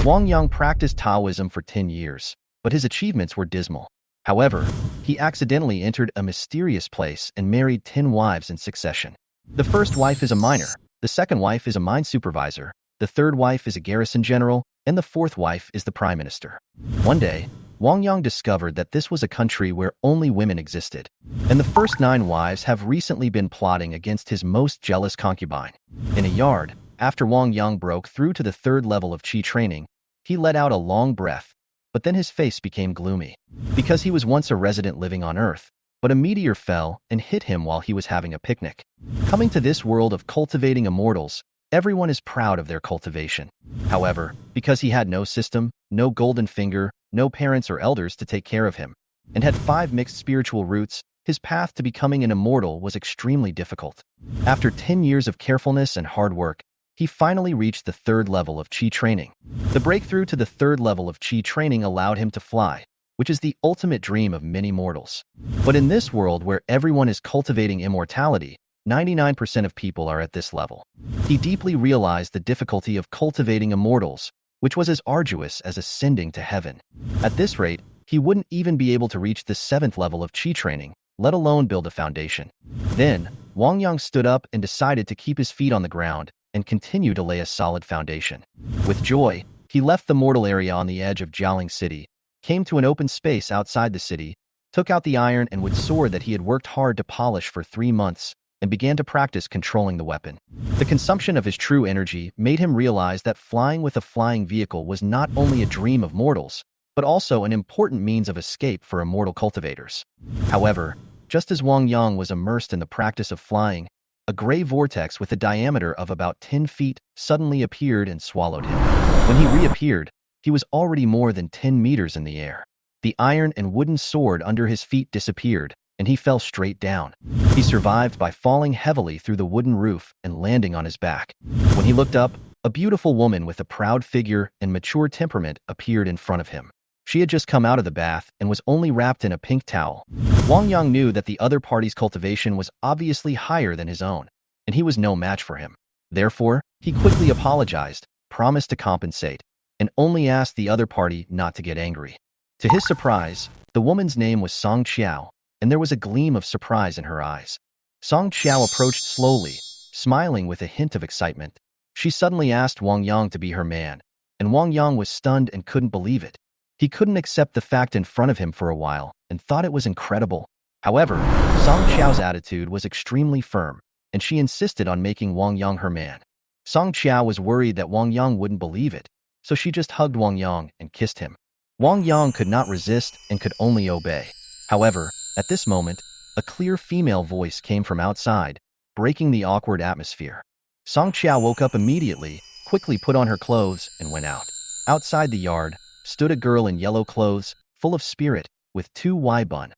Wang Yang practiced Taoism for 10 years, but his achievements were dismal. However, he accidentally entered a mysterious place and married 10 wives in succession. The first wife is a miner, the second wife is a mine supervisor, the third wife is a garrison general, and the fourth wife is the prime minister. One day, Wang Yang discovered that this was a country where only women existed, and the first 9 wives have recently been plotting against his most jealous concubine. In a yard, after Wang Yang broke through to the 3rd level of Qi training, he let out a long breath, but then his face became gloomy. Because he was once a resident living on Earth, but a meteor fell and hit him while he was having a picnic. Coming to this world of cultivating immortals, everyone is proud of their cultivation. However, because he had no system, no golden finger, no parents or elders to take care of him, and had 5 mixed spiritual roots, his path to becoming an immortal was extremely difficult. After 10 years of carefulness and hard work, he finally reached the 3rd level of Qi training. The breakthrough to the 3rd level of Qi training allowed him to fly, which is the ultimate dream of many mortals. But in this world where everyone is cultivating immortality, 99% of people are at this level. He deeply realized the difficulty of cultivating immortals, which was as arduous as ascending to heaven. At this rate, he wouldn't even be able to reach the 7th level of Qi training, let alone build a foundation. Then, Wang Yang stood up and decided to keep his feet on the ground and continue to lay a solid foundation. With joy, he left the mortal area on the edge of Jialing City, came to an open space outside the city, took out the iron and wood sword that he had worked hard to polish for 3 months, and began to practice controlling the weapon. The consumption of his true energy made him realize that flying with a flying vehicle was not only a dream of mortals, but also an important means of escape for immortal cultivators. However, just as Wang Yang was immersed in the practice of flying, a gray vortex with a diameter of about 10 feet suddenly appeared and swallowed him. When he reappeared, he was already more than 10 meters in the air. The iron and wooden sword under his feet disappeared, and he fell straight down. He survived by falling heavily through the wooden roof and landing on his back. When he looked up, a beautiful woman with a proud figure and mature temperament appeared in front of him. She had just come out of the bath and was only wrapped in a pink towel. Wang Yang knew that the other party's cultivation was obviously higher than his own, and he was no match for him. Therefore, he quickly apologized, promised to compensate, and only asked the other party not to get angry. To his surprise, the woman's name was Song Qiao, and there was a gleam of surprise in her eyes. Song Qiao approached slowly, smiling with a hint of excitement. She suddenly asked Wang Yang to be her man, and Wang Yang was stunned and couldn't believe it. He couldn't accept the fact in front of him for a while and thought it was incredible. However, Song Qiao's attitude was extremely firm, and she insisted on making Wang Yang her man. Song Qiao was worried that Wang Yang wouldn't believe it, so she just hugged Wang Yang and kissed him. Wang Yang could not resist and could only obey. However, at this moment, a clear female voice came from outside, breaking the awkward atmosphere. Song Qiao woke up immediately, quickly put on her clothes, and went out. Outside the yard stood a girl in yellow clothes, full of spirit, with 2 Y-bun,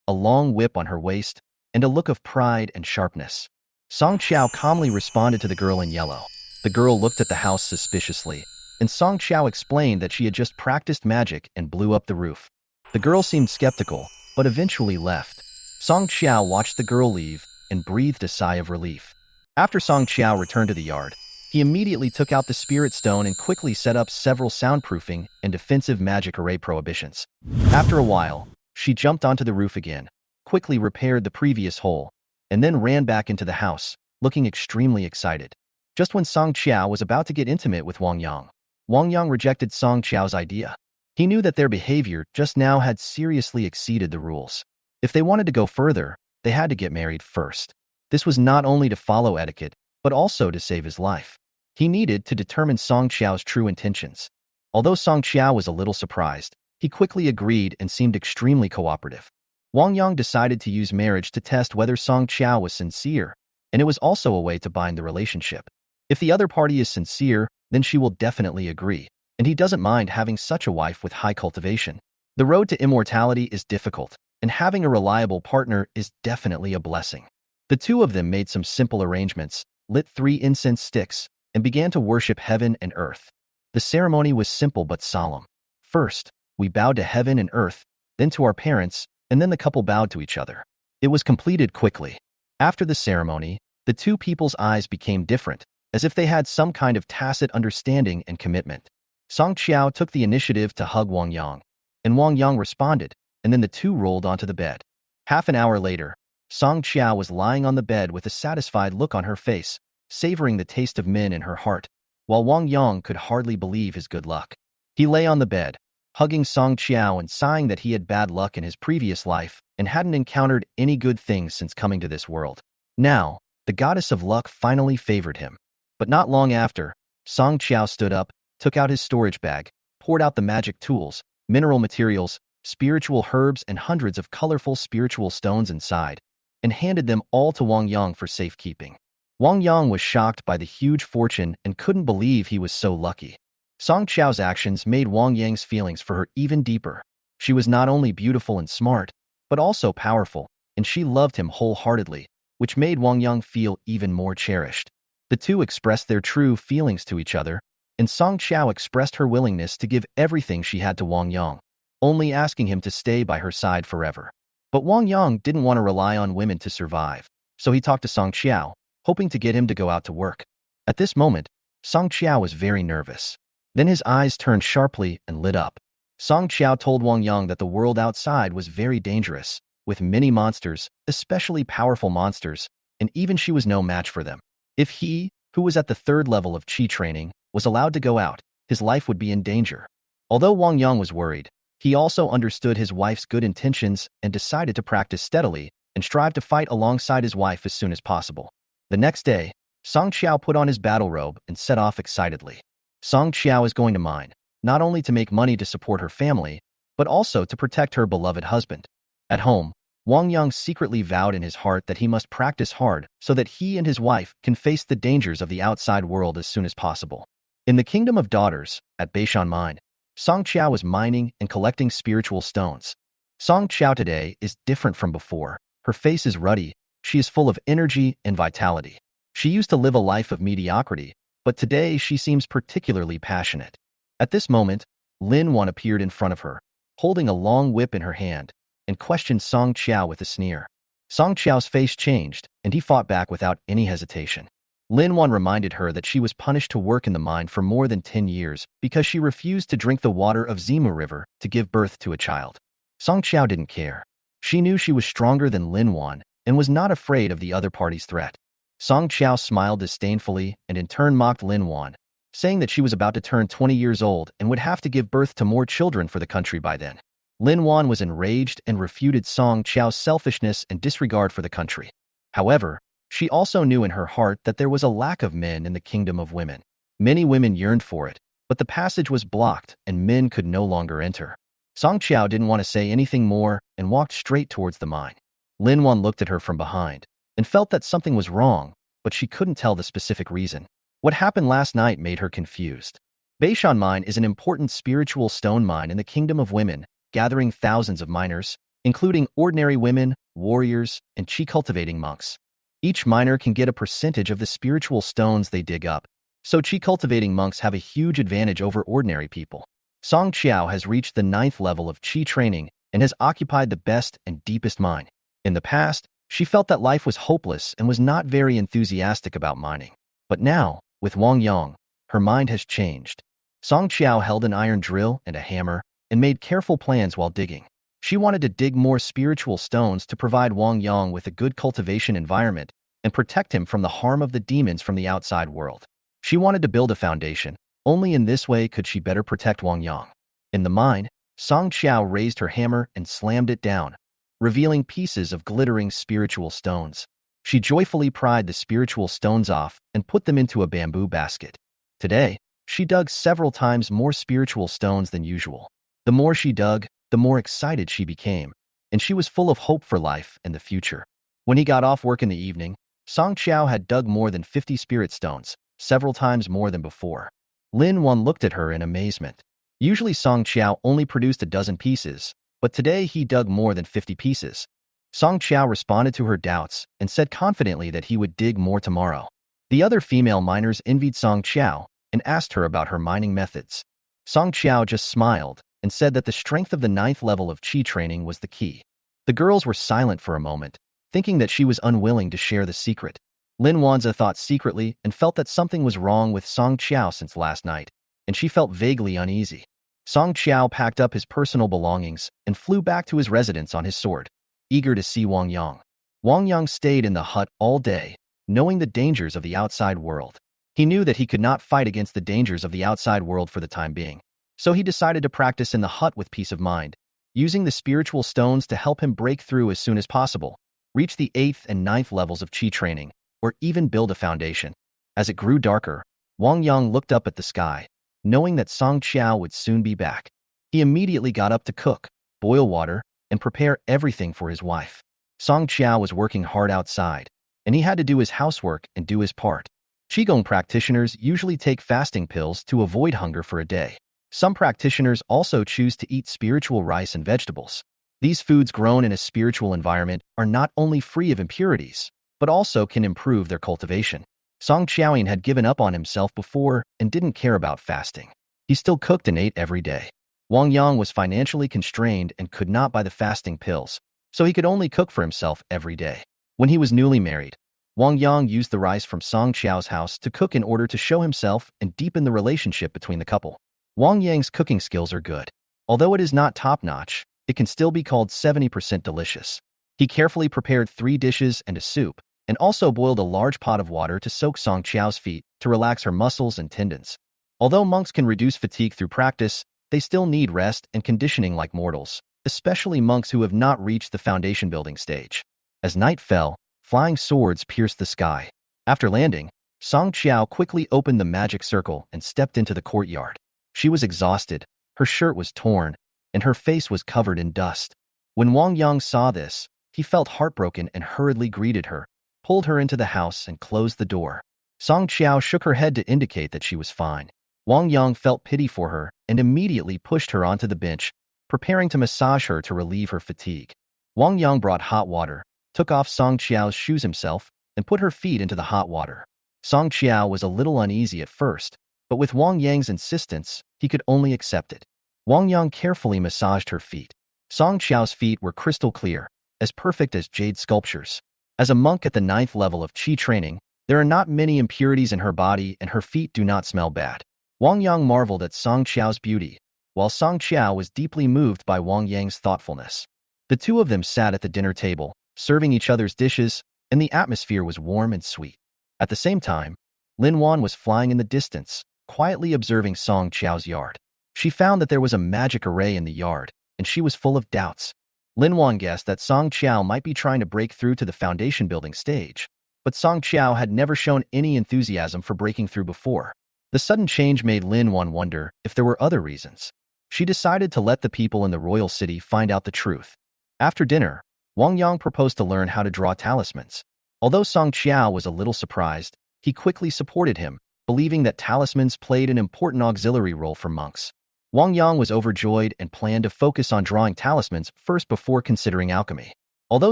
a long whip on her waist, and a look of pride and sharpness. Song Qiao calmly responded to the girl in yellow. The girl looked at the house suspiciously, and Song Qiao explained that she had just practiced magic and blew up the roof. The girl seemed skeptical, but eventually left. Song Qiao watched the girl leave and breathed a sigh of relief. After Song Qiao returned to the yard, he immediately took out the spirit stone and quickly set up several soundproofing and defensive magic array prohibitions. After a while, she jumped onto the roof again, quickly repaired the previous hole, and then ran back into the house, looking extremely excited. Just when Song Qiao was about to get intimate with Wang Yang rejected Song Qiao's idea. He knew that their behavior just now had seriously exceeded the rules. If they wanted to go further, they had to get married first. This was not only to follow etiquette, but also to save his life. He needed to determine Song Qiao's true intentions. Although Song Qiao was a little surprised, he quickly agreed and seemed extremely cooperative. Wang Yang decided to use marriage to test whether Song Qiao was sincere, and it was also a way to bind the relationship. If the other party is sincere, then she will definitely agree, and he doesn't mind having such a wife with high cultivation. The road to immortality is difficult, and having a reliable partner is definitely a blessing. The two of them made some simple arrangements, lit 3 incense sticks, and began to worship heaven and earth. The ceremony was simple but solemn. First, we bowed to heaven and earth, then to our parents, and then the couple bowed to each other. It was completed quickly. After the ceremony, the two people's eyes became different, as if they had some kind of tacit understanding and commitment. Song Qiao took the initiative to hug Wang Yang, and Wang Yang responded, and then the two rolled onto the bed. Half an hour later, Song Qiao was lying on the bed with a satisfied look on her face, savoring the taste of men in her heart, while Wang Yang could hardly believe his good luck. He lay on the bed, hugging Song Qiao and sighing that he had bad luck in his previous life and hadn't encountered any good things since coming to this world. Now, the goddess of luck finally favored him. But not long after, Song Qiao stood up, took out his storage bag, poured out the magic tools, mineral materials, spiritual herbs, and hundreds of colorful spiritual stones inside, and handed them all to Wang Yang for safekeeping. Wang Yang was shocked by the huge fortune and couldn't believe he was so lucky. Song Qiao's actions made Wang Yang's feelings for her even deeper. She was not only beautiful and smart, but also powerful, and she loved him wholeheartedly, which made Wang Yang feel even more cherished. The two expressed their true feelings to each other, and Song Qiao expressed her willingness to give everything she had to Wang Yang, only asking him to stay by her side forever. But Wang Yang didn't want to rely on women to survive, so he talked to Song Qiao, hoping to get him to go out to work. At this moment, Song Qiao was very nervous. Then his eyes turned sharply and lit up. Song Qiao told Wang Yang that the world outside was very dangerous, with many monsters, especially powerful monsters, and even she was no match for them. If he, who was at the 3rd level of Qi training, was allowed to go out, his life would be in danger. Although Wang Yang was worried, he also understood his wife's good intentions and decided to practice steadily and strive to fight alongside his wife as soon as possible. The next day, Song Qiao put on his battle robe and set off excitedly. Song Qiao is going to mine, not only to make money to support her family, but also to protect her beloved husband. At home, Wang Yang secretly vowed in his heart that he must practice hard so that he and his wife can face the dangers of the outside world as soon as possible. In the Kingdom of Daughters, at Beishan Mine, Song Qiao was mining and collecting spiritual stones. Song Qiao today is different from before. Her face is ruddy, she is full of energy and vitality. She used to live a life of mediocrity, but today she seems particularly passionate. At this moment, Lin Wan appeared in front of her, holding a long whip in her hand, and questioned Song Qiao with a sneer. Song Qiao's face changed, and he fought back without any hesitation. Lin Wan reminded her that she was punished to work in the mine for more than 10 years because she refused to drink the water of Zimu River to give birth to a child. Song Qiao didn't care. She knew she was stronger than Lin Wan and was not afraid of the other party's threat. Song Qiao smiled disdainfully and in turn mocked Lin Wan, saying that she was about to turn 20 years old and would have to give birth to more children for the country by then. Lin Wan was enraged and refuted Song Qiao's selfishness and disregard for the country. However, she also knew in her heart that there was a lack of men in the kingdom of women. Many women yearned for it, but the passage was blocked and men could no longer enter. Song Qiao didn't want to say anything more and walked straight towards the mine. Lin Wan looked at her from behind and felt that something was wrong, but she couldn't tell the specific reason. What happened last night made her confused. Beishan Mine is an important spiritual stone mine in the kingdom of women, gathering thousands of miners, including ordinary women, warriors, and Qi cultivating monks. Each miner can get a percentage of the spiritual stones they dig up, so Qi cultivating monks have a huge advantage over ordinary people. Song Qiao has reached the 9th level of Qi training and has occupied the best and deepest mine. In the past, she felt that life was hopeless and was not very enthusiastic about mining. But now, with Wang Yang, her mind has changed. Song Qiao held an iron drill and a hammer and made careful plans while digging. She wanted to dig more spiritual stones to provide Wang Yang with a good cultivation environment and protect him from the harm of the demons from the outside world. She wanted to build a foundation. Only in this way could she better protect Wang Yang. In the mine, Song Qiao raised her hammer and slammed it down, revealing pieces of glittering spiritual stones. She joyfully pried the spiritual stones off and put them into a bamboo basket. Today, she dug several times more spiritual stones than usual. The more she dug, the more excited she became, and she was full of hope for life and the future. When he got off work in the evening, Song Qiao had dug more than 50 spirit stones, several times more than before. Lin Wan looked at her in amazement. Usually Song Qiao only produced a dozen pieces, but today he dug more than 50 pieces. Song Qiao responded to her doubts and said confidently that he would dig more tomorrow. The other female miners envied Song Qiao and asked her about her mining methods. Song Qiao just smiled and said that the strength of the 9th level of Qi training was the key. The girls were silent for a moment, thinking that she was unwilling to share the secret. Lin Wanza thought secretly and felt that something was wrong with Song Qiao since last night, and she felt vaguely uneasy. Song Qiao packed up his personal belongings and flew back to his residence on his sword, eager to see Wang Yang. Wang Yang stayed in the hut all day, knowing the dangers of the outside world. He knew that he could not fight against the dangers of the outside world for the time being, so he decided to practice in the hut with peace of mind, using the spiritual stones to help him break through as soon as possible, reach the 8th and 9th levels of Qi training, or even build a foundation. As it grew darker, Wang Yang looked up at the sky, knowing that Song Qiao would soon be back. He immediately got up to cook, boil water, and prepare everything for his wife. Song Qiao was working hard outside, and he had to do his housework and do his part. Qigong practitioners usually take fasting pills to avoid hunger for a day. Some practitioners also choose to eat spiritual rice and vegetables. These foods grown in a spiritual environment are not only free of impurities, but also can improve their cultivation. Song Qiaoyin had given up on himself before and didn't care about fasting. He still cooked and ate every day. Wang Yang was financially constrained and could not buy the fasting pills, so he could only cook for himself every day. When he was newly married, Wang Yang used the rice from Song Qiao's house to cook in order to show himself and deepen the relationship between the couple. Wang Yang's cooking skills are good. Although it is not top-notch, it can still be called 70% delicious. He carefully prepared 3 dishes and a soup, and also boiled a large pot of water to soak Song Qiao's feet to relax her muscles and tendons. Although monks can reduce fatigue through practice, they still need rest and conditioning like mortals, especially monks who have not reached the foundation building stage. As night fell, flying swords pierced the sky. After landing, Song Qiao quickly opened the magic circle and stepped into the courtyard. She was exhausted, her shirt was torn, and her face was covered in dust. When Wang Yang saw this, he felt heartbroken and hurriedly greeted her, pulled her into the house and closed the door. Song Qiao shook her head to indicate that she was fine. Wang Yang felt pity for her and immediately pushed her onto the bench, preparing to massage her to relieve her fatigue. Wang Yang brought hot water, took off Song Qiao's shoes himself, and put her feet into the hot water. Song Qiao was a little uneasy at first, but with Wang Yang's insistence, he could only accept it. Wang Yang carefully massaged her feet. Song Qiao's feet were crystal clear, as perfect as jade sculptures. As a monk at the 9th level of Qi training, there are not many impurities in her body and her feet do not smell bad. Wang Yang marveled at Song Qiao's beauty, while Song Qiao was deeply moved by Wang Yang's thoughtfulness. The two of them sat at the dinner table, serving each other's dishes, and the atmosphere was warm and sweet. At the same time, Lin Wan was flying in the distance, quietly observing Song Qiao's yard. She found that there was a magic array in the yard, and she was full of doubts. Lin Wan guessed that Song Qiao might be trying to break through to the foundation building stage, but Song Qiao had never shown any enthusiasm for breaking through before. The sudden change made Lin Wan wonder if there were other reasons. She decided to let the people in the royal city find out the truth. After dinner, Wang Yang proposed to learn how to draw talismans. Although Song Qiao was a little surprised, he quickly supported him, believing that talismans played an important auxiliary role for monks. Wang Yang was overjoyed and planned to focus on drawing talismans first before considering alchemy. Although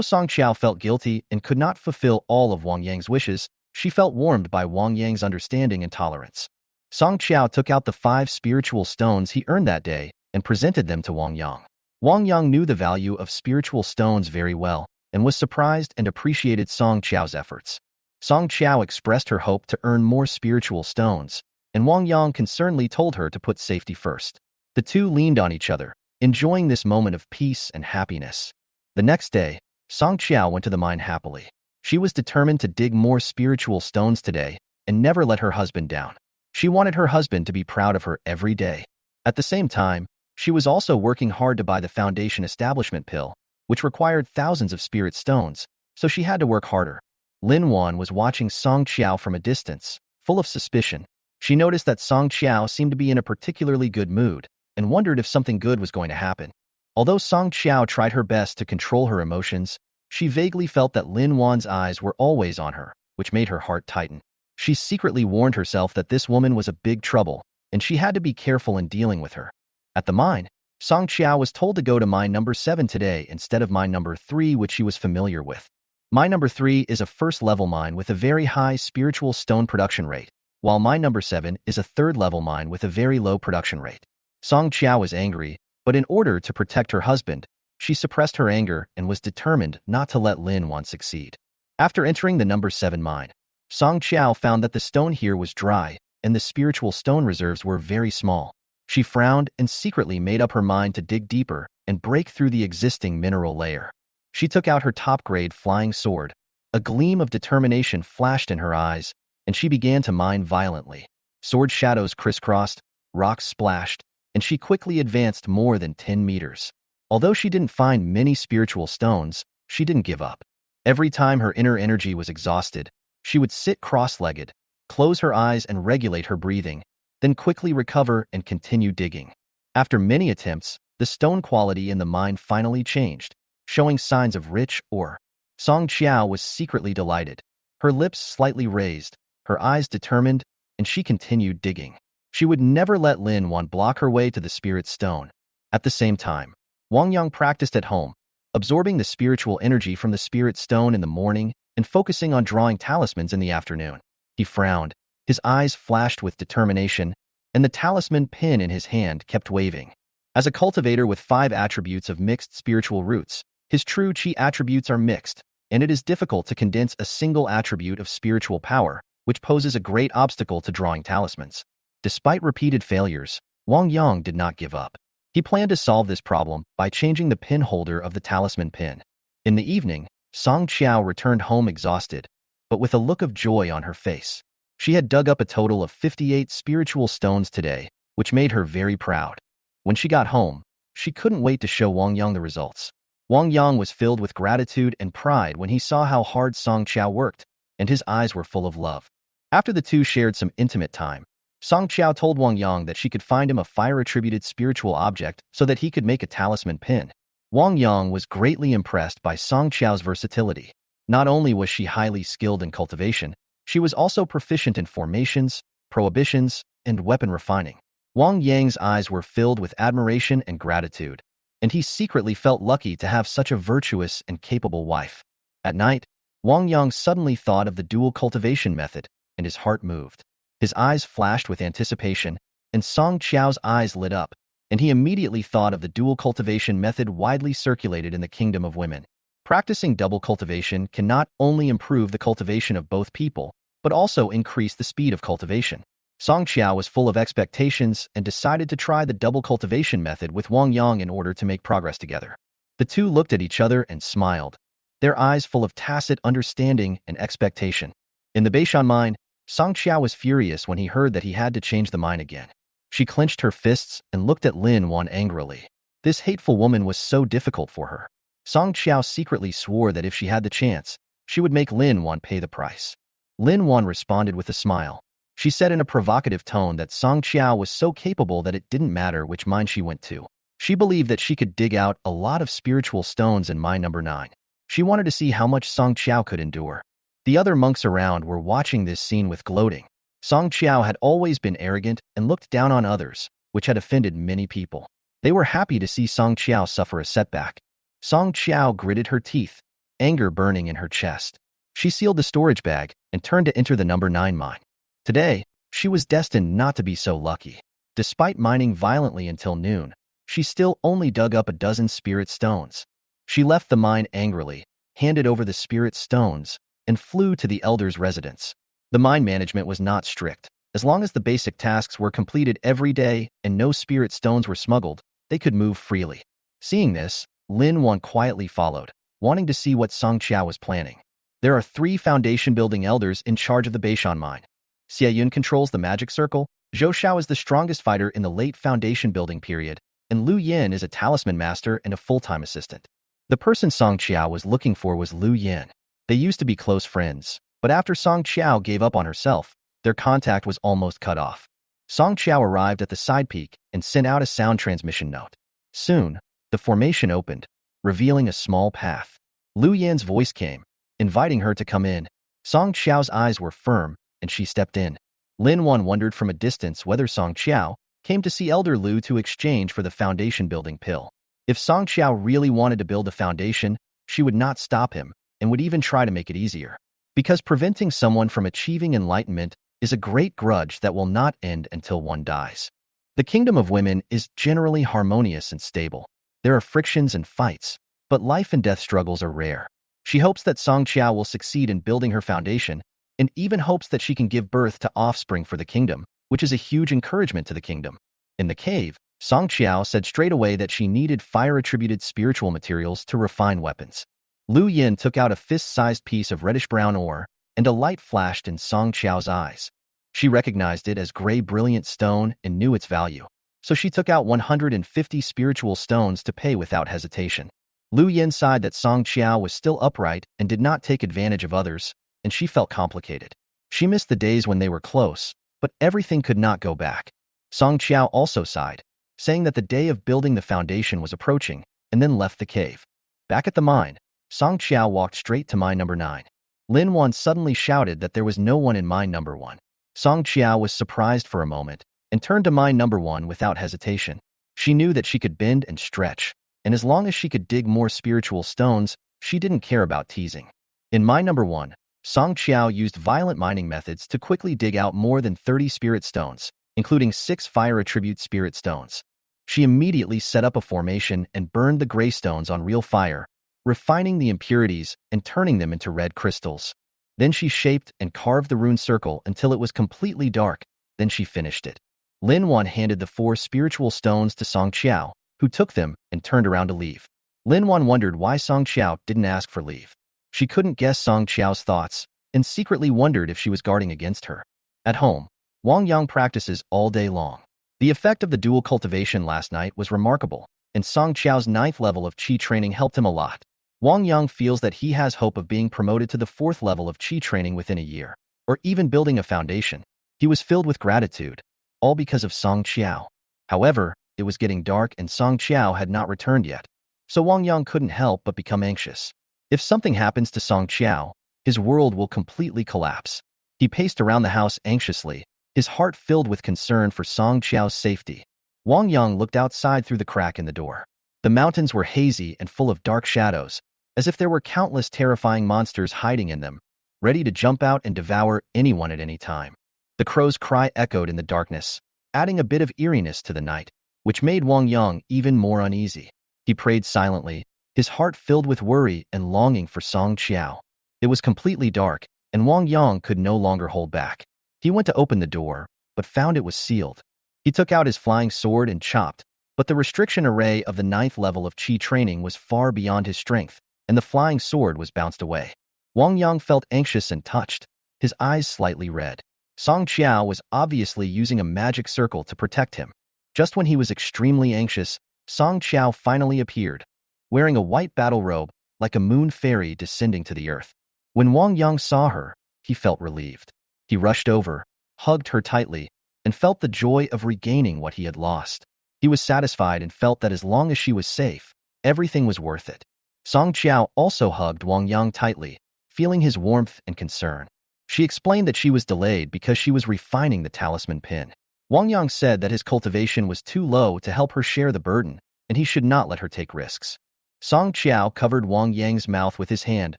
Song Qiao felt guilty and could not fulfill all of Wang Yang's wishes, she felt warmed by Wang Yang's understanding and tolerance. Song Qiao took out the 5 spiritual stones he earned that day and presented them to Wang Yang. Wang Yang knew the value of spiritual stones very well and was surprised and appreciated Song Qiao's efforts. Song Qiao expressed her hope to earn more spiritual stones, and Wang Yang concernedly told her to put safety first. The two leaned on each other, enjoying this moment of peace and happiness. The next day, Song Qiao went to the mine happily. She was determined to dig more spiritual stones today and never let her husband down. She wanted her husband to be proud of her every day. At the same time, she was also working hard to buy the foundation establishment pill, which required thousands of spirit stones, so she had to work harder. Lin Wan was watching Song Qiao from a distance, full of suspicion. She noticed that Song Qiao seemed to be in a particularly good mood and wondered if something good was going to happen. Although Song Qiao tried her best to control her emotions, she vaguely felt that Lin Wan's eyes were always on her, which made her heart tighten. She secretly warned herself that this woman was a big trouble, and she had to be careful in dealing with her. At the mine, Song Qiao was told to go to mine number 7 today instead of mine number 3, which she was familiar with. Mine number 3 is a first-level mine with a very high spiritual stone production rate, while mine number 7 is a third-level mine with a very low production rate. Song Qiao was angry, but in order to protect her husband, she suppressed her anger and was determined not to let Lin Wan succeed. After entering the number 7 mine, Song Qiao found that the stone here was dry, and the spiritual stone reserves were very small. She frowned and secretly made up her mind to dig deeper and break through the existing mineral layer. She took out her top-grade flying sword. A gleam of determination flashed in her eyes, and she began to mine violently. Sword shadows crisscrossed, rocks splashed, and she quickly advanced more than 10 meters. Although she didn't find many spiritual stones, she didn't give up. Every time her inner energy was exhausted, she would sit cross-legged, close her eyes and regulate her breathing, then quickly recover and continue digging. After many attempts, the stone quality in the mine finally changed, showing signs of rich ore. Song Qiao was secretly delighted, her lips slightly raised, her eyes determined, and she continued digging. She would never let Lin Wan block her way to the spirit stone. At the same time, Wang Yang practiced at home, absorbing the spiritual energy from the spirit stone in the morning and focusing on drawing talismans in the afternoon. He frowned, his eyes flashed with determination, and the talisman pin in his hand kept waving. As a cultivator with 5 attributes of mixed spiritual roots, his true qi attributes are mixed, and it is difficult to condense a single attribute of spiritual power, which poses a great obstacle to drawing talismans. Despite repeated failures, Wang Yang did not give up. He planned to solve this problem by changing the pin holder of the talisman pin. In the evening, Song Qiao returned home exhausted, but with a look of joy on her face. She had dug up a total of 58 spiritual stones today, which made her very proud. When she got home, she couldn't wait to show Wang Yang the results. Wang Yang was filled with gratitude and pride when he saw how hard Song Qiao worked, and his eyes were full of love. After the two shared some intimate time, Song Qiao told Wang Yang that she could find him a fire-attributed spiritual object so that he could make a talisman pin. Wang Yang was greatly impressed by Song Qiao's versatility. Not only was she highly skilled in cultivation, she was also proficient in formations, prohibitions, and weapon refining. Wang Yang's eyes were filled with admiration and gratitude, and he secretly felt lucky to have such a virtuous and capable wife. At night, Wang Yang suddenly thought of the dual cultivation method, and his heart moved. His eyes flashed with anticipation, and Song Qiao's eyes lit up, and he immediately thought of the dual cultivation method widely circulated in the kingdom of women. Practicing double cultivation can not only improve the cultivation of both people, but also increase the speed of cultivation. Song Qiao was full of expectations and decided to try the double cultivation method with Wang Yang in order to make progress together. The two looked at each other and smiled, their eyes full of tacit understanding and expectation. In the Beishan mine, Song Qiao was furious when he heard that he had to change the mine again. She clenched her fists and looked at Lin Wan angrily. This hateful woman was so difficult for her. Song Qiao secretly swore that if she had the chance, she would make Lin Wan pay the price. Lin Wan responded with a smile. She said in a provocative tone that Song Qiao was so capable that it didn't matter which mine she went to. She believed that she could dig out a lot of spiritual stones in mine number 9. She wanted to see how much Song Qiao could endure. The other monks around were watching this scene with gloating. Song Qiao had always been arrogant and looked down on others, which had offended many people. They were happy to see Song Qiao suffer a setback. Song Qiao gritted her teeth, anger burning in her chest. She sealed the storage bag and turned to enter the number 9 mine. Today, she was destined not to be so lucky. Despite mining violently until noon, she still only dug up a dozen spirit stones. She left the mine angrily, handed over the spirit stones, and flew to the elder's residence. The mine management was not strict. As long as the basic tasks were completed every day and no spirit stones were smuggled, they could move freely. Seeing this, Lin Wan quietly followed, wanting to see what Song Qiao was planning. There are 3 foundation-building elders in charge of the Beishan mine. Xie Yun controls the magic circle, Zhou Shao is the strongest fighter in the late foundation-building period, and Lu Yin is a talisman master and a full-time assistant. The person Song Qiao was looking for was Lu Yin. They used to be close friends, but after Song Qiao gave up on herself, their contact was almost cut off. Song Qiao arrived at the side peak and sent out a sound transmission note. Soon, the formation opened, revealing a small path. Lu Yin's voice came, inviting her to come in. Song Qiao's eyes were firm, and she stepped in. Lin Wan wondered from a distance whether Song Qiao came to see Elder Lu to exchange for the foundation-building pill. If Song Qiao really wanted to build a foundation, she would not stop him, and would even try to make it easier. Because preventing someone from achieving enlightenment is a great grudge that will not end until one dies. The kingdom of women is generally harmonious and stable. There are frictions and fights, but life and death struggles are rare. She hopes that Song Qiao will succeed in building her foundation, and even hopes that she can give birth to offspring for the kingdom, which is a huge encouragement to the kingdom. In the cave, Song Qiao said straight away that she needed fire-attributed spiritual materials to refine weapons. Lu Yin took out a fist-sized piece of reddish-brown ore, and a light flashed in Song Qiao's eyes. She recognized it as gray brilliant stone and knew its value, so she took out 150 spiritual stones to pay without hesitation. Lu Yin sighed that Song Qiao was still upright and did not take advantage of others, and she felt complicated. She missed the days when they were close, but everything could not go back. Song Qiao also sighed, saying that the day of building the foundation was approaching, and then left the cave. Back at the mine, Song Qiao walked straight to mine number 9. Lin Wan suddenly shouted that there was no one in mine number 1. Song Qiao was surprised for a moment and turned to mine number 1 without hesitation. She knew that she could bend and stretch, and as long as she could dig more spiritual stones, she didn't care about teasing. In mine number 1, Song Qiao used violent mining methods to quickly dig out more than 30 spirit stones, including 6 fire attribute spirit stones. She immediately set up a formation and burned the gray stones on real fire, refining the impurities and turning them into red crystals. Then she shaped and carved the rune circle until it was completely dark, then she finished it. Lin Wan handed the 4 spiritual stones to Song Qiao, who took them and turned around to leave. Lin Wan wondered why Song Qiao didn't ask for leave. She couldn't guess Song Qiao's thoughts and secretly wondered if she was guarding against her. At home, Wang Yang practices all day long. The effect of the dual cultivation last night was remarkable, and Song Qiao's 9th level of Qi training helped him a lot. Wang Yang feels that he has hope of being promoted to the 4th level of Qi training within a year, or even building a foundation. He was filled with gratitude, all because of Song Qiao. However, it was getting dark and Song Qiao had not returned yet, so Wang Yang couldn't help but become anxious. If something happens to Song Qiao, his world will completely collapse. He paced around the house anxiously, his heart filled with concern for Song Qiao's safety. Wang Yang looked outside through the crack in the door. The mountains were hazy and full of dark shadows, as if there were countless terrifying monsters hiding in them, ready to jump out and devour anyone at any time. The crow's cry echoed in the darkness, adding a bit of eeriness to the night, which made Wang Yang even more uneasy. He prayed silently, his heart filled with worry and longing for Song Qiao. It was completely dark, and Wang Yang could no longer hold back. He went to open the door, but found it was sealed. He took out his flying sword and chopped, but the restriction array of the 9th level of Qi training was far beyond his strength, and the flying sword was bounced away. Wang Yang felt anxious and touched, his eyes slightly red. Song Qiao was obviously using a magic circle to protect him. Just when he was extremely anxious, Song Qiao finally appeared, wearing a white battle robe, like a moon fairy descending to the earth. When Wang Yang saw her, he felt relieved. He rushed over, hugged her tightly, and felt the joy of regaining what he had lost. He was satisfied and felt that as long as she was safe, everything was worth it. Song Qiao also hugged Wang Yang tightly, feeling his warmth and concern. She explained that she was delayed because she was refining the talisman pin. Wang Yang said that his cultivation was too low to help her share the burden, and he should not let her take risks. Song Qiao covered Wang Yang's mouth with his hand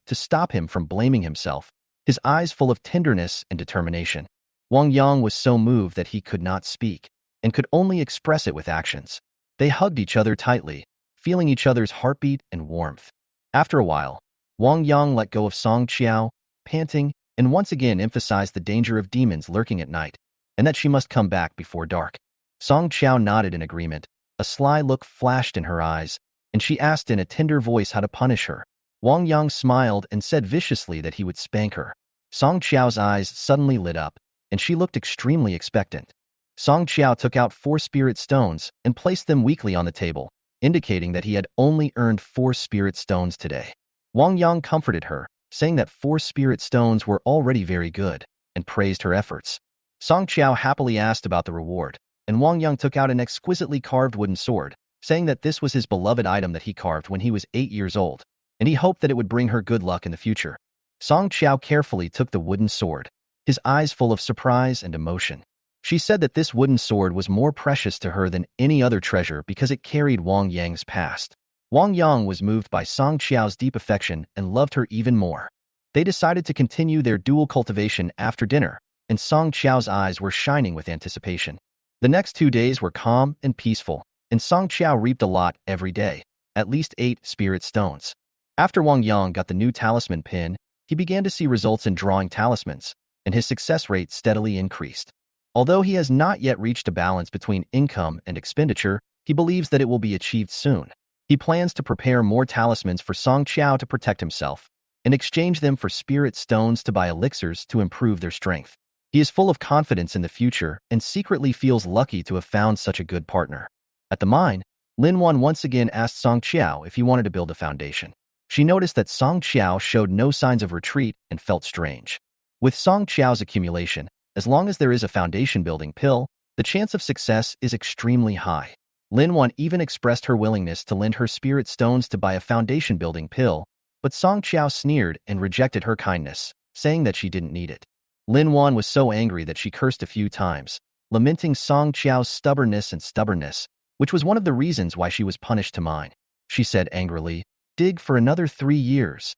to stop him from blaming himself, his eyes full of tenderness and determination. Wang Yang was so moved that he could not speak, and could only express it with actions. They hugged each other tightly, feeling each other's heartbeat and warmth. After a while, Wang Yang let go of Song Qiao, panting, and once again emphasized the danger of demons lurking at night, and that she must come back before dark. Song Qiao nodded in agreement. A sly look flashed in her eyes, and she asked in a tender voice how to punish her. Wang Yang smiled and said viciously that he would spank her. Song Qiao's eyes suddenly lit up, and she looked extremely expectant. Song Qiao took out 4 spirit stones and placed them weakly on the table, indicating that he had only earned 4 spirit stones today. Wang Yang comforted her, saying that 4 spirit stones were already very good, and praised her efforts. Song Qiao happily asked about the reward, and Wang Yang took out an exquisitely carved wooden sword, saying that this was his beloved item that he carved when he was 8 years old, and he hoped that it would bring her good luck in the future. Song Qiao carefully took the wooden sword, his eyes full of surprise and emotion. She said that this wooden sword was more precious to her than any other treasure because it carried Wang Yang's past. Wang Yang was moved by Song Qiao's deep affection and loved her even more. They decided to continue their dual cultivation after dinner, and Song Qiao's eyes were shining with anticipation. The next 2 days were calm and peaceful, and Song Qiao reaped a lot every day, at least 8 spirit stones. After Wang Yang got the new talisman pin, he began to see results in drawing talismans, and his success rate steadily increased. Although he has not yet reached a balance between income and expenditure, he believes that it will be achieved soon. He plans to prepare more talismans for Song Qiao to protect himself, and exchange them for spirit stones to buy elixirs to improve their strength. He is full of confidence in the future and secretly feels lucky to have found such a good partner. At the mine, Lin Wan once again asked Song Qiao if he wanted to build a foundation. She noticed that Song Qiao showed no signs of retreat and felt strange. With Song Qiao's accumulation, as long as there is a foundation-building pill, the chance of success is extremely high. Lin Wan even expressed her willingness to lend her spirit stones to buy a foundation-building pill, but Song Qiao sneered and rejected her kindness, saying that she didn't need it. Lin Wan was so angry that she cursed a few times, lamenting Song Qiao's stubbornness, which was one of the reasons why she was punished to mine. She said angrily, "Dig for another 3 years."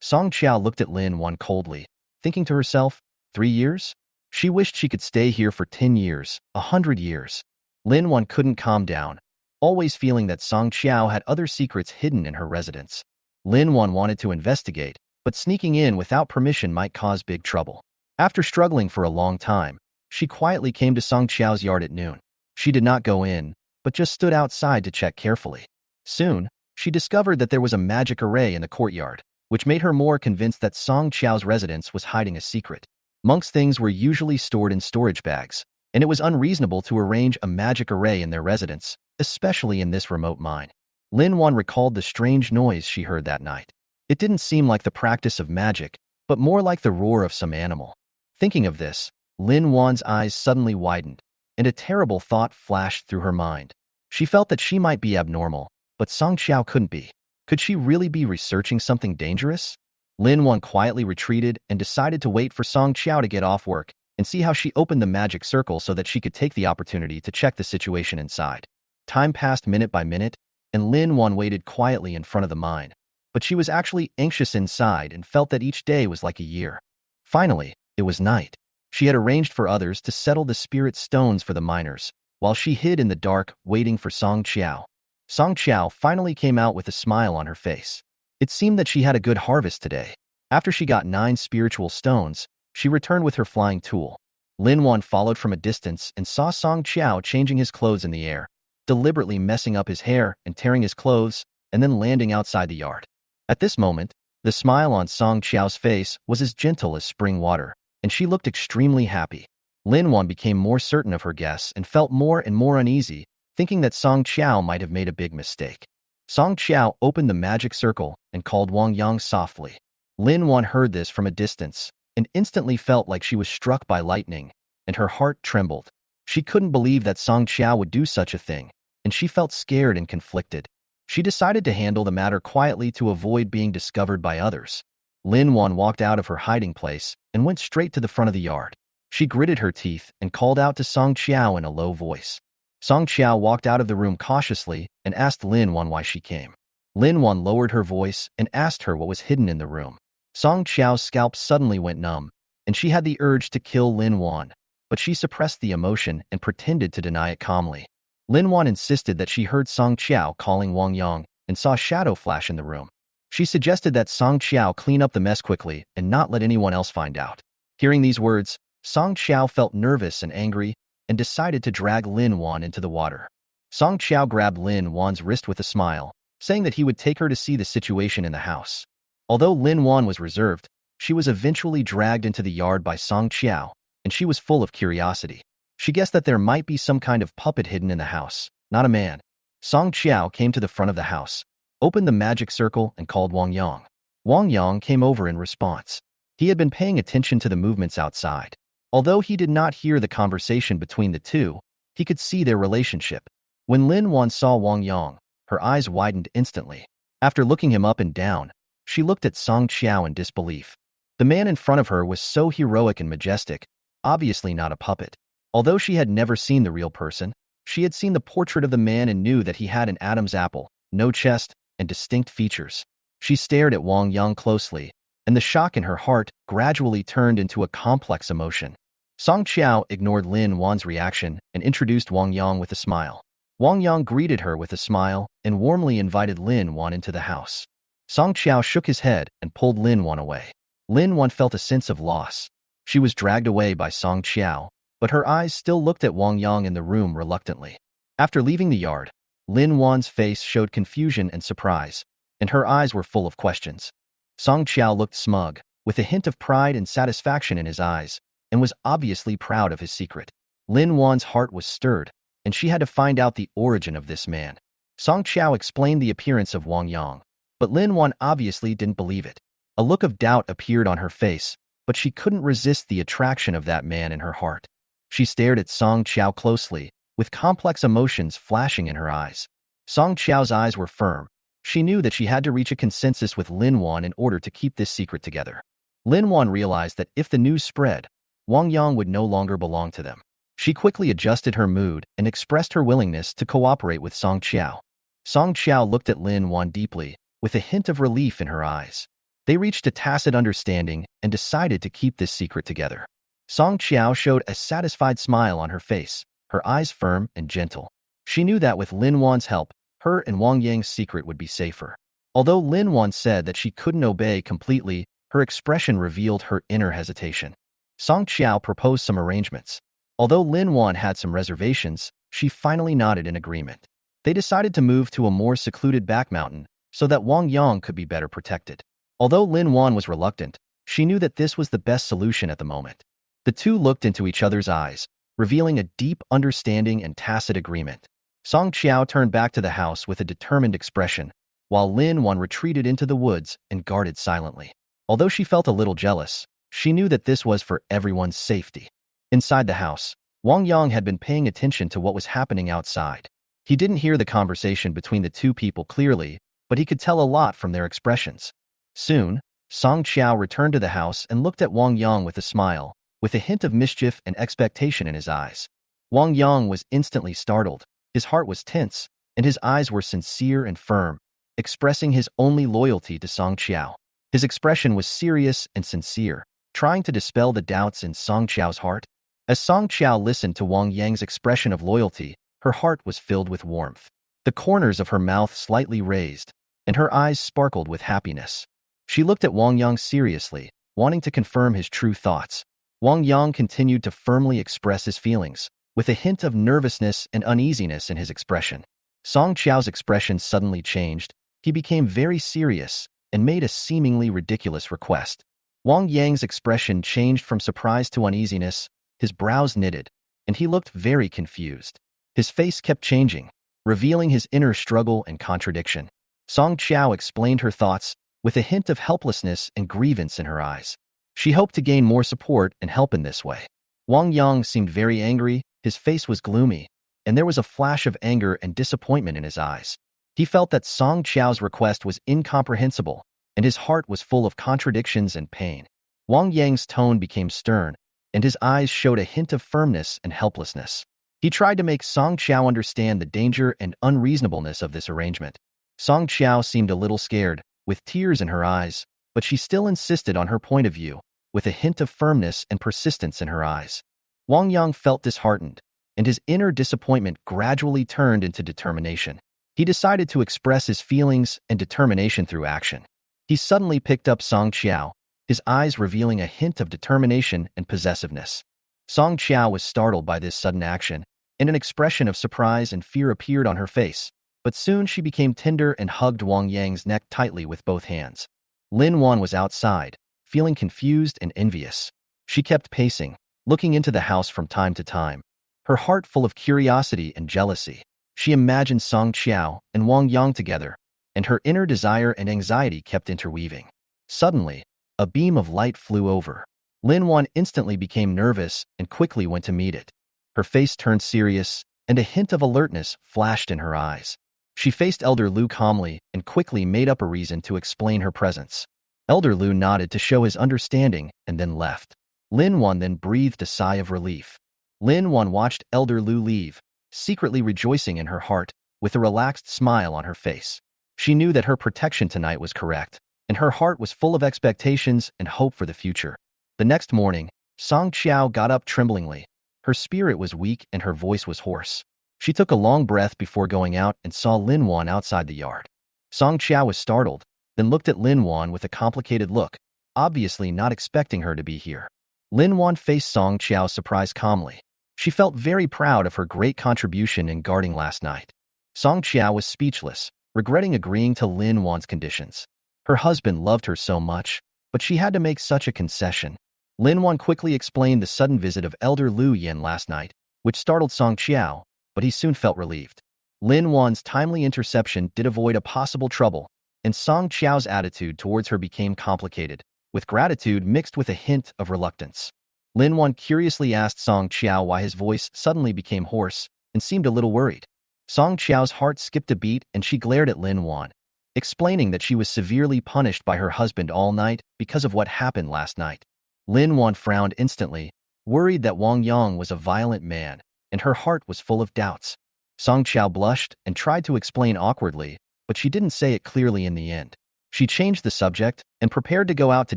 Song Qiao looked at Lin Wan coldly, thinking to herself, 3 years? She wished she could stay here for 10 years, 100 years. Lin Wan couldn't calm down, always feeling that Song Qiao had other secrets hidden in her residence. Lin Wan wanted to investigate, but sneaking in without permission might cause big trouble. After struggling for a long time, she quietly came to Song Qiao's yard at noon. She did not go in, but just stood outside to check carefully. Soon, she discovered that there was a magic array in the courtyard, which made her more convinced that Song Qiao's residence was hiding a secret. Monks' things were usually stored in storage bags, and it was unreasonable to arrange a magic array in their residence, especially in this remote mine. Lin Wan recalled the strange noise she heard that night. It didn't seem like the practice of magic, but more like the roar of some animal. Thinking of this, Lin Wan's eyes suddenly widened, and a terrible thought flashed through her mind. She felt that she might be abnormal, but Song Qiao couldn't be. Could she really be researching something dangerous? Lin Wan quietly retreated and decided to wait for Song Qiao to get off work and see how she opened the magic circle so that she could take the opportunity to check the situation inside. Time passed minute by minute, and Lin Wan waited quietly in front of the mine, but she was actually anxious inside and felt that each day was like a year. Finally, it was night. She had arranged for others to settle the spirit stones for the miners, while she hid in the dark, waiting for Song Qiao. Song Qiao finally came out with a smile on her face. It seemed that she had a good harvest today. After she got 9 spiritual stones, she returned with her flying tool. Lin Wan followed from a distance and saw Song Qiao changing his clothes in the air, deliberately messing up his hair and tearing his clothes, and then landing outside the yard. At this moment, the smile on Song Qiao's face was as gentle as spring water, and she looked extremely happy. Lin Wan became more certain of her guess and felt more and more uneasy, thinking that Song Qiao might have made a big mistake. Song Qiao opened the magic circle and called Wang Yang softly. Lin Wan heard this from a distance and instantly felt like she was struck by lightning, and her heart trembled. She couldn't believe that Song Qiao would do such a thing, and she felt scared and conflicted. She decided to handle the matter quietly to avoid being discovered by others. Lin Wan walked out of her hiding place and went straight to the front of the yard. She gritted her teeth and called out to Song Qiao in a low voice. Song Qiao walked out of the room cautiously and asked Lin Wan why she came. Lin Wan lowered her voice and asked her what was hidden in the room. Song Qiao's scalp suddenly went numb, and she had the urge to kill Lin Wan, but she suppressed the emotion and pretended to deny it calmly. Lin Wan insisted that she heard Song Qiao calling Wang Yang and saw a shadow flash in the room. She suggested that Song Qiao clean up the mess quickly and not let anyone else find out. Hearing these words, Song Qiao felt nervous and angry and decided to drag Lin Wan into the water. Song Qiao grabbed Lin Wan's wrist with a smile, saying that he would take her to see the situation in the house. Although Lin Wan was reserved, she was eventually dragged into the yard by Song Qiao, and she was full of curiosity. She guessed that there might be some kind of puppet hidden in the house, not a man. Song Qiao came to the front of the house, opened the magic circle, and called Wang Yang. Wang Yang came over in response. He had been paying attention to the movements outside. Although he did not hear the conversation between the two, he could see their relationship. When Lin Wan saw Wang Yang, her eyes widened instantly. After looking him up and down, she looked at Song Qiao in disbelief. The man in front of her was so heroic and majestic, obviously not a puppet. Although she had never seen the real person, she had seen the portrait of the man and knew that he had an Adam's apple, no chest, and distinct features. She stared at Wang Yang closely, and the shock in her heart gradually turned into a complex emotion. Song Qiao ignored Lin Wan's reaction and introduced Wang Yang with a smile. Wang Yang greeted her with a smile and warmly invited Lin Wan into the house. Song Qiao shook his head and pulled Lin Wan away. Lin Wan felt a sense of loss. She was dragged away by Song Qiao, but her eyes still looked at Wang Yang in the room reluctantly. After leaving the yard, Lin Wan's face showed confusion and surprise, and her eyes were full of questions. Song Qiao looked smug, with a hint of pride and satisfaction in his eyes, and was obviously proud of his secret. Lin Wan's heart was stirred, and she had to find out the origin of this man. Song Qiao explained the appearance of Wang Yang, but Lin Wan obviously didn't believe it. A look of doubt appeared on her face, but she couldn't resist the attraction of that man in her heart. She stared at Song Qiao closely, with complex emotions flashing in her eyes. Song Qiao's eyes were firm. She knew that she had to reach a consensus with Lin Wan in order to keep this secret together. Lin Wan realized that if the news spread, Wang Yang would no longer belong to them. She quickly adjusted her mood and expressed her willingness to cooperate with Song Qiao. Song Qiao looked at Lin Wan deeply, with a hint of relief in her eyes. They reached a tacit understanding and decided to keep this secret together. Song Qiao showed a satisfied smile on her face, her eyes firm and gentle. She knew that with Lin Wan's help, her and Wang Yang's secret would be safer. Although Lin Wan said that she couldn't obey completely, her expression revealed her inner hesitation. Song Qiao proposed some arrangements. Although Lin Wan had some reservations, she finally nodded in agreement. They decided to move to a more secluded back mountain so that Wang Yang could be better protected. Although Lin Wan was reluctant, she knew that this was the best solution at the moment. The two looked into each other's eyes, revealing a deep understanding and tacit agreement. Song Qiao turned back to the house with a determined expression, while Lin Wan retreated into the woods and guarded silently. Although she felt a little jealous, she knew that this was for everyone's safety. Inside the house, Wang Yang had been paying attention to what was happening outside. He didn't hear the conversation between the two people clearly, but he could tell a lot from their expressions. Soon, Song Qiao returned to the house and looked at Wang Yang with a smile, with a hint of mischief and expectation in his eyes. Wang Yang was instantly startled. His heart was tense, and his eyes were sincere and firm, expressing his only loyalty to Song Qiao. His expression was serious and sincere, trying to dispel the doubts in Song Qiao's heart. As Song Qiao listened to Wang Yang's expression of loyalty, her heart was filled with warmth. The corners of her mouth slightly raised, and her eyes sparkled with happiness. She looked at Wang Yang seriously, wanting to confirm his true thoughts. Wang Yang continued to firmly express his feelings, with a hint of nervousness and uneasiness in his expression. Song Qiao's expression suddenly changed. He became very serious and made a seemingly ridiculous request. Wang Yang's expression changed from surprise to uneasiness. His brows knitted, and he looked very confused. His face kept changing, revealing his inner struggle and contradiction. Song Qiao explained her thoughts, with a hint of helplessness and grievance in her eyes. She hoped to gain more support and help in this way. Wang Yang seemed very angry, his face was gloomy, and there was a flash of anger and disappointment in his eyes. He felt that Song Qiao's request was incomprehensible, and his heart was full of contradictions and pain. Wang Yang's tone became stern, and his eyes showed a hint of firmness and helplessness. He tried to make Song Qiao understand the danger and unreasonableness of this arrangement. Song Qiao seemed a little scared, with tears in her eyes, but she still insisted on her point of view, with a hint of firmness and persistence in her eyes. Wang Yang felt disheartened, and his inner disappointment gradually turned into determination. He decided to express his feelings and determination through action. He suddenly picked up Song Qiao, his eyes revealing a hint of determination and possessiveness. Song Qiao was startled by this sudden action, and an expression of surprise and fear appeared on her face, but soon she became tender and hugged Wang Yang's neck tightly with both hands. Lin Wan was outside, feeling confused and envious. She kept pacing, looking into the house from time to time, her heart full of curiosity and jealousy. She imagined Song Qiao and Wang Yang together, and her inner desire and anxiety kept interweaving. Suddenly, a beam of light flew over. Lin Wan instantly became nervous and quickly went to meet it. Her face turned serious, and a hint of alertness flashed in her eyes. She faced Elder Lu calmly and quickly made up a reason to explain her presence. Elder Lu nodded to show his understanding and then left. Lin Wan then breathed a sigh of relief. Lin Wan watched Elder Lu leave, secretly rejoicing in her heart, with a relaxed smile on her face. She knew that her protection tonight was correct, and her heart was full of expectations and hope for the future. The next morning, Song Qiao got up tremblingly. Her spirit was weak and her voice was hoarse. She took a long breath before going out and saw Lin Wan outside the yard. Song Qiao was startled, then looked at Lin Wan with a complicated look, obviously not expecting her to be here. Lin Wan faced Song Qiao's surprise calmly. She felt very proud of her great contribution in guarding last night. Song Qiao was speechless, regretting agreeing to Lin Wan's conditions. Her husband loved her so much, but she had to make such a concession. Lin Wan quickly explained the sudden visit of Elder Lu Yin last night, which startled Song Qiao, but he soon felt relieved. Lin Wan's timely interception did avoid a possible trouble, and Song Qiao's attitude towards her became complicated, with gratitude mixed with a hint of reluctance. Lin Wan curiously asked Song Qiao why his voice suddenly became hoarse and seemed a little worried. Song Qiao's heart skipped a beat and she glared at Lin Wan, explaining that she was severely punished by her husband all night because of what happened last night. Lin Wan frowned instantly, worried that Wang Yang was a violent man, and her heart was full of doubts. Song Qiao blushed and tried to explain awkwardly, but she didn't say it clearly in the end. She changed the subject and prepared to go out to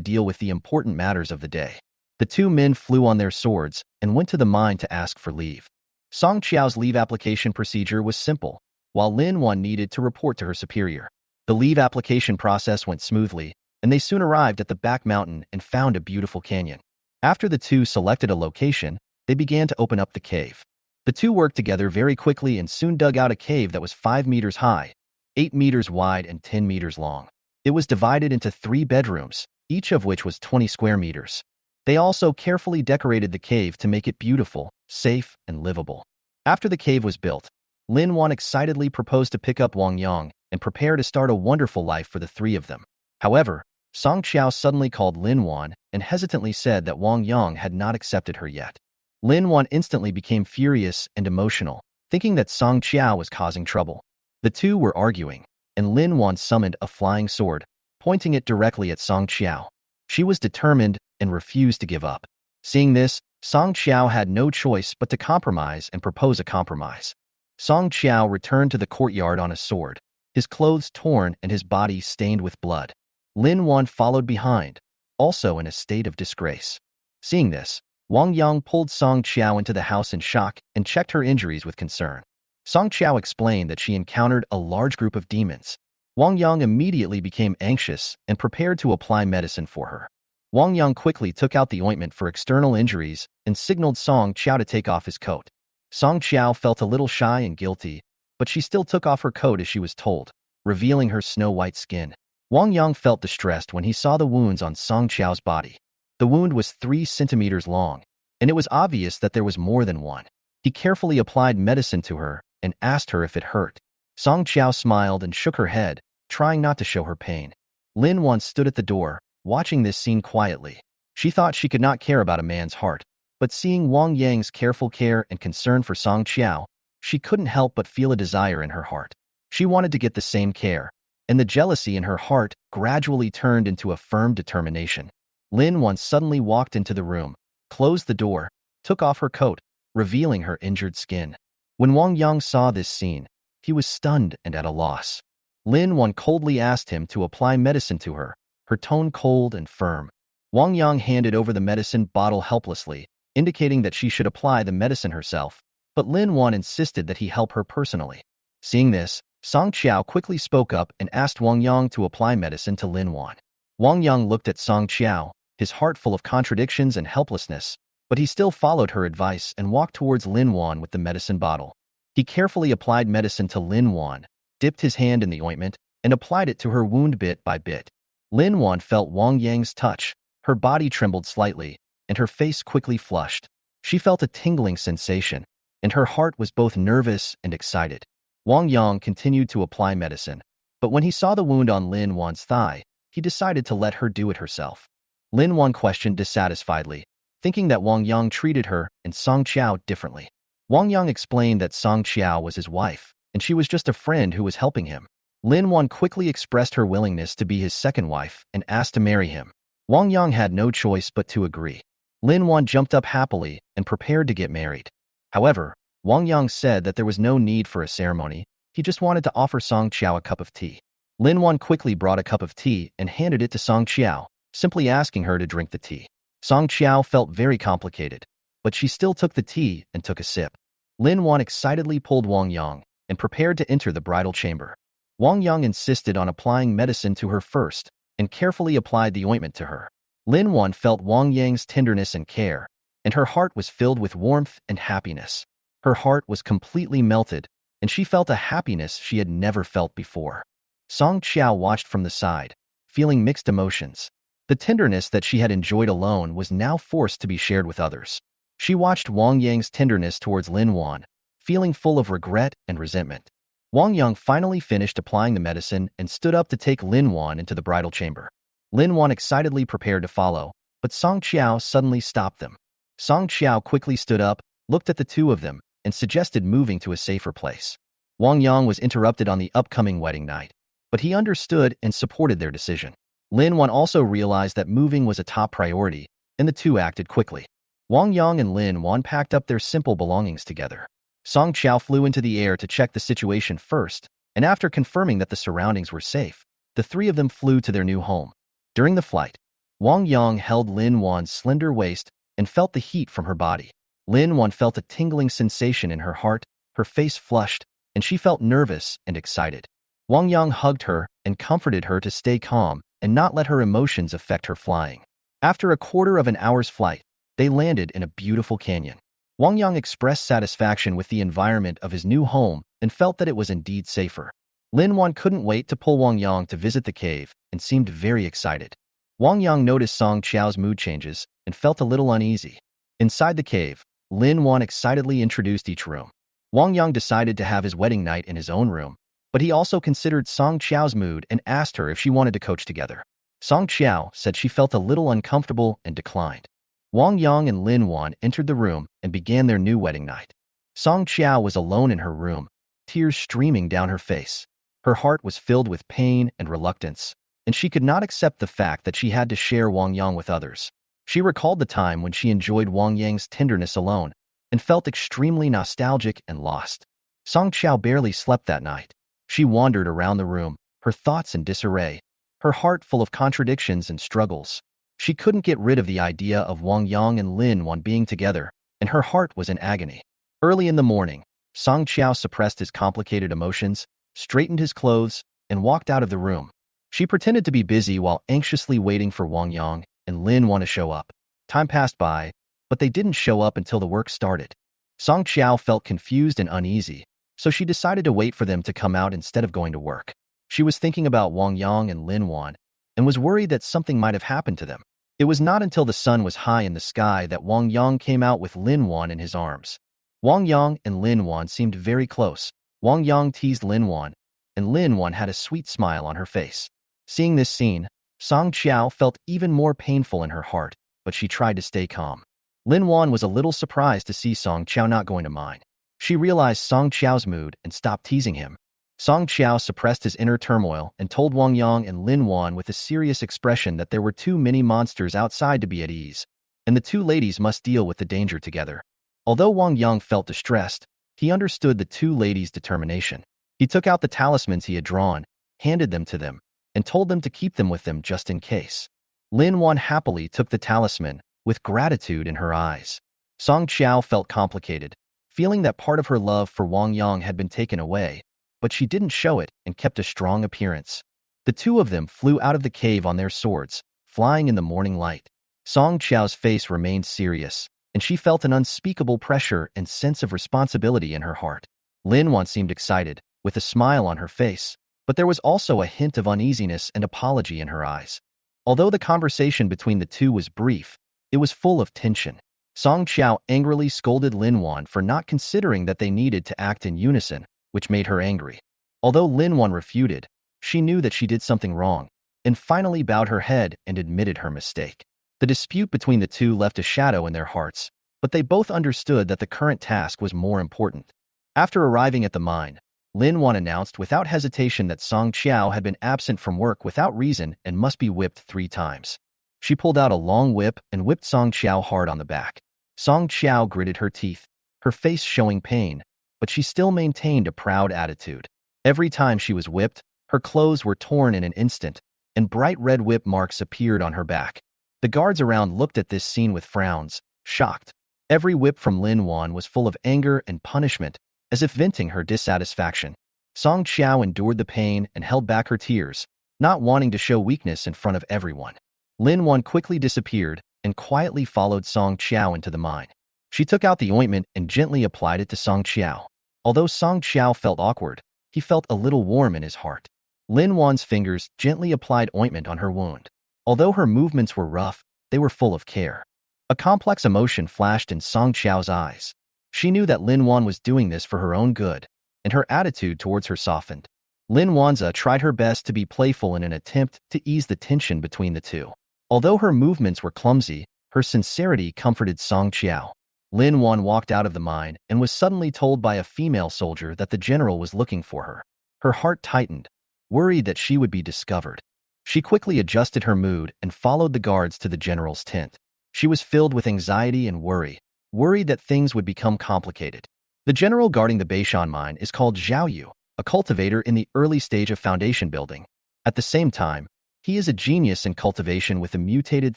deal with the important matters of the day. The two men flew on their swords and went to the mine to ask for leave. Song Qiao's leave application procedure was simple, while Lin Wan needed to report to her superior. The leave application process went smoothly, and they soon arrived at the back mountain and found a beautiful canyon. After the two selected a location, they began to open up the cave. The two worked together very quickly and soon dug out a cave that was 5 meters high, 8 meters wide, and 10 meters long. It was divided into 3 bedrooms, each of which was 20 square meters. They also carefully decorated the cave to make it beautiful, safe, and livable. After the cave was built, Lin Wan excitedly proposed to pick up Wang Yang and prepare to start a wonderful life for the 3 of them. However, Song Qiao suddenly called Lin Wan and hesitantly said that Wang Yang had not accepted her yet. Lin Wan instantly became furious and emotional, thinking that Song Qiao was causing trouble. The two were arguing, and Lin Wan summoned a flying sword, pointing it directly at Song Qiao. She was determined and refused to give up. Seeing this, Song Qiao had no choice but to compromise and propose a compromise. Song Qiao returned to the courtyard on a sword, his clothes torn and his body stained with blood. Lin Wan followed behind, also in a state of disgrace. Seeing this, Wang Yang pulled Song Qiao into the house in shock and checked her injuries with concern. Song Qiao explained that she encountered a large group of demons. Wang Yang immediately became anxious and prepared to apply medicine for her. Wang Yang quickly took out the ointment for external injuries and signaled Song Qiao to take off his coat. Song Qiao felt a little shy and guilty, but she still took off her coat as she was told, revealing her snow-white skin. Wang Yang felt distressed when he saw the wounds on Song Qiao's body. The wound was 3 centimeters long, and it was obvious that there was more than one. He carefully applied medicine to her and asked her if it hurt. Song Qiao smiled and shook her head, trying not to show her pain. Lin Wan stood at the door, watching this scene quietly. She thought she could not care about a man's heart, but seeing Wang Yang's careful care and concern for Song Qiao, she couldn't help but feel a desire in her heart. She wanted to get the same care, and the jealousy in her heart gradually turned into a firm determination. Lin Wan suddenly walked into the room, closed the door, took off her coat, revealing her injured skin. When Wang Yang saw this scene, he was stunned and at a loss. Lin Wan coldly asked him to apply medicine to her, her tone cold and firm. Wang Yang handed over the medicine bottle helplessly, indicating that she should apply the medicine herself, but Lin Wan insisted that he help her personally. Seeing this, Song Qiao quickly spoke up and asked Wang Yang to apply medicine to Lin Wan. Wang Yang looked at Song Qiao, his heart full of contradictions and helplessness, but he still followed her advice and walked towards Lin Wan with the medicine bottle. He carefully applied medicine to Lin Wan, dipped his hand in the ointment, and applied it to her wound bit by bit. Lin Wan felt Wang Yang's touch, her body trembled slightly, and her face quickly flushed. She felt a tingling sensation, and her heart was both nervous and excited. Wang Yang continued to apply medicine, but when he saw the wound on Lin Wan's thigh, he decided to let her do it herself. Lin Wan questioned dissatisfiedly, thinking that Wang Yang treated her and Song Qiao differently. Wang Yang explained that Song Qiao was his wife, and she was just a friend who was helping him. Lin Wan quickly expressed her willingness to be his second wife and asked to marry him. Wang Yang had no choice but to agree. Lin Wan jumped up happily and prepared to get married. However, Wang Yang said that there was no need for a ceremony, he just wanted to offer Song Qiao a cup of tea. Lin Wan quickly brought a cup of tea and handed it to Song Qiao, simply asking her to drink the tea. Song Qiao felt very complicated, but she still took the tea and took a sip. Lin Wan excitedly pulled Wang Yang and prepared to enter the bridal chamber. Wang Yang insisted on applying medicine to her first and carefully applied the ointment to her. Lin Wan felt Wang Yang's tenderness and care, and her heart was filled with warmth and happiness. Her heart was completely melted, and she felt a happiness she had never felt before. Song Qiao watched from the side, feeling mixed emotions. The tenderness that she had enjoyed alone was now forced to be shared with others. She watched Wang Yang's tenderness towards Lin Wan, feeling full of regret and resentment. Wang Yang finally finished applying the medicine and stood up to take Lin Wan into the bridal chamber. Lin Wan excitedly prepared to follow, but Song Qiao suddenly stopped them. Song Qiao quickly stood up, looked at the two of them, and suggested moving to a safer place. Wang Yang was interrupted on the upcoming wedding night, but he understood and supported their decision. Lin Wan also realized that moving was a top priority, and the two acted quickly. Wang Yang and Lin Wan packed up their simple belongings together. Song Qiao flew into the air to check the situation first, and after confirming that the surroundings were safe, the three of them flew to their new home. During the flight, Wang Yang held Lin Wan's slender waist and felt the heat from her body. Lin Wan felt a tingling sensation in her heart, her face flushed, and she felt nervous and excited. Wang Yang hugged her and comforted her to stay calm and not let her emotions affect her flying. After a quarter of an hour's flight, they landed in a beautiful canyon. Wang Yang expressed satisfaction with the environment of his new home and felt that it was indeed safer. Lin Wan couldn't wait to pull Wang Yang to visit the cave and seemed very excited. Wang Yang noticed Song Qiao's mood changes and felt a little uneasy. Inside the cave, Lin Wan excitedly introduced each room. Wang Yang decided to have his wedding night in his own room, but he also considered Song Qiao's mood and asked her if she wanted to coach together. Song Qiao said she felt a little uncomfortable and declined. Wang Yang and Lin Wan entered the room and began their new wedding night. Song Qiao was alone in her room, tears streaming down her face. Her heart was filled with pain and reluctance, and she could not accept the fact that she had to share Wang Yang with others. She recalled the time when she enjoyed Wang Yang's tenderness alone and felt extremely nostalgic and lost. Song Qiao barely slept that night. She wandered around the room, her thoughts in disarray, her heart full of contradictions and struggles. She couldn't get rid of the idea of Wang Yang and Lin Wan being together, and her heart was in agony. Early in the morning, Song Qiao suppressed his complicated emotions, straightened his clothes, and walked out of the room. She pretended to be busy while anxiously waiting for Wang Yang and Lin Wan to show up. Time passed by, but they didn't show up until the work started. Song Qiao felt confused and uneasy, so she decided to wait for them to come out instead of going to work. She was thinking about Wang Yang and Lin Wan and was worried that something might have happened to them. It was not until the sun was high in the sky that Wang Yang came out with Lin Wan in his arms. Wang Yang and Lin Wan seemed very close. Wang Yang teased Lin Wan, and Lin Wan had a sweet smile on her face. Seeing this scene, Song Qiao felt even more painful in her heart, but she tried to stay calm. Lin Wan was a little surprised to see Song Qiao not going to mind. She realized Song Qiao's mood and stopped teasing him. Song Qiao suppressed his inner turmoil and told Wang Yang and Lin Wan with a serious expression that there were too many monsters outside to be at ease, and the two ladies must deal with the danger together. Although Wang Yang felt distressed, he understood the two ladies' determination. He took out the talismans he had drawn, handed them to them, and told them to keep them with them just in case. Lin Wan happily took the talisman, with gratitude in her eyes. Song Qiao felt complicated, feeling that part of her love for Wang Yang had been taken away, but she didn't show it and kept a strong appearance. The two of them flew out of the cave on their swords, flying in the morning light. Song Qiao's face remained serious, and she felt an unspeakable pressure and sense of responsibility in her heart. Lin Wan seemed excited, with a smile on her face, but there was also a hint of uneasiness and apology in her eyes. Although the conversation between the two was brief, it was full of tension. Song Qiao angrily scolded Lin Wan for not considering that they needed to act in unison, which made her angry. Although Lin Wan refuted, she knew that she did something wrong, and finally bowed her head and admitted her mistake. The dispute between the two left a shadow in their hearts, but they both understood that the current task was more important. After arriving at the mine, Lin Wan announced without hesitation that Song Qiao had been absent from work without reason and must be whipped 3 times. She pulled out a long whip and whipped Song Qiao hard on the back. Song Qiao gritted her teeth, her face showing pain, but she still maintained a proud attitude. Every time she was whipped, her clothes were torn in an instant, and bright red whip marks appeared on her back. The guards around looked at this scene with frowns, shocked. Every whip from Lin Wan was full of anger and punishment, as if venting her dissatisfaction. Song Qiao endured the pain and held back her tears, not wanting to show weakness in front of everyone. Lin Wan quickly disappeared and quietly followed Song Qiao into the mine. She took out the ointment and gently applied it to Song Qiao. Although Song Qiao felt awkward, he felt a little warm in his heart. Lin Wan's fingers gently applied ointment on her wound. Although her movements were rough, they were full of care. A complex emotion flashed in Song Qiao's eyes. She knew that Lin Wan was doing this for her own good, and her attitude towards her softened. Lin Wanza tried her best to be playful in an attempt to ease the tension between the two. Although her movements were clumsy, her sincerity comforted Song Qiao. Lin Wan walked out of the mine and was suddenly told by a female soldier that the general was looking for her. Her heart tightened, worried that she would be discovered. She quickly adjusted her mood and followed the guards to the general's tent. She was filled with anxiety and worry, worried that things would become complicated. The general guarding the Beishan mine is called Zhao Yu, a cultivator in the early stage of foundation building. At the same time, he is a genius in cultivation with a mutated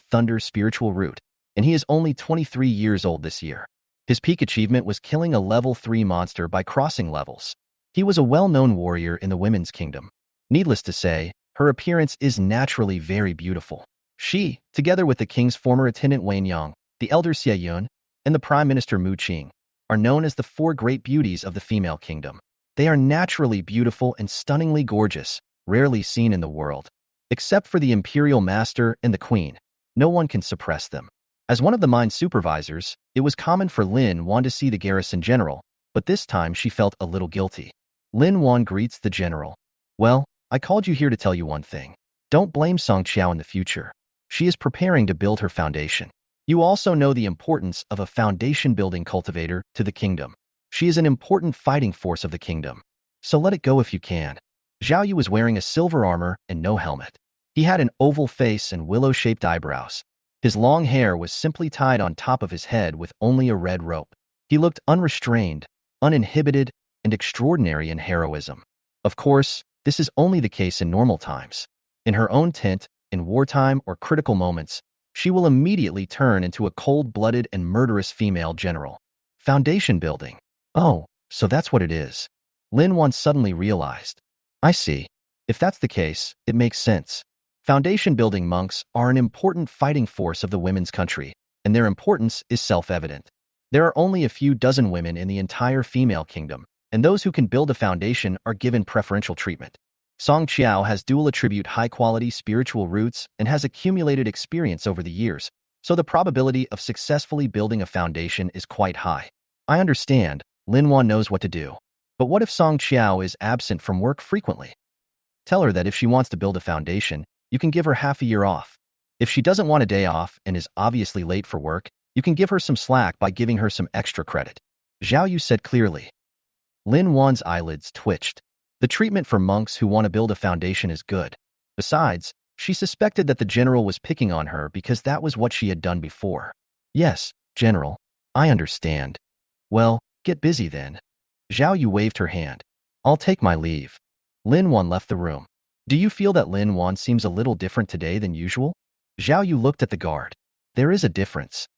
thunder spiritual root, and he is only 23 years old this year. His peak achievement was killing a level 3 monster by crossing levels. He was a well-known warrior in the women's kingdom. Needless to say, her appearance is naturally very beautiful. She, together with the king's former attendant Wang Yang, the elder Xie Yun, and the prime minister Mu Qing, are known as the 4 great beauties of the female kingdom. They are naturally beautiful and stunningly gorgeous, rarely seen in the world. Except for the imperial master and the queen, no one can suppress them. As one of the mine supervisors, it was common for Lin Wan to see the garrison general, but this time she felt a little guilty. Lin Wan greets the general. Well, I called you here to tell you one thing. Don't blame Song Qiao in the future. She is preparing to build her foundation. You also know the importance of a foundation-building cultivator to the kingdom. She is an important fighting force of the kingdom. So let it go if you can. Zhao Yu was wearing a silver armor and no helmet. He had an oval face and willow-shaped eyebrows. His long hair was simply tied on top of his head with only a red rope. He looked unrestrained, uninhibited, and extraordinary in heroism. Of course, this is only the case in normal times. In her own tent, in wartime or critical moments, she will immediately turn into a cold-blooded and murderous female general. Foundation building. Oh, so that's what it is. Lin Wan suddenly realized. I see. If that's the case, it makes sense. Foundation-building monks are an important fighting force of the women's country, and their importance is self-evident. There are only a few dozen women in the entire female kingdom, and those who can build a foundation are given preferential treatment. Song Qiao has dual attribute high-quality spiritual roots and has accumulated experience over the years, so the probability of successfully building a foundation is quite high. I understand, Lin Wan knows what to do. But what if Song Qiao is absent from work frequently? Tell her that if she wants to build a foundation, you can give her half a year off. If she doesn't want a day off and is obviously late for work, you can give her some slack by giving her some extra credit. Zhao Yu said clearly. Lin Wan's eyelids twitched. The treatment for monks who want to build a foundation is good. Besides, she suspected that the general was picking on her because that was what she had done before. Yes, General, I understand. Well, get busy then. Zhao Yu waved her hand. I'll take my leave. Lin Wan left the room. Do you feel that Lin Wan seems a little different today than usual? Zhao Yu looked at the guard. There is a difference.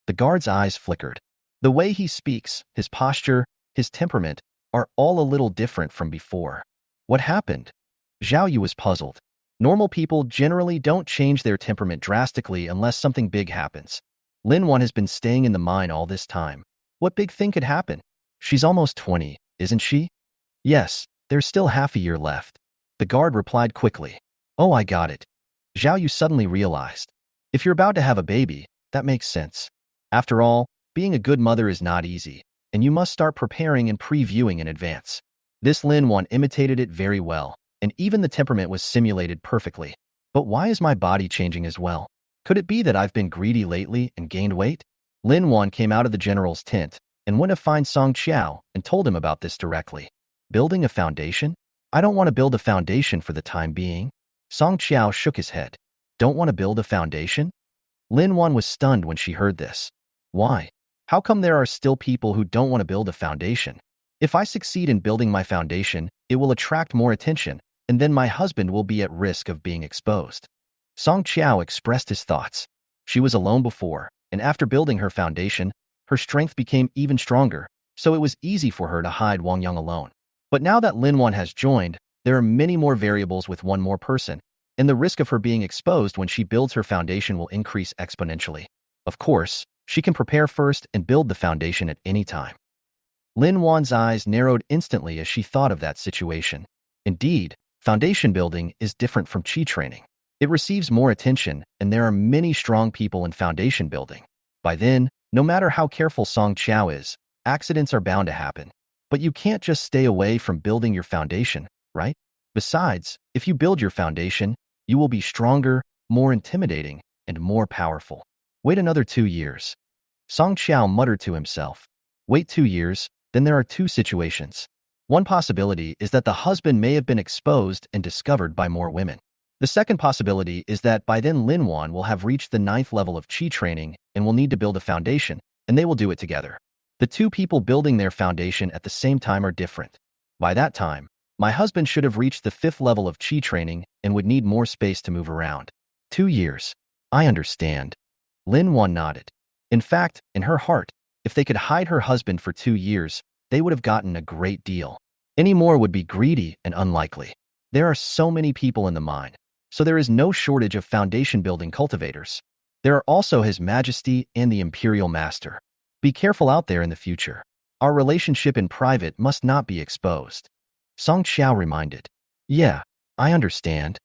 The guard's eyes flickered. The way he speaks, his posture, his temperament, are all a little different from before. What happened? Zhao Yu was puzzled. Normal people generally don't change their temperament drastically unless something big happens. Lin Wan has been staying in the mine all this time. What big thing could happen? She's almost 20, isn't she? Yes, there's still half a year left. The guard replied quickly. Oh, I got it. Zhao Yu suddenly realized. If you're about to have a baby, that makes sense. After all, being a good mother is not easy, and you must start preparing and previewing in advance. This Lin Wan imitated it very well, and even the temperament was simulated perfectly. But why is my body changing as well? Could it be that I've been greedy lately and gained weight? Lin Wan came out of the general's tent and went to find Song Qiao and told him about this directly. Building a foundation? I don't want to build a foundation for the time being. Song Qiao shook his head. Don't want to build a foundation? Lin Wan was stunned when she heard this. Why? How come there are still people who don't want to build a foundation? If I succeed in building my foundation, it will attract more attention, and then my husband will be at risk of being exposed. Song Qiao expressed his thoughts. She was alone before, and after building her foundation, her strength became even stronger, so it was easy for her to hide Wang Yang alone. But now that Lin Wan has joined, there are many more variables with one more person, and the risk of her being exposed when she builds her foundation will increase exponentially. Of course, she can prepare first and build the foundation at any time. Lin Wan's eyes narrowed instantly as she thought of that situation. Indeed, foundation building is different from qi training. It receives more attention, and there are many strong people in foundation building. By then, no matter how careful Song Qiao is, accidents are bound to happen. But you can't just stay away from building your foundation, right? Besides, if you build your foundation, you will be stronger, more intimidating, and more powerful. Wait another 2 years. Song Qiao muttered to himself. Wait 2 years, then there are two situations. One possibility is that the husband may have been exposed and discovered by more women. The second possibility is that by then Lin Wan will have reached the 9th level of qi training and will need to build a foundation, and they will do it together. The two people building their foundation at the same time are different. By that time, my husband should have reached the 5th level of qi training and would need more space to move around. 2 years. I understand. Lin Wan nodded. In fact, in her heart, if they could hide her husband for 2 years, they would have gotten a great deal. Any more would be greedy and unlikely. There are so many people in the mine, so there is no shortage of foundation building cultivators. There are also His Majesty and the Imperial Master. Be careful out there in the future. Our relationship in private must not be exposed. Song Qiao reminded. Yeah, I understand.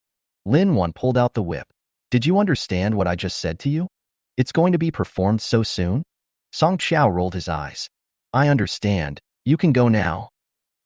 Lin Wan pulled out the whip. Did you understand what I just said to you? It's going to be performed so soon? Song Qiao rolled his eyes. I understand. You can go now.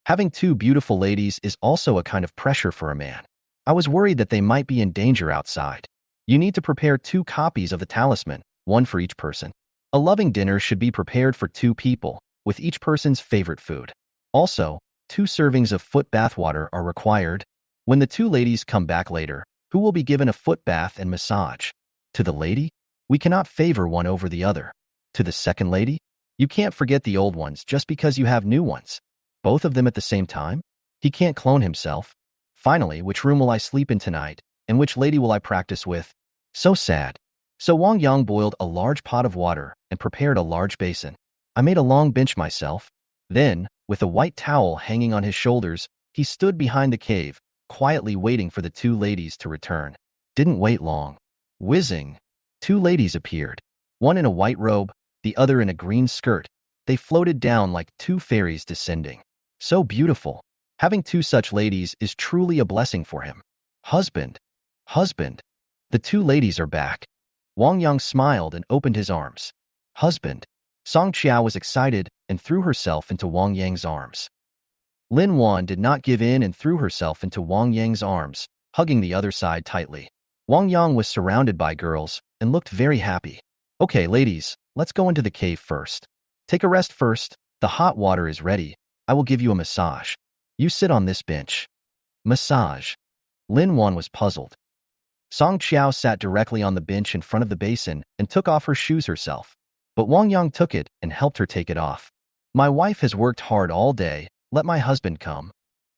Having two beautiful ladies is also a kind of pressure for a man. I was worried that they might be in danger outside. You need to prepare 2 copies of the talisman, one for each person. A loving dinner should be prepared for 2 people, with each person's favorite food. Also, 2 servings of foot bath water are required. When the 2 ladies come back later, who will be given a foot bath and massage? To the lady? We cannot favor one over the other. To the second lady? You can't forget the old ones just because you have new ones. Both of them at the same time? He can't clone himself. Finally, which room will I sleep in tonight, and which lady will I practice with? So sad. So Wang Yang boiled a large pot of water and prepared a large basin. I made a long bench myself. Then, with a white towel hanging on his shoulders, he stood behind the cave, quietly waiting for the 2 ladies to return. Didn't wait long. Whizzing. 2 ladies appeared. One in a white robe, the other in a green skirt. They floated down like 2 fairies descending. So beautiful. Having 2 such ladies is truly a blessing for him. Husband. Husband. The 2 ladies are back. Wang Yang smiled and opened his arms. Husband. Song Qiao was excited and threw herself into Wang Yang's arms. Lin Wan did not give in and threw herself into Wang Yang's arms, hugging the other side tightly. Wang Yang was surrounded by girls and looked very happy. Okay, ladies, let's go into the cave first. Take a rest first. The hot water is ready. I will give you a massage. You sit on this bench. Massage. Lin Wan was puzzled. Song Qiao sat directly on the bench in front of the basin and took off her shoes herself. But Wang Yang took it and helped her take it off. My wife has worked hard all day. Let my husband come.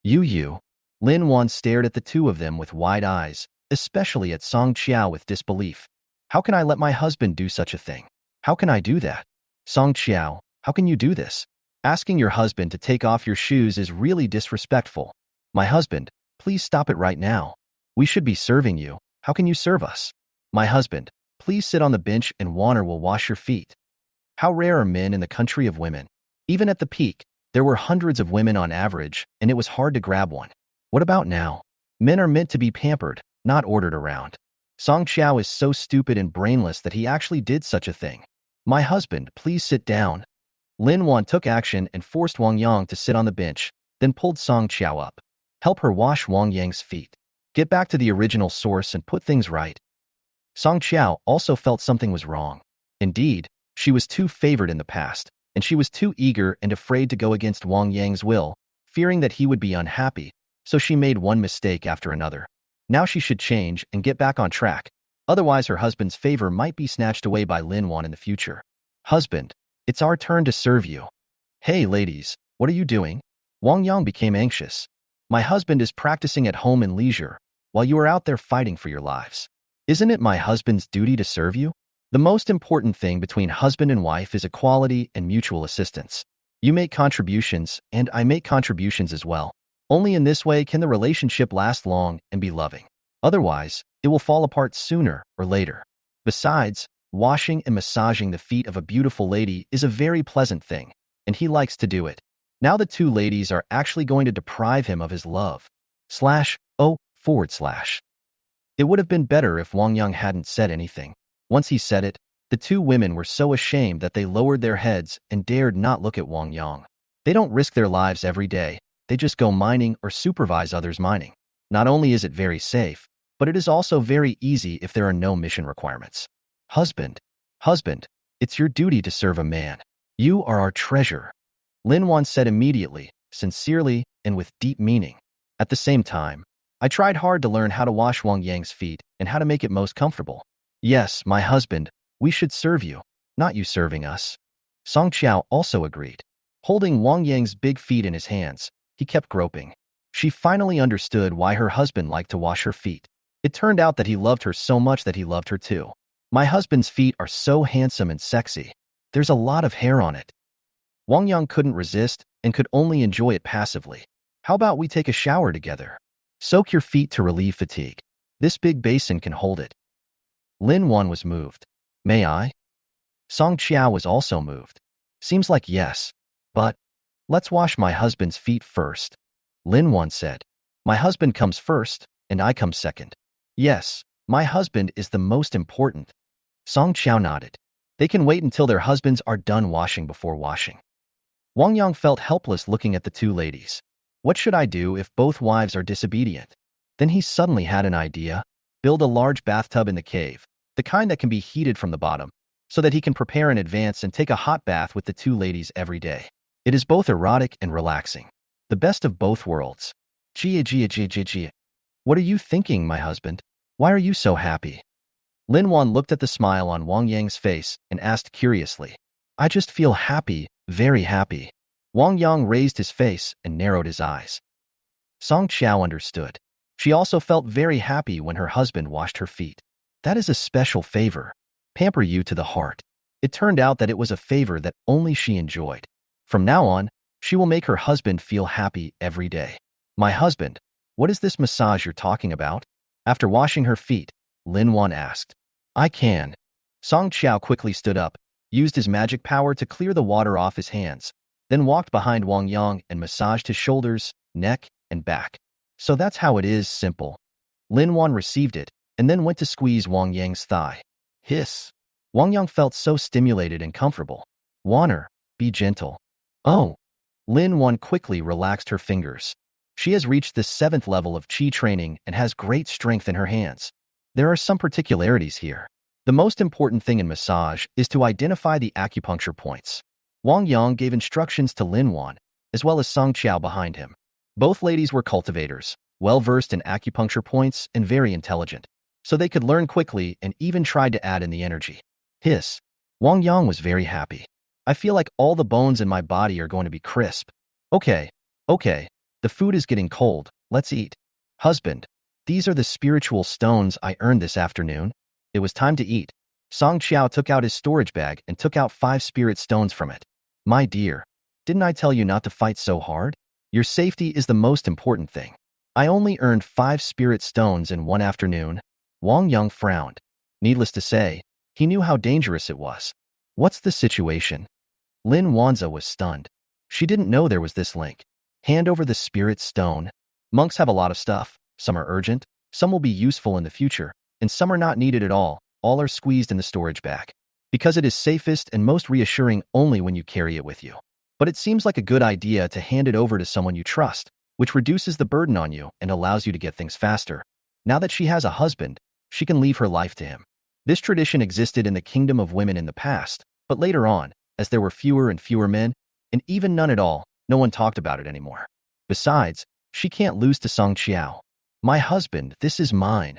You. Lin Wan stared at the 2 of them with wide eyes, especially at Song Qiao with disbelief. How can I let my husband do such a thing? How can I do that? Song Qiao, how can you do this? Asking your husband to take off your shoes is really disrespectful. My husband, please stop it right now. We should be serving you. How can you serve us? My husband, please sit on the bench and water will wash your feet. How rare are men in the country of women? Even at the peak, there were hundreds of women on average, and it was hard to grab one. What about now? Men are meant to be pampered, not ordered around. Song Qiao is so stupid and brainless that he actually did such a thing. My husband, please sit down. Lin Wan took action and forced Wang Yang to sit on the bench, then pulled Song Qiao up. Help her wash Wang Yang's feet. Get back to the original source and put things right. Song Qiao also felt something was wrong. Indeed, she was too favored in the past, and she was too eager and afraid to go against Wang Yang's will, fearing that he would be unhappy, so she made one mistake after another. Now she should change and get back on track, otherwise her husband's favor might be snatched away by Lin Wan in the future. Husband, it's our turn to serve you. Hey ladies, what are you doing? Wang Yang became anxious. My husband is practicing at home in leisure, while you are out there fighting for your lives. Isn't it my husband's duty to serve you? The most important thing between husband and wife is equality and mutual assistance. You make contributions, and I make contributions as well. Only in this way can the relationship last long and be loving. Otherwise, it will fall apart sooner or later. Besides, washing and massaging the feet of a beautiful lady is a very pleasant thing, and he likes to do it. Now the two ladies are actually going to deprive him of his love. /Oh/. It would have been better if Wang Yang hadn't said anything. Once he said it, the two women were so ashamed that they lowered their heads and dared not look at Wang Yang. They don't risk their lives every day. They just go mining or supervise others mining. Not only is it very safe, but it is also very easy if there are no mission requirements. Husband, it's your duty to serve a man. You are our treasure. Lin Wan said immediately, sincerely, and with deep meaning. At the same time, I tried hard to learn how to wash Wang Yang's feet and how to make it most comfortable. Yes, my husband, we should serve you, not you serving us. Song Qiao also agreed. Holding Wang Yang's big feet in his hands, he kept groping. She finally understood why her husband liked to wash her feet. It turned out that he loved her so much that he loved her too. My husband's feet are so handsome and sexy. There's a lot of hair on it. Wang Yang couldn't resist and could only enjoy it passively. How about we take a shower together? Soak your feet to relieve fatigue. This big basin can hold it. Lin Wan was moved. May I? Song Qiao was also moved. Seems like yes. But let's wash my husband's feet first. Lin Wan said. My husband comes first, and I come second. Yes, my husband is the most important. Song Qiao nodded. They can wait until their husbands are done washing before washing. Wang Yang felt helpless looking at the two ladies. What should I do if both wives are disobedient? Then he suddenly had an idea. Build a large bathtub in the cave, the kind that can be heated from the bottom, so that he can prepare in advance and take a hot bath with the two ladies every day. It is both erotic and relaxing. The best of both worlds. Gia. What are you thinking, my husband? Why are you so happy? Lin Wan looked at the smile on Wang Yang's face and asked curiously. I just feel happy, very happy. Wang Yang raised his face and narrowed his eyes. Song Qiao understood. She also felt very happy when her husband washed her feet. That is a special favor. Pamper you to the heart. It turned out that it was a favor that only she enjoyed. From now on, she will make her husband feel happy every day. My husband, what is this massage you're talking about? After washing her feet, Lin Wan asked. I can. Song Qiao quickly stood up, used his magic power to clear the water off his hands, then walked behind Wang Yang and massaged his shoulders, neck, and back. So that's how it is, simple. Lin Wan received it, and then went to squeeze Wang Yang's thigh. Hiss. Wang Yang felt so stimulated and comfortable. Wanner, be gentle. Oh. Lin Wan quickly relaxed her fingers. She has reached the 7th level of Qi training and has great strength in her hands. There are some particularities here. The most important thing in massage is to identify the acupuncture points. Wang Yang gave instructions to Lin Wan, as well as Song Qiao behind him. Both ladies were cultivators, well-versed in acupuncture points and very intelligent, so they could learn quickly and even tried to add in the energy. Hiss. Wang Yang was very happy. I feel like all the bones in my body are going to be crisp. Okay. The food is getting cold. Let's eat. Husband, these are the spiritual stones I earned this afternoon. It was time to eat. Song Qiao took out his storage bag and took out 5 spirit stones from it. My dear, didn't I tell you not to fight so hard? Your safety is the most important thing. I only earned 5 spirit stones in one afternoon. Wang Yang frowned. Needless to say, he knew how dangerous it was. What's the situation? Lin Wanza was stunned. She didn't know there was this link. Hand over the spirit stone. Monks have a lot of stuff. Some are urgent, some will be useful in the future, and some are not needed at all. All are squeezed in the storage bag. Because it is safest and most reassuring only when you carry it with you. But it seems like a good idea to hand it over to someone you trust, which reduces the burden on you and allows you to get things faster. Now that she has a husband, she can leave her life to him. This tradition existed in the kingdom of women in the past, but later on, as there were fewer and fewer men, and even none at all, no one talked about it anymore. Besides, she can't lose to Song Qiao. My husband, this is mine.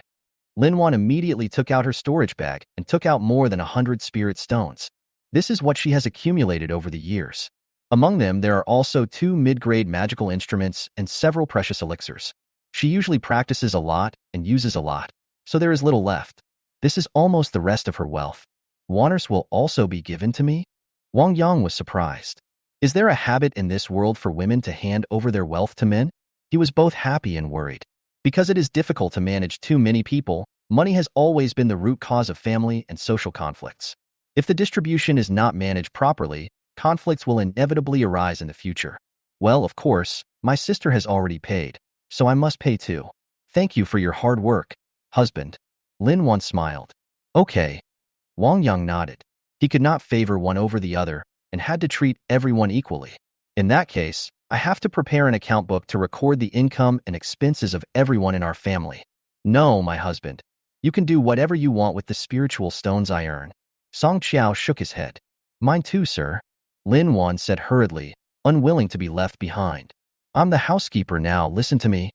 Lin Wan immediately took out her storage bag and took out more than 100 spirit stones. This is what she has accumulated over the years. Among them, there are also 2 mid-grade magical instruments and several precious elixirs. She usually practices a lot and uses a lot, so there is little left. This is almost the rest of her wealth. Wanners will also be given to me? Wang Yang was surprised. Is there a habit in this world for women to hand over their wealth to men? He was both happy and worried. Because it is difficult to manage too many people, money has always been the root cause of family and social conflicts. If the distribution is not managed properly, conflicts will inevitably arise in the future. Well, of course, my sister has already paid, so I must pay too. Thank you for your hard work, husband. Lin Wan smiled. Okay. Wang Yang nodded. He could not favor one over the other and had to treat everyone equally. In that case, I have to prepare an account book to record the income and expenses of everyone in our family. No, my husband. You can do whatever you want with the spiritual stones I earn. Song Qiao shook his head. Mine too, sir. Lin Wan said hurriedly, unwilling to be left behind. I'm the housekeeper now, listen to me.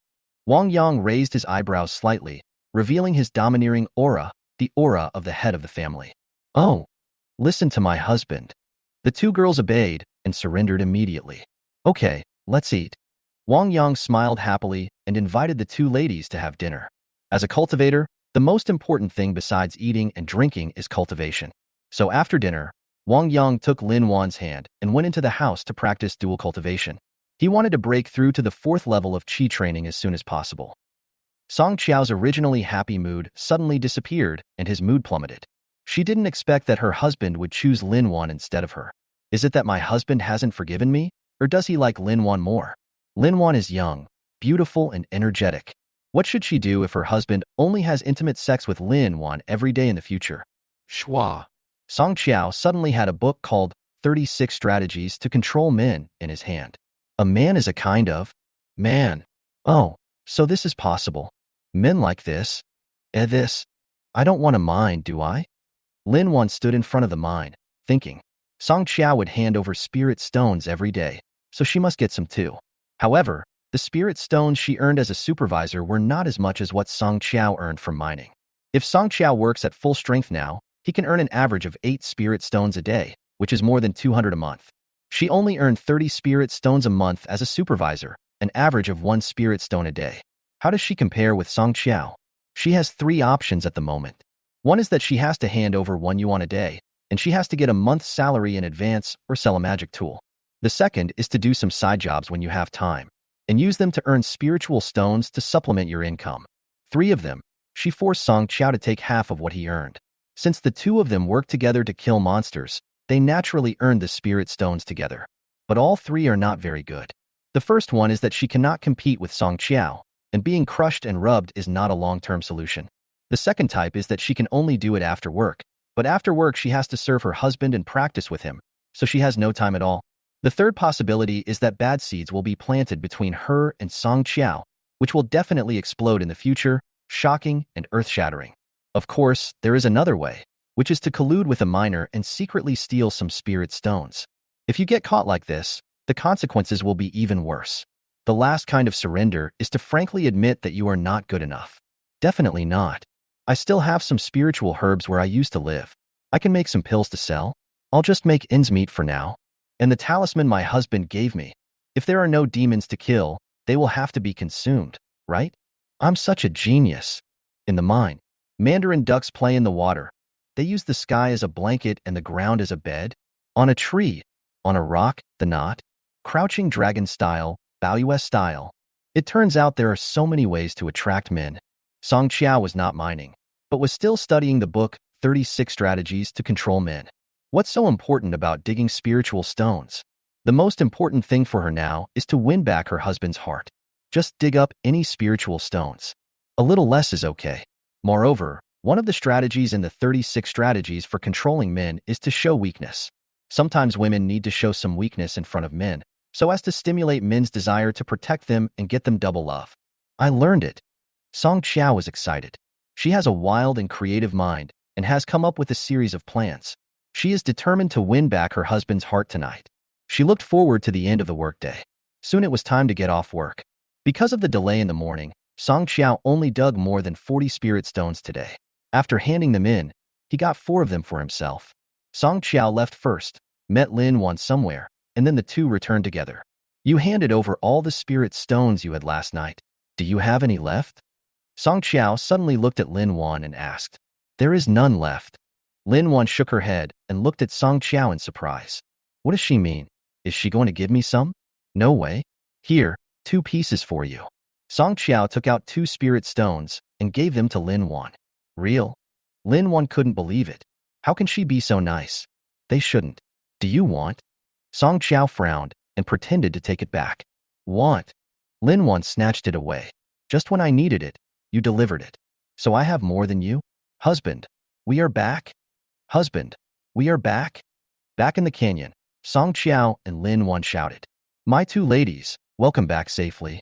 Wang Yang raised his eyebrows slightly, revealing his domineering aura, the aura of the head of the family. Oh, listen to my husband. The two girls obeyed and surrendered immediately. Okay, let's eat. Wang Yang smiled happily and invited the two ladies to have dinner. As a cultivator, the most important thing besides eating and drinking is cultivation. So after dinner, Wang Yang took Lin Wan's hand and went into the house to practice dual cultivation. He wanted to break through to the 4th level of qi training as soon as possible. Song Qiao's originally happy mood suddenly disappeared and his mood plummeted. She didn't expect that her husband would choose Lin Wan instead of her. Is it that my husband hasn't forgiven me, or does he like Lin Wan more? Lin Wan is young, beautiful, and energetic. What should she do if her husband only has intimate sex with Lin Wan every day in the future? Schwa. Song Qiao suddenly had a book called 36 Strategies to Control Men in his hand. A man is a kind of man. Oh, so this is possible. Men like this? This? I don't want a mine, do I? Lin Wan stood in front of the mine, thinking. Song Qiao would hand over spirit stones every day, so she must get some too. However, the spirit stones she earned as a supervisor were not as much as what Song Qiao earned from mining. If Song Qiao works at full strength now, he can earn an average of 8 spirit stones a day, which is more than 200 a month. She only earned 30 spirit stones a month as a supervisor, an average of 1 spirit stone a day. How does she compare with Song Qiao? She has 3 options at the moment. One is that she has to hand over 1 yuan a day, and she has to get a month's salary in advance or sell a magic tool. The second is to do some side jobs when you have time, and use them to earn spiritual stones to supplement your income. 3 of them, she forced Song Qiao to take half of what he earned. Since the 2 of them worked together to kill monsters, they naturally earned the spirit stones together. But all 3 are not very good. The first one is that she cannot compete with Song Qiao, and being crushed and rubbed is not a long-term solution. The second type is that she can only do it after work, but after work she has to serve her husband and practice with him, so she has no time at all. The third possibility is that bad seeds will be planted between her and Song Qiao, which will definitely explode in the future, shocking and earth-shattering. Of course, there is another way, which is to collude with a miner and secretly steal some spirit stones. If you get caught like this, the consequences will be even worse. The last kind of surrender is to frankly admit that you are not good enough. Definitely not. I still have some spiritual herbs where I used to live. I can make some pills to sell. I'll just make ends meet for now. And the talisman my husband gave me. If there are no demons to kill, they will have to be consumed, right? I'm such a genius. In the mine, mandarin ducks play in the water. They use the sky as a blanket and the ground as a bed. On a tree, on a rock, the knot. Crouching dragon style, Baoyue style. It turns out there are so many ways to attract men. Song Qiao was not mining, but was still studying the book 36 Strategies to Control Men. What's so important about digging spiritual stones? The most important thing for her now is to win back her husband's heart. Just dig up any spiritual stones. A little less is okay. Moreover, one of the strategies in the 36 strategies for controlling men is to show weakness. Sometimes women need to show some weakness in front of men, so as to stimulate men's desire to protect them and get them double love. I learned it. Song Qiao was excited. She has a wild and creative mind and has come up with a series of plans. She is determined to win back her husband's heart tonight. She looked forward to the end of the workday. Soon it was time to get off work. Because of the delay in the morning, Song Qiao only dug more than 40 spirit stones today. After handing them in, he got 4 of them for himself. Song Qiao left first, met Lin Wan somewhere, and then the two returned together. You handed over all the spirit stones you had last night. Do you have any left? Song Qiao suddenly looked at Lin Wan and asked. There is none left. Lin Wan shook her head and looked at Song Qiao in surprise. What does she mean? Is she going to give me some? No way. Here, 2 pieces for you. Song Qiao took out 2 spirit stones and gave them to Lin Wan. Real? Lin Wan couldn't believe it. How can she be so nice? They shouldn't. Do you want? Song Qiao frowned and pretended to take it back. Want? Lin Wan snatched it away. Just when I needed it, you delivered it. So I have more than you? Husband, we are back? Husband, we are back? Back in the canyon, Song Qiao and Lin Wan shouted. My 2 ladies, welcome back safely.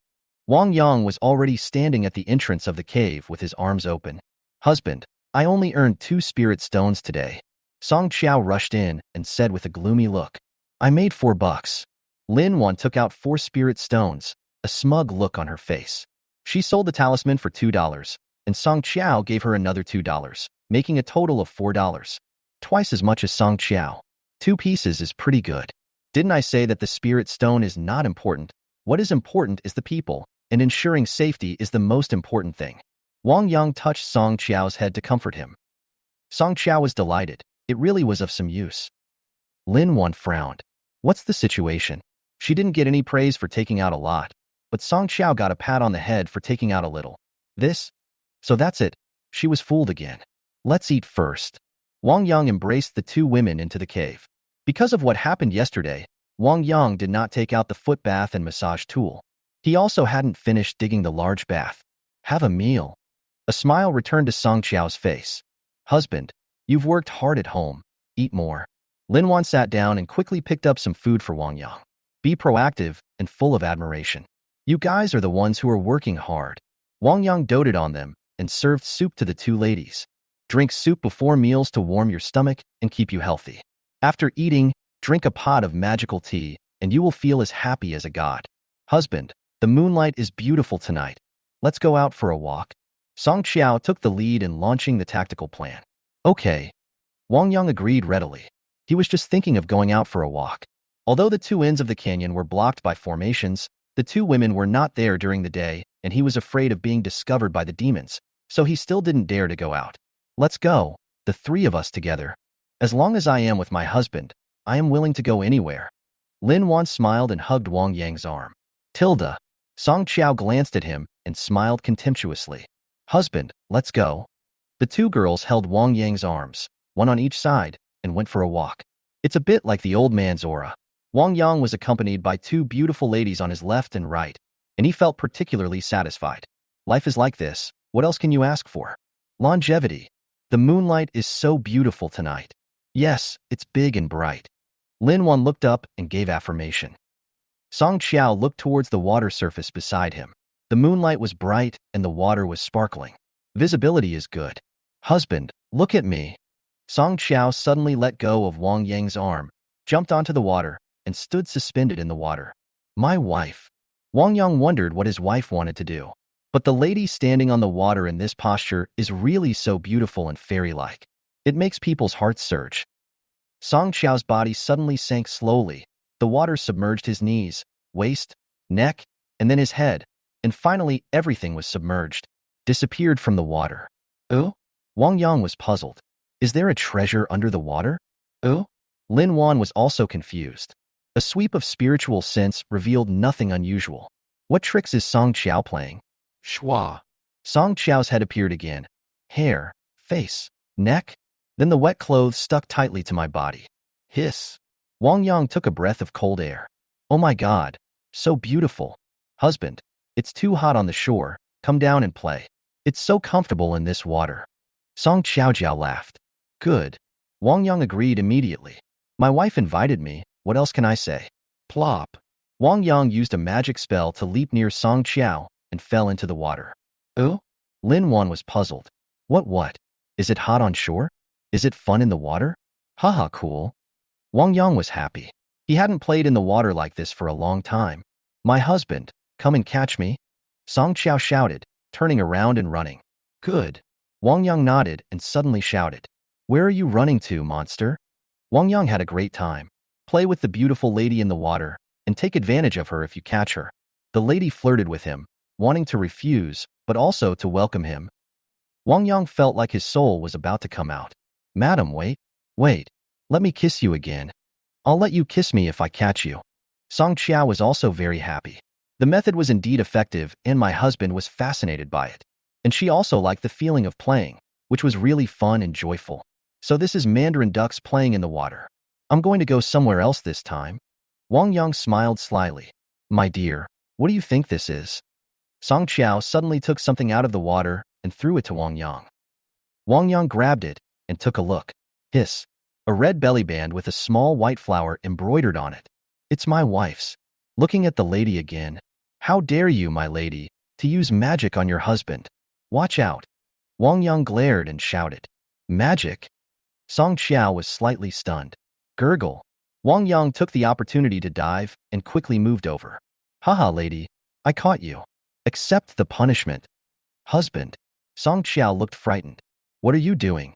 Wang Yang was already standing at the entrance of the cave with his arms open. Husband, I only earned 2 spirit stones today. Song Qiao rushed in and said with a gloomy look. I made $4. Lin Wan took out 4 spirit stones, a smug look on her face. She sold the talisman for $2, and Song Qiao gave her another $2, making a total of $4. Twice as much as Song Qiao. 2 pieces is pretty good. Didn't I say that the spirit stone is not important? What is important is the people, and ensuring safety is the most important thing. Wang Yang touched Song Qiao's head to comfort him. Song Qiao was delighted. It really was of some use. Lin Wan frowned. What's the situation? She didn't get any praise for taking out a lot, but Song Qiao got a pat on the head for taking out a little. This? So that's it. She was fooled again. Let's eat first. Wang Yang embraced the 2 women into the cave. Because of what happened yesterday, Wang Yang did not take out the foot bath and massage tool. He also hadn't finished digging the large bath. Have a meal. A smile returned to Song Qiao's face. Husband, you've worked hard at home. Eat more. Lin Wan sat down and quickly picked up some food for Wang Yang. Be proactive and full of admiration. You guys are the ones who are working hard. Wang Yang doted on them and served soup to the 2 ladies. Drink soup before meals to warm your stomach and keep you healthy. After eating, drink a pot of magical tea and you will feel as happy as a god. Husband, the moonlight is beautiful tonight. Let's go out for a walk. Song Qiao took the lead in launching the tactical plan. Okay. Wang Yang agreed readily. He was just thinking of going out for a walk. Although the 2 ends of the canyon were blocked by formations, the 2 women were not there during the day, and he was afraid of being discovered by the demons, so he still didn't dare to go out. Let's go, the 3 of us together. As long as I am with my husband, I am willing to go anywhere. Lin Wan smiled and hugged Wang Yang's arm. Tilda. Song Qiao glanced at him and smiled contemptuously. Husband, let's go. The 2 girls held Wang Yang's arms, one on each side, and went for a walk. It's a bit like the old man's aura. Wang Yang was accompanied by 2 beautiful ladies on his left and right, and he felt particularly satisfied. Life is like this. What else can you ask for? Longevity. The moonlight is so beautiful tonight. Yes, it's big and bright. Lin Wan looked up and gave affirmation. Song Qiao looked towards the water surface beside him. The moonlight was bright and the water was sparkling. Visibility is good. Husband, look at me. Song Qiao suddenly let go of Wang Yang's arm, jumped onto the water, and stood suspended in the water. My wife. Wang Yang wondered what his wife wanted to do. But the lady standing on the water in this posture is really so beautiful and fairy-like. It makes people's hearts surge. Song Qiao's body suddenly sank slowly. The water submerged his knees, waist, neck, and then his head, and finally everything was submerged, disappeared from the water. Oh? Wang Yang was puzzled. Is there a treasure under the water? Oh? Lin Wan was also confused. A sweep of spiritual sense revealed nothing unusual. What tricks is Song Qiao playing? Shwa. Song Qiao's head appeared again. Hair, face, neck. Then the wet clothes stuck tightly to my body. Hiss. Wang Yang took a breath of cold air. Oh my God, so beautiful. Husband, it's too hot on the shore. Come down and play. It's so comfortable in this water. Song Qiao laughed. Good. Wang Yang agreed immediately. My wife invited me. What else can I say? Plop. Wang Yang used a magic spell to leap near Song Qiao and fell into the water. Oh? Lin Wan was puzzled. What? Is it hot on shore? Is it fun in the water? Haha, cool. Wang Yang was happy. He hadn't played in the water like this for a long time. My husband, come and catch me. Song Qiao shouted, turning around and running. Good. Wang Yang nodded and suddenly shouted. Where are you running to, monster? Wang Yang had a great time. Play with the beautiful lady in the water, and take advantage of her if you catch her. The lady flirted with him, wanting to refuse, but also to welcome him. Wang Yang felt like his soul was about to come out. Madam, wait. Let me kiss you again. I'll let you kiss me if I catch you. Song Qiao was also very happy. The method was indeed effective, and my husband was fascinated by it. And she also liked the feeling of playing, which was really fun and joyful. So this is Mandarin ducks playing in the water. I'm going to go somewhere else this time. Wang Yang smiled slyly. My dear, what do you think this is? Song Qiao suddenly took something out of the water and threw it to Wang Yang. Wang Yang grabbed it and took a look. Hiss. A red belly band with a small white flower embroidered on it. It's my wife's. Looking at the lady again. How dare you, my lady, to use magic on your husband? Watch out. Wang Yang glared and shouted. Magic? Song Qiao was slightly stunned. Gurgle. Wang Yang took the opportunity to dive and quickly moved over. Haha, lady, I caught you. Accept the punishment. Husband. Song Qiao looked frightened. What are you doing?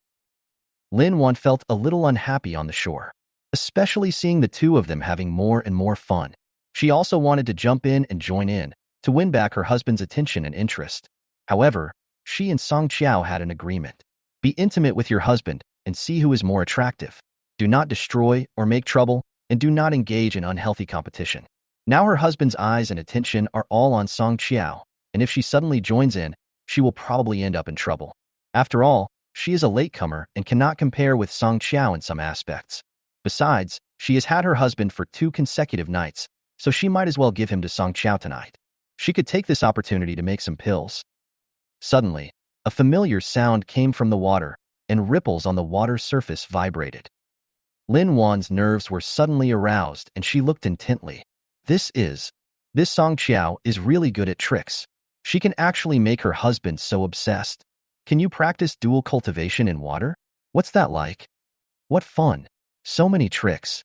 Lin Wan felt a little unhappy on the shore, especially seeing the two of them having more and more fun. She also wanted to jump in and join in, to win back her husband's attention and interest. However, she and Song Qiao had an agreement. Be intimate with your husband and see who is more attractive. Do not destroy or make trouble, and do not engage in unhealthy competition. Now her husband's eyes and attention are all on Song Qiao, and if she suddenly joins in, she will probably end up in trouble. After all, she is a latecomer and cannot compare with Song Qiao in some aspects. Besides, she has had her husband for 2 consecutive nights, so she might as well give him to Song Qiao tonight. She could take this opportunity to make some pills. Suddenly, a familiar sound came from the water, and ripples on the water's surface vibrated. Lin Wan's nerves were suddenly aroused, and she looked intently. This Song Qiao is really good at tricks. She can actually make her husband so obsessed. Can you practice dual cultivation in water? What's that like? What fun. So many tricks.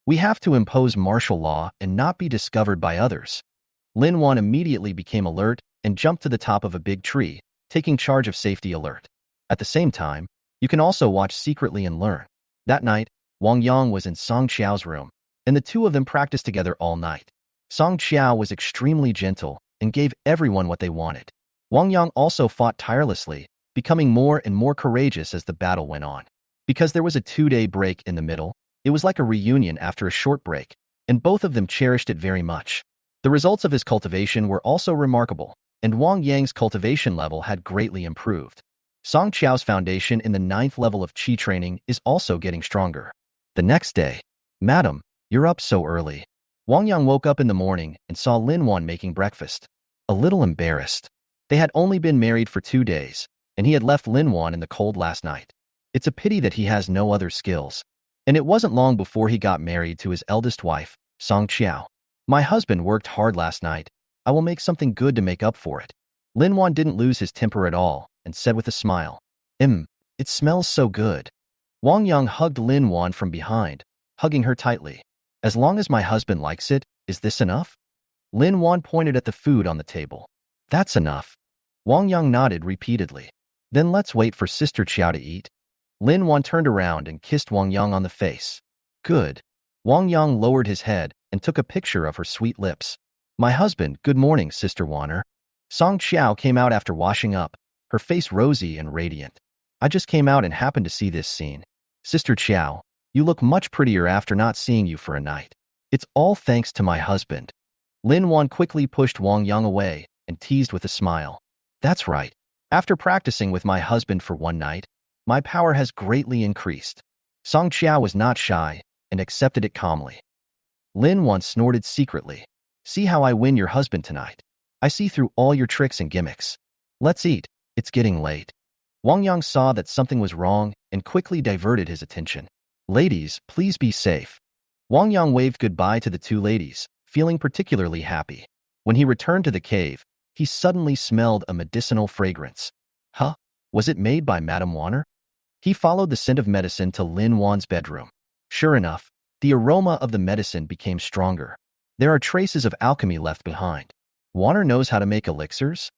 We have to impose martial law and not be discovered by others. Lin Wan immediately became alert and jumped to the top of a big tree, taking charge of safety alert. At the same time, you can also watch secretly and learn. That night, Wang Yang was in Song Qiao's room, and the two of them practiced together all night. Song Qiao was extremely gentle and gave everyone what they wanted. Wang Yang also fought tirelessly, becoming more and more courageous as the battle went on. Because there was a 2-day break in the middle, it was like a reunion after a short break, and both of them cherished it very much. The results of his cultivation were also remarkable, and Wang Yang's cultivation level had greatly improved. Song Qiao's foundation in the 9th level of Qi training is also getting stronger. The next day, Madam, you're up so early. Wang Yang woke up in the morning and saw Lin Wan making breakfast. A little embarrassed. They had only been married for 2 days, and he had left Lin Wan in the cold last night. It's a pity that he has no other skills. And it wasn't long before he got married to his eldest wife, Song Qiao. My husband worked hard last night. I will make something good to make up for it. Lin Wan didn't lose his temper at all and said with a smile, it smells so good. Wang Yang hugged Lin Wan from behind, hugging her tightly. As long as my husband likes it, is this enough? Lin Wan pointed at the food on the table. That's enough. Wang Yang nodded repeatedly. Then let's wait for Sister Qiao to eat. Lin Wan turned around and kissed Wang Yang on the face. Good. Wang Yang lowered his head and took a picture of her sweet lips. My husband, good morning, Sister Wanner. Song Qiao came out after washing up, her face rosy and radiant. I just came out and happened to see this scene. Sister Qiao, you look much prettier after not seeing you for a night. It's all thanks to my husband. Lin Wan quickly pushed Wang Yang away and teased with a smile. That's right. After practicing with my husband for 1 night, my power has greatly increased. Song Qiao was not shy and accepted it calmly. Lin Wan snorted secretly. See how I win your husband tonight. I see through all your tricks and gimmicks. Let's eat. It's getting late. Wang Yang saw that something was wrong and quickly diverted his attention. Ladies, please be safe. Wang Yang waved goodbye to the 2 ladies, feeling particularly happy. When he returned to the cave, he suddenly smelled a medicinal fragrance. Huh? Was it made by Madame Wanner? He followed the scent of medicine to Lin Wan's bedroom. Sure enough, the aroma of the medicine became stronger. There are traces of alchemy left behind. Wanner knows how to make elixirs?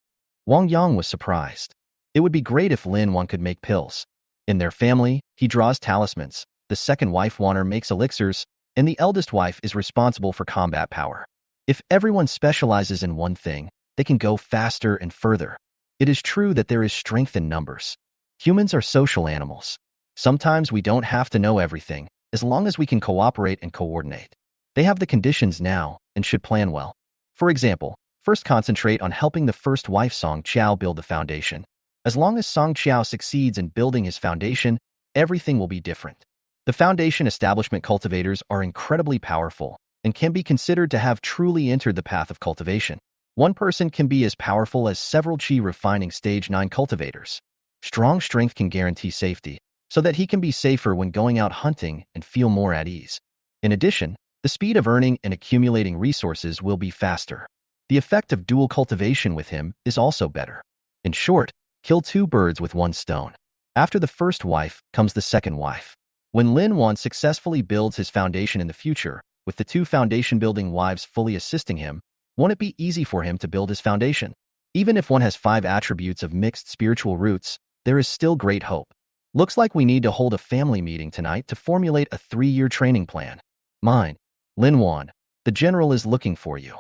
Wang Yang was surprised. It would be great if Lin Wan could make pills. In their family, he draws talismans, the second wife Wanner makes elixirs, and the eldest wife is responsible for combat power. If everyone specializes in one thing, they can go faster and further. It is true that there is strength in numbers. Humans are social animals. Sometimes we don't have to know everything, as long as we can cooperate and coordinate. They have the conditions now and should plan well. For example, First, concentrate on helping the first wife Song Qiao build the foundation. As long as Song Qiao succeeds in building his foundation, everything will be different. The foundation establishment cultivators are incredibly powerful and can be considered to have truly entered the path of cultivation. One person can be as powerful as several Qi refining stage 9 cultivators. Strong strength can guarantee safety, so that he can be safer when going out hunting and feel more at ease. In addition, the speed of earning and accumulating resources will be faster. The effect of dual cultivation with him is also better. In short, kill two birds with one stone. After the first wife comes the second wife. When Lin Wan successfully builds his foundation in the future, with the two foundation-building wives fully assisting him, won't it be easy for him to build his foundation? Even if one has 5 attributes of mixed spiritual roots, there is still great hope. Looks like we need to hold a family meeting tonight to formulate a 3-year training plan. Mine. Lin Wan, the general is looking for you.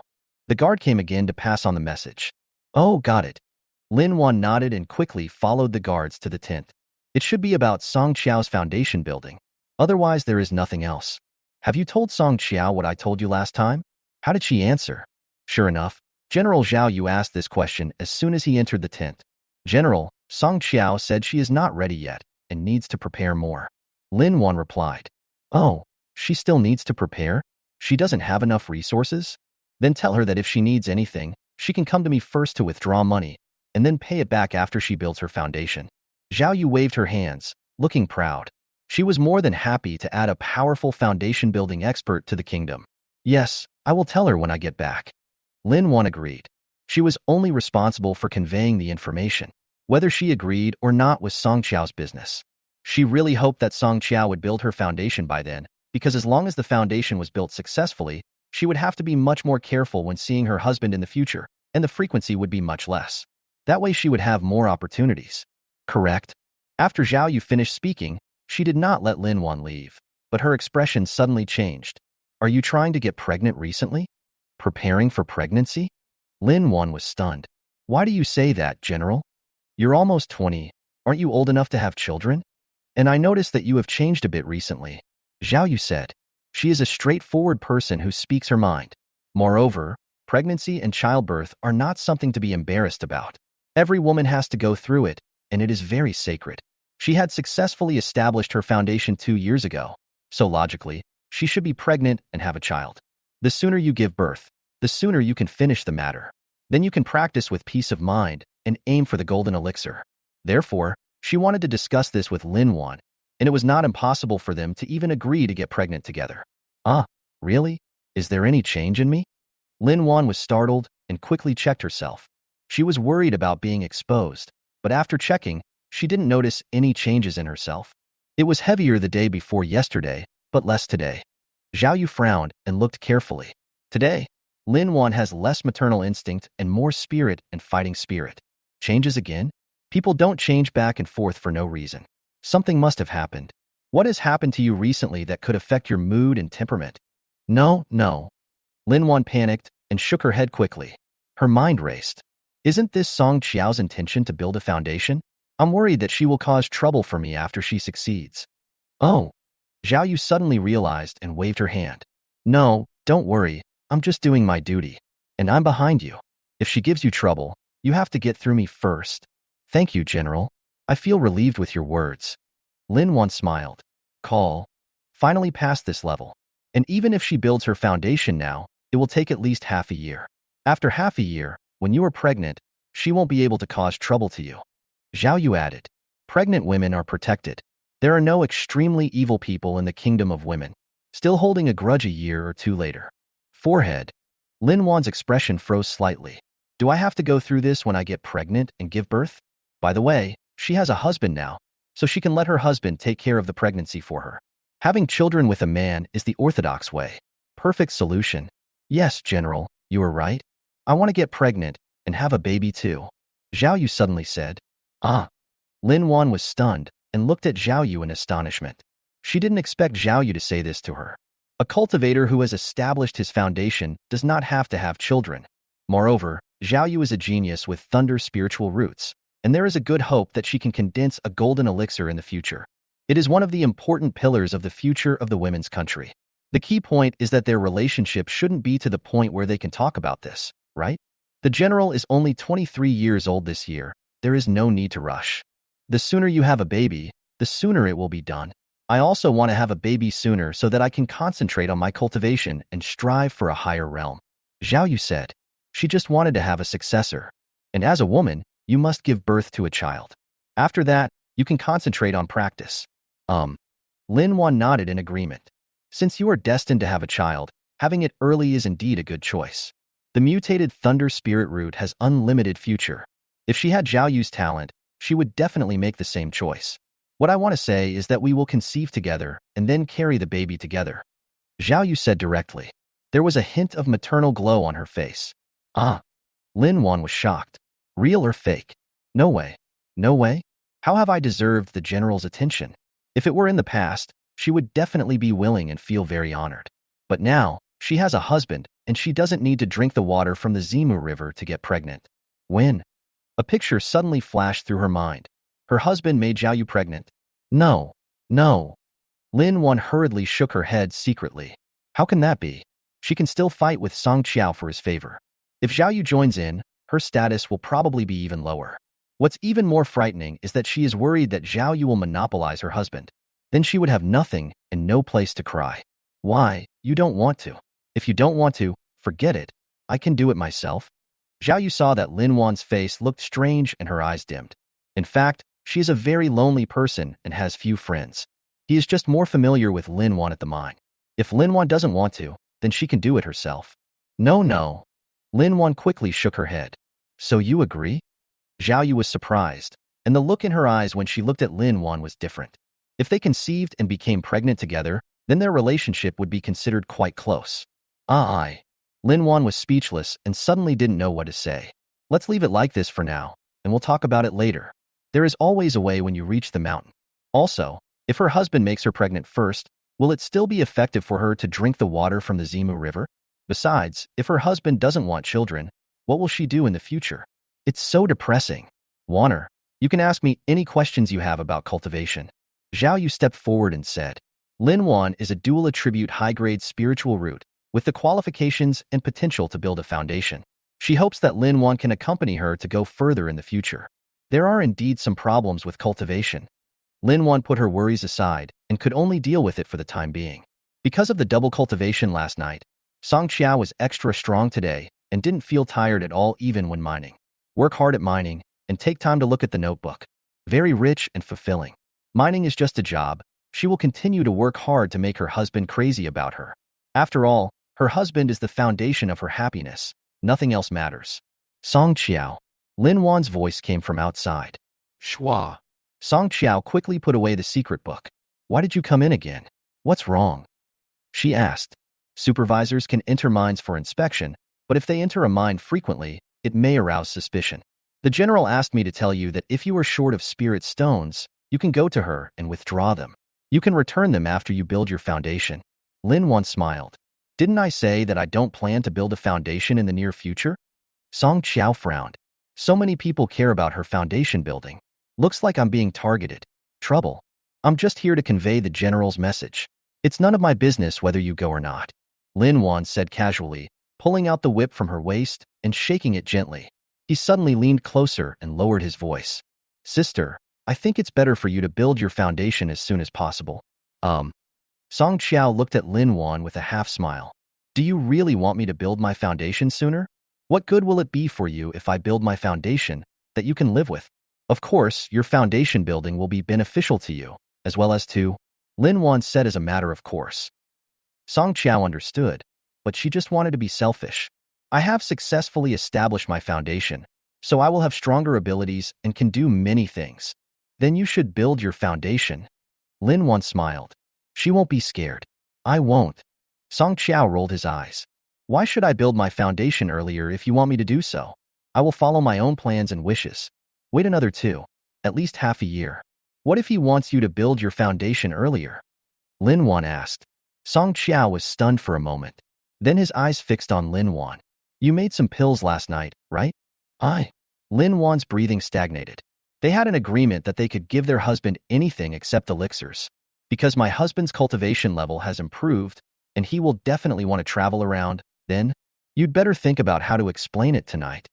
The guard came again to pass on the message. Oh, got it. Lin Wan nodded and quickly followed the guards to the tent. It should be about Song Qiao's foundation building. Otherwise, there is nothing else. Have you told Song Qiao what I told you last time? How did she answer? Sure enough, General Zhao Yu asked this question as soon as he entered the tent. General, Song Qiao said she is not ready yet and needs to prepare more. Lin Wan replied. Oh, she still needs to prepare? She doesn't have enough resources? Then tell her that if she needs anything, she can come to me first to withdraw money, and then pay it back after she builds her foundation. Zhao Yu waved her hands, looking proud. She was more than happy to add a powerful foundation-building expert to the kingdom. Yes, I will tell her when I get back. Lin Wan agreed. She was only responsible for conveying the information. Whether she agreed or not was Song Qiao's business. She really hoped that Song Qiao would build her foundation by then, because as long as the foundation was built successfully, she would have to be much more careful when seeing her husband in the future, and the frequency would be much less. That way she would have more opportunities. Correct? After Zhao Yu finished speaking, she did not let Lin Wan leave, but her expression suddenly changed. Are you trying to get pregnant recently? Preparing for pregnancy? Lin Wan was stunned. Why do you say that, General? You're almost 20. Aren't you old enough to have children? And I noticed that you have changed a bit recently. Zhao Yu said. She is a straightforward person who speaks her mind. Moreover, pregnancy and childbirth are not something to be embarrassed about. Every woman has to go through it, and it is very sacred. She had successfully established her foundation 2 years ago, so logically, she should be pregnant and have a child. The sooner you give birth, the sooner you can finish the matter. Then you can practice with peace of mind and aim for the golden elixir. Therefore, she wanted to discuss this with Lin Wan, and it was not impossible for them to even agree to get pregnant together. Ah, really? Is there any change in me? Lin Wan was startled and quickly checked herself. She was worried about being exposed, but after checking, she didn't notice any changes in herself. It was heavier the day before yesterday, but less today. Zhao Yu frowned and looked carefully. Today, Lin Wan has less maternal instinct and more spirit and fighting spirit. Changes again? People don't change back and forth for no reason. Something must have happened. What has happened to you recently that could affect your mood and temperament? No. Lin Wan panicked and shook her head quickly. Her mind raced. Isn't this Song Qiao's intention to build a foundation? I'm worried that she will cause trouble for me after she succeeds. Oh. Zhao Yu suddenly realized and waved her hand. No, don't worry. I'm just doing my duty. And I'm behind you. If she gives you trouble, you have to get through me first. Thank you, General. I feel relieved with your words. Lin Wan smiled. Call. Finally passed this level. And even if she builds her foundation now, it will take at least half a year. After half a year, when you are pregnant, she won't be able to cause trouble to you. Zhao Yu added. Pregnant women are protected. There are no extremely evil people in the kingdom of women, still holding a grudge a year or two later. Forehead. Lin Wan's expression froze slightly. Do I have to go through this when I get pregnant and give birth? By the way, she has a husband now, so she can let her husband take care of the pregnancy for her. Having children with a man is the orthodox way. Perfect solution. Yes, General, you are right. I want to get pregnant and have a baby too. Zhao Yu suddenly said. Ah. Lin Wan was stunned and looked at Zhao Yu in astonishment. She didn't expect Zhao Yu to say this to her. A cultivator who has established his foundation does not have to have children. Moreover, Zhao Yu is a genius with thunder spiritual roots, and there is a good hope that she can condense a golden elixir in the future. It is one of the important pillars of the future of the women's country. The key point is that their relationship shouldn't be to the point where they can talk about this, right? The general is only 23 years old this year. There is no need to rush. The sooner you have a baby, the sooner it will be done. I also want to have a baby sooner so that I can concentrate on my cultivation and strive for a higher realm. Zhao Yu said. She just wanted to have a successor. And as a woman, you must give birth to a child. After that, you can concentrate on practice. Lin Wan nodded in agreement. Since you are destined to have a child, having it early is indeed a good choice. The mutated thunder spirit root has unlimited future. If she had Zhao Yu's talent, she would definitely make the same choice. What I want to say is that we will conceive together and then carry the baby together. Zhao Yu said directly. There was a hint of maternal glow on her face. Lin Wan was shocked. Real or fake? No way. No way? How have I deserved the general's attention? If it were in the past, she would definitely be willing and feel very honored. But now, she has a husband, and she doesn't need to drink the water from the Zimu River to get pregnant. When? A picture suddenly flashed through her mind. Her husband made Zhao Yu pregnant. No. No. Lin Wan hurriedly shook her head secretly. How can that be? She can still fight with Song Qiao for his favor. If Zhao Yu joins in, her status will probably be even lower. What's even more frightening is that she is worried that Zhao Yu will monopolize her husband. Then she would have nothing and no place to cry. Why? You don't want to. If you don't want to, forget it. I can do it myself. Zhao Yu saw that Lin Wan's face looked strange and her eyes dimmed. In fact, she is a very lonely person and has few friends. He is just more familiar with Lin Wan at the mine. If Lin Wan doesn't want to, then she can do it herself. No. Lin Wan quickly shook her head. So you agree? Zhao Yu was surprised, and the look in her eyes when she looked at Lin Wan was different. If they conceived and became pregnant together, then their relationship would be considered quite close. Lin Wan was speechless and suddenly didn't know what to say. Let's leave it like this for now, and we'll talk about it later. There is always a way when you reach the mountain. Also, if her husband makes her pregnant first, will it still be effective for her to drink the water from the Zimu River? Besides, if her husband doesn't want children, what will she do in the future? It's so depressing. Wanner, you can ask me any questions you have about cultivation. Zhao Yu stepped forward and said, Lin Wan is a dual attribute high-grade spiritual root, with the qualifications and potential to build a foundation. She hopes that Lin Wan can accompany her to go further in the future. There are indeed some problems with cultivation. Lin Wan put her worries aside and could only deal with it for the time being. Because of the double cultivation last night, Song Qiao was extra strong today and didn't feel tired at all even when mining. Work hard at mining and take time to look at the notebook. Very rich and fulfilling. Mining is just a job. She will continue to work hard to make her husband crazy about her. After all, her husband is the foundation of her happiness. Nothing else matters. Song Qiao. Lin Wan's voice came from outside. Shua. Song Qiao quickly put away the secret book. Why did you come in again? What's wrong? She asked. Supervisors can enter mines for inspection, but if they enter a mine frequently, it may arouse suspicion. The general asked me to tell you that if you are short of spirit stones, you can go to her and withdraw them. You can return them after you build your foundation. Lin Wan smiled. Didn't I say that I don't plan to build a foundation in the near future? Song Qiao frowned. So many people care about her foundation building. Looks like I'm being targeted. Trouble. I'm just here to convey the general's message. It's none of my business whether you go or not. Lin Wan said casually, pulling out the whip from her waist and shaking it gently. He suddenly leaned closer and lowered his voice. Sister, I think it's better for you to build your foundation as soon as possible. Song Qiao looked at Lin Wan with a half-smile. Do you really want me to build my foundation sooner? What good will it be for you if I build my foundation that you can live with? Of course, your foundation building will be beneficial to you, as well as to, Lin Wan said as a matter of course. Song Qiao understood, but she just wanted to be selfish. I have successfully established my foundation, so I will have stronger abilities and can do many things. Then you should build your foundation. Lin Wan smiled. She won't be scared. I won't. Song Qiao rolled his eyes. Why should I build my foundation earlier if you want me to do so? I will follow my own plans and wishes. Wait another 2, at least half a year. What if he wants you to build your foundation earlier? Lin Wan asked. Song Qiao was stunned for a moment. Then his eyes fixed on Lin Wan. You made some pills last night, right? Lin Wan's breathing stagnated. They had an agreement that they could give their husband anything except elixirs. Because my husband's cultivation level has improved, and he will definitely want to travel around, then you'd better think about how to explain it tonight.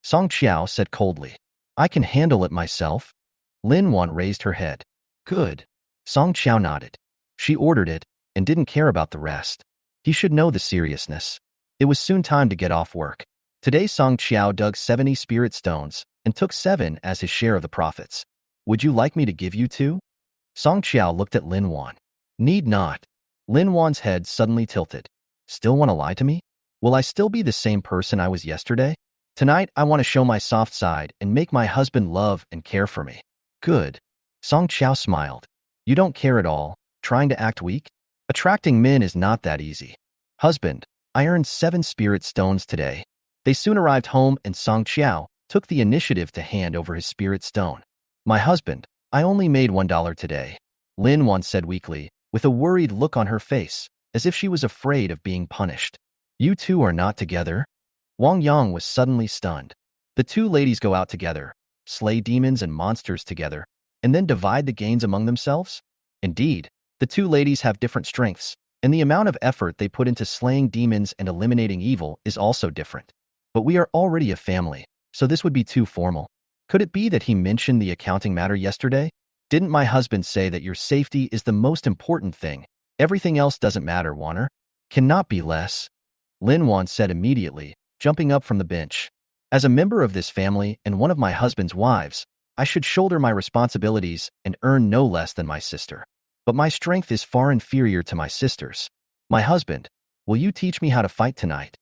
Song Qiao said coldly. I can handle it myself. Lin Wan raised her head. Good. Song Qiao nodded. She ordered it and didn't care about the rest. He should know the seriousness. It was soon time to get off work. Today Song Qiao dug 70 spirit stones and took 7 as his share of the profits. Would you like me to give you 2? Song Qiao looked at Lin Wan. Need not. Lin Wan's head suddenly tilted. Still want to lie to me? Will I still be the same person I was yesterday? Tonight I want to show my soft side and make my husband love and care for me. Good. Song Qiao smiled. You don't care at all, trying to act weak? Attracting men is not that easy. Husband, I earned 7 spirit stones today. They soon arrived home and Song Qiao took the initiative to hand over his spirit stone. My husband, I only made $1 today. Lin Wan said weakly, with a worried look on her face, as if she was afraid of being punished. You two are not together? Wang Yang was suddenly stunned. The two ladies go out together, slay demons and monsters together, and then divide the gains among themselves? Indeed, the two ladies have different strengths, and the amount of effort they put into slaying demons and eliminating evil is also different. But we are already a family, so this would be too formal. Could it be that he mentioned the accounting matter yesterday? Didn't my husband say that your safety is the most important thing? Everything else doesn't matter, Wanner. Cannot be less. Lin Wan said immediately, jumping up from the bench. As a member of this family and one of my husband's wives, I should shoulder my responsibilities and earn no less than my sister. But my strength is far inferior to my sister's. My husband, will you teach me how to fight tonight?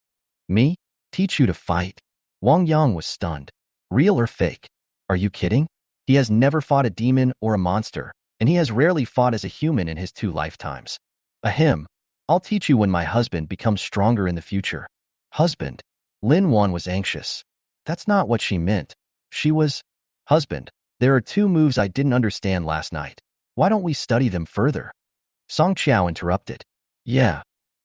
Me? Teach you to fight? Wang Yang was stunned. Real or fake? Are you kidding? He has never fought a demon or a monster, and he has rarely fought as a human in his 2 lifetimes. Ahem. I'll teach you when my husband becomes stronger in the future. Husband. Lin Wan was anxious. That's not what she meant. She was... Husband, there are 2 moves I didn't understand last night. Why don't we study them further? Song Qiao interrupted. Yeah.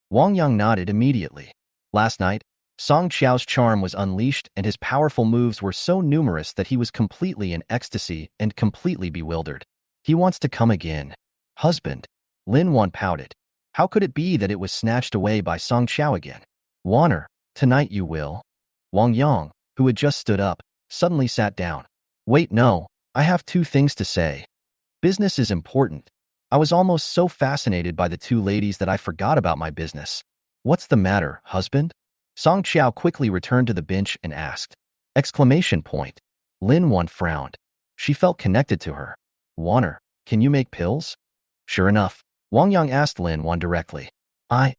Wang Yang nodded immediately. Last night, Song Qiao's charm was unleashed and his powerful moves were so numerous that he was completely in ecstasy and completely bewildered. He wants to come again. Husband. Lin Wan pouted. How could it be that it was snatched away by Song Qiao again? Wanner, tonight you will. Wang Yang, who had just stood up, suddenly sat down. Wait, no, I have 2 things to say. Business is important. I was almost so fascinated by the 2 ladies that I forgot about my business. What's the matter, husband? Song Qiao quickly returned to the bench and asked. Exclamation point. Lin Wan frowned. She felt connected to her. Wanner, can you make pills? Sure enough, Wang Yang asked Lin Wan directly. I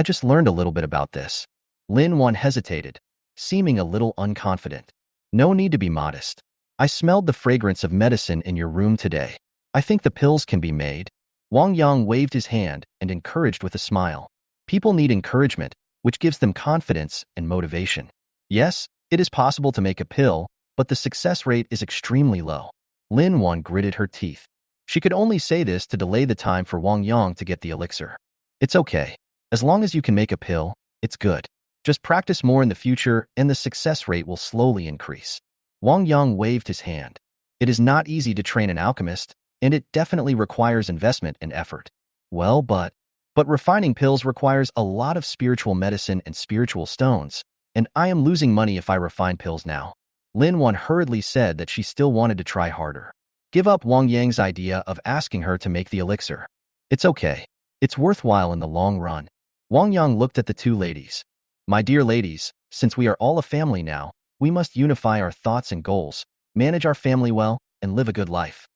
just learned a little bit about this. Lin Wan hesitated, seeming a little unconfident. No need to be modest. I smelled the fragrance of medicine in your room today. I think the pills can be made. Wang Yang waved his hand and encouraged with a smile. People need encouragement, which gives them confidence and motivation. Yes, it is possible to make a pill, but the success rate is extremely low. Lin Wan gritted her teeth. She could only say this to delay the time for Wang Yang to get the elixir. It's okay. As long as you can make a pill, it's good. Just practice more in the future and the success rate will slowly increase. Wang Yang waved his hand. It is not easy to train an alchemist, and it definitely requires investment and effort. Well, but refining pills requires a lot of spiritual medicine and spiritual stones, and I am losing money if I refine pills now. Lin Wan hurriedly said that she still wanted to try harder. Give up Wang Yang's idea of asking her to make the elixir. It's okay. It's worthwhile in the long run. Wang Yang looked at the 2 ladies. My dear ladies, since we are all a family now, we must unify our thoughts and goals, manage our family well, and live a good life.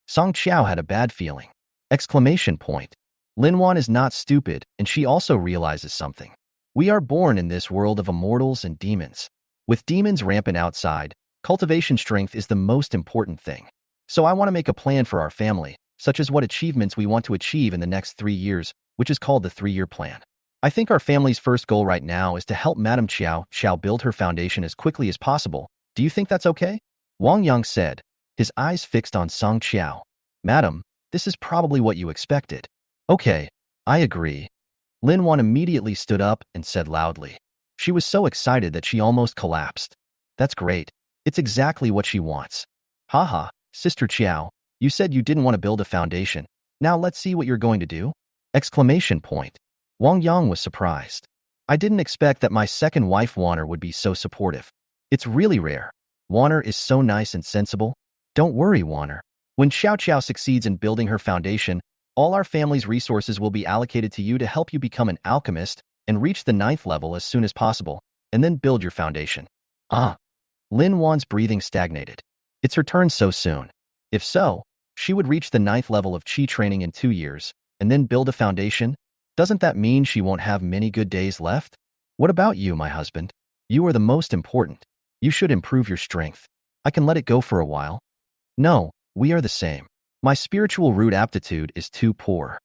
Song Qiao had a bad feeling. Exclamation point. Lin Wan is not stupid, and she also realizes something. We are born in this world of immortals and demons. With demons rampant outside, cultivation strength is the most important thing. So I want to make a plan for our family, such as what achievements we want to achieve in the next 3 years, which is called the 3-year plan. I think our family's first goal right now is to help Madame Qiao build her foundation as quickly as possible. Do you think that's okay? Wang Yang said, his eyes fixed on Song Qiao. Madam, this is probably what you expected. Okay, I agree. Lin Wan immediately stood up and said loudly. She was so excited that she almost collapsed. That's great. It's exactly what she wants. Haha, Sister Qiao, you said you didn't want to build a foundation. Now let's see what you're going to do. Exclamation point. Wang Yang was surprised. I didn't expect that my second wife Wanner would be so supportive. It's really rare. Warner is so nice and sensible. Don't worry, Warner. When Xiao Xiao succeeds in building her foundation, all our family's resources will be allocated to you to help you become an alchemist and reach the 9th level as soon as possible, and then build your foundation. Ah. Lin Wan's breathing stagnated. It's her turn so soon. If so, she would reach the 9th level of Qi training in 2 years, and then build a foundation? Doesn't that mean she won't have many good days left? What about you, my husband? You are the most important. You should improve your strength. I can let it go for a while. No, we are the same. My spiritual root aptitude is too poor.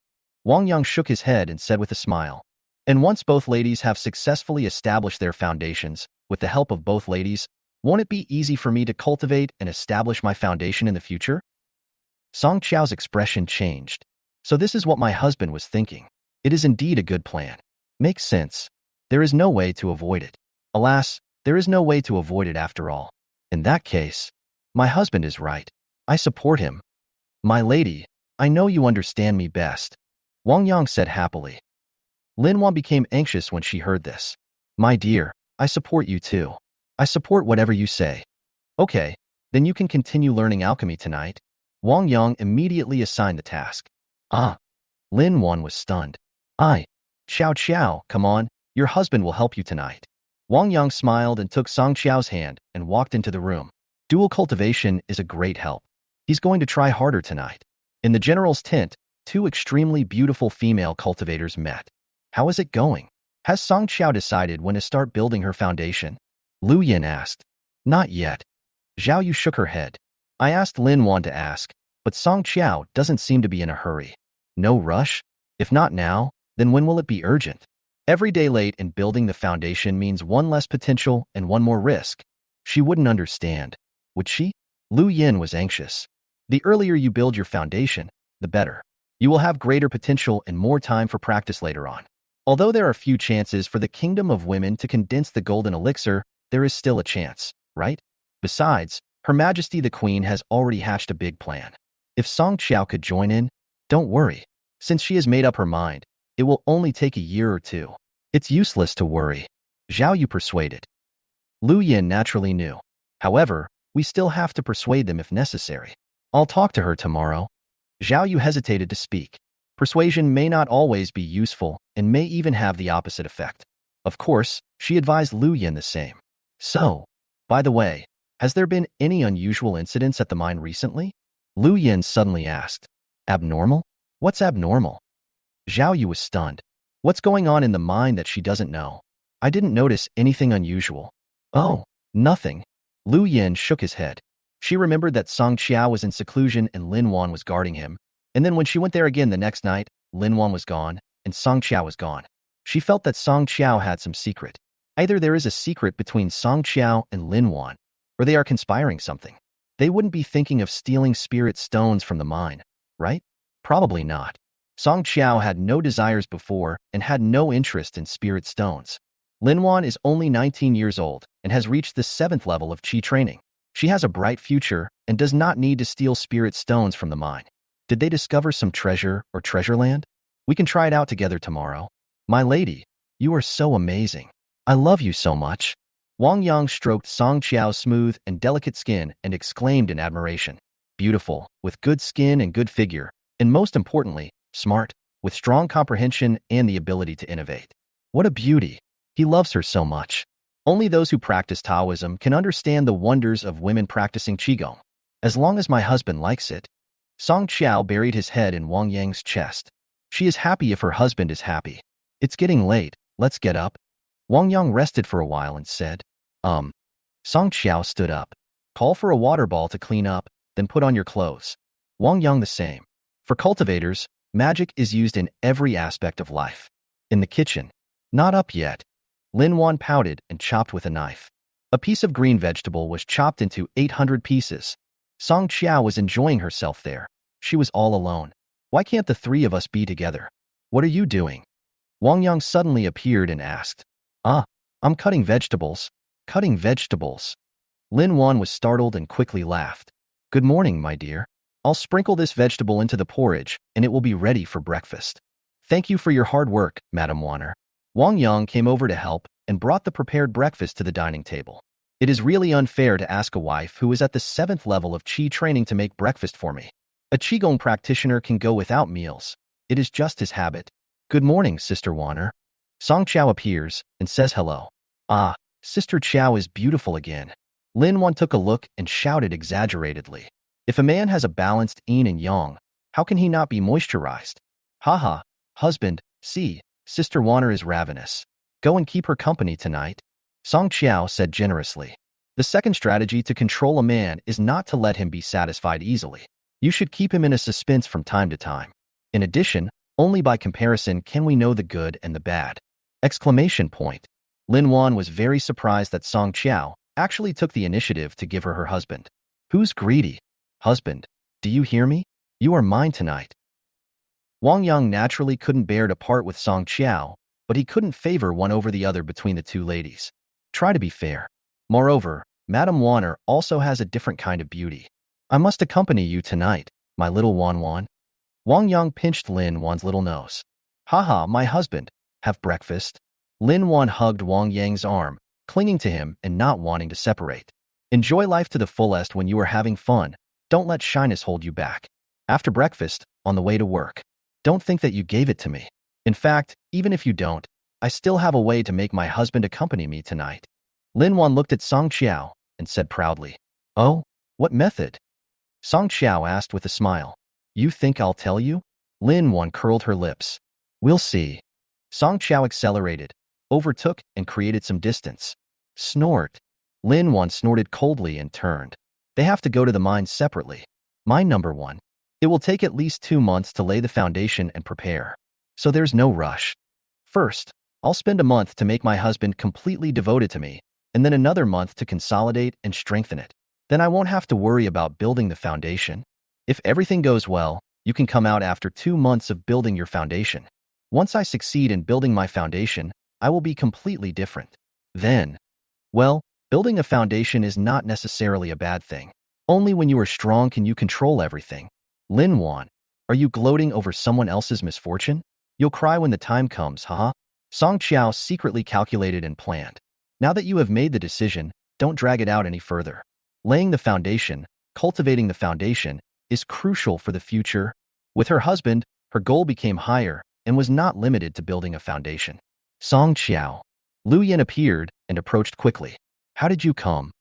Wang Yang shook his head and said with a smile. And once both ladies have successfully established their foundations, with the help of both ladies, won't it be easy for me to cultivate and establish my foundation in the future? Song Qiao's expression changed. So this is what my husband was thinking. It is indeed a good plan. Makes sense. There is no way to avoid it. Alas, there is no way to avoid it after all. In that case, my husband is right. I support him. My lady, I know you understand me best, Wang Yang said happily. Lin Wan became anxious when she heard this. My dear, I support you too. I support whatever you say. Okay, then you can continue learning alchemy tonight. Wang Yang immediately assigned the task. Ah. Lin Wan was stunned. Xiao Xiao, come on, your husband will help you tonight. Wang Yang smiled and took Song Qiao's hand and walked into the room. Dual cultivation is a great help. He's going to try harder tonight. In the general's tent, 2 extremely beautiful female cultivators met. How is it going? Has Song Qiao decided when to start building her foundation? Lu Yin asked. Not yet. Zhao Yu shook her head. I asked Lin Wan to ask, but Song Qiao doesn't seem to be in a hurry. No rush? If not now, then when will it be urgent? Every day late in building the foundation means one less potential and one more risk. She wouldn't understand. Would she? Lu Yin was anxious. The earlier you build your foundation, the better. You will have greater potential and more time for practice later on. Although there are few chances for the kingdom of women to condense the golden elixir, there is still a chance, right? Besides, Her Majesty the Queen has already hatched a big plan. If Song Qiao could join in, don't worry. Since she has made up her mind, it will only take a year or 2. It's useless to worry. Zhao Yu persuaded. Lu Yin naturally knew. However, we still have to persuade them if necessary. I'll talk to her tomorrow. Zhao Yu hesitated to speak. Persuasion may not always be useful and may even have the opposite effect. Of course, she advised Lu Yin the same. So, by the way, has there been any unusual incidents at the mine recently? Lu Yin suddenly asked. Abnormal? What's abnormal? Zhao Yu was stunned. What's going on in the mine that she doesn't know? I didn't notice anything unusual. Oh, nothing. Lu Yin shook his head. She remembered that Song Qiao was in seclusion and Lin Wan was guarding him. And then when she went there again the next night, Lin Wan was gone and Song Qiao was gone. She felt that Song Qiao had some secret. Either there is a secret between Song Qiao and Lin Wan, or they are conspiring something. They wouldn't be thinking of stealing spirit stones from the mine, right? Probably not. Song Qiao had no desires before and had no interest in spirit stones. Lin Wan is only 19 years old and has reached the 7th level of Qi training. She has a bright future and does not need to steal spirit stones from the mine. Did they discover some treasure or treasure land? We can try it out together tomorrow. My lady, you are so amazing. I love you so much. Wang Yang stroked Song Qiao's smooth and delicate skin and exclaimed in admiration. Beautiful, with good skin and good figure, and most importantly, smart, with strong comprehension and the ability to innovate. What a beauty. He loves her so much. Only those who practice Taoism can understand the wonders of women practicing Qigong. As long as my husband likes it. Song Qiao buried his head in Wang Yang's chest. She is happy if her husband is happy. It's getting late, let's get up. Wang Yang rested for a while and said, Song Qiao stood up. Call for a water ball to clean up, then put on your clothes. Wang Yang the same. For cultivators, magic is used in every aspect of life. In the kitchen. Not up yet. Lin Wan pouted and chopped with a knife. A piece of green vegetable was chopped into 800 pieces. Song Qiao was enjoying herself there. She was all alone. Why can't the 3 of us be together? What are you doing? Wang Yang suddenly appeared and asked. I'm cutting vegetables. Cutting vegetables. Lin Wan was startled and quickly laughed. Good morning, my dear. I'll sprinkle this vegetable into the porridge, and it will be ready for breakfast. Thank you for your hard work, Madam Warner. Wang Yang came over to help and brought the prepared breakfast to the dining table. It is really unfair to ask a wife who is at the 7th level of Qi training to make breakfast for me. A Qigong practitioner can go without meals. It is just his habit. Good morning, Sister Wanner. Song Qiao appears and says hello. Ah, Sister Qiao is beautiful again. Lin Wan took a look and shouted exaggeratedly. If a man has a balanced yin and yang, how can he not be moisturized? Haha, husband, see, Sister Wanner is ravenous. Go and keep her company tonight. Song Qiao said generously. The second strategy to control a man is not to let him be satisfied easily. You should keep him in a suspense from time to time. In addition, only by comparison can we know the good and the bad. Exclamation point. Lin Wan was very surprised that Song Qiao actually took the initiative to give her her husband. Who's greedy? Husband, do you hear me? You are mine tonight. Wang Yang naturally couldn't bear to part with Song Qiao, but he couldn't favor one over the other between the two ladies. Try to be fair. Moreover, Madame Wanner also has a different kind of beauty. I must accompany you tonight, my little Wan Wan. Wang Yang pinched Lin Wan's little nose. Haha, my husband, have breakfast. Lin Wan hugged Wang Yang's arm, clinging to him and not wanting to separate. Enjoy life to the fullest when you are having fun. Don't let shyness hold you back. After breakfast, on the way to work, don't think that you gave it to me. In fact, even if you don't, I still have a way to make my husband accompany me tonight. Lin Wan looked at Song Qiao and said proudly, Oh, what method? Song Qiao asked with a smile. You think I'll tell you? Lin Wan curled her lips. We'll see. Song Qiao accelerated, overtook, and created some distance. Snort. Lin Wan snorted coldly and turned. They have to go to the mine separately. Mine number 1. It will take at least 2 months to lay the foundation and prepare. So there's no rush. First, I'll spend a month to make my husband completely devoted to me, and then another month to consolidate and strengthen it. Then I won't have to worry about building the foundation. If everything goes well, you can come out after 2 months of building your foundation. Once I succeed in building my foundation, I will be completely different. Then, well, building a foundation is not necessarily a bad thing. Only when you are strong can you control everything. Lin Wan, are you gloating over someone else's misfortune? You'll cry when the time comes, haha. Song Qiao secretly calculated and planned. Now that you have made the decision, don't drag it out any further. Laying the foundation, cultivating the foundation, is crucial for the future. With her husband, her goal became higher and was not limited to building a foundation. Song Qiao. Lu Yin appeared and approached quickly. How did you come?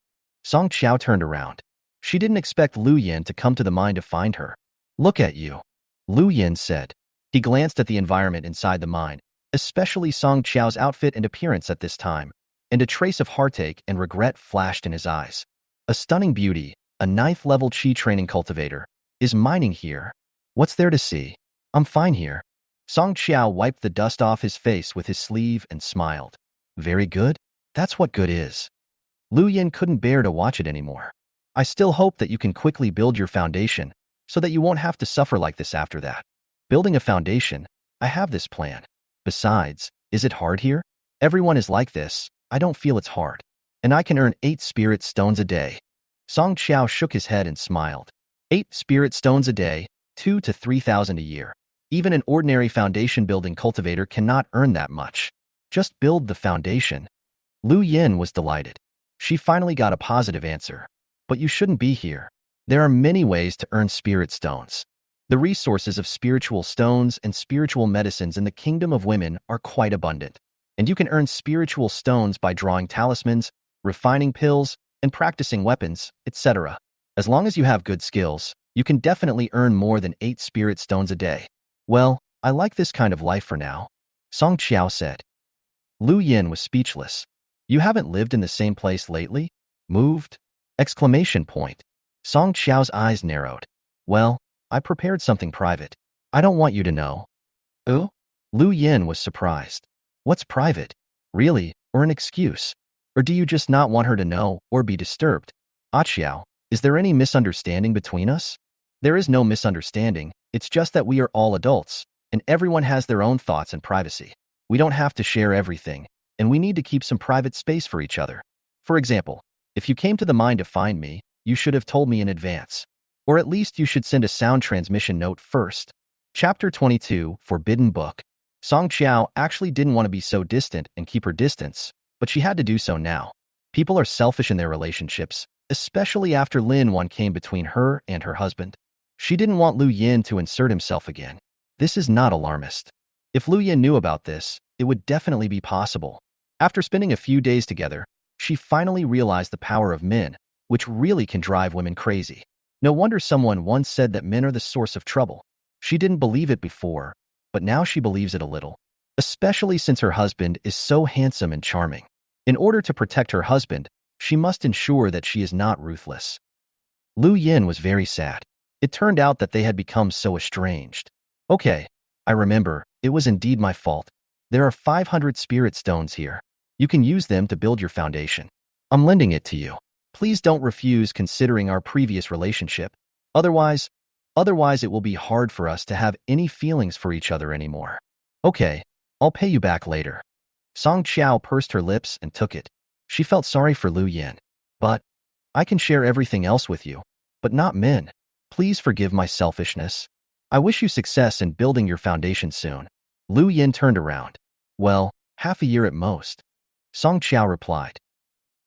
Song Qiao turned around. She didn't expect Lu Yin to come to the mine to find her. Look at you, Lu Yin said. He glanced at the environment inside the mine, especially Song Qiao's outfit and appearance at this time, and a trace of heartache and regret flashed in his eyes. A stunning beauty, a 9th level Qi training cultivator, is mining here. What's there to see? I'm fine here. Song Qiao wiped the dust off his face with his sleeve and smiled. Very good? That's what good is. Lu Yin couldn't bear to watch it anymore. I still hope that you can quickly build your foundation so that you won't have to suffer like this after that. Building a foundation, I have this plan. Besides, is it hard here? Everyone is like this. I don't feel it's hard. And I can earn 8 spirit stones a day. Song Qiao shook his head and smiled. 8 spirit stones a day, 2 to 3,000 a year. Even an ordinary foundation building cultivator cannot earn that much. Just build the foundation. Lu Yin was delighted. She finally got a positive answer. But you shouldn't be here. There are many ways to earn spirit stones. The resources of spiritual stones and spiritual medicines in the kingdom of women are quite abundant. And you can earn spiritual stones by drawing talismans, refining pills, and practicing weapons, etc. As long as you have good skills, you can definitely earn more than 8 spirit stones a day. Well, I like this kind of life for now, Song Qiao said. Lu Yin was speechless. You haven't lived in the same place lately? Moved? Exclamation point. Song Qiao's eyes narrowed. Well, I prepared something private. I don't want you to know. Oh? Lu Yin was surprised. What's private? Really? Or an excuse? Or do you just not want her to know or be disturbed? Ah Qiao, is there any misunderstanding between us? There is no misunderstanding. It's just that we are all adults, and everyone has their own thoughts and privacy. We don't have to share everything, and we need to keep some private space for each other. For example, if you came to the mine to find me, you should have told me in advance. Or at least you should send a sound transmission note first. Chapter 22, Forbidden Book. Song Qiao actually didn't want to be so distant and keep her distance, but she had to do so now. People are selfish in their relationships, especially after Lin Wan came between her and her husband. She didn't want Lu Yin to insert himself again. This is not alarmist. If Lu Yin knew about this, it would definitely be possible. After spending a few days together, she finally realized the power of men, which really can drive women crazy. No wonder someone once said that men are the source of trouble. She didn't believe it before, but now she believes it a little, especially since her husband is so handsome and charming. In order to protect her husband, she must ensure that she is not ruthless. Lu Yin was very sad. It turned out that they had become so estranged. Okay, I remember, it was indeed my fault. There are 500 spirit stones here. You can use them to build your foundation. I'm lending it to you. Please don't refuse considering our previous relationship. Otherwise it will be hard for us to have any feelings for each other anymore. Okay, I'll pay you back later. Song Qiao pursed her lips and took it. She felt sorry for Lu Yin. But I can share everything else with you, but not men. Please forgive my selfishness. I wish you success in building your foundation soon. Lu Yin turned around. Well, half a year at most. Song Qiao replied.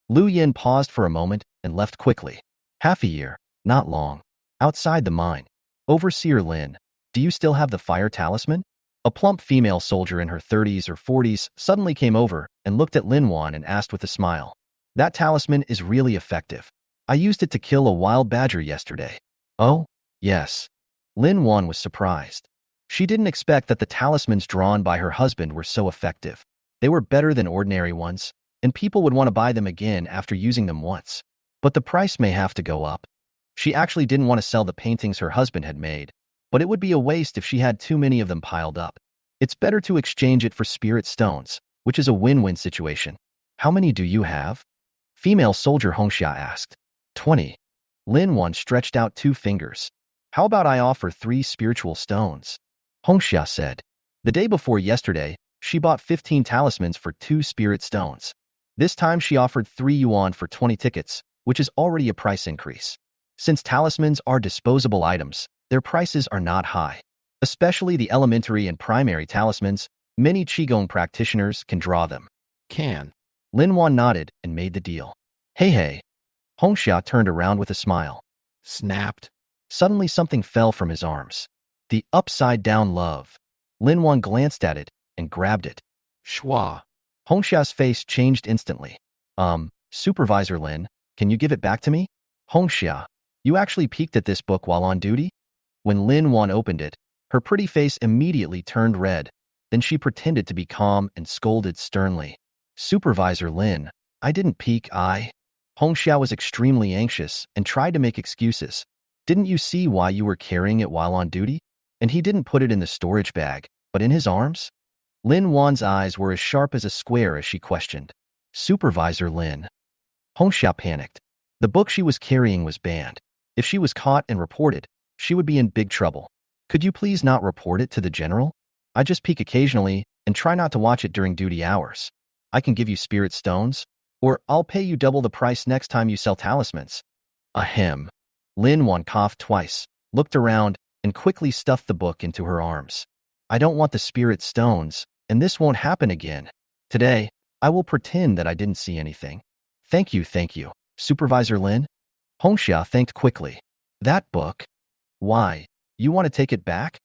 Lu Yin paused for a moment and left quickly. Half a year, not long. Outside the mine. Overseer Lin, do you still have the fire talisman? A plump female soldier in her 30s or 40s suddenly came over and looked at Lin Wan and asked with a smile. That talisman is really effective. I used it to kill a wild badger yesterday. Oh, yes. Lin Wan was surprised. She didn't expect that the talismans drawn by her husband were so effective. They were better than ordinary ones, and people would want to buy them again after using them once. But the price may have to go up. She actually didn't want to sell the paintings her husband had made, but it would be a waste if she had too many of them piled up. It's better to exchange it for spirit stones, which is a win-win situation. How many do you have? Female soldier Hongxia asked. 20. Lin Wan stretched out 2 fingers. How about I offer 3 spiritual stones? Hongxia said. The day before yesterday, she bought 15 talismans for 2 spirit stones. This time she offered 3 yuan for 20 tickets, which is already a price increase. Since talismans are disposable items, their prices are not high. Especially the elementary and primary talismans, many Qigong practitioners can draw them. Can. Lin Wan nodded and made the deal. Hey. Hongxia turned around with a smile. Snapped. Suddenly something fell from his arms. The upside-down love. Lin Wan glanced at it and grabbed it. Shwa. Hongxia's face changed instantly. Supervisor Lin, can you give it back to me? Hongxia, you actually peeked at this book while on duty? When Lin Wan opened it, her pretty face immediately turned red. Then she pretended to be calm and scolded sternly. Supervisor Lin, I didn't peek, Hongxia was extremely anxious and tried to make excuses. Didn't you see why you were carrying it while on duty? And he didn't put it in the storage bag, but in his arms? Lin Wan's eyes were as sharp as a square as she questioned. Supervisor Lin. Hongxia panicked. The book she was carrying was banned. If she was caught and reported, she would be in big trouble. Could you please not report it to the general? I just peek occasionally and try not to watch it during duty hours. I can give you spirit stones, or I'll pay you double the price next time you sell talismans. Ahem. Lin Wan coughed twice, looked around, and quickly stuffed the book into her arms. I don't want the spirit stones, and this won't happen again. Today, I will pretend that I didn't see anything. Thank you, Supervisor Lin. Hongxia thanked quickly. That book? Why, you want to take it back?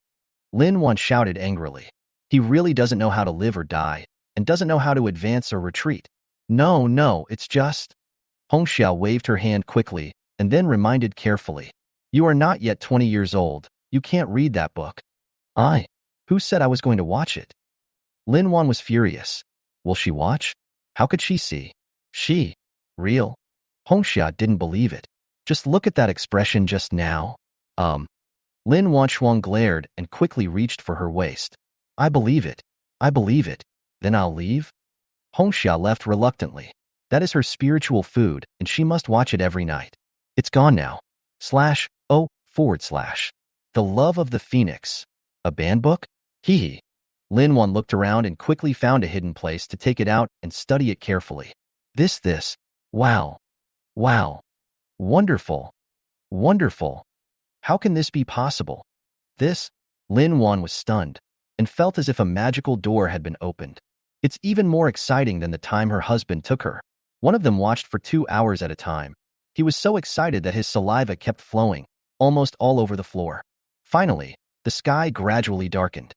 Lin Wan shouted angrily. He really doesn't know how to live or die, and doesn't know how to advance or retreat. No, it's just... Hongxia waved her hand quickly, and then reminded carefully. You are not yet 20 years old. You can't read that book. Who said I was going to watch it? Lin Wan was furious. Will she watch? How could she see? She? Real? Hongxia didn't believe it. Just look at that expression just now. Lin Wan Shuang glared and quickly reached for her waist. I believe it. Then I'll leave? Hongxia left reluctantly. That is her spiritual food, and she must watch it every night. It's gone now. The Love of the Phoenix. A banned book? Hee. Lin Wan looked around and quickly found a hidden place to take it out and study it carefully. This. Wow. Wonderful. How can this be possible? This? Lin Wan was stunned and felt as if a magical door had been opened. It's even more exciting than the time her husband took her. One of them watched for 2 hours at a time. He was so excited that his saliva kept flowing, almost all over the floor. Finally, the sky gradually darkened.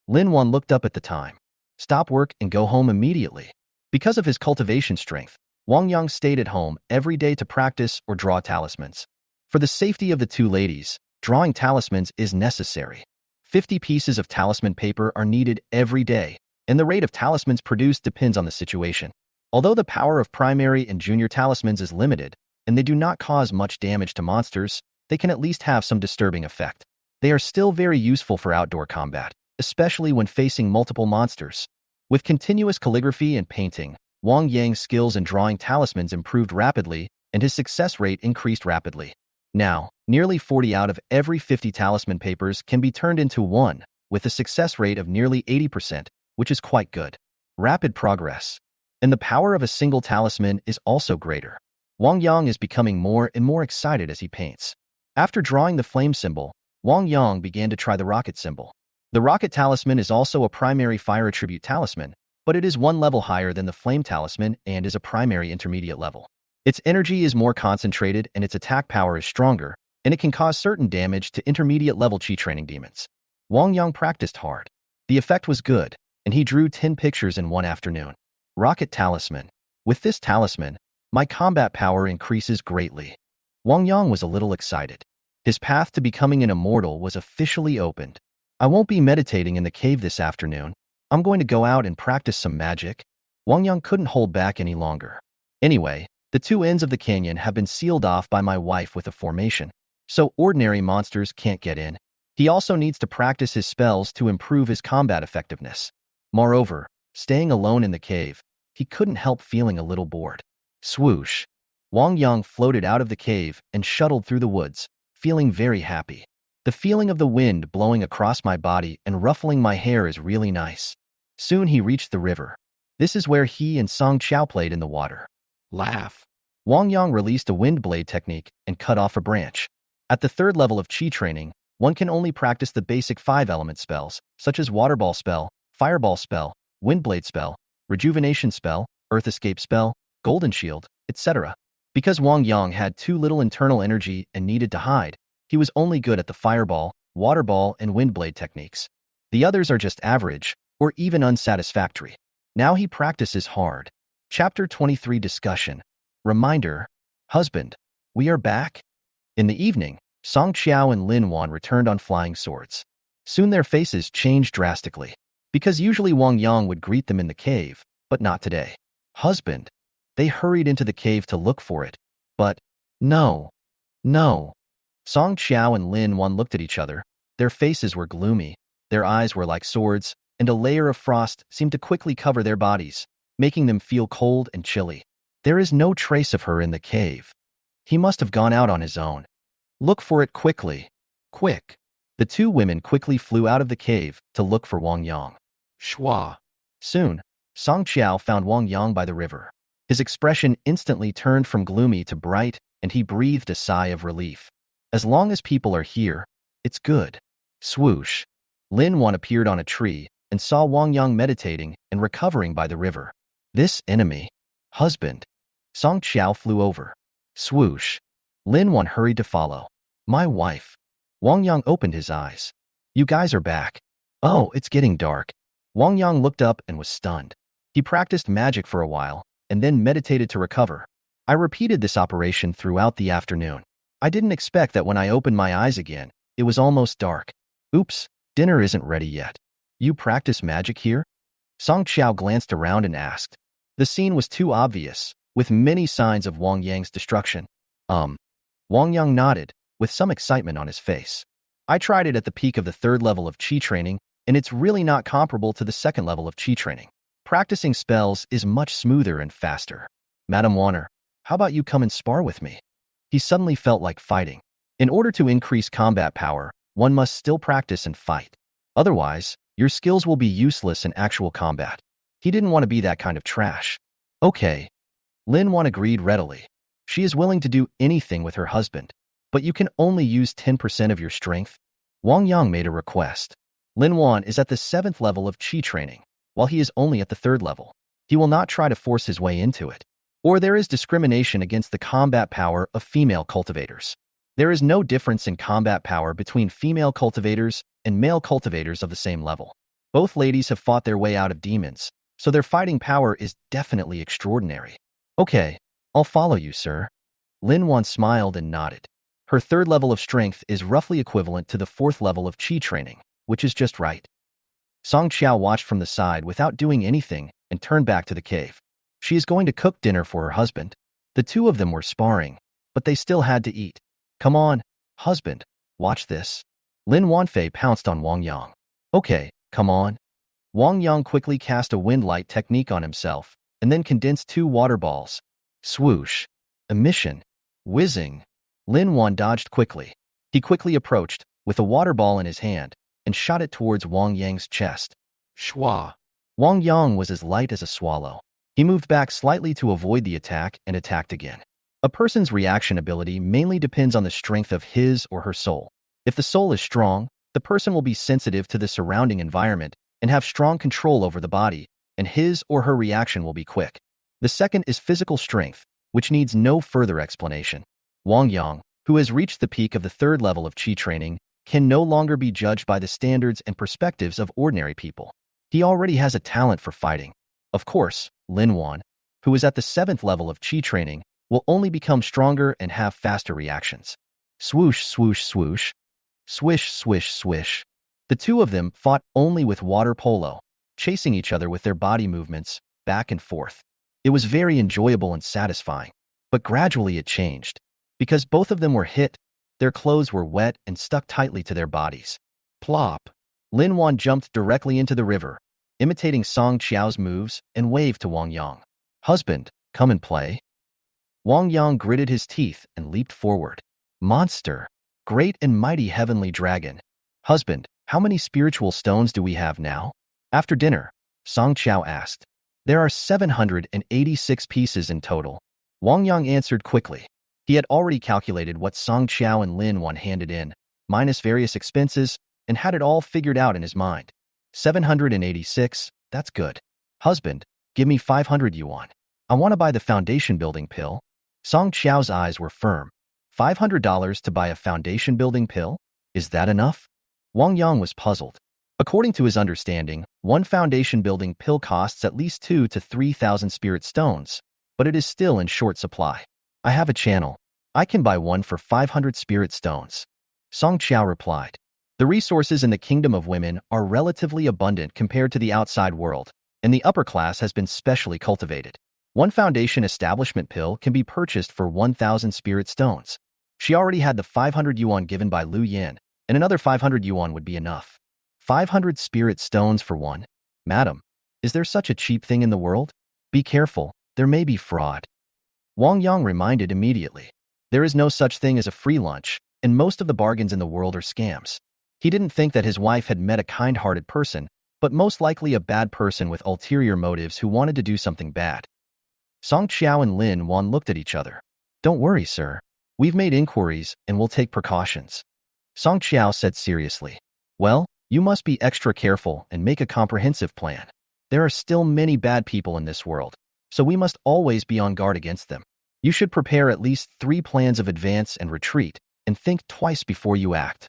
Lin Wan looked up at the time. Stop work and go home immediately. Because of his cultivation strength, Wang Yang stayed at home every day to practice or draw talismans. For the safety of the two ladies, drawing talismans is necessary. 50 pieces of talisman paper are needed every day, and the rate of talismans produced depends on the situation. Although the power of primary and junior talismans is limited, and they do not cause much damage to monsters, they can at least have some disturbing effect. They are still very useful for outdoor combat, especially when facing multiple monsters. With continuous calligraphy and painting, Wang Yang's skills in drawing talismans improved rapidly, and his success rate increased rapidly. Now, nearly 40 out of every 50 talisman papers can be turned into one, with a success rate of nearly 80%, which is quite good. Rapid progress. And the power of a single talisman is also greater. Wang Yang is becoming more and more excited as he paints. After drawing the flame symbol, Wang Yang began to try the rocket symbol. The rocket talisman is also a primary fire attribute talisman, but it is one level higher than the flame talisman and is a primary intermediate level. Its energy is more concentrated and its attack power is stronger, and it can cause certain damage to intermediate level chi training demons. Wang Yang practiced hard. The effect was good, and he drew 10 pictures in one afternoon. Rocket talisman. With this talisman, my combat power increases greatly. Wang Yang was a little excited. His path to becoming an immortal was officially opened. I won't be meditating in the cave this afternoon. I'm going to go out and practice some magic. Wang Yang couldn't hold back any longer. Anyway, the two ends of the canyon have been sealed off by my wife with a formation, so ordinary monsters can't get in. He also needs to practice his spells to improve his combat effectiveness. Moreover, staying alone in the cave, he couldn't help feeling a little bored. Swoosh. Wang Yang floated out of the cave and shuttled through the woods, feeling very happy. The feeling of the wind blowing across my body and ruffling my hair is really nice. Soon he reached the river. This is where he and Song Qiao played in the water. Laugh. Wang Yang released a wind blade technique and cut off a branch. At the third level of Qi training, one can only practice the basic 5-element spells, such as Water Ball spell, Fireball spell, Wind Blade spell, Rejuvenation spell, Earth Escape spell, Golden Shield, etc. Because Wang Yang had too little internal energy and needed to hide, he was only good at the Fireball, Water Ball, and Wind Blade techniques. The others are just average, or even unsatisfactory. Now he practices hard. Chapter 23 Discussion. Reminder. Husband. We are back? In the evening, Song Qiao and Lin Wan returned on flying swords. Soon their faces changed drastically. Because usually Wang Yang would greet them in the cave, but not today. Husband. They hurried into the cave to look for it. But, no. Song Qiao and Lin Wan looked at each other. Their faces were gloomy, their eyes were like swords, and a layer of frost seemed to quickly cover their bodies, making them feel cold and chilly. There is no trace of her in the cave. He must have gone out on his own. Look for it quickly. Quick. The two women quickly flew out of the cave to look for Wang Yang. Shua. Soon, Song Qiao found Wang Yang by the river. His expression instantly turned from gloomy to bright, and he breathed a sigh of relief. As long as people are here, it's good. Swoosh. Lin Wan appeared on a tree and saw Wang Yang meditating and recovering by the river. This enemy. Husband. Song Qiao flew over. Swoosh. Lin Wan hurried to follow. My wife. Wang Yang opened his eyes. You guys are back. Oh, it's getting dark. Wang Yang looked up and was stunned. He practiced magic for a while and then meditated to recover. I repeated this operation throughout the afternoon. I didn't expect that when I opened my eyes again, it was almost dark. Oops, dinner isn't ready yet. You practice magic here? Song Qiao glanced around and asked. The scene was too obvious, with many signs of Wang Yang's destruction. Wang Yang nodded, with some excitement on his face. I tried it at the peak of the third level of Qi training, and it's really not comparable to the second level of Qi training. Practicing spells is much smoother and faster. Madam Warner, how about you come and spar with me? He suddenly felt like fighting. In order to increase combat power, one must still practice and fight. Otherwise, your skills will be useless in actual combat. He didn't want to be that kind of trash. Okay. Lin Wan agreed readily. She is willing to do anything with her husband, but you can only use 10% of your strength. Wang Yang made a request. Lin Wan is at the 7th level of Qi training, while he is only at the 3rd level. He will not try to force his way into it. Or there is discrimination against the combat power of female cultivators. There is no difference in combat power between female cultivators and male cultivators of the same level. Both ladies have fought their way out of demons, so their fighting power is definitely extraordinary. Okay, I'll follow you, sir. Lin Wan smiled and nodded. Her third level of strength is roughly equivalent to the fourth level of qi training, which is just right. Song Qiao watched from the side without doing anything and turned back to the cave. She is going to cook dinner for her husband. The two of them were sparring, but they still had to eat. Come on, husband, watch this. Lin Wanfei pounced on Wang Yang. Okay, come on. Wang Yang quickly cast a wind light technique on himself and then condensed two water balls. Swoosh. Emission. Whizzing. Lin Wan dodged quickly. He quickly approached, with a water ball in his hand, and shot it towards Wang Yang's chest. Shwa. Wang Yang was as light as a swallow. He moved back slightly to avoid the attack and attacked again. A person's reaction ability mainly depends on the strength of his or her soul. If the soul is strong, the person will be sensitive to the surrounding environment and have strong control over the body, and his or her reaction will be quick. The second is physical strength, which needs no further explanation. Wang Yang, who has reached the peak of the third level of qi training, can no longer be judged by the standards and perspectives of ordinary people. He already has a talent for fighting. Of course, Lin Wan, who is at the seventh level of qi training, will only become stronger and have faster reactions. Swoosh, swoosh, swoosh. Swish, swish, swish. The two of them fought only with water polo, chasing each other with their body movements, back and forth. It was very enjoyable and satisfying. But gradually it changed. Because both of them were hit, their clothes were wet and stuck tightly to their bodies. Plop. Lin Wan jumped directly into the river, imitating Song Qiao's moves, and waved to Wang Yang. Husband, come and play. Wang Yang gritted his teeth and leaped forward. Monster. Great and mighty heavenly dragon. Husband, how many spiritual stones do we have now? After dinner, Song Qiao asked. There are 786 pieces in total. Wang Yang answered quickly. He had already calculated what Song Qiao and Lin Wan handed in, minus various expenses, and had it all figured out in his mind. 786, that's good. Husband, give me 500 yuan. I want to buy the foundation building pill. Song Qiao's eyes were firm. $500 to buy a foundation building pill? Is that enough? Wang Yang was puzzled. According to his understanding, one foundation building pill costs at least 2,000 to 3,000 spirit stones, but it is still in short supply. I have a channel. I can buy one for 500 spirit stones. Song Qiao replied. The resources in the kingdom of women are relatively abundant compared to the outside world, and the upper class has been specially cultivated. One foundation establishment pill can be purchased for 1,000 spirit stones. She already had the 500 yuan given by Lu Yan, and another 500 yuan would be enough. 500 spirit stones for one? Madam, is there such a cheap thing in the world? Be careful, there may be fraud. Wang Yang reminded immediately. There is no such thing as a free lunch, and most of the bargains in the world are scams. He didn't think that his wife had met a kind-hearted person, but most likely a bad person with ulterior motives who wanted to do something bad. Song Qiao and Lin Wan looked at each other. Don't worry, sir. We've made inquiries and will take precautions. Song Qiao said seriously. Well, you must be extra careful and make a comprehensive plan. There are still many bad people in this world, so we must always be on guard against them. You should prepare at least 3 plans of advance and retreat, and think twice before you act.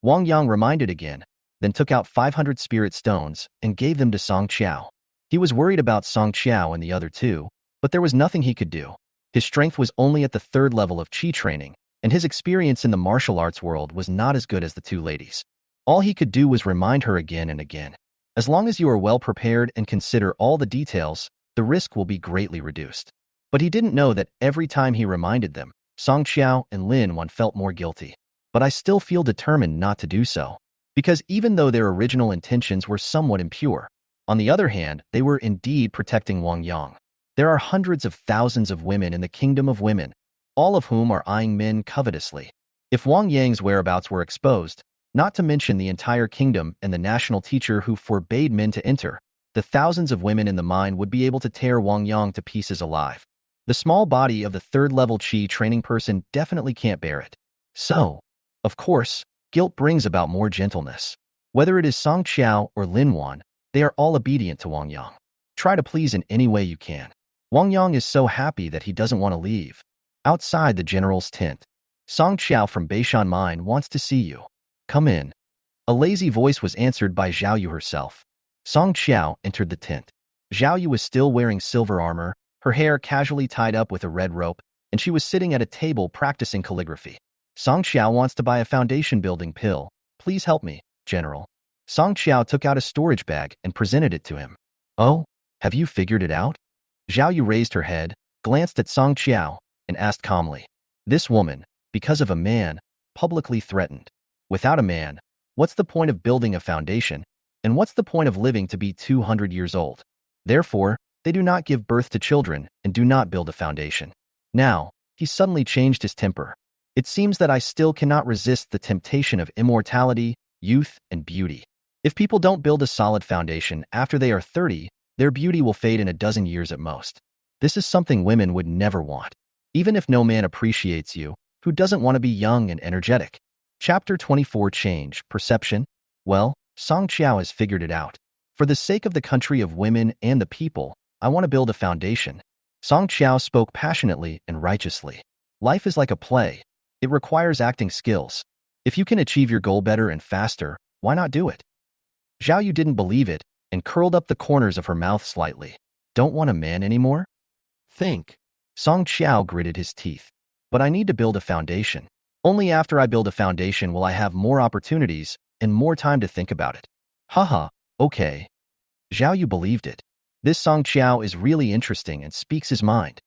Wang Yang reminded again, then took out 500 spirit stones and gave them to Song Qiao. He was worried about Song Qiao and the other two, but there was nothing he could do. His strength was only at the third level of qi training, and his experience in the martial arts world was not as good as the two ladies. All he could do was remind her again and again. As long as you are well prepared and consider all the details, the risk will be greatly reduced. But he didn't know that every time he reminded them, Song Qiao and Lin Wan felt more guilty. But I still feel determined not to do so. Because even though their original intentions were somewhat impure, on the other hand, they were indeed protecting Wang Yang. There are hundreds of thousands of women in the kingdom of women, all of whom are eyeing men covetously. If Wang Yang's whereabouts were exposed, not to mention the entire kingdom and the national teacher who forbade men to enter, the thousands of women in the mine would be able to tear Wang Yang to pieces alive. The small body of the third-level qi training person definitely can't bear it. So, of course, guilt brings about more gentleness. Whether it is Song Qiao or Lin Wan, they are all obedient to Wang Yang. Try to please in any way you can. Wang Yang is so happy that he doesn't want to leave. Outside the general's tent, Song Qiao from Beishan Mine wants to see you. Come in. A lazy voice was answered by Zhao Yu herself. Song Qiao entered the tent. Zhao Yu was still wearing silver armor, her hair casually tied up with a red rope, and she was sitting at a table practicing calligraphy. Song Qiao wants to buy a foundation building pill. Please help me, General. Song Qiao took out a storage bag and presented it to him. Oh, have you figured it out? Zhao Yu raised her head, glanced at Song Qiao, and asked calmly. This woman, because of a man, publicly threatened. Without a man, what's the point of building a foundation, and what's the point of living to be 200 years old? Therefore, they do not give birth to children and do not build a foundation. Now, he suddenly changed his temper. It seems that I still cannot resist the temptation of immortality, youth, and beauty. If people don't build a solid foundation after they are 30, their beauty will fade in a dozen years at most. This is something women would never want. Even if no man appreciates you, who doesn't want to be young and energetic? Chapter 24 Change, Perception? Well, Song Qiao has figured it out. For the sake of the country of women and the people, I want to build a foundation. Song Qiao spoke passionately and righteously. Life is like a play. It requires acting skills. If you can achieve your goal better and faster, why not do it? Zhao Yu didn't believe it and curled up the corners of her mouth slightly. Don't want a man anymore? Think. Song Qiao gritted his teeth. But I need to build a foundation. Only after I build a foundation will I have more opportunities and more time to think about it. Haha, okay. Zhao Yu believed it. This Song Qiao is really interesting and speaks his mind.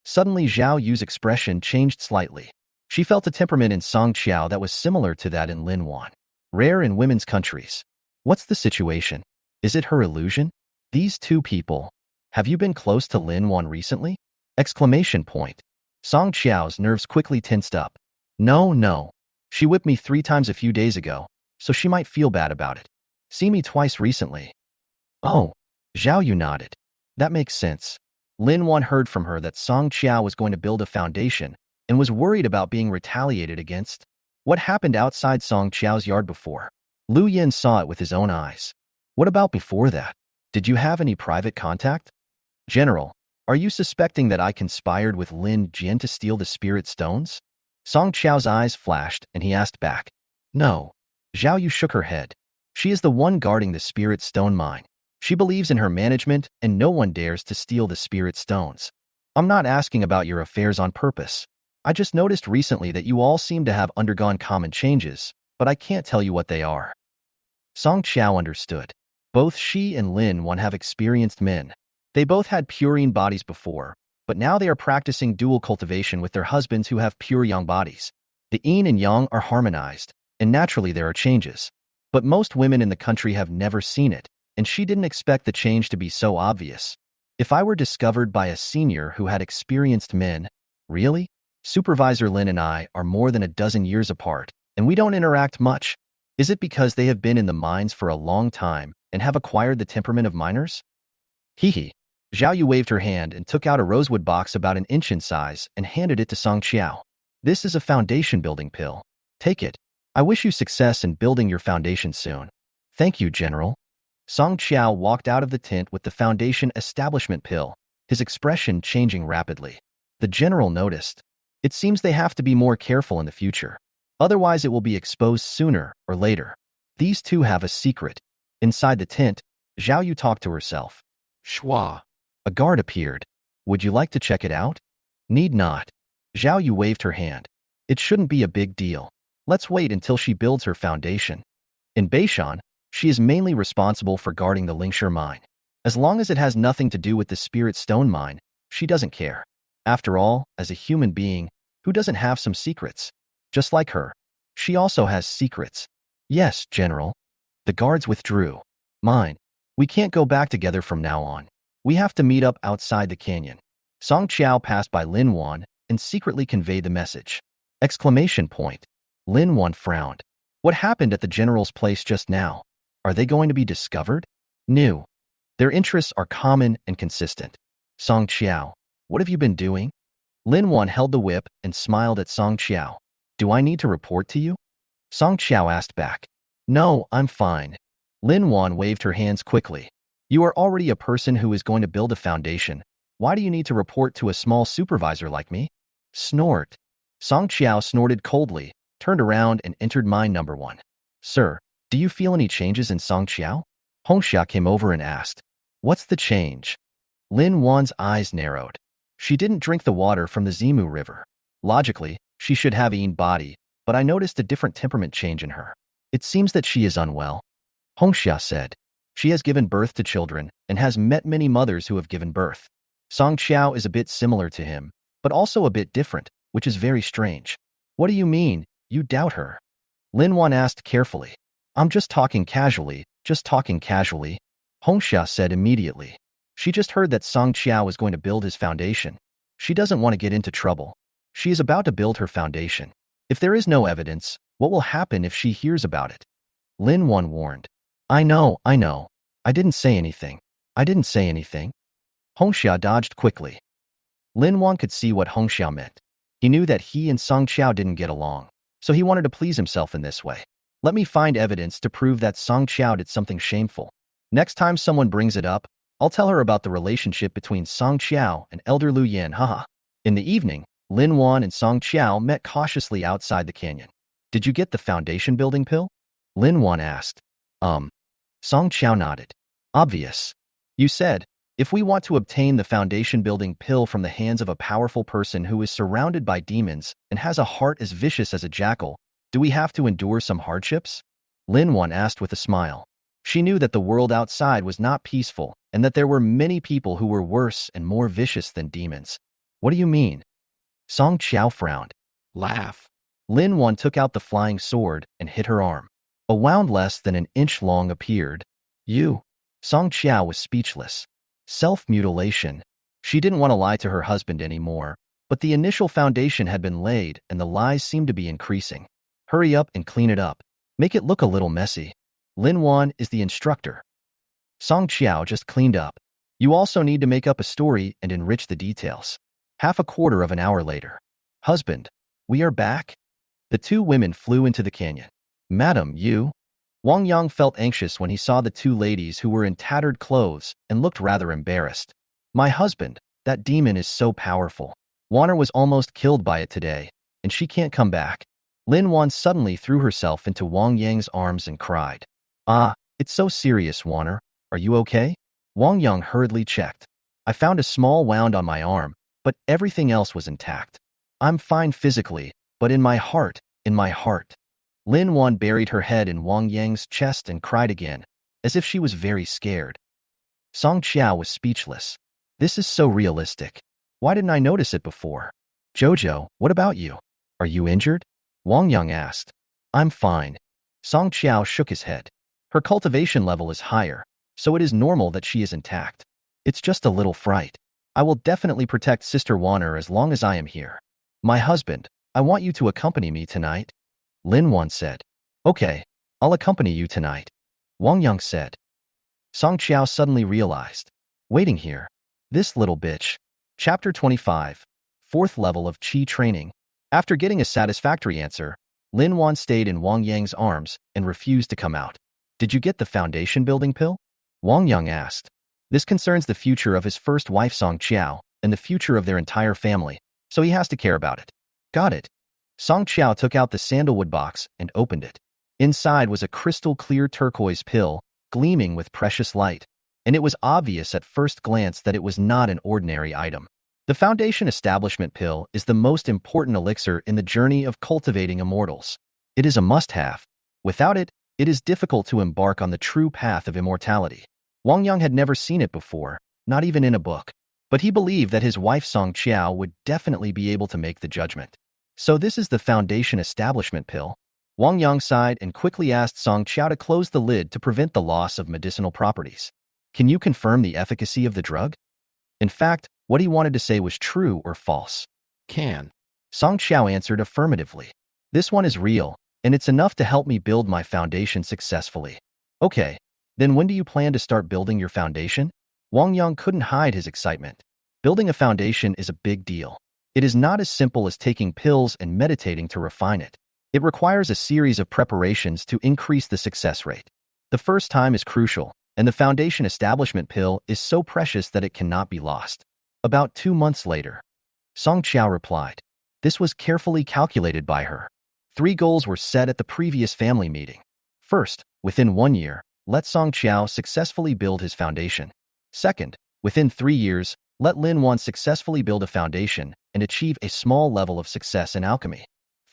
Suddenly Zhao Yu's expression changed slightly. She felt a temperament in Song Qiao that was similar to that in Lin Wan. Rare in women's countries. What's the situation? Is it her illusion? These two people. Have you been close to Lin Wan recently? Exclamation point. Song Qiao's nerves quickly tensed up. No. She whipped me 3 times a few days ago, so she might feel bad about it. See me twice recently. Oh, Zhao Yu nodded. That makes sense. Lin Wan heard from her that Song Qiao was going to build a foundation and was worried about being retaliated against. What happened outside Song Qiao's yard before? Lu Yin saw it with his own eyes. What about before that? Did you have any private contact? General, are you suspecting that I conspired with Lin Jian to steal the spirit stones? Song Qiao's eyes flashed and he asked back. No. Zhao Yu shook her head. She is the one guarding the spirit stone mine. She believes in her management and no one dares to steal the spirit stones. I'm not asking about your affairs on purpose. I just noticed recently that you all seem to have undergone common changes, but I can't tell you what they are. Song Qiao understood. Both she and Lin Wan have experienced men. They both had purine bodies before, but now they are practicing dual cultivation with their husbands who have pure yang bodies. The yin and yang are harmonized, and naturally there are changes. But most women in the country have never seen it, and she didn't expect the change to be so obvious. If I were discovered by a senior who had experienced men, really? Supervisor Lin and I are more than a dozen years apart, and we don't interact much. Is it because they have been in the mines for a long time and have acquired the temperament of miners? Hee. Zhao Yu waved her hand and took out a rosewood box about an inch in size and handed it to Song Qiao. This is a foundation building pill. Take it. I wish you success in building your foundation soon. Thank you, General. Song Qiao walked out of the tent with the foundation establishment pill, his expression changing rapidly. The General noticed. It seems they have to be more careful in the future. Otherwise it will be exposed sooner or later. These two have a secret. Inside the tent, Zhao Yu talked to herself. Schwa. A guard appeared. Would you like to check it out? Need not. Zhao Yu waved her hand. It shouldn't be a big deal. Let's wait until she builds her foundation. In Beishan, she is mainly responsible for guarding the Lingshi mine. As long as it has nothing to do with the spirit stone mine, she doesn't care. After all, as a human being, who doesn't have some secrets? Just like her, she also has secrets. Yes, General. The guards withdrew. Mine. We can't go back together from now on. We have to meet up outside the canyon. Song Qiao passed by Lin Wan and secretly conveyed the message. Exclamation point. Lin Wan frowned. What happened at the general's place just now? Are they going to be discovered? New. Their interests are common and consistent. Song Qiao, what have you been doing? Lin Wan held the whip and smiled at Song Qiao. Do I need to report to you? Song Qiao asked back. No, I'm fine. Lin Wan waved her hands quickly. You are already a person who is going to build a foundation, Why do you need to report to a small supervisor like me? Snort. Song Qiao snorted coldly, turned around and entered mine number 1. Sir, do you feel any changes in Song Qiao? Hongxia came over and asked. What's the change? Lin Wan's eyes narrowed. She didn't drink the water from the Zimu River. Logically, she should have Yin body, but I noticed a different temperament change in her. It seems that she is unwell. Hongxia said. She has given birth to children and has met many mothers who have given birth. Song Qiao is a bit similar to him, but also a bit different, which is very strange. What do you mean, you doubt her? Lin Wan asked carefully. I'm just talking casually, Hongxia said immediately. She just heard that Song Qiao is going to build his foundation. She doesn't want to get into trouble. She is about to build her foundation. If there is no evidence, what will happen if she hears about it? Lin Wan warned. I know. I didn't say anything. Hongxia dodged quickly. Lin Wan could see what Hongxia meant. He knew that he and Song Qiao didn't get along, so he wanted to please himself in this way. Let me find evidence to prove that Song Qiao did something shameful. Next time someone brings it up, I'll tell her about the relationship between Song Qiao and Elder Lu Yan, haha. In the evening, Lin Wan and Song Qiao met cautiously outside the canyon. Did you get the foundation building pill? Lin Wan asked. Song Qiao nodded. Obvious. You said, if we want to obtain the foundation building pill from the hands of a powerful person who is surrounded by demons and has a heart as vicious as a jackal, do we have to endure some hardships? Lin Wan asked with a smile. She knew that the world outside was not peaceful and that there were many people who were worse and more vicious than demons. What do you mean? Song Qiao frowned. Laugh. Lin Wan took out the flying sword and hit her arm. A wound less than an inch long appeared. You. Song Qiao was speechless. Self-mutilation. She didn't want to lie to her husband anymore, but the initial foundation had been laid and the lies seemed to be increasing. Hurry up and clean it up. Make it look a little messy. Lin Wan is the instructor. Song Qiao just cleaned up. You also need to make up a story and enrich the details. Half a quarter of an hour later. Husband, we are back? The two women flew into the canyon. Madam, you? Wang Yang felt anxious when he saw the two ladies who were in tattered clothes and looked rather embarrassed. My husband, that demon is so powerful. Wanner was almost killed by it today, and she can't come back. Lin Wan suddenly threw herself into Wang Yang's arms and cried. Ah, it's so serious, Wanner. Are you okay? Wang Yang hurriedly checked. I found a small wound on my arm, but everything else was intact. I'm fine physically, but in my heart. Lin Wan buried her head in Wang Yang's chest and cried again, as if she was very scared. Song Qiao was speechless. This is so realistic. Why didn't I notice it before? Jojo, what about you? Are you injured? Wang Yang asked. I'm fine. Song Qiao shook his head. Her cultivation level is higher, so it is normal that she is intact. It's just a little fright. I will definitely protect Sister Wanner as long as I am here. My husband, I want you to accompany me tonight. Lin Wan said. Okay, I'll accompany you tonight. Wang Yang said. Song Qiao suddenly realized. Waiting here. This little bitch. Chapter 25. Fourth level of Qi training. After getting a satisfactory answer, Lin Wan stayed in Wang Yang's arms and refused to come out. Did you get the foundation building pill? Wang Yang asked. This concerns the future of his first wife Song Qiao and the future of their entire family, so he has to care about it. Got it. Song Qiao took out the sandalwood box and opened it. Inside was a crystal-clear turquoise pill, gleaming with precious light, and it was obvious at first glance that it was not an ordinary item. The Foundation Establishment Pill is the most important elixir in the journey of cultivating immortals. It is a must-have. Without it, it is difficult to embark on the true path of immortality. Wang Yang had never seen it before, not even in a book, but he believed that his wife Song Qiao would definitely be able to make the judgment. So this is the Foundation Establishment Pill? Wang Yang sighed and quickly asked Song Qiao to close the lid to prevent the loss of medicinal properties. Can you confirm the efficacy of the drug? In fact, what he wanted to say was true or false. Can. Song Qiao answered affirmatively. This one is real, and it's enough to help me build my foundation successfully. Okay, then when do you plan to start building your foundation? Wang Yang couldn't hide his excitement. Building a foundation is a big deal. It is not as simple as taking pills and meditating to refine it. It requires a series of preparations to increase the success rate. The first time is crucial, and the Foundation Establishment Pill is so precious that it cannot be lost. About 2 months later, Song Qiao replied. This was carefully calculated by her. 3 goals were set at the previous family meeting. First, within 1 year, let Song Qiao successfully build his foundation. Second, within 3 years, let Lin Wan successfully build a foundation and achieve a small level of success in alchemy.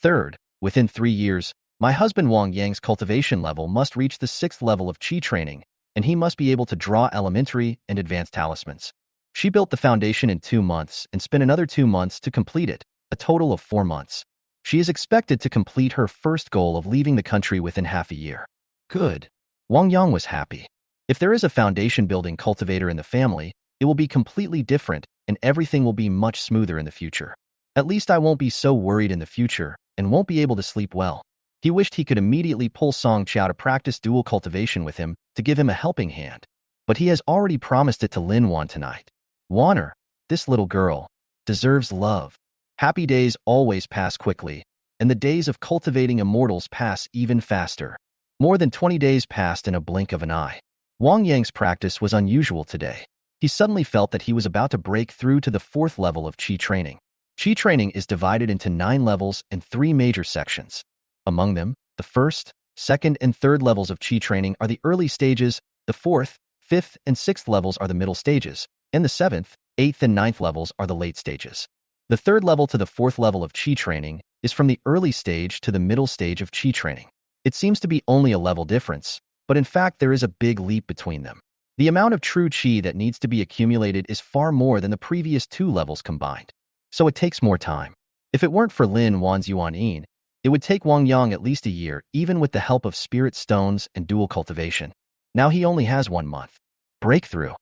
Third, within 3 years, my husband Wang Yang's cultivation level must reach the 6th level of qi training, and he must be able to draw elementary and advanced talismans. She built the foundation in 2 months and spent another 2 months to complete it, a total of 4 months. She is expected to complete her first goal of leaving the country within half a year. Good. Wang Yang was happy. If there is a foundation building cultivator in the family, it will be completely different and everything will be much smoother in the future. At least I won't be so worried in the future and won't be able to sleep well. He wished he could immediately pull Song Qiao to practice dual cultivation with him to give him a helping hand. But he has already promised it to Lin Wan tonight. Wanner, this little girl, deserves love. Happy days always pass quickly, and the days of cultivating immortals pass even faster. More than 20 days passed in a blink of an eye. Wang Yang's practice was unusual today. He suddenly felt that he was about to break through to the 4th level of qi training. Qi training is divided into 9 levels and 3 major sections. Among them, the 1st, 2nd, and 3rd levels of qi training are the early stages, the 4th, 5th, and 6th levels are the middle stages, and the 7th, 8th, and 9th levels are the late stages. The 3rd level to the 4th level of qi training is from the early stage to the middle stage of qi training. It seems to be only a level difference, but in fact there is a big leap between them. The amount of true qi that needs to be accumulated is far more than the previous 2 levels combined. So it takes more time. If it weren't for Lin Wan's Yuan Yin, it would take Wang Yang at least a year, even with the help of spirit stones and dual cultivation. Now he only has 1 month. Breakthrough.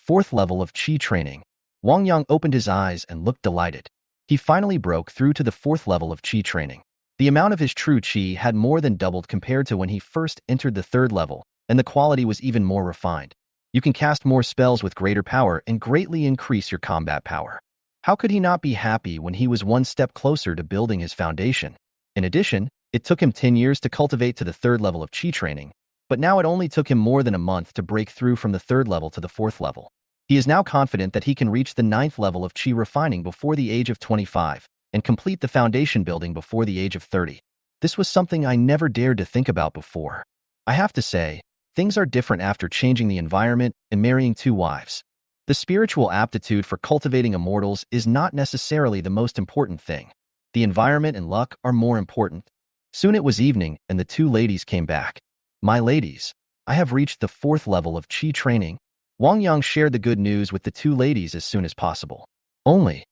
4th level of qi training. Wang Yang opened his eyes and looked delighted. He finally broke through to the 4th level of qi training. The amount of his true qi had more than doubled compared to when he first entered the 3rd level, and the quality was even more refined. You can cast more spells with greater power and greatly increase your combat power. How could he not be happy when he was 1 step closer to building his foundation? In addition, it took him 10 years to cultivate to the 3rd level of qi training, but now it only took him more than a month to break through from the 3rd level to the 4th level. He is now confident that he can reach the 9th level of qi refining before the age of 25 and complete the foundation building before the age of 30. This was something I never dared to think about before. I have to say, things are different after changing the environment and marrying 2 wives. The spiritual aptitude for cultivating immortals is not necessarily the most important thing. The environment and luck are more important. Soon it was evening and the 2 ladies came back. My ladies, I have reached the 4th level of qi training. Wang Yang shared the good news with the 2 ladies as soon as possible. Only.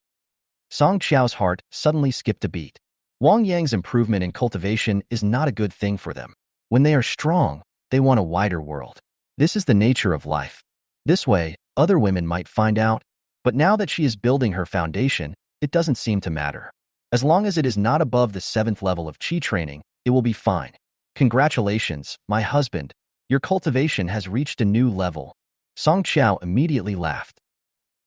Song Qiao's heart suddenly skipped a beat. Wang Yang's improvement in cultivation is not a good thing for them. When they are strong, they want a wider world. This is the nature of life. This way, other women might find out, but now that she is building her foundation, it doesn't seem to matter. As long as it is not above the 7th level of qi training, it will be fine. Congratulations, my husband. Your cultivation has reached a new level. Song Qiao immediately laughed.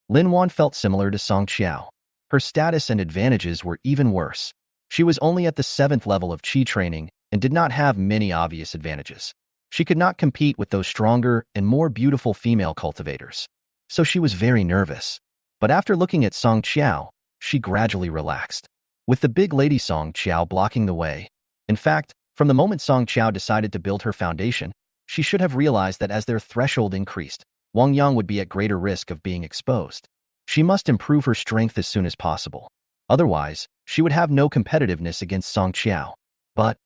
Lin Wan felt similar to Song Qiao. Her status and advantages were even worse. She was only at the 7th level of qi training and did not have many obvious advantages. She could not compete with those stronger and more beautiful female cultivators. So she was very nervous. But after looking at Song Qiao, she gradually relaxed. With the big lady Song Qiao blocking the way. In fact, from the moment Song Qiao decided to build her foundation, she should have realized that as their threshold increased, Wang Yang would be at greater risk of being exposed. She must improve her strength as soon as possible. Otherwise, she would have no competitiveness against Song Qiao. But,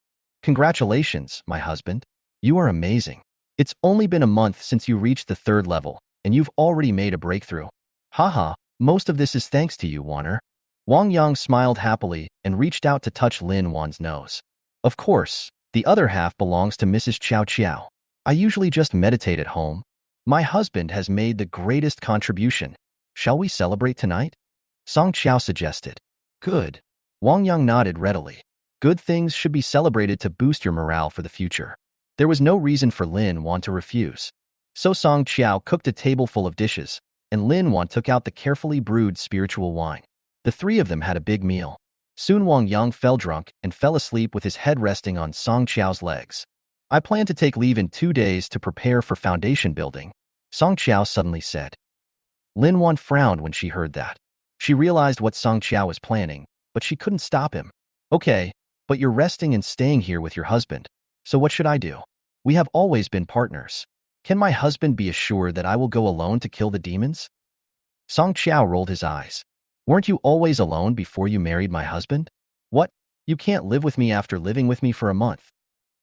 congratulations, my husband. You are amazing. It's only been a month since you reached the 3rd level, and you've already made a breakthrough. Haha, most of this is thanks to you, Wanner. Wang Yang smiled happily and reached out to touch Lin Wan's nose. Of course, the other half belongs to Mrs. Qiao Qiao. I usually just meditate at home. My husband has made the greatest contribution. Shall we celebrate tonight? Song Qiao suggested. Good. Wang Yang nodded readily. Good things should be celebrated to boost your morale for the future. There was no reason for Lin Wan to refuse. So Song Qiao cooked a table full of dishes, and Lin Wan took out the carefully brewed spiritual wine. The 3 of them had a big meal. Soon Wang Yang fell drunk and fell asleep with his head resting on Song Qiao's legs. I plan to take leave in 2 days to prepare for foundation building, Song Qiao suddenly said. Lin Wan frowned when she heard that. She realized what Song Qiao was planning, but she couldn't stop him. Okay, but you're resting and staying here with your husband. So what should I do? We have always been partners. Can my husband be assured that I will go alone to kill the demons? Song Qiao rolled his eyes. Weren't you always alone before you married my husband? What? You can't live with me after living with me for a month.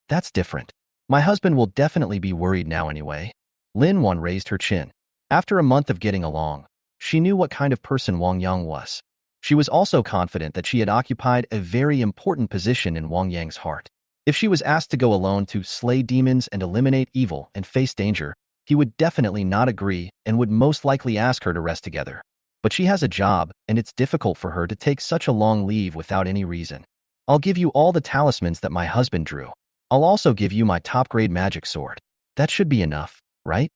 That's different. My husband will definitely be worried now anyway. Lin Wan raised her chin. After a month of getting along, she knew what kind of person Wang Yang was. She was also confident that she had occupied a very important position in Wang Yang's heart. If she was asked to go alone to slay demons and eliminate evil and face danger, he would definitely not agree and would most likely ask her to rest together. But she has a job, and it's difficult for her to take such a long leave without any reason. I'll give you all the talismans that my husband drew. I'll also give you my top-grade magic sword. That should be enough, right?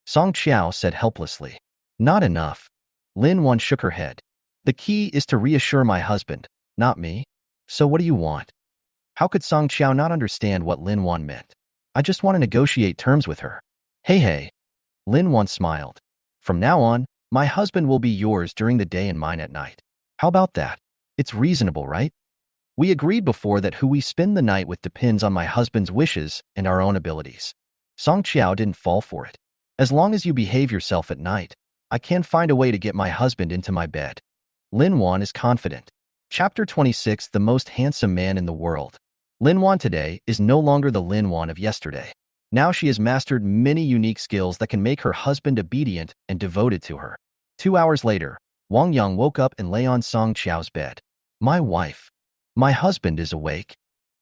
Song Qiao said helplessly. Not enough. Lin Wan shook her head. The key is to reassure my husband, not me. So what do you want? How could Song Qiao not understand what Lin Wan meant? I just want to negotiate terms with her. Hey. Lin Wan smiled. From now on, my husband will be yours during the day and mine at night. How about that? It's reasonable, right? We agreed before that who we spend the night with depends on my husband's wishes and our own abilities. Song Qiao didn't fall for it. As long as you behave yourself at night, I can find a way to get my husband into my bed. Lin Wan is confident. Chapter 26: The most handsome man in the world. Lin Wan today is no longer the Lin Wan of yesterday. Now she has mastered many unique skills that can make her husband obedient and devoted to her. 2 hours later, Wang Yang woke up and lay on Song Qiao's bed. My wife. My husband is awake.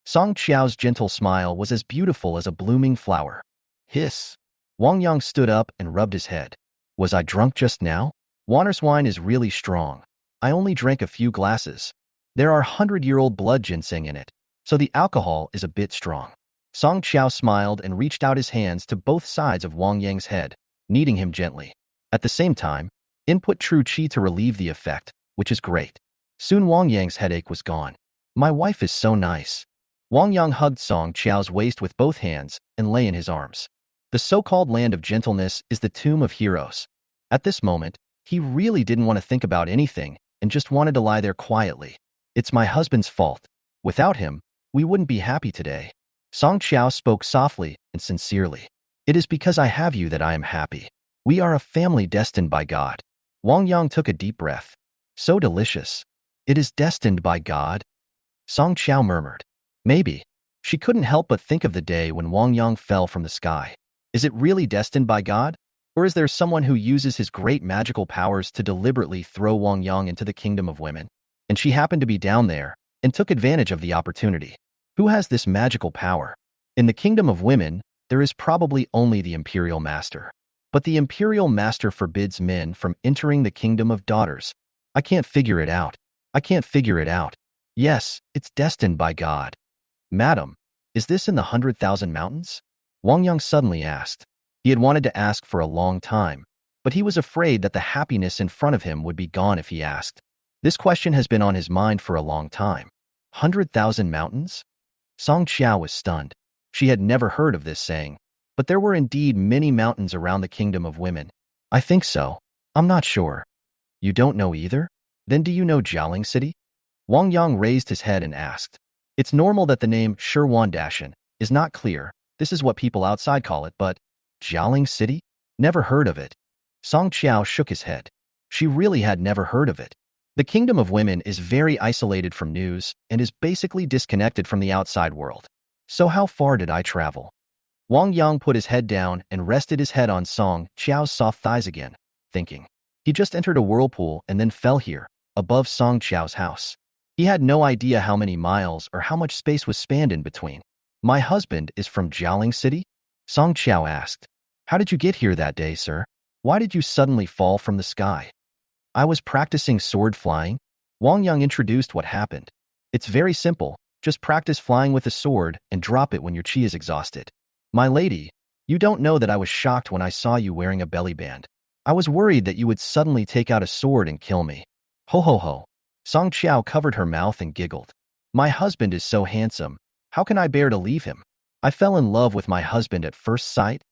Song Qiao's gentle smile was as beautiful as a blooming flower. Hiss. Wang Yang stood up and rubbed his head. Was I drunk just now? Wanner's wine is really strong. I only drank a few glasses. There are 100-year-old blood ginseng in it, so the alcohol is a bit strong. Song Qiao smiled and reached out his hands to both sides of Wang Yang's head, kneading him gently. At the same time, input true qi to relieve the effect, which is great. Soon Wang Yang's headache was gone. My wife is so nice. Wang Yang hugged Song Qiao's waist with both hands and lay in his arms. The so-called land of gentleness is the tomb of heroes. At this moment, he really didn't want to think about anything and just wanted to lie there quietly. It's my husband's fault. Without him, we wouldn't be happy today. Song Qiao spoke softly and sincerely. It is because I have you that I am happy. We are a family destined by God. Wang Yang took a deep breath. So delicious. It is destined by God? Song Qiao murmured. Maybe. She couldn't help but think of the day when Wang Yang fell from the sky. Is it really destined by God? Or is there someone who uses his great magical powers to deliberately throw Wang Yang into the kingdom of women? And she happened to be down there and took advantage of the opportunity. Who has this magical power? In the kingdom of women, there is probably only the imperial master. But the imperial master forbids men from entering the kingdom of daughters. I can't figure it out. Yes, it's destined by God. Madam, is this in the 100,000 mountains? Wang Yang suddenly asked. He had wanted to ask for a long time, but he was afraid that the happiness in front of him would be gone if he asked. This question has been on his mind for a long time. 100,000 mountains? Song Qiao was stunned. She had never heard of this saying, but there were indeed many mountains around the kingdom of women. I think so. I'm not sure. You don't know either? Then do you know Jialing City? Wang Yang raised his head and asked. It's normal that the name Shirwandashan is not clear. This is what people outside call it, but Jialing City? Never heard of it. Song Qiao shook his head. She really had never heard of it. The kingdom of women is very isolated from news and is basically disconnected from the outside world. So how far did I travel? Wang Yang put his head down and rested his head on Song Qiao's soft thighs again, thinking. He just entered a whirlpool and then fell here, above Song Qiao's house. He had no idea how many miles or how much space was spanned in between. My husband is from Jialing City? Song Qiao asked. How did you get here that day, sir? Why did you suddenly fall from the sky? I was practicing sword flying. Wang Yang introduced what happened. It's very simple. Just practice flying with a sword and drop it when your qi is exhausted. My lady, you don't know that I was shocked when I saw you wearing a belly band. I was worried that you would suddenly take out a sword and kill me. Ho ho ho. Song Qiao covered her mouth and giggled. My husband is so handsome. How can I bear to leave him? I fell in love with my husband at first sight.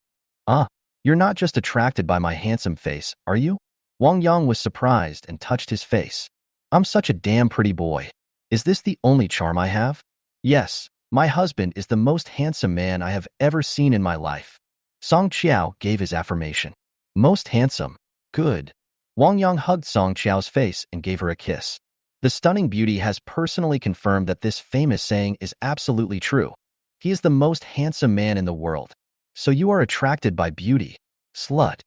You're not just attracted by my handsome face, are you? Wang Yang was surprised and touched his face. I'm such a damn pretty boy. Is this the only charm I have? Yes, my husband is the most handsome man I have ever seen in my life. Song Qiao gave his affirmation. Most handsome. Good. Wang Yang hugged Song Qiao's face and gave her a kiss. The stunning beauty has personally confirmed that this famous saying is absolutely true. He is the most handsome man in the world. So you are attracted by beauty. Slut.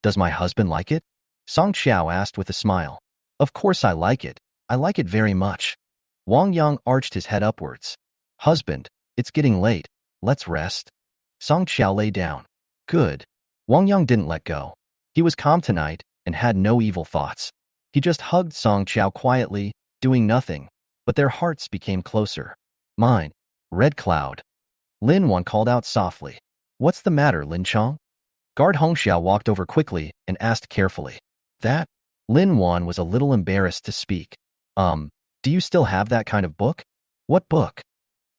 Does my husband like it? Song Qiao asked with a smile. Of course I like it. I like it very much. Wang Yang arched his head upwards. Husband, it's getting late. Let's rest. Song Qiao lay down. Good. Wang Yang didn't let go. He was calm tonight and had no evil thoughts. He just hugged Song Qiao quietly, doing nothing, but their hearts became closer. Mine. Red cloud. Lin Wan called out softly. What's the matter, Lin Chong? Guard Hongxiao walked over quickly and asked carefully. That? Lin Wan was a little embarrassed to speak. Do you still have that kind of book? What book?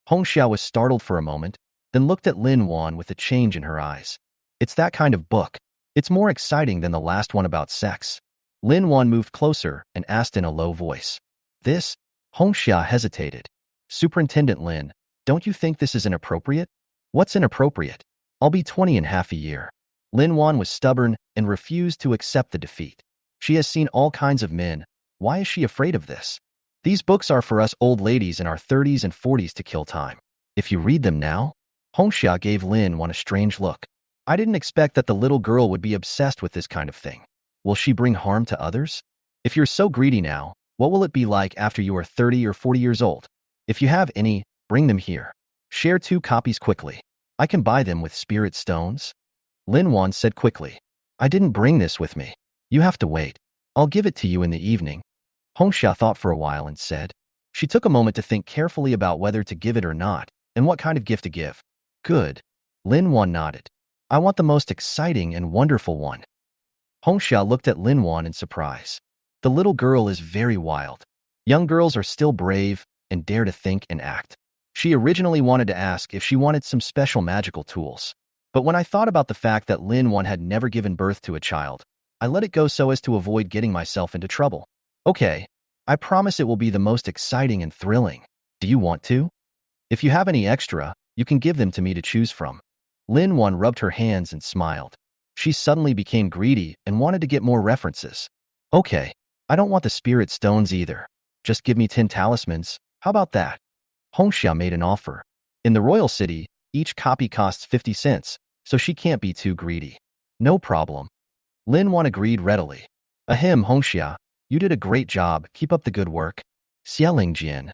Hongxiao was startled for a moment, then looked at Lin Wan with a change in her eyes. It's that kind of book. It's more exciting than the last one about sex. Lin Wan moved closer and asked in a low voice. This? Hongxia hesitated. Superintendent Lin, don't you think this is inappropriate? What's inappropriate? I'll be 20 in half a year. Lin Wan was stubborn and refused to accept the defeat. She has seen all kinds of men. Why is she afraid of this? These books are for us old ladies in our 30s and 40s to kill time. If you read them now? Hongxia gave Lin Wan a strange look. I didn't expect that the little girl would be obsessed with this kind of thing. Will she bring harm to others? If you're so greedy now, what will it be like after you are 30 or 40 years old? If you have any, bring them here. Share 2 copies quickly. I can buy them with spirit stones. Lin Wan said quickly. I didn't bring this with me. You have to wait. I'll give it to you in the evening. Hongxia thought for a while and said. She took a moment to think carefully about whether to give it or not, and what kind of gift to give. Good. Lin Wan nodded. I want the most exciting and wonderful one. Hongxia looked at Lin Wan in surprise. The little girl is very wild. Young girls are still brave and dare to think and act. She originally wanted to ask if she wanted some special magical tools. But when I thought about the fact that Lin Wan had never given birth to a child, I let it go so as to avoid getting myself into trouble. Okay, I promise it will be the most exciting and thrilling. Do you want to? If you have any extra, you can give them to me to choose from. Lin Wan rubbed her hands and smiled. She suddenly became greedy and wanted to get more references. Okay, I don't want the spirit stones either. Just give me 10 talismans. How about that? Hongxia made an offer. In the royal city, each copy costs 50 cents, so she can't be too greedy. No problem. Lin Wan agreed readily. Ahem, Hongxia, you did a great job. Keep up the good work. Xialing Jian.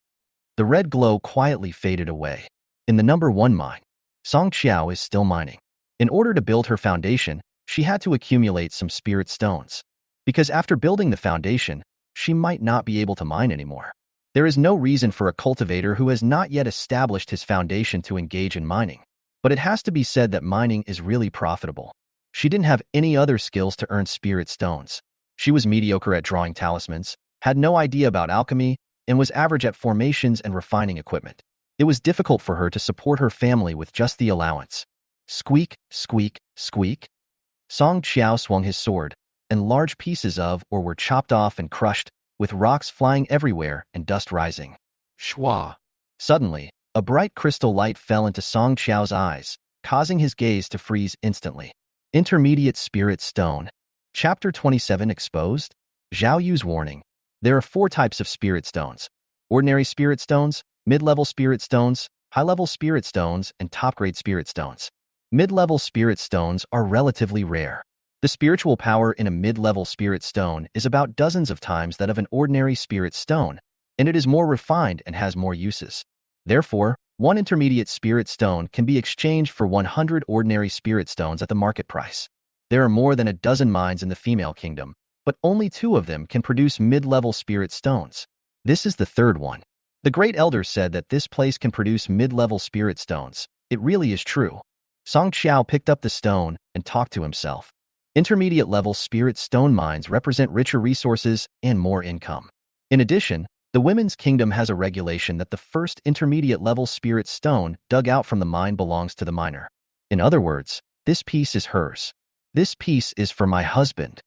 The red glow quietly faded away. In the number 1 mine, Song Qiao is still mining. In order to build her foundation, she had to accumulate some spirit stones. Because after building the foundation, she might not be able to mine anymore. There is no reason for a cultivator who has not yet established his foundation to engage in mining. But it has to be said that mining is really profitable. She didn't have any other skills to earn spirit stones. She was mediocre at drawing talismans, had no idea about alchemy, and was average at formations and refining equipment. It was difficult for her to support her family with just the allowance. Squeak, squeak, squeak. Song Qiao swung his sword, and large pieces of or were chopped off and crushed, with rocks flying everywhere and dust rising. Shwa. Suddenly, a bright crystal light fell into Song Qiao's eyes, causing his gaze to freeze instantly. Intermediate Spirit Stone. Chapter 27 Exposed? Zhao Yu's warning. There are 4 types of spirit stones. Ordinary spirit stones, mid-level spirit stones, high-level spirit stones, and top-grade spirit stones. Mid-level spirit stones are relatively rare. The spiritual power in a mid-level spirit stone is about dozens of times that of an ordinary spirit stone, and it is more refined and has more uses. Therefore, 1 intermediate spirit stone can be exchanged for 100 ordinary spirit stones at the market price. There are more than a dozen mines in the female kingdom, but only 2 of them can produce mid-level spirit stones. This is the 3rd one. The Great Elder said that this place can produce mid-level spirit stones. It really is true. Song Qiao picked up the stone and talked to himself. Intermediate-level spirit stone mines represent richer resources and more income. In addition, the Women's Kingdom has a regulation that the first intermediate-level spirit stone dug out from the mine belongs to the miner. In other words, this piece is hers. This piece is for my husband.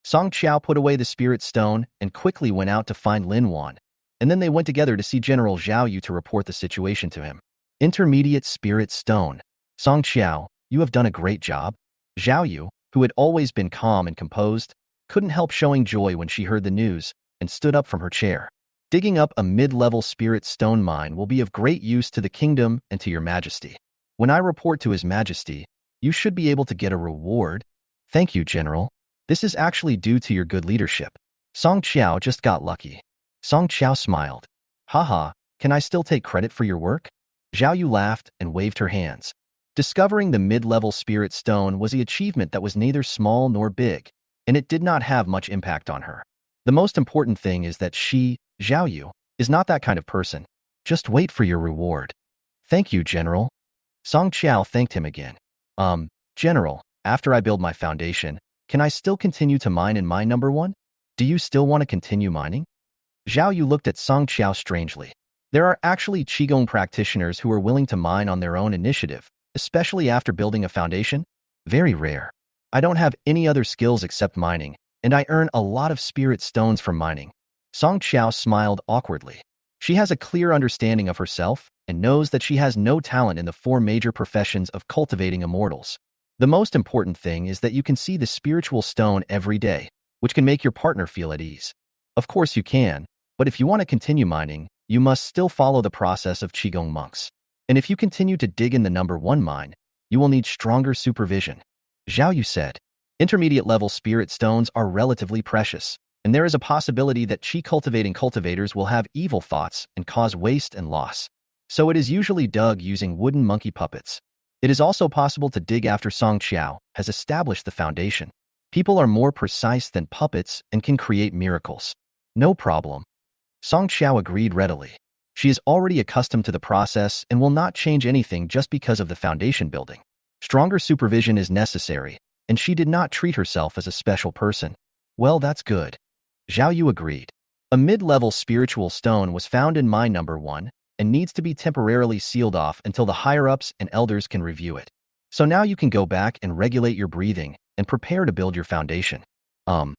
Song Qiao put away the spirit stone and quickly went out to find Lin Wan, and then they went together to see General Zhao Yu to report the situation to him. Intermediate Spirit Stone. Song Qiao, you have done a great job. Zhao Yu, who had always been calm and composed, couldn't help showing joy when she heard the news and stood up from her chair. Digging up a mid-level spirit stone mine will be of great use to the kingdom and to your majesty. When I report to his majesty, you should be able to get a reward. Thank you, General. This is actually due to your good leadership. Song Qiao just got lucky. Song Qiao smiled. Haha, can I still take credit for your work? Zhao Yu laughed and waved her hands. Discovering the mid-level spirit stone was the achievement that was neither small nor big, and it did not have much impact on her. The most important thing is that she, Zhao Yu, is not that kind of person. Just wait for your reward. Thank you, General. Song Qiao thanked him again. General, after I build my foundation, can I still continue to mine in mine number 1? Do you still want to continue mining? Zhao Yu looked at Song Qiao strangely. There are actually Qigong practitioners who are willing to mine on their own initiative, especially after building a foundation? Very rare. I don't have any other skills except mining, and I earn a lot of spirit stones from mining. Song Qiao smiled awkwardly. She has a clear understanding of herself and knows that she has no talent in the 4 major professions of cultivating immortals. The most important thing is that you can see the spiritual stone every day, which can make your partner feel at ease. Of course you can, but if you want to continue mining, you must still follow the process of Qigong monks. And if you continue to dig in the number 1 mine, you will need stronger supervision. Zhao Yu said, intermediate level spirit stones are relatively precious, and there is a possibility that Qi cultivating cultivators will have evil thoughts and cause waste and loss. So it is usually dug using wooden monkey puppets. It is also possible to dig after Song Qiao has established the foundation. People are more precise than puppets and can create miracles. No problem. Song Qiao agreed readily. She is already accustomed to the process and will not change anything just because of the foundation building. Stronger supervision is necessary, and she did not treat herself as a special person. Well, that's good. Zhao Yu agreed. A mid-level spiritual stone was found in mine number 1 and needs to be temporarily sealed off until the higher-ups and elders can review it. So now you can go back and regulate your breathing and prepare to build your foundation. Song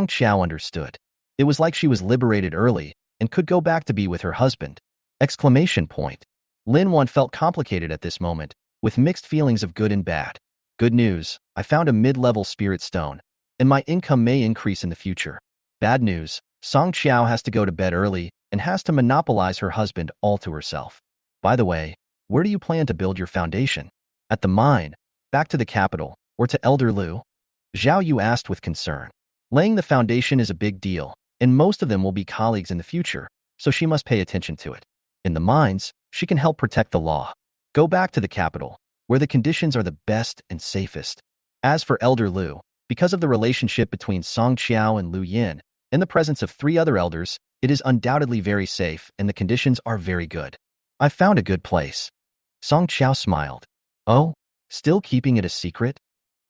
Qiao understood. It was like she was liberated early and could go back to be with her husband. Exclamation point. Lin Wan felt complicated at this moment, with mixed feelings of good and bad. Good news, I found a mid-level spirit stone, and my income may increase in the future. Bad news, Song Qiao has to go to bed early and has to monopolize her husband all to herself. By the way, where do you plan to build your foundation? At the mine, back to the capital, or to Elder Lu? Zhao Yu asked with concern. Laying the foundation is a big deal, and most of them will be colleagues in the future, so she must pay attention to it. In the mines, she can help protect the law. Go back to the capital, where the conditions are the best and safest. As for Elder Lu, because of the relationship between Song Qiao and Lu Yin, in the presence of 3 other elders, it is undoubtedly very safe and the conditions are very good. I found a good place. Song Qiao smiled. Oh, still keeping it a secret?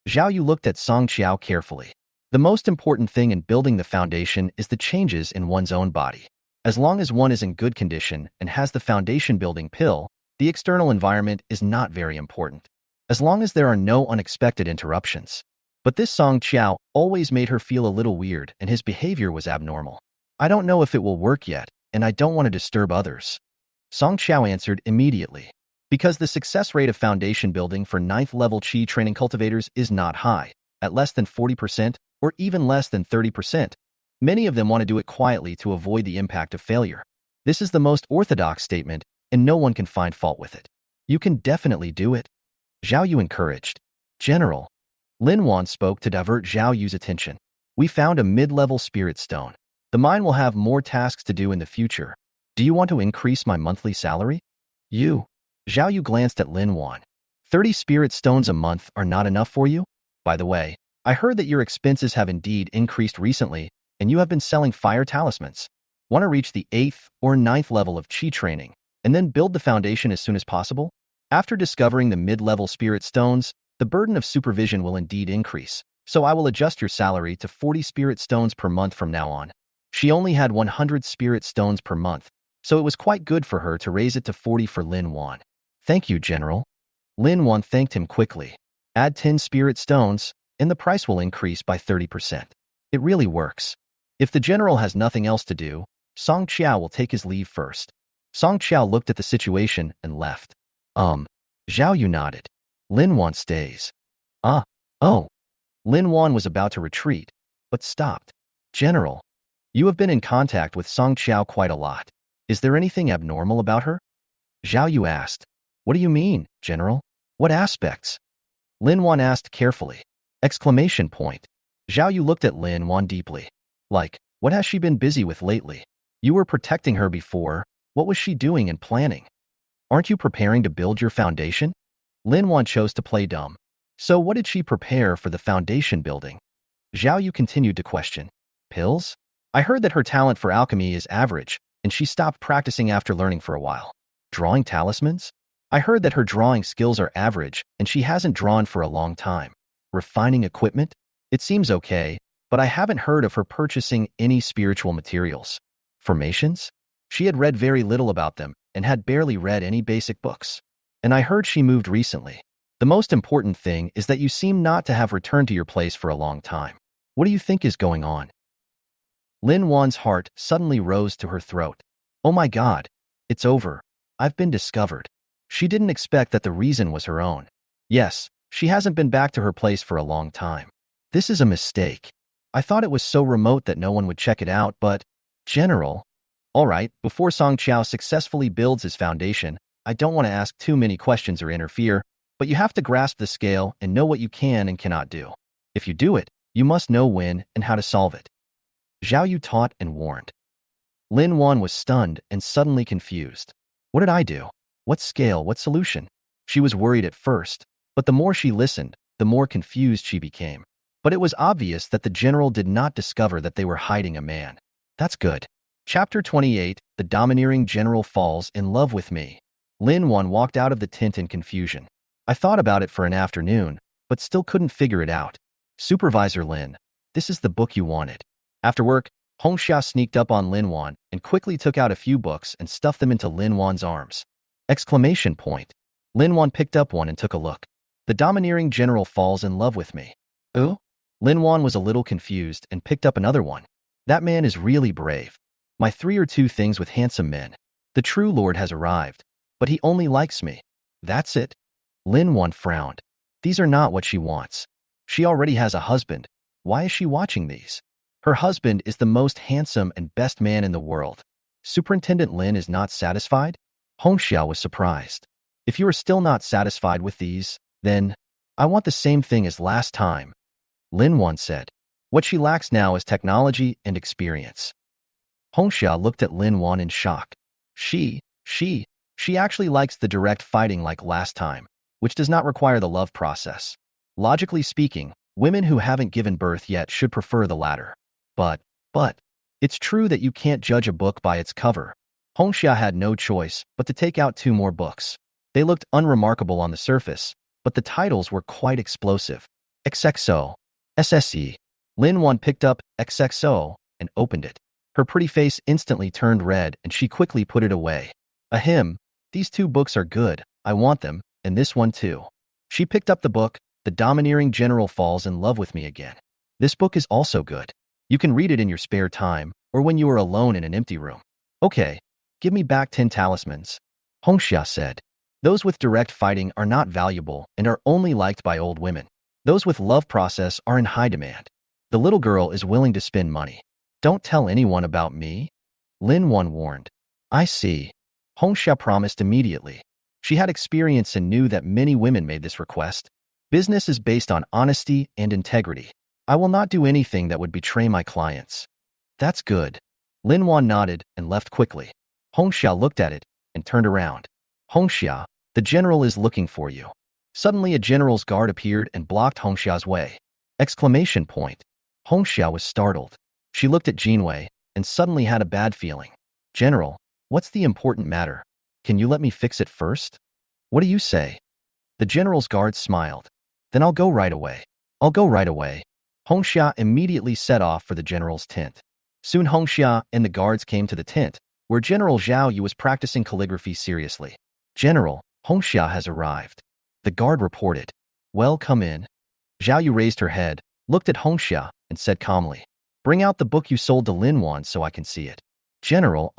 Zhao Yu looked at Song Qiao carefully. The most important thing in building the foundation is the changes in one's own body. As long as one is in good condition and has the foundation building pill, the external environment is not very important, as long as there are no unexpected interruptions. But this Song Qiao always made her feel a little weird and his behavior was abnormal. I don't know if it will work yet, and I don't want to disturb others. Song Qiao answered immediately. Because the success rate of foundation building for 9th level Qi training cultivators is not high, at less than 40% or even less than 30%. Many of them want to do it quietly to avoid the impact of failure. This is the most orthodox statement, and no one can find fault with it. You can definitely do it. Zhao Yu encouraged. General. Lin Wan spoke to divert Zhao Yu's attention. We found a mid-level spirit stone. The mine will have more tasks to do in the future. Do you want to increase my monthly salary? Zhao Yu glanced at Lin Wan. 30 spirit stones a month are not enough for you? By the way, I heard that your expenses have indeed increased recently, and you have been selling fire talismans. Want to reach the 8th or 9th level of Qi training, and then build the foundation as soon as possible? After discovering the mid-level spirit stones, the burden of supervision will indeed increase, so I will adjust your salary to 40 spirit stones per month from now on. She only had 100 spirit stones per month, so it was quite good for her to raise it to 40 for Lin Wan. Thank you, General. Lin Wan thanked him quickly. Add 10 spirit stones, and the price will increase by 30%. It really works. If the general has nothing else to do, Song Qiao will take his leave first. Song Qiao looked at the situation and left. Zhao Yu nodded. Lin Wan stays. Ah, oh. Lin Wan was about to retreat, but stopped. General, you have been in contact with Song Qiao quite a lot. Is there anything abnormal about her? Zhao Yu asked. What do you mean, General? What aspects? Lin Wan asked carefully. Exclamation point. Zhao Yu looked at Lin Wan deeply. Like, what has she been busy with lately? You were protecting her before. What was she doing and planning? Aren't you preparing to build your foundation? Lin Wan chose to play dumb. So what did she prepare for the foundation building? Zhao Yu continued to question. Pills? I heard that her talent for alchemy is average, and she stopped practicing after learning for a while. Drawing talismans? I heard that her drawing skills are average, and she hasn't drawn for a long time. Refining equipment? It seems okay, but I haven't heard of her purchasing any spiritual materials. Formations? She had read very little about them and had barely read any basic books. And I heard she moved recently. The most important thing is that you seem not to have returned to your place for a long time. What do you think is going on? Lin Wan's heart suddenly rose to her throat. Oh my God, it's over. I've been discovered. She didn't expect that the reason was her own. Yes, she hasn't been back to her place for a long time. This is a mistake. I thought it was so remote that no one would check it out, but, General. All right, before Song Qiao successfully builds his foundation, I don't want to ask too many questions or interfere, but you have to grasp the scale and know what you can and cannot do. If you do it, you must know when and how to solve it. Zhao Yu taught and warned. Lin Wan was stunned and suddenly confused. What did I do? What scale? What solution? She was worried at first, but the more she listened, the more confused she became. But it was obvious that the general did not discover that they were hiding a man. That's good. Chapter 28, The Domineering General Falls in Love with Me. Lin Wan walked out of the tent in confusion. I thought about it for an afternoon, but still couldn't figure it out. Supervisor Lin, this is the book you wanted. After work, Hongxia sneaked up on Lin Wan and quickly took out a few books and stuffed them into Lin Wan's arms. Exclamation point. Lin Wan picked up one and took a look. The Domineering General Falls in Love with Me. Oh? Lin Wan was a little confused and picked up another one. That man is really brave. My 3 or 2 things with handsome men. The true Lord has arrived, but he only likes me. That's it. Lin Wan frowned. These are not what she wants. She already has a husband. Why is she watching these? Her husband is the most handsome and best man in the world. Superintendent Lin is not satisfied? Hongxia was surprised. If you are still not satisfied with these, then I want the same thing as last time. Lin Wan said. What she lacks now is technology and experience. Hongxia looked at Lin Wan in shock. She actually likes the direct fighting like last time, which does not require the love process. Logically speaking, women who haven't given birth yet should prefer the latter. But, it's true that you can't judge a book by its cover. Hongxia had no choice but to take out 2 more books. They looked unremarkable on the surface, but the titles were quite explosive. XXO. SSE. Lin Wan picked up XXO and opened it. Her pretty face instantly turned red and she quickly put it away. Ahem, these 2 books are good, I want them, and this one too. She picked up the book, The Domineering General Falls in Love with Me Again. This book is also good. You can read it in your spare time, or when you are alone in an empty room. Okay, give me back 10 talismans. Hongxia said. Those with direct fighting are not valuable and are only liked by old women. Those with love process are in high demand. The little girl is willing to spend money. Don't tell anyone about me? Lin Wan warned. I see. Hongxia promised immediately. She had experience and knew that many women made this request. Business is based on honesty and integrity. I will not do anything that would betray my clients. That's good. Lin Wan nodded and left quickly. Hongxia looked at it and turned around. Hongxia, the general is looking for you. Suddenly a general's guard appeared and blocked Hongxia's way. Exclamation point. Hongxia was startled. She looked at Jinwei and suddenly had a bad feeling. General, what's the important matter? Can you let me fix it first? What do you say? The general's guard smiled. Then I'll go right away. I'll go right away. Hongxia immediately set off for the general's tent. Soon Hongxia and the guards came to the tent, where General Zhao Yu was practicing calligraphy seriously. General, Hongxia has arrived. The guard reported. Well, come in. Zhao Yu raised her head, looked at Hongxia, and said calmly. Bring out the book you sold to Lin Wan so I can see it. General,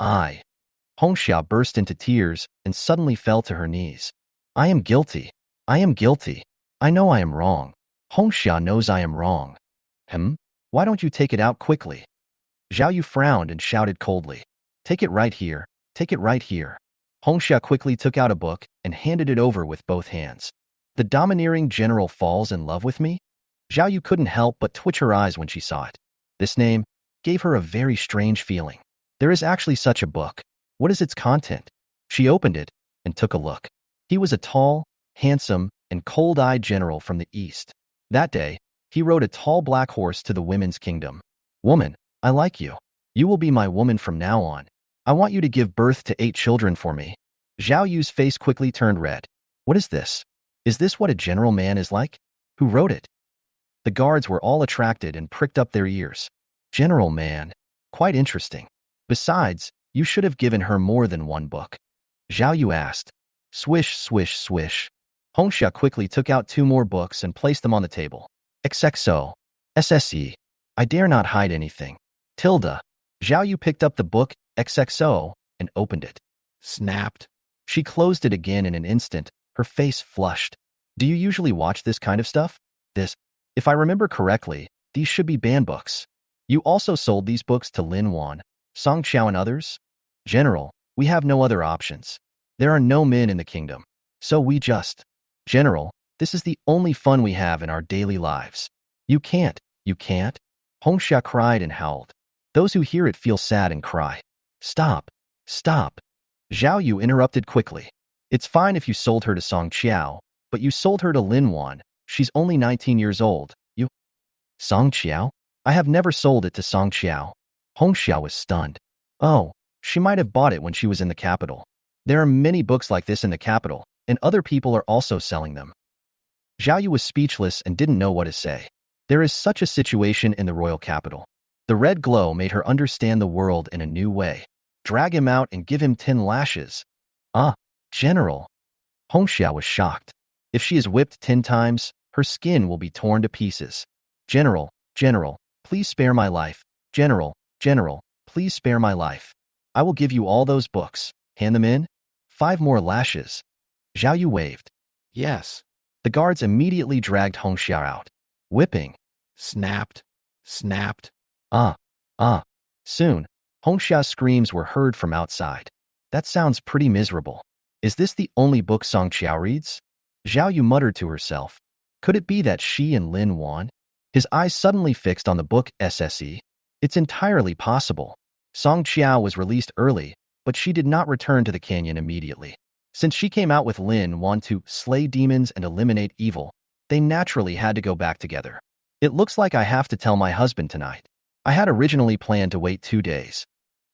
Hongxia burst into tears and suddenly fell to her knees. I am guilty. I am guilty. I know I am wrong. Hongxia knows I am wrong. Why don't you take it out quickly? Zhao Yu frowned and shouted coldly. Take it right here. Take it right here. Hongxia quickly took out a book and handed it over with both hands. The domineering general falls in love with me? Zhao Yu couldn't help but twitch her eyes when she saw it. This name gave her a very strange feeling. There is actually such a book. What is its content? She opened it and took a look. He was a tall, handsome, and cold-eyed general from the east. That day, he rode a tall black horse to the women's kingdom. Woman, I like you. You will be my woman from now on. I want you to give birth to 8 children for me. Zhao Yu's face quickly turned red. What is this? Is this what a general man is like? Who wrote it? The guards were all attracted and pricked up their ears. General man. Quite interesting. Besides, you should have given her more than one book. Zhao Yu asked. Swish, swish, swish. Hongxia quickly took out 2 more books and placed them on the table. XXO. SSE. I dare not hide anything. Tilda. Zhao Yu picked up the book XXO and opened it. Snapped. She closed it again in an instant, her face flushed. Do you usually watch this kind of stuff? If I remember correctly, these should be banned books. You also sold these books to Lin Wan, Song Qiao and others? General, we have no other options. There are no men in the kingdom. So we just... General, this is the only fun we have in our daily lives. You can't. Hongxia cried and howled. Those who hear it feel sad and cry. Stop. Zhao Yu interrupted quickly. It's fine if you sold her to Song Qiao, but you sold her to Lin Wan. She's only 19 years old. You... Song Qiao? I have never sold it to Song Qiao. Hongxia was stunned. Oh, she might have bought it when she was in the capital. There are many books like this in the capital, and other people are also selling them. Zhao Yu was speechless and didn't know what to say. There is such a situation in the royal capital. The red glow made her understand the world in a new way. Drag him out and give him 10 lashes. General. Hongxia was shocked. If she is whipped 10 times, her skin will be torn to pieces. General, please spare my life. General, please spare my life. I will give you all those books. Hand them in. 5 more lashes. Zhao Yu waved. Yes. The guards immediately dragged Hongxia out. Whipping. Snapped. Soon, Hongxia's screams were heard from outside. That sounds pretty miserable. Is this the only book Song Qiao reads? Zhao Yu muttered to herself. Could it be that she and Lin Wan? His eyes suddenly fixed on the book SSE. It's entirely possible. Song Qiao was released early, but she did not return to the canyon immediately. Since she came out with Lin Wan to slay demons and eliminate evil, they naturally had to go back together. It looks like I have to tell my husband tonight. I had originally planned to wait 2 days.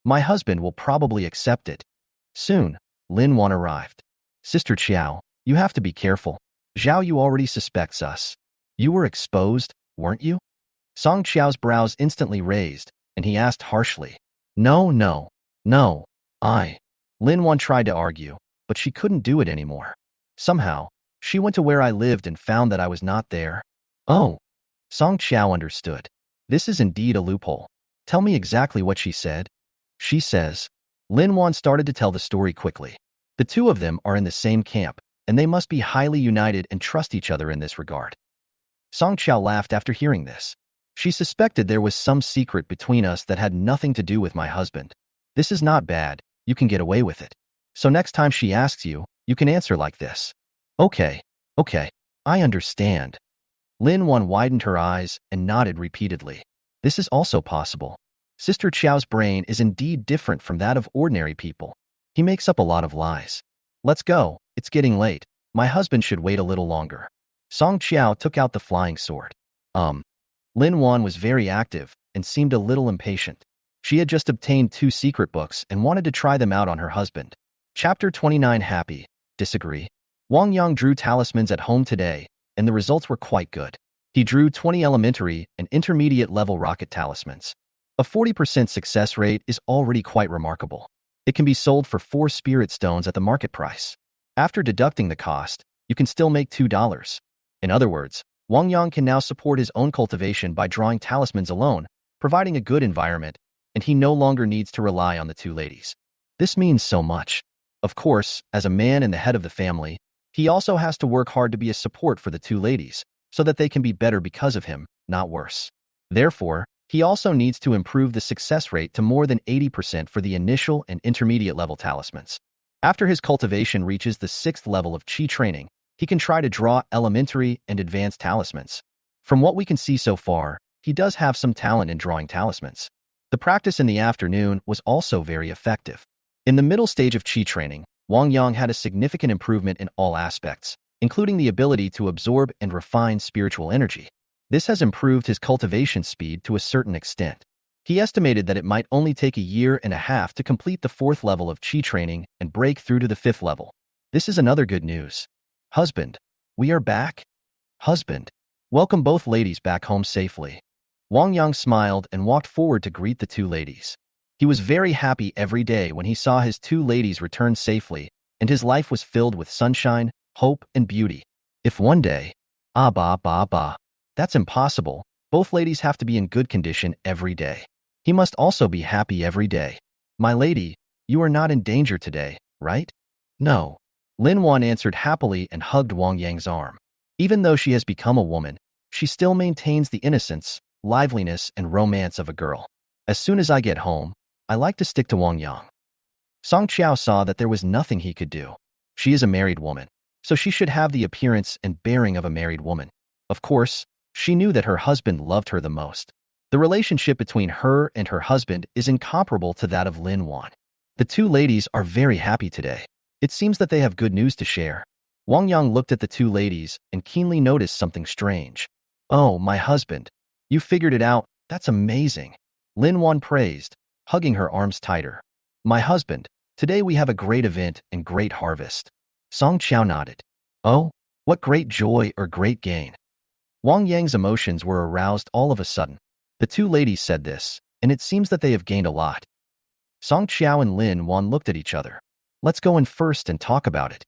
My husband will probably accept it. Soon, Lin Wan arrived. Sister Qiao, you have to be careful. Zhao Yu already suspects us. You were exposed, weren't you? Song Qiao's brows instantly raised, and he asked harshly. No. Lin Wan tried to argue, but she couldn't do it anymore. Somehow, she went to where I lived and found that I was not there. Oh. Song Qiao understood. This is indeed a loophole. Tell me exactly what she said. She says. Lin Wan started to tell the story quickly. The 2 of them are in the same camp, and they must be highly united and trust each other in this regard. Song Qiao laughed after hearing this. She suspected there was some secret between us that had nothing to do with my husband. This is not bad. You can get away with it. So next time she asks you, you can answer like this. Okay, I understand. Lin Wan widened her eyes and nodded repeatedly. This is also possible. Sister Qiao's brain is indeed different from that of ordinary people. He makes up a lot of lies. Let's go. It's getting late. My husband should wait a little longer. Song Qiao took out the flying sword. Lin Wan was very active and seemed a little impatient. She had just obtained 2 secret books and wanted to try them out on her husband. Chapter 29 Happy. Disagree. Wang Yang drew talismans at home today, and the results were quite good. He drew 20 elementary and intermediate level rocket talismans. A 40% success rate is already quite remarkable. It can be sold for 4 spirit stones at the market price. After deducting the cost, you can still make $2. In other words, Wang Yang can now support his own cultivation by drawing talismans alone, providing a good environment, and he no longer needs to rely on the two ladies. This means so much. Of course, as a man and the head of the family, he also has to work hard to be a support for the two ladies, so that they can be better because of him, not worse. Therefore, he also needs to improve the success rate to more than 80% for the initial and intermediate level talismans. After his cultivation reaches the 6th level of Qi training, he can try to draw elementary and advanced talismans. From what we can see so far, he does have some talent in drawing talismans. The practice in the afternoon was also very effective. In the middle stage of Qi training, Wang Yang had a significant improvement in all aspects, including the ability to absorb and refine spiritual energy. This has improved his cultivation speed to a certain extent. He estimated that it might only take a year and a half to complete the 4th level of Qi training and break through to the 5th level. This is another good news. Husband, we are back? Husband, welcome both ladies back home safely. Wang Yang smiled and walked forward to greet the two ladies. He was very happy every day when he saw his two ladies return safely, and his life was filled with sunshine, hope, and beauty. If one day, that's impossible. Both ladies have to be in good condition every day. He must also be happy every day. My lady, you are not in danger today, right? No. Lin Wan answered happily and hugged Wang Yang's arm. Even though she has become a woman, she still maintains the innocence, liveliness, and romance of a girl. As soon as I get home, I like to stick to Wang Yang. Song Qiao saw that there was nothing he could do. She is a married woman, so she should have the appearance and bearing of a married woman. Of course, she knew that her husband loved her the most. The relationship between her and her husband is incomparable to that of Lin Wan. The two ladies are very happy today. It seems that they have good news to share. Wang Yang looked at the two ladies and keenly noticed something strange. Oh, my husband. You figured it out. That's amazing. Lin Wan praised, hugging her arms tighter. My husband, today we have a great event and great harvest. Song Qiao nodded. Oh, what great joy or great gain. Wang Yang's emotions were aroused all of a sudden. The two ladies said this, and it seems that they have gained a lot. Song Qiao and Lin Wan looked at each other. Let's go in first and talk about it.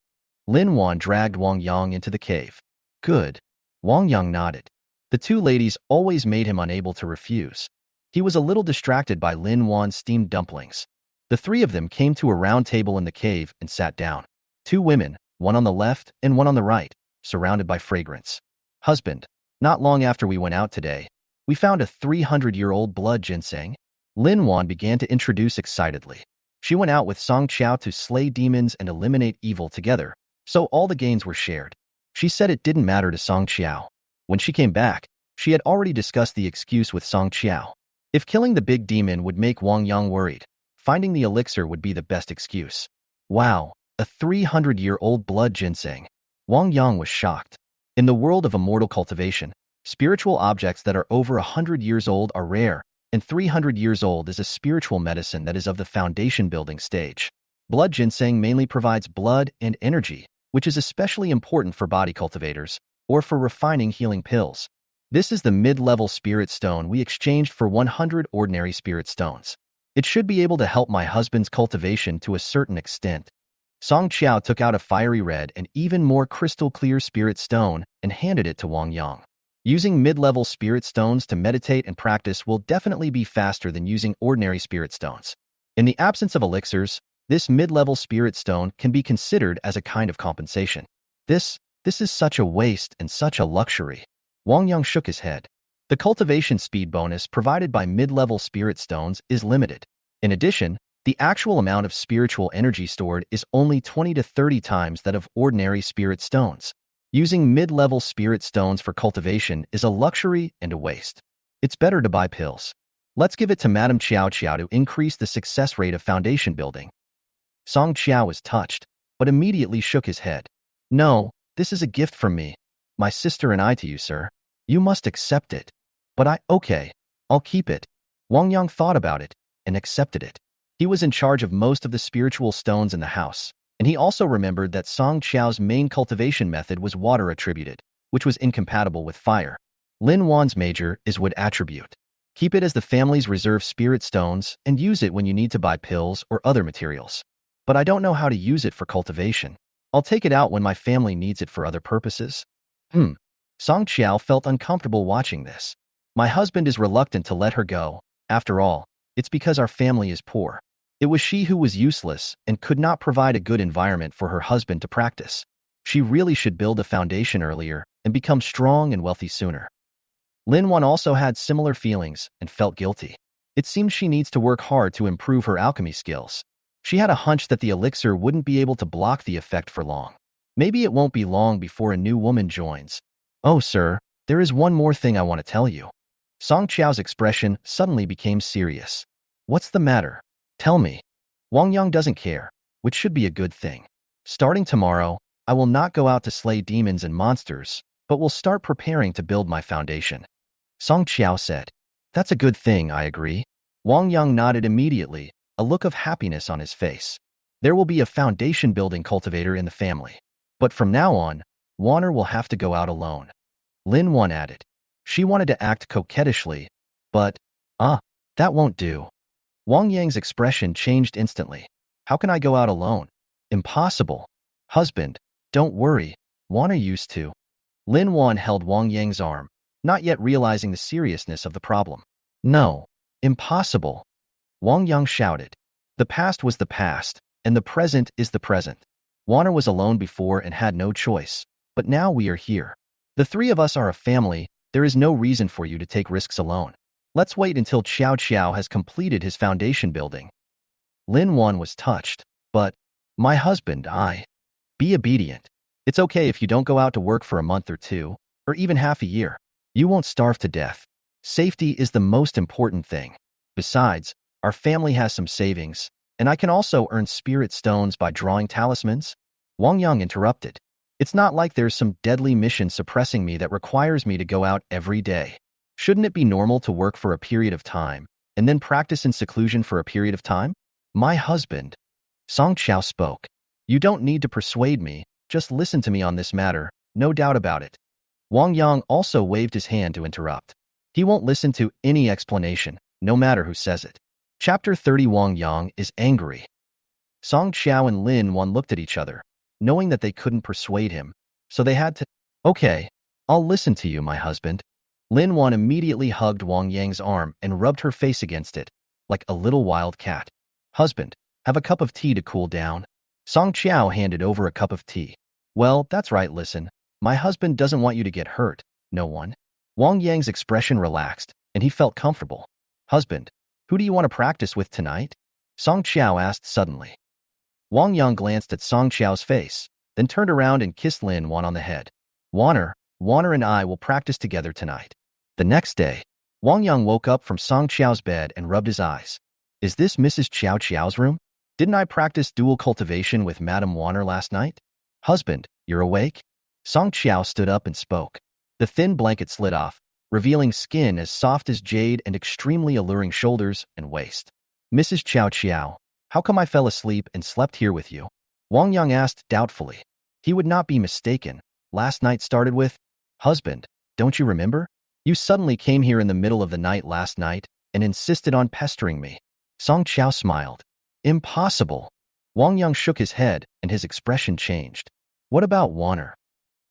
Lin Wan dragged Wang Yang into the cave. Good. Wang Yang nodded. The two ladies always made him unable to refuse. He was a little distracted by Lin Wan's steamed dumplings. The three of them came to a round table in the cave and sat down. Two women, one on the left and one on the right, surrounded by fragrance. Husband, not long after we went out today, we found a 300-year-old blood ginseng. Lin Wan began to introduce excitedly. She went out with Song Qiao to slay demons and eliminate evil together, so all the gains were shared. She said it didn't matter to Song Qiao. When she came back, she had already discussed the excuse with Song Qiao. If killing the big demon would make Wang Yang worried, finding the elixir would be the best excuse. Wow, a 300-year-old blood ginseng. Wang Yang was shocked. In the world of immortal cultivation, spiritual objects that are over 100 years old are rare, and 300 years old is a spiritual medicine that is of the foundation building stage. Blood ginseng mainly provides blood and energy, which is especially important for body cultivators, or for refining healing pills. This is the mid-level spirit stone we exchanged for 100 ordinary spirit stones. It should be able to help my husband's cultivation to a certain extent. Song Qiao took out a fiery red and even more crystal-clear spirit stone and handed it to Wang Yang. Using mid-level spirit stones to meditate and practice will definitely be faster than using ordinary spirit stones. In the absence of elixirs, this mid-level spirit stone can be considered as a kind of compensation. This is such a waste and such a luxury. Wang Yang shook his head. The cultivation speed bonus provided by mid-level spirit stones is limited. In addition, the actual amount of spiritual energy stored is only 20 to 30 times that of ordinary spirit stones. Using mid-level spirit stones for cultivation is a luxury and a waste. It's better to buy pills. Let's give it to Madame Qiao Qiao to increase the success rate of foundation building. Song Qiao was touched, but immediately shook his head. No, this is a gift from me, my sister and I to you, sir. You must accept it. But okay, I'll keep it. Wang Yang thought about it and accepted it. He was in charge of most of the spiritual stones in the house, and he also remembered that Song Qiao's main cultivation method was water attributed, which was incompatible with fire. Lin Wan's major is wood attribute. Keep it as the family's reserve spirit stones and use it when you need to buy pills or other materials. But I don't know how to use it for cultivation. I'll take it out when my family needs it for other purposes. Song Qiao felt uncomfortable watching this. My husband is reluctant to let her go. After all, it's because our family is poor. It was she who was useless and could not provide a good environment for her husband to practice. She really should build a foundation earlier and become strong and wealthy sooner. Lin Wan also had similar feelings and felt guilty. It seemed she needs to work hard to improve her alchemy skills. She had a hunch that the elixir wouldn't be able to block the effect for long. Maybe it won't be long before a new woman joins. Oh, sir, there is one more thing I want to tell you. Song Qiao's expression suddenly became serious. What's the matter? Tell me. Wang Yang doesn't care, which should be a good thing. Starting tomorrow, I will not go out to slay demons and monsters, but will start preparing to build my foundation. Song Qiao said. That's a good thing, I agree. Wang Yang nodded immediately, a look of happiness on his face. There will be a foundation-building cultivator in the family. But from now on, Wanner will have to go out alone. Lin Wan added. She wanted to act coquettishly, but, that won't do. Wang Yang's expression changed instantly. How can I go out alone? Impossible. Husband, don't worry, Wanner used to. Lin Wan held Wang Yang's arm, not yet realizing the seriousness of the problem. No, impossible. Wang Yang shouted. The past was the past, and the present is the present. Wanner was alone before and had no choice, but now we are here. The three of us are a family. There is no reason for you to take risks alone. Let's wait until Qiao Qiao has completed his foundation building. Lin Wan was touched, but, my husband, be obedient. It's okay if you don't go out to work for a month or two, or even half a year. You won't starve to death. Safety is the most important thing. Besides, our family has some savings, and I can also earn spirit stones by drawing talismans. Wang Yang interrupted. It's not like there's some deadly mission suppressing me that requires me to go out every day. Shouldn't it be normal to work for a period of time, and then practice in seclusion for a period of time? My husband. Song Qiao spoke. You don't need to persuade me, just listen to me on this matter, no doubt about it. Wang Yang also waved his hand to interrupt. He won't listen to any explanation, no matter who says it. Chapter 30. Wang Yang is angry. Song Qiao and Lin Wan looked at each other, knowing that they couldn't persuade him, so they had to. Okay, I'll listen to you, my husband. Lin Wan immediately hugged Wang Yang's arm and rubbed her face against it, like a little wild cat. Husband, have a cup of tea to cool down. Song Qiao handed over a cup of tea. Well, that's right, listen. My husband doesn't want you to get hurt, no one. Wang Yang's expression relaxed, and he felt comfortable. Husband, who do you want to practice with tonight? Song Qiao asked suddenly. Wang Yang glanced at Song Qiao's face, then turned around and kissed Lin Wan on the head. Wanner and I will practice together tonight. The next day, Wang Yang woke up from Song Qiao's bed and rubbed his eyes. Is this Mrs. Qiao Qiao's room? Didn't I practice dual cultivation with Madame Wanner last night? Husband, you're awake? Song Qiao stood up and spoke. The thin blanket slid off, revealing skin as soft as jade and extremely alluring shoulders and waist. Mrs. Qiao Qiao, how come I fell asleep and slept here with you? Wang Yang asked doubtfully. He would not be mistaken. Last night started with, Husband, don't you remember? You suddenly came here in the middle of the night last night and insisted on pestering me. Song Qiao smiled. Impossible. Wang Yang shook his head and his expression changed. What about Wanner?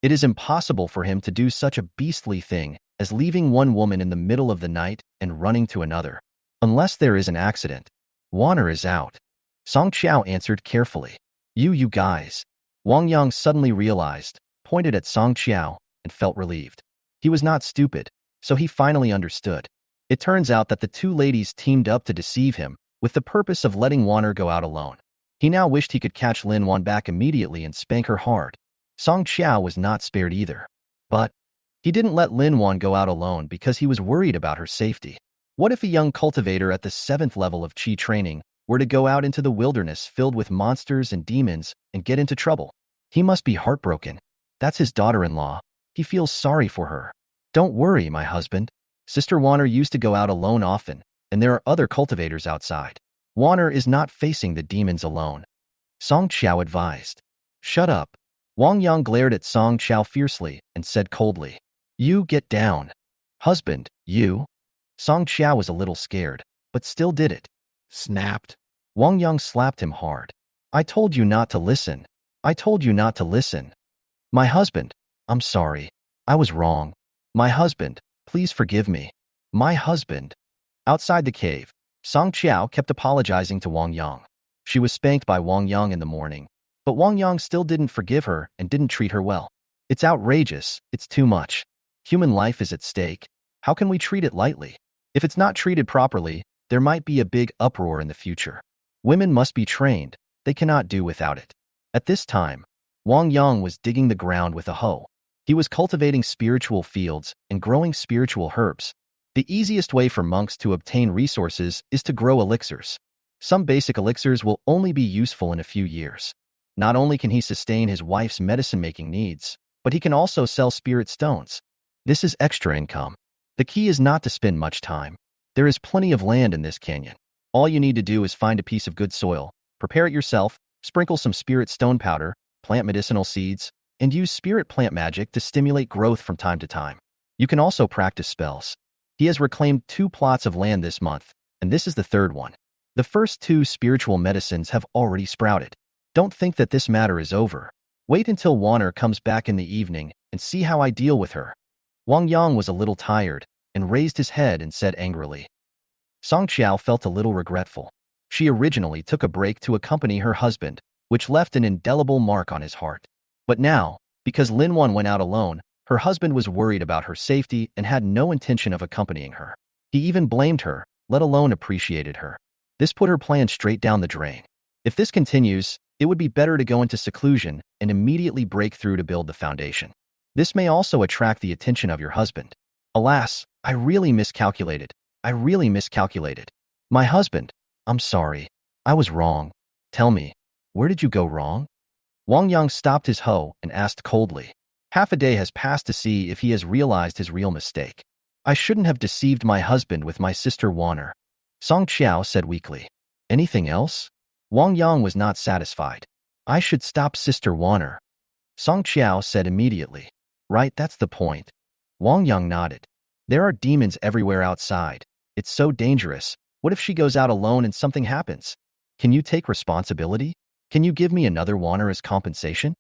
It is impossible for him to do such a beastly thing as leaving one woman in the middle of the night and running to another. Unless there is an accident. Wanner is out. Song Qiao answered carefully. You guys. Wang Yang suddenly realized, pointed at Song Qiao, and felt relieved. He was not stupid, so he finally understood. It turns out that the two ladies teamed up to deceive him, with the purpose of letting Wanner go out alone. He now wished he could catch Lin Wan back immediately and spank her hard. Song Qiao was not spared either. But he didn't let Lin Wan go out alone because he was worried about her safety. What if a young cultivator at the 7th level of Qi training were to go out into the wilderness filled with monsters and demons and get into trouble? He must be heartbroken. That's his daughter-in-law. He feels sorry for her. Don't worry, my husband. Sister Wanner used to go out alone often, and there are other cultivators outside. Wanner is not facing the demons alone. Song Qiao advised. Shut up. Wang Yang glared at Song Qiao fiercely and said coldly. You get down. Husband, you? Song Qiao was a little scared, but still did it. Snapped. Wang Yang slapped him hard. I told you not to listen. I told you not to listen. My husband, I'm sorry. I was wrong. My husband, please forgive me. My husband. Outside the cave, Song Qiao kept apologizing to Wang Yang. She was spanked by Wang Yang in the morning, but Wang Yang still didn't forgive her and didn't treat her well. It's outrageous. It's too much. Human life is at stake. How can we treat it lightly? If it's not treated properly, there might be a big uproar in the future. Women must be trained. They cannot do without it. At this time, Wang Yang was digging the ground with a hoe. He was cultivating spiritual fields and growing spiritual herbs. The easiest way for monks to obtain resources is to grow elixirs. Some basic elixirs will only be useful in a few years. Not only can he sustain his wife's medicine-making needs, but he can also sell spirit stones. This is extra income. The key is not to spend much time. There is plenty of land in this canyon. All you need to do is find a piece of good soil, prepare it yourself, sprinkle some spirit stone powder, plant medicinal seeds, and use spirit plant magic to stimulate growth from time to time. You can also practice spells. He has reclaimed 2 plots of land this month, and this is the 3rd one. The first 2 spiritual medicines have already sprouted. Don't think that this matter is over. Wait until Wanner comes back in the evening and see how I deal with her. Wang Yang was a little tired and raised his head and said angrily. Song Qiao felt a little regretful. She originally took a break to accompany her husband, which left an indelible mark on his heart. But now, because Lin Wan went out alone, her husband was worried about her safety and had no intention of accompanying her. He even blamed her, let alone appreciated her. This put her plan straight down the drain. If this continues, it would be better to go into seclusion and immediately break through to build the foundation. This may also attract the attention of your husband. Alas, I really miscalculated. My husband, I'm sorry. I was wrong. Tell me, where did you go wrong? Wang Yang stopped his hoe and asked coldly. Half a day has passed to see if he has realized his real mistake. I shouldn't have deceived my husband with my sister Wanner. Song Qiao said weakly. Anything else? Wang Yang was not satisfied. I should stop Sister Wanner. Song Qiao said immediately. Right, that's the point. Wang Yang nodded. There are demons everywhere outside. It's so dangerous. What if she goes out alone and something happens? Can you take responsibility? Can you give me another Wanner as compensation?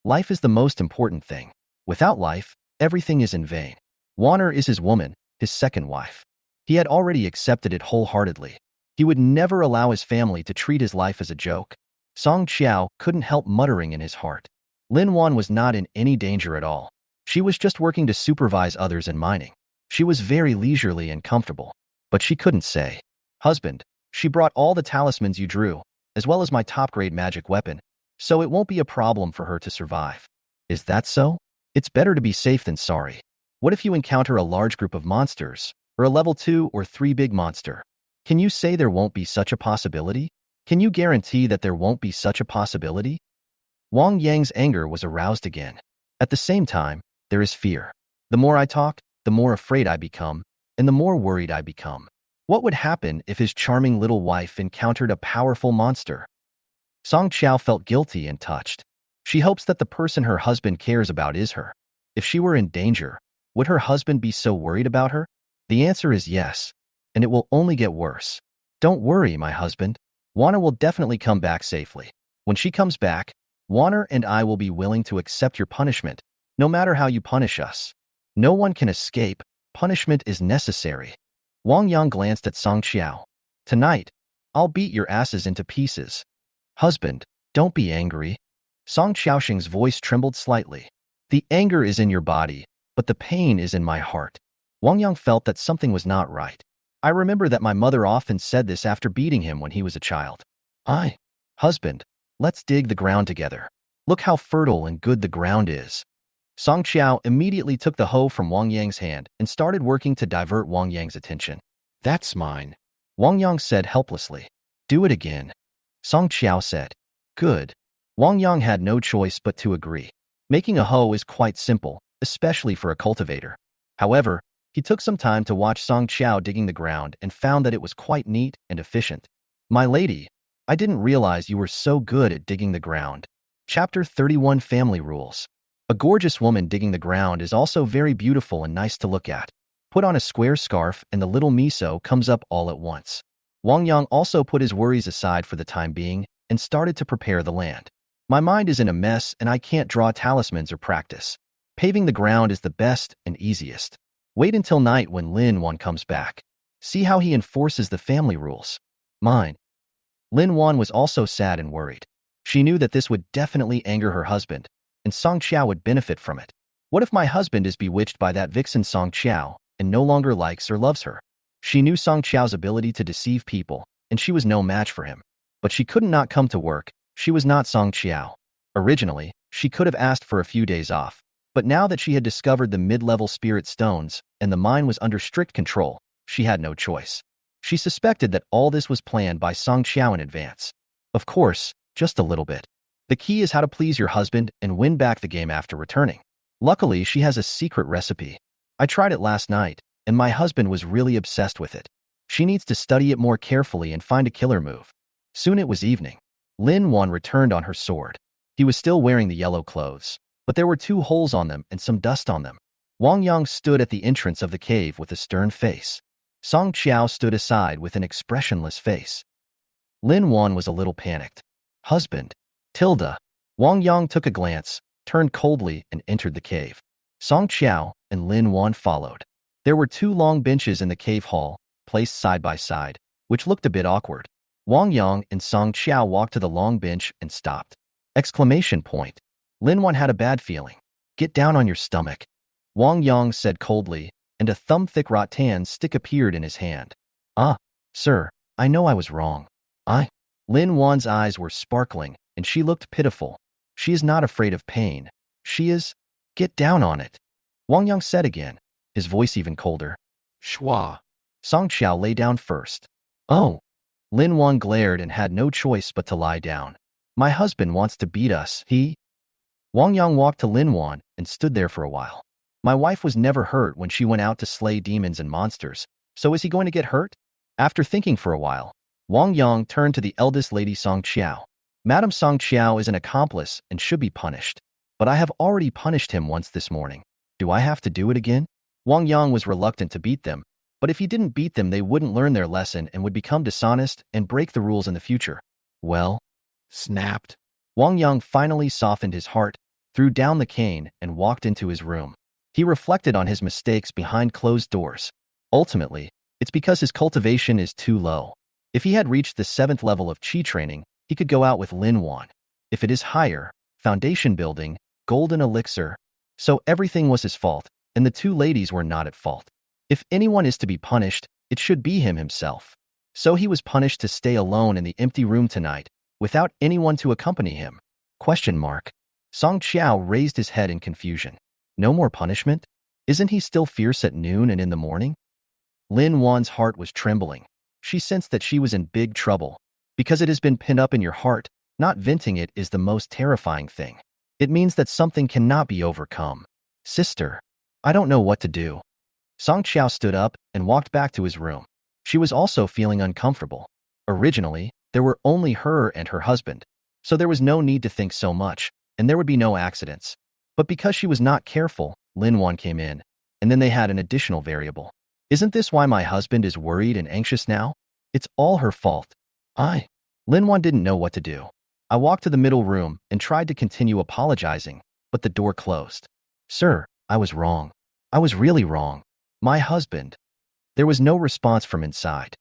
Life is the most important thing. Without life, everything is in vain. Wanner is his woman, his second wife. He had already accepted it wholeheartedly. He would never allow his family to treat his life as a joke. Song Qiao couldn't help muttering in his heart. Lin Wan was not in any danger at all. She was just working to supervise others in mining. She was very leisurely and comfortable. But she couldn't say, Husband, she brought all the talismans you drew, as well as my top-grade magic weapon, so it won't be a problem for her to survive. Is that so? It's better to be safe than sorry. What if you encounter a large group of monsters, or a level 2 or 3 big monster? Can you say there won't be such a possibility? Can you guarantee that there won't be such a possibility? Wang Yang's anger was aroused again. At the same time, there is fear. The more I talk, the more afraid I become, and the more worried I become. What would happen if his charming little wife encountered a powerful monster? Song Qiao felt guilty and touched. She hopes that the person her husband cares about is her. If she were in danger, would her husband be so worried about her? The answer is yes, and it will only get worse. Don't worry, my husband. Wanner will definitely come back safely. When she comes back, Wanner and I will be willing to accept your punishment, no matter how you punish us. No one can escape. Punishment is necessary. Wang Yang glanced at Song Qiao. Tonight, I'll beat your asses into pieces. Husband, don't be angry. Song Qiaoxing's voice trembled slightly. The anger is in your body, but the pain is in my heart. Wang Yang felt that something was not right. I remember that my mother often said this after beating him when he was a child. Husband, let's dig the ground together. Look how fertile and good the ground is. Song Qiao immediately took the hoe from Wang Yang's hand and started working to divert Wang Yang's attention. That's mine. Wang Yang said helplessly. Do it again. Song Qiao said. Good. Wang Yang had no choice but to agree. Making a hoe is quite simple, especially for a cultivator. However, he took some time to watch Song Qiao digging the ground and found that it was quite neat and efficient. My lady, I didn't realize you were so good at digging the ground. Chapter 31 Family Rules. A gorgeous woman digging the ground is also very beautiful and nice to look at. Put on a square scarf and the little miso comes up all at once. Wang Yang also put his worries aside for the time being and started to prepare the land. My mind is in a mess and I can't draw talismans or practice. Paving the ground is the best and easiest. Wait until night when Lin Wan comes back. See how he enforces the family rules. Mine. Lin Wan was also sad and worried. She knew that this would definitely anger her husband, and Song Qiao would benefit from it. What if my husband is bewitched by that vixen Song Qiao and no longer likes or loves her? She knew Song Qiao's ability to deceive people, and she was no match for him. But she couldn't not come to work. She was not Song Qiao. Originally, she could have asked for a few days off, but now that she had discovered the mid-level spirit stones and the mine was under strict control, she had no choice. She suspected that all this was planned by Song Qiao in advance. Of course, just a little bit. The key is how to please your husband and win back the game after returning. Luckily, she has a secret recipe. I tried it last night, and my husband was really obsessed with it. She needs to study it more carefully and find a killer move. Soon it was evening. Lin Wan returned on her sword. He was still wearing the yellow clothes, but there were 2 holes on them and some dust on them. Wang Yang stood at the entrance of the cave with a stern face. Song Qiao stood aside with an expressionless face. Lin Wan was a little panicked. Husband. Tilda. Wang Yang took a glance, turned coldly, and entered the cave. Song Qiao and Lin Wan followed. There were 2 long benches in the cave hall, placed side by side, which looked a bit awkward. Wang Yang and Song Qiao walked to the long bench and stopped. Exclamation point. Lin Wan had a bad feeling. Get down on your stomach. Wang Yang said coldly, and a thumb-thick rattan stick appeared in his hand. Ah, sir, I know I was wrong. Lin Wan's eyes were sparkling, and she looked pitiful. She is not afraid of pain. She is... Get down on it. Wang Yang said again, his voice even colder. Shua. Song Qiao lay down first. Oh. Lin Wan glared and had no choice but to lie down. My husband wants to beat us, he... Wang Yang walked to Lin Wan and stood there for a while. My wife was never hurt when she went out to slay demons and monsters, so is he going to get hurt? After thinking for a while, Wang Yang turned to the eldest lady Song Qiao. Madam Song Qiao is an accomplice and should be punished. But I have already punished him once this morning. Do I have to do it again? Wang Yang was reluctant to beat them, but if he didn't beat them they wouldn't learn their lesson and would become dishonest and break the rules in the future. Well, snapped. Wang Yang finally softened his heart, threw down the cane, and walked into his room. He reflected on his mistakes behind closed doors. Ultimately, it's because his cultivation is too low. If he had reached the 7th level of Qi training, he could go out with Lin Wan. If it is higher, foundation building, golden elixir. So everything was his fault, and the 2 ladies were not at fault. If anyone is to be punished, it should be him himself. So he was punished to stay alone in the empty room tonight, without anyone to accompany him. Question mark. Song Qiao raised his head in confusion. No more punishment? Isn't he still fierce at noon and in the morning? Lin Wan's heart was trembling. She sensed that she was in big trouble. Because it has been pinned up in your heart, not venting it is the most terrifying thing. It means that something cannot be overcome. Sister, I don't know what to do. Song Qiao stood up and walked back to his room. She was also feeling uncomfortable. Originally, there were only her and her husband, so there was no need to think so much, and there would be no accidents. But because she was not careful, Lin Wan came in, and then they had an additional variable. Isn't this why my husband is worried and anxious now? It's all her fault. Lin Wan didn't know what to do. I walked to the middle room and tried to continue apologizing, but the door closed. Sir, I was wrong. I was really wrong. My husband. There was no response from inside.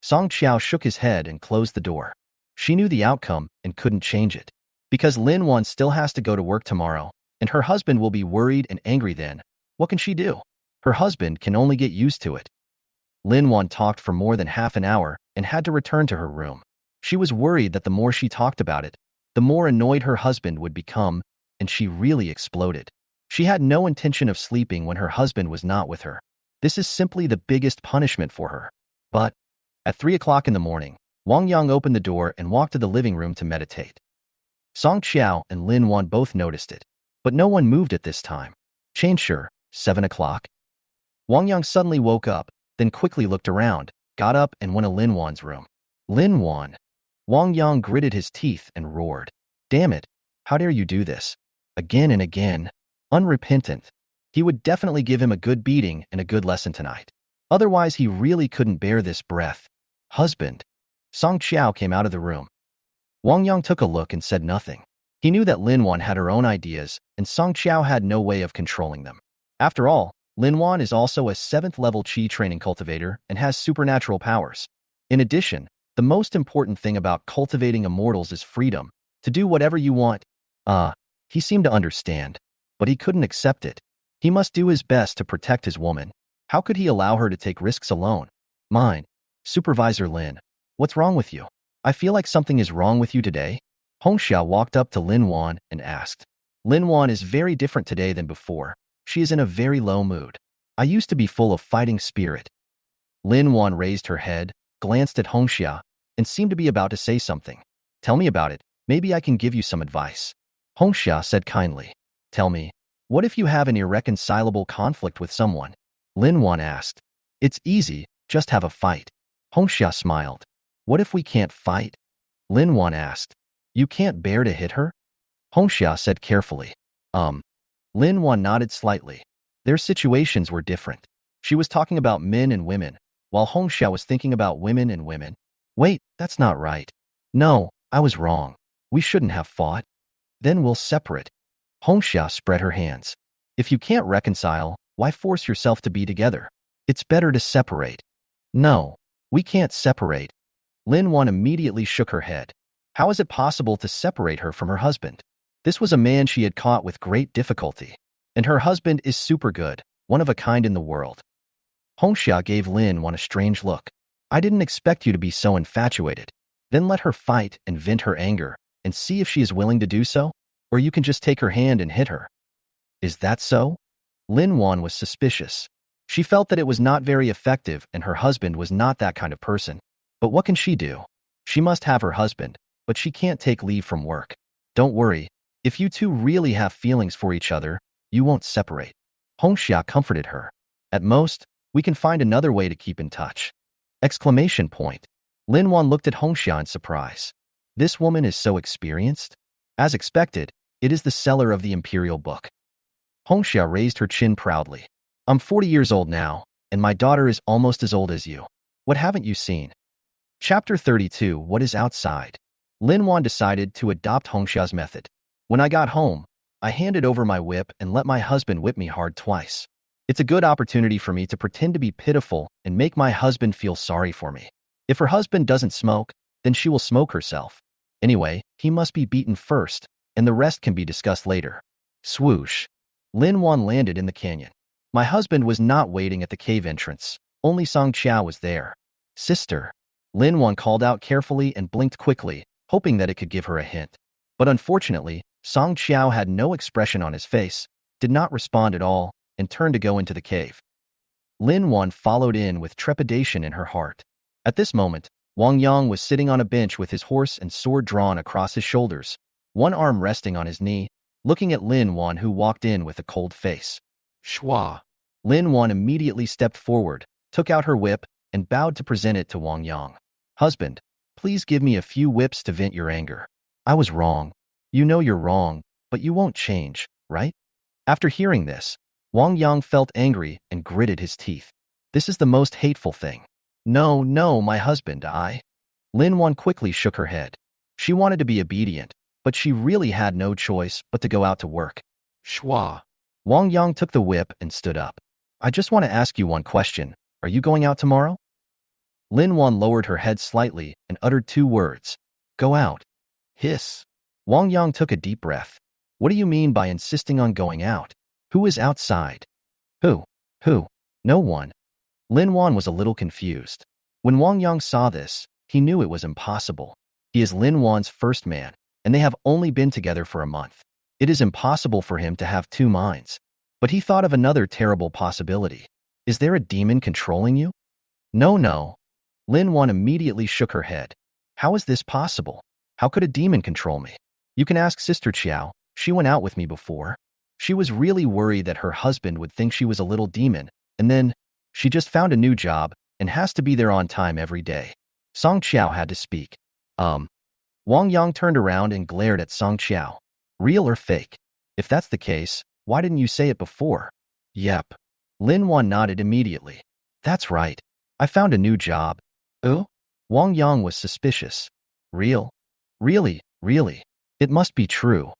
Song Qiao shook his head and closed the door. She knew the outcome and couldn't change it. Because Lin Wan still has to go to work tomorrow, and her husband will be worried and angry then, what can she do? Her husband can only get used to it. Lin Wan talked for more than half an hour and had to return to her room. She was worried that the more she talked about it, the more annoyed her husband would become, and she really exploded. She had no intention of sleeping when her husband was not with her. This is simply the biggest punishment for her. But at 3 o'clock in the morning, Wang Yang opened the door and walked to the living room to meditate. Song Qiao and Lin Wan both noticed it, but no one moved at this time. Changeshur, 7 o'clock. Wang Yang suddenly woke up, then quickly looked around, got up and went to Lin Wan's room. Lin Wan. Wang Yang gritted his teeth and roared. Damn it, how dare you do this? Again and again. Unrepentant. He would definitely give him a good beating and a good lesson tonight. Otherwise, he really couldn't bear this breath. Husband. Song Qiao came out of the room. Wang Yang took a look and said nothing. He knew that Lin Wan had her own ideas, and Song Qiao had no way of controlling them. After all, Lin Wan is also a 7th-level Qi training cultivator and has supernatural powers. In addition, the most important thing about cultivating immortals is freedom, to do whatever you want. He seemed to understand, but he couldn't accept it. He must do his best to protect his woman. How could he allow her to take risks alone? Mine. Supervisor Lin, what's wrong with you? I feel like something is wrong with you today. Hongxia walked up to Lin Wan and asked. Lin Wan is very different today than before. She is in a very low mood. I used to be full of fighting spirit. Lin Wan raised her head, glanced at Hongxia, and seemed to be about to say something. Tell me about it. Maybe I can give you some advice. Hongxia said kindly. Tell me, what if you have an irreconcilable conflict with someone? Lin Wan asked. It's easy, just have a fight. Hongxia smiled. What if we can't fight? Lin Wan asked. You can't bear to hit her? Hongxia said carefully. Lin Wan nodded slightly. Their situations were different. She was talking about men and women, while Hongxia was thinking about women and women. Wait, that's not right. No, I was wrong. We shouldn't have fought. Then we'll separate. Hongxia spread her hands. If you can't reconcile, why force yourself to be together? It's better to separate. No, we can't separate. Lin Wan immediately shook her head. How is it possible to separate her from her husband? This was a man she had caught with great difficulty. And her husband is super good, one of a kind in the world. Hongxia gave Lin Wan a strange look. I didn't expect you to be so infatuated. Then let her fight and vent her anger, and see if she is willing to do so, or you can just take her hand and hit her. Is that so? Lin Wan was suspicious. She felt that it was not very effective and her husband was not that kind of person. But what can she do? She must have her husband, but she can't take leave from work. Don't worry. If you two really have feelings for each other, you won't separate. Hongxia comforted her. At most, we can find another way to keep in touch. Exclamation point. Lin Wan looked at Hongxia in surprise. This woman is so experienced? As expected, it is the seller of the imperial book. Hongxia raised her chin proudly. I'm 40 years old now, and my daughter is almost as old as you. What haven't you seen? Chapter 32. What is outside? Lin Wan decided to adopt Hongxia's method. When I got home, I handed over my whip and let my husband whip me hard twice. It's a good opportunity for me to pretend to be pitiful and make my husband feel sorry for me. If her husband doesn't smoke, then she will smoke herself. Anyway, he must be beaten first, and the rest can be discussed later. Swoosh. Lin Wan landed in the canyon. My husband was not waiting at the cave entrance. Only Song Qiao was there. Sister. Lin Wan called out carefully and blinked quickly, hoping that it could give her a hint. But unfortunately, Song Qiao had no expression on his face, did not respond at all, and turned to go into the cave. Lin Wan followed in with trepidation in her heart. At this moment, Wang Yang was sitting on a bench with his horse and sword drawn across his shoulders, one arm resting on his knee, looking at Lin Wan, who walked in with a cold face. Shua. Lin Wan immediately stepped forward, took out her whip, and bowed to present it to Wang Yang. Husband, please give me a few whips to vent your anger. I was wrong. You know you're wrong, but you won't change, right? After hearing this, Wang Yang felt angry and gritted his teeth. This is the most hateful thing. No, no, my husband, Lin Wan quickly shook her head. She wanted to be obedient, but she really had no choice but to go out to work. Shua. Wang Yang took the whip and stood up. I just want to ask you one question. Are you going out tomorrow? Lin Wan lowered her head slightly and uttered 2 words. Go out. Hiss. Wang Yang took a deep breath. What do you mean by insisting on going out? Who is outside? Who? No one. Lin Wan was a little confused. When Wang Yang saw this, he knew it was impossible. He is Lin Wan's first man, and they have only been together for a month. It is impossible for him to have 2 minds. But he thought of another terrible possibility. Is there a demon controlling you? No. Lin Wan immediately shook her head. How is this possible? How could a demon control me? You can ask Sister Qiao. She went out with me before. She was really worried that her husband would think she was a little demon, and then she just found a new job and has to be there on time every day. Song Qiao had to speak. Wang Yang turned around and glared at Song Qiao. Real or fake? If that's the case, why didn't you say it before? Yep. Lin Wan nodded immediately. That's right. I found a new job. Oh? Wang Yang was suspicious. Real? Really? It must be true.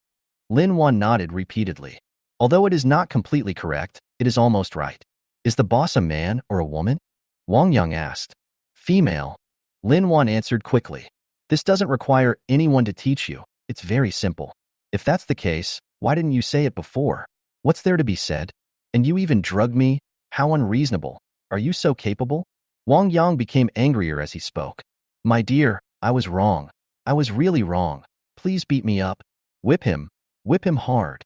Lin Wan nodded repeatedly. Although it is not completely correct, it is almost right. Is the boss a man or a woman? Wang Yang asked. Female. Lin Wan answered quickly. This doesn't require anyone to teach you. It's very simple. If that's the case, why didn't you say it before? What's there to be said? And you even drugged me? How unreasonable. Are you so capable? Wang Yang became angrier as he spoke. My dear, I was wrong. I was really wrong. Please beat me up. Whip him. Whip him hard.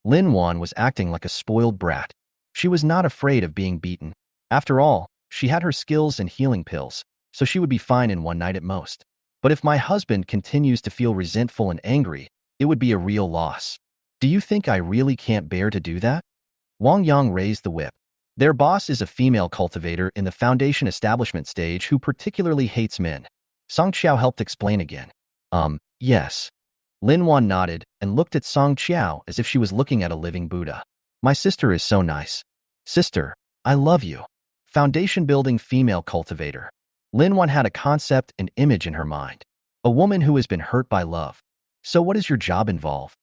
Lin Wan was acting like a spoiled brat. She was not afraid of being beaten. After all, she had her skills and healing pills, so she would be fine in one night at most. But if my husband continues to feel resentful and angry, it would be a real loss. Do you think I really can't bear to do that? Wang Yang raised the whip. Their boss is a female cultivator in the foundation establishment stage who particularly hates men. Song Qiao helped explain again. Yes. Lin Wan nodded and looked at Song Qiao as if she was looking at a living Buddha. My sister is so nice. Sister, I love you. Foundation building female cultivator. Lin Wan had a concept and image in her mind. A woman who has been hurt by love. So what does your job involve?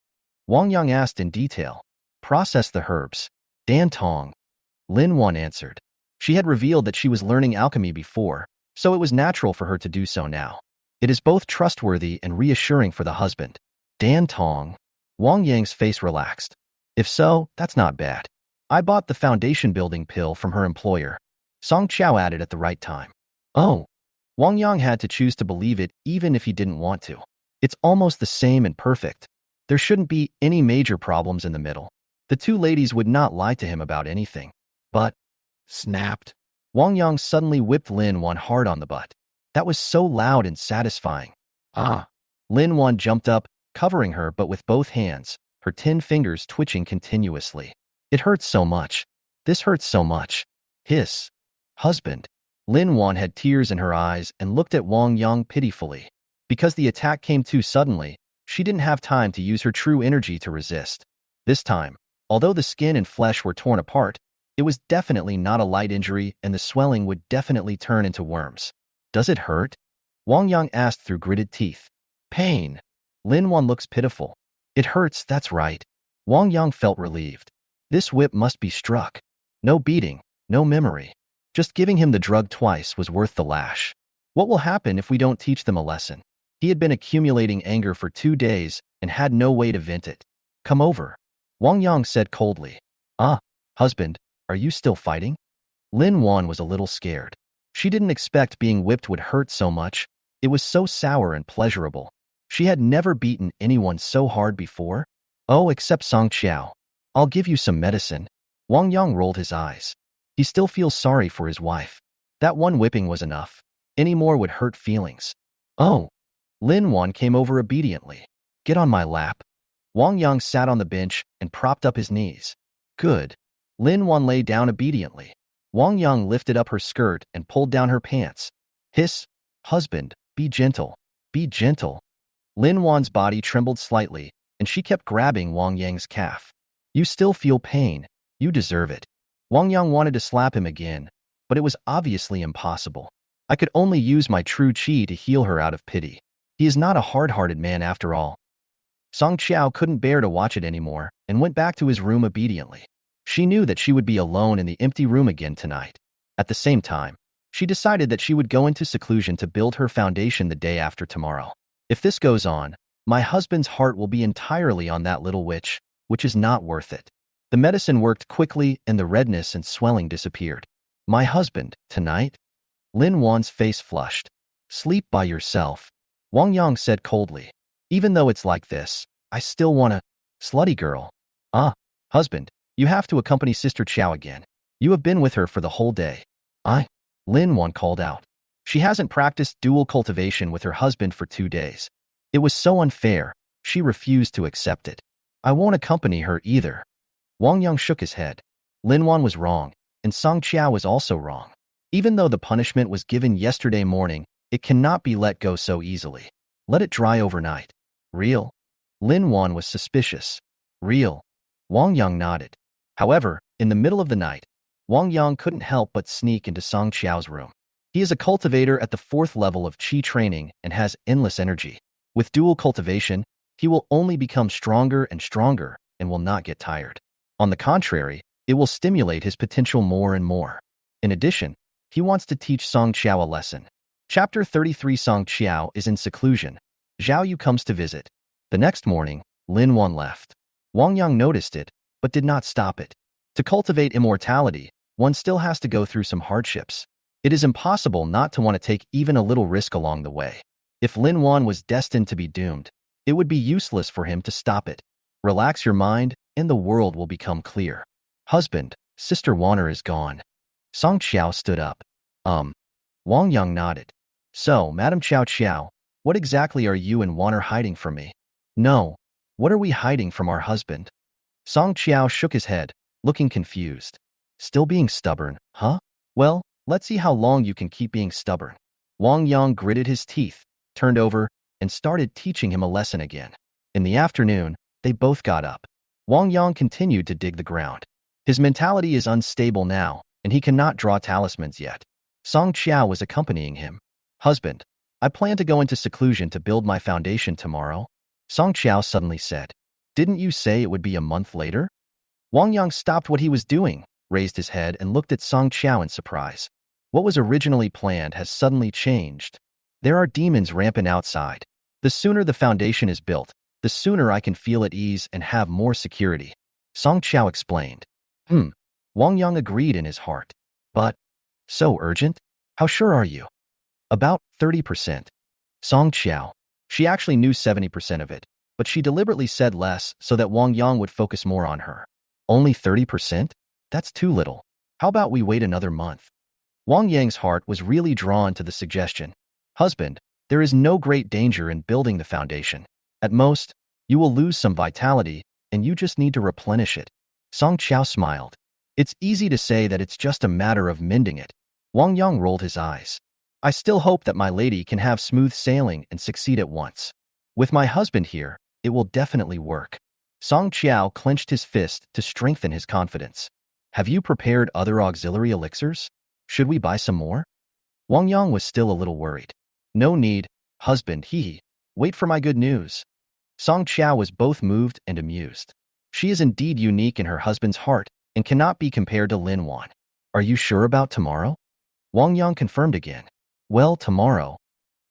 Wang Yang asked in detail. Process the herbs. Dan Tong. Lin Wan answered. She had revealed that she was learning alchemy before, so it was natural for her to do so now. It is both trustworthy and reassuring for the husband. Dan Tong. Wang Yang's face relaxed. If so, that's not bad. I bought the foundation building pill from her employer. Song Qiao added at the right time. Oh. Wang Yang had to choose to believe it even if he didn't want to. It's almost the same and perfect. There shouldn't be any major problems in the middle. The two ladies would not lie to him about anything. But, snapped. Wang Yang suddenly whipped Lin Wan hard on the butt. That was so loud and satisfying. Ah. Lin Wan jumped up, covering her but with both hands, her 10 fingers twitching continuously. It hurts so much. This hurts so much. Hiss. Husband. Lin Wan had tears in her eyes and looked at Wang Yang pitifully. Because the attack came too suddenly, she didn't have time to use her true energy to resist. This time, although the skin and flesh were torn apart, it was definitely not a light injury and the swelling would definitely turn into worms. Does it hurt? Wang Yang asked through gritted teeth. Pain. Lin Wan looks pitiful. It hurts, that's right. Wang Yang felt relieved. This whip must be struck. No beating, no memory. Just giving him the drug twice was worth the lash. What will happen if we don't teach them a lesson? He had been accumulating anger for 2 days and had no way to vent it. Come over. Wang Yang said coldly. Husband, are you still fighting? Lin Wan was a little scared. She didn't expect being whipped would hurt so much. It was so sour and pleasurable. She had never beaten anyone so hard before. Oh, except Song Qiao. I'll give you some medicine. Wang Yang rolled his eyes. He still feels sorry for his wife. That one whipping was enough. Any more would hurt feelings. Oh. Lin Wan came over obediently. Get on my lap. Wang Yang sat on the bench and propped up his knees. Good. Lin Wan lay down obediently. Wang Yang lifted up her skirt and pulled down her pants. Hiss. Husband, be gentle. Be gentle. Lin Wan's body trembled slightly, and she kept grabbing Wang Yang's calf. You still feel pain. You deserve it. Wang Yang wanted to slap him again, but it was obviously impossible. I could only use my true qi to heal her out of pity. He is not a hard-hearted man after all. Song Qiao couldn't bear to watch it anymore and went back to his room obediently. She knew that she would be alone in the empty room again tonight. At the same time, she decided that she would go into seclusion to build her foundation the day after tomorrow. If this goes on, my husband's heart will be entirely on that little witch, which is not worth it. The medicine worked quickly and the redness and swelling disappeared. My husband, tonight? Lin Wan's face flushed. Sleep by yourself. Wang Yang said coldly. Even though it's like this, I still wanna... Slutty girl. Husband, you have to accompany Sister Qiao again. You have been with her for the whole day. Lin Wan called out. She hasn't practiced dual cultivation with her husband for 2 days. It was so unfair, she refused to accept it. I won't accompany her either. Wang Yang shook his head. Lin Wan was wrong, and Song Qiao was also wrong. Even though the punishment was given yesterday morning, it cannot be let go so easily. Let it dry overnight. Real? Lin Wan was suspicious. Real? Wang Yang nodded. However, in the middle of the night, Wang Yang couldn't help but sneak into Song Qiao's room. He is a cultivator at the 4th level of qi training and has endless energy. With dual cultivation, he will only become stronger and stronger and will not get tired. On the contrary, It will stimulate his potential more and more. In addition, he wants to teach Song Qiao a lesson. Chapter 33. Song Qiao is in seclusion. Zhao Yu comes to visit. The next morning, Lin Wan left. Wang Yang noticed it, but did not stop it. To cultivate immortality, one still has to go through some hardships. It is impossible not to want to take even a little risk along the way. If Lin Wan was destined to be doomed, it would be useless for him to stop it. Relax your mind, and the world will become clear. Husband, Sister Wanner is gone. Song Qiao stood up. Wang Yang nodded. So, Madam Qiao Qiao, what exactly are you and Wanner hiding from me? No. What are we hiding from our husband? Song Qiao shook his head, looking confused. Still being stubborn, huh? Well, let's see how long you can keep being stubborn. Wang Yang gritted his teeth, turned over, and started teaching him a lesson again. In the afternoon, they both got up. Wang Yang continued to dig the ground. His mentality is unstable now, and he cannot draw talismans yet. Song Qiao was accompanying him. Husband, I plan to go into seclusion to build my foundation tomorrow. Song Qiao suddenly said. Didn't you say it would be a month later? Wang Yang stopped what he was doing, raised his head, and looked at Song Qiao in surprise. What was originally planned has suddenly changed. There are demons rampant outside. The sooner the foundation is built, the sooner I can feel at ease and have more security. Song Qiao explained. Wang Yang agreed in his heart. But, so urgent? How sure are you? About 30%. Song Qiao. She actually knew 70% of it, but she deliberately said less so that Wang Yang would focus more on her. Only 30%? That's too little. How about we wait another month? Wang Yang's heart was really drawn to the suggestion. Husband, there is no great danger in building the foundation. At most, you will lose some vitality, and you just need to replenish it. Song Qiao smiled. It's easy to say that it's just a matter of mending it. Wang Yang rolled his eyes. I still hope that my lady can have smooth sailing and succeed at once. With my husband here, it will definitely work. Song Qiao clenched his fist to strengthen his confidence. Have you prepared other auxiliary elixirs? Should we buy some more? Wang Yang was still a little worried. No need, husband, wait for my good news. Song Qiao was both moved and amused. She is indeed unique in her husband's heart and cannot be compared to Lin Wan. Are you sure about tomorrow? Wang Yang confirmed again. Well, tomorrow.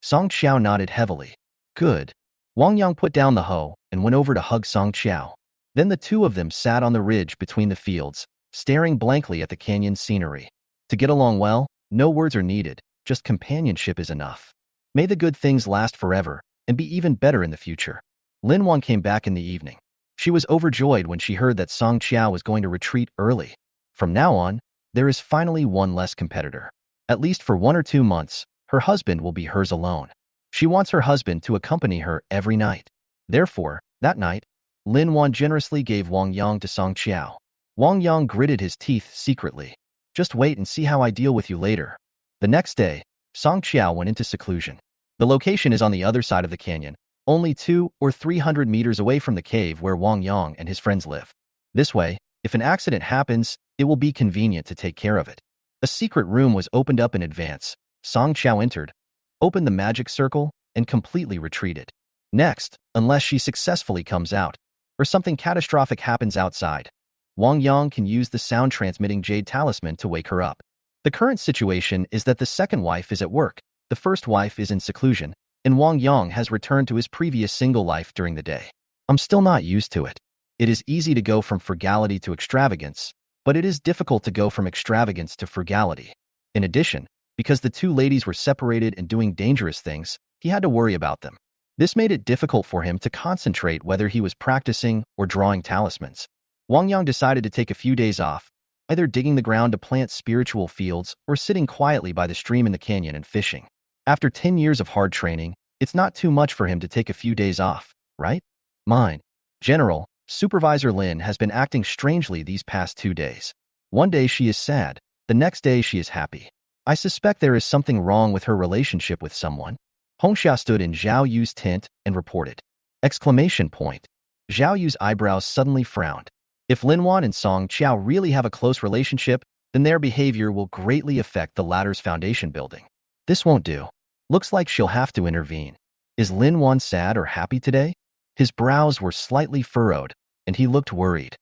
Song Qiao nodded heavily. Good. Wang Yang put down the hoe and went over to hug Song Qiao. Then the two of them sat on the ridge between the fields, staring blankly at the canyon scenery. To get along well, no words are needed, just companionship is enough. May the good things last forever and be even better in the future. Lin Wan came back in the evening. She was overjoyed when she heard that Song Qiao was going to retreat early. From now on, there is finally one less competitor. At least for 1 or 2 months, her husband will be hers alone. She wants her husband to accompany her every night. Therefore, that night, Lin Wan generously gave Wang Yang to Song Qiao. Wang Yang gritted his teeth secretly. Just wait and see how I deal with you later. The next day, Song Qiao went into seclusion. The location is on the other side of the canyon, only 200 or 300 meters away from the cave where Wang Yang and his friends live. This way, if an accident happens, it will be convenient to take care of it. A secret room was opened up in advance. Song Qiao entered, opened the magic circle, and completely retreated. Next, unless she successfully comes out, or something catastrophic happens outside, Wang Yang can use the sound-transmitting jade talisman to wake her up. The current situation is that the second wife is at work, the first wife is in seclusion, and Wang Yang has returned to his previous single life during the day. I'm still not used to it. It is easy to go from frugality to extravagance, but it is difficult to go from extravagance to frugality. In addition, because the two ladies were separated and doing dangerous things, he had to worry about them. This made it difficult for him to concentrate whether he was practicing or drawing talismans. Wang Yang decided to take a few days off, either digging the ground to plant spiritual fields or sitting quietly by the stream in the canyon and fishing. After 10 years of hard training, it's not too much for him to take a few days off, right? Mine. General, Supervisor Lin has been acting strangely these past 2 days. One day she is sad, the next day she is happy. I suspect there is something wrong with her relationship with someone. Hongxia stood in Zhao Yu's tent and reported. Exclamation point. Zhao Yu's eyebrows suddenly frowned. If Lin Wan and Song Qiao really have a close relationship, then their behavior will greatly affect the latter's foundation building. This won't do. Looks like she'll have to intervene. Is Lin Wan sad or happy today? His brows were slightly furrowed, and he looked worried.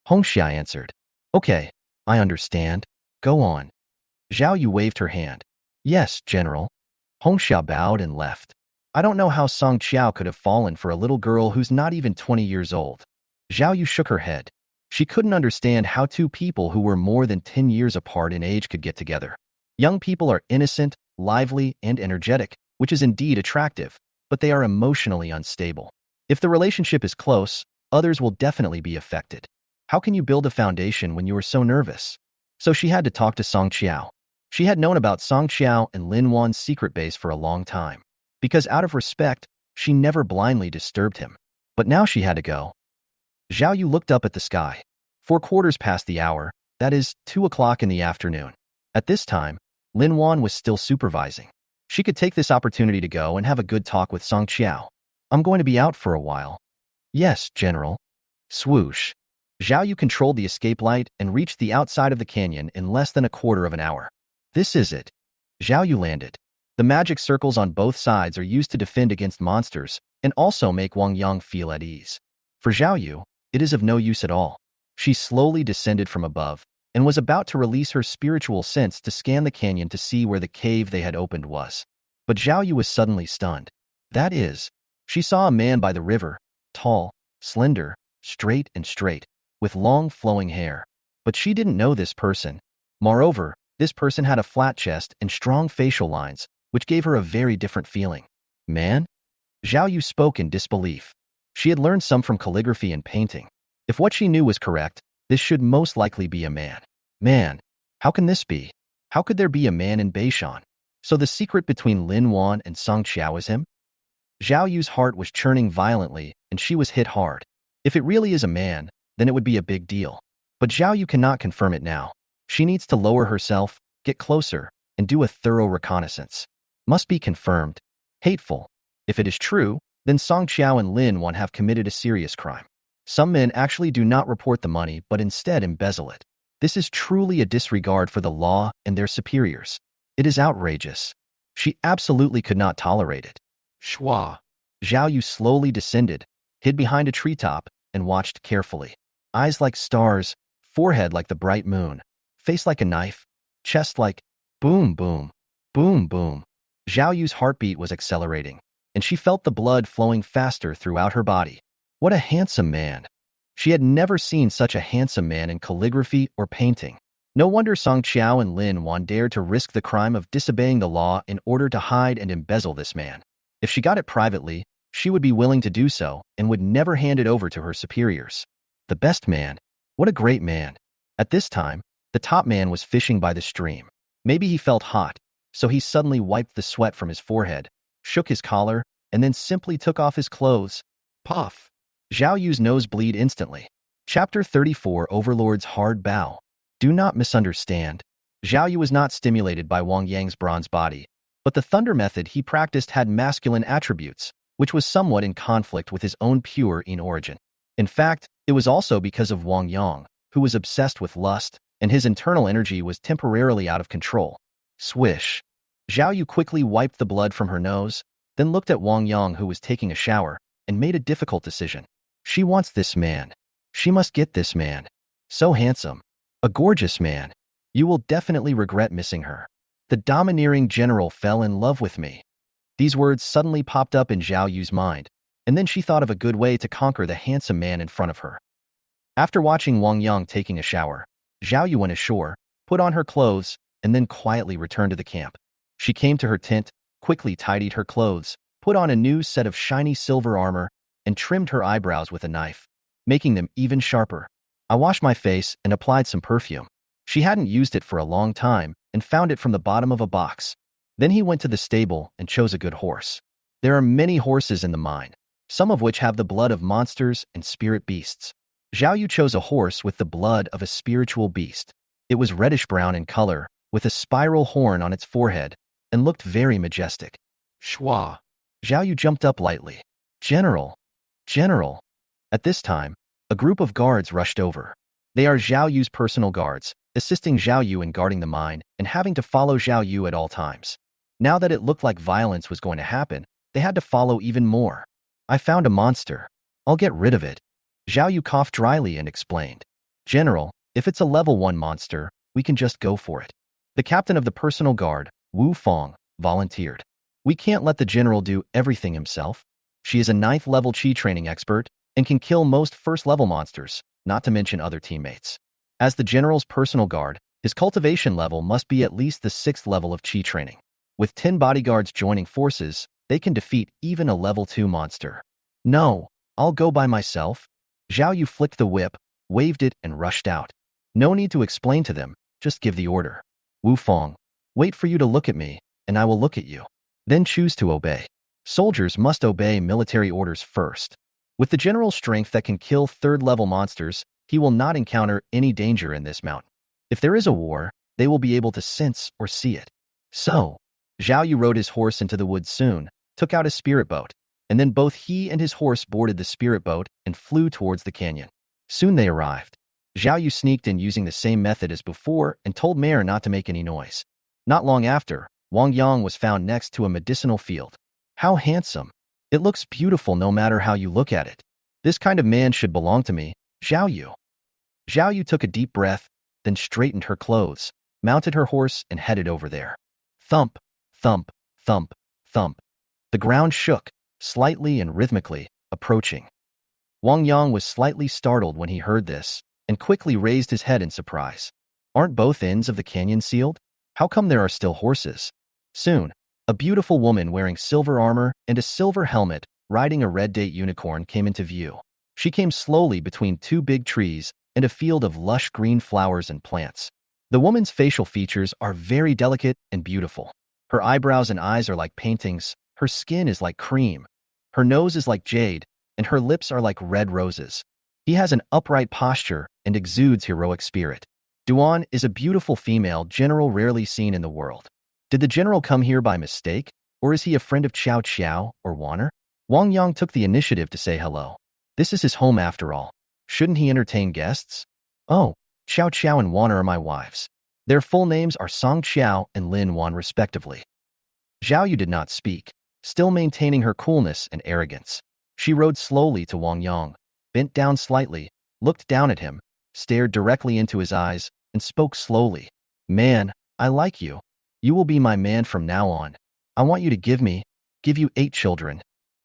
Hongxia answered. Okay, I understand. Go on. Zhao Yu waved her hand. Yes, General. Hong Xiao bowed and left. I don't know how Song Qiao could have fallen for a little girl who's not even 20 years old. Zhao Yu shook her head. She couldn't understand how two people who were more than 10 years apart in age could get together. Young people are innocent, lively, and energetic, which is indeed attractive, but they are emotionally unstable. If the relationship is close, others will definitely be affected. How can you build a foundation when you are so nervous? So she had to talk to Song Qiao. She had known about Song Qiao and Lin Wan's secret base for a long time. Because out of respect, she never blindly disturbed him. But now she had to go. Zhao Yu looked up at the sky. 4/4 past the hour, that is, 2 o'clock in the afternoon. At this time, Lin Wan was still supervising. She could take this opportunity to go and have a good talk with Song Qiao. I'm going to be out for a while. Yes, General. Swoosh. Zhao Yu controlled the escape light and reached the outside of the canyon in less than 1/4 of an hour. This is it. Zhao Yu landed. The magic circles on both sides are used to defend against monsters and also make Wang Yang feel at ease. For Zhao Yu, it is of no use at all. She slowly descended from above and was about to release her spiritual sense to scan the canyon to see where the cave they had opened was. But Zhao Yu was suddenly stunned. That is, she saw a man by the river, tall, slender, straight, with long flowing hair. But she didn't know this person. Moreover, this person had a flat chest and strong facial lines, which gave her a very different feeling. Man? Zhao Yu spoke in disbelief. She had learned some from calligraphy and painting. If what she knew was correct, this should most likely be a man. Man, how can this be? How could there be a man in Beishan? So the secret between Lin Wan and Song Qiao is him? Zhao Yu's heart was churning violently, and she was hit hard. If it really is a man, then it would be a big deal. But Zhao Yu cannot confirm it now. She needs to lower herself, get closer, and do a thorough reconnaissance. Must be confirmed. Hateful. If it is true, then Song Qiao and Lin Wan have committed a serious crime. Some men actually do not report the money but instead embezzle it. This is truly a disregard for the law and their superiors. It is outrageous. She absolutely could not tolerate it. Shwa. Zhao Yu slowly descended, hid behind a treetop, and watched carefully. Eyes like stars, forehead like the bright moon, face like a knife, chest like boom, boom, boom, boom. Zhao Yu's heartbeat was accelerating, and she felt the blood flowing faster throughout her body. What a handsome man. She had never seen such a handsome man in calligraphy or painting. No wonder Song Qiao and Lin Wan dared to risk the crime of disobeying the law in order to hide and embezzle this man. If she got it privately, she would be willing to do so and would never hand it over to her superiors. The best man. What a great man. At this time, the top man was fishing by the stream. Maybe he felt hot, so he suddenly wiped the sweat from his forehead, shook his collar, and then simply took off his clothes. Puff. Zhao Yu's nose bleed instantly. Chapter 34 Overlord's Hard Bow. Do not misunderstand. Zhao Yu was not stimulated by Wang Yang's bronze body, but the thunder method he practiced had masculine attributes, which was somewhat in conflict with his own pure in origin. In fact, it was also because of Wang Yang, who was obsessed with lust, and his internal energy was temporarily out of control. Swish. Zhao Yu quickly wiped the blood from her nose, then looked at Wang Yang, who was taking a shower, and made a difficult decision. She wants this man. She must get this man. So handsome. A gorgeous man. You will definitely regret missing her. The domineering general fell in love with me. These words suddenly popped up in Zhao Yu's mind, and then she thought of a good way to conquer the handsome man in front of her. After watching Wang Yang taking a shower, Zhao Yu went ashore, put on her clothes, and then quietly returned to the camp. She came to her tent, quickly tidied her clothes, put on a new set of shiny silver armor, and trimmed her eyebrows with a knife, making them even sharper. I washed my face and applied some perfume. She hadn't used it for a long time and found it from the bottom of a box. Then he went to the stable and chose a good horse. There are many horses in the mine, some of which have the blood of monsters and spirit beasts. Zhao Yu chose a horse with the blood of a spiritual beast. It was reddish-brown in color, with a spiral horn on its forehead, and looked very majestic. Shwa. Zhao Yu jumped up lightly. General. General. At this time, a group of guards rushed over. They are Zhao Yu's personal guards, assisting Zhao Yu in guarding the mine and having to follow Zhao Yu at all times. Now that it looked like violence was going to happen, they had to follow even more. I found a monster. I'll get rid of it. Zhao Yu coughed dryly and explained. General, If it's a level 1 monster, we can just go for it. The captain of the personal guard, Wu Fong, volunteered. We can't let the general do everything himself. She is a 9th level chi training expert and can kill most first level monsters, not to mention other teammates. As the general's personal guard, his cultivation level must be at least the 6th level of chi training. With 10 bodyguards joining forces, they can defeat even a level 2 monster. No, I'll go by myself. Zhao Yu flicked the whip, waved it, and rushed out. No need to explain to them, just give the order. Wu Fong, wait for you to look at me, and I will look at you. Then choose to obey. Soldiers must obey military orders first. With the general's strength that can kill 3rd level monsters, he will not encounter any danger in this mountain. If there is a war, they will be able to sense or see it. So, Zhao Yu rode his horse into the woods soon, took out his spirit boat, and then both he and his horse boarded the spirit boat and flew towards the canyon. Soon they arrived. Zhao Yu sneaked in using the same method as before and told Mare not to make any noise. Not long after, Wang Yang was found next to a medicinal field. How handsome. It looks beautiful no matter how you look at it. This kind of man should belong to me, Zhao Yu. Zhao Yu took a deep breath, then straightened her clothes, mounted her horse, and headed over there. Thump, thump, thump, thump. The ground shook, slightly and rhythmically, approaching. Wang Yang was slightly startled when he heard this, and quickly raised his head in surprise. Aren't both ends of the canyon sealed? How come there are still horses? Soon, a beautiful woman wearing silver armor and a silver helmet, riding a red date unicorn, came into view. She came slowly between 2 big trees and a field of lush green flowers and plants. The woman's facial features are very delicate and beautiful. Her eyebrows and eyes are like paintings, her skin is like cream, her nose is like jade, and her lips are like red roses. He has an upright posture and exudes heroic spirit. Duan is a beautiful female general rarely seen in the world. Did the general come here by mistake, or is he a friend of Qiao Qiao or Wanner? Wang Yang took the initiative to say hello. This is his home after all. Shouldn't he entertain guests? Oh, Qiao Qiao and Wanner are my wives. Their full names are Song Qiao and Lin Wan respectively. Zhao Yu did not speak, still maintaining her coolness and arrogance. She rode slowly to Wang Yang, bent down slightly, looked down at him, stared directly into his eyes, and spoke slowly. Man, I like you. You will be my man from now on. I want you to give you 8 children.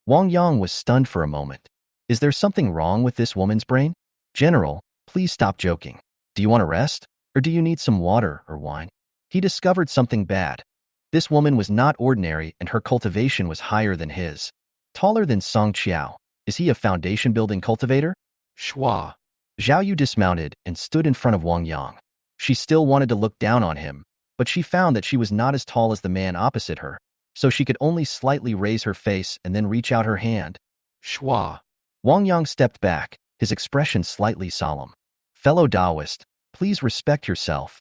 Wang Yang was stunned for a moment. Is there something wrong with this woman's brain? General, please stop joking. Do you want to rest? Or do you need some water or wine? He discovered something bad. This woman was not ordinary and her cultivation was higher than his. Taller than Song Qiao. Is he a foundation-building cultivator? Shua. Zhao Yu dismounted and stood in front of Wang Yang. She still wanted to look down on him, but she found that she was not as tall as the man opposite her, so she could only slightly raise her face and then reach out her hand. Shua. Wang Yang stepped back, his expression slightly solemn. Fellow Taoist, please respect yourself.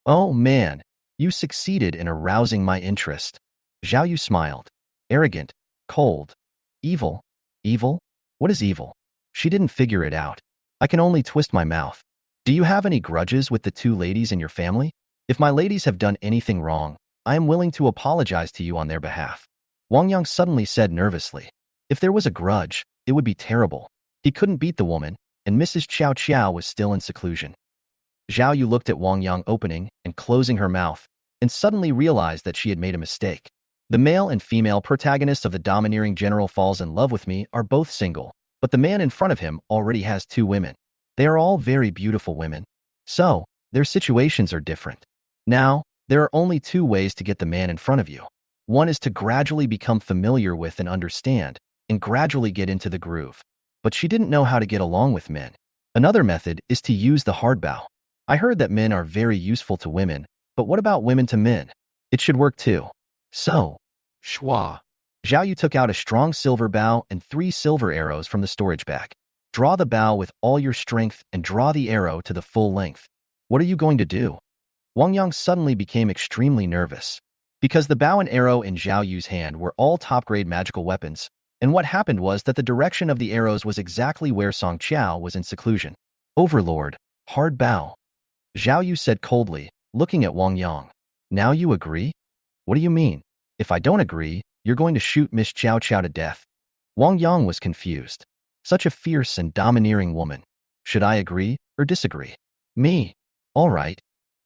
Oh man, you succeeded in arousing my interest. Zhao Yu smiled. Arrogant, cold, evil. Evil? What is evil? She didn't figure it out. I can only twist my mouth. Do you have any grudges with the 2 ladies in your family? If my ladies have done anything wrong, I am willing to apologize to you on their behalf. Wang Yang suddenly said nervously. If there was a grudge, it would be terrible. He couldn't beat the woman, and Mrs. Qiao Qiao was still in seclusion. Zhao Yu looked at Wang Yang opening and closing her mouth, and suddenly realized that she had made a mistake. The male and female protagonists of The Domineering General Falls in Love with Me are both single, but the man in front of him already has 2 women. They are all very beautiful women. So, their situations are different. Now, there are only 2 ways to get the man in front of you. One is to gradually become familiar with and understand, and gradually get into the groove. But she didn't know how to get along with men. Another method is to use the hard bow. I heard that men are very useful to women, but what about women to men? It should work too. So, Shua. Zhao Yu took out a strong silver bow and 3 silver arrows from the storage bag. Draw the bow with all your strength and draw the arrow to the full length. What are you going to do? Wang Yang suddenly became extremely nervous. Because the bow and arrow in Zhao Yu's hand were all top-grade magical weapons, and what happened was that the direction of the arrows was exactly where Song Qiao was in seclusion. Overlord, hard bow. Zhao Yu said coldly, looking at Wang Yang. Now you agree? What do you mean? If I don't agree, you're going to shoot Miss Qiao Qiao to death. Wang Yang was confused. Such a fierce and domineering woman. Should I agree or disagree? Me. All right.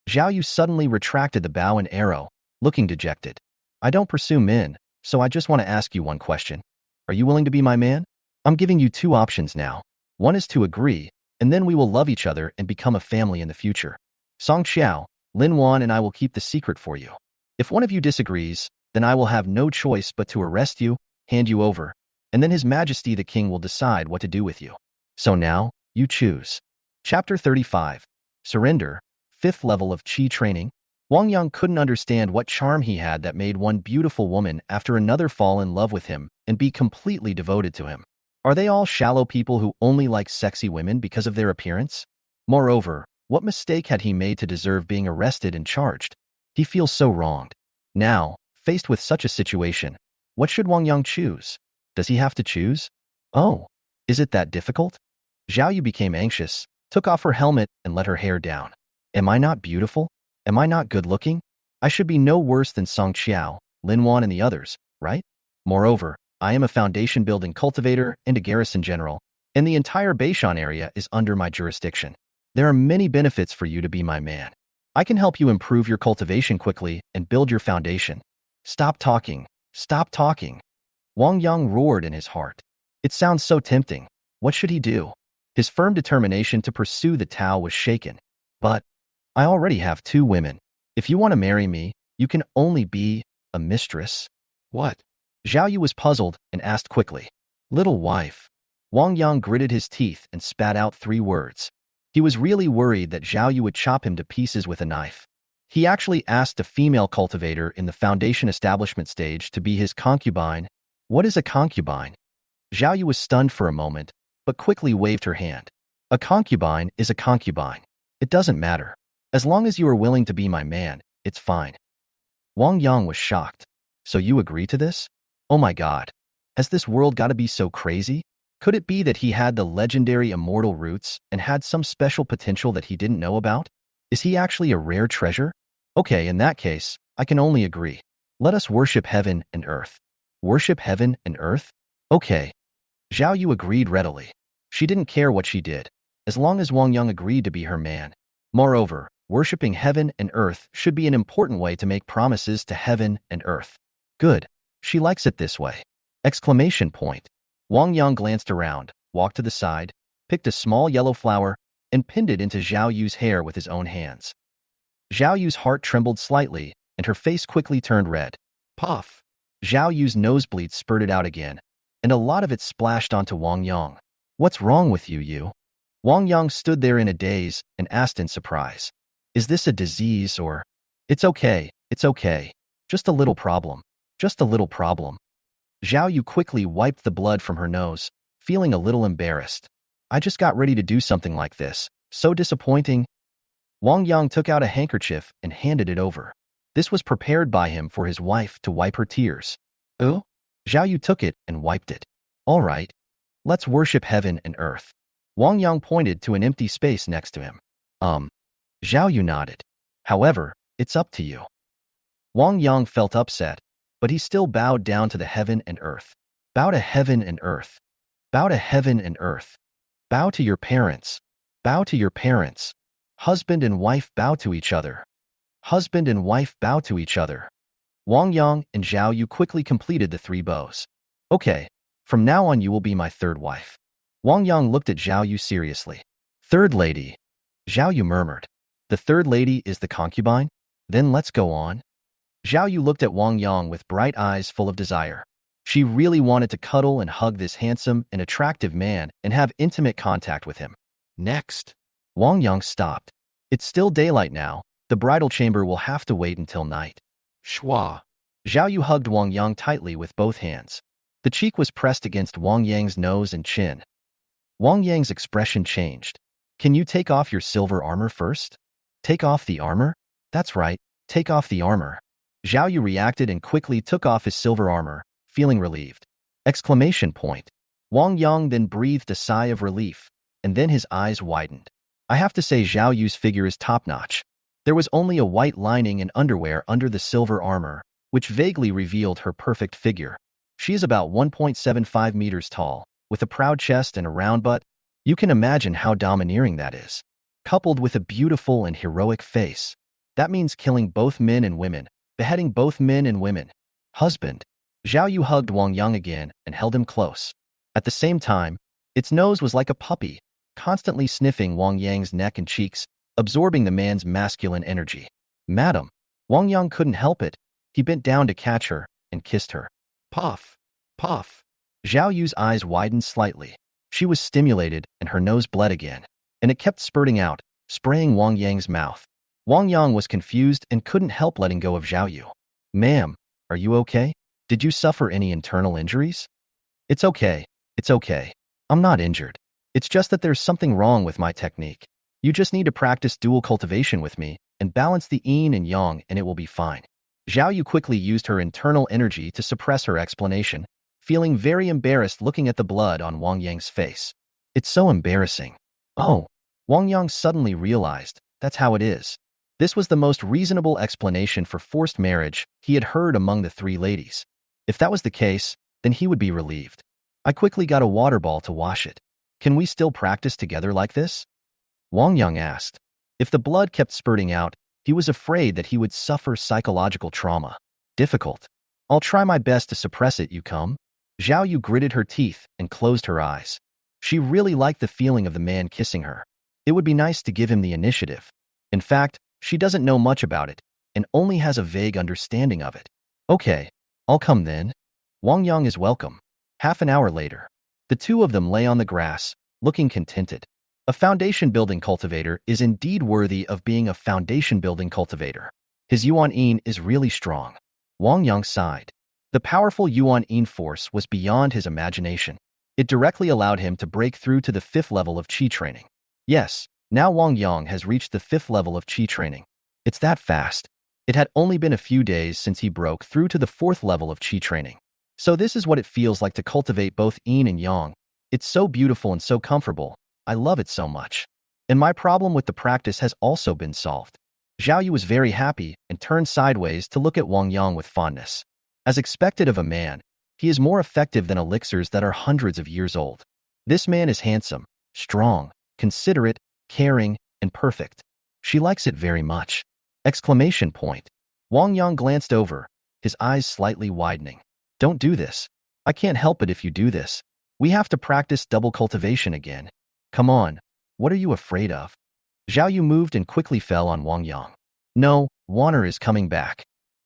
Zhao Yu suddenly retracted the bow and arrow, looking dejected. I don't pursue men, so I just want to ask you one question. Are you willing to be my man? I'm giving you two options now. One is to agree, and then we will love each other and become a family in the future. Song Xiao, Lin Wan and I will keep the secret for you. If one of you disagrees, then I will have no choice but to arrest you, hand you over, and then His Majesty the King will decide what to do with you. So now, you choose. Chapter 35. Surrender. 5th level of Qi training. Wang Yang couldn't understand what charm he had that made one beautiful woman after another fall in love with him and be completely devoted to him. Are they all shallow people who only like sexy women because of their appearance? Moreover, what mistake had he made to deserve being arrested and charged? He feels so wronged. Now, faced with such a situation, what should Wang Yang choose? Does he have to choose? Oh, is it that difficult? Zhao Yu became anxious, took off her helmet, and let her hair down. Am I not beautiful? Am I not good-looking? I should be no worse than Song Qiao, Lin Wan and the others, right? Moreover, I am a foundation-building cultivator and a garrison general, and the entire Beishan area is under my jurisdiction. There are many benefits for you to be my man. I can help you improve your cultivation quickly and build your foundation. Stop talking. Stop talking. Wang Yang roared in his heart. It sounds so tempting. What should he do? His firm determination to pursue the Tao was shaken. But I already have 2 women. If you want to marry me, you can only be a mistress. What? Zhao Yu was puzzled and asked quickly. Little wife. Wang Yang gritted his teeth and spat out 3 words. He was really worried that Zhao Yu would chop him to pieces with a knife. He actually asked a female cultivator in the foundation establishment stage to be his concubine. What is a concubine? Zhao Yu was stunned for a moment, but quickly waved her hand. A concubine is a concubine. It doesn't matter. As long as you are willing to be my man, it's fine. Wang Yang was shocked. So you agree to this? Oh my God. Has this world got to be so crazy? Could it be that he had the legendary immortal roots and had some special potential that he didn't know about? Is he actually a rare treasure? Okay, in that case, I can only agree. Let us worship heaven and earth. Worship heaven and earth? Okay. Zhao Yu agreed readily. She didn't care what she did, as long as Wang Yang agreed to be her man. Moreover, worshipping heaven and earth should be an important way to make promises to heaven and earth. Good. She likes it this way. Exclamation point. Wang Yang glanced around, walked to the side, picked a small yellow flower, and pinned it into Zhao Yu's hair with his own hands. Zhao Yu's heart trembled slightly, and her face quickly turned red. Puff. Zhao Yu's nosebleed spurted out again, and a lot of it splashed onto Wang Yang. What's wrong with you, Yu? Wang Yang stood there in a daze and asked in surprise. Is this a disease or? It's okay, it's okay. Just a little problem. Just a little problem. Zhao Yu quickly wiped the blood from her nose, feeling a little embarrassed. I just got ready to do something like this. So disappointing. Wang Yang took out a handkerchief and handed it over. This was prepared by him for his wife to wipe her tears. Oh? Zhao Yu took it and wiped it. All right. Let's worship heaven and earth. Wang Yang pointed to an empty space next to him. Zhao Yu nodded. However, it's up to you. Wang Yang felt upset, but he still bowed down to the heaven and earth. Bow to heaven and earth. Bow to heaven and earth. Bow to your parents. Bow to your parents. Husband and wife bow to each other. Husband and wife bow to each other. Wang Yang and Zhao Yu quickly completed the 3 bows. Okay, from now on you will be my 3rd wife. Wang Yang looked at Zhao Yu seriously. 3rd lady. Zhao Yu murmured. The 3rd lady is the concubine? Then let's go on. Zhao Yu looked at Wang Yang with bright eyes full of desire. She really wanted to cuddle and hug this handsome and attractive man and have intimate contact with him. Next. Wang Yang stopped. It's still daylight now. The bridal chamber will have to wait until night. Shwa. Zhao Yu hugged Wang Yang tightly with both hands. The cheek was pressed against Wang Yang's nose and chin. Wang Yang's expression changed. Can you take off your silver armor first? Take off the armor? That's right, take off the armor. Zhao Yu reacted and quickly took off his silver armor, feeling relieved. Exclamation point. Wang Yang then breathed a sigh of relief, and then his eyes widened. I have to say Zhao Yu's figure is top-notch. There was only a white lining and underwear under the silver armor, which vaguely revealed her perfect figure. She is about 1.75 meters tall, with a proud chest and a round butt. You can imagine how domineering that is. coupled with a beautiful and heroic face. That means killing both men and women, beheading both men and women. Husband. Zhao Yu hugged Wang Yang again and held him close. At the same time, its nose was like a puppy, constantly sniffing Wang Yang's neck and cheeks, absorbing the man's masculine energy. Madam. Wang Yang couldn't help it. He bent down to catch her and kissed her. Puff. Puff. Zhao Yu's eyes widened slightly. She was stimulated and her nose bled again, and it kept spurting out, spraying Wang Yang's mouth. Wang Yang was confused and couldn't help letting go of Zhao Yu. Ma'am, are you okay? Did you suffer any internal injuries? It's okay. It's okay. I'm not injured. It's just that there's something wrong with my technique. You just need to practice dual cultivation with me and balance the yin and yang and it will be fine. Zhao Yu quickly used her internal energy to suppress her explanation, feeling very embarrassed looking at the blood on Wang Yang's face. It's so embarrassing. Oh, Wang Yang suddenly realized that's how it is. This was the most reasonable explanation for forced marriage he had heard among the three ladies. If that was the case, then he would be relieved. I quickly got a water ball to wash it. Can we still practice together like this? Wang Yang asked. If the blood kept spurting out, he was afraid that he would suffer psychological trauma. Difficult. I'll try my best to suppress it, you come? Zhao Yu gritted her teeth and closed her eyes. She really liked the feeling of the man kissing her. It would be nice to give him the initiative. In fact, she doesn't know much about it and only has a vague understanding of it. Okay, I'll come then. Wang Yang is welcome. Half an hour later, the two of them lay on the grass, looking contented. A foundation-building cultivator is indeed worthy of being a foundation-building cultivator. His Yuan-Yin is really strong. Wang Yang sighed. The powerful Yuan-Yin force was beyond his imagination. It directly allowed him to break through to the 5th level of Qi training. Yes, now Wang Yang has reached the 5th level of Qi training. It's that fast. It had only been a few days since he broke through to the 4th level of Qi training. So this is what it feels like to cultivate both yin and yang. It's so beautiful and so comfortable. I love it so much. And my problem with the practice has also been solved. Zhao Yu was very happy and turned sideways to look at Wang Yang with fondness. As expected of a man, he is more effective than elixirs that are hundreds of years old. This man is handsome, strong, considerate, caring, and perfect. She likes it very much. Exclamation point. Wang Yang glanced over, his eyes slightly widening. Don't do this. I can't help it if you do this. We have to practice double cultivation again. Come on, what are you afraid of? Zhao Yu moved and quickly fell on Wang Yang. No, Waner is coming back.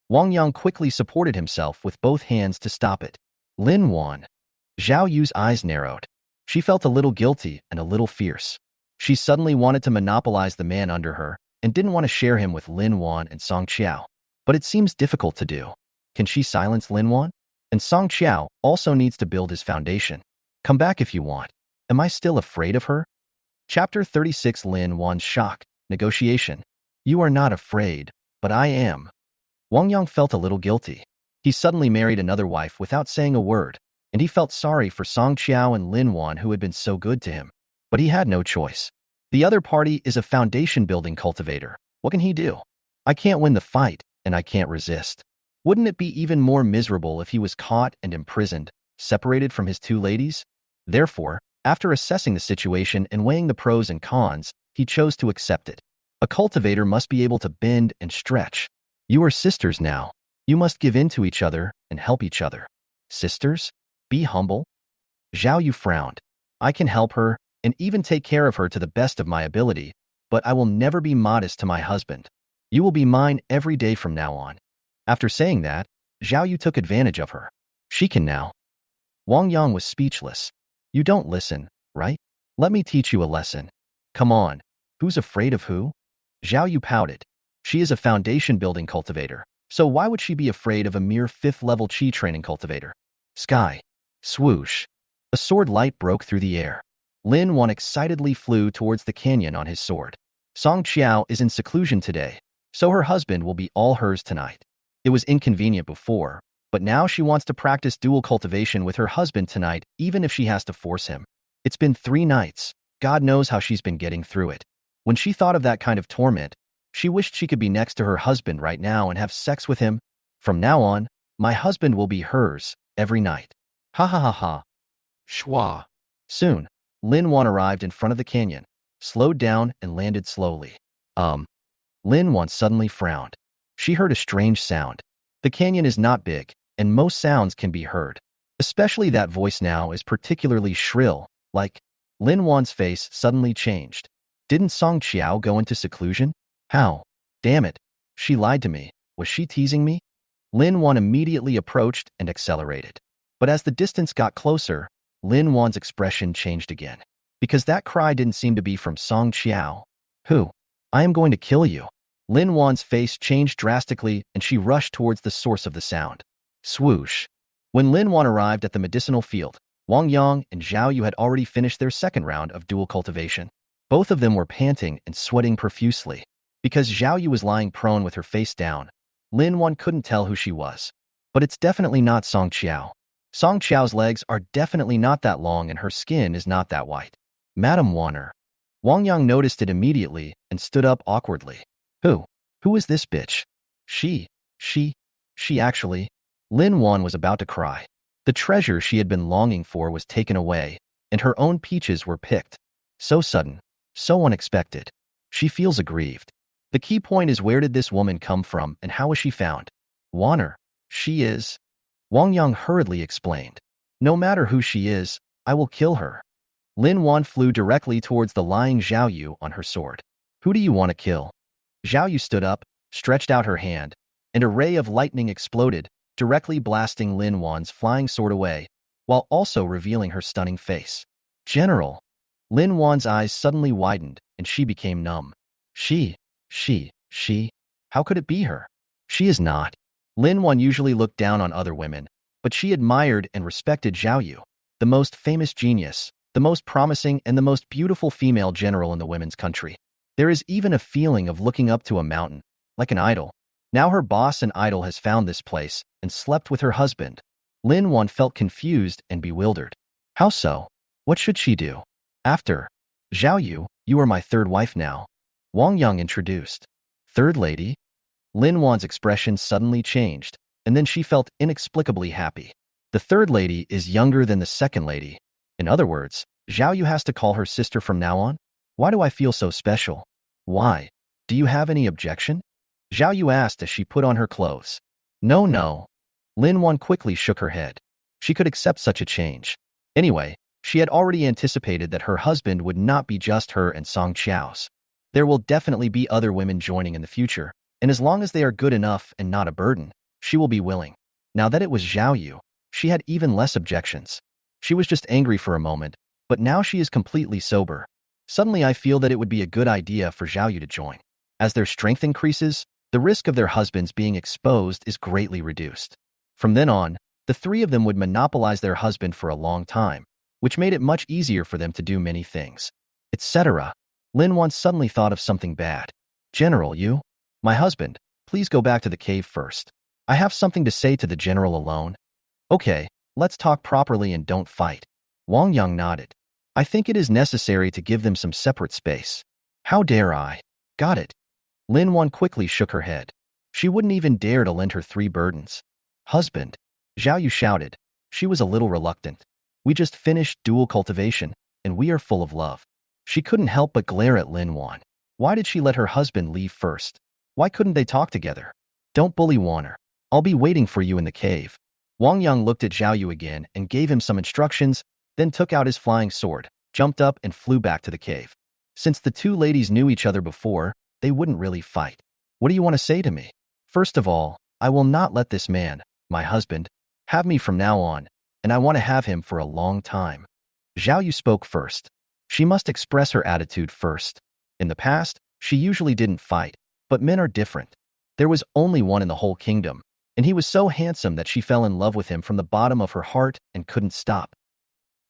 Wang Yang quickly supported himself with both hands to stop it. Lin Wan. Zhao Yu's eyes narrowed. She felt a little guilty and a little fierce. She suddenly wanted to monopolize the man under her and didn't want to share him with Lin Wan and Song Qiao. But it seems difficult to do. Can she silence Lin Wan? And Song Qiao also needs to build his foundation. Come back if you want. Am I still afraid of her? Chapter 36 Lin Wan's shock. Negotiation. You are not afraid, but I am. Wang Yang felt a little guilty. He suddenly married another wife without saying a word, and he felt sorry for Song Qiao and Lin Wan who had been so good to him. But he had no choice. The other party is a foundation-building cultivator. What can he do? I can't win the fight, and I can't resist. Wouldn't it be even more miserable if he was caught and imprisoned, separated from his two ladies? Therefore, after assessing the situation and weighing the pros and cons, he chose to accept it. A cultivator must be able to bend and stretch. You are sisters now. You must give in to each other and help each other. Sisters? Be humble. Zhao Yu frowned. I can help her and even take care of her to the best of my ability, but I will never be modest to my husband. You will be mine every day from now on. After saying that, Zhao Yu took advantage of her. She can now. Wang Yang was speechless. You don't listen, right? Let me teach you a lesson. Come on. Who's afraid of who? Zhao Yu pouted. She is a foundation-building cultivator, so why would she be afraid of a mere 5th-level Qi training cultivator? Sky. Swoosh. A sword light broke through the air. Lin Wan excitedly flew towards the canyon on his sword. Song Qiao is in seclusion today, so her husband will be all hers tonight. It was inconvenient before, but now she wants to practice dual cultivation with her husband tonight, even if she has to force him. It's been 3 nights. God knows how she's been getting through it. When she thought of that kind of torment, she wished she could be next to her husband right now and have sex with him. From now on, my husband will be hers every night. Ha ha ha ha. Shwa. Soon, Lin Wan arrived in front of the canyon. slowed down and landed slowly. Lin once suddenly frowned. She heard a strange sound. The canyon is not big, and most sounds can be heard. Especially that voice now is particularly shrill, like Lin Wan's face suddenly changed. Didn't Song Qiao go into seclusion? How? Damn it. She lied to me. Was she teasing me? Lin Wan immediately approached and accelerated. But as the distance got closer, Lin Wan's expression changed again. Because that cry didn't seem to be from Song Qiao. Who? I am going to kill you. Lin Wan's face changed drastically and she rushed towards the source of the sound. Swoosh. When Lin Wan arrived at the medicinal field, Wang Yang and Zhao Yu had already finished their second round of dual cultivation. Both of them were panting and sweating profusely. Because Zhao Yu was lying prone with her face down, Lin Wan couldn't tell who she was. But it's definitely not Song Qiao. Song Qiao's legs are definitely not that long and her skin is not that white. Madam Wanner. Wang Yang noticed it immediately and stood up awkwardly. Who? Who is this bitch? She actually. Lin Wan was about to cry. The treasure she had been longing for was taken away, and her own peaches were picked. So sudden, so unexpected. She feels aggrieved. The key point is, where did this woman come from and how was she found? Wanner. She is. Wang Yang hurriedly explained. No matter who she is, I will kill her. Lin Wan flew directly towards the lying Zhao Yu on her sword. Who do you want to kill? Zhao Yu stood up, stretched out her hand, and a ray of lightning exploded, directly blasting Lin Wan's flying sword away, while also revealing her stunning face. General. Lin Wan's eyes suddenly widened, and she became numb. She. How could it be her? She is not. Lin Wan usually looked down on other women, but she admired and respected Zhao Yu, the most famous genius, the most promising and the most beautiful female general in the women's country. There is even a feeling of looking up to a mountain, like an idol. Now her boss and idol has found this place and slept with her husband. Lin Wan felt confused and bewildered. How so? What should she do? After. Zhao Yu, you are my third wife now. Wang Yang introduced. Third lady? Lin Wan's expression suddenly changed, and then she felt inexplicably happy. The third lady is younger than the second lady. In other words, Zhao Yu has to call her sister from now on? Why do I feel so special? Why? Do you have any objection? Zhao Yu asked as she put on her clothes. No. Lin Wan quickly shook her head. She could accept such a change. Anyway, she had already anticipated that her husband would not be just her and Song Qiao's. There will definitely be other women joining in the future, and as long as they are good enough and not a burden, she will be willing. Now that it was Zhao Yu, she had even less objections. She was just angry for a moment, but now she is completely sober. Suddenly I feel that it would be a good idea for Zhao Yu to join. As their strength increases, the risk of their husbands being exposed is greatly reduced. From then on, the three of them would monopolize their husband for a long time, which made it much easier for them to do many things, etc. Lin Wan suddenly thought of something bad. General, you? My husband, please go back to the cave first. I have something to say to the general alone. Okay, let's talk properly and don't fight. Wang Yang nodded. I think it is necessary to give them some separate space. How dare I? Got it. Lin Wan quickly shook her head. She wouldn't even dare to lend her 3 burdens. Husband. Zhao Yu shouted. She was a little reluctant. We just finished dual cultivation, and we are full of love. She couldn't help but glare at Lin Wan. Why did she let her husband leave first? Why couldn't they talk together? Don't bully Wanner. I'll be waiting for you in the cave. Wang Yang looked at Zhao Yu again and gave him some instructions, then took out his flying sword, jumped up and flew back to the cave. Since the two ladies knew each other before, they wouldn't really fight. What do you want to say to me? First of all, I will not let this man, my husband, have me from now on, and I want to have him for a long time. Zhao Yu spoke first. She must express her attitude first. In the past, she usually didn't fight, but men are different. There was only one in the whole kingdom, and he was so handsome that she fell in love with him from the bottom of her heart and couldn't stop.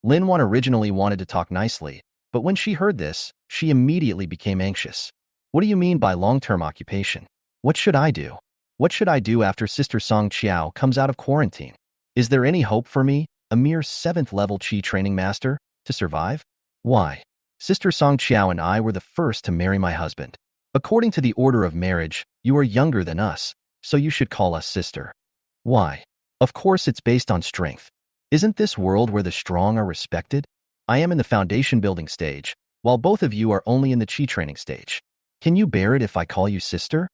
Lin Wan originally wanted to talk nicely, but when she heard this, she immediately became anxious. What do you mean by long-term occupation? What should I do? What should I do after Sister Song Qiao comes out of quarantine? Is there any hope for me, a mere 7th level Qi training master, to survive? Why? Sister Song Qiao and I were the first to marry my husband. According to the order of marriage, you are younger than us, so you should call us sister. Why? Of course it's based on strength. Isn't this world where the strong are respected? I am in the foundation building stage. while both of you are only in the Qi training stage. Can you bear it if I call you sister?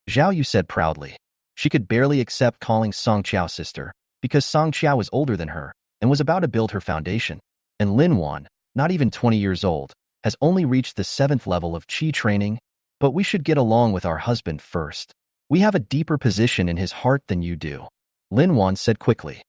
Zhao Yu said proudly. She could barely accept calling Song Qiao sister, because Song Qiao was older than her and was about to build her foundation. And Lin Wan, not even 20 years old, has only reached the 7th level of Qi training. But we should get along with our husband first. We have a deeper position in his heart than you do, Lin Wan said quickly.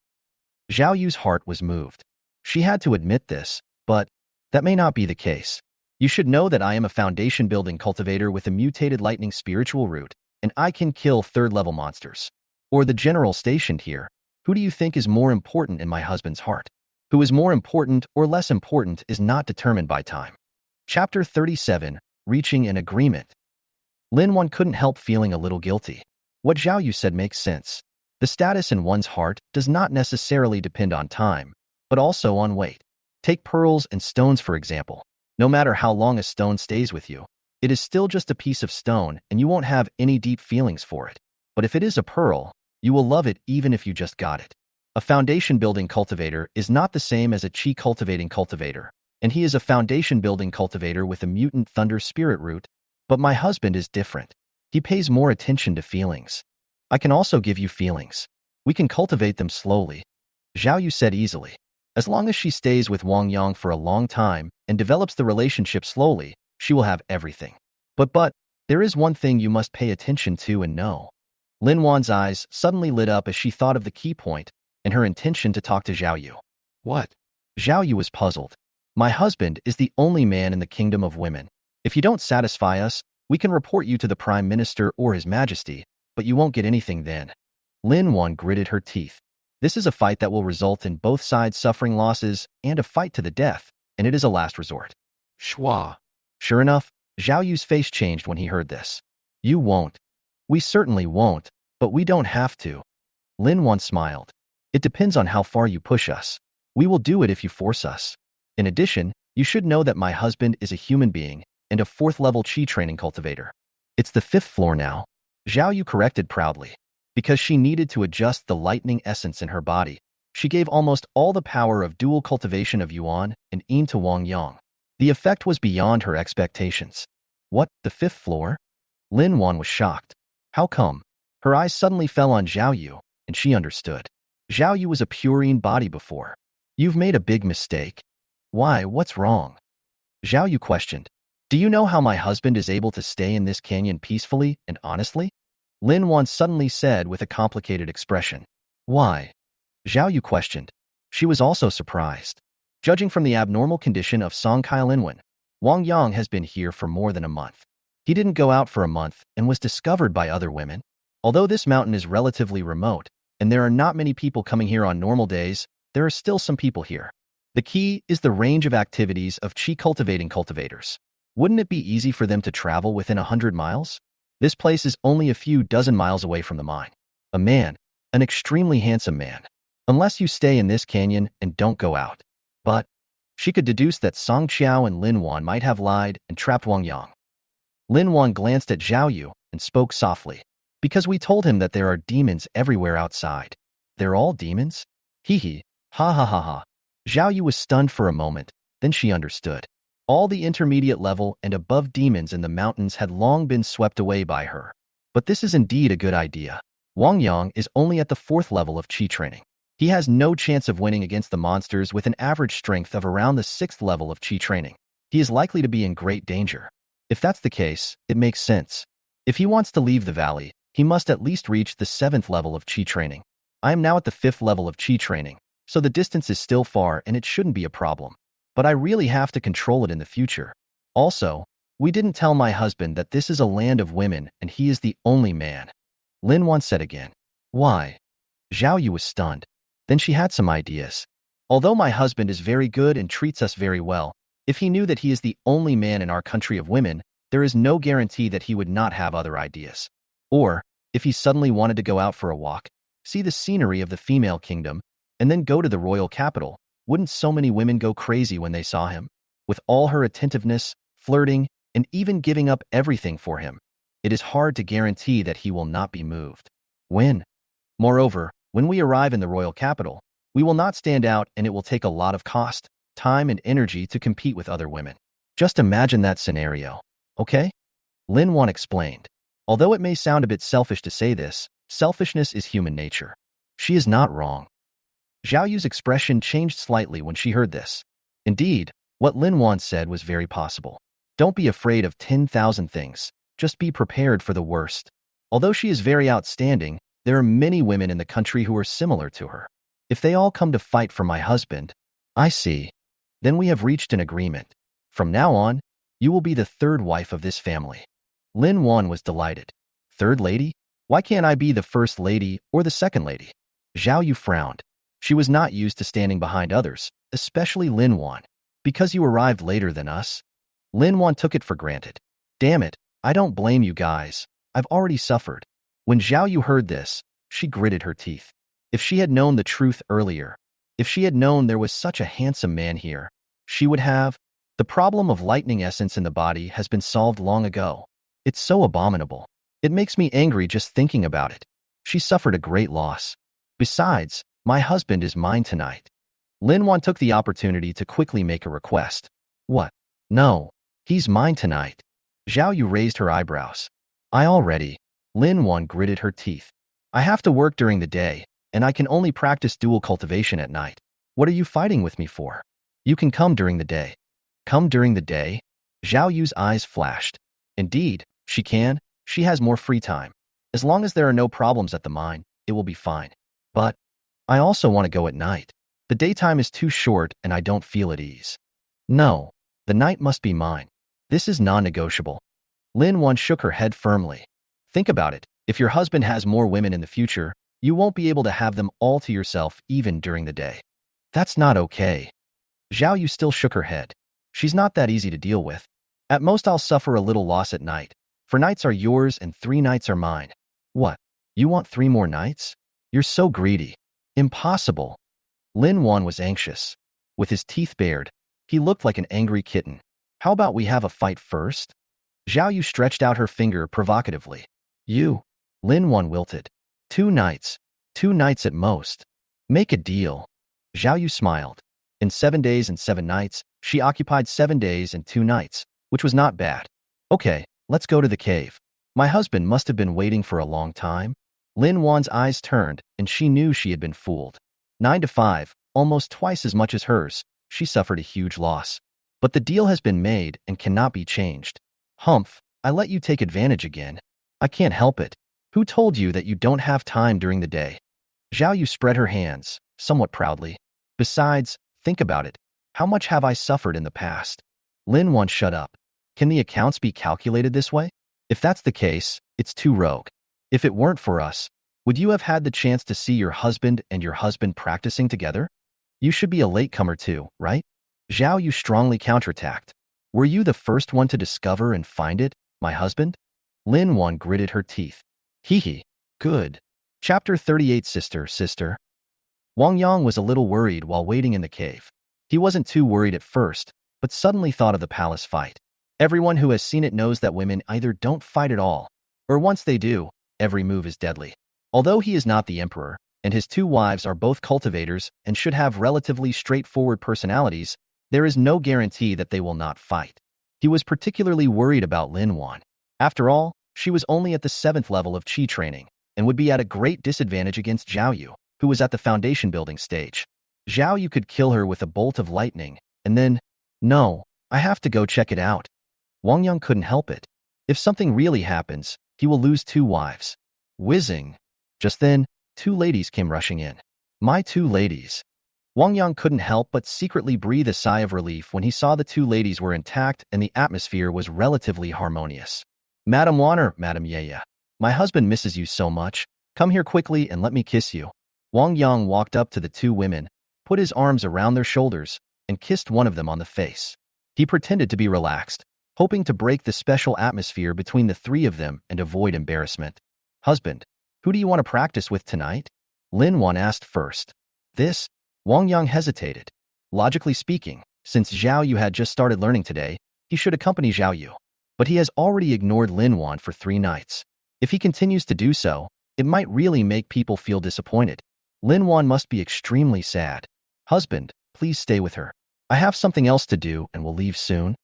Zhao Yu's heart was moved. She had to admit this, but that may not be the case. You should know that I am a foundation-building cultivator with a mutated lightning spiritual root, and I can kill 3rd-level monsters. Or the general stationed here. Who do you think is more important in my husband's heart? Who is more important or less important is not determined by time. Chapter 37, Reaching an Agreement. Lin Wan couldn't help feeling a little guilty. What Zhao Yu said makes sense. The status in one's heart does not necessarily depend on time, but also on weight. Take pearls and stones for example. No matter how long a stone stays with you, it is still just a piece of stone and you won't have any deep feelings for it. But if it is a pearl, you will love it even if you just got it. A foundation-building cultivator is not the same as a Qi-cultivating cultivator, and he is a foundation-building cultivator with a mutant thunder spirit root. But my husband is different. He pays more attention to feelings. I can also give you feelings. We can cultivate them slowly, Zhao Yu said easily. As long as she stays with Wang Yang for a long time and develops the relationship slowly, she will have everything. But, there is one thing you must pay attention to and know. Lin Wan's eyes suddenly lit up as she thought of the key point and her intention to talk to Zhao Yu. What? Zhao Yu was puzzled. My husband is the only man in the kingdom of women. If you don't satisfy us, we can report you to the Prime Minister or His Majesty, but you won't get anything then. Lin Wan gritted her teeth. This is a fight that will result in both sides suffering losses and a fight to the death, and it is a last resort. Schwa. Sure enough, Zhao Yu's face changed when he heard this. You won't. We certainly won't, but we don't have to. Lin Wan smiled. It depends on how far you push us. We will do it if you force us. In addition, you should know that my husband is a human being and a 4th-level Qi training cultivator. It's the 5th floor now, Zhao Yu corrected proudly. Because she needed to adjust the lightning essence in her body, she gave almost all the power of dual cultivation of Yuan and Yin to Wang Yang. The effect was beyond her expectations. What, the 5th floor? Lin Wan was shocked. How come? Her eyes suddenly fell on Zhao Yu, and she understood. Zhao Yu was a purine body before. You've made a big mistake. Why, what's wrong? Zhao Yu questioned. Do you know how my husband is able to stay in this canyon peacefully and honestly? Lin Wan suddenly said with a complicated expression. Why? Zhao Yu questioned. She was also surprised. Judging from the abnormal condition of Song Kai Linwen, Wang Yang has been here for more than a month. He didn't go out for a month and was discovered by other women. Although this mountain is relatively remote, and there are not many people coming here on normal days, there are still some people here. The key is the range of activities of Qi cultivating cultivators. Wouldn't it be easy for them to travel within 100 miles? This place is only a few dozen miles away from the mine. A man, an extremely handsome man. Unless you stay in this canyon and don't go out. But she could deduce that Song Qiao and Lin Wan might have lied and trapped Wang Yang. Lin Wan glanced at Zhao Yu and spoke softly. Because we told him that there are demons everywhere outside. They're all demons? Hee hee, ha ha ha ha. Zhao Yu was stunned for a moment, then she understood. All the intermediate level and above demons in the mountains had long been swept away by her. But this is indeed a good idea. Wang Yang is only at the 4th level of Qi training. He has no chance of winning against the monsters with an average strength of around the 6th level of Qi training. He is likely to be in great danger. If that's the case, it makes sense. If he wants to leave the valley, he must at least reach the 7th level of Qi training. I am now at the 5th level of Qi training, so the distance is still far and it shouldn't be a problem. But I really have to control it in the future. Also, we didn't tell my husband that this is a land of women and he is the only man. Lin Wan said again. Why? Zhao Yu was stunned. Then she had some ideas. Although my husband is very good and treats us very well, if he knew that he is the only man in our country of women, there is no guarantee that he would not have other ideas. Or, if he suddenly wanted to go out for a walk, see the scenery of the female kingdom, and then go to the royal capital, wouldn't so many women go crazy when they saw him? With all her attentiveness, flirting, and even giving up everything for him, it is hard to guarantee that he will not be moved. When? Moreover, when we arrive in the royal capital, we will not stand out and it will take a lot of cost, time, and energy to compete with other women. Just imagine that scenario, okay? Lin Wan explained. Although it may sound a bit selfish to say this, selfishness is human nature. She is not wrong. Zhao Yu's expression changed slightly when she heard this. Indeed, what Lin Wan said was very possible. Don't be afraid of 10,000 things. Just be prepared for the worst. Although she is very outstanding, there are many women in the country who are similar to her. If they all come to fight for my husband, I see. Then we have reached an agreement. From now on, you will be the third wife of this family. Lin Wan was delighted. Third lady? Why can't I be the first lady or the second lady? Zhao Yu frowned. She was not used to standing behind others, especially Lin Wan. Because you arrived later than us? Lin Wan took it for granted. Damn it, I don't blame you guys. I've already suffered. When Zhao Yu heard this, she gritted her teeth. If she had known the truth earlier, if she had known there was such a handsome man here, she would have. The problem of lightning essence in the body has been solved long ago. It's so abominable. It makes me angry just thinking about it. She suffered a great loss. Besides, my husband is mine tonight. Lin Wan took the opportunity to quickly make a request. What? No, he's mine tonight. Zhao Yu raised her eyebrows. I already. Lin Wan gritted her teeth. I have to work during the day, and I can only practice dual cultivation at night. What are you fighting with me for? You can come during the day. Come during the day? Zhao Yu's eyes flashed. Indeed, she can. She has more free time. As long as there are no problems at the mine, it will be fine. But I also want to go at night. The daytime is too short and I don't feel at ease. No, the night must be mine. This is non-negotiable. Lin Wan shook her head firmly. Think about it. If your husband has more women in the future, you won't be able to have them all to yourself even during the day. That's not okay. Zhao Yu still shook her head. She's not that easy to deal with. At most I'll suffer a little loss at night. 4 nights are yours and 3 nights are mine. What? You want 3 more nights? You're so greedy. Impossible. Lin Wan was anxious. With his teeth bared, he looked like an angry kitten. How about we have a fight first? Zhao Yu stretched out her finger provocatively. You. Lin Wan wilted. 2 nights. 2 nights at most. Make a deal. Zhao Yu smiled. In 7 days and 7 nights, she occupied 7 days and 2 nights, which was not bad. Okay, let's go to the cave. My husband must have been waiting for a long time. Lin Wan's eyes turned, and she knew she had been fooled. 9 to 5, almost twice as much as hers, she suffered a huge loss. But the deal has been made and cannot be changed. Humph, I let you take advantage again. I can't help it. Who told you that you don't have time during the day? Zhao Yu spread her hands, somewhat proudly. Besides, think about it. How much have I suffered in the past? Lin Wan shut up. Can the accounts be calculated this way? If that's the case, it's too rogue. If it weren't for us, would you have had the chance to see your husband and your husband practicing together? You should be a latecomer too, right? Zhao Yu strongly counterattacked. Were you the first one to discover and find it, my husband? Lin Wan gritted her teeth. Hee. Good. Chapter 38 Sister. Wang Yang was a little worried while waiting in the cave. He wasn't too worried at first, but suddenly thought of the palace fight. Everyone who has seen it knows that women either don't fight at all, or once they do, every move is deadly. Although he is not the emperor, and his 2 wives are both cultivators and should have relatively straightforward personalities, there is no guarantee that they will not fight. He was particularly worried about Lin Wan. After all, she was only at the 7th level of Qi training, and would be at a great disadvantage against Zhao Yu, who was at the foundation building stage. Zhao Yu could kill her with a bolt of lightning, and then, no, I have to go check it out. Wang Yang couldn't help it. If something really happens, he will lose 2 wives. Whizzing. Just then, 2 ladies came rushing in. My 2 ladies. Wang Yang couldn't help but secretly breathe a sigh of relief when he saw the 2 ladies were intact and the atmosphere was relatively harmonious. Madam Wanner, Madam Yeya, my husband misses you so much. Come here quickly and let me kiss you. Wang Yang walked up to the 2 women, put his arms around their shoulders, and kissed one of them on the face. He pretended to be relaxed, hoping to break the special atmosphere between the 3 of them and avoid embarrassment. Husband, who do you want to practice with tonight? Lin Wan asked first. This? Wang Yang hesitated. Logically speaking, since Zhao Yu had just started learning today, he should accompany Zhao Yu. But he has already ignored Lin Wan for 3 nights. If he continues to do so, it might really make people feel disappointed. Lin Wan must be extremely sad. Husband, please stay with her. I have something else to do and will leave soon.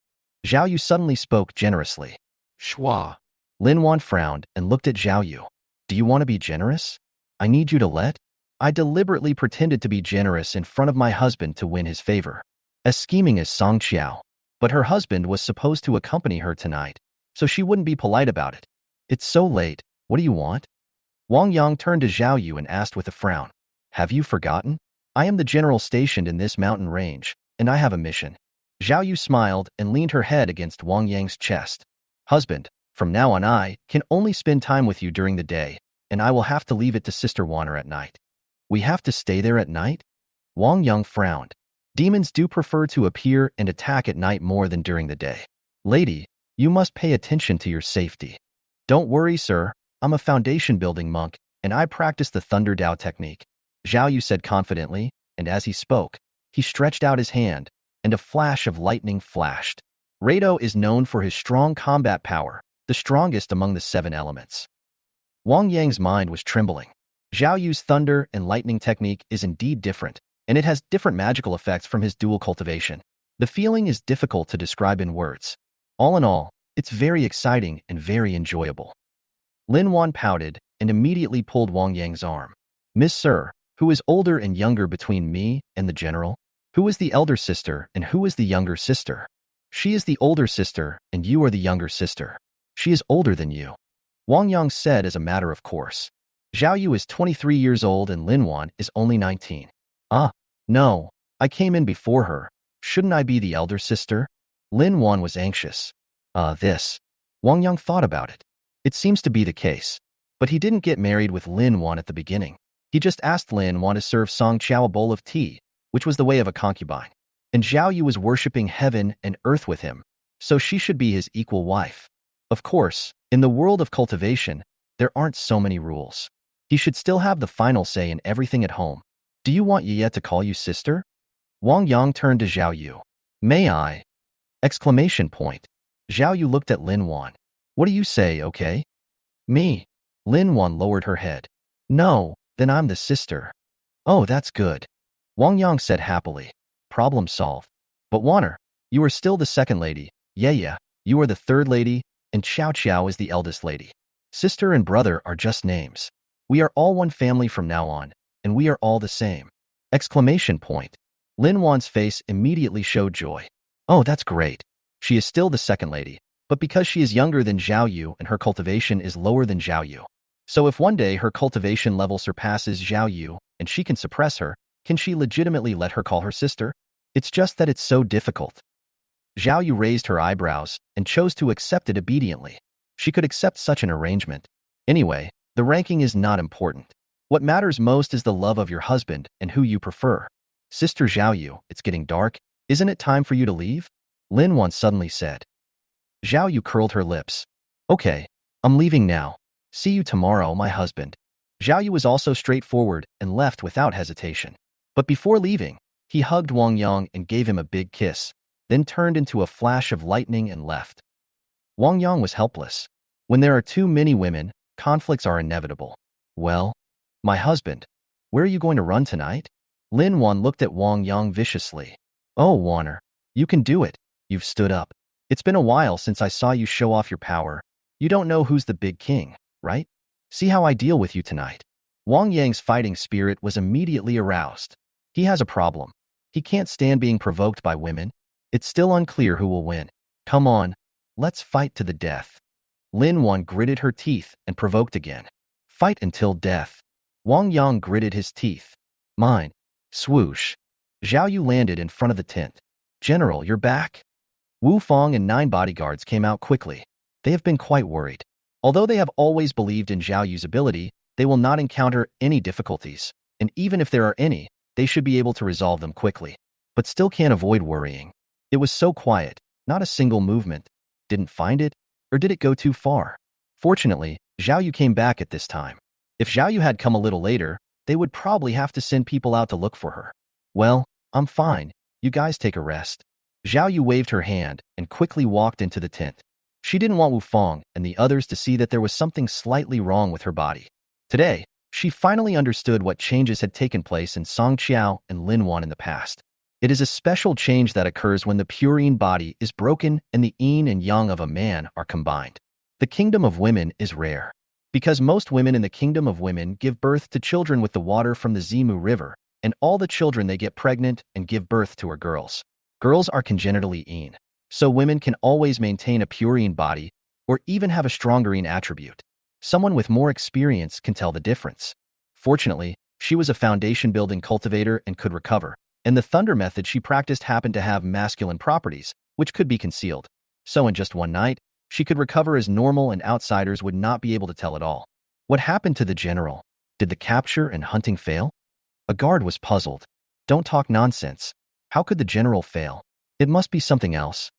Zhao Yu suddenly spoke generously. Schwa. Lin Wan frowned and looked at Zhao Yu. Do you want to be generous? I need you to let? I deliberately pretended to be generous in front of my husband to win his favor. As scheming as Song Qiao. But her husband was supposed to accompany her tonight, so she wouldn't be polite about it. It's so late. What do you want? Wang Yang turned to Zhao Yu and asked with a frown. Have you forgotten? I am the general stationed in this mountain range, and I have a mission. Zhao Yu smiled and leaned her head against Wang Yang's chest. Husband, from now on I can only spend time with you during the day, and I will have to leave it to Sister Wanner at night. We have to stay there at night? Wang Yang frowned. Demons do prefer to appear and attack at night more than during the day. Lady, you must pay attention to your safety. Don't worry, sir. I'm a foundation-building monk, and I practice the Thunder Dao technique. Zhao Yu said confidently, and as he spoke, he stretched out his hand, and a flash of lightning flashed. Rado is known for his strong combat power, the strongest among the 7 elements. Wang Yang's mind was trembling. Zhao Yu's thunder and lightning technique is indeed different, and it has different magical effects from his dual cultivation. The feeling is difficult to describe in words. All in all, it's very exciting and very enjoyable. Lin Wan pouted and immediately pulled Wang Yang's arm. Miss Sir, who is older and younger between me and the general? Who is the elder sister and who is the younger sister? She is the older sister and you are the younger sister. She is older than you. Wang Yang said as a matter of course. Zhao Yu is 23 years old and Lin Wan is only 19. Ah, no, I came in before her. Shouldn't I be the elder sister? Lin Wan was anxious. This. Wang Yang thought about it. It seems to be the case. But he didn't get married with Lin Wan at the beginning. He just asked Lin Wan to serve Song Qiao a bowl of tea, which was the way of a concubine. And Zhao Yu was worshipping heaven and earth with him, so she should be his equal wife. Of course, in the world of cultivation, there aren't so many rules. He should still have the final say in everything at home. Do you want Yiyet to call you sister? Wang Yang turned to Zhao Yu. May I? Exclamation point. Zhao Yu looked at Lin Wan. What do you say, okay? Me. Lin Wan lowered her head. No, then I'm the sister. Oh, that's good. Wang Yang said happily. Problem solved. But Wanner, you are still the second lady. Yeah, you are the third lady, and Xiao Qiao is the eldest lady. Sister and brother are just names. We are all one family from now on, and we are all the same. Exclamation point. Lin Wan's face immediately showed joy. Oh, that's great. She is still the second lady, but because she is younger than Zhao Yu and her cultivation is lower than Zhao Yu. So if one day her cultivation level surpasses Zhao Yu and she can suppress her, can she legitimately let her call her sister? It's just that it's so difficult. Zhao Yu raised her eyebrows and chose to accept it obediently. She could accept such an arrangement. Anyway, the ranking is not important. What matters most is the love of your husband and who you prefer. Sister Zhao Yu, it's getting dark. Isn't it time for you to leave? Lin Wan suddenly said. Zhao Yu curled her lips. Okay, I'm leaving now. See you tomorrow, my husband. Zhao Yu was also straightforward and left without hesitation. But before leaving, he hugged Wang Yang and gave him a big kiss, then turned into a flash of lightning and left. Wang Yang was helpless. When there are too many women, conflicts are inevitable. Well, my husband, where are you going to run tonight? Lin Wan looked at Wang Yang viciously. Oh, Wanner, you can do it. You've stood up. It's been a while since I saw you show off your power. You don't know who's the big king, right? See how I deal with you tonight. Wang Yang's fighting spirit was immediately aroused. He has a problem. He can't stand being provoked by women. It's still unclear who will win. Come on, let's fight to the death. Lin Wan gritted her teeth and provoked again. Fight until death. Wang Yang gritted his teeth. Mine. Swoosh. Zhao Yu landed in front of the tent. General, you're back? Wu Fong and 9 bodyguards came out quickly. They have been quite worried. Although they have always believed in Zhao Yu's ability, they will not encounter any difficulties, and even if there are any, they should be able to resolve them quickly. But still can't avoid worrying. It was so quiet, not a single movement. Didn't find it? Or did it go too far? Fortunately, Zhao Yu came back at this time. If Zhao Yu had come a little later, they would probably have to send people out to look for her. Well, I'm fine. You guys take a rest. Zhao Yu waved her hand and quickly walked into the tent. She didn't want Wu Fong and the others to see that there was something slightly wrong with her body. Today, she finally understood what changes had taken place in Song Qiao and Lin Wan in the past. It is a special change that occurs when the purine body is broken and the yin and yang of a man are combined. The kingdom of women is rare. Because most women in the kingdom of women give birth to children with the water from the Zimu River, and all the children they get pregnant and give birth to are girls. Girls are congenitally yin, so women can always maintain a purine body or even have a stronger yin attribute. Someone with more experience can tell the difference. Fortunately, she was a foundation-building cultivator and could recover, and the thunder method she practiced happened to have masculine properties, which could be concealed. So in just one night, she could recover as normal and outsiders would not be able to tell at all. What happened to the general? Did the capture and hunting fail? A guard was puzzled. Don't talk nonsense. How could the general fail? It must be something else.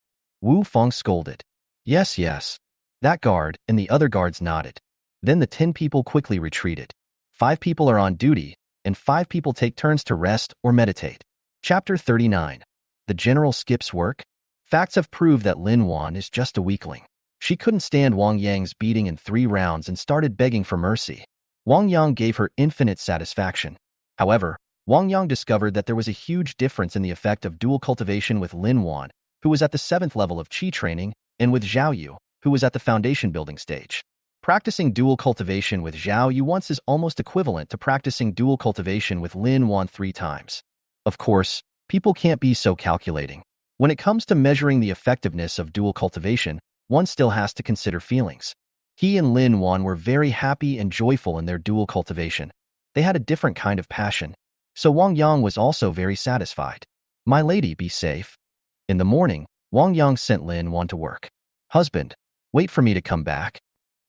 Wu Feng scolded. Yes, yes. That guard and the other guards nodded. Then the 10 people quickly retreated. 5 people are on duty, and 5 people take turns to rest or meditate. Chapter 39. The general skips work? Facts have proved that Lin Wan is just a weakling. She couldn't stand Wang Yang's beating in 3 rounds and started begging for mercy. Wang Yang gave her infinite satisfaction. However, Wang Yang discovered that there was a huge difference in the effect of dual cultivation with Lin Wan, who was at the 7th level of Qi training, and with Zhao Yu, who was at the foundation building stage. Practicing dual cultivation with Zhao Yu once is almost equivalent to practicing dual cultivation with Lin Wan 3 times. Of course, people can't be so calculating. When it comes to measuring the effectiveness of dual cultivation, one still has to consider feelings. He and Lin Wan were very happy and joyful in their dual cultivation. They had a different kind of passion. So Wang Yang was also very satisfied. My lady, be safe. In the morning, Wang Yang sent Lin Wan to work. Husband, wait for me to come back.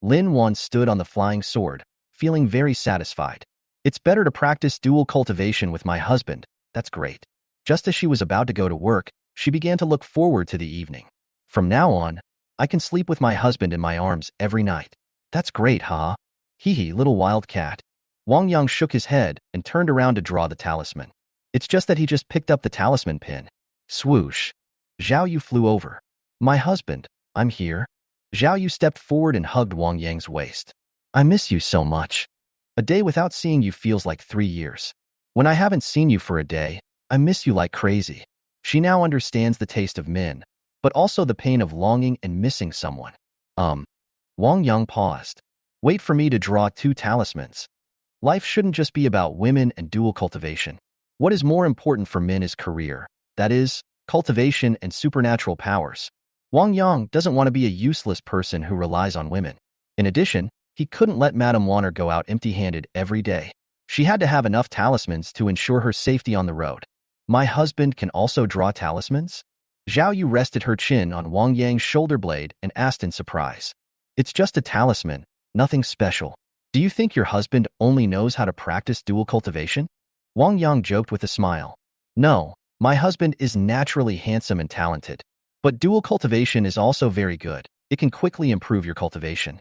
Lin Wan stood on the flying sword, feeling very satisfied. It's better to practice dual cultivation with my husband. That's great. Just as she was about to go to work, she began to look forward to the evening. From now on, I can sleep with my husband in my arms every night. That's great, huh? Hee hee, little wild cat. Wang Yang shook his head and turned around to draw the talisman. It's just that he just picked up the talisman pin. Swoosh. Zhao Yu flew over. My husband, I'm here. Zhao Yu stepped forward and hugged Wang Yang's waist. I miss you so much. A day without seeing you feels like 3 years. When I haven't seen you for a day, I miss you like crazy. She now understands the taste of men, but also the pain of longing and missing someone. Wang Yang paused. Wait for me to draw 2 talismans. Life shouldn't just be about women and dual cultivation. What is more important for men is career, that is, cultivation and supernatural powers. Wang Yang doesn't want to be a useless person who relies on women. In addition, he couldn't let Madame Wanner go out empty-handed every day. She had to have enough talismans to ensure her safety on the road. My husband can also draw talismans? Zhao Yu rested her chin on Wang Yang's shoulder blade and asked in surprise. It's just a talisman, nothing special. Do you think your husband only knows how to practice dual cultivation? Wang Yang joked with a smile. No, my husband is naturally handsome and talented. But dual cultivation is also very good. It can quickly improve your cultivation.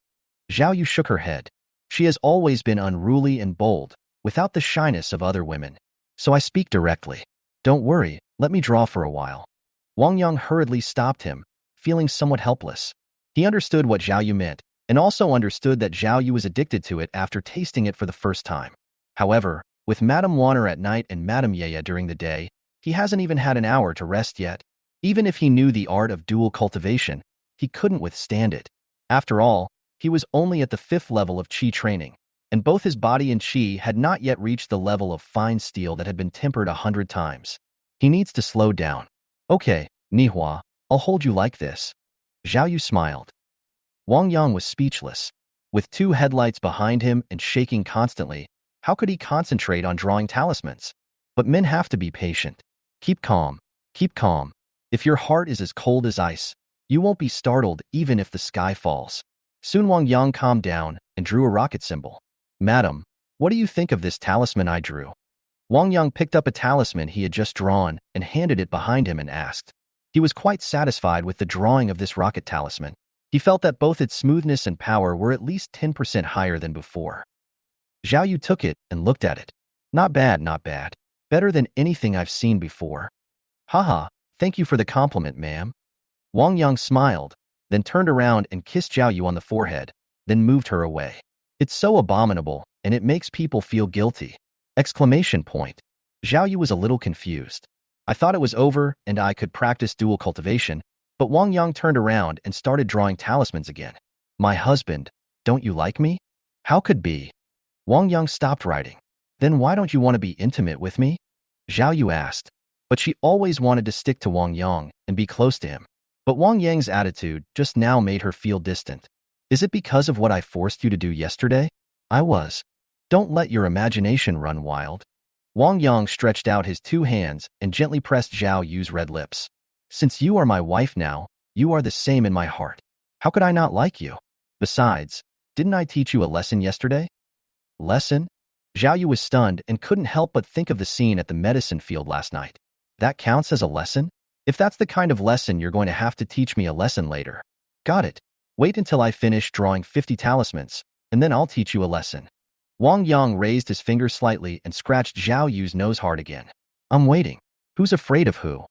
Zhao Yu shook her head. She has always been unruly and bold, without the shyness of other women. So I speak directly. Don't worry, let me draw for a while. Wang Yang hurriedly stopped him, feeling somewhat helpless. He understood what Zhao Yu meant, and also understood that Zhao Yu was addicted to it after tasting it for the first time. However, with Madame Wanner at night and Madame Yaya during the day, he hasn't even had an hour to rest yet. Even if he knew the art of dual cultivation, he couldn't withstand it. After all, he was only at the 5th level of Qi training, and both his body and Qi had not yet reached the level of fine steel that had been tempered 100 times. He needs to slow down. Okay, Nihua, I'll hold you like this. Zhao Yu smiled. Wang Yang was speechless. With 2 headlights behind him and shaking constantly, how could he concentrate on drawing talismans? But men have to be patient. Keep calm. Keep calm. If your heart is as cold as ice, you won't be startled even if the sky falls. Soon Wang Yang calmed down and drew a rocket symbol. Madam, what do you think of this talisman I drew? Wang Yang picked up a talisman he had just drawn and handed it behind him and asked. He was quite satisfied with the drawing of this rocket talisman. He felt that both its smoothness and power were at least 10% higher than before. Zhao Yu took it and looked at it. Not bad, not bad. Better than anything I've seen before. Haha, thank you for the compliment, ma'am. Wang Yang smiled, then turned around and kissed Zhao Yu on the forehead, then moved her away. It's so abominable, and it makes people feel guilty. Exclamation point. Zhao Yu was a little confused. I thought it was over and I could practice dual cultivation, but Wang Yang turned around and started drawing talismans again. My husband, don't you like me? How could be? Wang Yang stopped writing. Then why don't you want to be intimate with me? Zhao Yu asked. But she always wanted to stick to Wang Yang and be close to him. But Wang Yang's attitude just now made her feel distant. Is it because of what I forced you to do yesterday? I was. Don't let your imagination run wild. Wang Yang stretched out his two hands and gently pressed Zhao Yu's red lips. Since you are my wife now, you are the same in my heart. How could I not like you? Besides, didn't I teach you a lesson yesterday? Lesson? Zhao Yu was stunned and couldn't help but think of the scene at the medicine field last night. That counts as a lesson? If that's the kind of lesson, you're going to have to teach me a lesson later. Got it. Wait until I finish drawing 50 talismans, and then I'll teach you a lesson. Wang Yang raised his finger slightly and scratched Zhao Yu's nose hard again. I'm waiting. Who's afraid of who?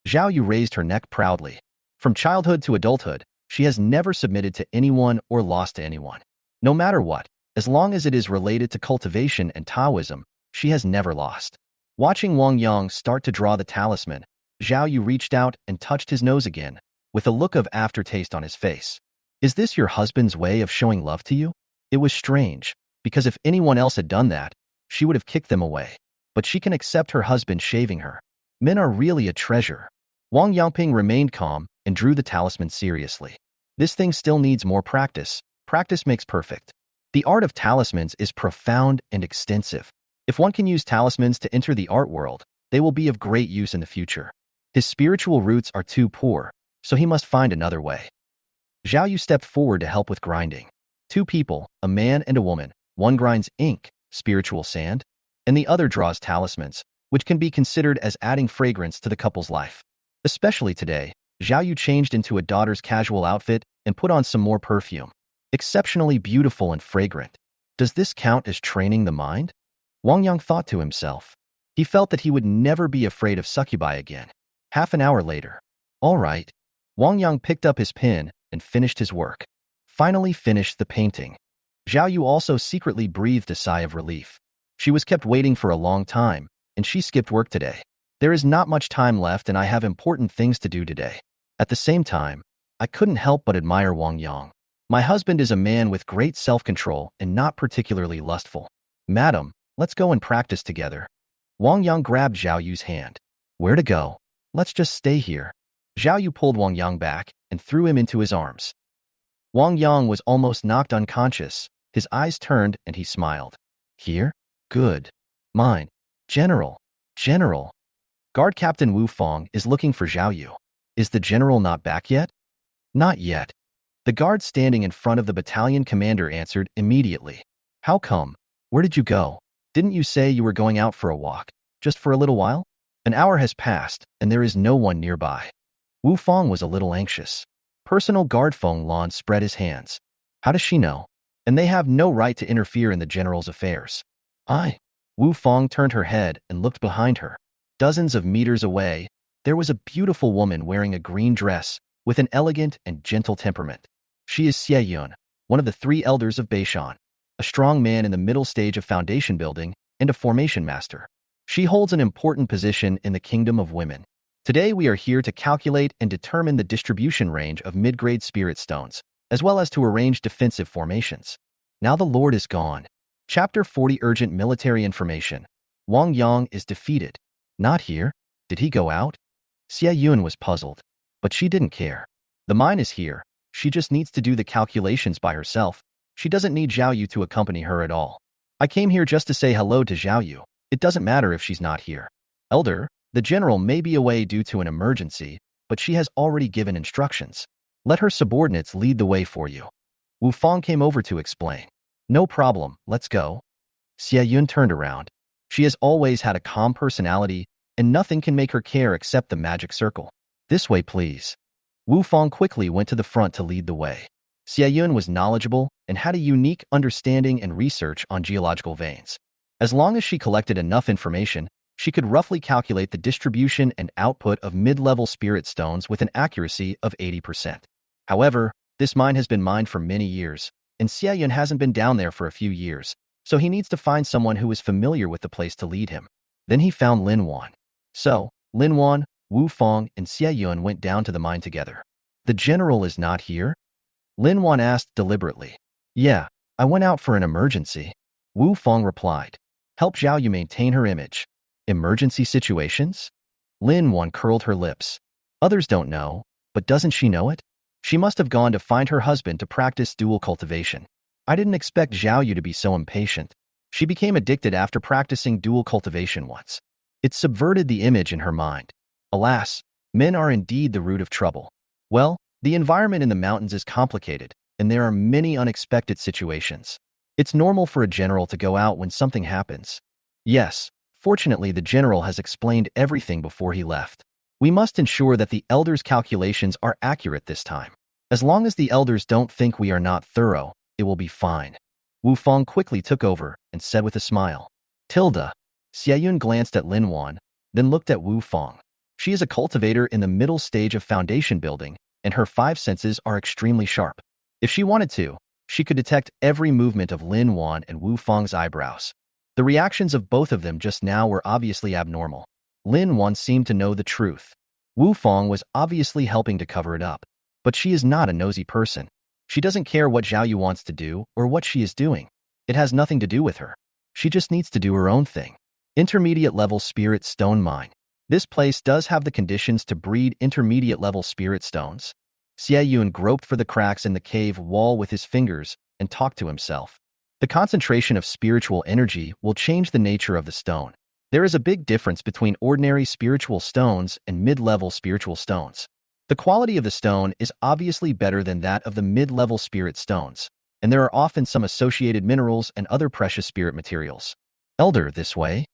Zhao Yu raised her neck proudly. From childhood to adulthood, she has never submitted to anyone or lost to anyone. No matter what, as long as it is related to cultivation and Taoism, she has never lost. Watching Wang Yang start to draw the talisman, Zhao Yu reached out and touched his nose again, with a look of aftertaste on his face. Is this your husband's way of showing love to you? It was strange, because if anyone else had done that, she would have kicked them away. But she can accept her husband shaving her. Men are really a treasure. Wang Yangping remained calm and drew the talisman seriously. This thing still needs more practice. Practice makes perfect. The art of talismans is profound and extensive. If one can use talismans to enter the art world, they will be of great use in the future. His spiritual roots are too poor, so he must find another way. Zhao Yu stepped forward to help with grinding. Two people, a man and a woman, one grinds ink, spiritual sand, and the other draws talismans, which can be considered as adding fragrance to the couple's life. Especially today, Zhao Yu changed into a daughter's casual outfit and put on some more perfume. Exceptionally beautiful and fragrant. Does this count as training the mind? Wang Yang thought to himself. He felt that he would never be afraid of succubi again. Half an hour later. All right. Wang Yang picked up his pen and finished his work. Finally finished the painting. Zhao Yu also secretly breathed a sigh of relief. She was kept waiting for a long time, and she skipped work today. There is not much time left and I have important things to do today. At the same time, I couldn't help but admire Wang Yang. My husband is a man with great self-control and not particularly lustful. Madam, let's go and practice together. Wang Yang grabbed Zhao Yu's hand. Where to go? Let's just stay here. Zhao Yu pulled Wang Yang back and threw him into his arms. Wang Yang was almost knocked unconscious. His eyes turned and he smiled. Here? Good. Mine. General. General. Guard Captain Wu Fong is looking for Zhao Yu. Is the general not back yet? Not yet. The guard standing in front of the battalion commander answered immediately. How come? Where did you go? Didn't you say you were going out for a walk, just for a little while? An hour has passed, and there is no one nearby. Wu Fong was a little anxious. Personal guard Feng Lan spread his hands. How does she know? And they have no right to interfere in the general's affairs. Wu Fong turned her head and looked behind her. Dozens of meters away, there was a beautiful woman wearing a green dress with an elegant and gentle temperament. She is Xie Yun, one of the 3 elders of Beishan, a strong man in the middle stage of foundation building and a formation master. She holds an important position in the kingdom of women. Today we are here to calculate and determine the distribution range of mid-grade spirit stones, as well as to arrange defensive formations. Now the Lord is gone. Chapter 40 Urgent Military Information. Wang Yang is defeated. Not here. Did he go out? Xie Yun was puzzled, but she didn't care. The mine is here. She just needs to do the calculations by herself. She doesn't need Zhao Yu to accompany her at all. I came here just to say hello to Zhao Yu. It doesn't matter if she's not here. Elder, the general may be away due to an emergency, but she has already given instructions. Let her subordinates lead the way for you. Wu Fong came over to explain. No problem, let's go. Xie Yun turned around. She has always had a calm personality, and nothing can make her care except the magic circle. This way, please. Wu Fong quickly went to the front to lead the way. Xie Yun was knowledgeable and had a unique understanding and research on geological veins. As long as she collected enough information, she could roughly calculate the distribution and output of mid-level spirit stones with an accuracy of 80%. However, this mine has been mined for many years, and Xie Yun hasn't been down there for a few years, so he needs to find someone who is familiar with the place to lead him. Then he found Lin Wan. So, Lin Wan, Wu Fong, and Xie Yun went down to the mine together. The general is not here? Lin Wan asked deliberately. Yeah, I went out for an emergency. Wu Fong replied. Help Zhao Yu maintain her image. Emergency situations? Lin Wan curled her lips. Others don't know, but doesn't she know it? She must have gone to find her husband to practice dual cultivation. I didn't expect Zhao Yu to be so impatient. She became addicted after practicing dual cultivation once. It subverted the image in her mind. Alas, men are indeed the root of trouble. Well, the environment in the mountains is complicated, and there are many unexpected situations. It's normal for a general to go out when something happens. Yes, fortunately the general has explained everything before he left. We must ensure that the elders' calculations are accurate this time. As long as the elders don't think we are not thorough, it will be fine. Wu Fong quickly took over and said with a smile. Tilda. Xie Yun glanced at Lin Wan, then looked at Wu Fong. She is a cultivator in the middle stage of foundation building, and her 5 senses are extremely sharp. If she wanted to, she could detect every movement of Lin Wan and Wu Fong's eyebrows. The reactions of both of them just now were obviously abnormal. Lin Wan seemed to know the truth. Wu Fong was obviously helping to cover it up. But she is not a nosy person. She doesn't care what Zhao Yu wants to do or what she is doing. It has nothing to do with her. She just needs to do her own thing. Intermediate level spirit stone mine. This place does have the conditions to breed intermediate level spirit stones. Xie Yun groped for the cracks in the cave wall with his fingers and talked to himself. The concentration of spiritual energy will change the nature of the stone. There is a big difference between ordinary spiritual stones and mid-level spiritual stones. The quality of the stone is obviously better than that of the mid-level spirit stones, and there are often some associated minerals and other precious spirit materials. Elder, this way?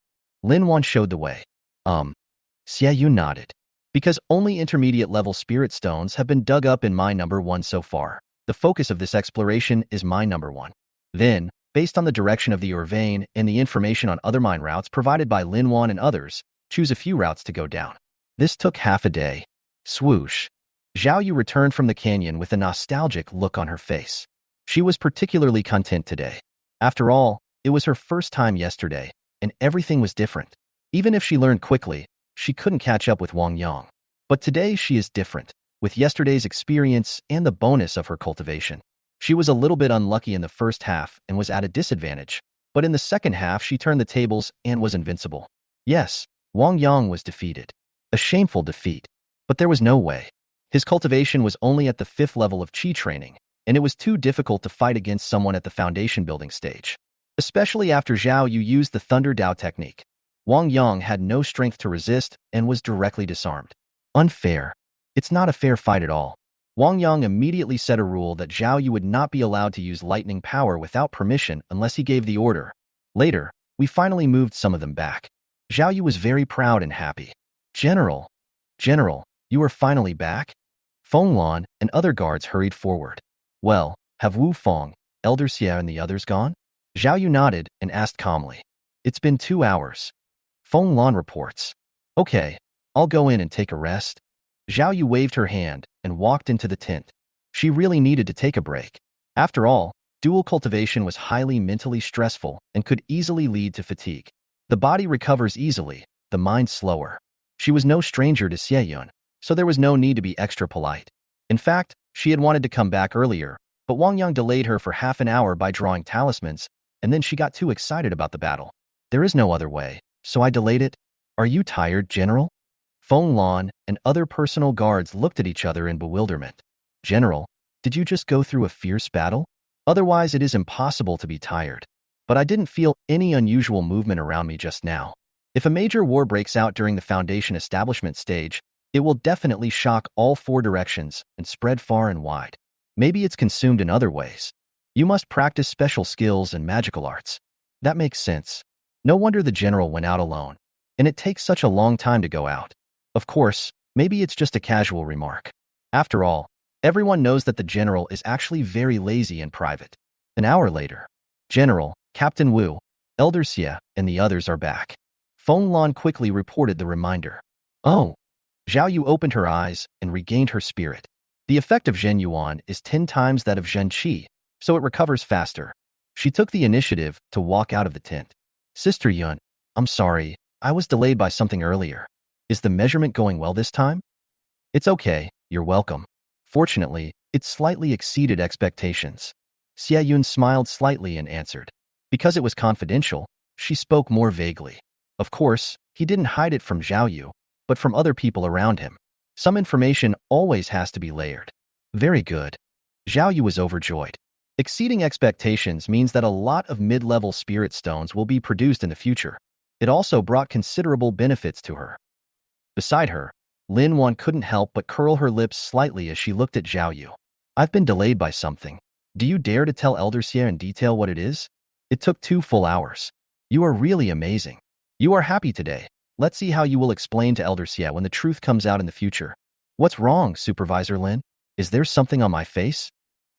Lin Wan showed the way. Xie Yu nodded. Because only intermediate level spirit stones have been dug up in mine number 1 so far, the focus of this exploration is mine number 1. Then, based on the direction of the ore vein and the information on other mine routes provided by Lin Wan and others, choose a few routes to go down. This took half a day. Swoosh. Zhao Yu returned from the canyon with a nostalgic look on her face. She was particularly content today. After all, it was her first time yesterday, and everything was different. Even if she learned quickly, she couldn't catch up with Wang Yang. But today she is different, with yesterday's experience and the bonus of her cultivation. She was a little bit unlucky in the first half and was at a disadvantage, but in the second half she turned the tables and was invincible. Yes, Wang Yang was defeated. A shameful defeat. But there was no way. His cultivation was only at the 5th level of Qi training, and it was too difficult to fight against someone at the foundation building stage. Especially after Zhao Yu used the Thunder Dao technique. Wang Yang had no strength to resist and was directly disarmed. Unfair. It's not a fair fight at all. Wang Yang immediately set a rule that Zhao Yu would not be allowed to use lightning power without permission unless he gave the order. Later, we finally moved some of them back. Zhao Yu was very proud and happy. General, you are finally back? Feng Lan and other guards hurried forward. Well, have Wu Fong, Elder Xie and the others gone? Zhao Yu nodded and asked calmly. It's been 2 hours. Feng Lan reports. Okay, I'll go in and take a rest. Zhao Yu waved her hand and walked into the tent. She really needed to take a break. After all, dual cultivation was highly mentally stressful and could easily lead to fatigue. The body recovers easily, the mind slower. She was no stranger to Xie Yun, so there was no need to be extra polite. In fact, she had wanted to come back earlier, but Wang Yang delayed her for half an hour by drawing talismans, and then she got too excited about the battle. There is no other way, so I delayed it. Are you tired, General? Feng Lan and other personal guards looked at each other in bewilderment. General, did you just go through a fierce battle? Otherwise, it is impossible to be tired. But I didn't feel any unusual movement around me just now. If a major war breaks out during the Foundation establishment stage, it will definitely shock all 4 directions and spread far and wide. Maybe it's consumed in other ways. You must practice special skills and magical arts. That makes sense. No wonder the general went out alone. And it takes such a long time to go out. Of course, maybe it's just a casual remark. After all, everyone knows that the general is actually very lazy and private. An hour later, General, Captain Wu, Elder Xie, and the others are back. Feng Lan quickly reported the reminder. Oh. Zhao Yu opened her eyes and regained her spirit. The effect of Zhen Yuan is 10 times that of Zhen Qi, so it recovers faster. She took the initiative to walk out of the tent. Sister Yun, I'm sorry, I was delayed by something earlier. Is the measurement going well this time? It's okay, you're welcome. Fortunately, it slightly exceeded expectations. Xie Yun smiled slightly and answered. Because it was confidential, she spoke more vaguely. Of course, he didn't hide it from Zhao Yu, but from other people around him. Some information always has to be layered. Very good. Zhao Yu was overjoyed. Exceeding expectations means that a lot of mid-level spirit stones will be produced in the future. It also brought considerable benefits to her. Beside her, Lin Wan couldn't help but curl her lips slightly as she looked at Zhao Yu. I've been delayed by something. Do you dare to tell Elder Xie in detail what it is? It took 2 full hours. You are really amazing. You are happy today. Let's see how you will explain to Elder Xie when the truth comes out in the future. What's wrong, Supervisor Lin? Is there something on my face?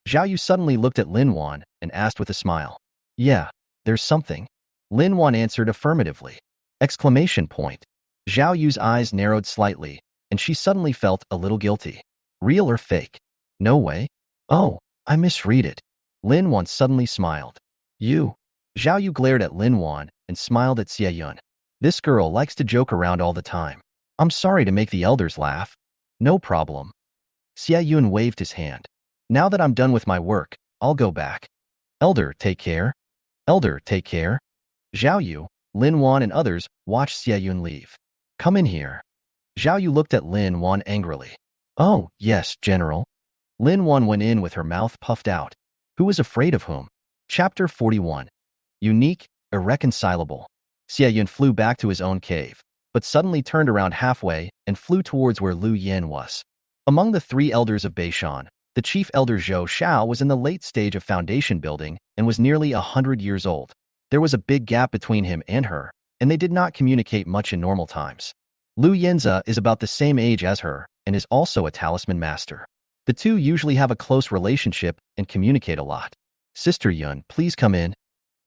Zhao Yu suddenly looked at Lin Wan and asked with a smile. Yeah, there's something. Lin Wan answered affirmatively. Exclamation point. Zhao Yu's eyes narrowed slightly, and she suddenly felt a little guilty. Real or fake? No way. Oh, I misread it. Lin Wan suddenly smiled. You. Zhao Yu glared at Lin Wan and smiled at Xie Yun. This girl likes to joke around all the time. I'm sorry to make the elders laugh. No problem. Xie Yun waved his hand. Now that I'm done with my work, I'll go back. Elder, take care. Elder, take care. Zhao Yu, Lin Wan and others watched Xie Yun leave. Come in here. Zhao Yu looked at Lin Wan angrily. Oh, yes, General. Lin Wan went in with her mouth puffed out. Who was afraid of whom? Chapter 41. Unique, irreconcilable. Xie Yun flew back to his own cave, but suddenly turned around halfway and flew towards where Lu Yin was. Among the 3 elders of Beishan, the chief elder Zhou Shao was in the late stage of foundation building and was nearly 100 years old. There was a big gap between him and her, and they did not communicate much in normal times. Lu Yinza is about the same age as her and is also a talisman master. The two usually have a close relationship and communicate a lot. Sister Yun, please come in.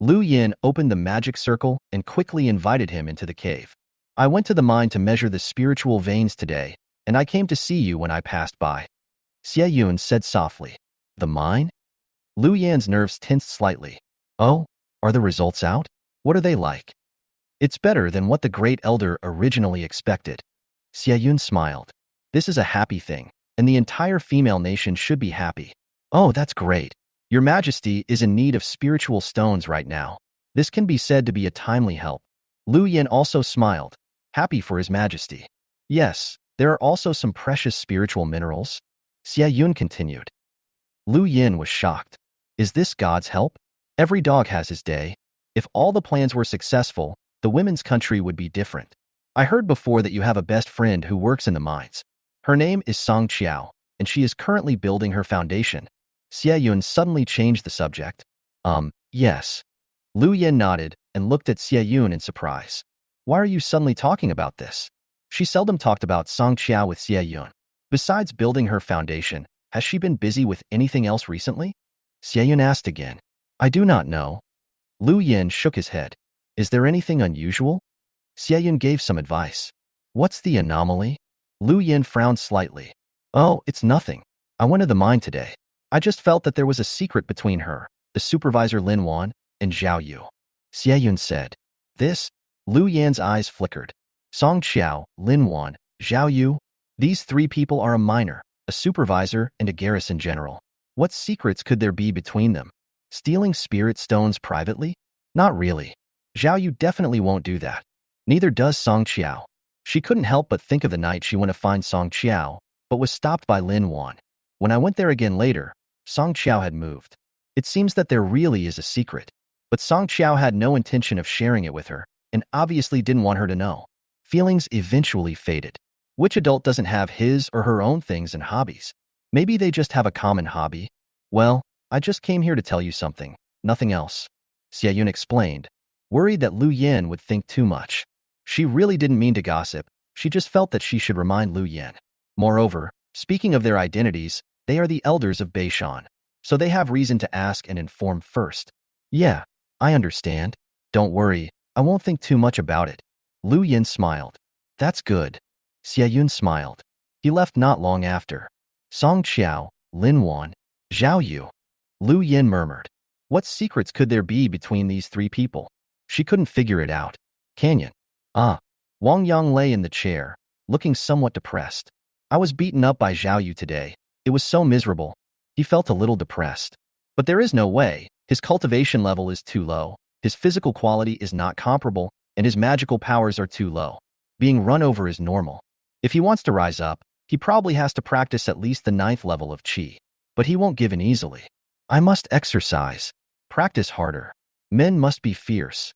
Lu Yin opened the magic circle and quickly invited him into the cave. I went to the mine to measure the spiritual veins today, and I came to see you when I passed by. Xie Yun said softly. The mine? Lu Yan's nerves tensed slightly. Oh, are the results out? What are they like? It's better than what the great elder originally expected. Xie Yun smiled. This is a happy thing, and the entire female nation should be happy. Oh, that's great. Your Majesty is in need of spiritual stones right now. This can be said to be a timely help. Lu Yin also smiled, happy for His Majesty. Yes, there are also some precious spiritual minerals. Xie Yun continued. Lu Yin was shocked. Is this God's help? Every dog has his day. If all the plans were successful, the women's country would be different. I heard before that you have a best friend who works in the mines. Her name is Song Qiao, and she is currently building her foundation. Xie Yun suddenly changed the subject. Yes. Lu Yin nodded and looked at Xie Yun in surprise. Why are you suddenly talking about this? She seldom talked about Song Qiao with Xie Yun. Besides building her foundation, has she been busy with anything else recently? Xie Yun asked again. I do not know. Lu Yin shook his head. Is there anything unusual? Xie Yun gave some advice. What's the anomaly? Lu Yin frowned slightly. Oh, it's nothing. I went to the mine today. I just felt that there was a secret between her, the supervisor Lin Wan, and Zhao Yu. Xie Yun said. This? Lu Yan's eyes flickered. Song Qiao, Lin Wan, Zhao Yu. These 3 people are a miner, a supervisor, and a garrison general. What secrets could there be between them? Stealing spirit stones privately? Not really. Zhao Yu definitely won't do that. Neither does Song Qiao. She couldn't help but think of the night she went to find Song Qiao, but was stopped by Lin Wan. When I went there again later, Song Qiao had moved. It seems that there really is a secret, but Song Qiao had no intention of sharing it with her, and obviously didn't want her to know. Feelings eventually faded. Which adult doesn't have his or her own things and hobbies? Maybe they just have a common hobby. Well, I just came here to tell you something, nothing else. Xie Yun explained, worried that Lu Yin would think too much. She really didn't mean to gossip, she just felt that she should remind Lu Yin. Moreover, speaking of their identities, they are the elders of Beishan, so they have reason to ask and inform first. Yeah, I understand. Don't worry, I won't think too much about it. Lu Yin smiled. That's good. Xie Yun smiled. He left not long after. Song Qiao, Lin Wan, Zhao Yu. Lu Yin murmured. What secrets could there be between these 3 people? She couldn't figure it out. Canyon. Wang Yang lay in the chair, looking somewhat depressed. I was beaten up by Zhao Yu today. It was so miserable. He felt a little depressed. But there is no way. His cultivation level is too low. His physical quality is not comparable, and his magical powers are too low. Being run over is normal. If he wants to rise up, he probably has to practice at least the 9th level of qi. But he won't give in easily. I must exercise. Practice harder. Men must be fierce.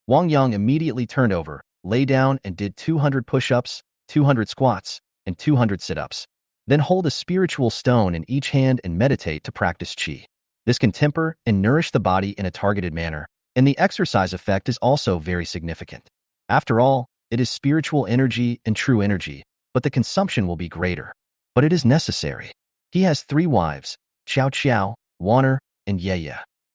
Wang Yang immediately turned over, lay down and did 200 push-ups, 200 squats, and 200 sit-ups. Then hold a spiritual stone in each hand and meditate to practice qi. This can temper and nourish the body in a targeted manner, and the exercise effect is also very significant. After all, it is spiritual energy and true energy, but the consumption will be greater. But it is necessary. He has 3 wives, Qiao Qiao, Waner, and Ye Ye.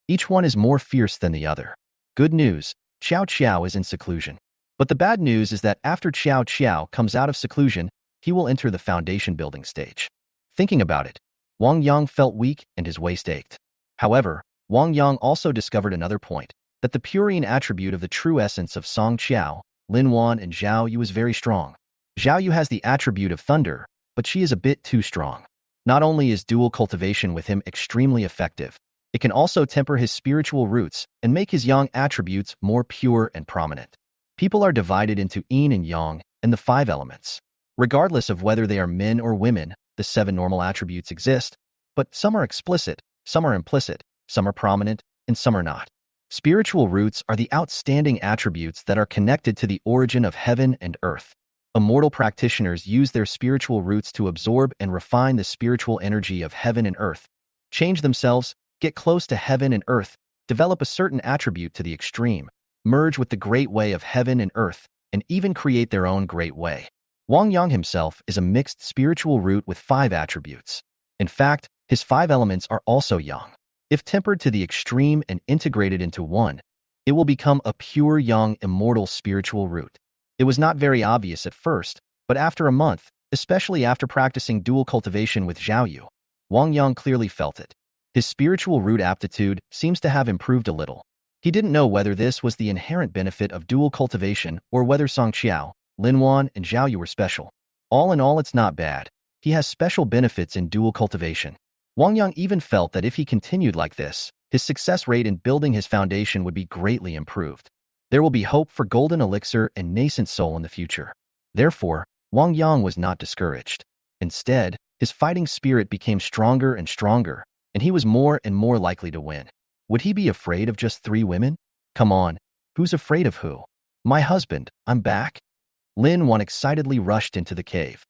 Each one is more fierce than the other. Good news, Qiao Qiao is in seclusion. But the bad news is that after Qiao Qiao comes out of seclusion, he will enter the foundation building stage. Thinking about it, Wang Yang felt weak and his waist ached. However, Wang Yang also discovered another point, that the Purine attribute of the true essence of Song Qiao, Lin Wan and Zhao Yu is very strong. Zhao Yu has the attribute of thunder, but she is a bit too strong. Not only is dual cultivation with him extremely effective, it can also temper his spiritual roots and make his yang attributes more pure and prominent. People are divided into yin and yang and the 5 elements. Regardless of whether they are men or women, the 7 normal attributes exist, but some are explicit, some are implicit, some are prominent, and some are not. Spiritual roots are the outstanding attributes that are connected to the origin of heaven and earth. Immortal practitioners use their spiritual roots to absorb and refine the spiritual energy of heaven and earth, change themselves, get close to heaven and earth, develop a certain attribute to the extreme, merge with the great way of heaven and earth, and even create their own great way. Wang Yang himself is a mixed spiritual root with 5 attributes. In fact, his 5 elements are also yang. If tempered to the extreme and integrated into one, it will become a pure yang immortal spiritual root. It was not very obvious at first, but after a month, especially after practicing dual cultivation with Zhao Yu, Wang Yang clearly felt it. His spiritual root aptitude seems to have improved a little. He didn't know whether this was the inherent benefit of dual cultivation or whether Song Qiao, Lin Wan, and Zhao Yu were special. All in all, it's not bad. He has special benefits in dual cultivation. Wang Yang even felt that if he continued like this, his success rate in building his foundation would be greatly improved. There will be hope for golden elixir and nascent soul in the future. Therefore, Wang Yang was not discouraged. Instead, his fighting spirit became stronger and stronger, and he was more and more likely to win. Would he be afraid of just 3 women? Come on, who's afraid of who? My husband, I'm back. Lin Wan excitedly rushed into the cave.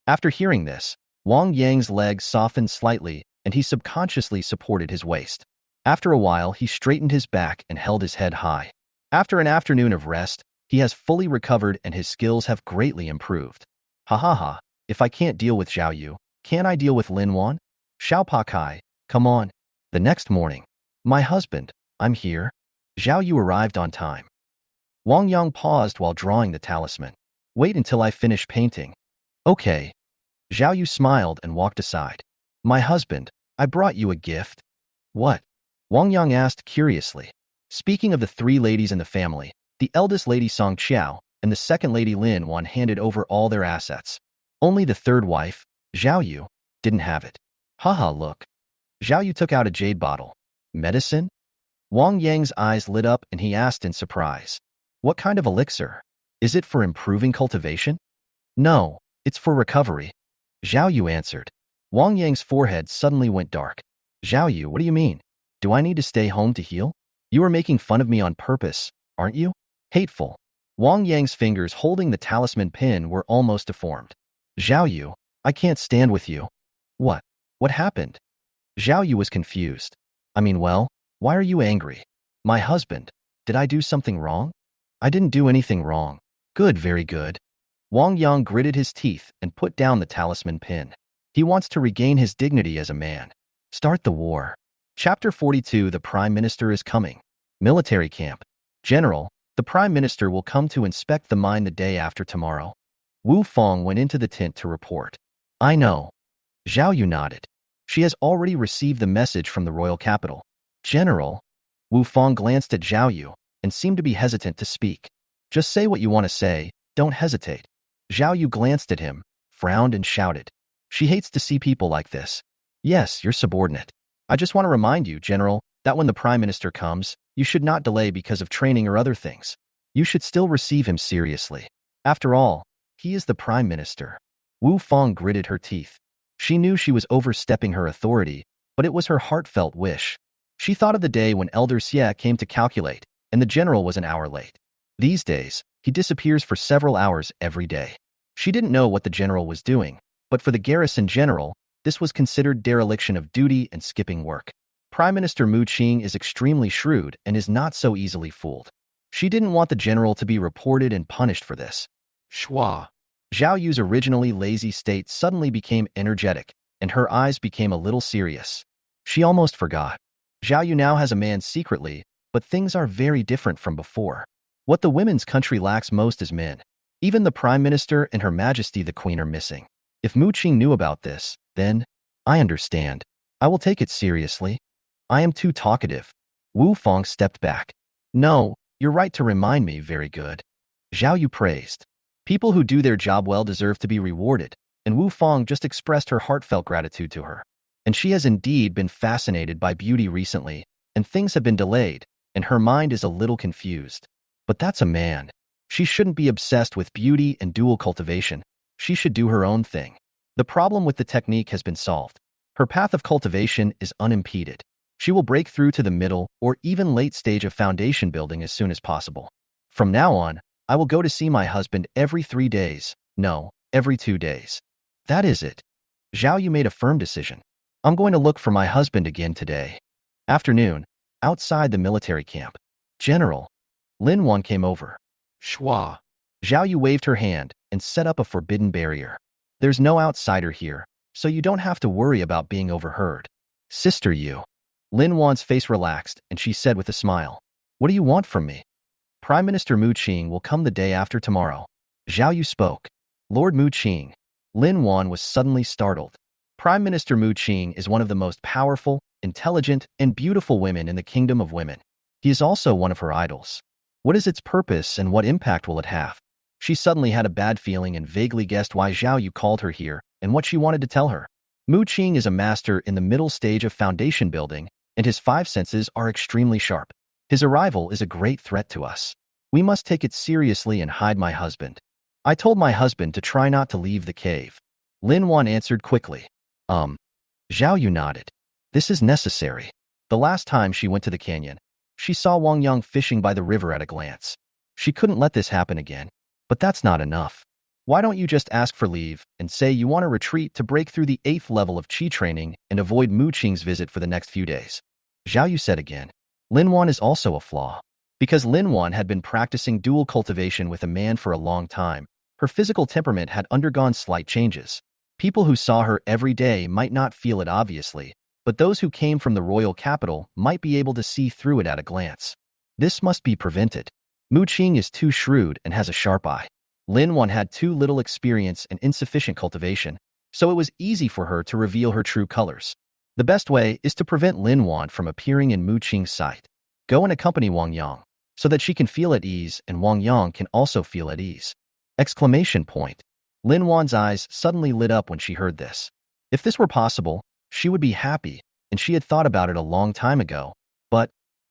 After hearing this, Wang Yang's legs softened slightly, and he subconsciously supported his waist. After a while, he straightened his back and held his head high. After an afternoon of rest, he has fully recovered and his skills have greatly improved. Ha ha ha, if I can't deal with Zhao Yu, can I deal with Lin Wan? Xiao Pa Kai, come on. The next morning, my husband, I'm here. Zhao Yu arrived on time. Wang Yang paused while drawing the talisman. Wait until I finish painting. Okay. Zhao Yu smiled and walked aside. My husband, I brought you a gift. What? Wang Yang asked curiously. Speaking of the 3 ladies in the family, the eldest lady Song Qiao and the second lady Lin Wan handed over all their assets. Only the 3rd wife, Zhao Yu, didn't have it. Haha, look. Zhao Yu took out a jade bottle. Medicine? Wang Yang's eyes lit up and he asked in surprise. What kind of elixir? Is it for improving cultivation? No, it's for recovery. Zhao Yu answered. Wang Yang's forehead suddenly went dark. Zhao Yu, what do you mean? Do I need to stay home to heal? You are making fun of me on purpose, aren't you? Hateful. Wang Yang's fingers holding the talisman pin were almost deformed. Zhao Yu, I can't stand with you. What? What happened? Zhao Yu was confused. I mean, well, why are you angry? My husband, did I do something wrong? I didn't do anything wrong. Good, very good. Wang Yang gritted his teeth and put down the talisman pin. He wants to regain his dignity as a man. Start the war. Chapter 42. The Prime Minister is coming. Military camp. General, the Prime Minister will come to inspect the mine the day after tomorrow. Wu Fong went into the tent to report. I know. Zhao Yu nodded. She has already received the message from the royal capital. General. Wu Fong glanced at Zhao Yu and seemed to be hesitant to speak. Just say what you want to say, don't hesitate. Zhao Yu glanced at him, frowned and shouted. She hates to see people like this. Yes, you're subordinate. I just want to remind you, General, that when the Prime Minister comes, you should not delay because of training or other things. You should still receive him seriously. After all, he is the Prime Minister. Wu Fang gritted her teeth. She knew she was overstepping her authority, but it was her heartfelt wish. She thought of the day when Elder Xie came to calculate, and the general was an hour late. These days, he disappears for several hours every day. She didn't know what the general was doing, but for the garrison general, this was considered dereliction of duty and skipping work. Prime Minister Mu Qing is extremely shrewd and is not so easily fooled. She didn't want the general to be reported and punished for this. Schwa. Zhao Yu's originally lazy state suddenly became energetic, and her eyes became a little serious. She almost forgot. Zhao Yu now has a man secretly, but things are very different from before. What the women's country lacks most is men. Even the Prime Minister and Her Majesty the Queen are missing. If Mu Qing knew about this, then, I understand. I will take it seriously. I am too talkative. Wu Fang stepped back. No, you're right to remind me, very good. Zhao Yu praised. People who do their job well deserve to be rewarded, and Wu Fang just expressed her heartfelt gratitude to her. And she has indeed been fascinated by beauty recently, and things have been delayed, and her mind is a little confused. But that's a man. She shouldn't be obsessed with beauty and dual cultivation. She should do her own thing. The problem with the technique has been solved. Her path of cultivation is unimpeded. She will break through to the middle or even late stage of foundation building as soon as possible. From now on, I will go to see my husband every 3 days. No, every 2 days. That is it. Zhao Yu made a firm decision. I'm going to look for my husband again today. Afternoon, outside the military camp. General. Lin Wan came over. Schwa. Zhao Yu waved her hand and set up a forbidden barrier. There's no outsider here, so you don't have to worry about being overheard. Sister Yu. Lin Wan's face relaxed and she said with a smile. What do you want from me? Prime Minister Mu Qing will come the day after tomorrow. Zhao Yu spoke. Lord Mu Qing. Lin Wan was suddenly startled. Prime Minister Mu Qing is one of the most powerful, intelligent, and beautiful women in the kingdom of women. He is also one of her idols. What is its purpose and what impact will it have? She suddenly had a bad feeling and vaguely guessed why Zhao Yu called her here and what she wanted to tell her. Mu Qing is a master in the middle stage of foundation building, and his 5 senses are extremely sharp. His arrival is a great threat to us. We must take it seriously and hide my husband. I told my husband to try not to leave the cave. Lin Wan answered quickly. Zhao Yu nodded. This is necessary. The last time she went to the canyon, she saw Wang Yang fishing by the river at a glance. She couldn't let this happen again. But that's not enough. Why don't you just ask for leave and say you want to retreat to break through the 8th level of Qi training and avoid Mu Qing's visit for the next few days? Zhao Yu said again. Lin Wan is also a flaw. Because Lin Wan had been practicing dual cultivation with a man for a long time, her physical temperament had undergone slight changes. People who saw her every day might not feel it obviously, but those who came from the royal capital might be able to see through it at a glance. This must be prevented. Mu Qing is too shrewd and has a sharp eye. Lin Wan had too little experience and insufficient cultivation, so it was easy for her to reveal her true colors. The best way is to prevent Lin Wan from appearing in Mu Qing's sight. Go and accompany Wang Yang, so that she can feel at ease and Wang Yang can also feel at ease. Exclamation point. Lin Wan's eyes suddenly lit up when she heard this. If this were possible, she would be happy, and she had thought about it a long time ago.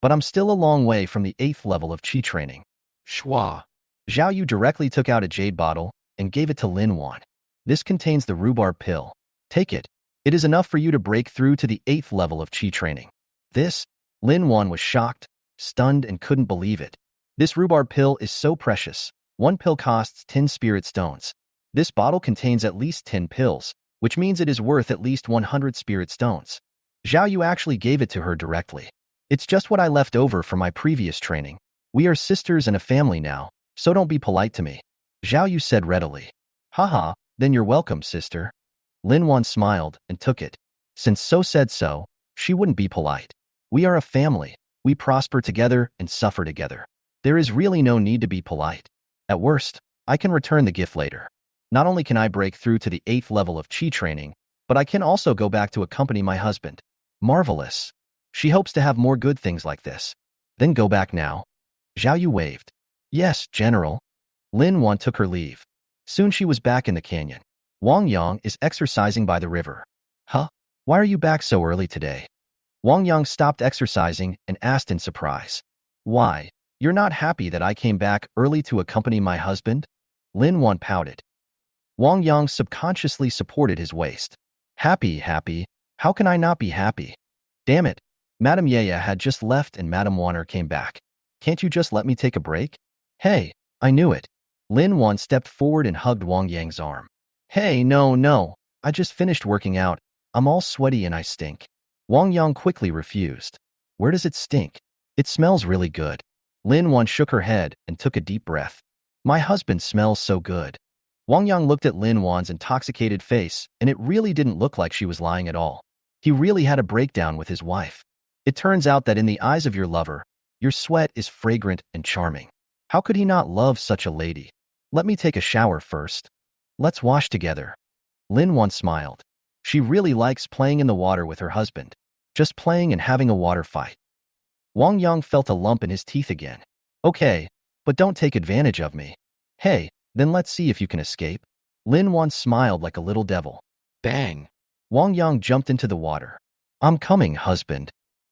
But I'm still a long way from the 8th level of Qi training. Schwa. Zhao Yu directly took out a jade bottle and gave it to Lin Wan. This contains the rhubarb pill. Take it. It is enough for you to break through to the 8th level of Qi training. This? Lin Wan was shocked, stunned, and couldn't believe it. This rhubarb pill is so precious. 1 pill costs 10 spirit stones. This bottle contains at least 10 pills, which means it is worth at least 100 spirit stones. Zhao Yu actually gave it to her directly. It's just what I left over from my previous training. We are sisters and a family now, so don't be polite to me. Zhao Yu said readily. Haha, then you're welcome, sister. Lin Wan smiled and took it. Since So said so, she wouldn't be polite. We are a family. We prosper together and suffer together. There is really no need to be polite. At worst, I can return the gift later. Not only can I break through to the 8th level of Qi training, but I can also go back to accompany my husband. Marvelous. She hopes to have more good things like this. Then go back now. Zhao Yu waved. Yes, General. Lin Wan took her leave. Soon she was back in the canyon. Wang Yang is exercising by the river. Huh? Why are you back so early today? Wang Yang stopped exercising and asked in surprise. Why? You're not happy that I came back early to accompany my husband? Lin Wan pouted. Wang Yang subconsciously supported his waist. Happy, happy? How can I not be happy? Damn it. Madame Yaya had just left and Madame Wanner came back. Can't you just let me take a break? Hey, I knew it. Lin Wan stepped forward and hugged Wang Yang's arm. Hey, no. I just finished working out. I'm all sweaty and I stink. Wang Yang quickly refused. Where does it stink? It smells really good. Lin Wan shook her head and took a deep breath. My husband smells so good. Wang Yang looked at Lin Wan's intoxicated face, and it really didn't look like she was lying at all. He really had a breakdown with his wife. It turns out that in the eyes of your lover, your sweat is fragrant and charming. How could he not love such a lady? Let me take a shower first. Let's wash together. Lin Wan smiled. She really likes playing in the water with her husband. Just playing and having a water fight. Wang Yang felt a lump in his teeth again. Okay, but don't take advantage of me. Hey, then let's see if you can escape. Lin Wan smiled like a little devil. Bang! Wang Yang jumped into the water. I'm coming, husband.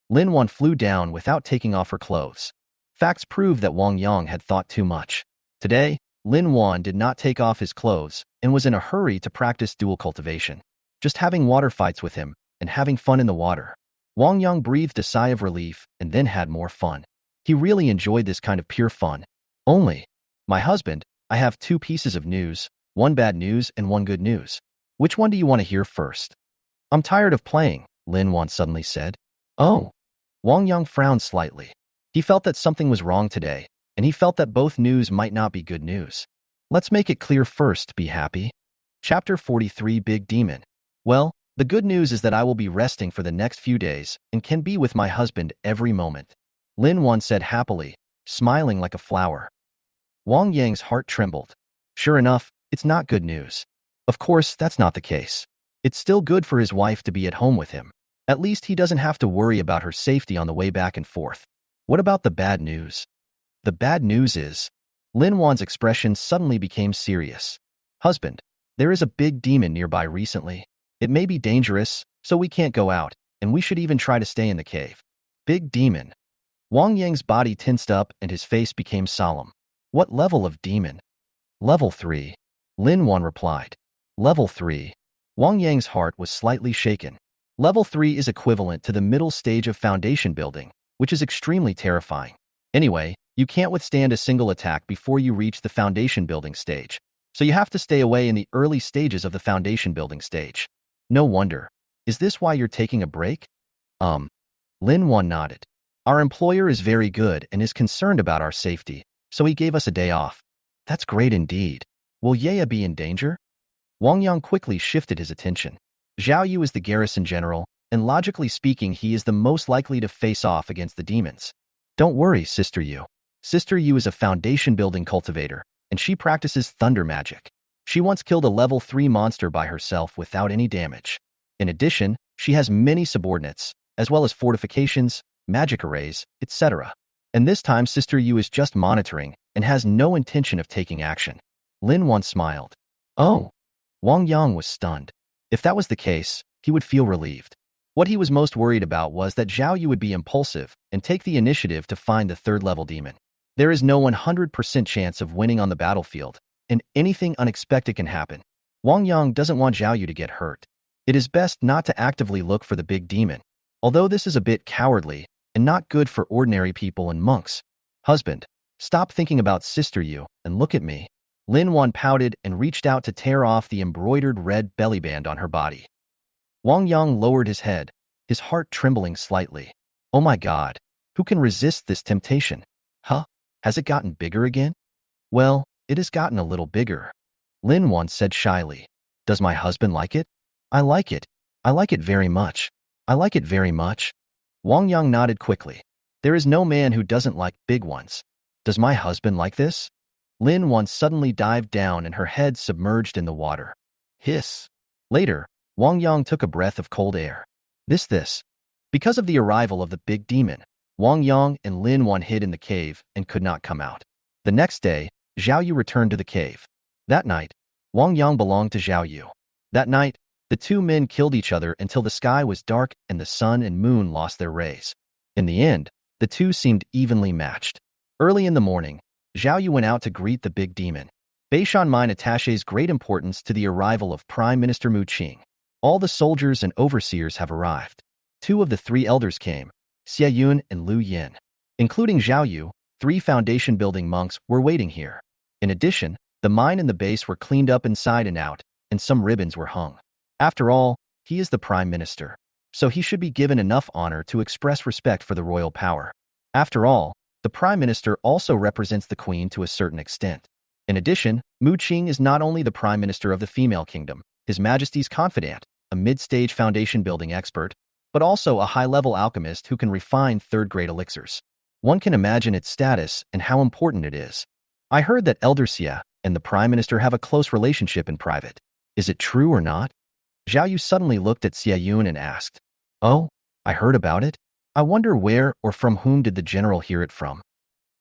Lin Wan flew down without taking off her clothes. Facts prove that Wang Yang had thought too much. Today, Lin Wan did not take off his clothes and was in a hurry to practice dual cultivation. Just having water fights with him and having fun in the water. Wang Yang breathed a sigh of relief and then had more fun. He really enjoyed this kind of pure fun. Only, my husband, I have 2 pieces of news, 1 bad news and 1 good news. Which one do you want to hear first? I'm tired of playing, Lin Wan suddenly said. Oh. Wang Yang frowned slightly. He felt that something was wrong today, and he felt that both news might not be good news. Let's make it clear first, be happy. Chapter 43, Big Demon. Well, the good news is that I will be resting for the next few days and can be with my husband every moment. Lin Wan said happily, smiling like a flower. Wang Yang's heart trembled. Sure enough, it's not good news. Of course, that's not the case. It's still good for his wife to be at home with him. At least he doesn't have to worry about her safety on the way back and forth. What about the bad news? The bad news is, Lin Wan's expression suddenly became serious. Husband, there is a big demon nearby recently. It may be dangerous, so we can't go out, and we should even try to stay in the cave. Big demon. Wang Yang's body tensed up and his face became solemn. What level of demon? Level 3. Lin Wan replied. Level 3. Wang Yang's heart was slightly shaken. Level 3 is equivalent to the middle stage of foundation building, which is extremely terrifying. Anyway, you can't withstand a single attack before you reach the foundation building stage, so you have to stay away in the early stages of the foundation building stage. No wonder. Is this why you're taking a break? Lin Wan nodded. Our employer is very good and is concerned about our safety, so he gave us a day off. That's great indeed. Will Yaya be in danger? Wang Yang quickly shifted his attention. Zhao Yu is the garrison general, and logically speaking he is the most likely to face off against the demons. Don't worry, Sister Yu. Sister Yu is a foundation-building cultivator, and she practices thunder magic. She once killed a level 3 monster by herself without any damage. In addition, she has many subordinates, as well as fortifications, magic arrays, etc. And this time Sister Yu is just monitoring and has no intention of taking action. Lin Wan smiled. Oh. Wang Yang was stunned. If that was the case, he would feel relieved. What he was most worried about was that Zhao Yu would be impulsive and take the initiative to find the 3rd-level demon. There is no 100% chance of winning on the battlefield, and anything unexpected can happen. Wang Yang doesn't want Zhao Yu to get hurt. It is best not to actively look for the big demon, although this is a bit cowardly and not good for ordinary people and monks. Husband, stop thinking about Sister Yu and look at me. Lin Wan pouted and reached out to tear off the embroidered red belly band on her body. Wang Yang lowered his head, his heart trembling slightly. Oh my God, who can resist this temptation? Huh? Has it gotten bigger again? Well, it has gotten a little bigger. Lin Wan said shyly. Does my husband like it? I like it. I like it very much. I like it very much. Wang Yang nodded quickly. There is no man who doesn't like big ones. Does my husband like this? Lin Wan suddenly dived down and her head submerged in the water. Hiss. Later, Wang Yang took a breath of cold air. This. Because of the arrival of the big demon, Wang Yang and Lin Wan hid in the cave and could not come out. The next day, Zhao Yu returned to the cave. That night, Wang Yang belonged to Zhao Yu. That night, the two men killed each other until the sky was dark and the sun and moon lost their rays. In the end, the two seemed evenly matched. Early in the morning, Zhao Yu went out to greet the big demon. Beishan Mine attaches great importance to the arrival of Prime Minister Mu Qing. All the soldiers and overseers have arrived. Two of the three elders came, Xie Yun and Lu Yin. Including Zhao Yu, 3 foundation-building monks were waiting here. In addition, the mine and the base were cleaned up inside and out, and some ribbons were hung. After all, he is the prime minister, so he should be given enough honor to express respect for the royal power. After all, the prime minister also represents the queen to a certain extent. In addition, Mu Qing is not only the prime minister of the female kingdom, His Majesty's confidant, a mid-stage foundation-building expert, but also a high-level alchemist who can refine third-grade elixirs. One can imagine its status and how important it is. I heard that Elder Xie and the Prime Minister have a close relationship in private. Is it true or not? Zhao Yu suddenly looked at Xie Yun and asked, "Oh, I heard about it? I wonder where or from whom did the general hear it from?"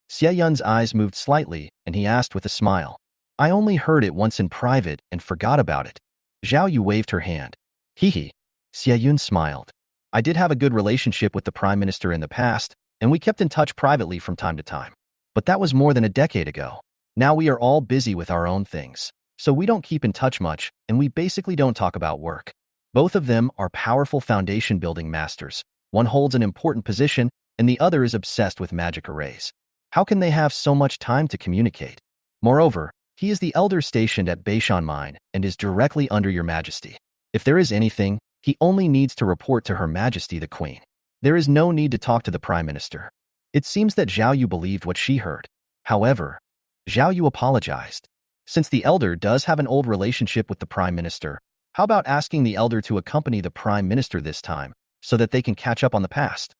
Xie Yun's eyes moved slightly, and he asked with a smile, "I only heard it once in private and forgot about it." Zhao Yu waved her hand. Hee. Xie Yun smiled. "I did have a good relationship with the Prime Minister in the past, and we kept in touch privately from time to time. But that was more than a decade ago. Now we are all busy with our own things, so we don't keep in touch much, and we basically don't talk about work." Both of them are powerful foundation-building masters. One holds an important position, and the other is obsessed with magic arrays. How can they have so much time to communicate? Moreover, he is the elder stationed at Beishan Mine and is directly under your majesty. If there is anything, he only needs to report to Her Majesty the Queen. There is no need to talk to the Prime Minister. It seems that Zhao Yu believed what she heard. However, Zhao Yu apologized. Since the elder does have an old relationship with the Prime Minister, how about asking the elder to accompany the Prime Minister this time, so that they can catch up on the past?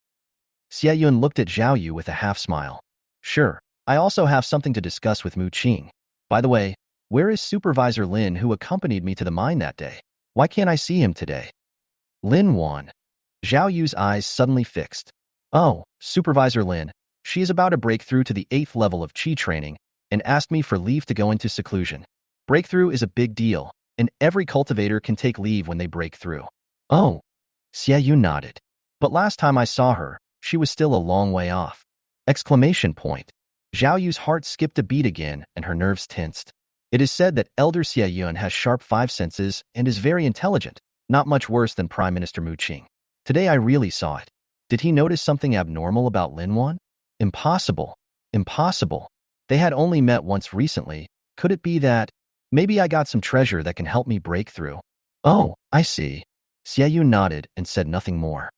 Xie Yun looked at Zhao Yu with a half-smile. "Sure, I also have something to discuss with Mu Qing. By the way, where is Supervisor Lin who accompanied me to the mine that day? Why can't I see him today?" Lin Wan. Zhao Yu's eyes suddenly fixed. "Oh, Supervisor Lin. She is about to break through to the 8th level of Qi training and asked me for leave to go into seclusion. Breakthrough is a big deal, and every cultivator can take leave when they break through." "Oh." Xie Yu nodded. "But last time I saw her, she was still a long way off." Exclamation point. Zhao Yu's heart skipped a beat again and her nerves tensed. It is said that Elder Xie Yun has sharp 5 senses and is very intelligent, not much worse than Prime Minister Mu Qing. Today I really saw it. Did he notice something abnormal about Lin Wan? Impossible. Impossible. They had only met once recently. Could it be that maybe I got some treasure that can help me break through? "Oh, I see." Xie Yu nodded and said nothing more.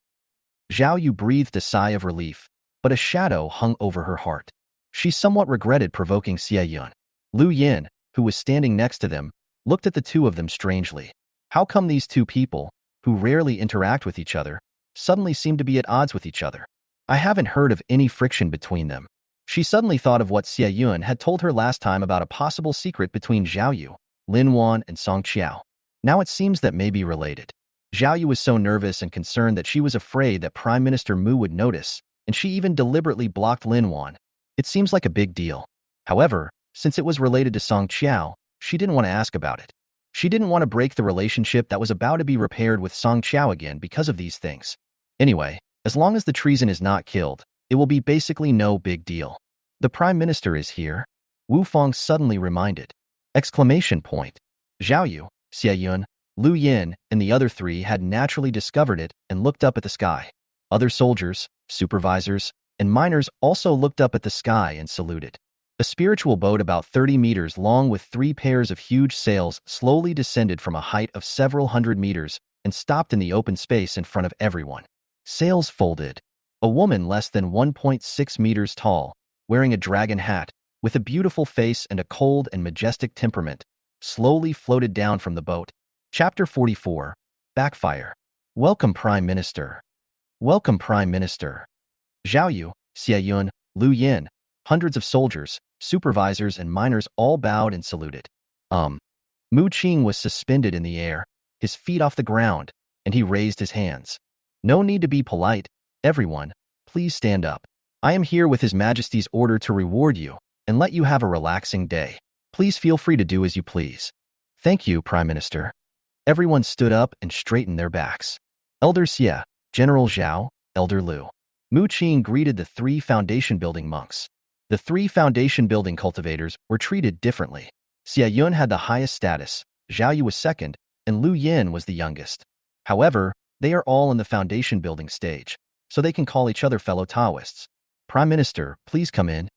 Zhao Yu breathed a sigh of relief, but a shadow hung over her heart. She somewhat regretted provoking Xie Yun. Lu Yin, who was standing next to them, looked at the two of them strangely. How come these two people, who rarely interact with each other, suddenly seem to be at odds with each other? I haven't heard of any friction between them. She suddenly thought of what Xie Yun had told her last time about a possible secret between Zhao Yu, Lin Wan, and Song Qiao. Now it seems that may be related. Zhao Yu was so nervous and concerned that she was afraid that Prime Minister Mu would notice, and she even deliberately blocked Lin Wan. It seems like a big deal. However, since it was related to Song Qiao, she didn't want to ask about it. She didn't want to break the relationship that was about to be repaired with Song Qiao again because of these things. Anyway, as long as the treason is not killed, it will be basically no big deal. The Prime Minister is here? Wu Fong suddenly reminded. Exclamation point. Zhao Yu, Xie Yun, Lu Yin, and the other 3 had naturally discovered it and looked up at the sky. Other soldiers, supervisors, and miners also looked up at the sky and saluted. A spiritual boat about 30 meters long with 3 pairs of huge sails slowly descended from a height of several hundred meters and stopped in the open space in front of everyone. Sails folded. A woman less than 1.6 meters tall, wearing a dragon hat, with a beautiful face and a cold and majestic temperament, slowly floated down from the boat. Chapter 44. Backfire. Welcome, Prime Minister. Welcome, Prime Minister. Zhao Yu, Xie Yun, Lu Yin, hundreds of soldiers, supervisors, and miners all bowed and saluted. Mu Qing was suspended in the air, his feet off the ground, and he raised his hands. "No need to be polite. Everyone, please stand up. I am here with His Majesty's order to reward you and let you have a relaxing day. Please feel free to do as you please." Thank you, Prime Minister. Everyone stood up and straightened their backs. Elder Xie, General Zhao, Elder Liu. Mu Qing greeted the three foundation-building monks. The three foundation-building cultivators were treated differently. Xie Yun had the highest status, Zhao Yu was second, and Lu Yin was the youngest. However, they are all in the foundation-building stage, so they can call each other fellow Taoists. Prime Minister, please come in.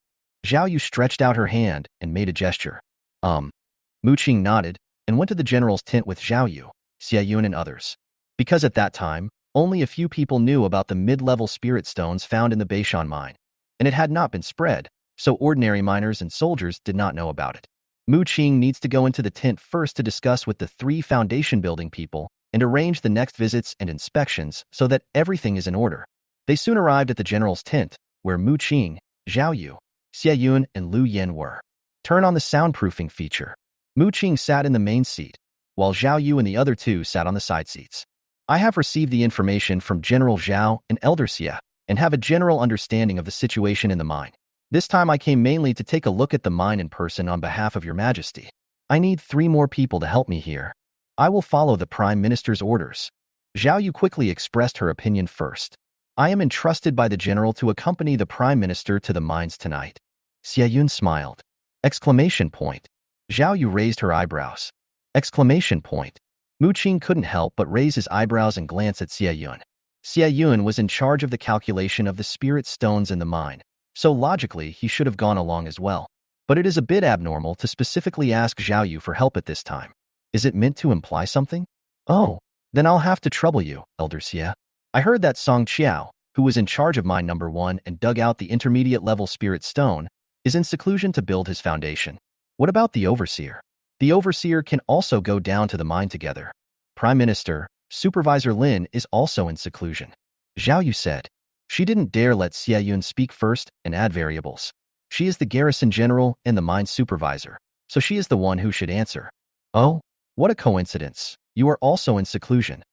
Zhao Yu stretched out her hand and made a gesture. Mu Qing nodded and went to the general's tent with Zhao Yu, Xie Yun, and others. Because at that time, only a few people knew about the mid-level spirit stones found in the Beishan mine, and it had not been spread, so ordinary miners and soldiers did not know about it. Mu Qing needs to go into the tent first to discuss with the three foundation-building people and arrange the next visits and inspections so that everything is in order. They soon arrived at the general's tent, where Mu Qing, Zhao Yu, Xie Yun, and Lu Yin were. Turn on the soundproofing feature. Mu Qing sat in the main seat, while Zhao Yu and the other two sat on the side seats. I have received the information from General Zhao and Elder Xie and have a general understanding of the situation in the mine. This time I came mainly to take a look at the mine in person on behalf of Your Majesty. I need 3 more people to help me here. I will follow the Prime Minister's orders. Zhao Yu quickly expressed her opinion first. I am entrusted by the general to accompany the Prime Minister to the mines tonight. Xie Yun smiled. Exclamation point. Zhao Yu raised her eyebrows. Exclamation point. Mu Qing couldn't help but raise his eyebrows and glance at Xie Yun. Xie Yun was in charge of the calculation of the spirit stones in the mine, so logically he should have gone along as well. But it is a bit abnormal to specifically ask Zhao Yu for help at this time. Is it meant to imply something? Oh, then I'll have to trouble you, Elder Xie. I heard that Song Qiao, who was in charge of mine number 1 and dug out the intermediate-level spirit stone, is in seclusion to build his foundation. What about the overseer? The overseer can also go down to the mine together. Prime Minister, Supervisor Lin is also in seclusion. Zhao Yu said. She didn't dare let Xie Yun speak first and add variables. She is the garrison general and the mine supervisor, so she is the one who should answer. Oh, what a coincidence. You are also in seclusion.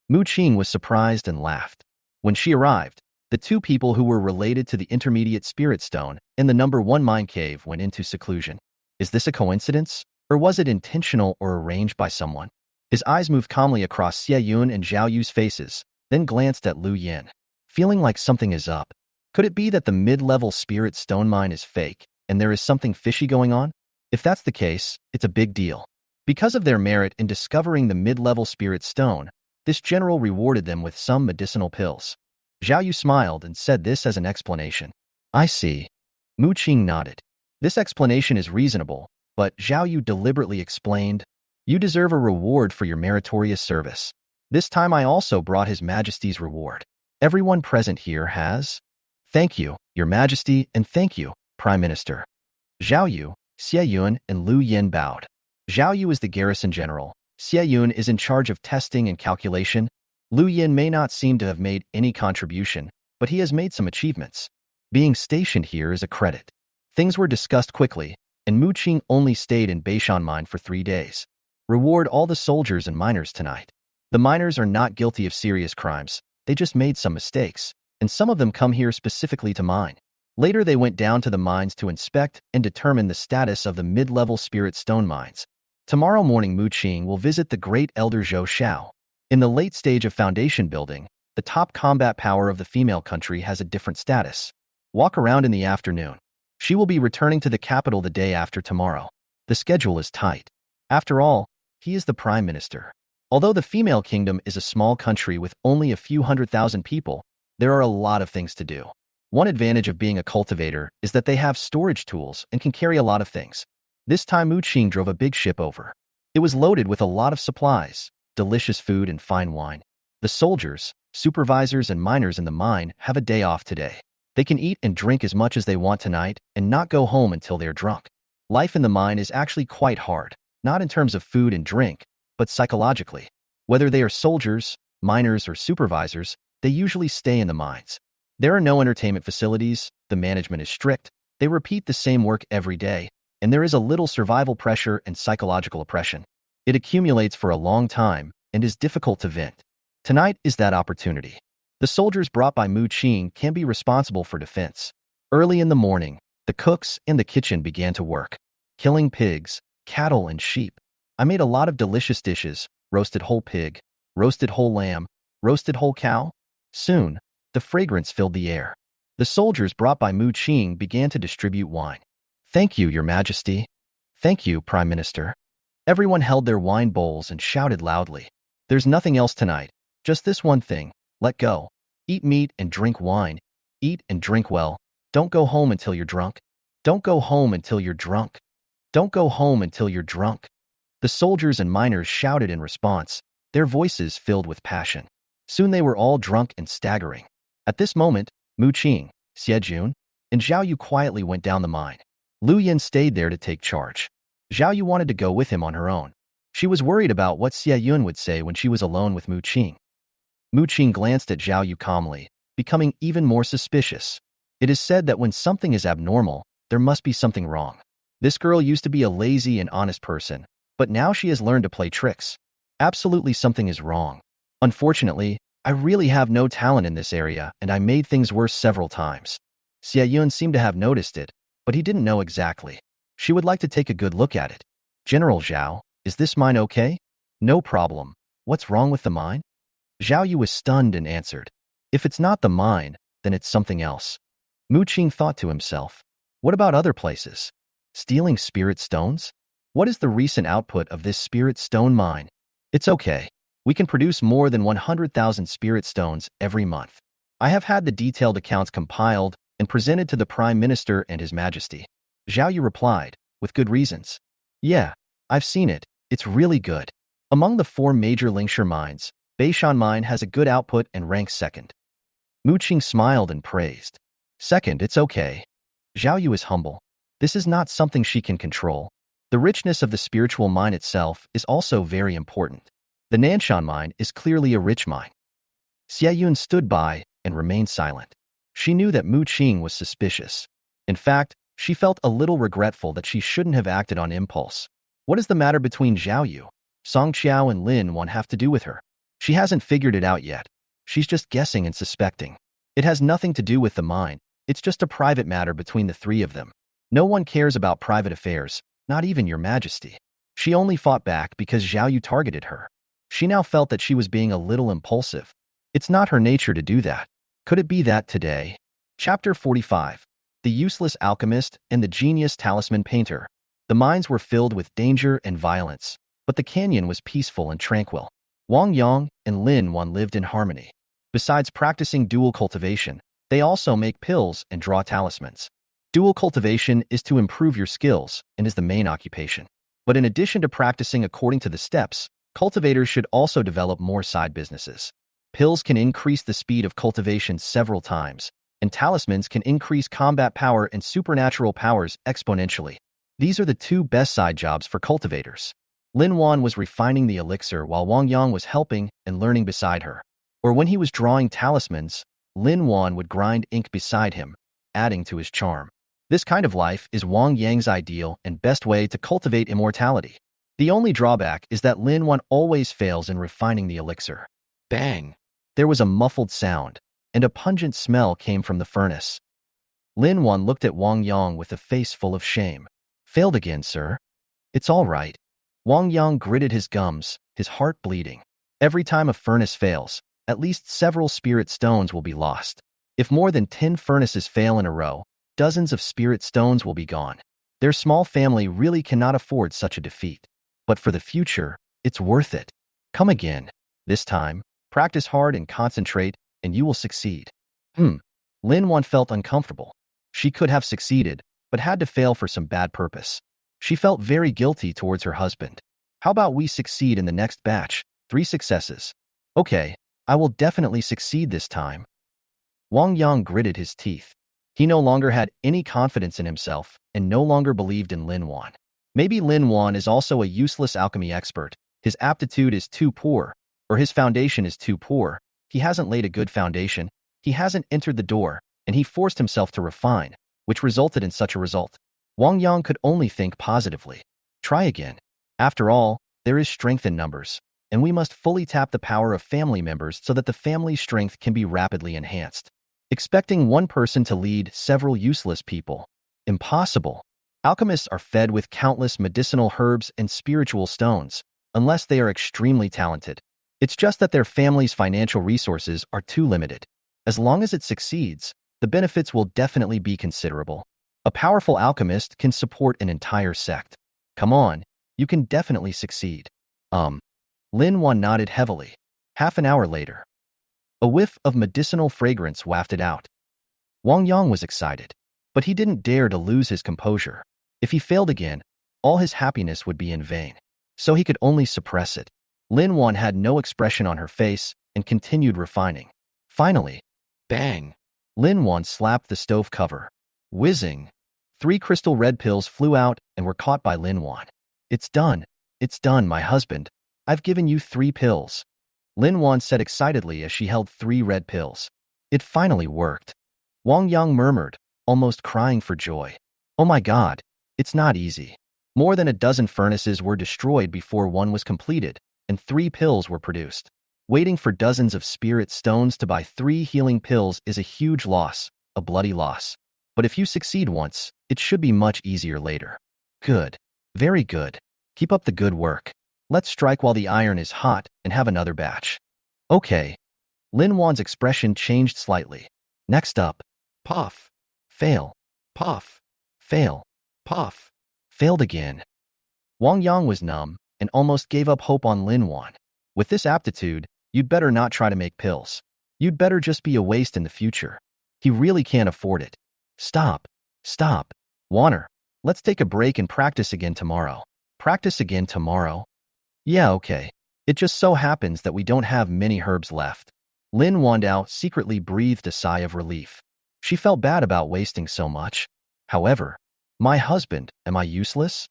Mu Qing was surprised and laughed. When she arrived, the 2 people who were related to the intermediate spirit stone in the number 1 mine cave went into seclusion. Is this a coincidence, or was it intentional or arranged by someone? His eyes moved calmly across Xie Yun and Zhao Yu's faces, then glanced at Lu Yin. Feeling like something is up. Could it be that the mid-level spirit stone mine is fake, and there is something fishy going on? If that's the case, it's a big deal. Because of their merit in discovering the mid-level spirit stone, this general rewarded them with some medicinal pills. Zhao Yu smiled and said this as an explanation. I see. Mu Qing nodded. This explanation is reasonable, but Zhao Yu deliberately explained, you deserve a reward for your meritorious service. This time I also brought His Majesty's reward. Everyone present here has? Thank you, Your Majesty, and thank you, Prime Minister. Zhao Yu, Xie Yun, and Lu Yin bowed. Zhao Yu is the garrison general. Xie Yun is in charge of testing and calculation. Lu Yin may not seem to have made any contribution, but he has made some achievements. Being stationed here is a credit. Things were discussed quickly, and Mu Qing only stayed in Beishan mine for 3 days. Reward all the soldiers and miners tonight. The miners are not guilty of serious crimes. They just made some mistakes, and some of them come here specifically to mine. Later they went down to the mines to inspect and determine the status of the mid-level spirit stone mines. Tomorrow morning Mu Qing will visit the great elder Zhou Xiao. In the late stage of foundation building, the top combat power of the female country has a different status. Walk around in the afternoon. She will be returning to the capital the day after tomorrow. The schedule is tight. After all, he is the prime minister. Although the female kingdom is a small country with only a few 100,000 people, there are a lot of things to do. One advantage of being a cultivator is that they have storage tools and can carry a lot of things. This time Mu Qing drove a big ship over. It was loaded with a lot of supplies, delicious food and fine wine. The soldiers, supervisors and miners in the mine have a day off today. They can eat and drink as much as they want tonight and not go home until they're drunk. Life in the mine is actually quite hard, not in terms of food and drink, but psychologically. Whether they are soldiers, miners, or supervisors, they usually stay in the mines. There are no entertainment facilities, the management is strict, they repeat the same work every day, and there is a little survival pressure and psychological oppression. It accumulates for a long time and is difficult to vent. Tonight is that opportunity. The soldiers brought by Mu Qing can be responsible for defense. Early in the morning, the cooks in the kitchen began to work, killing pigs, cattle, and sheep. I made a lot of delicious dishes, roasted whole pig, roasted whole lamb, roasted whole cow. Soon, the fragrance filled the air. The soldiers brought by Mu Qing began to distribute wine. Thank you, Your Majesty. Thank you, Prime Minister. Everyone held their wine bowls and shouted loudly. There's nothing else tonight, just this one thing. Let go. Eat meat and drink wine. Eat and drink well. Don't go home until you're drunk. Don't go home until you're drunk. Don't go home until you're drunk. The soldiers and miners shouted in response, their voices filled with passion. Soon they were all drunk and staggering. At this moment, Mu Qing, Xie Jun, and Zhao Yu quietly went down the mine. Lu Yin stayed there to take charge. Zhao Yu wanted to go with him on her own. She was worried about what Xie Yun would say when she was alone with Mu Qing. Mu Qing glanced at Zhao Yu calmly, becoming even more suspicious. It is said that when something is abnormal, there must be something wrong. This girl used to be a lazy and honest person, but now she has learned to play tricks. Absolutely something is wrong. Unfortunately, I really have no talent in this area, and I made things worse several times. Xie Yun seemed to have noticed it, but he didn't know exactly. She would like to take a good look at it. General Zhao, is this mine okay? No problem. What's wrong with the mine? Zhao Yu was stunned and answered, if it's not the mine, then it's something else. Mu Qing thought to himself, what about other places? Stealing spirit stones? What is the recent output of this spirit stone mine? It's okay. We can produce more than 100,000 spirit stones every month. I have had the detailed accounts compiled and presented to the Prime Minister and His Majesty. Zhao Yu replied, with good reasons. Yeah, I've seen it. It's really good. Among the 4 major Lingshi mines, Beishan Mine has a good output and ranks second. Mu Qing smiled and praised. Second, it's okay. Zhao Yu is humble. This is not something she can control. The richness of the spiritual mine itself is also very important. The Nanshan mine is clearly a rich mine. Xie Yun stood by and remained silent. She knew that Mu Qing was suspicious. In fact, she felt a little regretful that she shouldn't have acted on impulse. What is the matter between Zhao Yu, Song Qiao and Lin Wan have to do with her? She hasn't figured it out yet. She's just guessing and suspecting. It has nothing to do with the mine. It's just a private matter between the 3 of them. No one cares about private affairs, not even Your Majesty. She only fought back because Zhao Yu targeted her. She now felt that she was being a little impulsive. It's not her nature to do that. Could it be that today? Chapter 45. The Useless Alchemist and the Genius Talisman Painter. The mines were filled with danger and violence, but the canyon was peaceful and tranquil. Wang Yang and Lin Wan lived in harmony. Besides practicing dual cultivation, they also make pills and draw talismans. Dual cultivation is to improve your skills and is the main occupation. But in addition to practicing according to the steps, cultivators should also develop more side businesses. Pills can increase the speed of cultivation several times, and talismans can increase combat power and supernatural powers exponentially. These are the 2 best side jobs for cultivators. Lin Wan was refining the elixir while Wang Yang was helping and learning beside her. Or when he was drawing talismans, Lin Wan would grind ink beside him, adding to his charm. This kind of life is Wang Yang's ideal and best way to cultivate immortality. The only drawback is that Lin Wan always fails in refining the elixir. Bang! There was a muffled sound, and a pungent smell came from the furnace. Lin Wan looked at Wang Yang with a face full of shame. Failed again, sir. It's all right. Wang Yang gritted his gums, his heart bleeding. Every time a furnace fails, at least several spirit stones will be lost. If more than 10 furnaces fail in a row, dozens of spirit stones will be gone. Their small family really cannot afford such a defeat. But for the future, it's worth it. Come again. This time, practice hard and concentrate, and you will succeed. Lin Wan felt uncomfortable. She could have succeeded, but had to fail for some bad purpose. She felt very guilty towards her husband. How about we succeed in the next batch? 3 successes. Okay, I will definitely succeed this time. Wang Yang gritted his teeth. He no longer had any confidence in himself and no longer believed in Lin Wan. Maybe Lin Wan is also a useless alchemy expert. His aptitude is too poor, or his foundation is too poor. He hasn't laid a good foundation. He hasn't entered the door, and he forced himself to refine, which resulted in such a result. Wang Yang could only think positively. Try again. After all, there is strength in numbers, and we must fully tap the power of family members so that the family's strength can be rapidly enhanced. Expecting one person to lead several useless people. Impossible. Alchemists are fed with countless medicinal herbs and spiritual stones, unless they are extremely talented. It's just that their family's financial resources are too limited. As long as it succeeds, the benefits will definitely be considerable. A powerful alchemist can support an entire sect. Come on, you can definitely succeed. Lin Wan nodded heavily. Half an hour later, a whiff of medicinal fragrance wafted out. Wang Yang was excited, but he didn't dare to lose his composure. If he failed again, all his happiness would be in vain. So he could only suppress it. Lin Wan had no expression on her face and continued refining. Finally, bang! Lin Wan slapped the stove cover. Whizzing! 3 crystal red pills flew out and were caught by Lin Wan. It's done. It's done, my husband. I've given you 3 pills. Lin Wan said excitedly as she held 3 red pills. It finally worked. Wang Yang murmured, almost crying for joy. Oh my God, it's not easy. More than a dozen furnaces were destroyed before one was completed, and 3 pills were produced. Waiting for dozens of spirit stones to buy 3 healing pills is a huge loss, a bloody loss. But if you succeed once, it should be much easier later. Good. Very good. Keep up the good work. Let's strike while the iron is hot and have another batch. Okay. Lin Wan's expression changed slightly. Next up. Puff. Fail. Puff. Fail. Puff. Failed again. Wang Yang was numb and almost gave up hope on Lin Wan. With this aptitude, you'd better not try to make pills. You'd better just be a waste in the future. He really can't afford it. Stop. Stop. Wanner, let's take a break and practice again tomorrow. Practice again tomorrow? Yeah, okay. It just so happens that we don't have many herbs left. Lin Wandao secretly breathed a sigh of relief. She felt bad about wasting so much. However, my husband, am I useless?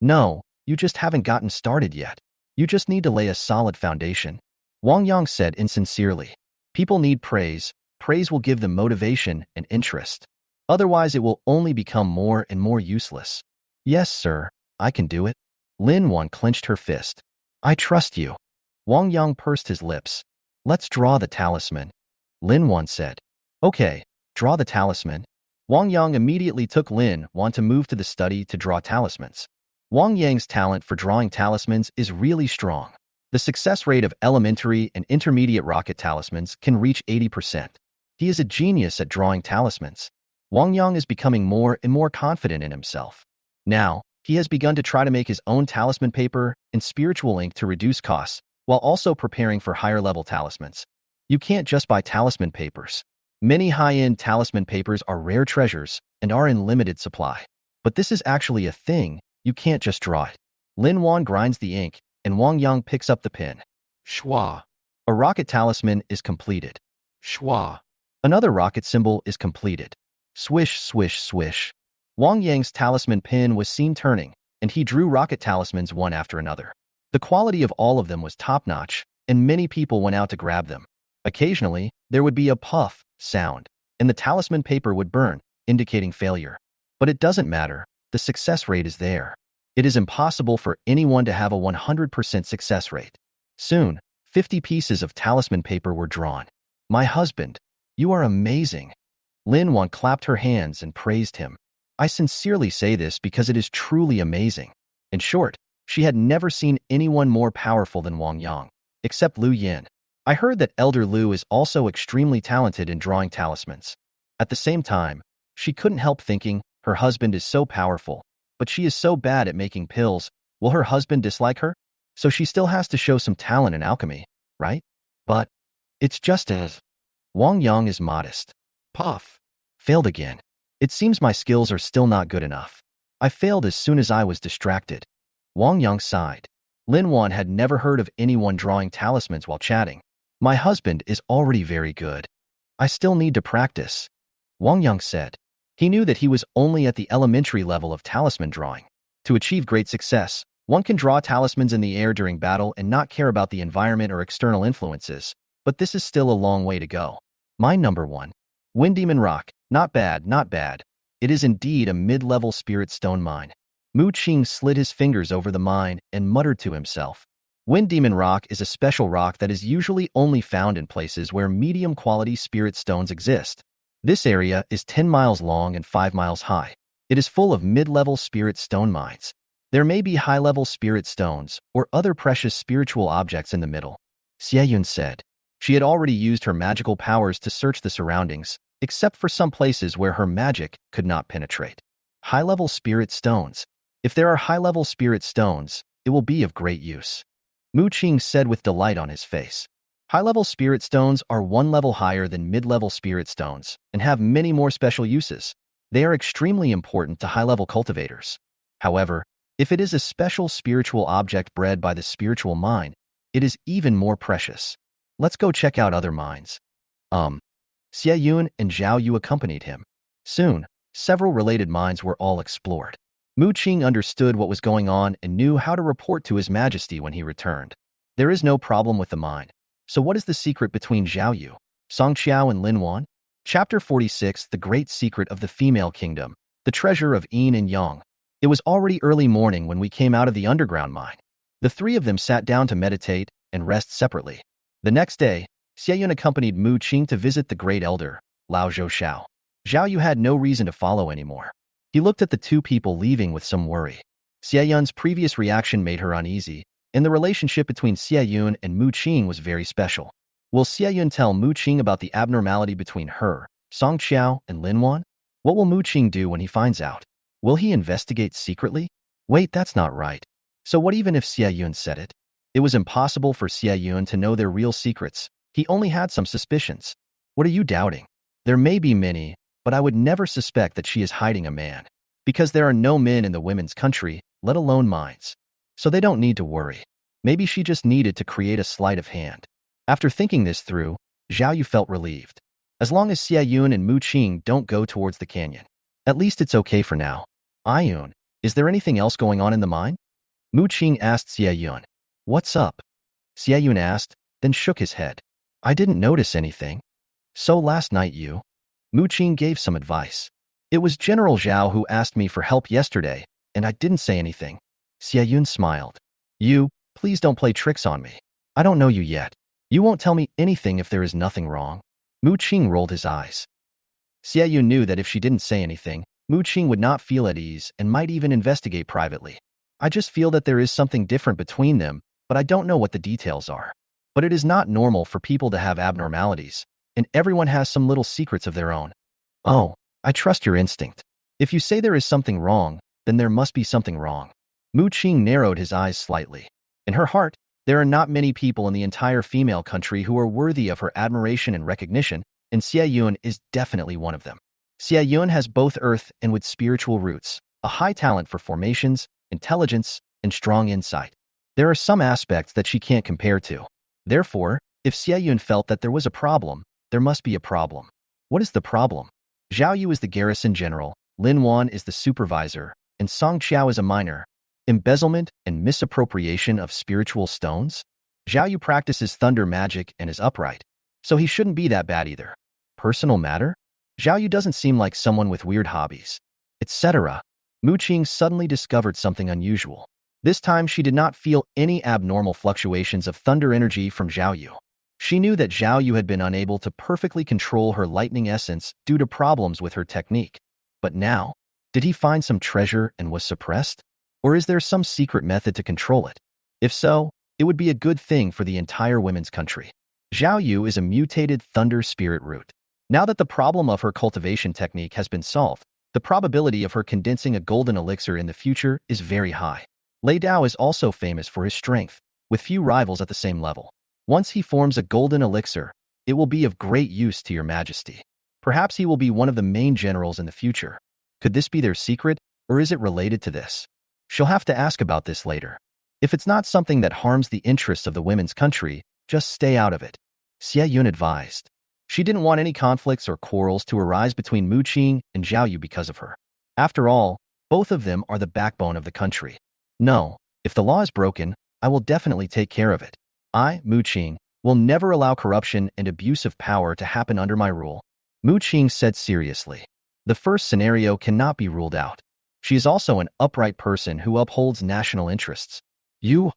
No, you just haven't gotten started yet. You just need to lay a solid foundation. Wang Yang said insincerely. People need praise. Praise will give them motivation and interest. Otherwise, it will only become more and more useless. Yes, sir, I can do it. Lin Wan clenched her fist. I trust you. Wang Yang pursed his lips. Let's draw the talisman. Lin Wan said. Okay, draw the talisman. Wang Yang immediately took Lin Wan to move to the study to draw talismans. Wang Yang's talent for drawing talismans is really strong. The success rate of elementary and intermediate rocket talismans can reach 80%. He is a genius at drawing talismans. Wang Yang is becoming more and more confident in himself. Now, he has begun to try to make his own talisman paper and spiritual ink to reduce costs, while also preparing for higher-level talismans. You can't just buy talisman papers. Many high-end talisman papers are rare treasures and are in limited supply. But this is actually a thing, you can't just draw it. Lin Wan grinds the ink, and Wang Yang picks up the pen. Schwa. A rocket talisman is completed. Schwa. Another rocket symbol is completed. Swish, swish, swish. Wang Yang's talisman pen was seen turning, and he drew rocket talismans one after another. The quality of all of them was top-notch, and many people went out to grab them. Occasionally, there would be a puff sound, and the talisman paper would burn, indicating failure. But it doesn't matter, the success rate is there. It is impossible for anyone to have a 100% success rate. Soon, 50 pieces of talisman paper were drawn. My husband, you are amazing. Lin Wan clapped her hands and praised him. I sincerely say this because it is truly amazing. In short, she had never seen anyone more powerful than Wang Yang, except Lu Yin. I heard that Elder Lu is also extremely talented in drawing talismans. At the same time, she couldn't help thinking, her husband is so powerful, but she is so bad at making pills, will her husband dislike her? So she still has to show some talent in alchemy, right? But it's just as Wang Yang is modest. Puff. Failed again. It seems my skills are still not good enough. I failed as soon as I was distracted. Wang Yang sighed. Lin Wan had never heard of anyone drawing talismans while chatting. My husband is already very good. I still need to practice. Wang Yang said. He knew that he was only at the elementary level of talisman drawing. To achieve great success, one can draw talismans in the air during battle and not care about the environment or external influences, but this is still a long way to go. My number 1. Wind Demon Rock. Not bad, not bad. It is indeed a mid-level spirit stone mine. Mu Qing slid his fingers over the mine and muttered to himself. Wind Demon Rock is a special rock that is usually only found in places where medium-quality spirit stones exist. This area is 10 miles long and 5 miles high. It is full of mid-level spirit stone mines. There may be high-level spirit stones or other precious spiritual objects in the middle, Xie Yun said. She had already used her magical powers to search the surroundings, except for some places where her magic could not penetrate. High-level spirit stones. If there are high-level spirit stones, it will be of great use, Mu Qing said with delight on his face. High-level spirit stones are one level higher than mid-level spirit stones and have many more special uses. They are extremely important to high-level cultivators. However, if it is a special spiritual object bred by the spiritual mine, it is even more precious. Let's go check out other mines. Xie Yun and Zhao Yu accompanied him. Soon, several related mines were all explored. Mu Qing understood what was going on and knew how to report to His Majesty when he returned. There is no problem with the mine. So what is the secret between Zhao Yu, Song Qiao and Lin Wan? Chapter 46, The Great Secret of the Female Kingdom, The Treasure of Yin and Yang. It was already early morning when we came out of the underground mine. The three of them sat down to meditate and rest separately. The next day, Xie Yun accompanied Mu Qing to visit the great elder, Lao Zhou. Zhao Yu had no reason to follow anymore. He looked at the two people leaving with some worry. Xie Yun's previous reaction made her uneasy, and the relationship between Xie Yun and Mu Qing was very special. Will Xie Yun tell Mu Qing about the abnormality between her, Song Qiao, and Lin Wan? What will Mu Qing do when he finds out? Will he investigate secretly? Wait, that's not right. So what even if Xie Yun said it? It was impossible for Xie Yun to know their real secrets. He only had some suspicions. What are you doubting? There may be many, but I would never suspect that she is hiding a man. Because there are no men in the women's country, let alone mines. So they don't need to worry. Maybe she just needed to create a sleight of hand. After thinking this through, Zhao Yu felt relieved. As long as Xie Yun and Mu Qing don't go towards the canyon. At least it's okay for now. Yun, is there anything else going on in the mine? Mu Qing asked Xie Yun. What's up? Xie Yun asked, then shook his head. I didn't notice anything. So last night Mu Qing gave some advice. It was General Zhao who asked me for help yesterday, and I didn't say anything. Xie Yun smiled. Please don't play tricks on me. I don't know you yet. You won't tell me anything if there is nothing wrong. Mu Qing rolled his eyes. Xie Yun knew that if she didn't say anything, Mu Qing would not feel at ease and might even investigate privately. I just feel that there is something different between them, but I don't know what the details are. But it is not normal for people to have abnormalities, and everyone has some little secrets of their own. Oh, I trust your instinct. If you say there is something wrong, then there must be something wrong. Mu Qing narrowed his eyes slightly. In her heart, there are not many people in the entire female country who are worthy of her admiration and recognition, and Xie Yun is definitely one of them. Xie Yun has both earth and with spiritual roots, a high talent for formations, intelligence, and strong insight. There are some aspects that she can't compare to. Therefore, if Xie Yun felt that there was a problem, there must be a problem. What is the problem? Zhao Yu is the garrison general, Lin Wan is the supervisor, and Song Qiao is a minor. Embezzlement and misappropriation of spiritual stones? Zhao Yu practices thunder magic and is upright, so he shouldn't be that bad either. Personal matter? Zhao Yu doesn't seem like someone with weird hobbies, etc. Mu Qing suddenly discovered something unusual. This time she did not feel any abnormal fluctuations of thunder energy from Zhao Yu. She knew that Zhao Yu had been unable to perfectly control her lightning essence due to problems with her technique. But now, did he find some treasure and was suppressed? Or is there some secret method to control it? If so, it would be a good thing for the entire women's country. Zhao Yu is a mutated thunder spirit root. Now that the problem of her cultivation technique has been solved, the probability of her condensing a golden elixir in the future is very high. Lei Dao is also famous for his strength, with few rivals at the same level. Once he forms a golden elixir, it will be of great use to your majesty. Perhaps he will be one of the main generals in the future. Could this be their secret, or is it related to this? She'll have to ask about this later. If it's not something that harms the interests of the women's country, just stay out of it, Xie Yun advised. She didn't want any conflicts or quarrels to arise between Mu Qing and Zhao Yu because of her. After all, both of them are the backbone of the country. No, if the law is broken, I will definitely take care of it. I, Mu Qing, will never allow corruption and abuse of power to happen under my rule, Mu Qing said seriously. The first scenario cannot be ruled out. She is also an upright person who upholds national interests. Xie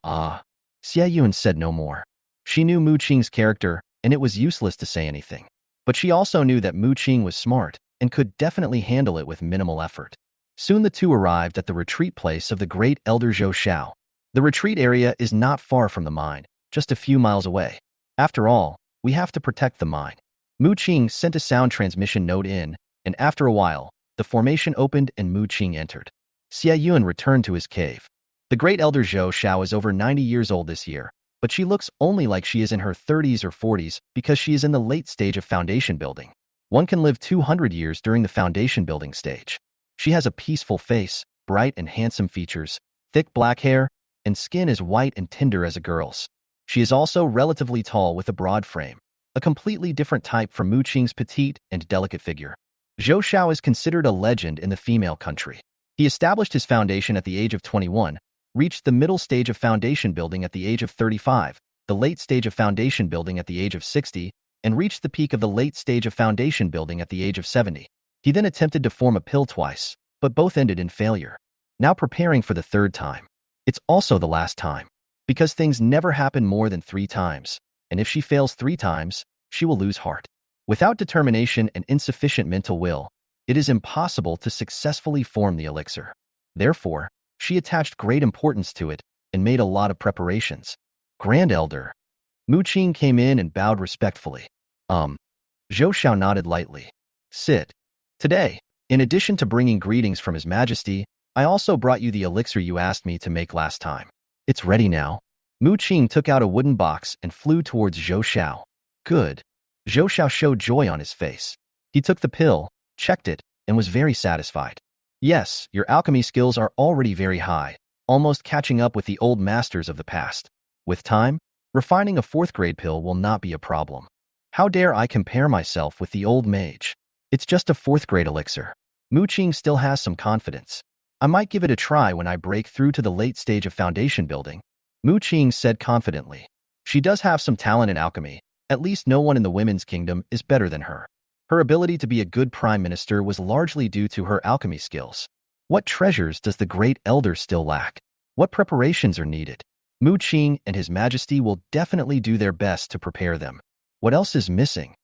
Yun said no more. She knew Mu Qing's character, and it was useless to say anything. But she also knew that Mu Qing was smart and could definitely handle it with minimal effort. Soon the two arrived at the retreat place of the great elder Zhou Xiao. The retreat area is not far from the mine, just a few miles away. After all, we have to protect the mine. Mu Qing sent a sound transmission node in, and after a while, the formation opened and Mu Qing entered. Xie Yun returned to his cave. The great elder Zhou Xiao is over 90 years old this year, but she looks only like she is in her 30s or 40s because she is in the late stage of foundation building. One can live 200 years during the foundation building stage. She has a peaceful face, bright and handsome features, thick black hair, and skin as white and tender as a girl's. She is also relatively tall with a broad frame, a completely different type from Mu Qing's petite and delicate figure. Zhou Xiao is considered a legend in the female country. He established his foundation at the age of 21, reached the middle stage of foundation building at the age of 35, the late stage of foundation building at the age of 60, and reached the peak of the late stage of foundation building at the age of 70. He then attempted to form a pill twice, but both ended in failure. Now preparing for the third time. It's also the last time, because things never happen more than 3 times, and if she fails 3 times, she will lose heart. Without determination and insufficient mental will, it is impossible to successfully form the elixir. Therefore, she attached great importance to it and made a lot of preparations. Grand Elder. Mu Qing came in and bowed respectfully. Zhou Xiao nodded lightly. Sit. Today, in addition to bringing greetings from His Majesty, I also brought you the elixir you asked me to make last time. It's ready now. Mu Qing took out a wooden box and flew towards Zhou Xiao. Good. Zhou Xiao showed joy on his face. He took the pill, checked it, and was very satisfied. Yes, your alchemy skills are already very high, almost catching up with the old masters of the past. With time, refining a 4th-grade pill will not be a problem. How dare I compare myself with the old mage? It's just a 4th-grade elixir. Mu Qing still has some confidence. I might give it a try when I break through to the late stage of foundation building, Mu Qing said confidently. She does have some talent in alchemy. At least no one in the women's kingdom is better than her. Her ability to be a good prime minister was largely due to her alchemy skills. What treasures does the great elder still lack? What preparations are needed? Mu Qing and His Majesty will definitely do their best to prepare them. What else is missing?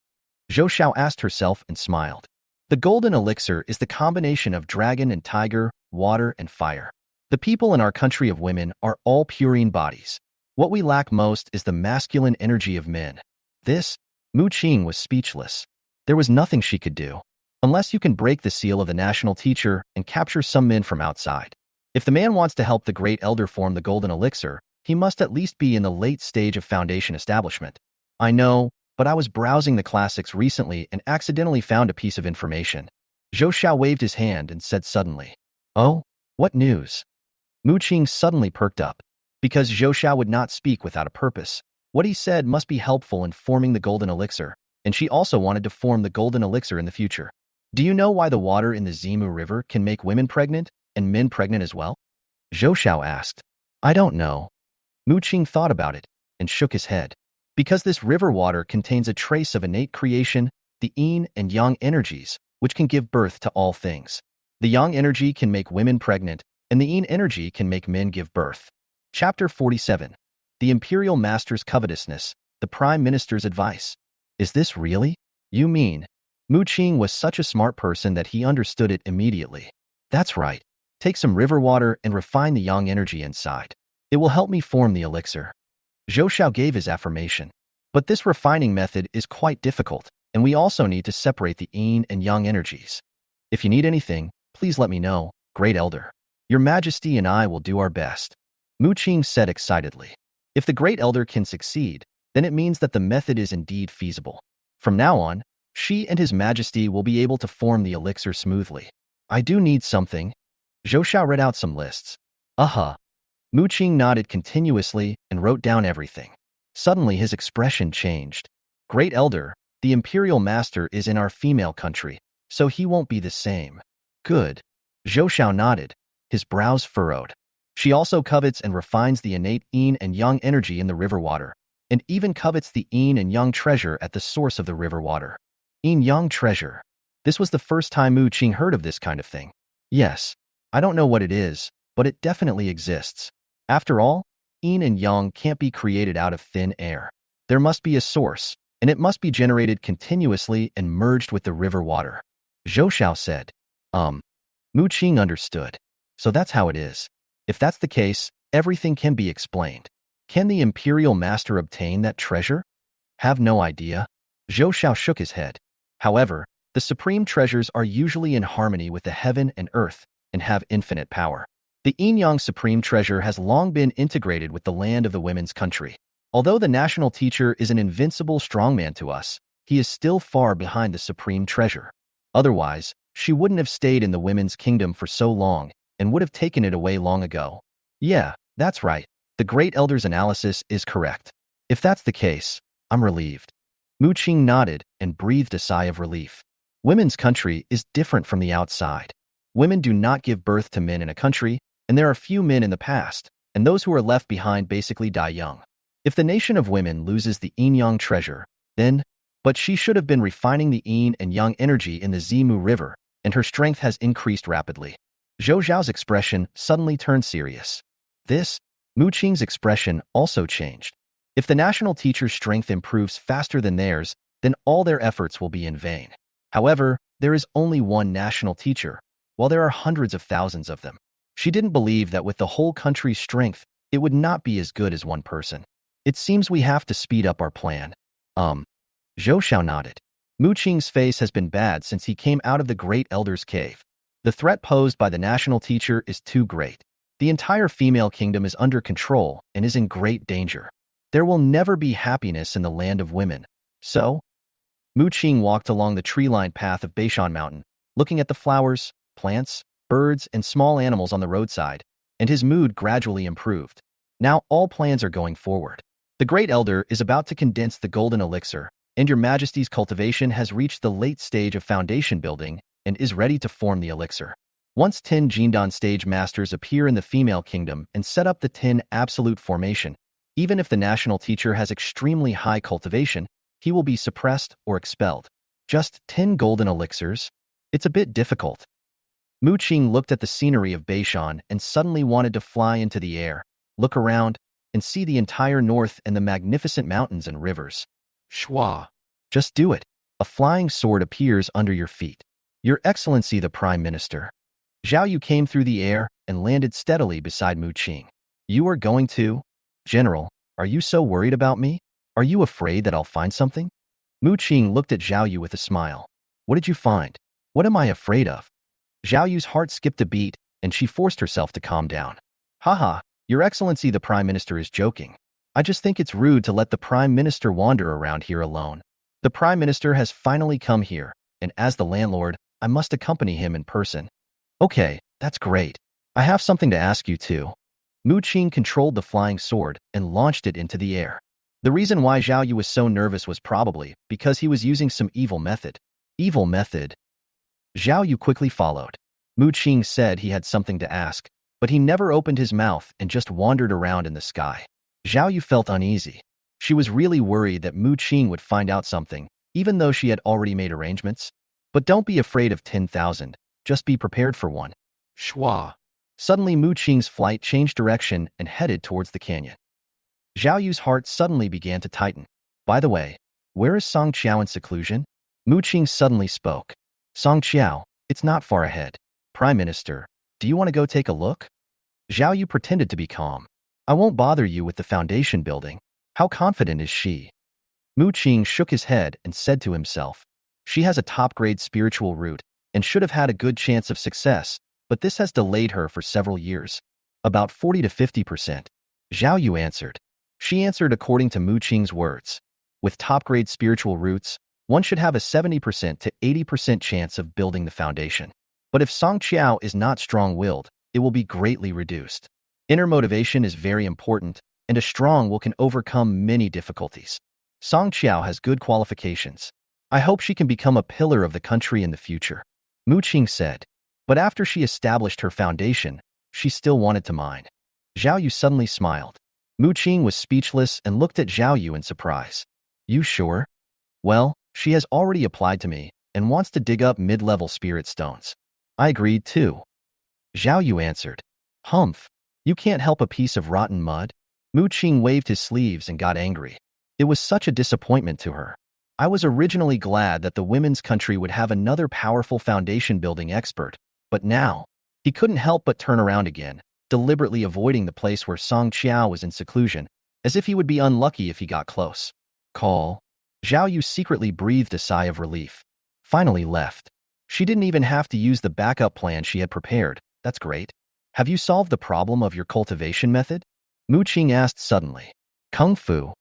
Zhou Xiao asked herself and smiled. The golden elixir is the combination of dragon and tiger, water and fire. The people in our country of women are all purine bodies. What we lack most is the masculine energy of men. This, Mu Qing was speechless. There was nothing she could do. Unless you can break the seal of the national teacher and capture some men from outside. If the man wants to help the great elder form the golden elixir, he must at least be in the late stage of foundation establishment. I know, but I was browsing the classics recently and accidentally found a piece of information. Zhou Xiao waved his hand and said suddenly, "Oh, what news?" Mu Qing suddenly perked up. Because Zhou Xiao would not speak without a purpose, what he said must be helpful in forming the golden elixir, and she also wanted to form the golden elixir in the future. Do you know why the water in the Zimu River can make women pregnant and men pregnant as well? Zhou Xiao asked. I don't know. Mu Qing thought about it and shook his head. Because this river water contains a trace of innate creation, the yin and yang energies, which can give birth to all things. The yang energy can make women pregnant, and the yin energy can make men give birth. Chapter 47. The Imperial Master's Covetousness, the Prime Minister's Advice. Is this really? You mean? Mu Qing was such a smart person that he understood it immediately. That's right. Take some river water and refine the yang energy inside. It will help me form the elixir. Zhou Xiao gave his affirmation. But this refining method is quite difficult, and we also need to separate the yin and yang energies. If you need anything, please let me know, Great Elder. Your Majesty and I will do our best. Mu Qing said excitedly. If the Great Elder can succeed, then it means that the method is indeed feasible. From now on, she and His Majesty will be able to form the elixir smoothly. I do need something. Zhou Xiao read out some lists. Mu Qing nodded continuously and wrote down everything. Suddenly his expression changed. Great Elder, the Imperial Master is in our female country, so he won't be the same. Good. Zhou Xiao nodded, his brows furrowed. She also covets and refines the innate yin and yang energy in the river water, and even covets the yin and yang treasure at the source of the river water. Yin-yang treasure. This was the first time Mu Qing heard of this kind of thing. Yes, I don't know what it is, but it definitely exists. After all, yin and yang can't be created out of thin air. There must be a source, and it must be generated continuously and merged with the river water. Zhou Xiao said. Mu Qing understood. So that's how it is. If that's the case, everything can be explained. Can the imperial master obtain that treasure? Have no idea. Zhou Xiao shook his head. However, the supreme treasures are usually in harmony with the heaven and earth and have infinite power. The Yin Yang supreme treasure has long been integrated with the land of the women's country. Although the national teacher is an invincible strongman to us, he is still far behind the supreme treasure. Otherwise, she wouldn't have stayed in the women's kingdom for so long and would have taken it away long ago. Yeah, that's right. The Great Elder's analysis is correct. If that's the case, I'm relieved. Mu Qing nodded and breathed a sigh of relief. Women's country is different from the outside. Women do not give birth to men in a country, and there are few men in the past, and those who are left behind basically die young. If the nation of women loses the yin-yang treasure, then, but she should have been refining the yin and yang energy in the Zimu River, and her strength has increased rapidly. Zhou Zhao's expression suddenly turned serious. Mu Qing's expression also changed. If the national teacher's strength improves faster than theirs, then all their efforts will be in vain. However, there is only one national teacher, while there are hundreds of thousands of them. She didn't believe that with the whole country's strength, it would not be as good as one person. It seems we have to speed up our plan. Zhou Xiao nodded. Mu Qing's face has been bad since he came out of the Great Elder's cave. The threat posed by the national teacher is too great. The entire female kingdom is under control and is in great danger. There will never be happiness in the land of women. So, Mu Qing walked along the tree-lined path of Beishan Mountain, looking at the flowers, plants, birds, and small animals on the roadside, and his mood gradually improved. Now all plans are going forward. The Great Elder is about to condense the golden elixir, and your Majesty's cultivation has reached the late stage of foundation building and is ready to form the elixir. Once 10 Jindan stage masters appear in the female kingdom and set up the 10 absolute formation, even if the national teacher has extremely high cultivation, he will be suppressed or expelled. Just 10 golden elixirs? It's a bit difficult. Mu Qing looked at the scenery of Beishan and suddenly wanted to fly into the air, look around, and see the entire north and the magnificent mountains and rivers. Shwa. Just do it. A flying sword appears under your feet. Your Excellency the Prime Minister. Zhao Yu came through the air and landed steadily beside Mu Qing. You are going to? General, are you so worried about me? Are you afraid that I'll find something? Mu Qing looked at Zhao Yu with a smile. What did you find? What am I afraid of? Zhao Yu's heart skipped a beat, and she forced herself to calm down. Haha, Your Excellency the Prime Minister is joking. I just think it's rude to let the Prime Minister wander around here alone. The Prime Minister has finally come here, and as the landlord, I must accompany him in person. Okay, that's great. I have something to ask you too. Mu Qing controlled the flying sword and launched it into the air. The reason why Zhao Yu was so nervous was probably because he was using some evil method. Evil method? Zhao Yu quickly followed. Mu Qing said he had something to ask, but he never opened his mouth and just wandered around in the sky. Zhao Yu felt uneasy. She was really worried that Mu Qing would find out something, even though she had already made arrangements. But don't be afraid of 10,000, just be prepared for one. Shwa. Suddenly Mu Qing's flight changed direction and headed towards the canyon. Zhao Yu's heart suddenly began to tighten. By the way, where is Song Qiao in seclusion? Mu Qing suddenly spoke. Song Qiao, it's not far ahead. Prime Minister, do you want to go take a look? Zhao Yu pretended to be calm. I won't bother you with the foundation building. How confident is she? Mu Qing shook his head and said to himself, she has a top-grade spiritual root and should have had a good chance of success, but this has delayed her for several years. About 40 to 50%. Zhao Yu answered. She answered according to Mu Qing's words. With top-grade spiritual roots, one should have a 70% to 80% chance of building the foundation. But if Song Qiao is not strong-willed, it will be greatly reduced. Inner motivation is very important, and a strong will can overcome many difficulties. Song Qiao has good qualifications. I hope she can become a pillar of the country in the future. Mu Qing said. But after she established her foundation, she still wanted to mine. Zhao Yu suddenly smiled. Mu Qing was speechless and looked at Zhao Yu in surprise. You sure? Well, she has already applied to me and wants to dig up mid-level spirit stones. I agreed too. Zhao Yu answered. Humph, you can't help a piece of rotten mud? Mu Qing waved his sleeves and got angry. It was such a disappointment to her. I was originally glad that the women's country would have another powerful foundation building expert, But now, he couldn't help but turn around again, deliberately avoiding the place where Song Qiao was in seclusion, as if he would be unlucky if he got close. Call. Zhao Yu secretly breathed a sigh of relief. Finally left. She didn't even have to use the backup plan she had prepared. That's great. Have you solved the problem of your cultivation method? Mu Qing asked suddenly. Kung Fu.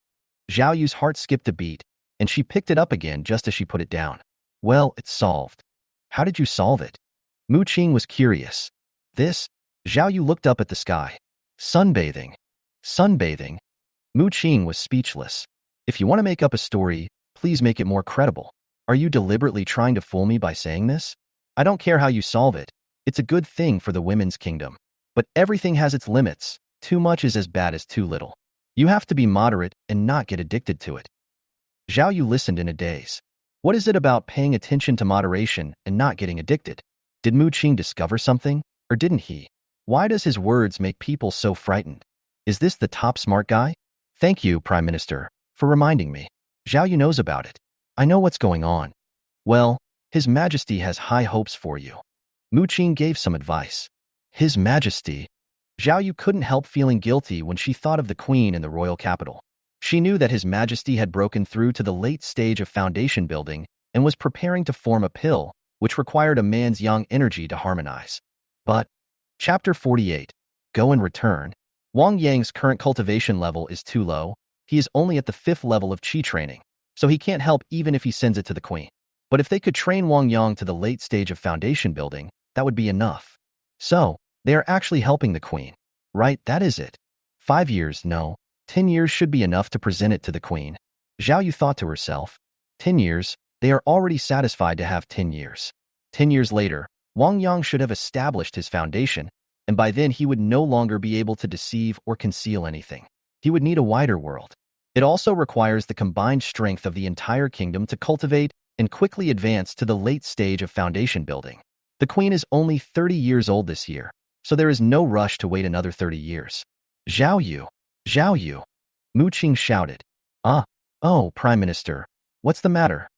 Zhao Yu's heart skipped a beat, and she picked it up again just as she put it down. Well, it's solved. How did you solve it? Mu Qing was curious. This? Zhao Yu looked up at the sky. Sunbathing. Sunbathing? Mu Qing was speechless. If you want to make up a story, please make it more credible. Are you deliberately trying to fool me by saying this? I don't care how you solve it. It's a good thing for the women's kingdom. But everything has its limits. Too much is as bad as too little. You have to be moderate and not get addicted to it. Zhao Yu listened in a daze. What is it about paying attention to moderation and not getting addicted? Did Mu Qing discover something, or didn't he? Why does his words make people so frightened? Is this the top smart guy? Thank you, Prime Minister, for reminding me. Zhao Yu knows about it. I know what's going on. Well, His Majesty has high hopes for you. Mu Qing gave some advice. His Majesty? Zhao Yu couldn't help feeling guilty when she thought of the Queen in the royal capital. She knew that His Majesty had broken through to the late stage of foundation building and was preparing to form a pill, which required a man's yang energy to harmonize. But, Chapter 48, Go and Return. Wang Yang's current cultivation level is too low. He is only at the 5th level of qi training, so he can't help even if he sends it to the Queen. But if they could train Wang Yang to the late stage of foundation building, that would be enough. So, they are actually helping the Queen. Right, that is it. 5 years, no. 10 years should be enough to present it to the Queen. Zhao Yu thought to herself. 10 years, they are already satisfied to have 10 years. 10 years later, Wang Yang should have established his foundation, and by then he would no longer be able to deceive or conceal anything. He would need a wider world. It also requires the combined strength of the entire kingdom to cultivate and quickly advance to the late stage of foundation building. The Queen is only 30 years old this year, so there is no rush to wait another 30 years. Zhao Yu! Zhao Yu! Mu Qing shouted. Oh, Prime Minister, what's the matter?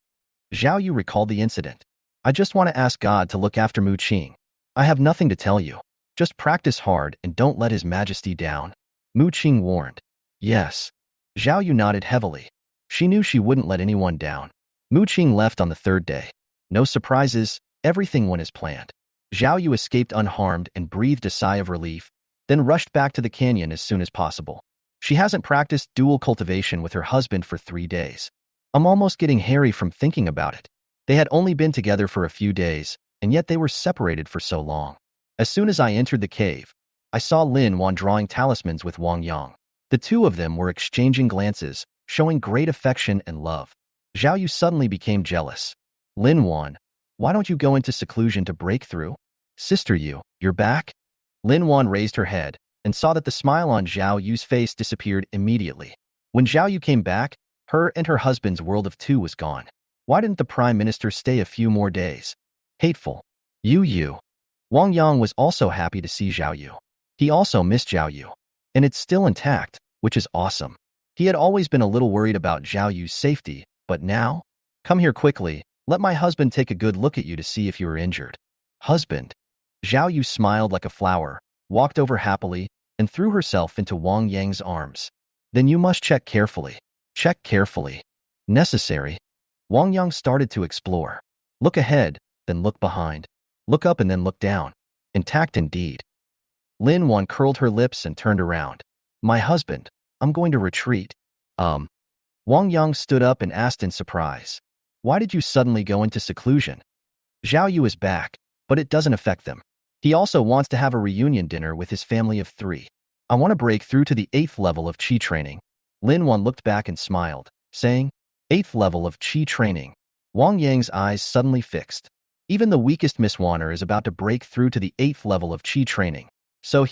Zhao Yu recalled the incident. I just want to ask God to look after Mu Qing. I have nothing to tell you. Just practice hard and don't let His Majesty down. Mu Qing warned. Yes. Zhao Yu nodded heavily. She knew she wouldn't let anyone down. Mu Qing left on the 3rd day. No surprises, everything went as planned. Zhao Yu escaped unharmed and breathed a sigh of relief, then rushed back to the canyon as soon as possible. She hasn't practiced dual cultivation with her husband for 3 days. I'm almost getting hairy from thinking about it. They had only been together for a few days, and yet they were separated for so long. As soon as I entered the cave, I saw Lin Wan drawing talismans with Wang Yang. The two of them were exchanging glances, showing great affection and love. Zhao Yu suddenly became jealous. Lin Wan, why don't you go into seclusion to break through? Sister Yu, you're back? Lin Wan raised her head and saw that the smile on Zhao Yu's face disappeared immediately. When Zhao Yu came back, her and her husband's world of two was gone. Why didn't the Prime Minister stay a few more days? Hateful. Yu. Wang Yang was also happy to see Zhao Yu. He also missed Zhao Yu. And it's still intact, which is awesome. He had always been a little worried about Zhao Yu's safety, but now? Come here quickly, let my husband take a good look at you to see if you are injured. Husband. Zhao Yu smiled like a flower, walked over happily, and threw herself into Wang Yang's arms. Then you must check carefully. Check carefully. Necessary. Wang Yang started to explore. Look ahead, then look behind. Look up and then look down. Intact indeed. Lin Wan curled her lips and turned around. My husband, I'm going to retreat. Wang Yang stood up and asked in surprise. Why did you suddenly go into seclusion? Zhao Yu is back, but it doesn't affect them. He also wants to have a reunion dinner with his family of 3. I want to break through to the 8th level of qi training. Lin Wan looked back and smiled, saying, 8th level of qi training. Wang Yang's eyes suddenly fixed. Even the weakest Miss Wanner is about to break through to the 8th level of qi training. So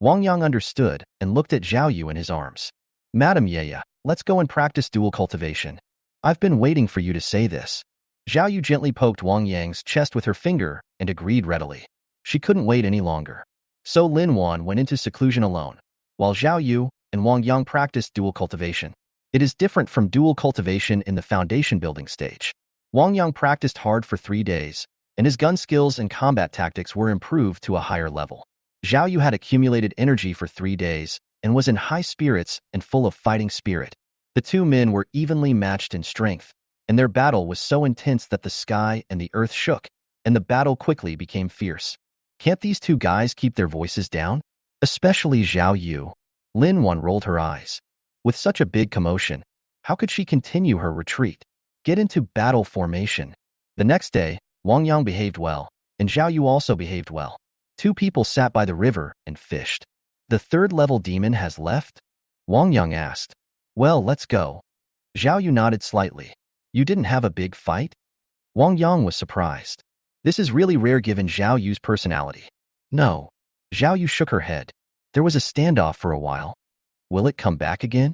Wang Yang understood and looked at Zhao Yu in his arms. Madam Yeya, let's go and practice dual cultivation. I've been waiting for you to say this. Zhao Yu gently poked Wang Yang's chest with her finger and agreed readily. She couldn't wait any longer. So Lin Wan went into seclusion alone, while Zhao Yu and Wang Yang practiced dual cultivation. It is different from dual cultivation in the foundation building stage. Wang Yang practiced hard for 3 days, and his gun skills and combat tactics were improved to a higher level. Zhao Yu had accumulated energy for 3 days and was in high spirits and full of fighting spirit. The two men were evenly matched in strength, and their battle was so intense that the sky and the earth shook, and the battle quickly became fierce. Can't these two guys keep their voices down? Especially Zhao Yu. Lin Wan rolled her eyes. With such a big commotion, how could she continue her retreat? Get into battle formation. The next day, Wang Yang behaved well, and Zhao Yu also behaved well. Two people sat by the river and fished. The third-level demon has left? Wang Yang asked. Well, let's go. Zhao Yu nodded slightly. You didn't have a big fight? Wang Yang was surprised. This is really rare given Zhao Yu's personality. No. Zhao Yu shook her head. There was a standoff for a while. Will it come back again?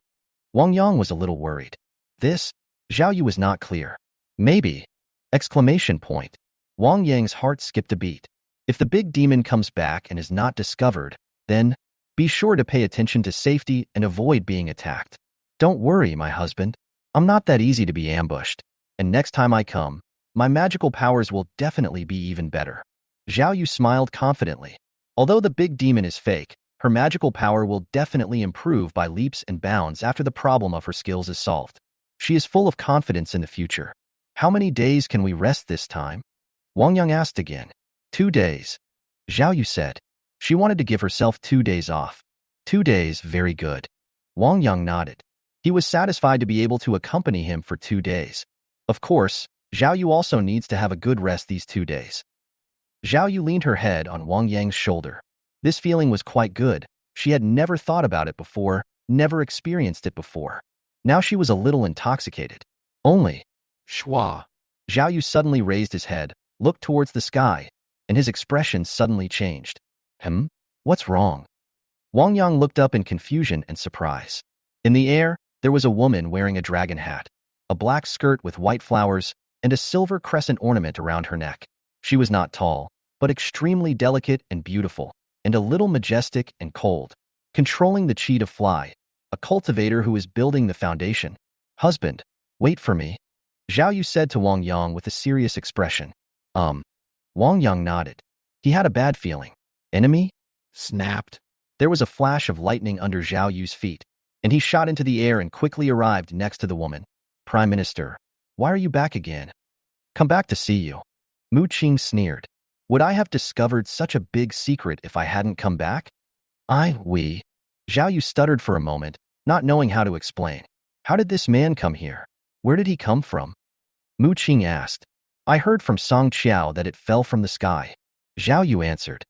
Wang Yang was a little worried. This? Zhao Yu was not clear. Maybe. Exclamation point. Wang Yang's heart skipped a beat. If the big demon comes back and is not discovered, then be sure to pay attention to safety and avoid being attacked. Don't worry, my husband. I'm not that easy to be ambushed. And next time I come, my magical powers will definitely be even better. Zhao Yu smiled confidently. Although the big demon is fake, her magical power will definitely improve by leaps and bounds after the problem of her skills is solved. She is full of confidence in the future. How many days can we rest this time? Wang Yang asked again. 2 days. Zhao Yu said. She wanted to give herself 2 days off. 2 days, very good. Wang Yang nodded. He was satisfied to be able to accompany him for 2 days. Of course, Zhao Yu also needs to have a good rest these 2 days. Zhao Yu leaned her head on Wang Yang's shoulder. This feeling was quite good. She had never thought about it before, never experienced it before. Now she was a little intoxicated. Only. Shua. Zhao Yu suddenly raised his head, looked towards the sky, and his expression suddenly changed. What's wrong? Wang Yang looked up in confusion and surprise. In the air, there was a woman wearing a dragon hat, a black skirt with white flowers, and a silver crescent ornament around her neck. She was not tall, but extremely delicate and beautiful, and a little majestic and cold. Controlling the chi to fly, a cultivator who is building the foundation. Husband, wait for me. Zhao Yu said to Wang Yang with a serious expression. Wang Yang nodded. He had a bad feeling. Enemy? Snapped. There was a flash of lightning under Zhao Yu's feet, and he shot into the air and quickly arrived next to the woman. Prime Minister, why are you back again? Come back to see you. Mu Qing sneered. Would I have discovered such a big secret if I hadn't come back? We. Zhao Yu stuttered for a moment, not knowing how to explain. How did this man come here? Where did he come from? Mu Qing asked. I heard from Song Qiao that it fell from the sky. Zhao Yu answered.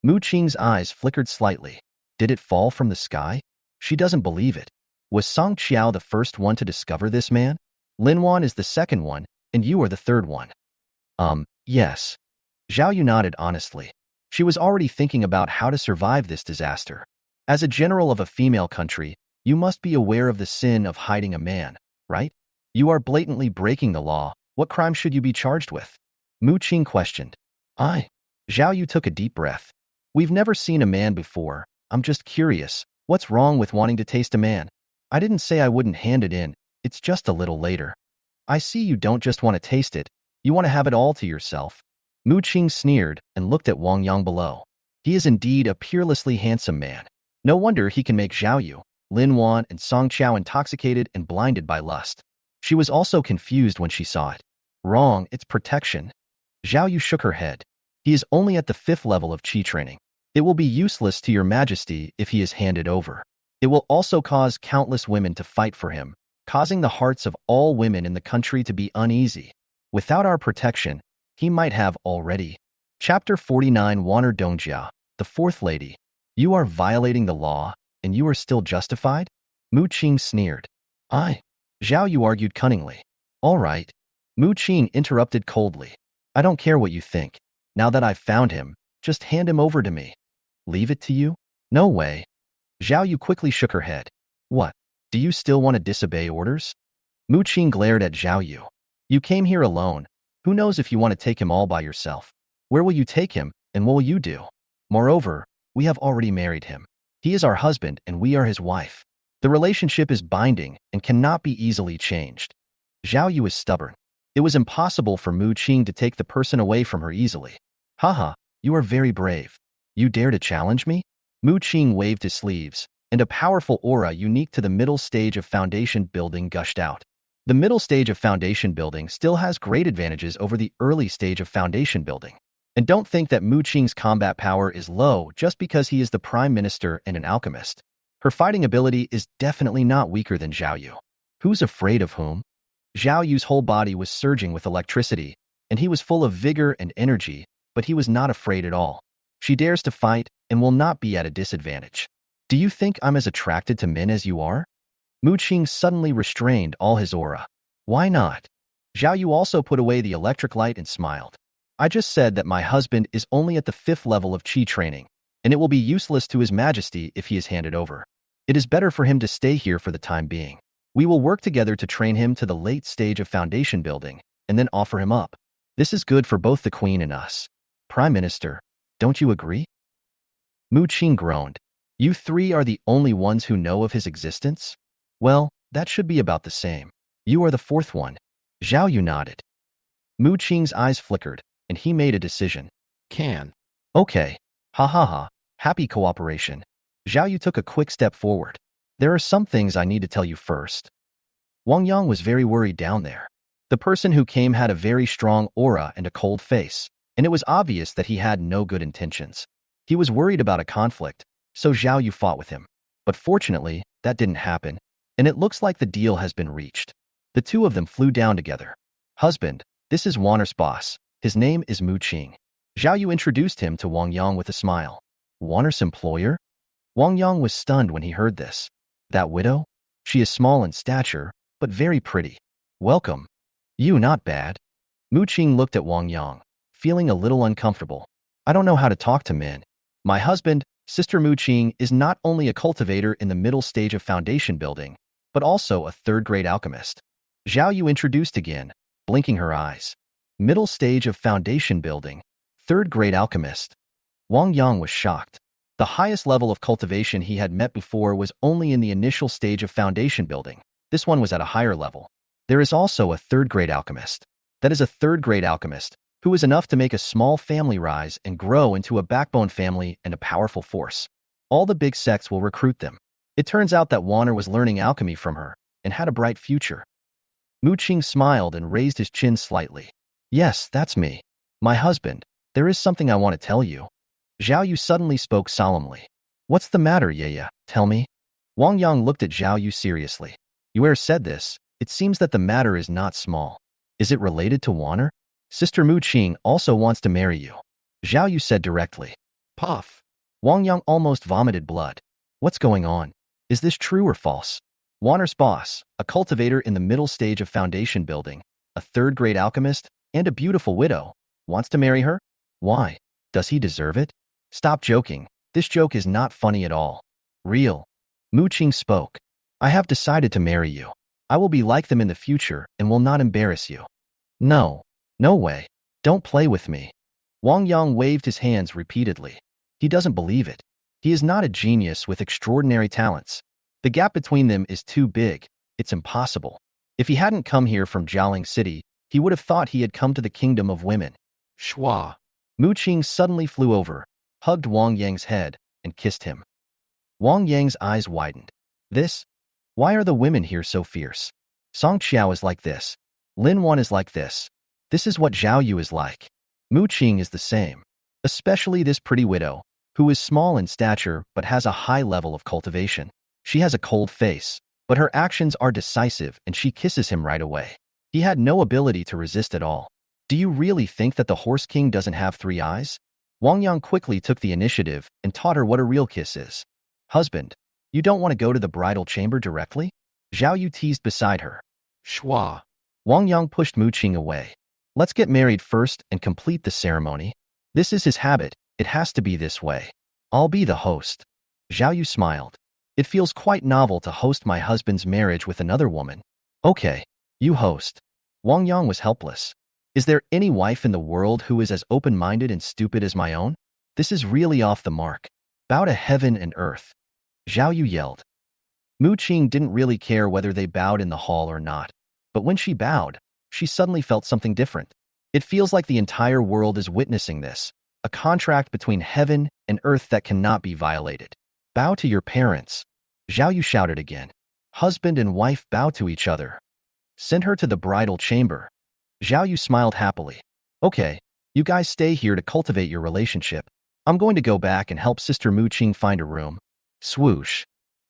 Mu Qing's eyes flickered slightly. Did it fall from the sky? She doesn't believe it. Was Song Qiao the first one to discover this man? Lin Wan is the second one, and you are the third one. Yes. Zhao Yu nodded honestly. She was already thinking about how to survive this disaster. As a general of a female country, you must be aware of the sin of hiding a man, right? You are blatantly breaking the law. What crime should you be charged with? Mu Qing questioned. Zhao Yu took a deep breath. We've never seen a man before. I'm just curious. What's wrong with wanting to taste a man? I didn't say I wouldn't hand it in. It's just a little later. I see you don't just want to taste it. You want to have it all to yourself. Mu Qing sneered and looked at Wang Yang below. He is indeed a peerlessly handsome man. No wonder he can make Zhao Yu, Lin Wan, and Song Qiao intoxicated and blinded by lust. She was also confused when she saw it. Wrong, it's protection. Zhao Yu shook her head. He is only at the 5th level of Qi training. It will be useless to your majesty if he is handed over. It will also cause countless women to fight for him, causing the hearts of all women in the country to be uneasy. Without our protection, he might have already. Chapter 49 Waner Dongjia, the fourth lady. You are violating the law, and you are still justified? Mu Qing sneered. Zhao Yu argued cunningly. All right. Mu Qing interrupted coldly. I don't care what you think. Now that I've found him, just hand him over to me. Leave it to you? No way. Zhao Yu quickly shook her head. What? Do you still want to disobey orders? Mu Qing glared at Zhao Yu. You came here alone. Who knows if you want to take him all by yourself? Where will you take him, and what will you do? Moreover, we have already married him. He is our husband, and we are his wife. The relationship is binding and cannot be easily changed. Zhao Yu is stubborn. It was impossible for Mu Qing to take the person away from her easily. Haha, you are very brave. You dare to challenge me? Mu Qing waved his sleeves, and a powerful aura unique to the middle stage of foundation building gushed out. The middle stage of foundation building still has great advantages over the early stage of foundation building. And don't think that Mu Qing's combat power is low just because he is the prime minister and an alchemist. Her fighting ability is definitely not weaker than Zhao Yu. Who's afraid of whom? Zhao Yu's whole body was surging with electricity, and he was full of vigor and energy, but he was not afraid at all. She dares to fight and will not be at a disadvantage. Do you think I'm as attracted to men as you are? Mu Qing suddenly restrained all his aura. Why not? Zhao Yu also put away the electric light and smiled. I just said that my husband is only at the 5th level of qi training, and it will be useless to His Majesty if he is handed over. It is better for him to stay here for the time being. We will work together to train him to the late stage of foundation building, and then offer him up. This is good for both the Queen and us. Prime Minister, don't you agree? Mu Qing groaned. You three are the only ones who know of his existence? Well, that should be about the same. You are the 4th one. Zhao Yu nodded. Mu Qing's eyes flickered, and he made a decision. Can. Okay. Ha ha ha. Happy cooperation. Zhao Yu took a quick step forward. There are some things I need to tell you first. Wang Yang was very worried down there. The person who came had a very strong aura and a cold face, and it was obvious that he had no good intentions. He was worried about a conflict, so Zhao Yu fought with him. But fortunately, that didn't happen, and it looks like the deal has been reached. The two of them flew down together. Husband, this is Warner's boss. His name is Mu Qing. Zhao Yu introduced him to Wang Yang with a smile. Warner's employer? Wang Yang was stunned when he heard this. That widow? She is small in stature, but very pretty. Welcome. You not bad. Mu Qing looked at Wang Yang, feeling a little uncomfortable. I don't know how to talk to men. My husband, Sister Mu Qing, is not only a cultivator in the middle stage of foundation building, but also a 3rd-grade alchemist. Zhao Yu introduced again, blinking her eyes. Middle stage of foundation building, 3rd-grade alchemist. Wang Yang was shocked. The highest level of cultivation he had met before was only in the initial stage of foundation building. This one was at a higher level. There is also a 3rd-grade alchemist. That is a 3rd-grade alchemist, who is enough to make a small family rise and grow into a backbone family and a powerful force. All the big sects will recruit them. It turns out that Warner was learning alchemy from her and had a bright future. Mu Qing smiled and raised his chin slightly. Yes, that's me. My husband, there is something I want to tell you. Zhao Yu suddenly spoke solemnly. What's the matter, Yaya? Tell me. Wang Yang looked at Zhao Yu seriously. You said this. It seems that the matter is not small. Is it related to Warner? Sister Mu Qing also wants to marry you. Zhao Yu said directly. Puff. Wang Yang almost vomited blood. What's going on? Is this true or false? Warner's boss, a cultivator in the middle stage of foundation building, a 3rd-grade alchemist, and a beautiful widow, wants to marry her? Why? Does he deserve it? Stop joking. This joke is not funny at all. Real. Mu Qing spoke. I have decided to marry you. I will be like them in the future and will not embarrass you. No. No way. Don't play with me. Wang Yang waved his hands repeatedly. He doesn't believe it. He is not a genius with extraordinary talents. The gap between them is too big. It's impossible. If he hadn't come here from Jialing City, he would have thought he had come to the kingdom of women. Shua. Mu Qing suddenly flew over, hugged Wang Yang's head, and kissed him. Wang Yang's eyes widened. This? Why are the women here so fierce? Song Qiao is like this. Lin Wan is like this. This is what Zhao Yu is like. Mu Qing is the same. Especially this pretty widow, who is small in stature but has a high level of cultivation. She has a cold face, but her actions are decisive and she kisses him right away. He had no ability to resist at all. Do you really think that the Horse King doesn't have 3 eyes? Wang Yang quickly took the initiative and taught her what a real kiss is. Husband, you don't want to go to the bridal chamber directly? Zhao Yu teased beside her. Shua. Wang Yang pushed Mu Qing away. Let's get married first and complete the ceremony. This is his habit. It has to be this way. I'll be the host. Zhao Yu smiled. It feels quite novel to host my husband's marriage with another woman. Okay, you host. Wang Yang was helpless. Is there any wife in the world who is as open-minded and stupid as my own? This is really off the mark. Bow to heaven and earth. Zhao Yu yelled. Mu Qing didn't really care whether they bowed in the hall or not, but when she bowed, she suddenly felt something different. It feels like the entire world is witnessing this, a contract between heaven and earth that cannot be violated. Bow to your parents. Zhao Yu shouted again. Husband and wife bow to each other. Send her to the bridal chamber. Zhao Yu smiled happily. Okay, you guys stay here to cultivate your relationship. I'm going to go back and help Sister Mu Qing find a room. Swoosh.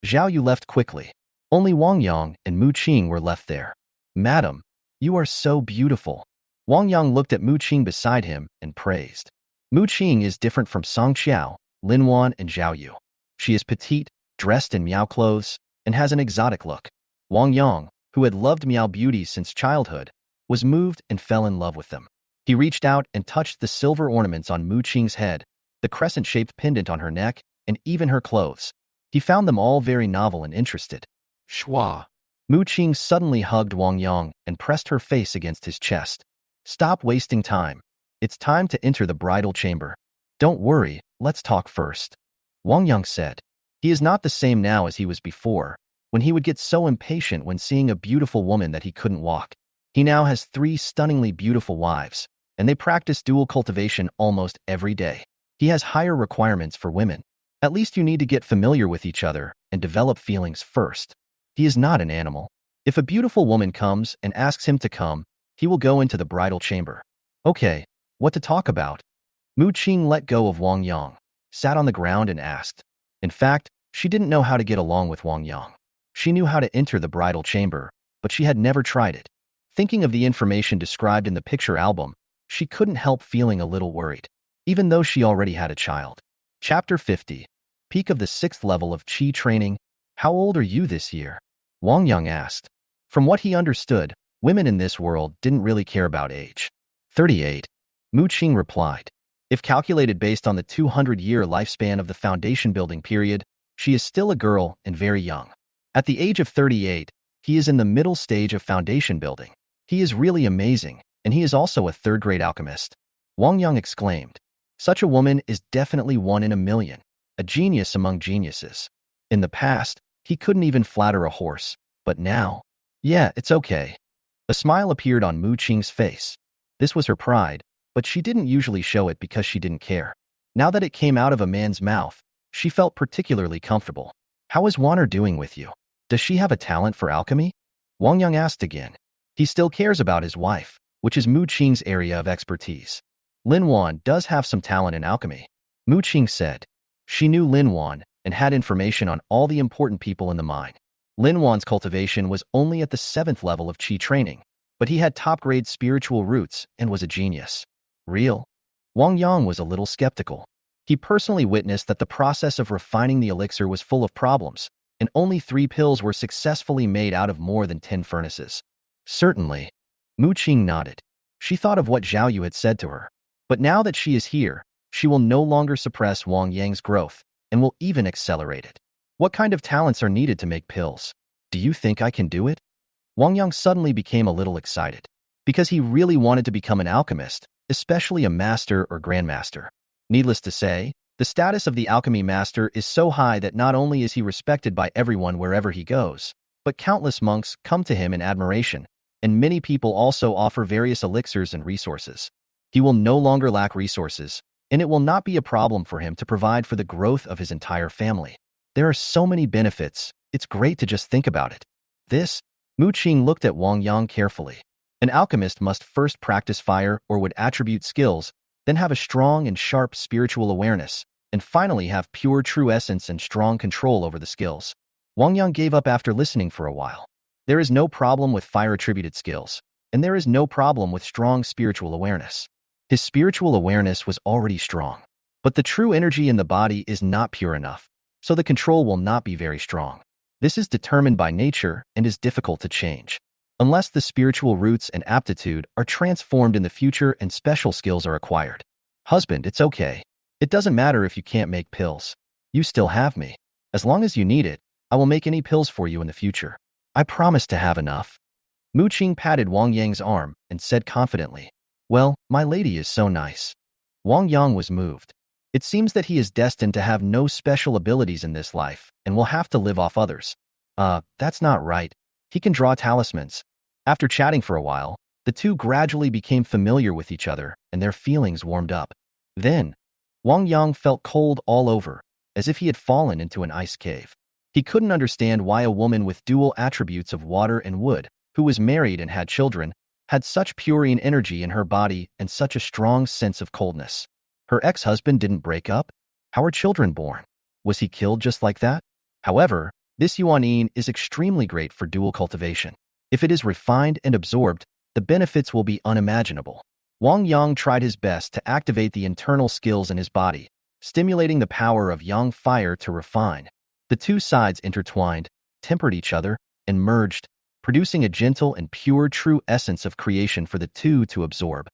Zhao Yu left quickly. Only Wang Yang and Mu Qing were left there. Madam, you are so beautiful. Wang Yang looked at Mu Qing beside him and praised. Mu Qing is different from Song Qiao, Lin Wan, and Zhao Yu. She is petite, dressed in Miao clothes, and has an exotic look. Wang Yang, who had loved Miao beauties since childhood, was moved and fell in love with them. He reached out and touched the silver ornaments on Mu Qing's head, the crescent-shaped pendant on her neck, and even her clothes. He found them all very novel and interested. Shua. Mu Qing suddenly hugged Wang Yang and pressed her face against his chest. Stop wasting time. It's time to enter the bridal chamber. Don't worry, let's talk first. Wang Yang said. He is not the same now as he was before, when he would get so impatient when seeing a beautiful woman that he couldn't walk. He now has 3 stunningly beautiful wives, and they practice dual cultivation almost every day. He has higher requirements for women. At least you need to get familiar with each other and develop feelings first. He is not an animal. If a beautiful woman comes and asks him to come, he will go into the bridal chamber. Okay, what to talk about? Mu Qing let go of Wang Yang, sat on the ground and asked. In fact, she didn't know how to get along with Wang Yang. She knew how to enter the bridal chamber, but she had never tried it. Thinking of the information described in the picture album, she couldn't help feeling a little worried, even though she already had a child. Chapter 50. Peak of the 6th level of Qi training. How old are you this year? Wang Yang asked. From what he understood, women in this world didn't really care about age. 38. Mu Qing replied. If calculated based on the 200-year lifespan of the foundation building period, she is still a girl and very young. At the age of 38, he is in the middle stage of foundation building. He is really amazing, and he is also a 3rd-grade alchemist. Wang Yang exclaimed. Such a woman is definitely one in a million, a genius among geniuses. In the past, he couldn't even flatter a horse, but now... Yeah, it's okay. A smile appeared on Mu Qing's face. This was her pride, but she didn't usually show it because she didn't care. Now that it came out of a man's mouth, she felt particularly comfortable. How is Wanner doing with you? Does she have a talent for alchemy? Wang Yang asked again. He still cares about his wife, which is Mu Qing's area of expertise. Lin Wan does have some talent in alchemy. Mu Qing said. She knew Lin Wan and had information on all the important people in the mine. Lin Wan's cultivation was only at the 7th level of Qi training, but he had top-grade spiritual roots and was a genius. Real? Wang Yang was a little skeptical. He personally witnessed that the process of refining the elixir was full of problems, and only 3 pills were successfully made out of more than 10 furnaces. Certainly. Mu Qing nodded. She thought of what Zhao Yu had said to her. But now that she is here, she will no longer suppress Wang Yang's growth, and will even accelerate it. What kind of talents are needed to make pills? Do you think I can do it? Wang Yang suddenly became a little excited, because he really wanted to become an alchemist, especially a master or grandmaster. Needless to say, the status of the alchemy master is so high that not only is he respected by everyone wherever he goes, but countless monks come to him in admiration, and many people also offer various elixirs and resources. He will no longer lack resources, and it will not be a problem for him to provide for the growth of his entire family. There are so many benefits, it's great to just think about it. Mu Qing looked at Wang Yang carefully. An alchemist must first practice fire or wood attribute skills, then have a strong and sharp spiritual awareness, and finally have pure true essence and strong control over the skills. Wang Yang gave up after listening for a while. There is no problem with fire-attributed skills, and there is no problem with strong spiritual awareness. His spiritual awareness was already strong, but the true energy in the body is not pure enough, so the control will not be very strong. This is determined by nature and is difficult to change. Unless the spiritual roots and aptitude are transformed in the future and special skills are acquired. Husband, it's okay. It doesn't matter if you can't make pills. You still have me. As long as you need it, I will make any pills for you in the future. I promise to have enough. Mu Qing patted Wang Yang's arm and said confidently, Well, my lady is so nice. Wang Yang was moved. It seems that he is destined to have no special abilities in this life and will have to live off others. That's not right. He can draw talismans. After chatting for a while, The two gradually became familiar with each other, and their feelings warmed up. Then, Wang Yang felt cold all over, as if he had fallen into an ice cave. He couldn't understand why a woman with dual attributes of water and wood, who was married and had children, had such purine energy in her body and such a strong sense of coldness. Her ex-husband didn't break up? How were children born? Was he killed just like that? However, this yuan-yin is extremely great for dual cultivation. If it is refined and absorbed, the benefits will be unimaginable. Wang Yang tried his best to activate the internal skills in his body, stimulating the power of yang fire to refine. The two sides intertwined, tempered each other, and merged, producing a gentle and pure true essence of creation for the two to absorb.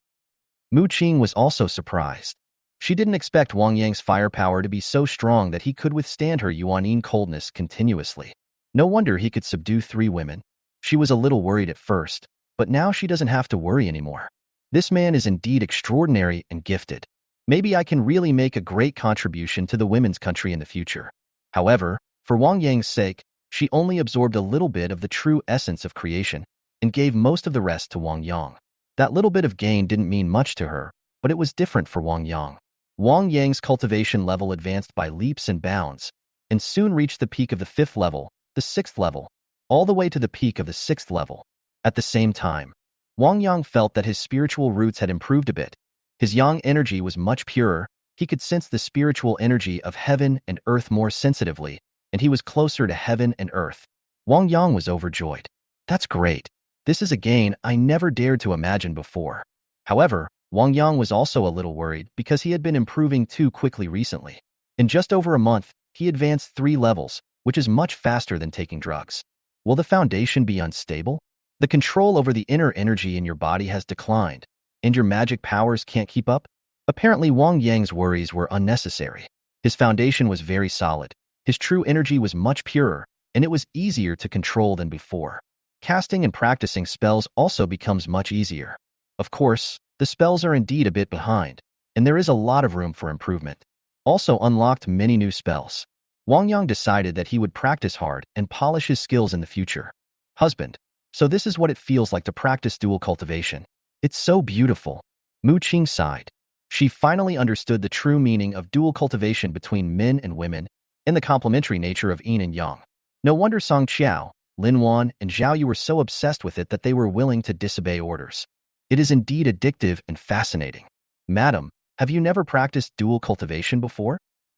Mu Qing was also surprised. She didn't expect Wang Yang's firepower to be so strong that he could withstand her yuan-yin coldness continuously. No wonder he could subdue 3 women. She was a little worried at first, but now she doesn't have to worry anymore. This man is indeed extraordinary and gifted. Maybe I can really make a great contribution to the women's country in the future. However, for Wang Yang's sake, she only absorbed a little bit of the true essence of creation and gave most of the rest to Wang Yang. That little bit of gain didn't mean much to her, but it was different for Wang Yang. Wang Yang's cultivation level advanced by leaps and bounds, and soon reached the peak of the 5th level, the 6th level, all the way to the peak of the 6th level. At the same time, Wang Yang felt that his spiritual roots had improved a bit. His yang energy was much purer, he could sense the spiritual energy of heaven and earth more sensitively, and he was closer to heaven and earth. Wang Yang was overjoyed. That's great. This is a gain I never dared to imagine before. However, Wang Yang was also a little worried because he had been improving too quickly recently. In just over a month, he advanced 3 levels, which is much faster than taking drugs. Will the foundation be unstable? The control over the inner energy in your body has declined, and your magic powers can't keep up? Apparently, Wang Yang's worries were unnecessary. His foundation was very solid. His true energy was much purer, and it was easier to control than before. Casting and practicing spells also becomes much easier. Of course, the spells are indeed a bit behind, and there is a lot of room for improvement. Also unlocked many new spells. Wang Yang decided that he would practice hard and polish his skills in the future. Husband. So this is what it feels like to practice dual cultivation. It's so beautiful. Mu Qing sighed. She finally understood the true meaning of dual cultivation between men and women and the complementary nature of yin and yang. No wonder Song Qiao, Lin Wan, and Zhao Yu were so obsessed with it that they were willing to disobey orders. It is indeed addictive and fascinating. Madam, have you never practiced dual cultivation before?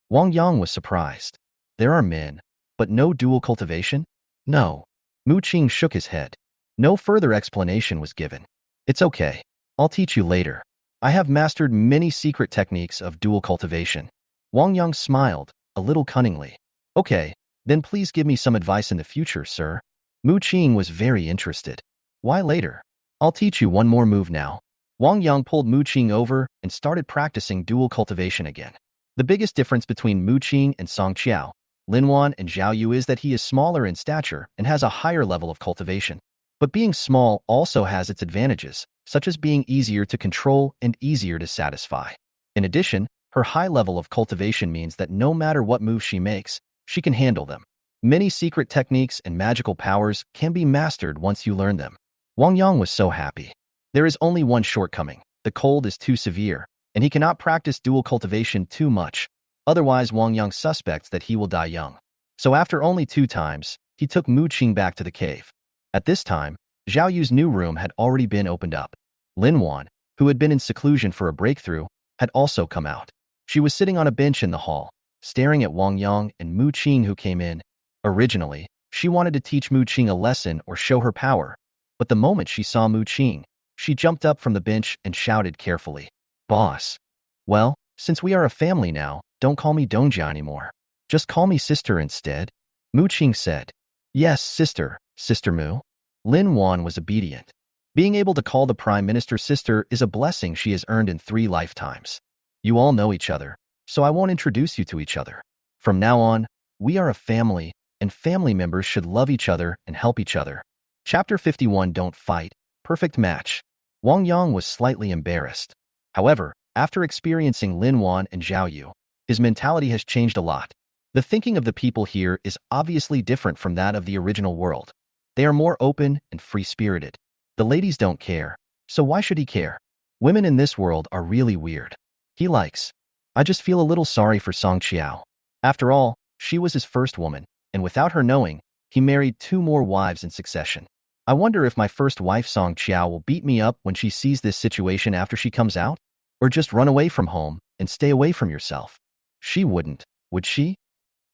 Wang Yang was surprised. There are men, but no dual cultivation? No. Mu Qing shook his head. No further explanation was given. It's okay. I'll teach you later. I have mastered many secret techniques of dual cultivation. Wang Yang smiled, a little cunningly. Okay, then please give me some advice in the future, sir. Mu Qing was very interested. Why later? I'll teach you one more move now. Wang Yang pulled Mu Qing over and started practicing dual cultivation again. The biggest difference between Mu Qing and Song Qiao, Lin Wan, and Zhao Yu is that he is smaller in stature and has a higher level of cultivation. But being small also has its advantages, such as being easier to control and easier to satisfy. In addition, her high level of cultivation means that no matter what move she makes, she can handle them. Many secret techniques and magical powers can be mastered once you learn them. Wang Yang was so happy. There is only one shortcoming. The cold is too severe, and he cannot practice dual cultivation too much. Otherwise, Wang Yang suspects that he will die young. So after only 2 times, he took Mu Qing back to the cave. At this time, Zhao Yu's new room had already been opened up. Lin Wan, who had been in seclusion for a breakthrough, had also come out. She was sitting on a bench in the hall, staring at Wang Yang and Mu Qing, who came in. Originally, she wanted to teach Mu Qing a lesson or show her power, but the moment she saw Mu Qing, she jumped up from the bench and shouted carefully, "Boss." Well, since we are a family now, don't call me Dongjia anymore. Just call me sister instead. Mu Qing said. Yes, sister, Sister Mu. Lin Wan was obedient. Being able to call the Prime Minister sister is a blessing she has earned in 3 lifetimes. You all know each other, so I won't introduce you to each other. From now on, we are a family, and family members should love each other and help each other. Chapter 51 Don't Fight, Perfect Match. Wang Yang was slightly embarrassed. However, after experiencing Lin Wan and Zhao Yu, his mentality has changed a lot. The thinking of the people here is obviously different from that of the original world. They are more open and free-spirited. The ladies don't care. So why should he care? Women in this world are really weird. He likes. I just feel a little sorry for Song Qiao. After all, she was his first woman, and without her knowing, he married 2 more wives in succession. I wonder if my first wife Song Qiao will beat me up when she sees this situation after she comes out? Or just run away from home and stay away from yourself? She wouldn't, would she?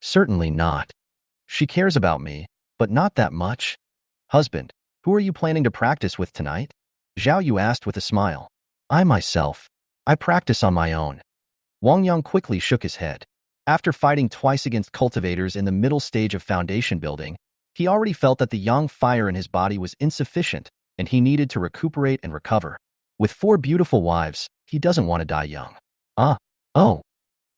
Certainly not. She cares about me, but not that much. Husband, who are you planning to practice with tonight? Zhao Yu asked with a smile. I myself. I practice on my own. Wang Yang quickly shook his head. After fighting twice against cultivators in the middle stage of foundation building, he already felt that the yang fire in his body was insufficient, and he needed to recuperate and recover. With 4 beautiful wives, he doesn't want to die young. Oh.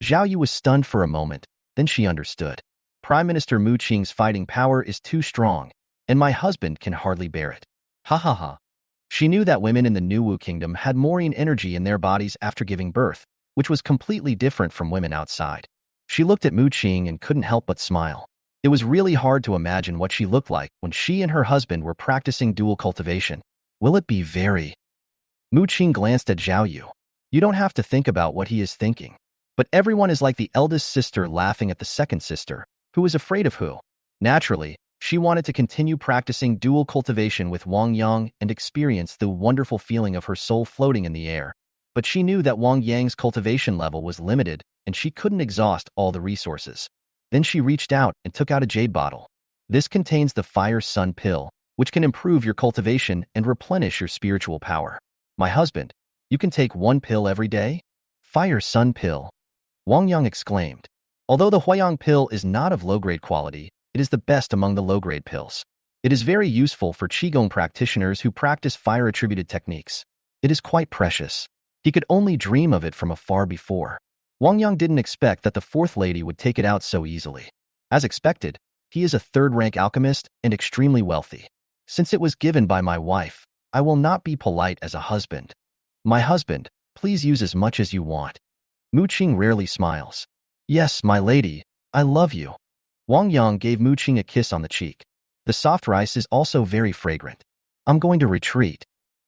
Zhao Yu was stunned for a moment, then she understood. Prime Minister Mu Qing's fighting power is too strong, and my husband can hardly bear it. Ha ha ha. She knew that women in the New Wu Kingdom had more yin energy in their bodies after giving birth, which was completely different from women outside. She looked at Mu Qing and couldn't help but smile. It was really hard to imagine what she looked like when she and her husband were practicing dual cultivation. Will it be very... Mu Qing glanced at Zhao Yu. You don't have to think about what he is thinking. But everyone is like the eldest sister laughing at the second sister, who is afraid of who. Naturally, she wanted to continue practicing dual cultivation with Wang Yang and experience the wonderful feeling of her soul floating in the air. But she knew that Wang Yang's cultivation level was limited, and she couldn't exhaust all the resources. Then she reached out and took out a jade bottle. This contains the Fire Sun pill, which can improve your cultivation and replenish your spiritual power. My husband, you can take 1 pill every day? Fire Sun pill. Wang Yang exclaimed. Although the Huayang pill is not of low-grade quality, it is the best among the low-grade pills. It is very useful for Qigong practitioners who practice fire-attributed techniques. It is quite precious. He could only dream of it from afar before. Wang Yang didn't expect that the 4th lady would take it out so easily. As expected, he is a 3rd-rank alchemist and extremely wealthy. Since it was given by my wife, I will not be polite as a husband. My husband, please use as much as you want. Mu Qing rarely smiles. Yes, my lady, I love you. Wang Yang gave Mu Qing a kiss on the cheek. The soft rice is also very fragrant. I'm going to retreat.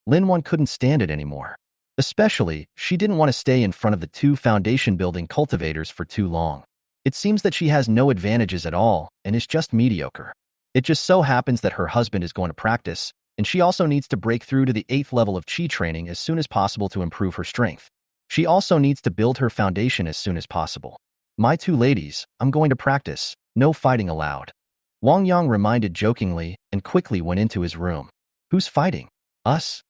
Lin Wan couldn't stand it anymore. Especially, she didn't want to stay in front of the 2 foundation-building cultivators for too long. It seems that she has no advantages at all and is just mediocre. It just so happens that her husband is going to practice, and she also needs to break through to the 8th level of Qi training as soon as possible to improve her strength. She also needs to build her foundation as soon as possible. My 2 ladies, I'm going to practice. No fighting allowed. Wang Yang reminded jokingly and quickly went into his room. Who's fighting? Us?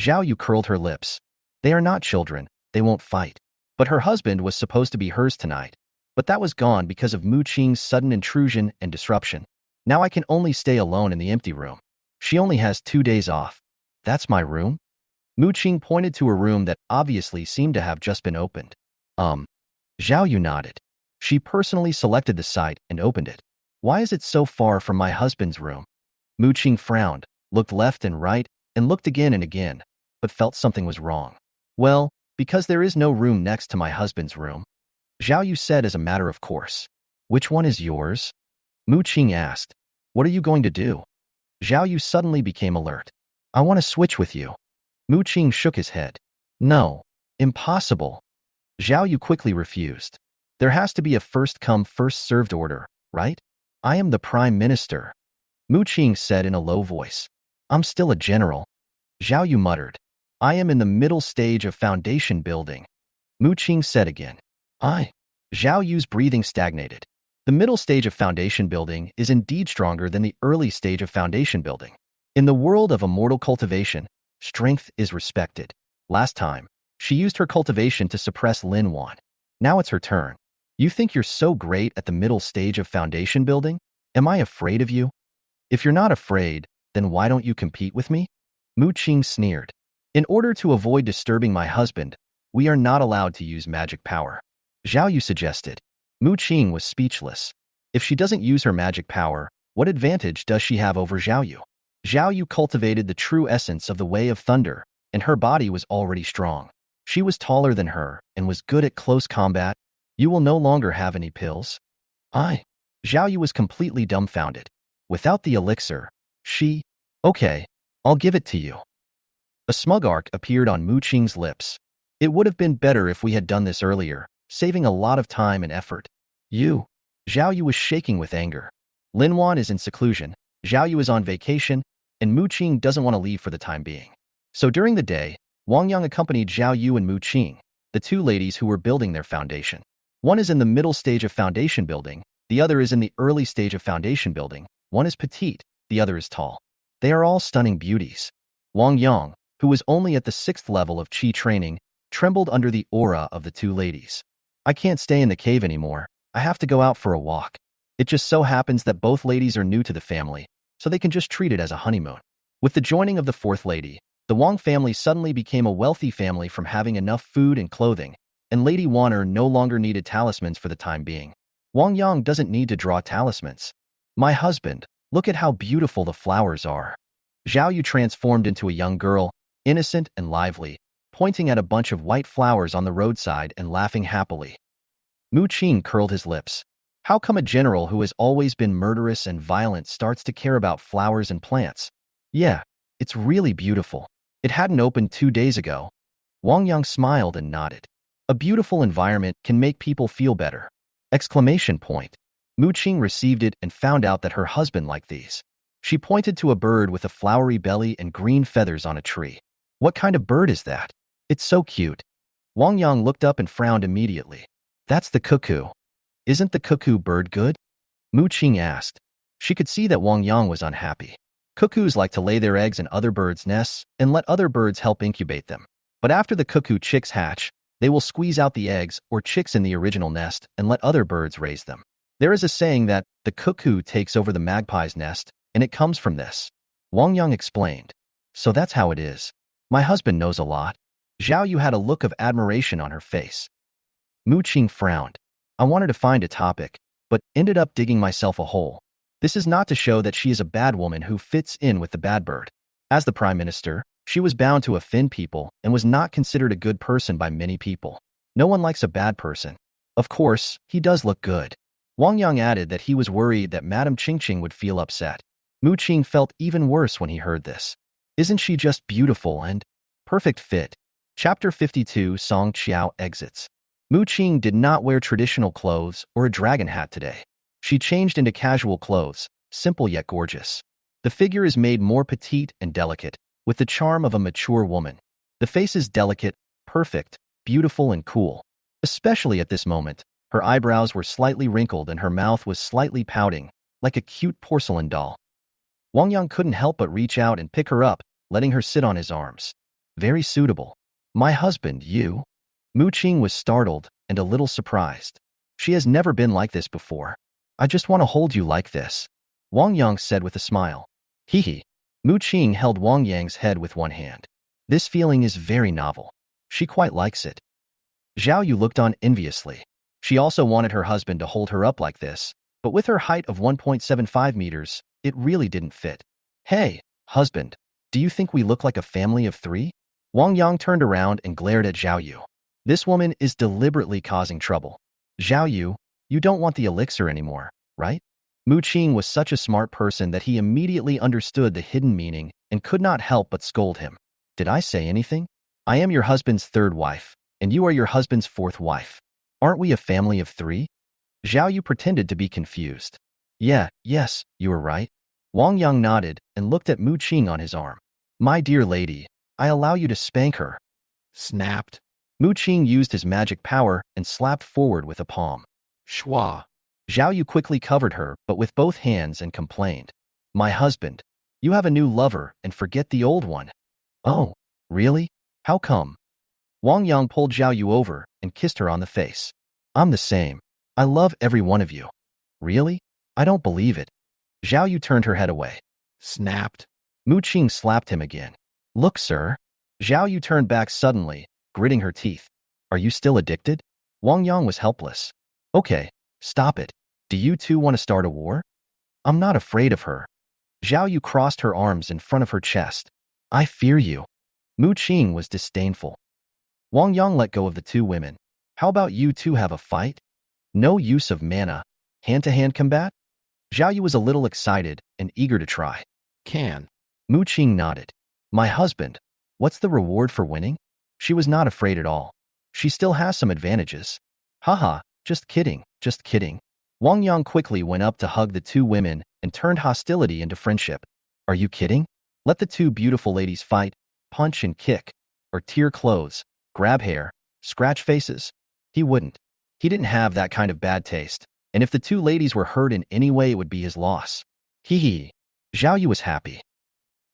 Zhao Yu curled her lips. They are not children, they won't fight. But her husband was supposed to be hers tonight. But that was gone because of Mu Qing's sudden intrusion and disruption. Now I can only stay alone in the empty room. She only has 2 days off. That's my room? Mu Qing pointed to a room that obviously seemed to have just been opened. Zhao Yu nodded. She personally selected the site and opened it. Why is it so far from my husband's room? Mu Qing frowned, looked left and right, and looked again and again, but felt something was wrong. Well, because there is no room next to my husband's room. Zhao Yu said as a matter of course. Which one is yours? Mu Qing asked. What are you going to do? Zhao Yu suddenly became alert. I want to switch with you. Mu Qing shook his head. No. Impossible. Zhao Yu quickly refused. There has to be a first-come, first-served order, right? I am the prime minister. Mu Qing said in a low voice. I'm still a general. Zhao Yu muttered. I am in the middle stage of foundation building. Mu Qing said again. Zhao Yu's breathing stagnated. The middle stage of foundation building is indeed stronger than the early stage of foundation building. In the world of immortal cultivation, strength is respected. Last time, she used her cultivation to suppress Lin Wan. Now it's her turn. You think you're so great at the middle stage of foundation building? Am I afraid of you? If you're not afraid, then why don't you compete with me? Mu Qing sneered. In order to avoid disturbing my husband, we are not allowed to use magic power. Zhao Yu suggested. Mu Qing was speechless. If she doesn't use her magic power, what advantage does she have over Zhao Yu? Zhao Yu cultivated the true essence of the Way of Thunder, and her body was already strong. She was taller than her and was good at close combat. You will no longer have any pills? Zhao Yu was completely dumbfounded. Without the elixir, okay, I'll give it to you. A smug arc appeared on Mu Qing's lips. It would have been better if we had done this earlier, saving a lot of time and effort. You. Zhao Yu was shaking with anger. Lin Wan is in seclusion, Zhao Yu is on vacation, and Mu Qing doesn't want to leave for the time being. So during the day, Wang Yang accompanied Zhao Yu and Mu Qing, the two ladies who were building their foundation. One is in the middle stage of foundation building, the other is in the early stage of foundation building. One is petite, the other is tall. They are all stunning beauties. Wang Yang, who was only at the 6th level of Qi training, trembled under the aura of the two ladies. I can't stay in the cave anymore. I have to go out for a walk. It just so happens that both ladies are new to the family, so they can just treat it as a honeymoon. With the joining of the 4th lady, the Wang family suddenly became a wealthy family from having enough food and clothing, and Lady Wanner no longer needed talismans for the time being. Wang Yang doesn't need to draw talismans. My husband, look at how beautiful the flowers are. Zhao Yu transformed into a young girl, innocent and lively, pointing at a bunch of white flowers on the roadside and laughing happily. Mu Qing curled his lips. How come a general who has always been murderous and violent starts to care about flowers and plants? Yeah, it's really beautiful. It hadn't opened 2 days ago. Wang Yang smiled and nodded. A beautiful environment can make people feel better. Exclamation point. Mu Qing received it and found out that her husband liked these. She pointed to a bird with a flowery belly and green feathers on a tree. What kind of bird is that? It's so cute. Wang Yang looked up and frowned immediately. That's the cuckoo. Isn't the cuckoo bird good? Mu Qing asked. She could see that Wang Yang was unhappy. Cuckoos like to lay their eggs in other birds' nests and let other birds help incubate them. But after the cuckoo chicks hatch, they will squeeze out the eggs or chicks in the original nest and let other birds raise them. There is a saying that the cuckoo takes over the magpie's nest, and it comes from this. Wang Yang explained. So that's how it is. My husband knows a lot. Zhao Yu had a look of admiration on her face. Mu Qing frowned. I wanted to find a topic, but ended up digging myself a hole. This is not to show that she is a bad woman who fits in with the bad bird. As the prime minister, she was bound to offend people and was not considered a good person by many people. No one likes a bad person. Of course, he does look good. Wang Yang added that he was worried that Madame Qingqing would feel upset. Mu Qing felt even worse when he heard this. Isn't she just beautiful and perfect fit? Chapter 52 Song Qiao exits. Mu Qing did not wear traditional clothes or a dragon hat today. She changed into casual clothes, simple yet gorgeous. The figure is made more petite and delicate, with the charm of a mature woman. The face is delicate, perfect, beautiful and cool. Especially at this moment, her eyebrows were slightly wrinkled and her mouth was slightly pouting, like a cute porcelain doll. Wang Yang couldn't help but reach out and pick her up, letting her sit on his arms. Very suitable. My husband, you? Mu Qing was startled and a little surprised. She has never been like this before. I just want to hold you like this, Wang Yang said with a smile. Hee hee. Mu Qing held Wang Yang's head with one hand. This feeling is very novel. She quite likes it. Zhao Yu looked on enviously. She also wanted her husband to hold her up like this, but with her height of 1.75 meters, it really didn't fit. Hey, husband, do you think we look like a family of 3? Wang Yang turned around and glared at Zhao Yu. This woman is deliberately causing trouble. Zhao Yu, you don't want the elixir anymore, right? Mu Qing was such a smart person that he immediately understood the hidden meaning and could not help but scold him. Did I say anything? I am your husband's 3rd wife, and you are your husband's 4th wife. Aren't we a family of 3? Zhao Yu pretended to be confused. Yes, you are right. Wang Yang nodded and looked at Mu Qing on his arm. My dear lady, I allow you to spank her. Snapped. Mu Qing used his magic power and slapped forward with a palm. Shwa. Zhao Yu quickly covered her, but with both hands and complained. My husband, you have a new lover and forget the old one. Oh, really? How come? Wang Yang pulled Zhao Yu over and kissed her on the face. I'm the same. I love every one of you. Really? I don't believe it. Zhao Yu turned her head away. Snapped. Mu Qing slapped him again. Look, sir. Zhao Yu turned back suddenly, gritting her teeth. Are you still addicted? Wang Yang was helpless. Okay, stop it. Do you two want to start a war? I'm not afraid of her. Zhao Yu crossed her arms in front of her chest. I fear you. Mu Qing was disdainful. Wang Yang let go of the two women. How about you two have a fight? No use of mana. Hand-to-hand combat? Zhao Yu was a little excited and eager to try. Can. Mu Qing nodded. My husband, What's the reward for winning? She was not afraid at all. She still has some advantages. Haha, just kidding, just kidding. Wang Yang quickly went up to hug the two women and turned hostility into friendship. Are you kidding? Let the two beautiful ladies fight, punch and kick, or tear clothes, grab hair, scratch faces. He wouldn't. He didn't have that kind of bad taste, and if the two ladies were hurt in any way, it would be his loss. Hee hee. Zhao Yu was happy.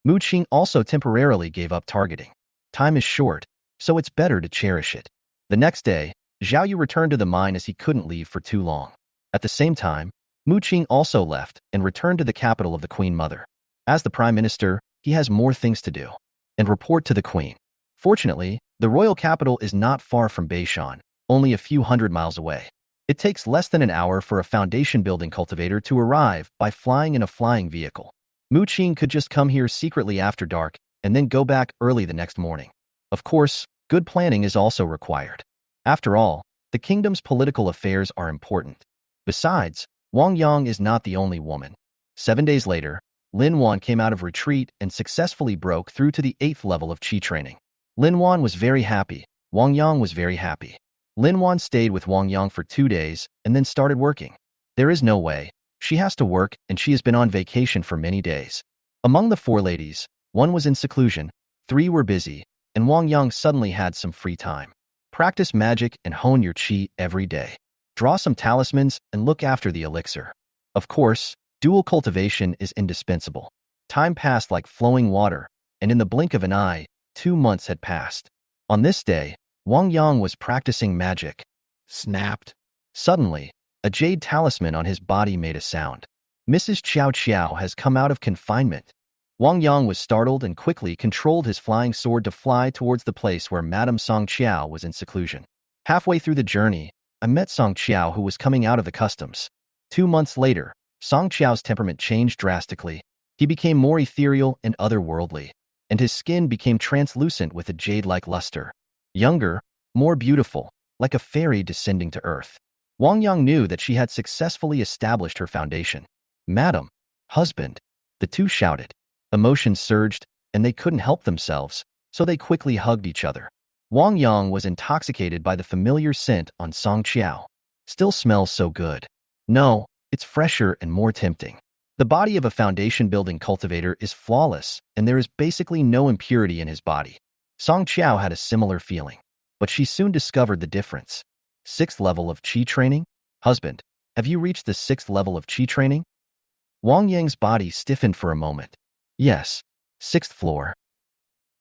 Mu Qing also temporarily gave up targeting. Time is short, so it's better to cherish it. The next day, Zhao Yu returned to the mine as he couldn't leave for too long. At the same time, Mu Qing also left and returned to the capital of the Queen Mother. As the Prime Minister, he has more things to do and report to the Queen. Fortunately, the royal capital is not far from Beishan, only a few hundred miles away. It takes less than an hour for a foundation-building cultivator to arrive by flying in a flying vehicle. Mu Qing could just come here secretly after dark and then go back early the next morning. Of course, good planning is also required. After all, the kingdom's political affairs are important. Besides, Wang Yang is not the only woman. 7 days later, Lin Wan came out of retreat and successfully broke through to the 8th level of Qi training. Lin Wan was very happy. Wang Yang was very happy. Lin Wan stayed with Wang Yang for 2 days and then started working. There is no way. She has to work and she has been on vacation for many days. Among the 4 ladies, 1 was in seclusion, 3 were busy, and Wang Yang suddenly had some free time. Practice magic and hone your qi every day. Draw some talismans and look after the elixir. Of course, dual cultivation is indispensable. Time passed like flowing water, and in the blink of an eye, 2 months had passed. On this day, Wang Yang was practicing magic. Snapped. Suddenly, a jade talisman on his body made a sound. Mrs. Qiao Qiao has come out of confinement. Wang Yang was startled and quickly controlled his flying sword to fly towards the place where Madame Song Qiao was in seclusion. Halfway through the journey, I met Song Qiao, who was coming out of the customs. 2 months later, Song Qiao's temperament changed drastically. He became more ethereal and otherworldly, and his skin became translucent with a jade-like luster. Younger, more beautiful, like a fairy descending to earth. Wang Yang knew that she had successfully established her foundation. Madam, husband, the two shouted. Emotions surged, and they couldn't help themselves, so they quickly hugged each other. Wang Yang was intoxicated by the familiar scent on Song Qiao. Still smells so good. No, it's fresher and more tempting. The body of a foundation-building cultivator is flawless, and there is basically no impurity in his body. Song Qiao had a similar feeling, but she soon discovered the difference. 6th level of Qi training? Husband, have you reached the 6th level of Qi training? Wang Yang's body stiffened for a moment. Yes, 6th floor.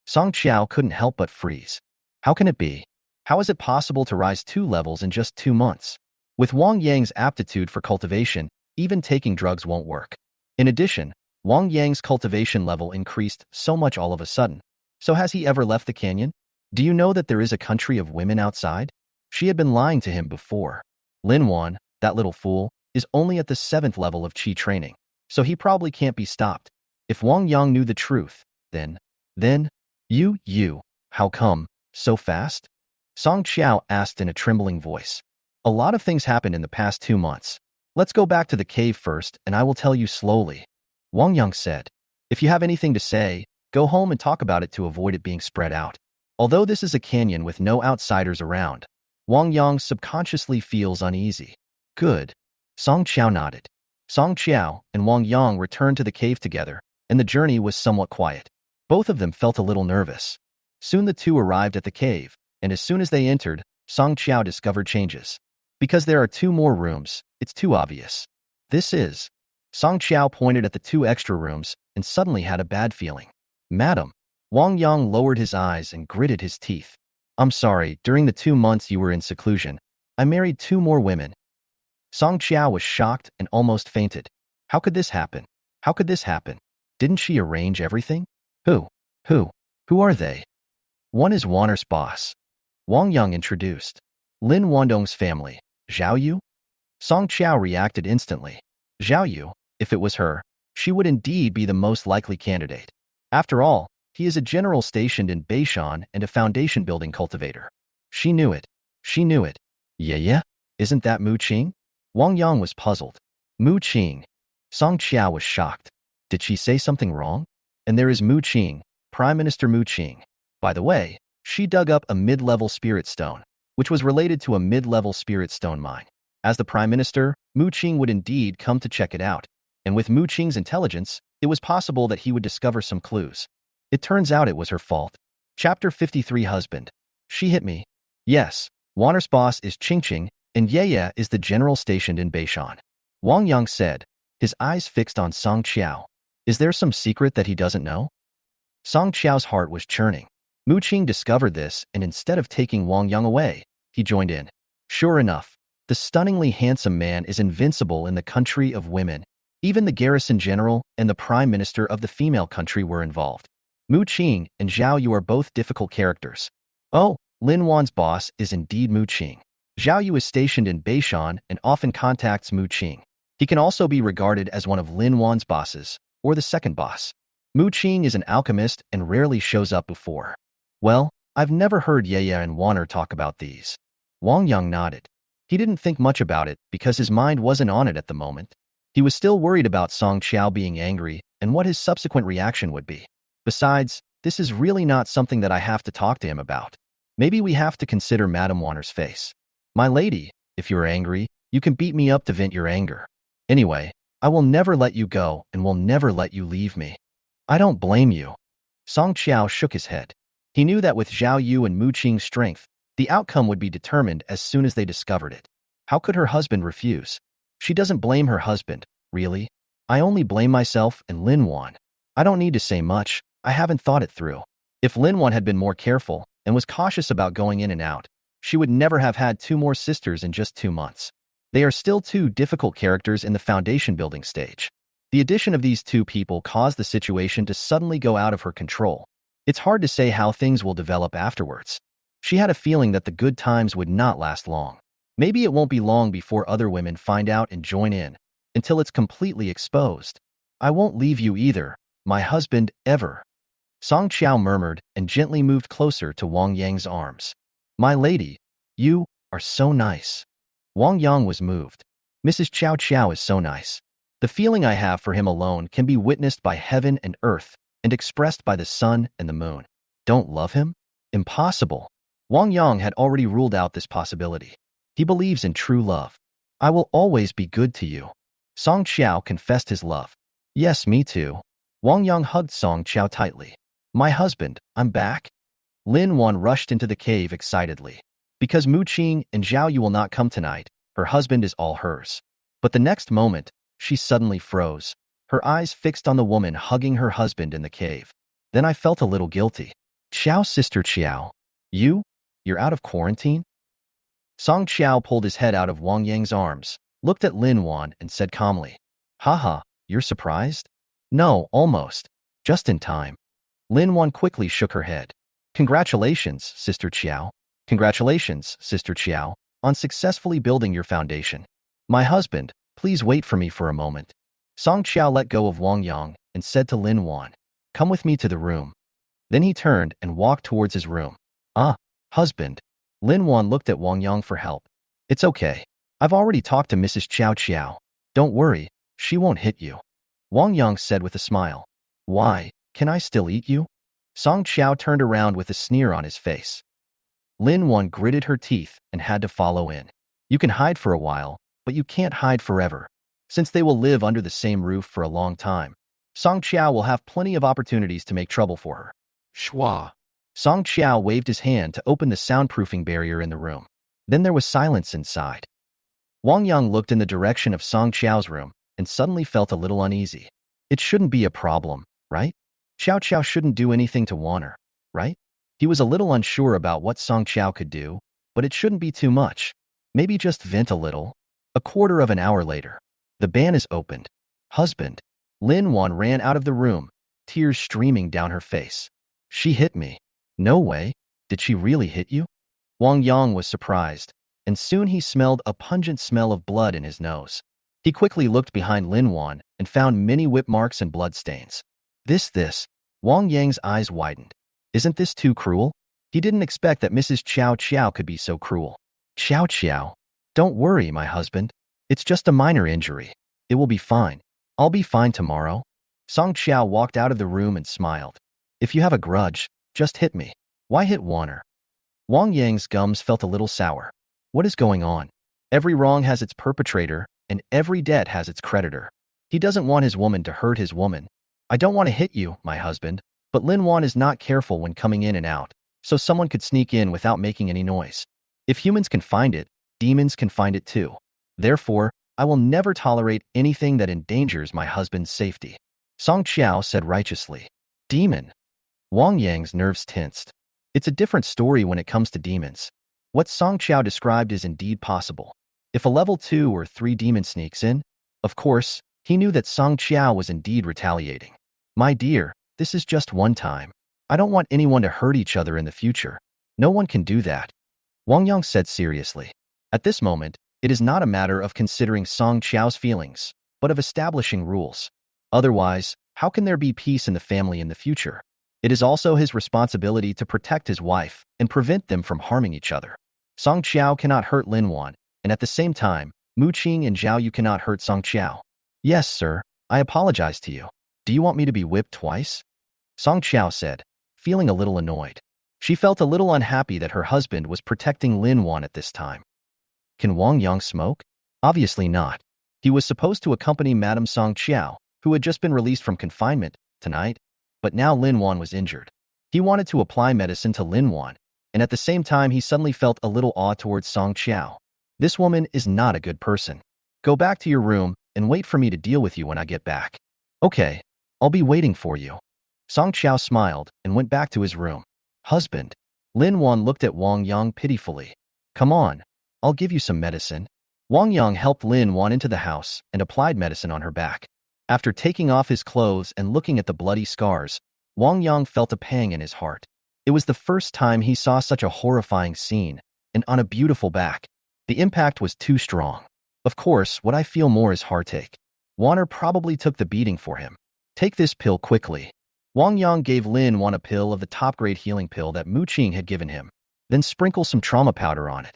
Song Qiao couldn't help but freeze. How can it be? How is it possible to rise 2 levels in just 2 months? With Wang Yang's aptitude for cultivation, even taking drugs won't work. In addition, Wang Yang's cultivation level increased so much all of a sudden. So has he ever left the canyon? Do you know that there is a country of women outside? She had been lying to him before. Lin Wan, that little fool, is only at the 7th level of Qi training, so he probably can't be stopped. If Wang Yang knew the truth, then, how come, so fast? Song Qiao asked in a trembling voice. A lot of things happened in the past 2 months. Let's go back to the cave first and I will tell you slowly. Wang Yang said. If you have anything to say, go home and talk about it to avoid it being spread out. Although this is a canyon with no outsiders around, Wang Yang subconsciously feels uneasy. Good. Song Qiao nodded. Song Qiao and Wang Yang returned to the cave together, and the journey was somewhat quiet. Both of them felt a little nervous. Soon the two arrived at the cave, and as soon as they entered, Song Qiao discovered changes. Because there are 2 more rooms, it's too obvious. This is. Song Qiao pointed at the 2 extra rooms and suddenly had a bad feeling. Madam. Wang Yang lowered his eyes and gritted his teeth. I'm sorry, during the 2 months you were in seclusion, I married 2 more women. Song Qiao was shocked and almost fainted. How could this happen? How could this happen? Didn't she arrange everything? Who are they? One is Wanner's boss. Wang Yang introduced. Lin Wandong's family. Zhao Yu? Song Qiao reacted instantly. Zhao Yu, if it was her, she would indeed be the most likely candidate. After all, he is a general stationed in Beishan and a foundation-building cultivator. She knew it. She knew it. Yeah? Isn't that Mu Qing? Wang Yang was puzzled. Mu Qing. Song Qiao was shocked. Did she say something wrong? And there is Mu Qing, Prime Minister Mu Qing. By the way, she dug up a mid-level spirit stone, which was related to a mid-level spirit stone mine. As the prime minister, Mu Qing would indeed come to check it out, and with Mu Qing's intelligence, it was possible that he would discover some clues. It turns out it was her fault. Chapter 53 Husband. She hit me. Yes, Wanner's boss is Qingqing, and Ye is the general stationed in Beishan. Wang Yang said, his eyes fixed on Song Qiao. Is there some secret that he doesn't know? Song Qiao's heart was churning. Mu Qing discovered this, and instead of taking Wang Yang away, he joined in. Sure enough, the stunningly handsome man is invincible in the country of women. Even the garrison general and the prime minister of the female country were involved. Mu Qing and Zhao Yu are both difficult characters. Oh, Lin Wan's boss is indeed Mu Qing. Zhao Yu is stationed in Beishan and often contacts Mu Qing. He can also be regarded as one of Lin Wan's bosses, or the second boss. Mu Qing is an alchemist and rarely shows up before. Well, I've never heard Ye and Wanner talk about these. Wang Yang nodded. He didn't think much about it because his mind wasn't on it at the moment. He was still worried about Song Qiao being angry and what his subsequent reaction would be. Besides, this is really not something that I have to talk to him about. Maybe we have to consider Madame Wanner's face. My lady, if you're angry, you can beat me up to vent your anger. Anyway, I will never let you go and will never let you leave me. I don't blame you. Song Qiao shook his head. He knew that with Zhao Yu and Mu Qing's strength, the outcome would be determined as soon as they discovered it. How could her husband refuse? She doesn't blame her husband, really. I only blame myself and Lin Wan. I don't need to say much. I haven't thought it through. If Lin Wan had been more careful and was cautious about going in and out, she would never have had 2 more sisters in just 2 months. They are still 2 difficult characters in the foundation building stage. The addition of these 2 people caused the situation to suddenly go out of her control. It's hard to say how things will develop afterwards. She had a feeling that the good times would not last long. Maybe it won't be long before other women find out and join in, until it's completely exposed. I won't leave you either, my husband, ever. Song Qiao murmured and gently moved closer to Wang Yang's arms. My lady, you are so nice. Wang Yang was moved. Mrs. Qiao Qiao is so nice. The feeling I have for him alone can be witnessed by heaven and earth and expressed by the sun and the moon. Don't love him? Impossible. Wang Yang had already ruled out this possibility. He believes in true love. I will always be good to you. Song Qiao confessed his love. Yes, me too. Wang Yang hugged Song Qiao tightly. My husband, I'm back. Lin Wan rushed into the cave excitedly. Because Mu Qing and Zhao Yu will not come tonight, her husband is all hers. But the next moment, she suddenly froze, her eyes fixed on the woman hugging her husband in the cave. Then I felt a little guilty. Qiao, sister Qiao. You're out of quarantine? Song Qiao pulled his head out of Wang Yang's arms, looked at Lin Wan and said calmly, Haha, you're surprised? No, almost. Just in time. Lin Wan quickly shook her head. Congratulations, Sister Qiao. Congratulations, Sister Qiao, on successfully building your foundation. My husband, please wait for me for a moment. Song Qiao let go of Wang Yang and said to Lin Wan, Come with me to the room. Then he turned and walked towards his room. Ah, husband. Lin Wan looked at Wang Yang for help. It's okay. I've already talked to Mrs. Qiao Qiao. Don't worry, she won't hit you. Wang Yang said with a smile. Why, can I still eat you? Song Qiao turned around with a sneer on his face. Lin Wan gritted her teeth and had to follow in. You can hide for a while, but you can't hide forever. Since they will live under the same roof for a long time, Song Qiao will have plenty of opportunities to make trouble for her. Shwa. Song Qiao waved his hand to open the soundproofing barrier in the room. Then there was silence inside. Wang Yang looked in the direction of Song Qiao's room and suddenly felt a little uneasy. It shouldn't be a problem, right? Xiao Qiao shouldn't do anything to Wanner, right? He was a little unsure about what Song Qiao could do, but it shouldn't be too much. Maybe just vent a little. A quarter of an hour later, the ban is opened. Husband. Lin Wan ran out of the room, tears streaming down her face. She hit me. No way. Did she really hit you? Wang Yang was surprised, and soon he smelled a pungent smell of blood in his nose. He quickly looked behind Lin Wan and found many whip marks and blood stains. This. Wang Yang's eyes widened. Isn't this too cruel? He didn't expect that Mrs. Qiao Qiao could be so cruel. Qiao Qiao. Don't worry, my husband. It's just a minor injury. It will be fine. I'll be fine tomorrow. Song Qiao walked out of the room and smiled. If you have a grudge, just hit me. Why hit Wanner? Wang Yang's gums felt a little sour. What is going on? Every wrong has its perpetrator, and every debt has its creditor. He doesn't want his woman to hurt his woman. I don't want to hit you, my husband, but Lin Wan is not careful when coming in and out, so someone could sneak in without making any noise. If humans can find it, demons can find it too. Therefore, I will never tolerate anything that endangers my husband's safety. Song Qiao said righteously. Demon. Wang Yang's nerves tensed. It's a different story when it comes to demons. What Song Qiao described is indeed possible. If a level 2 or 3 demon sneaks in, of course, he knew that Song Qiao was indeed retaliating. My dear, this is just one time. I don't want anyone to hurt each other in the future. No one can do that. Wang Yang said seriously. At this moment, it is not a matter of considering Song Qiao's feelings, but of establishing rules. Otherwise, how can there be peace in the family in the future? It is also his responsibility to protect his wife and prevent them from harming each other. Song Qiao cannot hurt Lin Wan, and at the same time, Mu Qing and Zhao Yu cannot hurt Song Qiao. Yes, sir, I apologize to you. Do you want me to be whipped twice? Song Qiao said, feeling a little annoyed. She felt a little unhappy that her husband was protecting Lin Wan at this time. Can Wang Yang smoke? Obviously not. He was supposed to accompany Madame Song Qiao, who had just been released from confinement, tonight, but now Lin Wan was injured. He wanted to apply medicine to Lin Wan, and at the same time he suddenly felt a little awe towards Song Qiao. This woman is not a good person. Go back to your room and wait for me to deal with you when I get back. Okay, I'll be waiting for you. Song Qiao smiled and went back to his room. Husband. Lin Wan looked at Wang Yang pitifully. Come on, I'll give you some medicine. Wang Yang helped Lin Wan into the house and applied medicine on her back. After taking off his clothes and looking at the bloody scars, Wang Yang felt a pang in his heart. It was the first time he saw such a horrifying scene, and on a beautiful back. The impact was too strong. Of course, what I feel more is heartache. Wanner probably took the beating for him. Take this pill quickly. Wang Yang gave Lin Wan a pill of the top-grade healing pill that Mu Qing had given him. Then sprinkle some trauma powder on it.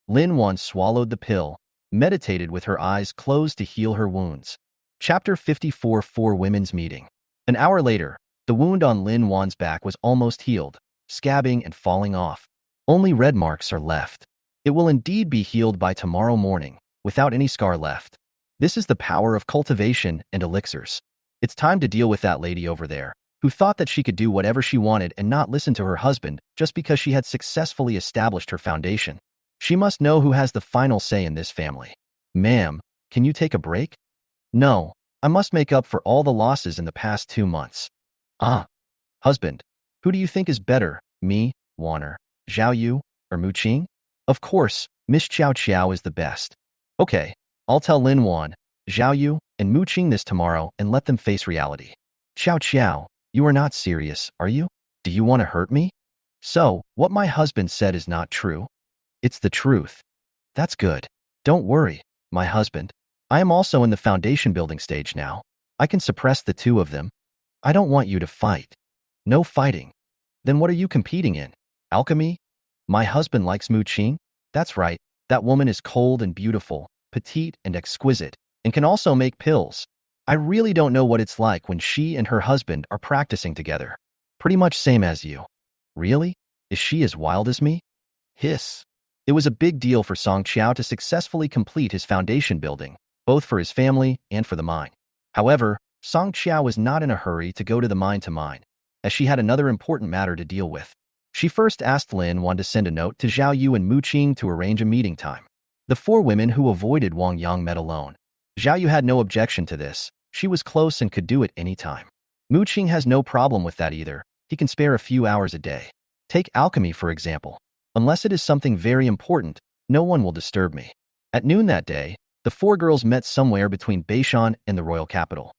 Lin Wan swallowed the pill, meditated with her eyes closed to heal her wounds. Chapter 54 Four Women's Meeting. An hour later, the wound on Lin Wan's back was almost healed, scabbing and falling off. Only red marks are left. It will indeed be healed by tomorrow morning, without any scar left. This is the power of cultivation and elixirs. It's time to deal with that lady over there, who thought that she could do whatever she wanted and not listen to her husband just because she had successfully established her foundation. She must know who has the final say in this family. Ma'am, can you take a break? No, I must make up for all the losses in the past 2 months. Husband, who do you think is better, me, Wanner, Zhao Yu, or Mu Qing? Of course, Miss Qiao Qiao is the best. Okay, I'll tell Lin Wan, Zhao Yu, and Mu Qing this tomorrow and let them face reality. Qiao Qiao, you are not serious, are you? Do you want to hurt me? So, what my husband said is not true? It's the truth. That's good. Don't worry, my husband. I am also in the foundation building stage now. I can suppress the two of them. I don't want you to fight. No fighting. Then what are you competing in? Alchemy? My husband likes Mu Qing? That's right, that woman is cold and beautiful, petite and exquisite, and can also make pills. I really don't know what it's like when she and her husband are practicing together. Pretty much same as you. Really? Is she as wild as me? Hiss. It was a big deal for Song Qiao to successfully complete his foundation building, both for his family and for the mine. However, Song Qiao was not in a hurry to go to the mine, as she had another important matter to deal with. She first asked Lin Wan to send a note to Zhao Yu and Mu Qing to arrange a meeting time. The four women who avoided Wang Yang met alone. Zhao Yu had no objection to this. She was close and could do it any time. Mu Qing has no problem with that either. He can spare a few hours a day. Take alchemy, for example. Unless it is something very important, no one will disturb me. At noon that day, the four girls met somewhere between Beishan and the royal capital.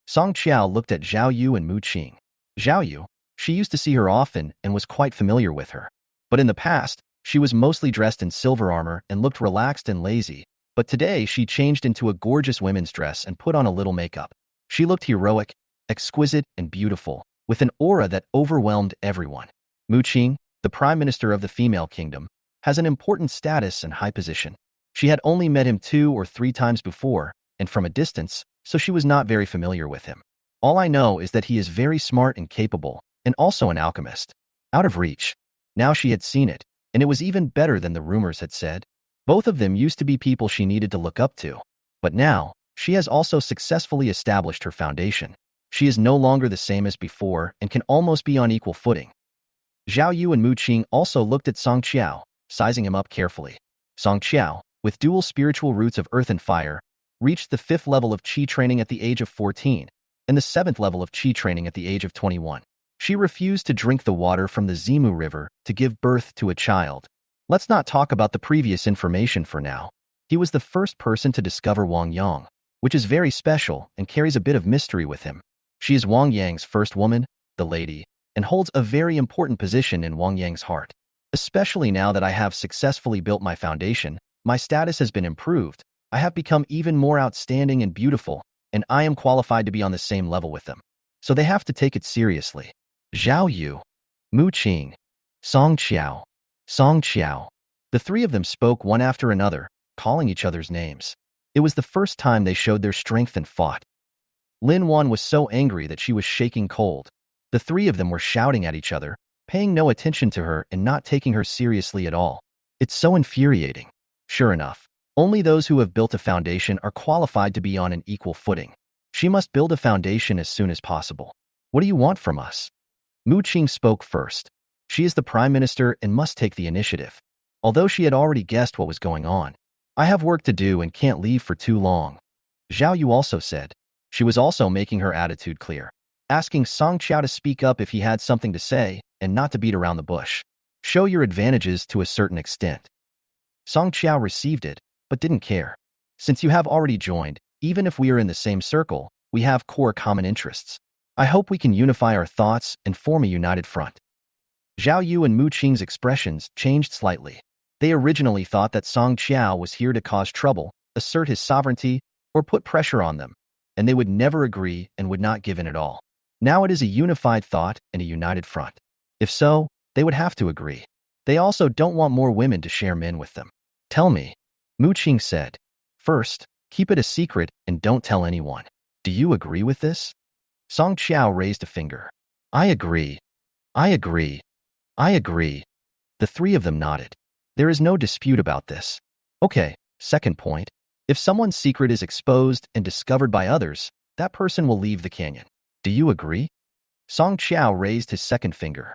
Song Qiao looked at Zhao Yu and Mu Qing. Zhao Yu, she used to see her often and was quite familiar with her. But in the past, she was mostly dressed in silver armor and looked relaxed and lazy. But today she changed into a gorgeous women's dress and put on a little makeup. She looked heroic, exquisite, and beautiful, with an aura that overwhelmed everyone. Mu Qing, the prime minister of the female kingdom, has an important status and high position. She had only met him 2 or 3 times before, and from a distance, so she was not very familiar with him. All I know is that he is very smart and capable, and also an alchemist. Out of reach. Now she had seen it, and it was even better than the rumors had said. Both of them used to be people she needed to look up to. But now, she has also successfully established her foundation. She is no longer the same as before and can almost be on equal footing. Zhao Yu and Mu Qing also looked at Song Qiao, sizing him up carefully. Song Qiao, with dual spiritual roots of earth and fire, reached the 5th level of qi training at the age of 14 and the 7th level of qi training at the age of 21. She refused to drink the water from the Zimu River to give birth to a child. Let's not talk about the previous information for now. He was the first person to discover Wang Yang, which is very special and carries a bit of mystery with him. She is Wang Yang's first woman, the lady, and holds a very important position in Wang Yang's heart. Especially now that I have successfully built my foundation, my status has been improved, I have become even more outstanding and beautiful, and I am qualified to be on the same level with them. So they have to take it seriously. Zhao Yu, Mu Qing, Song Qiao. The three of them spoke one after another, calling each other's names. It was the first time they showed their strength and fought. Lin Wan was so angry that she was shaking cold. The three of them were shouting at each other, paying no attention to her and not taking her seriously at all. It's so infuriating. Sure enough, only those who have built a foundation are qualified to be on an equal footing. She must build a foundation as soon as possible. What do you want from us? Mu Qing spoke first. She is the prime minister and must take the initiative. Although she had already guessed what was going on. I have work to do and can't leave for too long. Zhao Yu also said. She was also making her attitude clear, asking Song Qiao to speak up if he had something to say and not to beat around the bush. Show your advantages to a certain extent. Song Qiao received it, but didn't care. Since you have already joined, even if we are in the same circle, we have core common interests. I hope we can unify our thoughts and form a united front. Zhao Yu and Mu Qing's expressions changed slightly. They originally thought that Song Qiao was here to cause trouble, assert his sovereignty, or put pressure on them, and they would never agree and would not give in at all. Now it is a unified thought and a united front. If so, they would have to agree. They also don't want more women to share men with them. Tell me, Mu Qing said. First, keep it a secret and don't tell anyone. Do you agree with this? Song Qiao raised a finger. I agree. I agree. I agree. The three of them nodded. There is no dispute about this. Okay, second point. If someone's secret is exposed and discovered by others, that person will leave the canyon. Do you agree? Song Qiao raised his second finger.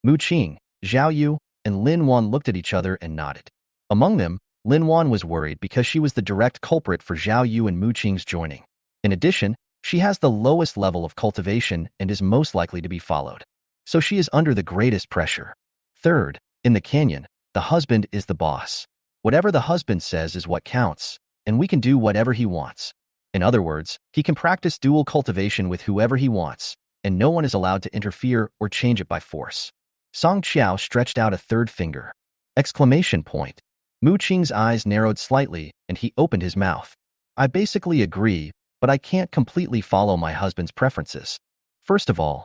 Mu Qing, Zhao Yu, and Lin Wan looked at each other and nodded. Among them, Lin Wan was worried because she was the direct culprit for Zhao Yu and Mu Qing's joining. In addition, she has the lowest level of cultivation and is most likely to be followed. So she is under the greatest pressure. Third, in the canyon, the husband is the boss. Whatever the husband says is what counts, and we can do whatever he wants. In other words, he can practice dual cultivation with whoever he wants, and no one is allowed to interfere or change it by force. Song Qiao stretched out a third finger. Exclamation point. Mu Qing's eyes narrowed slightly, and he opened his mouth. I basically agree, but I can't completely follow my husband's preferences. First of all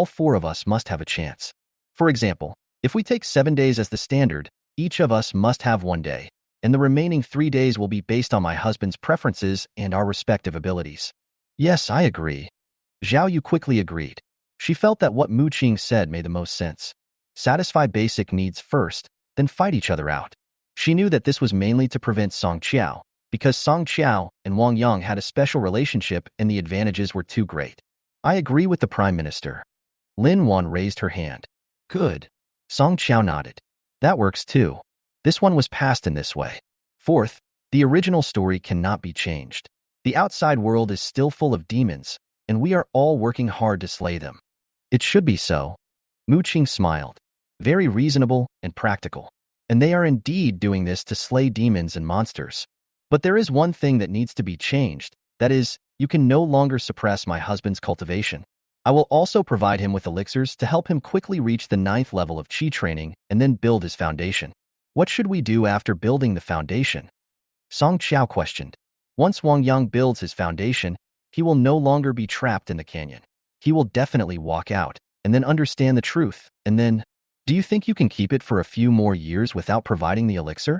four of us must have a chance. For example, if we take 7 days as the standard, each of us must have 1 day, and the remaining 3 days will be based on my husband's preferences and our respective abilities. Yes, I agree. Zhao Yu quickly agreed. She felt that what Mu Qing said made the most sense. Satisfy basic needs first, then fight each other out. She knew that this was mainly to prevent Song Qiao, because Song Qiao and Wang Yang had a special relationship and the advantages were too great. I agree with the Prime Minister. Lin Wan raised her hand. Good. Song Qiao nodded. That works too. This one was passed in this way. Fourth, the original story cannot be changed. The outside world is still full of demons, and we are all working hard to slay them. It should be so. Mu Qing smiled. Very reasonable and practical. And they are indeed doing this to slay demons and monsters. But there is one thing that needs to be changed. That is, you can no longer suppress my husband's cultivation. I will also provide him with elixirs to help him quickly reach the 9th level of qi training and then build his foundation. What should we do after building the foundation? Song Qiao questioned. Once Wang Yang builds his foundation, he will no longer be trapped in the canyon. He will definitely walk out and then understand the truth, and then, do you think you can keep it for a few more years without providing the elixir?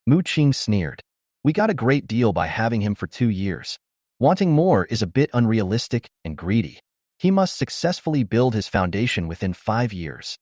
Mu Qing sneered. We got a great deal by having him for 2 years. Wanting more is a bit unrealistic and greedy. He must successfully build his foundation within 5 years.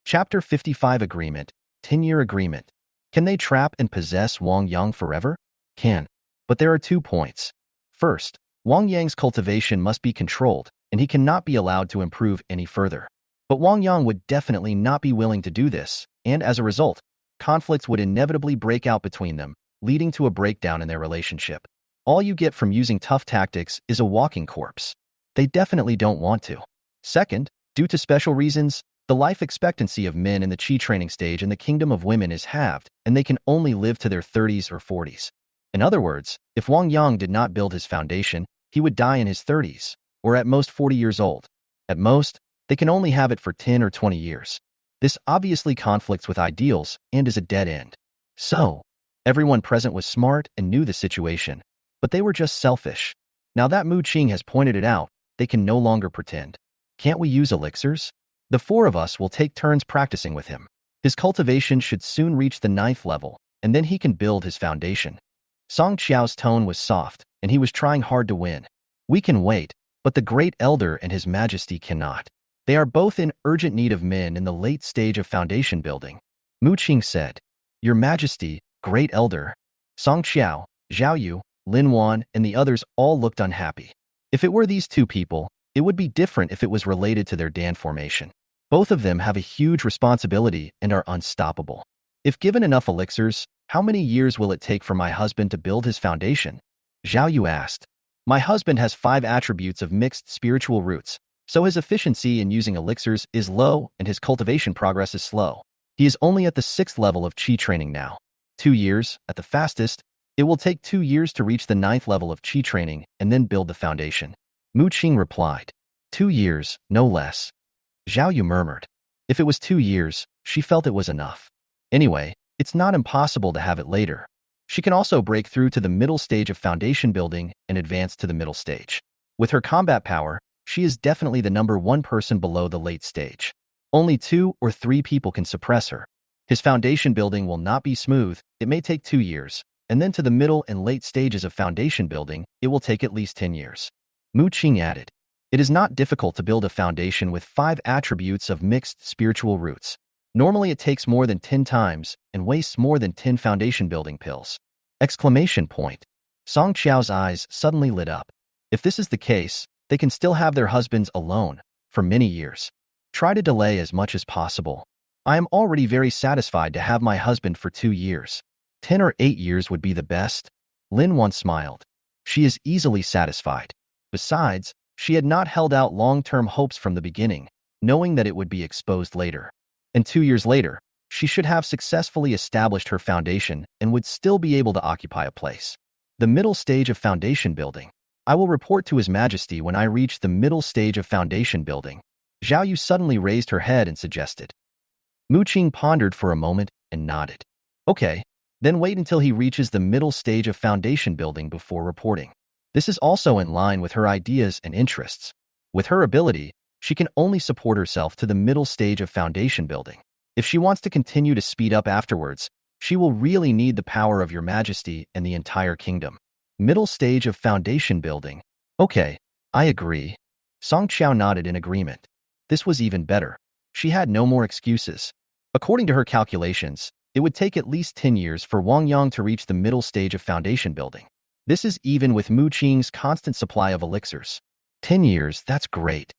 Chapter 55 Agreement, 10-year agreement. Can they trap and possess Wang Yang forever? Can. But there are 2 points. First, Wang Yang's cultivation must be controlled, and he cannot be allowed to improve any further. But Wang Yang would definitely not be willing to do this, and as a result, conflicts would inevitably break out between them, leading to a breakdown in their relationship. All you get from using tough tactics is a walking corpse. They definitely don't want to. Second, due to special reasons, the life expectancy of men in the Qi training stage in the kingdom of women is halved, and they can only live to their 30s or 40s. In other words, if Wang Yang did not build his foundation, he would die in his 30s, or at most 40 years old. At most, they can only have it for 10 or 20 years. This obviously conflicts with ideals and is a dead end. So, everyone present was smart and knew the situation, but they were just selfish. Now that Mu Qing has pointed it out, they can no longer pretend. Can't we use elixirs? The 4 of us will take turns practicing with him. His cultivation should soon reach the 9th level, and then he can build his foundation. Song Qiao's tone was soft, and he was trying hard to win. We can wait, but the Great Elder and His Majesty cannot. They are both in urgent need of men in the late stage of foundation building. Mu Qing said, Your Majesty, Great Elder. Song Qiao, Zhao Yu, Lin Wan, and the others all looked unhappy. If it were these 2 people, it would be different if it was related to their Dan formation. Both of them have a huge responsibility and are unstoppable. If given enough elixirs, how many years will it take for my husband to build his foundation? Zhao Yu asked. My husband has 5 attributes of mixed spiritual roots, so his efficiency in using elixirs is low and his cultivation progress is slow. He is only at the 6th level of Qi training now. 2 years, at the fastest. It will take 2 years to reach the 9th level of Qi training and then build the foundation. Mu Qing replied. 2 years, no less. Zhao Yu murmured. If it was 2 years, she felt it was enough. Anyway, it's not impossible to have it later. She can also break through to the middle stage of foundation building and advance to the middle stage. With her combat power, she is definitely the number 1 person below the late stage. Only 2 or 3 people can suppress her. His foundation building will not be smooth, it may take 2 years, and then to the middle and late stages of foundation building, it will take at least 10 years. Mu Qing added, It is not difficult to build a foundation with 5 attributes of mixed spiritual roots. Normally it takes more than 10 times and wastes more than 10 foundation building pills. Exclamation point. Song Qiao's eyes suddenly lit up. If this is the case, they can still have their husbands alone for many years. Try to delay as much as possible. I am already very satisfied to have my husband for 2 years. 10 or 8 years would be the best. Lin Wan smiled. She is easily satisfied. Besides, she had not held out long-term hopes from the beginning, knowing that it would be exposed later. And 2 years later, she should have successfully established her foundation and would still be able to occupy a place. The middle stage of foundation building. I will report to His Majesty when I reach the middle stage of foundation building. Zhao Yu suddenly raised her head and suggested. Mu Qing pondered for a moment and nodded. Okay, then wait until he reaches the middle stage of foundation building before reporting. This is also in line with her ideas and interests. With her ability, she can only support herself to the middle stage of foundation building. If she wants to continue to speed up afterwards, she will really need the power of Your Majesty and the entire kingdom. Middle stage of foundation building. Okay, I agree. Song Qiao nodded in agreement. This was even better. She had no more excuses. According to her calculations, it would take at least 10 years for Wang Yang to reach the middle stage of foundation building. This is even with Mu Qing's constant supply of elixirs. 10 years, that's great.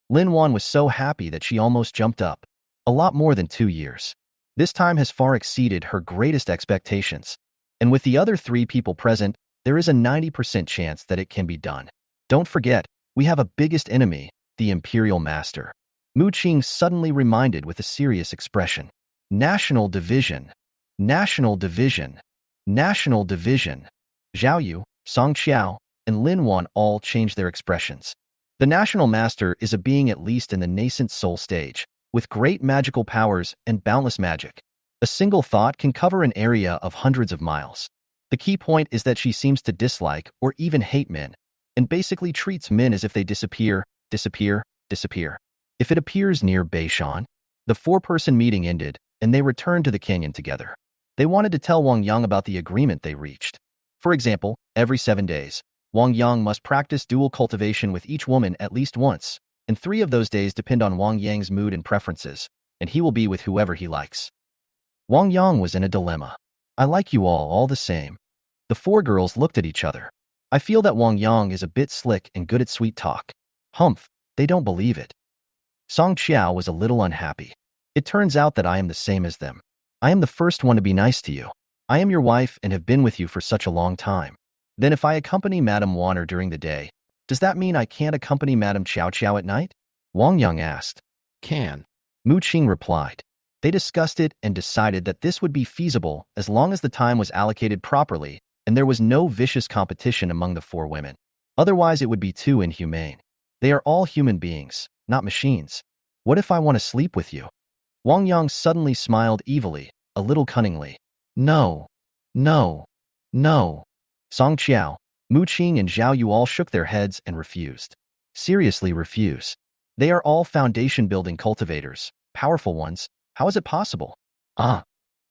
Lin Wan was so happy that she almost jumped up. A lot more than 2 years. This time has far exceeded her greatest expectations. And with the other 3 people present, there is a 90% chance that it can be done. Don't forget, we have a biggest enemy, the Imperial Master. Mu Qing suddenly reminded with a serious expression. National division. National division. National division. Zhao Yu, Song Qiao, and Lin Wan all changed their expressions. The National Master is a being at least in the nascent soul stage, with great magical powers and boundless magic. A single thought can cover an area of hundreds of miles. The key point is that she seems to dislike or even hate men, and basically treats men as if they disappear. If it appears near Beishan, the 4-person meeting ended, and they returned to the canyon together. They wanted to tell Wang Yang about the agreement they reached. For example, every 7 days, Wang Yang must practice dual cultivation with each woman at least once, and 3 of those days depend on Wang Yang's mood and preferences. and he will be with whoever he likes. Wang Yang was in a dilemma. I like you all the same. The four girls looked at each other. I feel that Wang Yang is a bit slick and good at sweet talk. Humph, they don't believe it. Song Qiao was a little unhappy. It turns out that I am the same as them. I am the first one to be nice to you. I am your wife and have been with you for such a long time. Then if I accompany Madame Wanner during the day, does that mean I can't accompany Madame Chow Chow at night? Wang Yang asked. Can. Mu Qing replied. They discussed it and decided that this would be feasible as long as the time was allocated properly and there was no vicious competition among the four women. Otherwise, it would be too inhumane. They are all human beings, not machines. What if I want to sleep with you? Wang Yang suddenly smiled evilly, a little cunningly. No. No. No. Song Qiao, Mu Qing and Zhao Yu all shook their heads and refused. Seriously refuse. They are all foundation-building cultivators, powerful ones. How is it possible? Ah.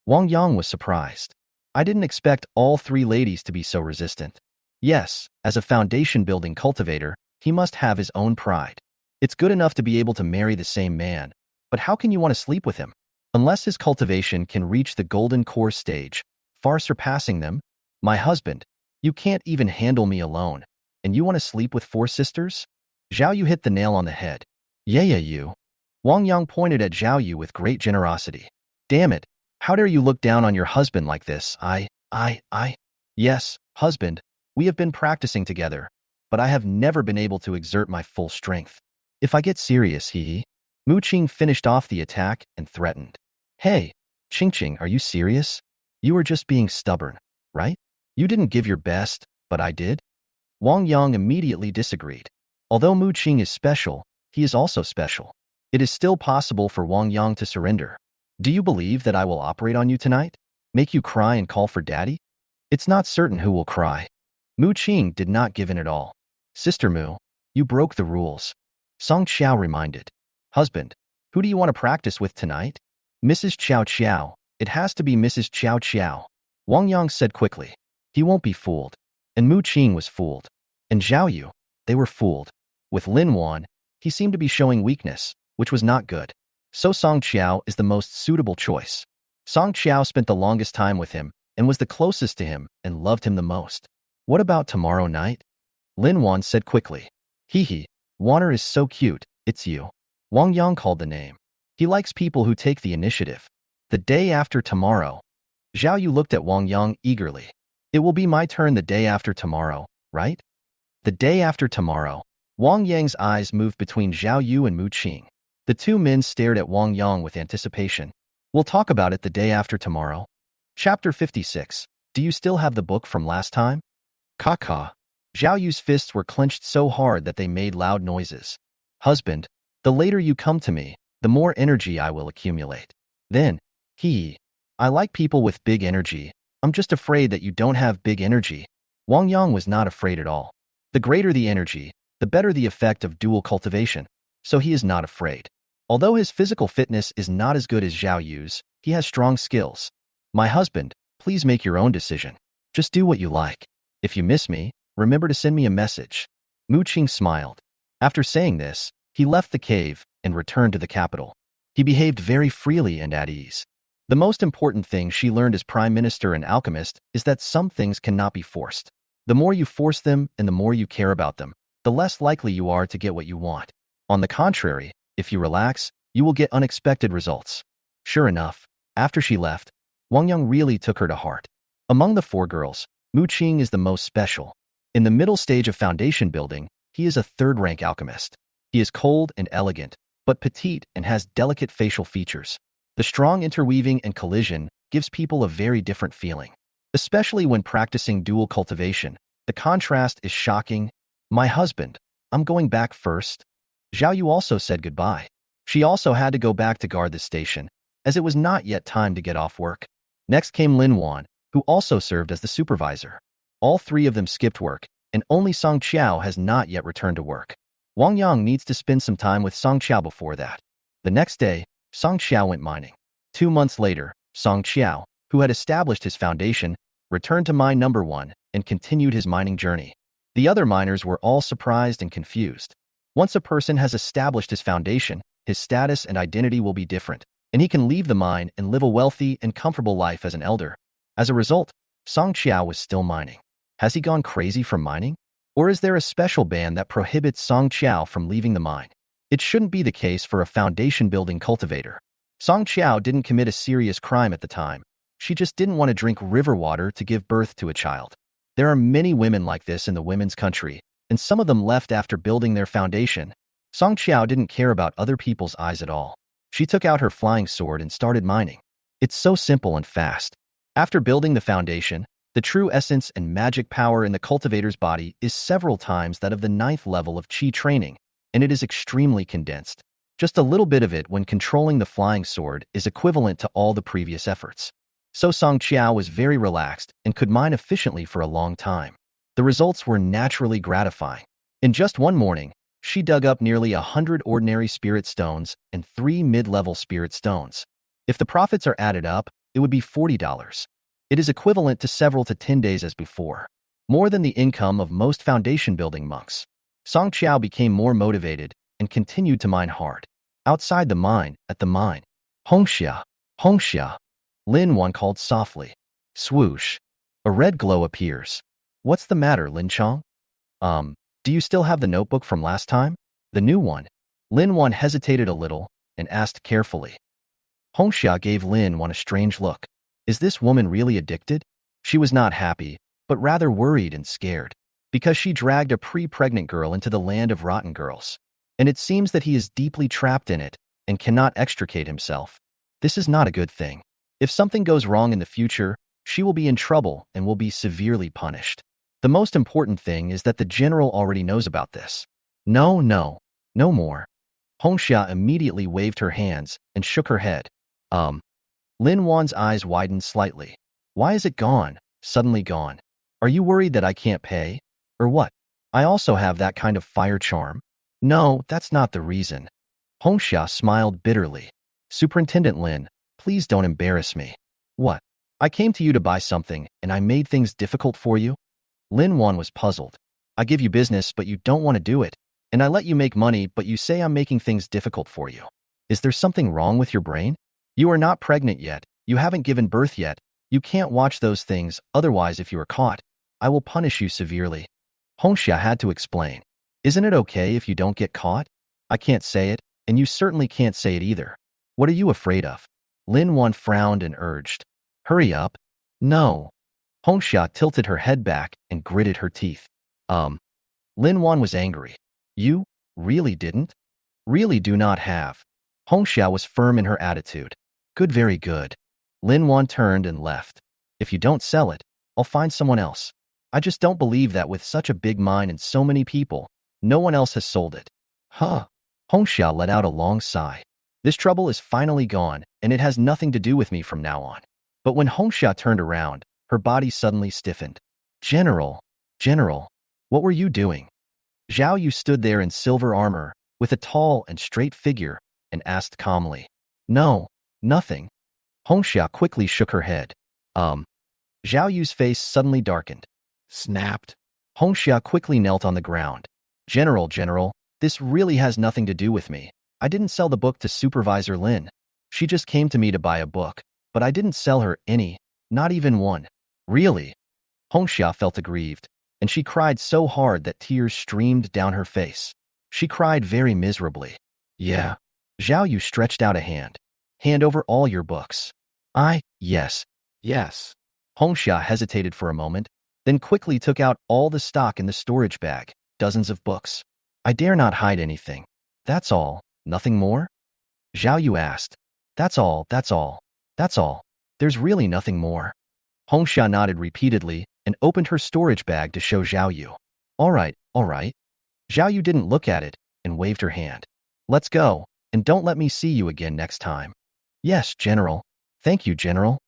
Wang Yang was surprised. I didn't expect all three ladies to be so resistant. Yes, as a foundation-building cultivator, he must have his own pride. It's good enough to be able to marry the same man, but how can you want to sleep with him? Unless his cultivation can reach the golden core stage, far surpassing them. My husband, you can't even handle me alone, and you want to sleep with four sisters? Zhao Yu hit the nail on the head. Yeah, you. Wang Yang pointed at Zhao Yu with great generosity. Damn it, how dare you look down on your husband like this? Yes, husband, we have been practicing together, but I have never been able to exert my full strength. If I get serious, Mu Qing finished off the attack and threatened. Hey, Qing, are you serious? You were just being stubborn, right? You didn't give your best, but I did? Wang Yang immediately disagreed. Although Mu Qing is special, he is also special. It is still possible for Wang Yang to surrender. Do you believe that I will operate on you tonight? Make you cry and call for daddy? It's not certain who will cry. Mu Qing did not give in at all. Sister Mu, you broke the rules. Song Qiao reminded. Husband, who do you want to practice with tonight? Mrs. Chow Chow. It has to be Mrs. Chow Chow. Wang Yang said quickly. He won't be fooled. And Mu Qing was fooled. And Zhao Yu, they were fooled. With Lin Wan, he seemed to be showing weakness, which was not good. So Song Qiao is the most suitable choice. Song Qiao spent the longest time with him and was the closest to him and loved him the most. What about tomorrow night? Lin Wan said quickly. Wanner is so cute, it's you. Wang Yang called the name. He likes people who take the initiative. The day after tomorrow. Zhao Yu looked at Wang Yang eagerly. It will be my turn the day after tomorrow, right? The day after tomorrow. Wang Yang's eyes moved between Zhao Yu and Mu Qing. The two men stared at Wang Yang with anticipation. We'll talk about it the day after tomorrow. Chapter 56. Do you still have the book from last time? Kaka. Zhao Yu's fists were clenched so hard that they made loud noises. Husband, the later you come to me, the more energy I will accumulate. Then, I like people with big energy. I'm just afraid that you don't have big energy. Wang Yang was not afraid at all. The greater the energy, the better the effect of dual cultivation, so he is not afraid. Although his physical fitness is not as good as Zhao Yu's, he has strong skills. My husband, please make your own decision. Just do what you like. If you miss me, remember to send me a message. Mu Qing smiled. After saying this, he left the cave and returned to the capital. He behaved very freely and at ease. The most important thing she learned as prime minister and alchemist is that some things cannot be forced. The more you force them and the more you care about them, the less likely you are to get what you want. On the contrary, if you relax, you will get unexpected results. Sure enough, after she left, Wang Yang really took her to heart. Among the four girls, Mu Qing is the most special. In the middle stage of foundation building, he is a third-rank alchemist. He is cold and elegant, but petite and has delicate facial features. The strong interweaving and collision gives people a very different feeling. Especially when practicing dual cultivation, the contrast is shocking. My husband, I'm going back first. Zhao Yu also said goodbye. She also had to go back to guard the station, as it was not yet time to get off work. Next came Lin Wan, who also served as the supervisor. All three of them skipped work, and only Song Qiao has not yet returned to work. Wang Yang needs to spend some time with Song Qiao before that. The next day, Song Qiao went mining. 2 months later, Song Qiao, who had established his foundation, returned to mine number 1 and continued his mining journey. The other miners were all surprised and confused. Once a person has established his foundation, his status and identity will be different, and he can leave the mine and live a wealthy and comfortable life as an elder. As a result, Song Qiao was still mining. Has he gone crazy from mining? Or is there a special ban that prohibits Song Qiao from leaving the mine? It shouldn't be the case for a foundation-building cultivator. Song Qiao didn't commit a serious crime at the time. She just didn't want to drink river water to give birth to a child. There are many women like this in the women's country, and some of them left after building their foundation. Song Qiao didn't care about other people's eyes at all. She took out her flying sword and started mining. It's so simple and fast. After building the foundation, the true essence and magic power in the cultivator's body is several times that of the 9th level of Qi training, and it is extremely condensed. Just a little bit of it when controlling the flying sword is equivalent to all the previous efforts. So Song Qiao was very relaxed and could mine efficiently for a long time. The results were naturally gratifying. In just one morning, she dug up nearly 100 ordinary spirit stones and 3 mid-level spirit stones. If the profits are added up, it would be $40. It is equivalent to several to 10 days as before. More than the income of most foundation-building monks. Song Qiao became more motivated and continued to mine hard. Outside the mine, at the mine. Hongxia, Hongxia. Lin Wan called softly. Swoosh. A red glow appears. What's the matter, Lin Chong? Do you still have the notebook from last time? The new one? Lin Wan hesitated a little and asked carefully. Hongxia gave Lin Wan a strange look. Is this woman really addicted? She was not happy, but rather worried and scared, because she dragged a pre-pregnant girl into the land of rotten girls. And it seems that he is deeply trapped in it and cannot extricate himself. This is not a good thing. If something goes wrong in the future, she will be in trouble and will be severely punished. The most important thing is that the general already knows about this. No more. Hongxia immediately waved her hands and shook her head. Lin Wan's eyes widened slightly. Why is it gone, suddenly gone? Are you worried that I can't pay? Or what? I also have that kind of fire charm. No, that's not the reason. Hongxia smiled bitterly. Superintendent Lin, please don't embarrass me. What? I came to you to buy something, and I made things difficult for you? Lin Wan was puzzled. I give you business, but you don't want to do it. And I let you make money, but you say I'm making things difficult for you. Is there something wrong with your brain? You are not pregnant yet. You haven't given birth yet. You can't watch those things, otherwise if you are caught, I will punish you severely. Hongxia had to explain. Isn't it okay if you don't get caught? I can't say it, and you certainly can't say it either. What are you afraid of? Lin Wan frowned and urged. Hurry up. No. Hongxia tilted her head back and gritted her teeth. Lin Wan was angry. You really didn't? Really do not have. Hongxia was firm in her attitude. Good, very good. Lin Wan turned and left. If you don't sell it, I'll find someone else. I just don't believe that with such a big mine and so many people, no one else has sold it. Huh. Hongxia let out a long sigh. This trouble is finally gone, and it has nothing to do with me from now on. But when Hongxia turned around, her body suddenly stiffened. General, what were you doing? Zhao Yu stood there in silver armor, with a tall and straight figure, and asked calmly. No, nothing. Hongxia quickly shook her head. Zhao Yu's face suddenly darkened. Snapped. Hongxia quickly knelt on the ground. General, this really has nothing to do with me. I didn't sell the book to Supervisor Lin. She just came to me to buy a book, but I didn't sell her any, not even one. Really? Hongxia felt aggrieved, and she cried so hard that tears streamed down her face. She cried very miserably. Yeah. Zhao Yu stretched out a hand. Hand over all your books. Yes. Hongxia hesitated for a moment, then quickly took out all the stock in the storage bag, dozens of books. I dare not hide anything. That's all, nothing more? Zhao Yu asked. That's all. There's really nothing more. Hongxia nodded repeatedly and opened her storage bag to show Zhao Yu. All right. Zhao Yu didn't look at it and waved her hand. Let's go, and don't let me see you again next time. Yes, General. Thank you, General.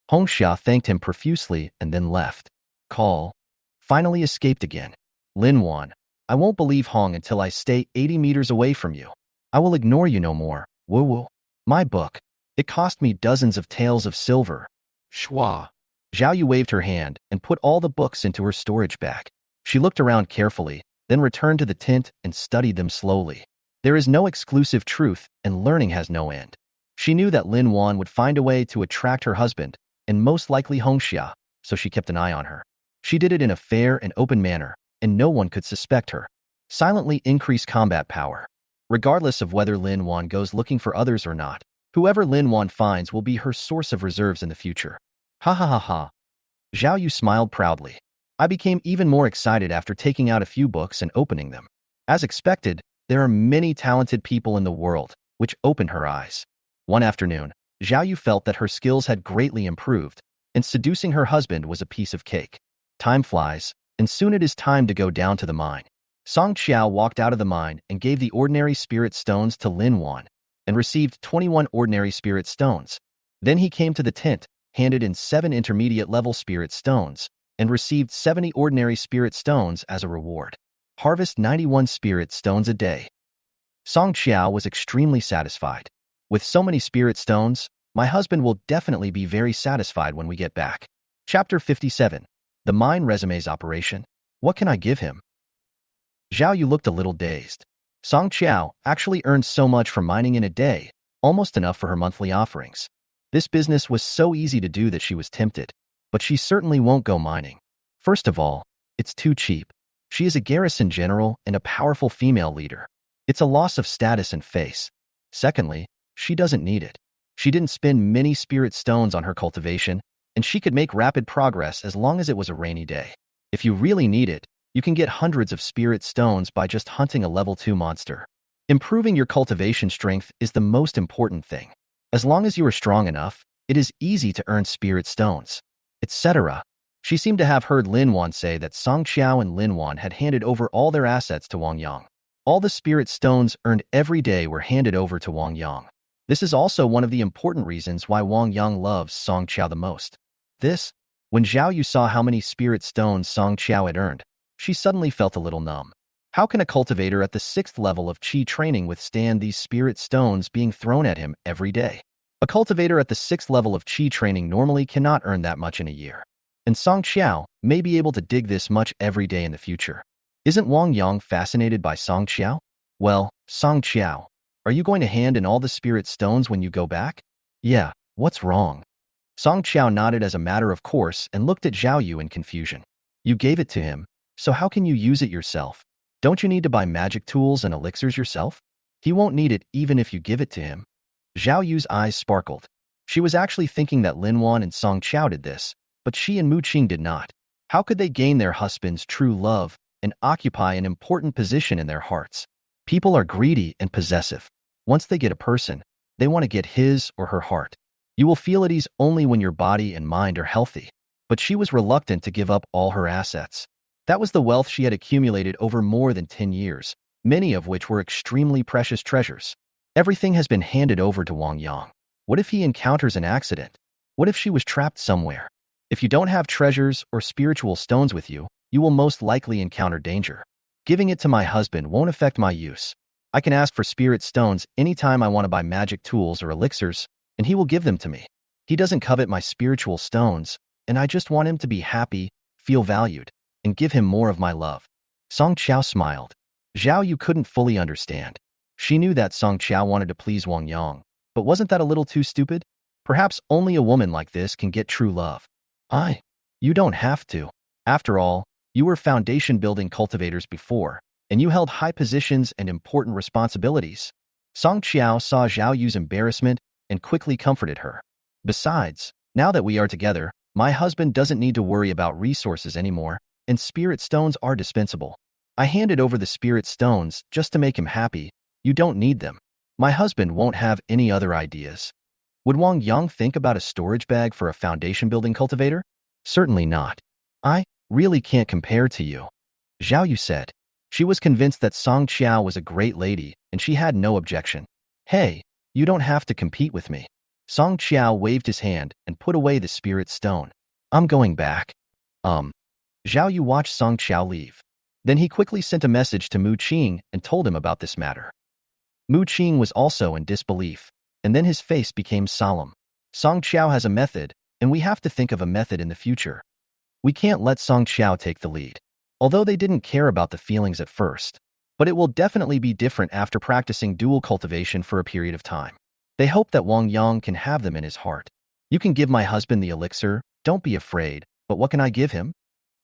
Hongxia thanked him profusely and then left. Call. Finally escaped again. Lin Wan, I won't believe Hong until I stay 80 meters away from you. I will ignore you no more. Woo. My book. It cost me dozens of taels of silver. Schwa. Zhao Yu waved her hand and put all the books into her storage bag. She looked around carefully, then returned to the tent and studied them slowly. There is no exclusive truth, and learning has no end. She knew that Lin Wan would find a way to attract her husband, and most likely Hongxia, so she kept an eye on her. She did it in a fair and open manner, and no one could suspect her. Silently increase combat power. Regardless of whether Lin Wan goes looking for others or not, whoever Lin Wan finds will be her source of reserves in the future. Ha ha ha ha. Zhao Yu smiled proudly. I became even more excited after taking out a few books and opening them. As expected, there are many talented people in the world, which opened her eyes. One afternoon, Zhao Yu felt that her skills had greatly improved, and seducing her husband was a piece of cake. Time flies, and soon it is time to go down to the mine. Song Qiao walked out of the mine and gave the ordinary spirit stones to Lin Wan, and received 21 ordinary spirit stones. Then he came to the tent, handed in 7 intermediate-level spirit stones, and received 70 ordinary spirit stones as a reward. Harvest 91 spirit stones a day. Song Qiao was extremely satisfied. With so many spirit stones, my husband will definitely be very satisfied when we get back. Chapter 57. The Mine Resumes Operation. What can I give him? Zhao Yu looked a little dazed. Song Qiao actually earned so much from mining in a day, almost enough for her monthly offerings. This business was so easy to do that she was tempted, but she certainly won't go mining. First of all, it's too cheap. She is a garrison general and a powerful female leader. It's a loss of status and face. Secondly, she doesn't need it. She didn't spend many spirit stones on her cultivation, and she could make rapid progress as long as it was a rainy day. If you really need it, you can get hundreds of spirit stones by just hunting a level 2 monster. Improving your cultivation strength is the most important thing. As long as you are strong enough, it is easy to earn spirit stones, etc. She seemed to have heard Lin Wan say that Song Qiao and Lin Wan had handed over all their assets to Wang Yang. All the spirit stones earned every day were handed over to Wang Yang. This is also one of the important reasons why Wang Yang loves Song Qiao the most. When Zhao Yu saw how many spirit stones Song Qiao had earned, she suddenly felt a little numb. How can a cultivator at the 6th level of Qi training withstand these spirit stones being thrown at him every day? A cultivator at the 6th level of Qi training normally cannot earn that much in a year. And Song Qiao may be able to dig this much every day in the future. Isn't Wang Yang fascinated by Song Qiao? Well, Song Qiao, are you going to hand in all the spirit stones when you go back? Yeah, what's wrong? Song Qiao nodded as a matter of course and looked at Zhao Yu in confusion. You gave it to him, so how can you use it yourself? Don't you need to buy magic tools and elixirs yourself? He won't need it even if you give it to him. Zhao Yu's eyes sparkled. She was actually thinking that Lin Wan and Song Qiao did this, but she and Mu Qing did not. How could they gain their husband's true love and occupy an important position in their hearts? People are greedy and possessive. Once they get a person, they want to get his or her heart. You will feel at ease only when your body and mind are healthy. But she was reluctant to give up all her assets. That was the wealth she had accumulated over more than 10 years, many of which were extremely precious treasures. Everything has been handed over to Wang Yang. What if he encounters an accident? What if she was trapped somewhere? If you don't have treasures or spiritual stones with you, you will most likely encounter danger. Giving it to my husband won't affect my use. I can ask for spirit stones anytime I want to buy magic tools or elixirs, and he will give them to me. He doesn't covet my spiritual stones, and I just want him to be happy, feel valued, and give him more of my love. Song Qiao smiled. Zhao Yu couldn't fully understand. She knew that Song Qiao wanted to please Wang Yang, but wasn't that a little too stupid? Perhaps only a woman like this can get true love. You don't have to. After all, you were foundation-building cultivators before, and you held high positions and important responsibilities. Song Qiao saw Zhao Yu's embarrassment and quickly comforted her. Besides, now that we are together, my husband doesn't need to worry about resources anymore, and spirit stones are dispensable. I handed over the spirit stones just to make him happy. You don't need them. My husband won't have any other ideas. Would Wang Yang think about a storage bag for a foundation-building cultivator? Certainly not. I really can't compare to you, Zhao Yu said. She was convinced that Song Qiao was a great lady, and she had no objection. Hey, you don't have to compete with me. Song Qiao waved his hand and put away the spirit stone. I'm going back. Zhao Yu watched Song Qiao leave. Then he quickly sent a message to Mu Qing and told him about this matter. Mu Qing was also in disbelief, and then his face became solemn. Song Qiao has a method, and we have to think of a method in the future. We can't let Song Qiao take the lead. Although they didn't care about the feelings at first, but it will definitely be different after practicing dual cultivation for a period of time. They hope that Wang Yang can have them in his heart. You can give my husband the elixir, don't be afraid, but what can I give him?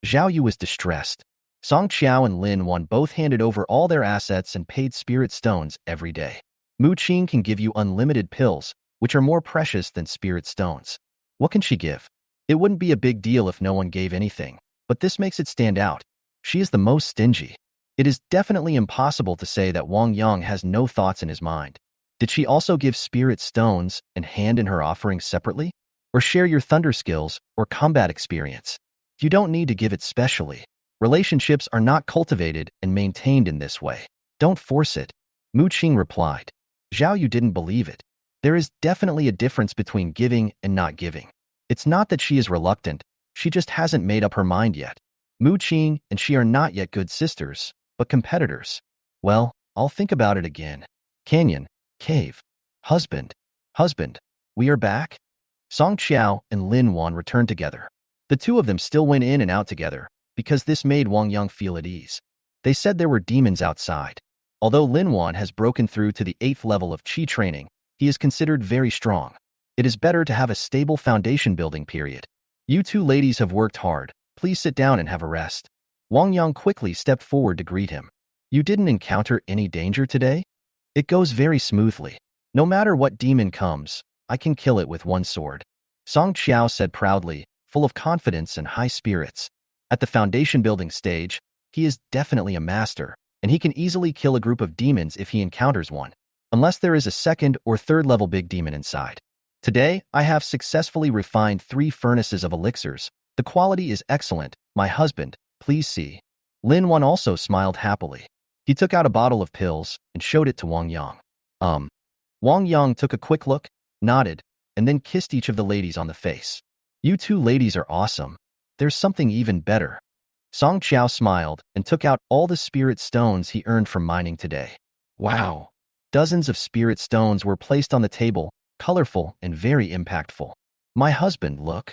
Zhao Yu was distressed. Song Qiao and Lin Wan both handed over all their assets and paid spirit stones every day. Mu Qing can give you unlimited pills, which are more precious than spirit stones. What can she give? It wouldn't be a big deal if no one gave anything, but this makes it stand out. She is the most stingy. It is definitely impossible to say that Wang Yang has no thoughts in his mind. Did she also give spirit stones and hand in her offerings separately? Or share your thunder skills or combat experience? You don't need to give it specially. Relationships are not cultivated and maintained in this way. Don't force it. Mu Qing replied. Zhao Yu didn't believe it. There is definitely a difference between giving and not giving. It's not that she is reluctant, she just hasn't made up her mind yet. Mu Qing and she are not yet good sisters, but competitors. Well, I'll think about it again. Canyon, cave, husband, we are back? Song Qiao and Lin Wan returned together. The two of them still went in and out together, because this made Wang Yang feel at ease. They said there were demons outside. Although Lin Wan has broken through to the 8th level of Qi training, he is considered very strong. It is better to have a stable foundation building period. You two ladies have worked hard. Please sit down and have a rest. Wang Yang quickly stepped forward to greet him. You didn't encounter any danger today? It goes very smoothly. No matter what demon comes, I can kill it with one sword. Song Qiao said proudly, full of confidence and high spirits. At the foundation building stage, he is definitely a master, and he can easily kill a group of demons if he encounters one, unless there is a 2nd or 3rd level big demon inside. Today, I have successfully refined 3 furnaces of elixirs. The quality is excellent, my husband, please see. Lin Wan also smiled happily. He took out a bottle of pills and showed it to Wang Yang. Wang Yang took a quick look, nodded, and then kissed each of the ladies on the face. You two ladies are awesome. There's something even better. Song Qiao smiled and took out all the spirit stones he earned from mining today. Wow! Dozens of spirit stones were placed on the table, colorful and very impactful. My husband, look.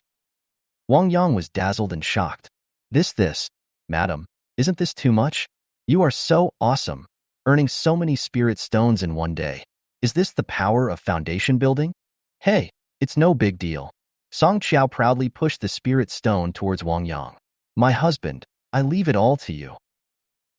Wang Yang was dazzled and shocked. This, madam, isn't this too much? You are so awesome, earning so many spirit stones in one day. Is this the power of foundation building? Hey, it's no big deal. Song Qiao proudly pushed the spirit stone towards Wang Yang. My husband, I leave it all to you.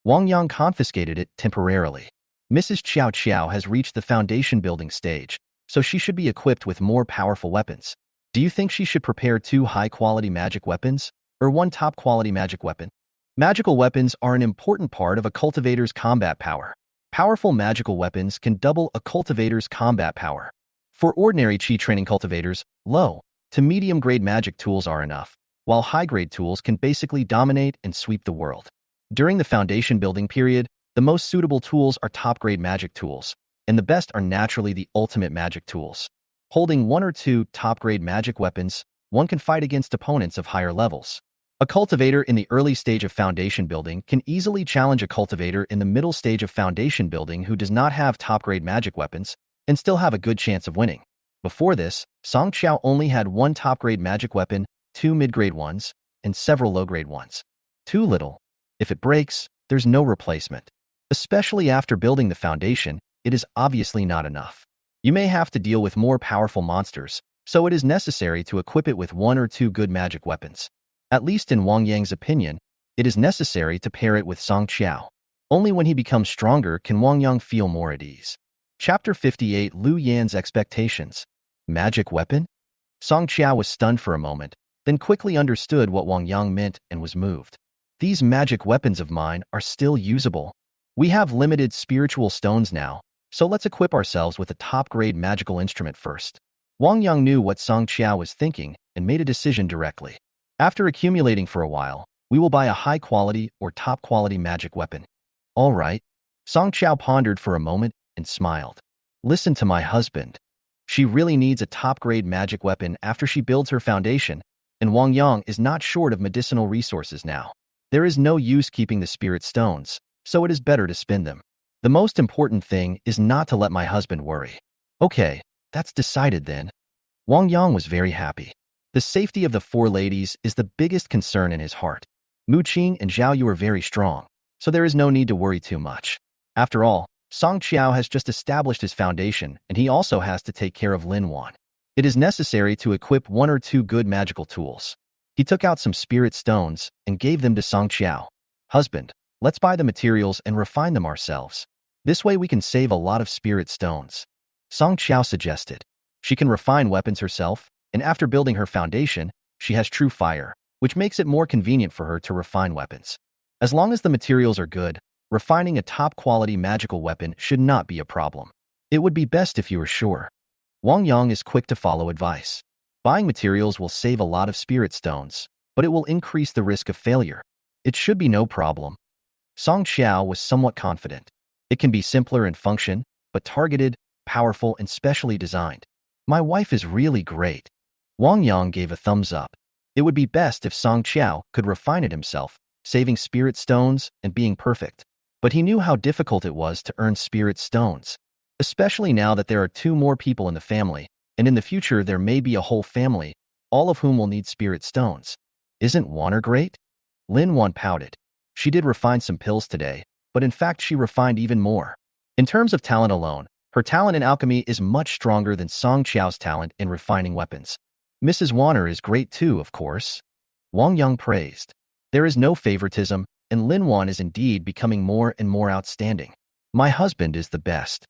Wang Yang confiscated it temporarily. Mrs. Qiao Qiao has reached the foundation building stage, so she should be equipped with more powerful weapons. Do you think she should prepare 2 high-quality magic weapons, or 1 top-quality magic weapon? Magical weapons are an important part of a cultivator's combat power. Powerful magical weapons can double a cultivator's combat power. For ordinary Qi training cultivators, low to medium-grade magic tools are enough, while high-grade tools can basically dominate and sweep the world. During the foundation building period, the most suitable tools are top-grade magic tools, and the best are naturally the ultimate magic tools. Holding 1 or 2 top-grade magic weapons, one can fight against opponents of higher levels. A cultivator in the early stage of foundation building can easily challenge a cultivator in the middle stage of foundation building who does not have top-grade magic weapons and still have a good chance of winning. Before this, Song Qiao only had 1 top-grade magic weapon, 2 mid-grade ones, and several low-grade ones. Too little. If it breaks, there's no replacement. Especially after building the foundation, it is obviously not enough. You may have to deal with more powerful monsters, so it is necessary to equip it with 1 or 2 good magic weapons. At least in Wang Yang's opinion, it is necessary to pair it with Song Qiao. Only when he becomes stronger can Wang Yang feel more at ease. Chapter 58 Lu Yan's Expectations. Magic weapon? Song Qiao was stunned for a moment, then quickly understood what Wang Yang meant and was moved. These magic weapons of mine are still usable. We have limited spiritual stones now, so let's equip ourselves with a top-grade magical instrument first. Wang Yang knew what Song Qiao was thinking and made a decision directly. After accumulating for a while, we will buy a high-quality or top-quality magic weapon. All right. Song Qiao pondered for a moment and smiled. Listen to my husband. She really needs a top-grade magic weapon after she builds her foundation, and Wang Yang is not short of medicinal resources now. There is no use keeping the spirit stones, so it is better to spend them. The most important thing is not to let my husband worry. Okay, that's decided then. Wang Yang was very happy. The safety of the 4 ladies is the biggest concern in his heart. Mu Qing and Zhao Yu are very strong, so there is no need to worry too much. After all, Song Qiao has just established his foundation, and he also has to take care of Lin Wan. It is necessary to equip 1 or 2 good magical tools. He took out some spirit stones and gave them to Song Qiao. Husband, let's buy the materials and refine them ourselves. This way we can save a lot of spirit stones. Song Qiao suggested. She can refine weapons herself, and after building her foundation, she has true fire, which makes it more convenient for her to refine weapons. As long as the materials are good, refining a top-quality magical weapon should not be a problem. It would be best if you were sure. Wang Yang is quick to follow advice. Buying materials will save a lot of spirit stones, but it will increase the risk of failure. It should be no problem. Song Qiao was somewhat confident. It can be simpler in function, but targeted, powerful, and specially designed. My wife is really great. Wang Yang gave a thumbs up. It would be best if Song Qiao could refine it himself, saving spirit stones and being perfect. But he knew how difficult it was to earn spirit stones, especially now that there are 2 more people in the family, and in the future there may be a whole family, all of whom will need spirit stones. Isn't Wanner great? Lin Wan pouted. She did refine some pills today, but in fact she refined even more. In terms of talent alone, her talent in alchemy is much stronger than Song Qiao's talent in refining weapons. Mrs. Wanner is great too, of course. Wang Yang praised. There is no favoritism, and Lin Wan is indeed becoming more and more outstanding. My husband is the best.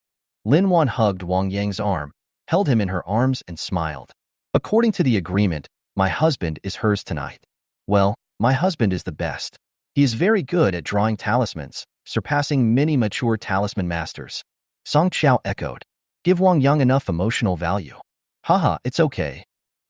Lin Wan hugged Wang Yang's arm, held him in her arms, and smiled. According to the agreement, my husband is hers tonight. Well, my husband is the best. He is very good at drawing talismans, surpassing many mature talisman masters. Song Qiao echoed. Give Wang Yang enough emotional value. Haha, it's okay.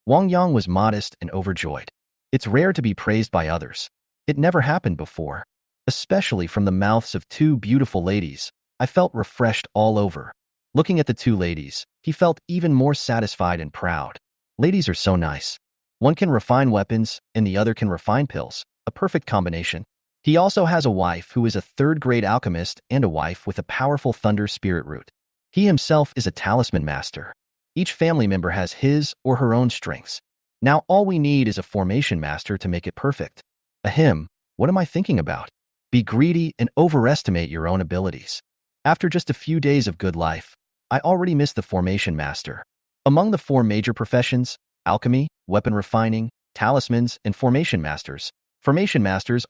Wang Yang was modest and overjoyed. It's rare to be praised by others. It never happened before. Especially from the mouths of 2 beautiful ladies, I felt refreshed all over. Looking at the 2 ladies, he felt even more satisfied and proud. Ladies are so nice. One can refine weapons, and the other can refine pills, a perfect combination. He also has a wife who is a 3rd-grade alchemist and a wife with a powerful thunder spirit root. He himself is a talisman master. Each family member has his or her own strengths. Now all we need is a formation master to make it perfect. Ahem, what am I thinking about? Be greedy and overestimate your own abilities. After just a few days of good life, I already miss the formation master. Among the 4 major professions, alchemy, weapon refining, talismans, and formation masters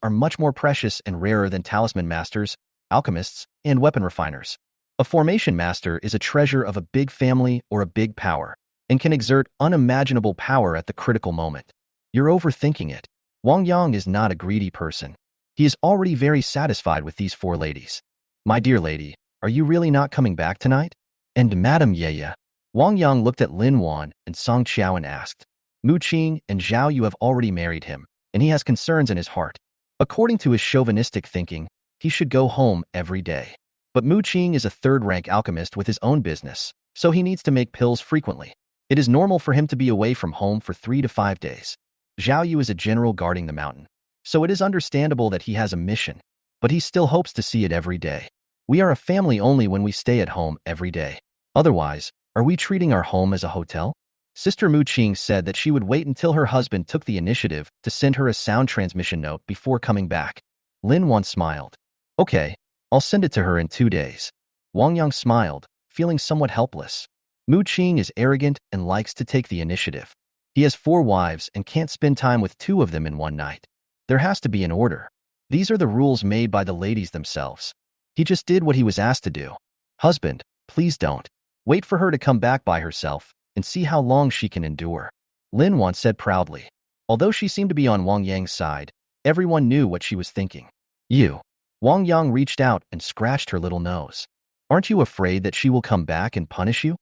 are much more precious and rarer than talisman masters, alchemists, and weapon refiners. A formation master is a treasure of a big family or a big power, and can exert unimaginable power at the critical moment. You're overthinking it. Wang Yang is not a greedy person. He is already very satisfied with these 4 ladies. My dear lady, are you really not coming back tonight? And Madam Yeye. Wang Yang looked at Lin Wan and Song Qiao and asked, Mu Qing and Zhao Yu have already married him, and he has concerns in his heart. According to his chauvinistic thinking, he should go home every day. But Mu Qing is a 3rd-rank alchemist with his own business, so he needs to make pills frequently. It is normal for him to be away from home for 3 to 5 days. Zhao Yu is a general guarding the mountain, so it is understandable that he has a mission, but he still hopes to see it every day. We are a family only when we stay at home every day. Otherwise, are we treating our home as a hotel? Sister Mu Qing said that she would wait until her husband took the initiative to send her a sound transmission note before coming back. Lin Wan smiled. Okay, I'll send it to her in 2 days. Wang Yang smiled, feeling somewhat helpless. Mu Qing is arrogant and likes to take the initiative. He has 4 wives and can't spend time with 2 of them in one night. There has to be an order. These are the rules made by the ladies themselves. He just did what he was asked to do. Husband, please don't. Wait for her to come back by herself and see how long she can endure. Lin Wan said proudly. Although she seemed to be on Wang Yang's side, everyone knew what she was thinking. You. Wang Yang reached out and scratched her little nose. Aren't you afraid that she will come back and punish you?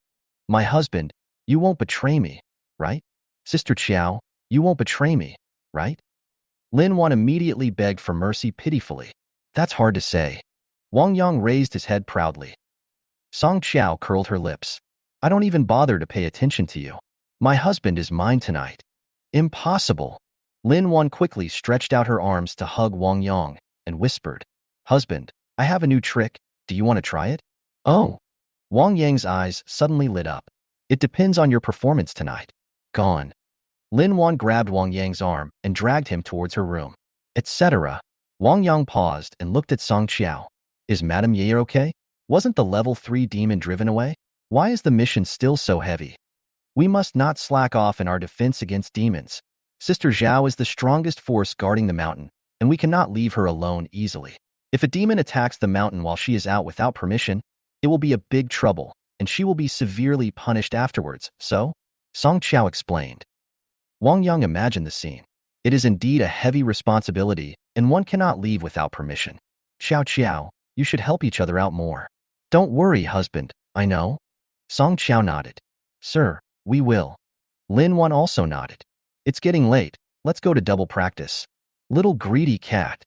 My husband, you won't betray me, right? Sister Qiao, you won't betray me, right? Lin Wan immediately begged for mercy pitifully. That's hard to say. Wang Yang raised his head proudly. Song Qiao curled her lips. I don't even bother to pay attention to you. My husband is mine tonight. Impossible. Lin Wan quickly stretched out her arms to hug Wang Yang and whispered, Husband, I have a new trick. Do you want to try it? Oh. Wang Yang's eyes suddenly lit up. It depends on your performance tonight. Gone. Lin Wan grabbed Wang Yang's arm and dragged him towards her room. Etc. Wang Yang paused and looked at Song Qiao. Is Madame Yair okay? Wasn't the level 3 demon driven away? Why is the mission still so heavy? We must not slack off in our defense against demons. Sister Zhao is the strongest force guarding the mountain, and we cannot leave her alone easily. If a demon attacks the mountain while she is out without permission, it will be a big trouble, and she will be severely punished afterwards, so? Song Qiao explained. Wang Yang imagined the scene. It is indeed a heavy responsibility, and one cannot leave without permission. Xiao Qiao, you should help each other out more. Don't worry, husband, I know. Song Qiao nodded. Sir, we will. Lin Wan also nodded. It's getting late, let's go to double practice. Little greedy cat.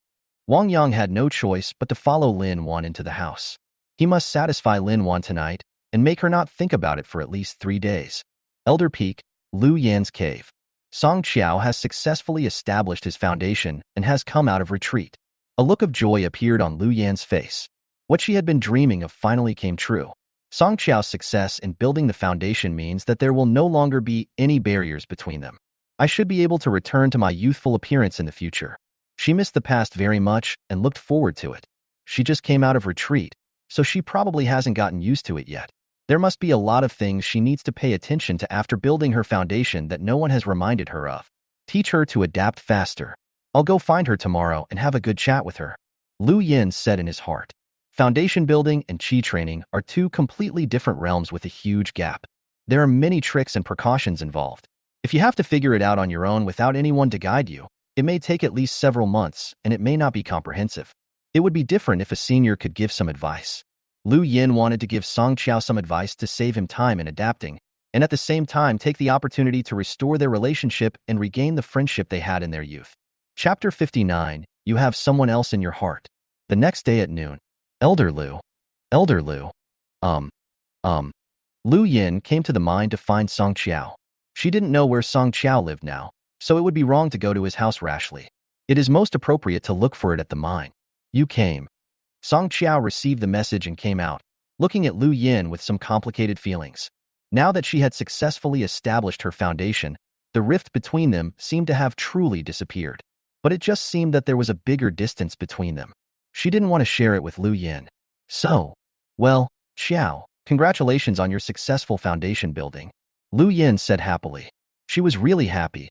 Wang Yang had no choice but to follow Lin Wan into the house. He must satisfy Lin Wan tonight and make her not think about it for at least 3 days. Elder Peak, Lu Yan's cave. Song Qiao has successfully established his foundation and has come out of retreat. A look of joy appeared on Lu Yan's face. What she had been dreaming of finally came true. Song Qiao's success in building the foundation means that there will no longer be any barriers between them. I should be able to return to my youthful appearance in the future. She missed the past very much and looked forward to it. She just came out of retreat, so she probably hasn't gotten used to it yet. There must be a lot of things she needs to pay attention to after building her foundation that no one has reminded her of. Teach her to adapt faster. I'll go find her tomorrow and have a good chat with her. Lu Yin said in his heart. Foundation building and qi training are two completely different realms with a huge gap. There are many tricks and precautions involved. If you have to figure it out on your own without anyone to guide you, it may take at least several months and it may not be comprehensive. It would be different if a senior could give some advice. Lu Yin wanted to give Song Qiao some advice to save him time in adapting, and at the same time take the opportunity to restore their relationship and regain the friendship they had in their youth. Chapter 59, You Have Someone Else in Your Heart. The next day at noon, Elder Lu. Lu Yin came to the mine to find Song Qiao. She didn't know where Song Qiao lived now, so it would be wrong to go to his house rashly. It is most appropriate to look for it at the mine. You came. Song Qiao received the message and came out, looking at Lu Yin with some complicated feelings. Now that she had successfully established her foundation, the rift between them seemed to have truly disappeared. But it just seemed that there was a bigger distance between them. She didn't want to share it with Lu Yin. So, well, Qiao, congratulations on your successful foundation building. Lu Yin said happily. She was really happy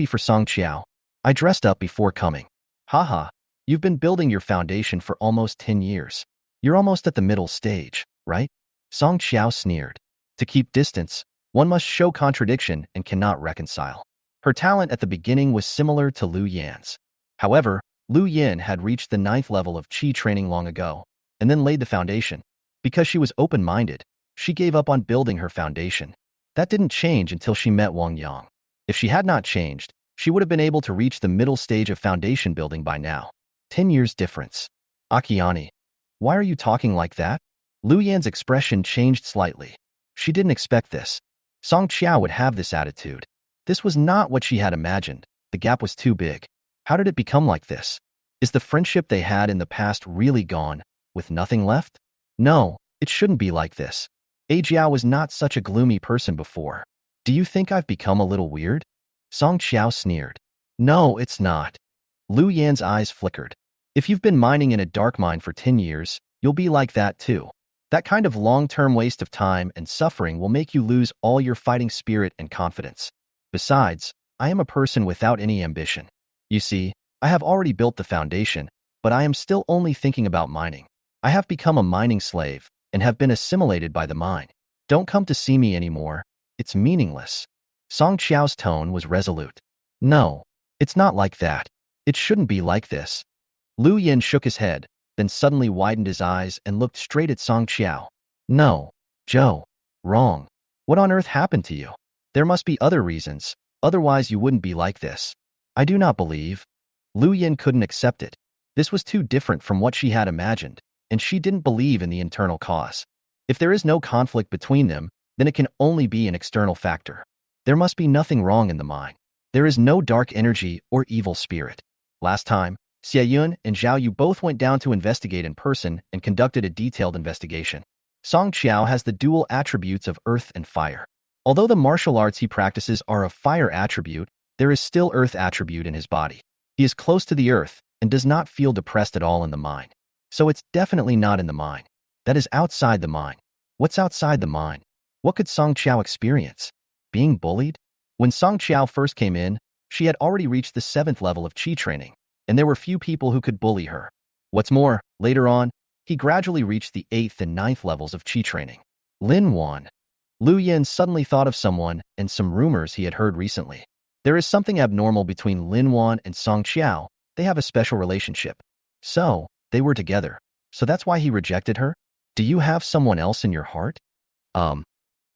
for Song Qiao. I dressed up before coming. Haha, you've been building your foundation for almost 10 years. You're almost at the middle stage, right? Song Qiao sneered. To keep distance, one must show contradiction and cannot reconcile. Her talent at the beginning was similar to Lu Yan's. However, Lu Yin had reached the 9th level of qi training long ago, and then laid the foundation. Because she was open-minded, she gave up on building her foundation. That didn't change until she met Wang Yang. If she had not changed, she would have been able to reach the middle stage of foundation building by now. 10 years difference. Akiane, why are you talking like that? Lu Yan's expression changed slightly. She didn't expect this. Song Qiao would have this attitude. This was not what she had imagined. The gap was too big. How did it become like this? Is the friendship they had in the past really gone, with nothing left? No, it shouldn't be like this. Jiao was not such a gloomy person before. Do you think I've become a little weird? Song Qiao sneered. No, it's not. Lu Yan's eyes flickered. If you've been mining in a dark mine for 10 years, you'll be like that too. That kind of long-term waste of time and suffering will make you lose all your fighting spirit and confidence. Besides, I am a person without any ambition. You see, I have already built the foundation, but I am still only thinking about mining. I have become a mining slave and have been assimilated by the mine. Don't come to see me anymore. It's meaningless. Song Qiao's tone was resolute. No, it's not like that. It shouldn't be like this. Lu Yin shook his head, then suddenly widened his eyes and looked straight at Song Qiao. No, Zhou. Wrong. What on earth happened to you? There must be other reasons, otherwise you wouldn't be like this. I do not believe. Lu Yin couldn't accept it. This was too different from what she had imagined, and she didn't believe in the internal cause. If there is no conflict between them, then it can only be an external factor. There must be nothing wrong in the mine. There is no dark energy or evil spirit. Last time, Xie Yun and Zhao Yu both went down to investigate in person and conducted a detailed investigation. Song Qiao has the dual attributes of earth and fire. Although the martial arts he practices are of fire attribute, there is still earth attribute in his body. He is close to the earth and does not feel depressed at all in the mine. So it's definitely not in the mine. That is outside the mine. What's outside the mine? What could Song Qiao experience? Being bullied? When Song Qiao first came in, she had already reached the 7th level of Qi training, and there were few people who could bully her. What's more, later on, he gradually reached the 8th and 9th levels of Qi training. Lin Wan. Lu Yin suddenly thought of someone and some rumors he had heard recently. There is something abnormal between Lin Wan and Song Qiao. They have a special relationship. So, they were together. So that's why he rejected her? Do you have someone else in your heart? Song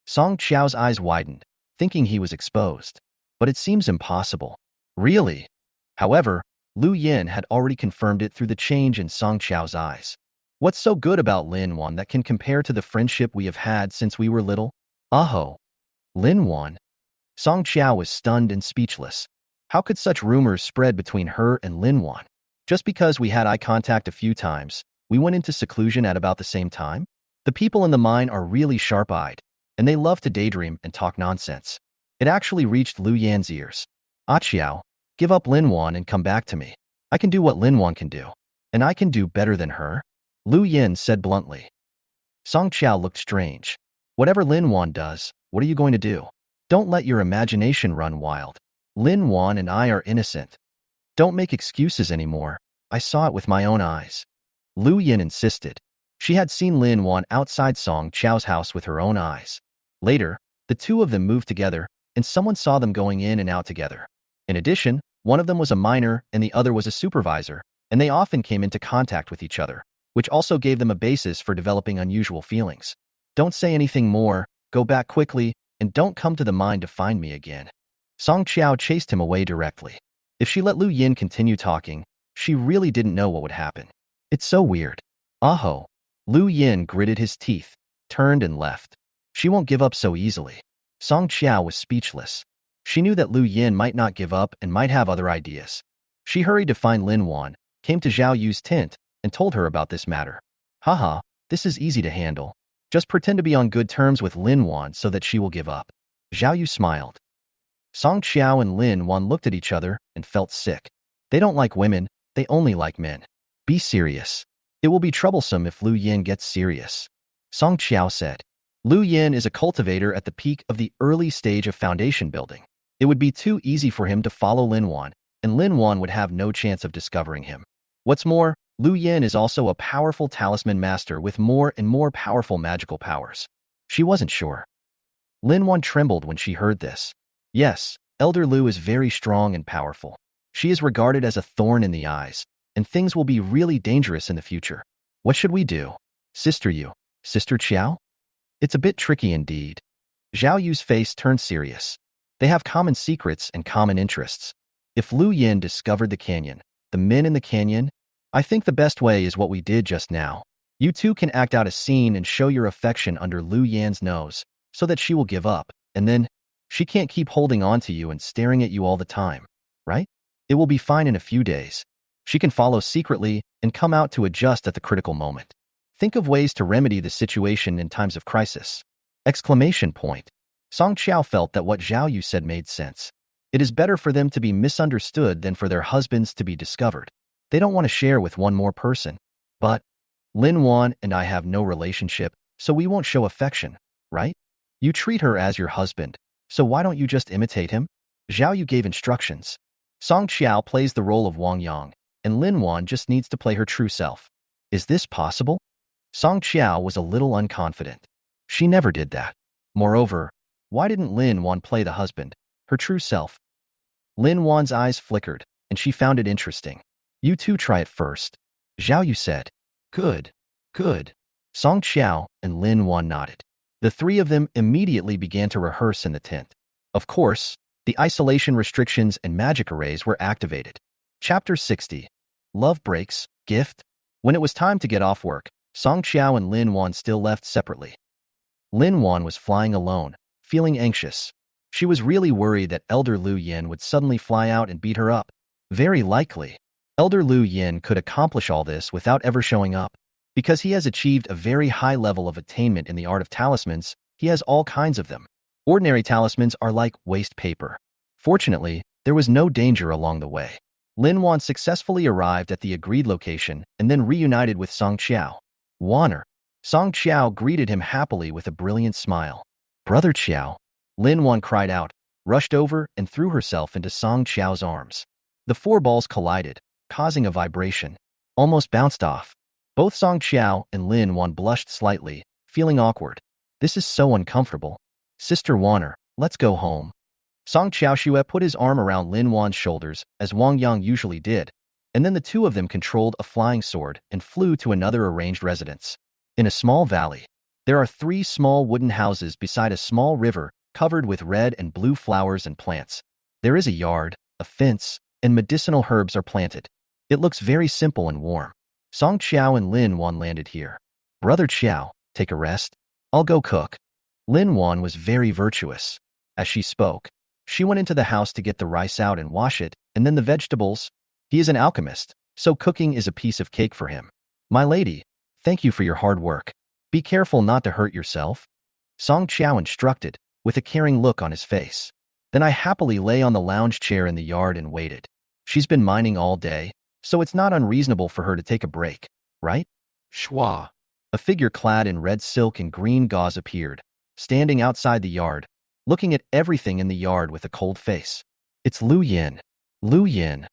Qiao's eyes widened, thinking he was exposed. But it seems impossible. Really? However, Lu Yin had already confirmed it through the change in Song Qiao's eyes. What's so good about Lin Wan that can compare to the friendship we have had since we were little? Aho. Lin Wan. Song Qiao was stunned and speechless. How could such rumors spread between her and Lin Wan? Just because we had eye contact a few times, we went into seclusion at about the same time? The people in the mine are really sharp-eyed, and they love to daydream and talk nonsense. It actually reached Lu Yan's ears. Ah Qiao, give up Lin Wan and come back to me. I can do what Lin Wan can do, and I can do better than her, Lu Yin said bluntly. Song Qiao looked strange. Whatever Lin Wan does, what are you going to do? Don't let your imagination run wild. Lin Wan and I are innocent. Don't make excuses anymore. I saw it with my own eyes. Lu Yin insisted. She had seen Lin Wan outside Song Qiao's house with her own eyes. Later, the two of them moved together, and someone saw them going in and out together. In addition, one of them was a minor and the other was a supervisor, and they often came into contact with each other, which also gave them a basis for developing unusual feelings. Don't say anything more, go back quickly, and don't come to the mine to find me again. Song Qiao chased him away directly. If she let Lu Yin continue talking, she really didn't know what would happen. It's so weird. Aho. Lu Yin gritted his teeth, turned and left. She won't give up so easily. Song Qiao was speechless. She knew that Lu Yin might not give up and might have other ideas. She hurried to find Lin Wan, came to Zhao Yu's tent, and told her about this matter. Haha, this is easy to handle. Just pretend to be on good terms with Lin Wan so that she will give up. Zhao Yu smiled. Song Qiao and Lin Wan looked at each other and felt sick. They don't like women, they only like men. Be serious. It will be troublesome if Lu Yin gets serious. Song Qiao said. Lu Yin is a cultivator at the peak of the early stage of foundation building. It would be too easy for him to follow Lin Wan, and Lin Wan would have no chance of discovering him. What's more, Lu Yin is also a powerful talisman master with more and more powerful magical powers. She wasn't sure. Lin Wan trembled when she heard this. Yes, Elder Lu is very strong and powerful. She is regarded as a thorn in the eyes, and things will be really dangerous in the future. What should we do? Sister Yu, Sister Qiao? It's a bit tricky indeed. Zhao Yu's face turned serious. They have common secrets and common interests. If Lu Yin discovered the canyon, the men in the canyon, I think the best way is what we did just now. You two can act out a scene and show your affection under Lu Yan's nose, so that she will give up, and then she can't keep holding on to you and staring at you all the time, right? It will be fine in a few days. She can follow secretly and come out to adjust at the critical moment. Think of ways to remedy the situation in times of crisis. Exclamation point. Song Qiao felt that what Zhao Yu said made sense. It is better for them to be misunderstood than for their husbands to be discovered. They don't want to share with one more person. But Lin Wan and I have no relationship, so we won't show affection, right? You treat her as your husband, so why don't you just imitate him? Zhao Yu gave instructions. Song Qiao plays the role of Wang Yang, and Lin Wan just needs to play her true self. Is this possible? Song Qiao was a little unconfident. She never did that. Moreover, why didn't Lin Wan play the husband, her true self? Lin Wan's eyes flickered, and she found it interesting. You two try it first. Zhao Yu said. Good. Good. Song Qiao and Lin Wan nodded. The three of them immediately began to rehearse in the tent. Of course, the isolation restrictions and magic arrays were activated. Chapter 60. Love Breaks, Gift. When it was time to get off work, Song Qiao and Lin Wan still left separately. Lin Wan was flying alone, feeling anxious. She was really worried that Elder Lu Yin would suddenly fly out and beat her up. Very likely. Elder Lu Yin could accomplish all this without ever showing up. Because he has achieved a very high level of attainment in the art of talismans, he has all kinds of them. Ordinary talismans are like waste paper. Fortunately, there was no danger along the way. Lin Wan successfully arrived at the agreed location and then reunited with Song Qiao. Wanner. Song Qiao greeted him happily with a brilliant smile. Brother Qiao. Lin Wan cried out, rushed over and threw herself into Song Qiao's arms. The four balls collided, causing a vibration. Almost bounced off. Both Song Qiao and Lin Wan blushed slightly, feeling awkward. This is so uncomfortable. Sister Wanner, let's go home. Song Qiaoxue put his arm around Lin Wan's shoulders, as Wang Yang usually did, and then the two of them controlled a flying sword and flew to another arranged residence. In a small valley, there are 3 small wooden houses beside a small river covered with red and blue flowers and plants. There is a yard, a fence, and medicinal herbs are planted. It looks very simple and warm. Song Qiao and Lin Wan landed here. Brother Qiao, take a rest. I'll go cook. Lin Wan was very virtuous. As she spoke, she went into the house to get the rice out and wash it, and then the vegetables. He is an alchemist, so cooking is a piece of cake for him. My lady, thank you for your hard work. Be careful not to hurt yourself. Song Qiao instructed, with a caring look on his face. Then I happily lay on the lounge chair in the yard and waited. She's been mining all day, so it's not unreasonable for her to take a break, right? Schwa. A figure clad in red silk and green gauze appeared, standing outside the yard, looking at everything in the yard with a cold face. It's Lu Yin. Lu Yin.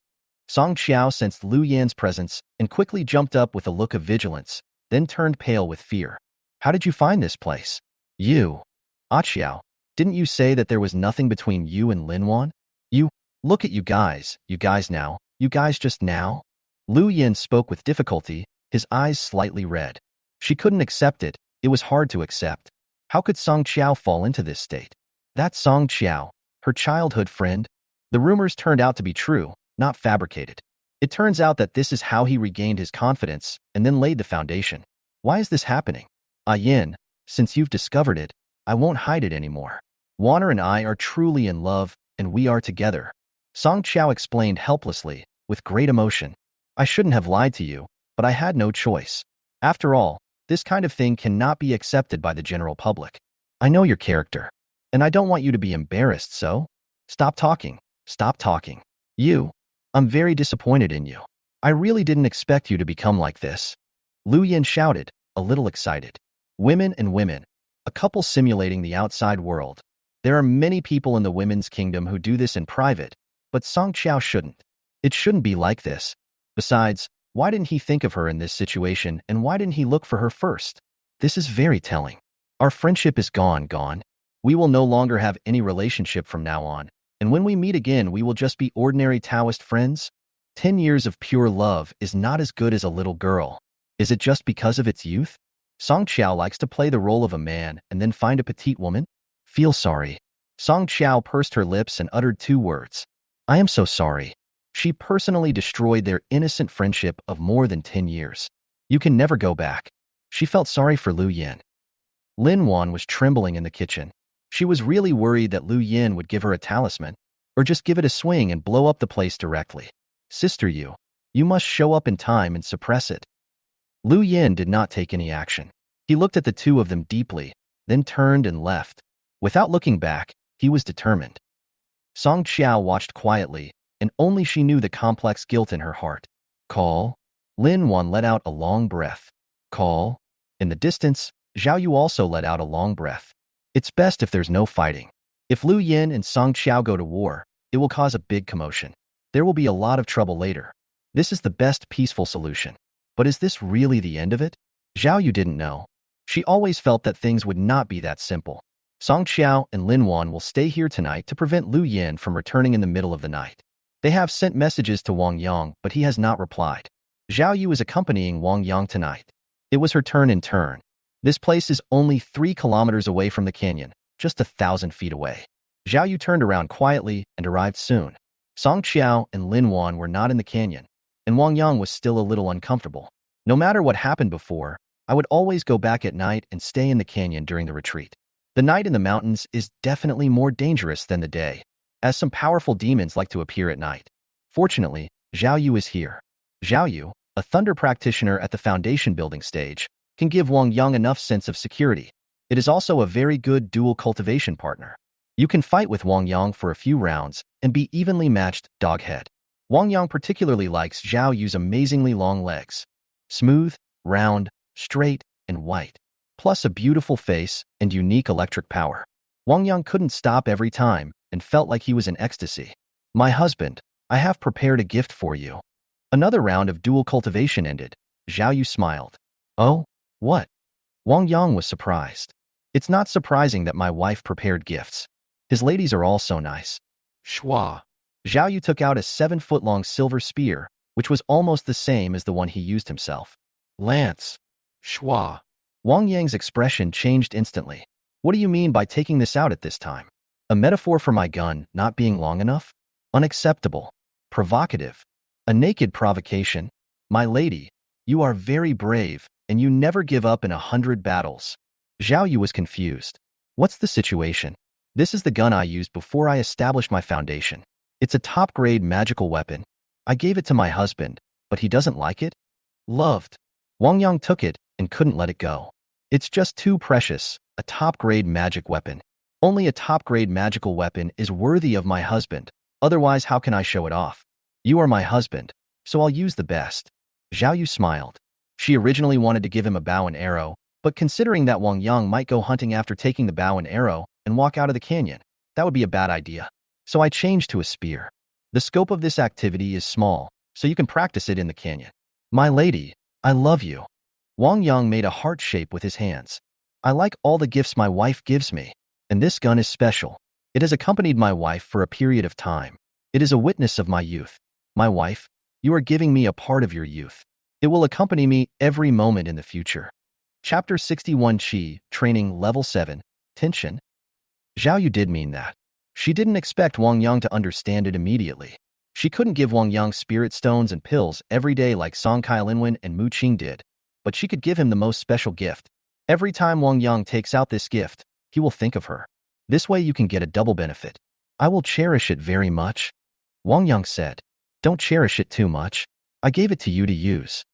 Song Qiao sensed Lu Yin's presence and quickly jumped up with a look of vigilance, then turned pale with fear. How did you find this place? You. Ah Qiao, didn't you say that there was nothing between you and Lin Wan? Look at you guys now, you guys just now? Lu Yin spoke with difficulty, his eyes slightly red. She couldn't accept it, it was hard to accept. How could Song Qiao fall into this state? That Song Qiao, her childhood friend? The rumors turned out to be true, not fabricated. It turns out that this is how he regained his confidence and then laid the foundation. Why is this happening? Ah Yin, since you've discovered it, I won't hide it anymore. Wanner and I are truly in love, and we are together. Song Qiao explained helplessly, with great emotion. I shouldn't have lied to you, but I had no choice. After all, this kind of thing cannot be accepted by the general public. I know your character, and I don't want you to be embarrassed, so? Stop talking. Stop talking. I'm very disappointed in you. I really didn't expect you to become like this. Lu Yin shouted, a little excited. Women and women. A couple simulating the outside world. There are many people in the women's kingdom who do this in private, but Song Qiao shouldn't. It shouldn't be like this. Besides, why didn't he think of her in this situation, and why didn't he look for her first? This is very telling. Our friendship is gone. We will no longer have any relationship from now on, and when we meet again we will just be ordinary Taoist friends? 10 years of pure love is not as good as a little girl. Is it just because of its youth? Song Qiao likes to play the role of a man and then find a petite woman? Feel sorry. Song Qiao pursed her lips and uttered 2 words. I am so sorry. She personally destroyed their innocent friendship of more than 10 years. You can never go back. She felt sorry for Lu Yin. Lin Wan was trembling in the kitchen. She was really worried that Lu Yin would give her a talisman, or just give it a swing and blow up the place directly. Sister you must show up in time and suppress it. Lu Yin did not take any action. He looked at the 2 of them deeply, then turned and left. Without looking back, he was determined. Song Qiao watched quietly, and only she knew the complex guilt in her heart. Call. Lin Wan let out a long breath. Call. In the distance, Zhao Yu also let out a long breath. It's best if there's no fighting. If Lu Yin and Song Qiao go to war, it will cause a big commotion. There will be a lot of trouble later. This is the best peaceful solution. But is this really the end of it? Zhao Yu didn't know. She always felt that things would not be that simple. Song Qiao and Lin Wan will stay here tonight to prevent Lu Yin from returning in the middle of the night. They have sent messages to Wang Yang, but he has not replied. Zhao Yu is accompanying Wang Yang tonight. It was her turn in turn. This place is only 3 kilometers away from the canyon, just 1,000 feet away. Zhao Yu turned around quietly and arrived soon. Song Qiao and Lin Wan were not in the canyon, and Wang Yang was still a little uncomfortable. No matter what happened before, I would always go back at night and stay in the canyon during the retreat. The night in the mountains is definitely more dangerous than the day, as some powerful demons like to appear at night. Fortunately, Zhao Yu is here. Zhao Yu, a thunder practitioner at the foundation building stage, can give Wang Yang enough sense of security. It is also a very good dual cultivation partner. You can fight with Wang Yang for a few rounds and be evenly matched, doghead. Wang Yang particularly likes Zhao Yu's amazingly long legs. Smooth, round, straight, and white. Plus a beautiful face and unique electric power. Wang Yang couldn't stop every time and felt like he was in ecstasy. My husband, I have prepared a gift for you. Another round of dual cultivation ended. Zhao Yu smiled. Oh, what? Wang Yang was surprised. It's not surprising that my wife prepared gifts. His ladies are all so nice. Shua. Zhao Yu took out a 7-foot-long silver spear, which was almost the same as the one he used himself. Lance. Shua. Wang Yang's expression changed instantly. What do you mean by taking this out at this time? A metaphor for my gun not being long enough? Unacceptable. Provocative. A naked provocation? My lady, you are very brave, and you never give up in 100 battles. Zhao Yu was confused. What's the situation? This is the gun I used before I established my foundation. It's a top-grade magical weapon. I gave it to my husband, but he doesn't like it? Loved. Wang Yang took it and couldn't let it go. It's just too precious, a top-grade magic weapon. Only a top-grade magical weapon is worthy of my husband, otherwise how can I show it off? You are my husband, so I'll use the best. Zhao Yu smiled. She originally wanted to give him a bow and arrow, but considering that Wang Yang might go hunting after taking the bow and arrow and walk out of the canyon, that would be a bad idea. So I changed to a spear. The scope of this activity is small, so you can practice it in the canyon. My lady, I love you. Wang Yang made a heart shape with his hands. I like all the gifts my wife gives me, and this gun is special. It has accompanied my wife for a period of time. It is a witness of my youth. My wife, you are giving me a part of your youth. It will accompany me every moment in the future. Chapter 61 Qi, Training Level 7, Tension. Zhao Yu did mean that. She didn't expect Wang Yang to understand it immediately. She couldn't give Wang Yang spirit stones and pills every day like Song Kailinwen and Mu Qing did, but she could give him the most special gift. Every time Wang Yang takes out this gift, he will think of her. This way you can get a double benefit. I will cherish it very much. Wang Yang said. Don't cherish it too much. I gave it to you to use.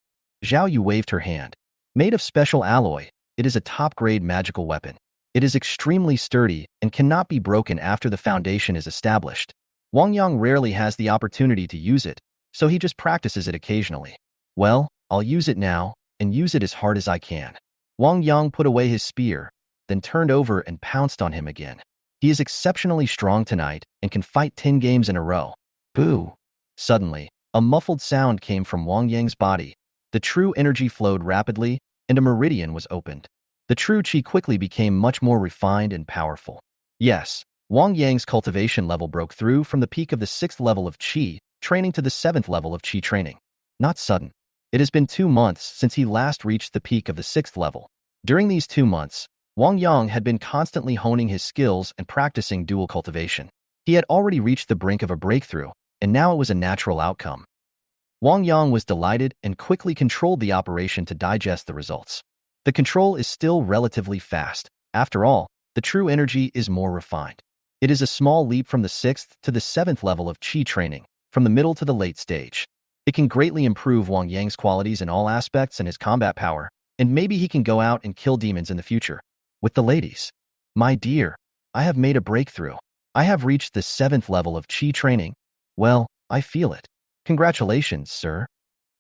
Zhao Yu waved her hand. Made of special alloy, it is a top-grade magical weapon. It is extremely sturdy and cannot be broken after the foundation is established. Wang Yang rarely has the opportunity to use it, so he just practices it occasionally. Well, I'll use it now, and use it as hard as I can. Wang Yang put away his spear, then turned over and pounced on him again. He is exceptionally strong tonight and can fight 10 games in a row. Boo! Suddenly, a muffled sound came from Wang Yang's body. The true energy flowed rapidly, and a meridian was opened. The true qi quickly became much more refined and powerful. Yes, Wang Yang's cultivation level broke through from the peak of the 6th level of qi training to the 7th level of qi training. Not sudden. It has been 2 months since he last reached the peak of the 6th level. During these 2 months, Wang Yang had been constantly honing his skills and practicing dual cultivation. He had already reached the brink of a breakthrough, and now it was a natural outcome. Wang Yang was delighted and quickly controlled the operation to digest the results. The control is still relatively fast. After all, the true energy is more refined. It is a small leap from the 6th to the 7th level of qi training, from the middle to the late stage. It can greatly improve Wang Yang's qualities in all aspects and his combat power, and maybe he can go out and kill demons in the future. With the ladies. My dear, I have made a breakthrough. I have reached the 7th level of qi training. Well, I feel it. Congratulations, sir.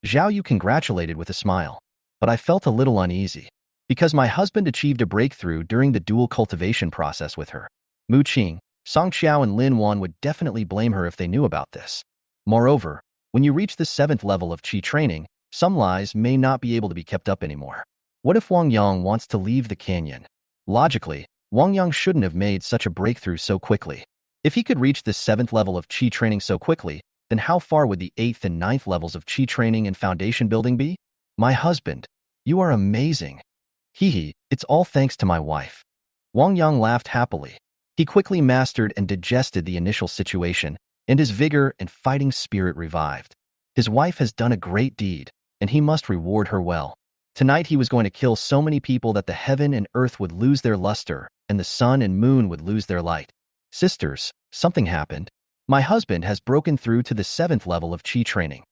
Zhao Yu congratulated with a smile. But I felt a little uneasy. Because my husband achieved a breakthrough during the dual cultivation process with her. Mu Qing, Song Qiao and Lin Wan would definitely blame her if they knew about this. Moreover, when you reach the 7th level of qi training, some lies may not be able to be kept up anymore. What if Wang Yang wants to leave the canyon? Logically, Wang Yang shouldn't have made such a breakthrough so quickly. If he could reach the 7th level of qi training so quickly, then how far would the 8th and 9th levels of qi training and foundation building be? My husband, you are amazing. Hee, it's all thanks to my wife. Wang Yang laughed happily. He quickly mastered and digested the initial situation, and his vigor and fighting spirit revived. His wife has done a great deed, and he must reward her well. Tonight he was going to kill so many people that the heaven and earth would lose their luster, and the sun and moon would lose their light. Sisters, something happened. My husband has broken through to the 7th level of qi training.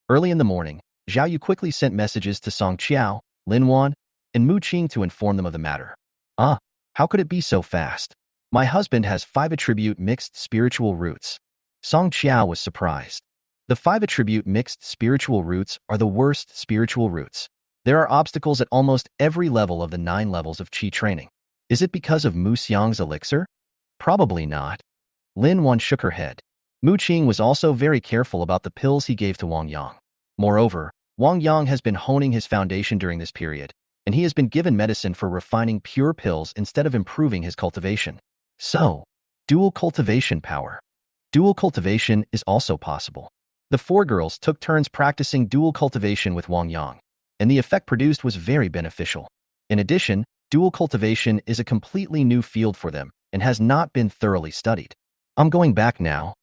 Early in the morning, Zhao Yu quickly sent messages to Song Qiao, Lin Wan, and Mu Qing to inform them of the matter. How could it be so fast? My husband has 5 attribute mixed spiritual roots. Song Qiao was surprised. The 5 attribute mixed spiritual roots are the worst spiritual roots. There are obstacles at almost every level of the 9 levels of Qi training. Is it because of Mu Xiang's elixir? Probably not. Lin Wan shook her head. Mu Qing was also very careful about the pills he gave to Wang Yang. Moreover, Wang Yang has been honing his foundation during this period, and he has been given medicine for refining pure pills instead of improving his cultivation. So, dual cultivation power. Dual cultivation is also possible. The 4 girls took turns practicing dual cultivation with Wang Yang, and the effect produced was very beneficial. In addition, dual cultivation is a completely new field for them and has not been thoroughly studied. I'm going back now.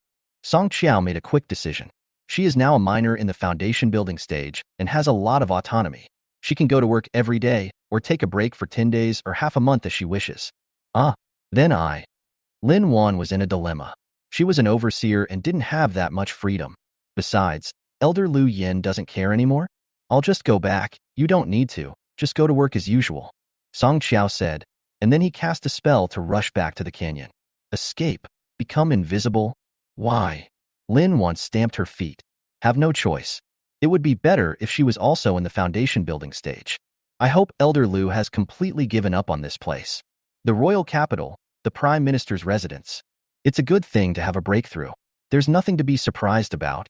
Song Qiao made a quick decision. She is now a minor in the foundation building stage and has a lot of autonomy. She can go to work every day or take a break for 10 days or half a month as she wishes. Then Lin Wan was in a dilemma. She was an overseer and didn't have that much freedom. Besides, Elder Lu Yin doesn't care anymore. I'll just go back. You don't need to. Just go to work as usual. Song Qiao said, and then he cast a spell to rush back to the canyon. Escape. Become invisible. Why? Lin Wan stamped her feet. Have no choice. It would be better if she was also in the foundation building stage. I hope Elder Lu has completely given up on this place. The royal capital, the prime minister's residence. It's a good thing to have a breakthrough. There's nothing to be surprised about.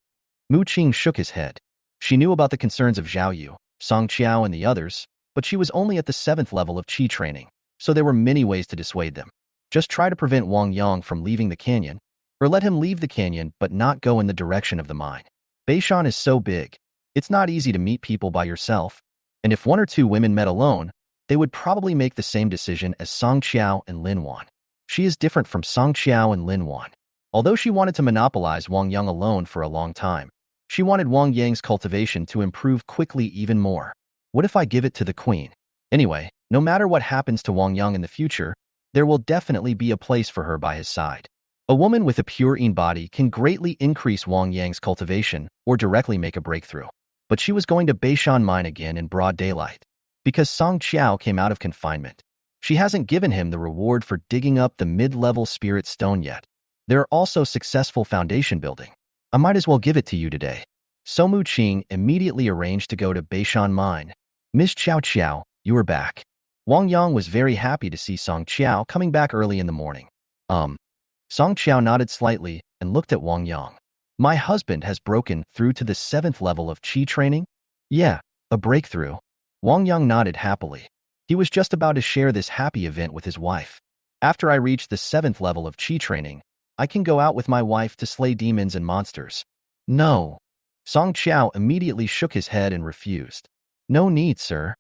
Mu Qing shook his head. She knew about the concerns of Zhao Yu, Song Qiao, and the others, but she was only at the 7th level of Qi training, so there were many ways to dissuade them. Just try to prevent Wang Yang from leaving the canyon, or let him leave the canyon but not go in the direction of the mine. Beishan is so big, it's not easy to meet people by yourself, and if 1 or 2 women met alone, they would probably make the same decision as Song Qiao and Lin Wan. She is different from Song Qiao and Lin Wan. Although she wanted to monopolize Wang Yang alone for a long time, she wanted Wang Yang's cultivation to improve quickly even more. What if I give it to the queen? Anyway, no matter what happens to Wang Yang in the future, there will definitely be a place for her by his side. A woman with a pure Yin body can greatly increase Wang Yang's cultivation or directly make a breakthrough. But she was going to Beishan Mine again in broad daylight. Because Song Qiao came out of confinement, she hasn't given him the reward for digging up the mid-level spirit stone yet. There are also successful foundation building. I might as well give it to you today. So Mu Qing immediately arranged to go to Beishan Mine. Miss Qiao Qiao, you are back. Wang Yang was very happy to see Song Qiao coming back early in the morning. Song Qiao nodded slightly and looked at Wang Yang. My husband has broken through to the 7th level of Qi training? Yeah, a breakthrough. Wang Yang nodded happily. He was just about to share this happy event with his wife. After I reach the 7th level of Qi training, I can go out with my wife to slay demons and monsters. No. Song Qiao immediately shook his head and refused. No need, sir.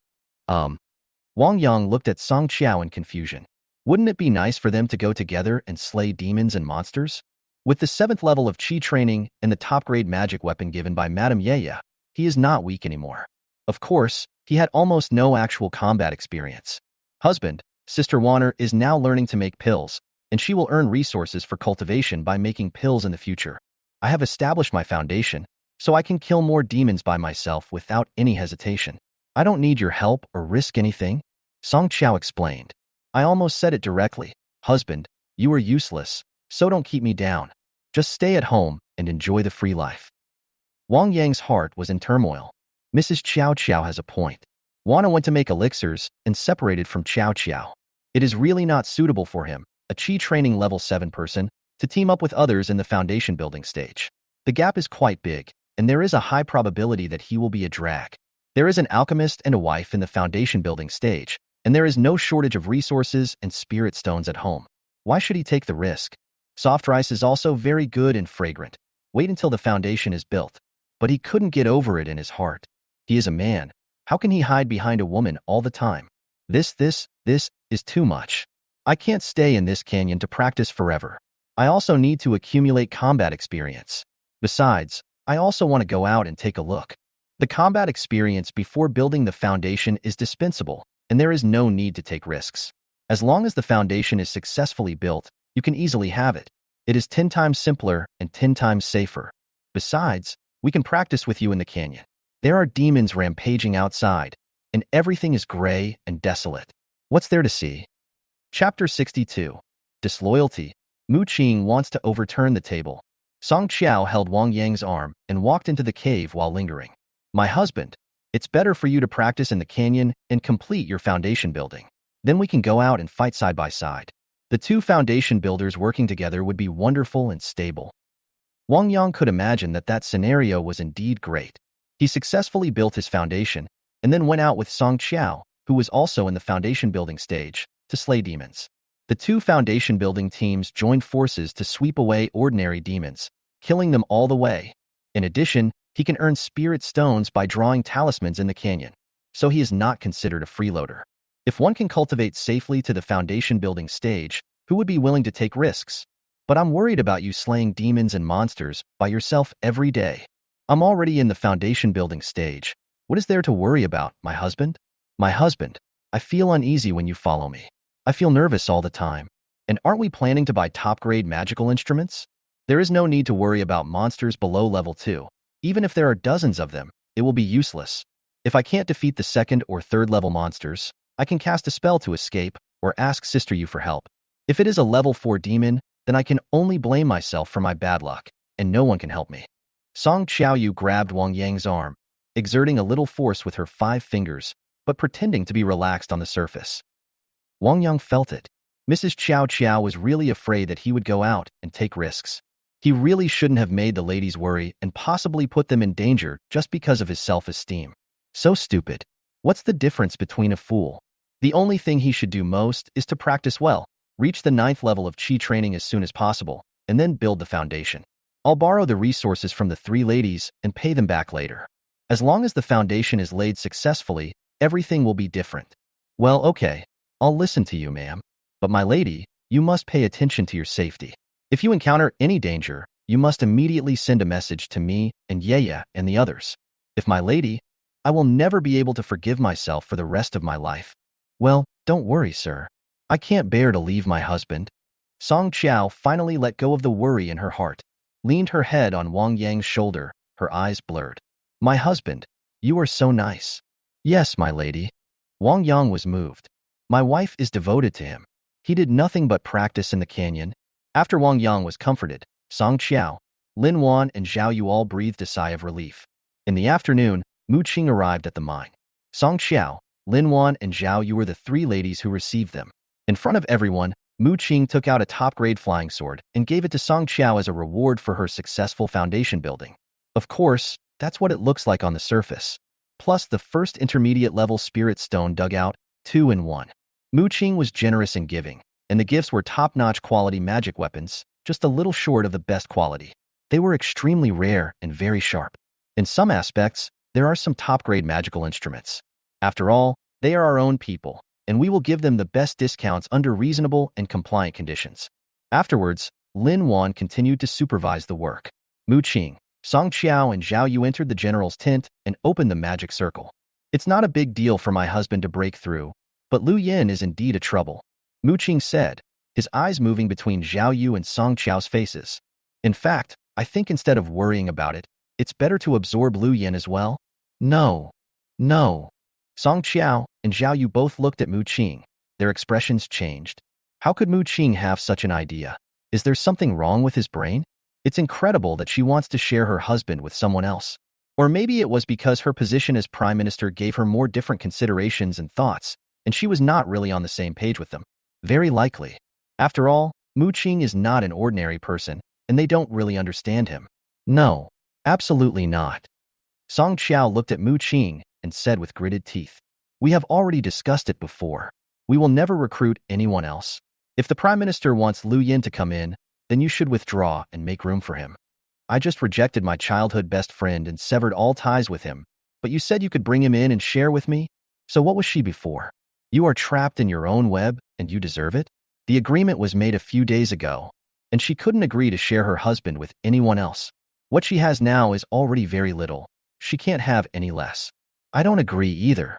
Wang Yang looked at Song Qiao in confusion. Wouldn't it be nice for them to go together and slay demons and monsters? With the 7th level of Qi training and the top-grade magic weapon given by Madame Yeya, he is not weak anymore. Of course, he had almost no actual combat experience. Husband, Sister Wanner is now learning to make pills, and she will earn resources for cultivation by making pills in the future. I have established my foundation, so I can kill more demons by myself without any hesitation. I don't need your help or risk anything. Song Qiao explained. I almost said it directly. Husband, you are useless, so don't keep me down. Just stay at home and enjoy the free life. Wang Yang's heart was in turmoil. Mrs. Qiao Qiao has a point. Wana went to make elixirs and separated from Qiao Qiao. It is really not suitable for him, a Qi training level 7 person, to team up with others in the foundation building stage. The gap is quite big, and there is a high probability that he will be a drag. There is an alchemist and a wife in the foundation building stage, and there is no shortage of resources and spirit stones at home. Why should he take the risk? Soft rice is also very good and fragrant. Wait until the foundation is built. But he couldn't get over it in his heart. He is a man. How can he hide behind a woman all the time? This is too much. I can't stay in this canyon to practice forever. I also need to accumulate combat experience. Besides, I also want to go out and take a look. The combat experience before building the foundation is dispensable, and there is no need to take risks. As long as the foundation is successfully built, you can easily have it. It is 10 times simpler and 10 times safer. Besides, we can practice with you in the canyon. There are demons rampaging outside, and everything is gray and desolate. What's there to see? Chapter 62. Disloyalty. Mu Qing wants to overturn the table. Song Qiao held Wang Yang's arm and walked into the cave while lingering. My husband, it's better for you to practice in the canyon and complete your foundation building. Then we can go out and fight side by side. The two foundation builders working together would be wonderful and stable. Wang Yang could imagine that scenario was indeed great. He successfully built his foundation and then went out with Song Qiao, who was also in the foundation building stage, to slay demons. The two foundation building teams joined forces to sweep away ordinary demons, killing them all the way. In addition, he can earn spirit stones by drawing talismans in the canyon, so he is not considered a freeloader. If one can cultivate safely to the foundation building stage, who would be willing to take risks? But I'm worried about you slaying demons and monsters by yourself every day. I'm already in the foundation building stage. What is there to worry about, my husband? My husband, I feel uneasy when you follow me. I feel nervous all the time. And aren't we planning to buy top-grade magical instruments? There is no need to worry about monsters below level 2. Even if there are dozens of them, it will be useless. If I can't defeat the second or third level monsters, I can cast a spell to escape or ask Sister Yu for help. If it is a level 4 demon, then I can only blame myself for my bad luck, and no one can help me. Song Qiaoyu grabbed Wang Yang's arm, exerting a little force with her 5 fingers, but pretending to be relaxed on the surface. Wang Yang felt it. Mrs. Qiao Qiao was really afraid that he would go out and take risks. He really shouldn't have made the ladies worry and possibly put them in danger just because of his self-esteem. So stupid. What's the difference between a fool? The only thing he should do most is to practice well, reach the 9th level of Qi training as soon as possible, and then build the foundation. I'll borrow the resources from the 3 ladies and pay them back later. As long as the foundation is laid successfully, everything will be different. Well, okay. I'll listen to you, ma'am. But my lady, you must pay attention to your safety. If you encounter any danger, you must immediately send a message to me and Yaya and the others. If my lady, I will never be able to forgive myself for the rest of my life. Well, don't worry, sir. I can't bear to leave my husband. Song Qiao finally let go of the worry in her heart, leaned her head on Wang Yang's shoulder, her eyes blurred. My husband, you are so nice. Yes, my lady. Wang Yang was moved. My wife is devoted to him. He did nothing but practice in the canyon. After Wang Yang was comforted, Song Qiao, Lin Wan, and Zhao Yu all breathed a sigh of relief. In the afternoon, Mu Qing arrived at the mine. Song Qiao, Lin Wan, and Zhao Yu were the 3 ladies who received them. In front of everyone, Mu Qing took out a top-grade flying sword and gave it to Song Qiao as a reward for her successful foundation building. Of course, that's what it looks like on the surface. Plus the first intermediate-level spirit stone dug out, 2 in 1. Mu Qing was generous in giving, and the gifts were top-notch quality magic weapons, just a little short of the best quality. They were extremely rare and very sharp. In some aspects, there are some top-grade magical instruments. After all, they are our own people, and we will give them the best discounts under reasonable and compliant conditions. Afterwards, Lin Wan continued to supervise the work. Mu Qing, Song Qiao, and Zhao Yu entered the general's tent and opened the magic circle. It's not a big deal for my husband to break through, but Lu Yin is indeed a trouble, Mu Qing said, his eyes moving between Zhao Yu and Song Qiao's faces. In fact, I think instead of worrying about it, it's better to absorb Lu Yin as well. No. Song Qiao and Zhao Yu both looked at Mu Qing. Their expressions changed. How could Mu Qing have such an idea? Is there something wrong with his brain? It's incredible that she wants to share her husband with someone else. Or maybe it was because her position as prime minister gave her more different considerations and thoughts, and she was not really on the same page with them. Very likely. After all, Mu Qing is not an ordinary person, and they don't really understand him. No, absolutely not. Song Qiao looked at Mu Qing and said with gritted teeth, we have already discussed it before. We will never recruit anyone else. If the prime minister wants Lu Yin to come in, then you should withdraw and make room for him. I just rejected my childhood best friend and severed all ties with him, but you said you could bring him in and share with me? So what was she before? You are trapped in your own web, and you deserve it? The agreement was made a few days ago, and she couldn't agree to share her husband with anyone else. What she has now is already very little. She can't have any less. I don't agree either.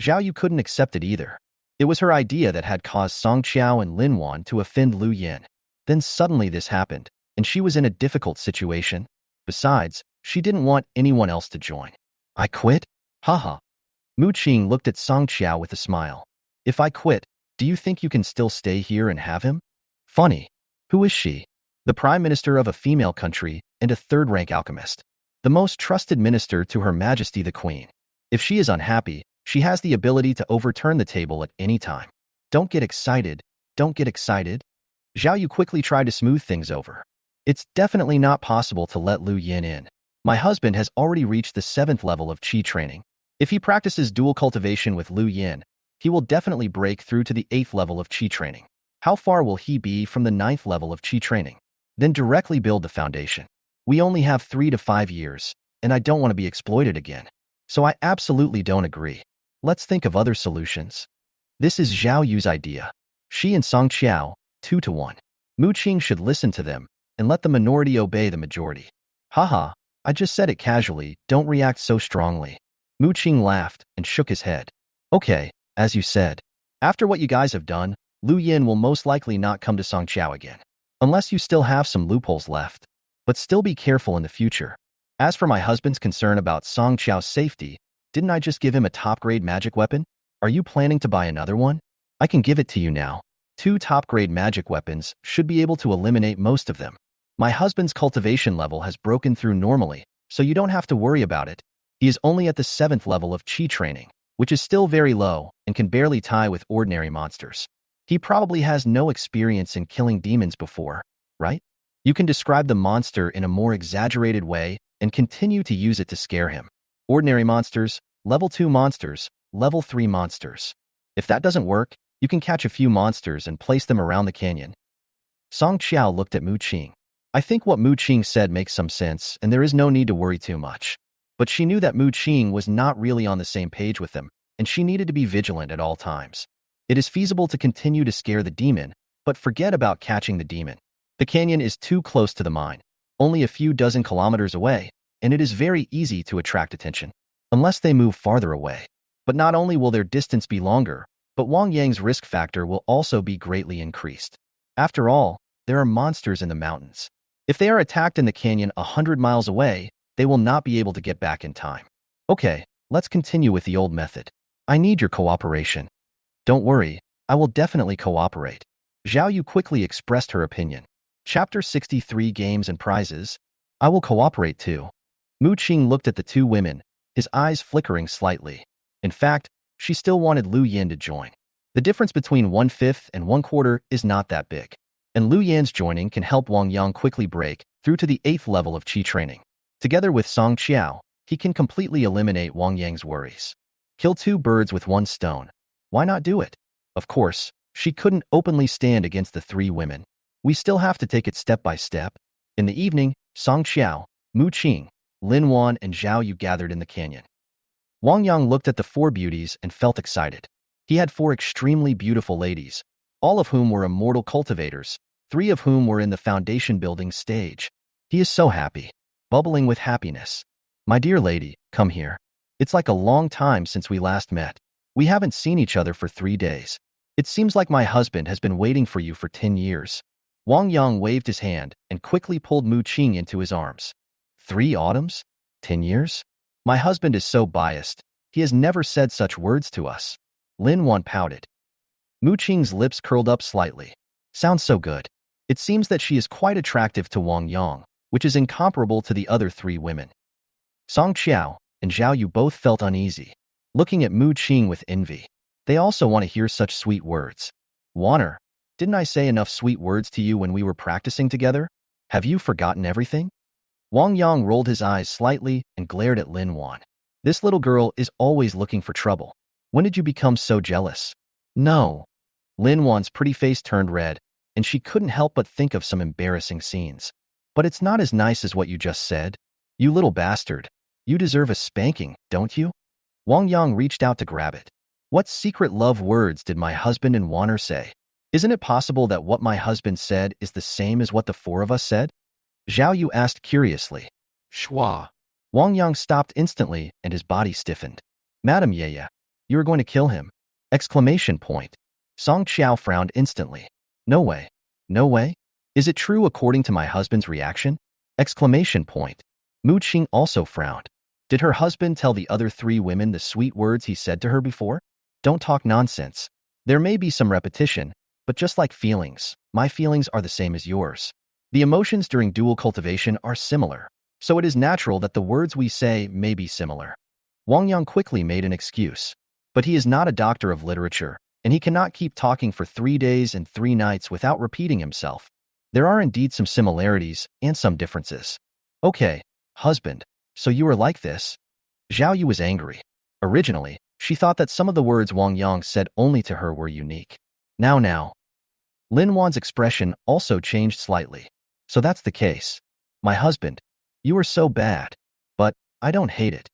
Zhao Yu couldn't accept it either. It was her idea that had caused Song Qiao and Lin Wan to offend Lu Yin. Then suddenly this happened, and she was in a difficult situation. Besides, she didn't want anyone else to join. I quit? Haha. Mu Qing looked at Song Qiao with a smile. If I quit, do you think you can still stay here and have him? Funny. Who is she? the prime minister of a female country, and a third-rank alchemist. The most trusted minister to Her Majesty the Queen. If she is unhappy, she has the ability to overturn the table at any time. Don't get excited. Don't get excited. Zhao Yu quickly tried to smooth things over. It's definitely not possible to let Lu Yin in. My husband has already reached the 7th level of qi training. If he practices dual cultivation with Lu Yin, he will definitely break through to the 8th level of qi training. How far will he be from the 9th level of qi training? Then directly build the foundation. We only have 3 to 5 years, and I don't want to be exploited again. So I absolutely don't agree. Let's think of other solutions. This is Zhao Yu's idea. She and Song Qiao, 2 to 1. Mu Qing should listen to them and let the minority obey the majority. Haha, I just said it casually, don't react so strongly. Mu Qing laughed and shook his head. Okay, as you said. After what you guys have done, Lu Yin will most likely not come to Song Qiao again. Unless you still have some loopholes left. But still be careful in the future. As for my husband's concern about Song Qiao's safety, didn't I just give him a top-grade magic weapon? Are you planning to buy another one? I can give it to you now. 2 top-grade magic weapons should be able to eliminate most of them. My husband's cultivation level has broken through normally, so you don't have to worry about it. He is only at the 7th level of qi training, which is still very low and can barely tie with ordinary monsters. He probably has no experience in killing demons before, right? You can describe the monster in a more exaggerated way and continue to use it to scare him. Ordinary monsters, level 2 monsters, level 3 monsters. If that doesn't work, you can catch a few monsters and place them around the canyon. Song Qiao looked at Mu Qing. I think what Mu Qing said makes some sense, and there is no need to worry too much. But she knew that Mu Qing was not really on the same page with them, and she needed to be vigilant at all times. It is feasible to continue to scare the demon, but forget about catching the demon. The canyon is too close to the mine, only a few dozen kilometers away, and it is very easy to attract attention, unless they move farther away. But not only will their distance be longer, but Wang Yang's risk factor will also be greatly increased. After all, there are monsters in the mountains. If they are attacked in the canyon 100 miles away, they will not be able to get back in time. Okay, let's continue with the old method. I need your cooperation. Don't worry, I will definitely cooperate. Zhao Yu quickly expressed her opinion. Chapter 63 Games and Prizes. I will cooperate too. Mu Qing looked at the 2 women, his eyes flickering slightly. In fact, she still wanted Lu Yin to join. The difference between 1/5 and 1/4 is not that big. And Lu Yin's joining can help Wang Yang quickly break through to the 8th level of qi training. Together with Song Qiao, he can completely eliminate Wang Yang's worries. Kill 2 birds with 1 stone. Why not do it? Of course, she couldn't openly stand against the 3 women. We still have to take it step by step. In the evening, Song Qiao, Mu Qing, Lin Wan, and Zhao Yu gathered in the canyon. Wang Yang looked at the 4 beauties and felt excited. He had 4 extremely beautiful ladies, all of whom were immortal cultivators, 3 of whom were in the foundation building stage. He is so happy, bubbling with happiness. My dear lady, come here. It's like a long time since we last met. We haven't seen each other for 3 days. It seems like my husband has been waiting for you for 10 years. Wang Yang waved his hand and quickly pulled Mu Qing into his arms. 3 autumns? 10 years? My husband is so biased. He has never said such words to us. Lin Wan pouted. Mu Qing's lips curled up slightly. Sounds so good. It seems that she is quite attractive to Wang Yang, which is incomparable to the other 3 women. Song Qiao and Zhao Yu both felt uneasy, looking at Mu Qing with envy. They also want to hear such sweet words. Wanner, didn't I say enough sweet words to you when we were practicing together? Have you forgotten everything? Wang Yang rolled his eyes slightly and glared at Lin Wan. This little girl is always looking for trouble. When did you become so jealous? No. Lin Wan's pretty face turned red, and she couldn't help but think of some embarrassing scenes. But it's not as nice as what you just said. You little bastard. You deserve a spanking, don't you? Wang Yang reached out to grab it. What secret love words did my husband and Wanner say? Isn't it possible that what my husband said is the same as what the 4 of us said? Zhao Yu asked curiously. Shua. Wang Yang stopped instantly and his body stiffened. Madam Yeye, you are going to kill him! Exclamation point. Song Qiao frowned instantly. No way. No way? Is it true according to my husband's reaction? Exclamation point. Mu Qing also frowned. Did her husband tell the other 3 women the sweet words he said to her before? Don't talk nonsense. There may be some repetition, but just like feelings, my feelings are the same as yours. The emotions during dual cultivation are similar, so it is natural that the words we say may be similar. Wang Yang quickly made an excuse. But he is not a doctor of literature, and he cannot keep talking for 3 days and 3 nights without repeating himself. There are indeed some similarities and some differences. Okay, husband, so you are like this? Zhao Yu was angry. Originally, she thought that some of the words Wang Yang said only to her were unique. Now. Lin Wan's expression also changed slightly. So that's the case. My husband, you are so bad. But I don't hate it.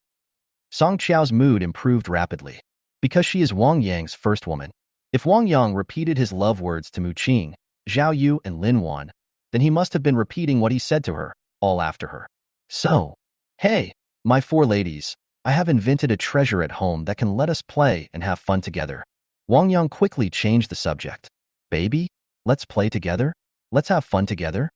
Song Qiao's mood improved rapidly. Because she is Wang Yang's first woman. If Wang Yang repeated his love words to Mu Qing, Zhao Yu, and Lin Wan, then he must have been repeating what he said to her, all after her. So, hey, my 4 ladies, I have invented a treasure at home that can let us play and have fun together. Wang Yang quickly changed the subject. Baby, let's play together? Let's have fun together?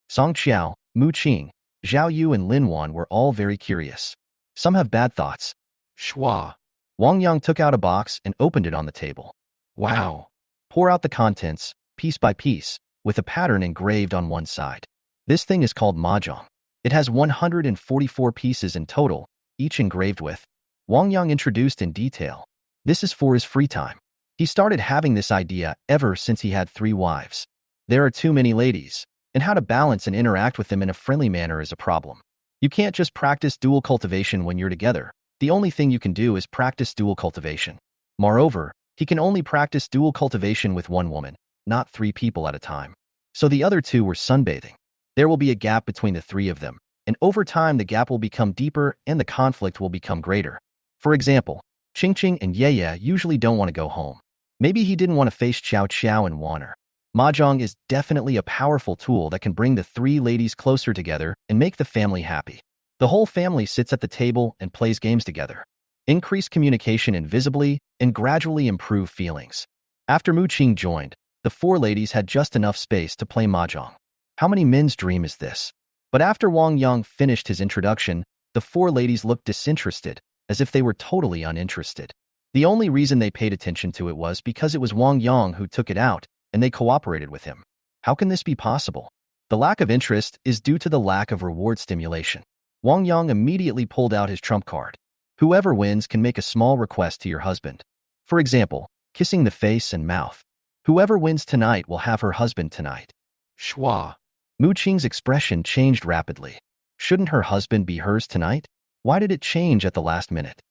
Song Qiao, Mu Qing, Zhao Yu, and Lin Wan were all very curious. Some have bad thoughts. Schwa. Wang Yang took out a box and opened it on the table. Wow. Pour out the contents, piece by piece, with a pattern engraved on one side. This thing is called mahjong. It has 144 pieces in total, each engraved with. Wang Yang introduced in detail. This is for his free time. He started having this idea ever since he had 3 wives. There are too many ladies, and how to balance and interact with them in a friendly manner is a problem. You can't just practice dual cultivation when you're together. The only thing you can do is practice dual cultivation. Moreover, he can only practice dual cultivation with 1 woman, not 3 people at a time. So the other 2 were sunbathing. There will be a gap between the 3 of them, and over time the gap will become deeper and the conflict will become greater. For example, Qingqing and Ye usually don't want to go home. Maybe he didn't want to face Qiao Qiao and Wanner. Mahjong is definitely a powerful tool that can bring the 3 ladies closer together and make the family happy. The whole family sits at the table and plays games together. Increase communication invisibly and gradually improve feelings. After Mu Qing joined, the 4 ladies had just enough space to play mahjong. How many men's dream is this? But after Wang Yang finished his introduction, the 4 ladies looked disinterested, as if they were totally uninterested. The only reason they paid attention to it was because it was Wang Yang who took it out, and they cooperated with him. How can this be possible? The lack of interest is due to the lack of reward stimulation. Wang Yang immediately pulled out his trump card. Whoever wins can make a small request to your husband. For example, kissing the face and mouth. Whoever wins tonight will have her husband tonight. Schwa. Mu Qing's expression changed rapidly. Shouldn't her husband be hers tonight? Why did it change at the last minute?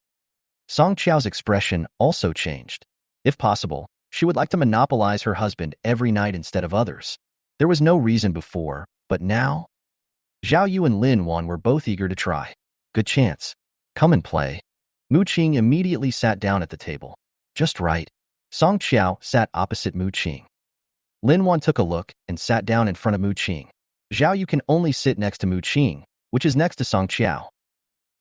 Song Qiao's expression also changed. If possible, she would like to monopolize her husband every night instead of others. There was no reason before, but now? Zhao Yu and Lin Wan were both eager to try. Good chance. Come and play. Mu Qing immediately sat down at the table. Just right. Song Qiao sat opposite Mu Qing. Lin Wan took a look and sat down in front of Mu Qing. Zhao Yu can only sit next to Mu Qing, which is next to Song Qiao.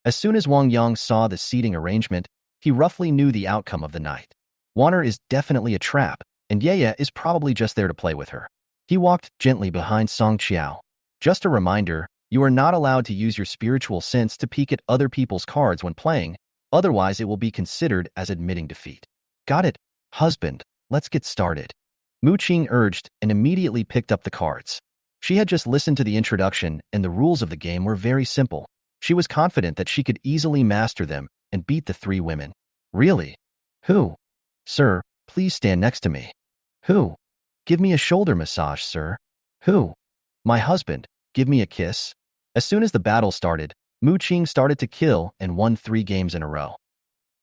As soon as Wang Yang saw the seating arrangement, he roughly knew the outcome of the night. Wanner is definitely a trap, and Ye is probably just there to play with her. He walked gently behind Song Qiao. Just a reminder, you are not allowed to use your spiritual sense to peek at other people's cards when playing, otherwise it will be considered as admitting defeat. Got it, husband, let's get started. Mu Qing urged and immediately picked up the cards. She had just listened to the introduction and the rules of the game were very simple. She was confident that she could easily master them and beat the 3 women. Really? Who? Sir, please stand next to me. Who? Give me a shoulder massage, sir. Who? My husband, give me a kiss. As soon as the battle started, Mu Qing started to kill and won 3 games in a row.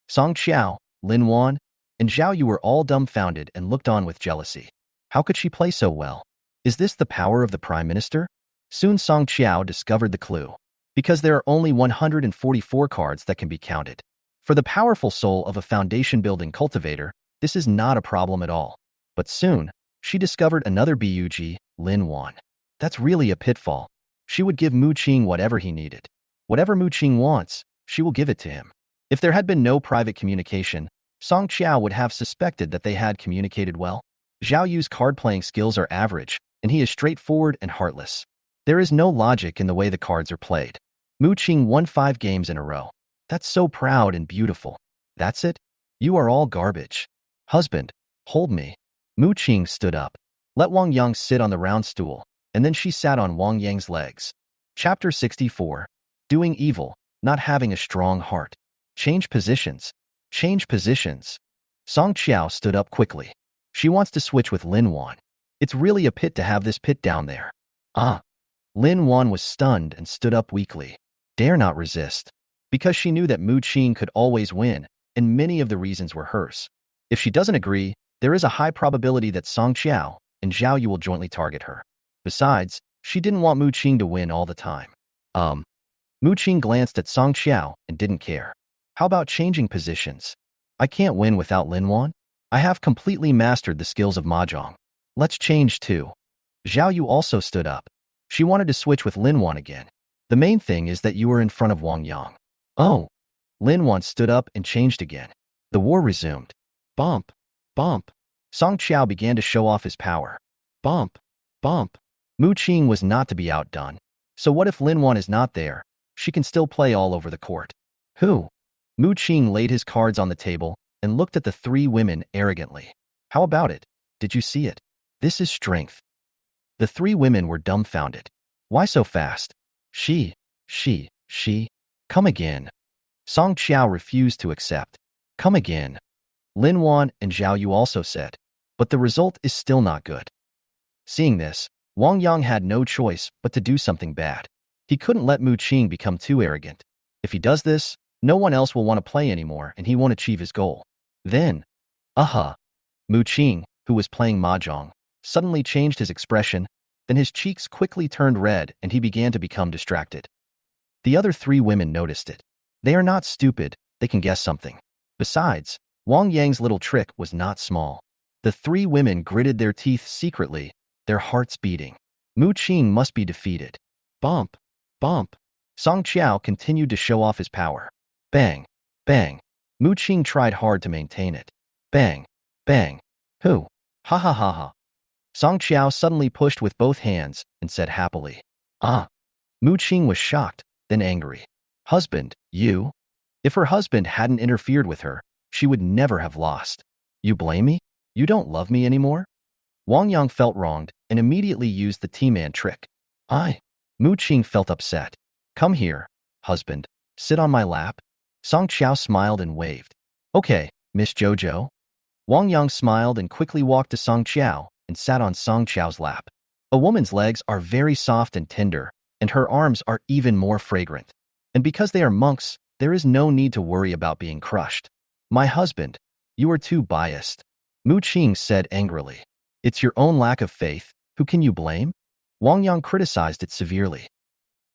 Song Qiao, Lin Wan, and Zhao Yu were all dumbfounded and looked on with jealousy. How could she play so well? Is this the power of the Prime Minister? Soon Song Qiao discovered the clue. Because there are only 144 cards that can be counted. For the powerful soul of a foundation-building cultivator, this is not a problem at all. But soon, she discovered another Bug, Lin Wan. That's really a pitfall. She would give Mu Qing whatever he needed. Whatever Mu Qing wants, she will give it to him. If there had been no private communication, Song Qiao would have suspected that they had communicated well. Zhao Yu's card-playing skills are average, and he is straightforward and heartless. There is no logic in the way the cards are played. Mu Qing won 5 games in a row. That's so proud and beautiful. That's it? You are all garbage. Husband, hold me. Mu Qing stood up. Let Wang Yang sit on the round stool, and then she sat on Wang Yang's legs. Chapter 64. Doing evil, not having a strong heart. Change positions. Change positions. Song Qiao stood up quickly. She wants to switch with Lin Wan. It's really a pit to have this pit down there. Ah. Lin Wan was stunned and stood up weakly. Dare not resist. Because she knew that Mu Qing could always win, and many of the reasons were hers. If she doesn't agree, there is a high probability that Song Qiao and Zhao Yu will jointly target her. Besides, she didn't want Mu Qing to win all the time. Mu Qing glanced at Song Qiao and didn't care. How about changing positions? I can't win without Lin Wan. I have completely mastered the skills of Mahjong. Let's change too. Zhao Yu also stood up. She wanted to switch with Lin Wan again. The main thing is that you are in front of Wang Yang. Oh. Lin Wan stood up and changed again. The war resumed. Bump. Bump. Song Qiao began to show off his power. Bump. Bump. Mu Qing was not to be outdone. So what if Lin Wan is not there? She can still play all over the court. Who? Mu Qing laid his cards on the table and looked at the three women arrogantly. How about it? Did you see it? This is strength. The three women were dumbfounded. Why so fast? She. Come again. Song Qiao refused to accept. Come again. Lin Wan and Zhao Yu also said. But the result is still not good. Seeing this, Wang Yang had no choice but to do something bad. He couldn't let Mu Qing become too arrogant. If he does this, no one else will want to play anymore and he won't achieve his goal. Then, Mu Qing, who was playing Mahjong, suddenly changed his expression, then his cheeks quickly turned red and he began to become distracted. The other three women noticed it. They are not stupid, they can guess something. Besides, Wang Yang's little trick was not small. The three women gritted their teeth secretly, their hearts beating. Mu Qing must be defeated. Bump. Bump. Song Qiao continued to show off his power. Bang. Bang. Mu Qing tried hard to maintain it. Bang. Bang. Who? Ha ha ha ha. Song Qiao suddenly pushed with both hands and said happily. Ah. Mu Qing was shocked, then angry. Husband, you? If her husband hadn't interfered with her, she would never have lost. You blame me? You don't love me anymore? Wang Yang felt wronged and immediately used the T-man trick. Mu Qing felt upset. Come here, husband. Sit on my lap. Song Qiao smiled and waved. Okay, Miss Jojo. Wang Yang smiled and quickly walked to Song Qiao and sat on Song Qiao's lap. A woman's legs are very soft and tender, and her arms are even more fragrant. And because they are monks, there is no need to worry about being crushed. My husband, you are too biased. Mu Qing said angrily. It's your own lack of faith. Who can you blame? Wang Yang criticized it severely.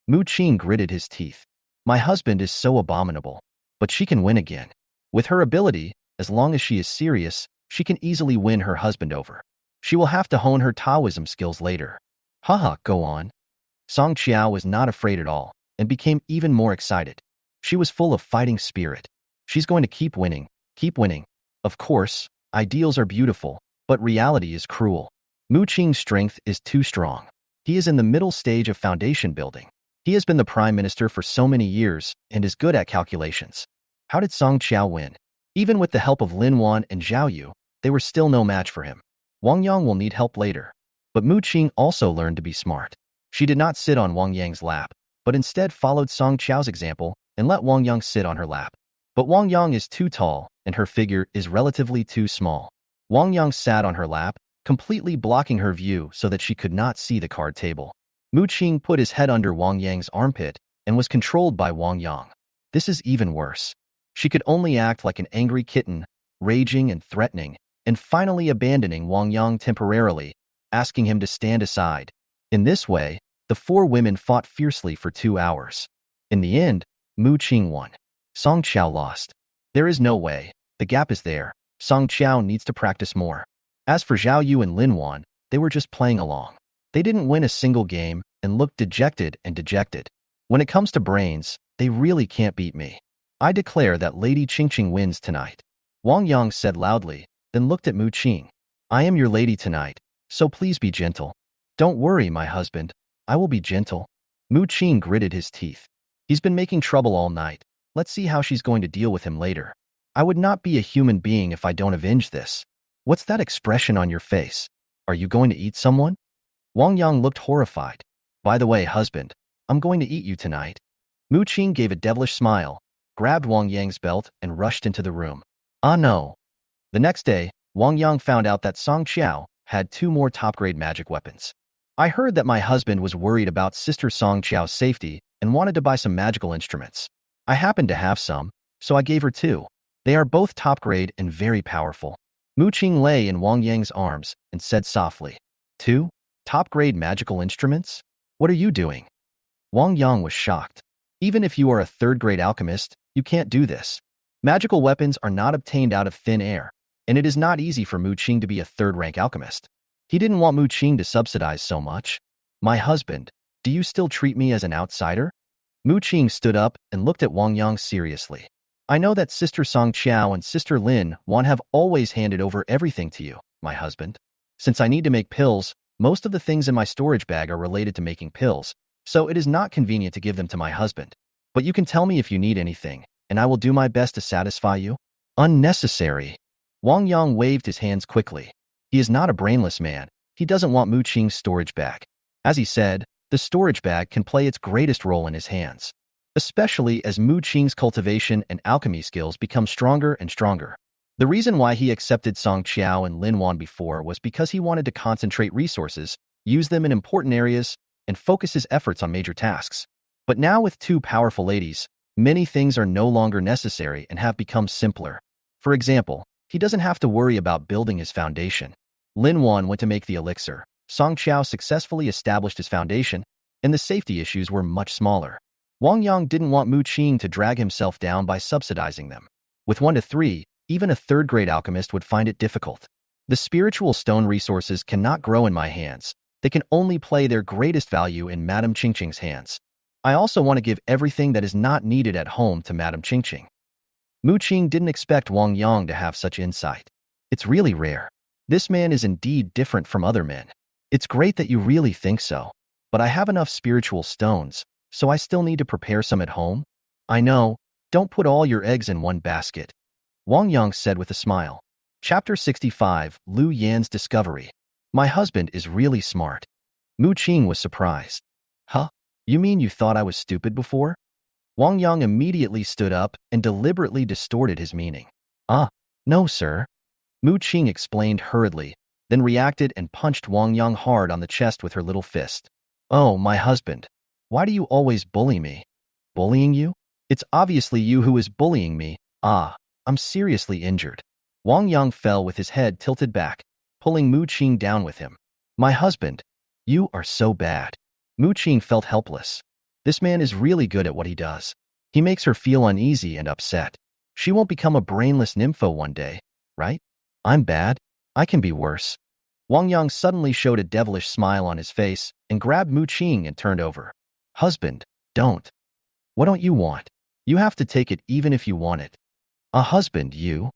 Mu Qing gritted his teeth. My husband is so abominable, but she can win again. With her ability, as long as she is serious, she can easily win her husband over. She will have to hone her Taoism skills later. Haha, go on. Song Qiao was not afraid at all and became even more excited. She was full of fighting spirit. She's going to keep winning, keep winning. Of course, ideals are beautiful, but reality is cruel. Mu Qing's strength is too strong. He is in the middle stage of foundation building. He has been the prime minister for so many years and is good at calculations. How did Song Qiao win? Even with the help of Lin Wan and Zhao Yu, they were still no match for him. Wang Yang will need help later. But Mu Qing also learned to be smart. She did not sit on Wang Yang's lap, but instead followed Song Qiao's example and let Wang Yang sit on her lap. But Wang Yang is too tall and her figure is relatively too small. Wang Yang sat on her lap, completely blocking her view so that she could not see the card table. Mu Qing put his head under Wang Yang's armpit and was controlled by Wang Yang. This is even worse. She could only act like an angry kitten, raging and threatening, and finally abandoning Wang Yang temporarily, asking him to stand aside. In this way, the four women fought fiercely for 2 hours. In the end, Mu Qing won. Song Qiao lost. There is no way. The gap is there. Song Qiao needs to practice more. As for Zhao Yu and Lin Wan, they were just playing along. They didn't win a single game and looked dejected and dejected. When it comes to brains, they really can't beat me. I declare that Lady Qingqing wins tonight. Wang Yang said loudly, then looked at Mu Qing. I am your lady tonight, so please be gentle. Don't worry, my husband. I will be gentle. Mu Qing gritted his teeth. He's been making trouble all night. Let's see how she's going to deal with him later. I would not be a human being if I don't avenge this. What's that expression on your face? Are you going to eat someone? Wang Yang looked horrified. By the way, husband, I'm going to eat you tonight. Mu Qing gave a devilish smile, grabbed Wang Yang's belt, and rushed into the room. Ah no. The next day, Wang Yang found out that Song Qiao had two more top-grade magic weapons. I heard that my husband was worried about Sister Song Qiao's safety and wanted to buy some magical instruments. I happened to have some, so I gave her two. They are both top-grade and very powerful. Mu Qing lay in Wang Yang's arms and said softly, "Two? Top-grade magical instruments? What are you doing?" Wang Yang was shocked. Even if you are a third-grade alchemist, you can't do this. Magical weapons are not obtained out of thin air, and it is not easy for Mu Qing to be a third-rank alchemist. He didn't want Mu Qing to subsidize so much. My husband, do you still treat me as an outsider? Mu Qing stood up and looked at Wang Yang seriously. I know that Sister Song Qiao and Sister Lin Wan have always handed over everything to you, my husband. Since I need to make pills, most of the things in my storage bag are related to making pills, so it is not convenient to give them to my husband. But you can tell me if you need anything, and I will do my best to satisfy you. Unnecessary. Wang Yang waved his hands quickly. He is not a brainless man. He doesn't want Mu Qing's storage bag. As he said, the storage bag can play its greatest role in his hands, especially as Mu Qing's cultivation and alchemy skills become stronger and stronger. The reason why he accepted Song Qiao and Lin Wan before was because he wanted to concentrate resources, use them in important areas, and focus his efforts on major tasks. But now with two powerful ladies, many things are no longer necessary and have become simpler. For example, he doesn't have to worry about building his foundation. Lin Wan went to make the elixir, Song Qiao successfully established his foundation, and the safety issues were much smaller. Wang Yang didn't want Mu Qing to drag himself down by subsidizing them. With 1 to 3, even a third-grade alchemist would find it difficult. The spiritual stone resources cannot grow in my hands. They can only play their greatest value in Madame Qingqing's hands. I also want to give everything that is not needed at home to Madame Qingqing. Mu Qing didn't expect Wang Yang to have such insight. It's really rare. This man is indeed different from other men. It's great that you really think so. But I have enough spiritual stones, so I still need to prepare some at home? I know, don't put all your eggs in one basket. Wang Yang said with a smile. Chapter 65, Lu Yan's Discovery. My husband is really smart. Mu Qing was surprised. Huh? You mean you thought I was stupid before? Wang Yang immediately stood up and deliberately distorted his meaning. No, sir. Mu Qing explained hurriedly, then reacted and punched Wang Yang hard on the chest with her little fist. Oh, my husband. Why do you always bully me? Bullying you? It's obviously you who is bullying me. I'm seriously injured. Wang Yang fell with his head tilted back, pulling Mu Qing down with him. My husband, you are so bad. Mu Qing felt helpless. This man is really good at what he does. He makes her feel uneasy and upset. She won't become a brainless nympho one day, right? I'm bad. I can be worse. Wang Yang suddenly showed a devilish smile on his face and grabbed Mu Qing and turned over. Husband, don't. What don't you want? You have to take it even if you want it. A husband, you?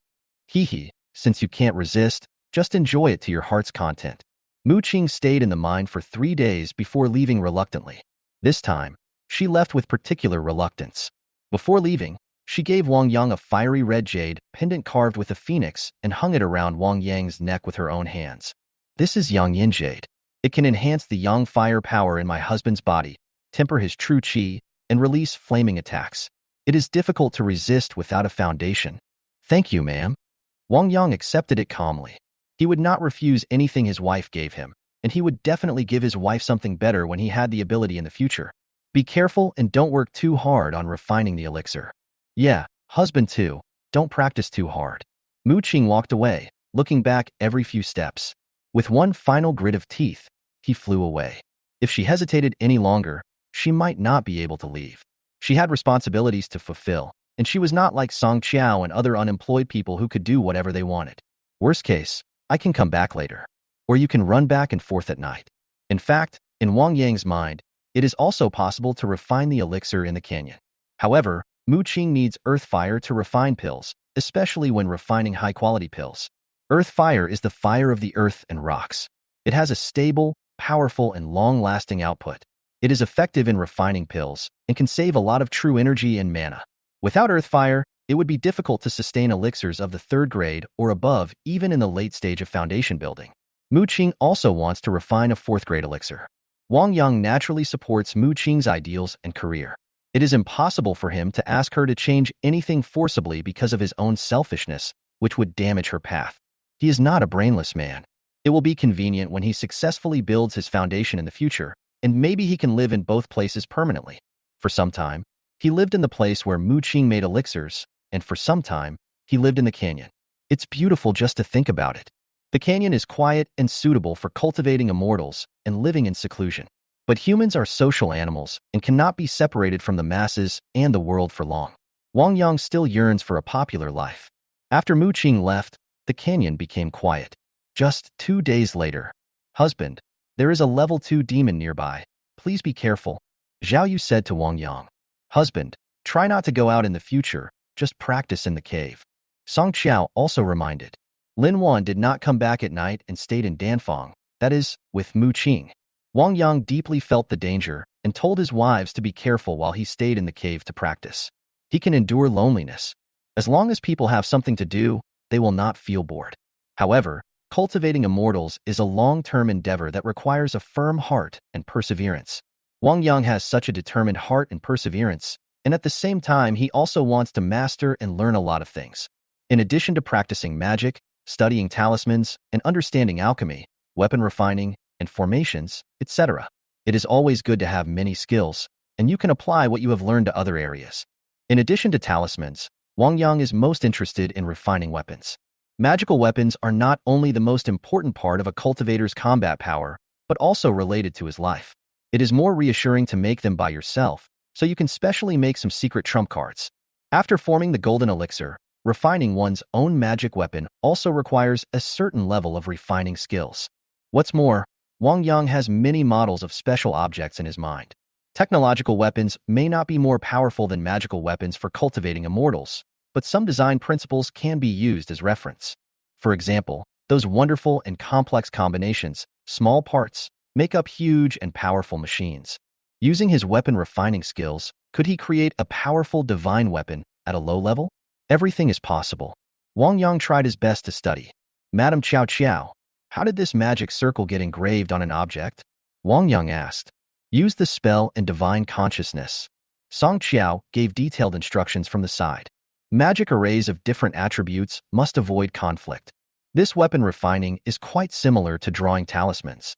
Hee, since you can't resist, just enjoy it to your heart's content. Mu Qing stayed in the mine for 3 days before leaving reluctantly. This time, she left with particular reluctance. Before leaving, she gave Wang Yang a fiery red jade pendant carved with a phoenix and hung it around Wang Yang's neck with her own hands. This is Yang Yin Jade. It can enhance the Yang fire power in my husband's body, temper his true qi, and release flaming attacks. It is difficult to resist without a foundation. Thank you, ma'am. Wang Yang accepted it calmly. He would not refuse anything his wife gave him, and he would definitely give his wife something better when he had the ability in the future. Be careful and don't work too hard on refining the elixir. Yeah, husband too, don't practice too hard. Mu Qing walked away, looking back every few steps. With one final grit of teeth, he flew away. If she hesitated any longer, she might not be able to leave. She had responsibilities to fulfill, and she was not like Song Qiao and other unemployed people who could do whatever they wanted. Worst case, I can come back later. Or you can run back and forth at night. In fact, in Wang Yang's mind, it is also possible to refine the elixir in the canyon. However, Mu Qing needs earth fire to refine pills, especially when refining high-quality pills. Earth fire is the fire of the earth and rocks. It has a stable, powerful, and long-lasting output. It is effective in refining pills and can save a lot of true energy and mana. Without earth fire, it would be difficult to sustain elixirs of the 3rd grade or above even in the late stage of foundation building. Mu Qing also wants to refine a fourth-grade elixir. Wang Yang naturally supports Mu Qing's ideals and career. It is impossible for him to ask her to change anything forcibly because of his own selfishness, which would damage her path. He is not a brainless man. It will be convenient when he successfully builds his foundation in the future, and maybe he can live in both places permanently. For some time, he lived in the place where Mu Qing made elixirs, and for some time, he lived in the canyon. It's beautiful just to think about it. The canyon is quiet and suitable for cultivating immortals and living in seclusion. But humans are social animals and cannot be separated from the masses and the world for long. Wang Yang still yearns for a popular life. After Mu Qing left, the canyon became quiet. Just 2 days later, "Husband, there is a level 2 demon nearby. Please be careful," Zhao Yu said to Wang Yang. "Husband, try not to go out in the future, just practice in the cave." Song Qiao also reminded. Lin Wan did not come back at night and stayed in Danfang, that is, with Mu Qing. Wang Yang deeply felt the danger and told his wives to be careful while he stayed in the cave to practice. He can endure loneliness. As long as people have something to do, they will not feel bored. However, cultivating immortals is a long-term endeavor that requires a firm heart and perseverance. Wang Yang has such a determined heart and perseverance, and at the same time he also wants to master and learn a lot of things. In addition to practicing magic, studying talismans, and understanding alchemy, weapon refining, and formations, etc., it is always good to have many skills, and you can apply what you have learned to other areas. In addition to talismans, Wang Yang is most interested in refining weapons. Magical weapons are not only the most important part of a cultivator's combat power, but also related to his life. It is more reassuring to make them by yourself, so you can specially make some secret trump cards. After forming the golden elixir, refining one's own magic weapon also requires a certain level of refining skills. What's more, Wang Yang has many models of special objects in his mind. Technological weapons may not be more powerful than magical weapons for cultivating immortals, but some design principles can be used as reference. For example, those wonderful and complex combinations, small parts, make up huge and powerful machines. Using his weapon refining skills, could he create a powerful divine weapon at a low level? Everything is possible. Wang Yang tried his best to study. "Madam Qiao Qiao, how did this magic circle get engraved on an object?" Wang Yang asked. "Use the spell and divine consciousness." Song Qiao gave detailed instructions from the side. Magic arrays of different attributes must avoid conflict. This weapon refining is quite similar to drawing talismans.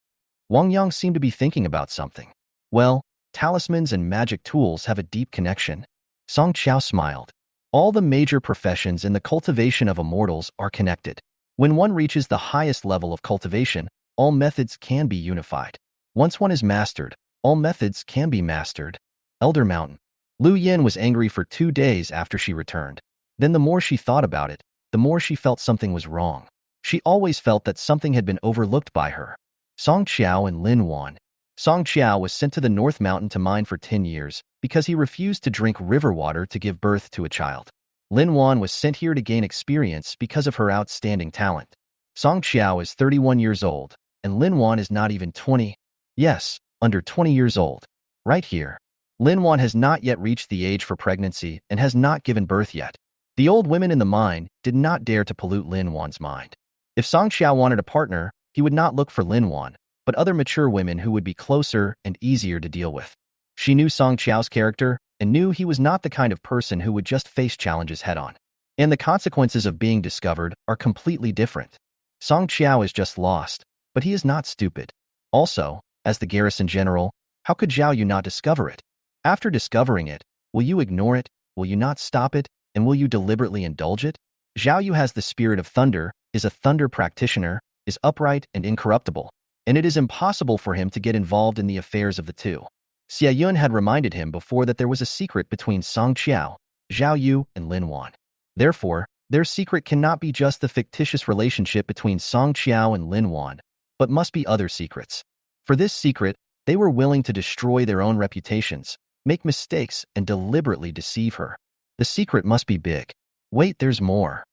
Wang Yang seemed to be thinking about something. "Well, talismans and magic tools have a deep connection." Song Qiao smiled. All the major professions in the cultivation of immortals are connected. When one reaches the highest level of cultivation, all methods can be unified. Once one is mastered, all methods can be mastered. Elder Mountain. Lu Yin was angry for 2 days after she returned. Then the more she thought about it, the more she felt something was wrong. She always felt that something had been overlooked by her. Song Qiao and Lin Wan. Song Qiao was sent to the North Mountain to mine for 10 years because he refused to drink river water to give birth to a child. Lin Wan was sent here to gain experience because of her outstanding talent. Song Qiao is 31 years old, and Lin Wan is not even 20. Yes, under 20 years old. Right here. Lin Wan has not yet reached the age for pregnancy and has not given birth yet. The old women in the mine did not dare to pollute Lin Wan's mind. If Song Qiao wanted a partner, he would not look for Lin Wan, but other mature women who would be closer and easier to deal with. She knew Song Qiao's character and knew he was not the kind of person who would just face challenges head-on. And the consequences of being discovered are completely different. Song Qiao is just lost, but he is not stupid. Also, as the garrison general, how could Zhao Yu not discover it? After discovering it, will you ignore it, will you not stop it, and will you deliberately indulge it? Zhao Yu has the spirit of thunder, is a thunder practitioner, is upright and incorruptible, and it is impossible for him to get involved in the affairs of the two. Xia Yun had reminded him before that there was a secret between Song Qiao, Zhao Yu, and Lin Wan. Therefore, their secret cannot be just the fictitious relationship between Song Qiao and Lin Wan, but must be other secrets. For this secret, they were willing to destroy their own reputations, make mistakes, and deliberately deceive her. The secret must be big. Wait, there's more.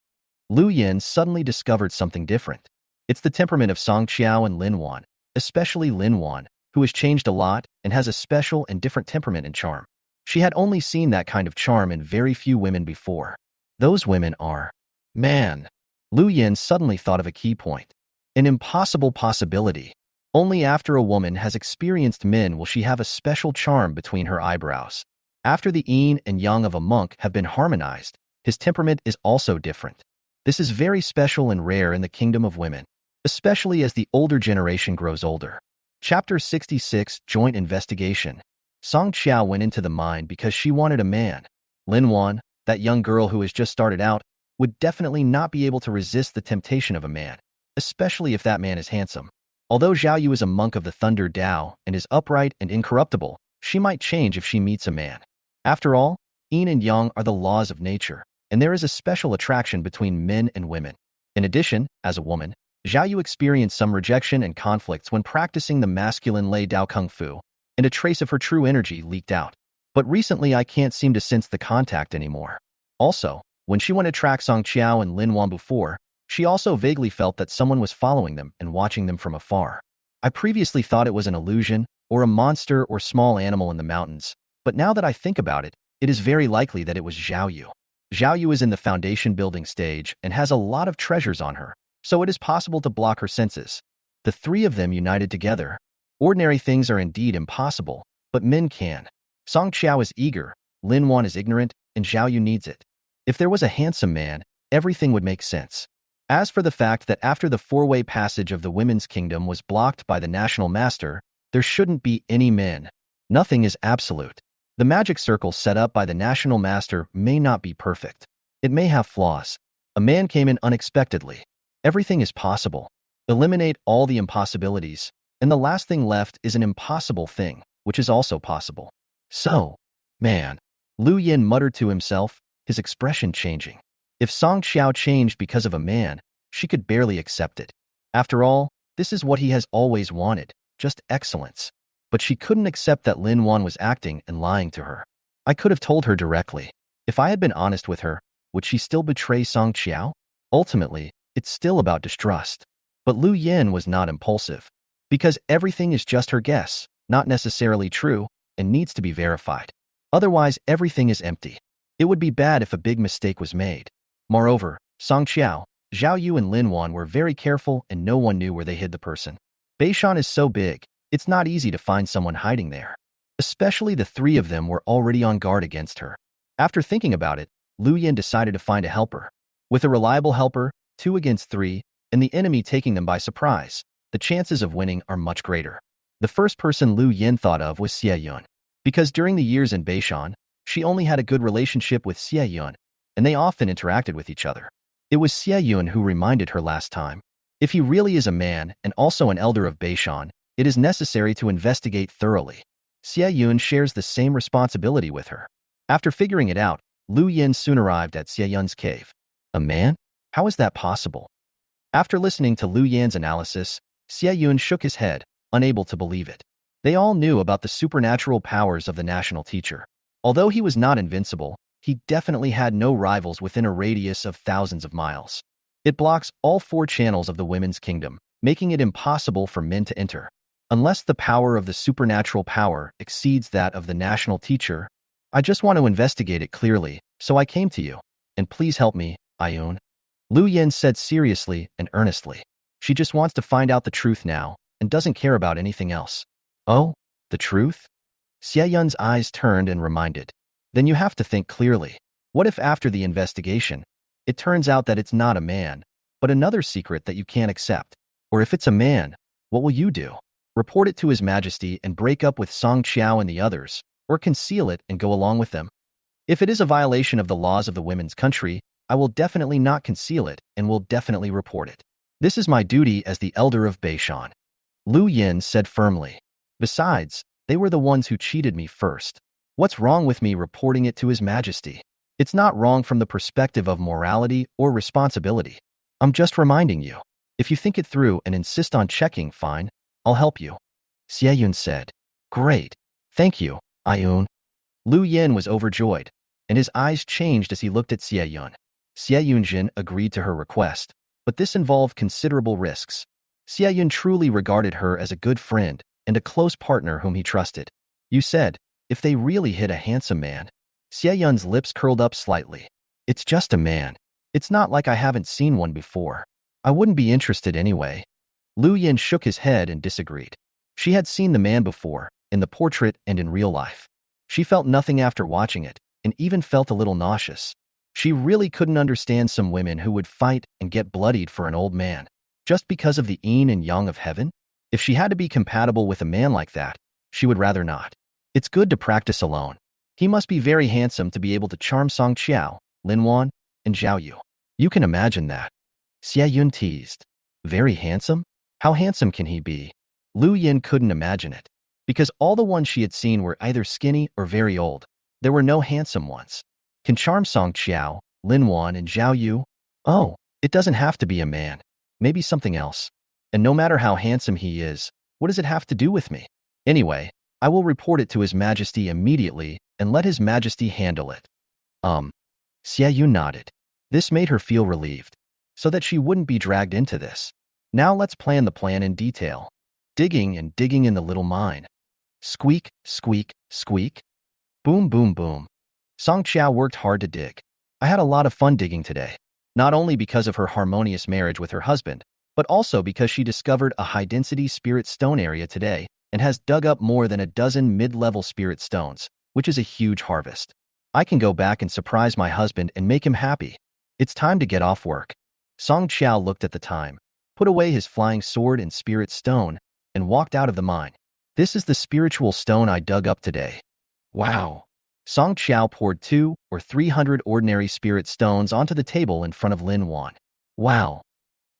Lu Yin suddenly discovered something different. It's the temperament of Song Qiao and Lin Wan, especially Lin Wan, who has changed a lot and has a special and different temperament and charm. She had only seen that kind of charm in very few women before. Those women are... Man. Lu Yin suddenly thought of a key point. An impossible possibility. Only after a woman has experienced men will she have a special charm between her eyebrows. After the yin and yang of a monk have been harmonized, his temperament is also different. This is very special and rare in the kingdom of women, especially as the older generation grows older. Chapter 66, Joint Investigation. Song Qiao went into the mine because she wanted a man. Lin Wan, that young girl who has just started out, would definitely not be able to resist the temptation of a man, especially if that man is handsome. Although Zhao Yu is a monk of the Thunder Tao and is upright and incorruptible, she might change if she meets a man. After all, yin and yang are the laws of nature, and there is a special attraction between men and women. In addition, as a woman, Zhao Yu experienced some rejection and conflicts when practicing the masculine Lei Dao Kung Fu, and a trace of her true energy leaked out. But recently I can't seem to sense the contact anymore. Also, when she went to track Song Qiao and Lin Wan before, she also vaguely felt that someone was following them and watching them from afar. I previously thought it was an illusion, or a monster or small animal in the mountains, but now that I think about it, it is very likely that it was Zhao Yu. Zhao Yu is in the foundation building stage and has a lot of treasures on her, so it is possible to block her senses. The three of them united together. Ordinary things are indeed impossible, but men can. Song Qiao is eager, Lin Wan is ignorant, and Zhao Yu needs it. If there was a handsome man, everything would make sense. As for the fact that after the four-way passage of the women's kingdom was blocked by the national master, there shouldn't be any men. Nothing is absolute. The magic circle set up by the national master may not be perfect. It may have flaws. A man came in unexpectedly. Everything is possible. Eliminate all the impossibilities, and the last thing left is an impossible thing, which is also possible. So, man, Lu Yin muttered to himself, his expression changing. If Song Qiao changed because of a man, she could barely accept it. After all, this is what he has always wanted, just excellence. But she couldn't accept that Lin Wan was acting and lying to her. I could have told her directly. If I had been honest with her, would she still betray Song Qiao? Ultimately, it's still about distrust. But Lu Yin was not impulsive. Because everything is just her guess, not necessarily true, and needs to be verified. Otherwise, everything is empty. It would be bad if a big mistake was made. Moreover, Song Qiao, Zhao Yu and Lin Wan were very careful and no one knew where they hid the person. Beishan is so big, it's not easy to find someone hiding there. Especially the three of them were already on guard against her. After thinking about it, Lu Yin decided to find a helper. With a reliable helper, 2 against 3, and the enemy taking them by surprise, the chances of winning are much greater. The first person Lu Yin thought of was Xie Yun. Because during the years in Beishan, she only had a good relationship with Xie Yun, and they often interacted with each other. It was Xie Yun who reminded her last time. If he really is a man and also an elder of Beishan, it is necessary to investigate thoroughly. Xie Yun shares the same responsibility with her. After figuring it out, Lu Yin soon arrived at Xie Yun's cave. A man? How is that possible? After listening to Lu Yin's analysis, Xie Yun shook his head, unable to believe it. They all knew about the supernatural powers of the national teacher. Although he was not invincible, he definitely had no rivals within a radius of thousands of miles. It blocks all 4 channels of the women's kingdom, making it impossible for men to enter. Unless the power of the supernatural power exceeds that of the national teacher, I just want to investigate it clearly, so I came to you. And please help me, Ayun. Lu Yin said seriously and earnestly. She just wants to find out the truth now, and doesn't care about anything else. Oh, the truth? Xie Yun's eyes turned and reminded. Then you have to think clearly. What if after the investigation, it turns out that it's not a man, but another secret that you can't accept? Or if it's a man, what will you do? Report it to His Majesty and break up with Song Qiao and the others, or conceal it and go along with them? If it is a violation of the laws of the women's country, I will definitely not conceal it and will definitely report it. This is my duty as the elder of Beishan. Lu Yin said firmly. Besides, they were the ones who cheated me first. What's wrong with me reporting it to His Majesty? It's not wrong from the perspective of morality or responsibility. I'm just reminding you. If you think it through and insist on checking, fine, I'll help you. Xie Yun said. Great. Thank you, Ayun. Lu Yin was overjoyed, and his eyes changed as he looked at Xie Yun. Xie Yunjin agreed to her request, but this involved considerable risks. Xie Yun truly regarded her as a good friend and a close partner whom he trusted. You said, if they really hit a handsome man. Xie Yun's lips curled up slightly. It's just a man. It's not like I haven't seen one before. I wouldn't be interested anyway. Lu Yin shook his head and disagreed. She had seen the man before, in the portrait and in real life. She felt nothing after watching it, and even felt a little nauseous. She really couldn't understand some women who would fight and get bloodied for an old man, just because of the yin and yang of heaven. If she had to be compatible with a man like that, she would rather not. It's good to practice alone. He must be very handsome to be able to charm Song Qiao, Lin Wan, and Zhao Yu. You can imagine that. Xie Yun teased. Very handsome? How handsome can he be? Lu Yin couldn't imagine it. Because all the ones she had seen were either skinny or very old. There were no handsome ones. Can charm Song Qiao, Lin Wan, and Zhao Yu? Oh, it doesn't have to be a man. Maybe something else. And no matter how handsome he is, what does it have to do with me? Anyway, I will report it to His Majesty immediately and let His Majesty handle it. Xie Yu nodded. This made her feel relieved, so that she wouldn't be dragged into this. Now let's plan the plan in detail. Digging and digging in the little mine. Squeak, squeak, squeak. Boom, boom, boom. Song Qiao worked hard to dig. I had a lot of fun digging today, not only because of her harmonious marriage with her husband, but also because she discovered a high-density spirit stone area today and has dug up more than a dozen mid-level spirit stones, which is a huge harvest. I can go back and surprise my husband and make him happy. It's time to get off work. Song Qiao looked at the time, put away his flying sword and spirit stone, and walked out of the mine. This is the spiritual stone I dug up today. Wow. Song Qiao poured 200 or 300 ordinary spirit stones onto the table in front of Lin Wan. Wow.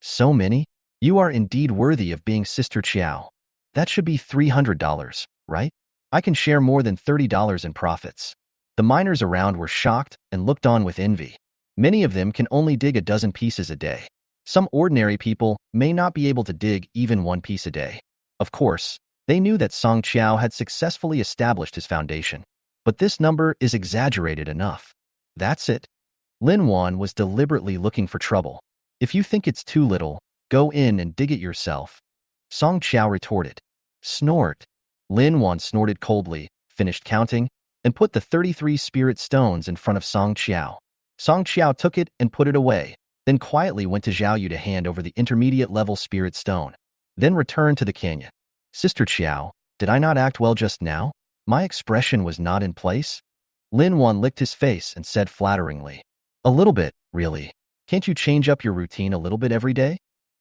So many? You are indeed worthy of being Sister Qiao. That should be $300, right? I can share more than $30 in profits. The miners around were shocked and looked on with envy. Many of them can only dig a dozen pieces a day. Some ordinary people may not be able to dig even one piece a day. Of course, they knew that Song Qiao had successfully established his foundation. But this number is exaggerated enough. That's it. Lin Wan was deliberately looking for trouble. If you think it's too little, go in and dig it yourself. Song Qiao retorted. Snort. Lin Wan snorted coldly, finished counting, and put the 33 spirit stones in front of Song Qiao. Song Qiao took it and put it away, then quietly went to Zhao Yu to hand over the intermediate level spirit stone, then returned to the canyon. Sister Qiao, did I not act well just now? My expression was not in place? Lin Wan licked his face and said flatteringly. A little bit, really. Can't you change up your routine a little bit every day?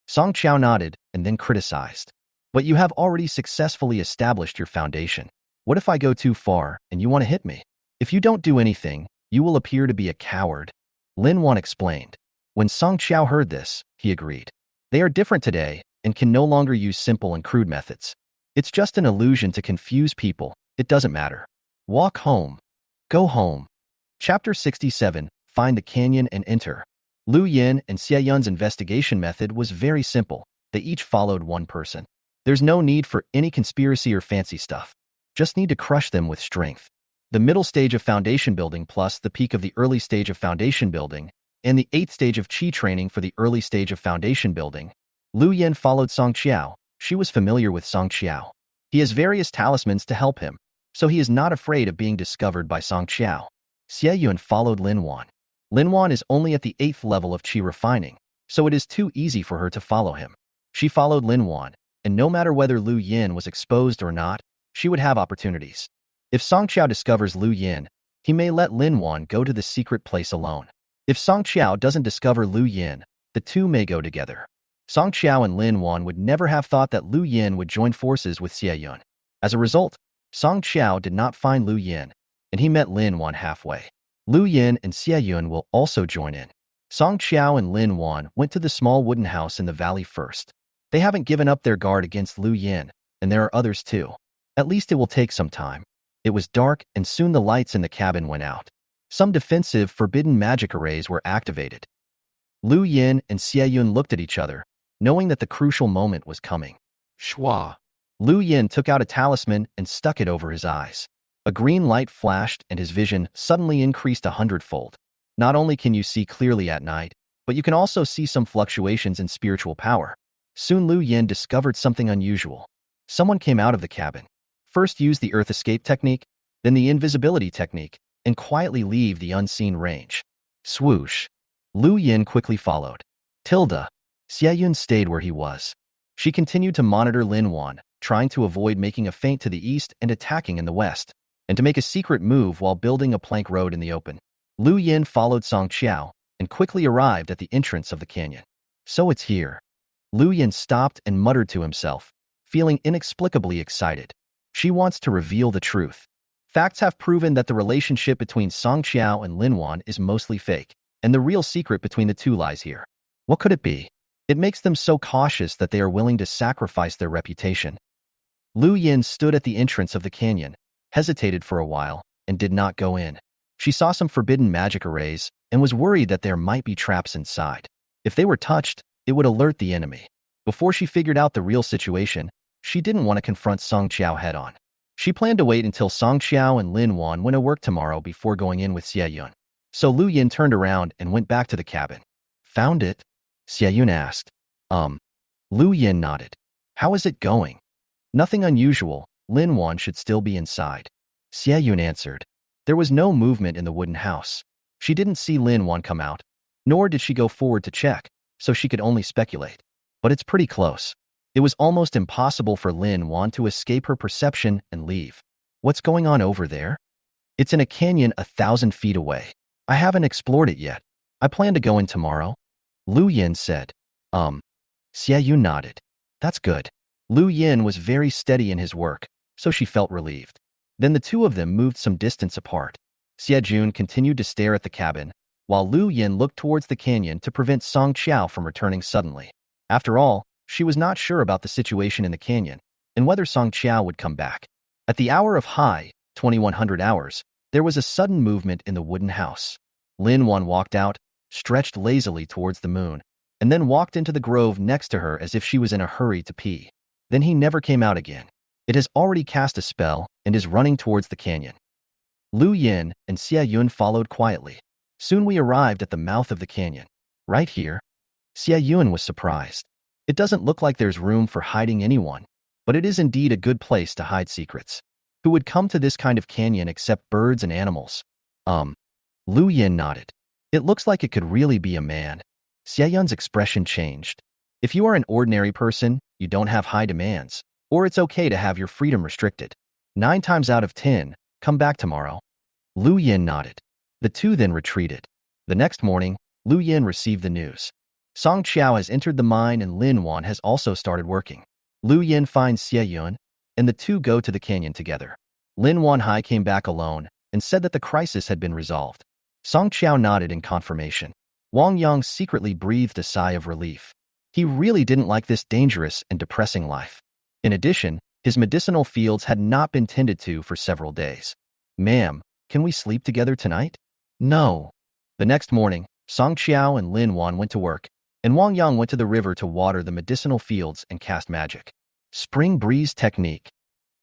Song Qiao nodded and then criticized. But you have already successfully established your foundation. What if I go too far and you want to hit me? If you don't do anything, you will appear to be a coward. Lin Wan explained. When Song Qiao heard this, he agreed. They are different today and can no longer use simple and crude methods. It's just an illusion to confuse people. It doesn't matter. Walk home. Go home. Chapter 67, Find the Canyon and Enter. Lu Yin and Xie Yun's investigation method was very simple. They each followed one person. There's no need for any conspiracy or fancy stuff. Just need to crush them with strength. The middle stage of foundation building plus the peak of the early stage of foundation building, and the 8th stage of Qi training for the early stage of foundation building. Lu Yin followed Song Qiao. She was familiar with Song Qiao. He has various talismans to help him, so he is not afraid of being discovered by Song Qiao. Xie Yun followed Lin Wan. Lin Wan is only at the 8th level of Qi refining, so it is too easy for her to follow him. She followed Lin Wan, and no matter whether Lu Yin was exposed or not, she would have opportunities. If Song Qiao discovers Lu Yin, he may let Lin Wan go to the secret place alone. If Song Qiao doesn't discover Lu Yin, the two may go together. Song Qiao and Lin Wan would never have thought that Lu Yin would join forces with Xie Yun. As a result, Song Qiao did not find Lu Yin, and he met Lin Wan halfway. Lu Yin and Xie Yun will also join in. Song Qiao and Lin Wan went to the small wooden house in the valley first. They haven't given up their guard against Lu Yin, and there are others too. At least it will take some time. It was dark, and soon the lights in the cabin went out. Some defensive, forbidden magic arrays were activated. Lu Yin and Xie Yun looked at each other, knowing that the crucial moment was coming. Shwa. Lu Yin took out a talisman and stuck it over his eyes. A green light flashed and his vision suddenly increased 100-fold. Not only can you see clearly at night, but you can also see some fluctuations in spiritual power. Soon Lu Yin discovered something unusual. Someone came out of the cabin. First use the earth escape technique, then the invisibility technique, and quietly leave the unseen range. Swoosh. Lu Yin quickly followed. Tilda. Xie Yun stayed where he was. She continued to monitor Lin Wan, trying to avoid making a feint to the east and attacking in the west, and to make a secret move while building a plank road in the open. Lu Yin followed Song Qiao and quickly arrived at the entrance of the canyon. So it's here. Lu Yin stopped and muttered to himself, feeling inexplicably excited. She wants to reveal the truth. Facts have proven that the relationship between Song Qiao and Lin Wan is mostly fake, and the real secret between the two lies here. What could it be? It makes them so cautious that they are willing to sacrifice their reputation. Lu Yin stood at the entrance of the canyon, hesitated for a while, and did not go in. She saw some forbidden magic arrays and was worried that there might be traps inside. If they were touched, it would alert the enemy. Before she figured out the real situation, she didn't want to confront Song Qiao head-on. She planned to wait until Song Qiao and Lin Wan went to work tomorrow before going in with Xie Yun. So Lu Yin turned around and went back to the cabin. Found it? Xie Yun asked. Lu Yin nodded. How is it going? Nothing unusual. Lin Wan should still be inside. Xie Yun answered. There was no movement in the wooden house. She didn't see Lin Wan come out, nor did she go forward to check, so she could only speculate. But it's pretty close. It was almost impossible for Lin Wan to escape her perception and leave. What's going on over there? It's in a canyon 1,000 feet away. I haven't explored it yet. I plan to go in tomorrow. Lu Yin said. Xie Yun nodded. That's good. Lu Yin was very steady in his work, so she felt relieved. Then the two of them moved some distance apart. Xie Jun continued to stare at the cabin, while Lu Yin looked towards the canyon to prevent Song Qiao from returning suddenly. After all, she was not sure about the situation in the canyon and whether Song Qiao would come back. At the hour of high, 2100 hours, there was a sudden movement in the wooden house. Lin Wan walked out, stretched lazily towards the moon, and then walked into the grove next to her as if she was in a hurry to pee. Then he never came out again. It has already cast a spell and is running towards the canyon. Lu Yin and Xie Yun followed quietly. Soon we arrived at the mouth of the canyon. Right here? Xie Yun was surprised. It doesn't look like there's room for hiding anyone, but it is indeed a good place to hide secrets. Who would come to this kind of canyon except birds and animals? Lu Yin nodded. It looks like it could really be a man. Xie Yun's expression changed. If you are an ordinary person, you don't have high demands, or it's okay to have your freedom restricted. 9 times out of 10, come back tomorrow. Lu Yin nodded. The two then retreated. The next morning, Lu Yin received the news. Song Qiao has entered the mine and Lin Wan has also started working. Lu Yin finds Xie Yun, and the two go to the canyon together. Lin Wan Hai came back alone and said that the crisis had been resolved. Song Qiao nodded in confirmation. Wang Yang secretly breathed a sigh of relief. He really didn't like this dangerous and depressing life. In addition, his medicinal fields had not been tended to for several days. Ma'am, can we sleep together tonight? No. The next morning, Song Qiao and Lin Wan went to work, and Wang Yang went to the river to water the medicinal fields and cast magic. Spring breeze technique.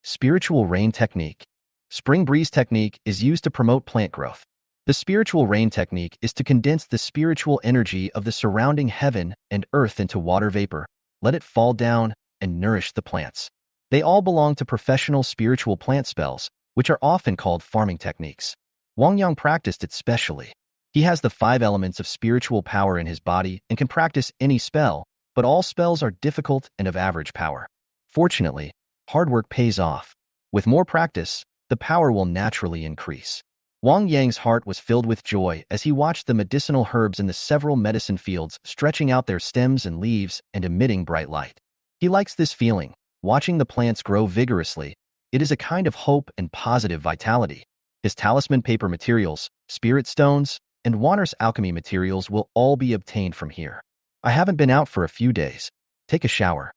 Spiritual rain technique. Spring breeze technique is used to promote plant growth. The spiritual rain technique is to condense the spiritual energy of the surrounding heaven and earth into water vapor, let it fall down, and nourish the plants. They all belong to professional spiritual plant spells, which are often called farming techniques. Wang Yang practiced it specially. He has the 5 elements of spiritual power in his body and can practice any spell, but all spells are difficult and of average power. Fortunately, hard work pays off. With more practice, the power will naturally increase. Wang Yang's heart was filled with joy as he watched the medicinal herbs in the several medicine fields stretching out their stems and leaves and emitting bright light. He likes this feeling, watching the plants grow vigorously. It is a kind of hope and positive vitality. His talisman paper materials, spirit stones, and Wanner's alchemy materials will all be obtained from here. I haven't been out for a few days. Take a shower.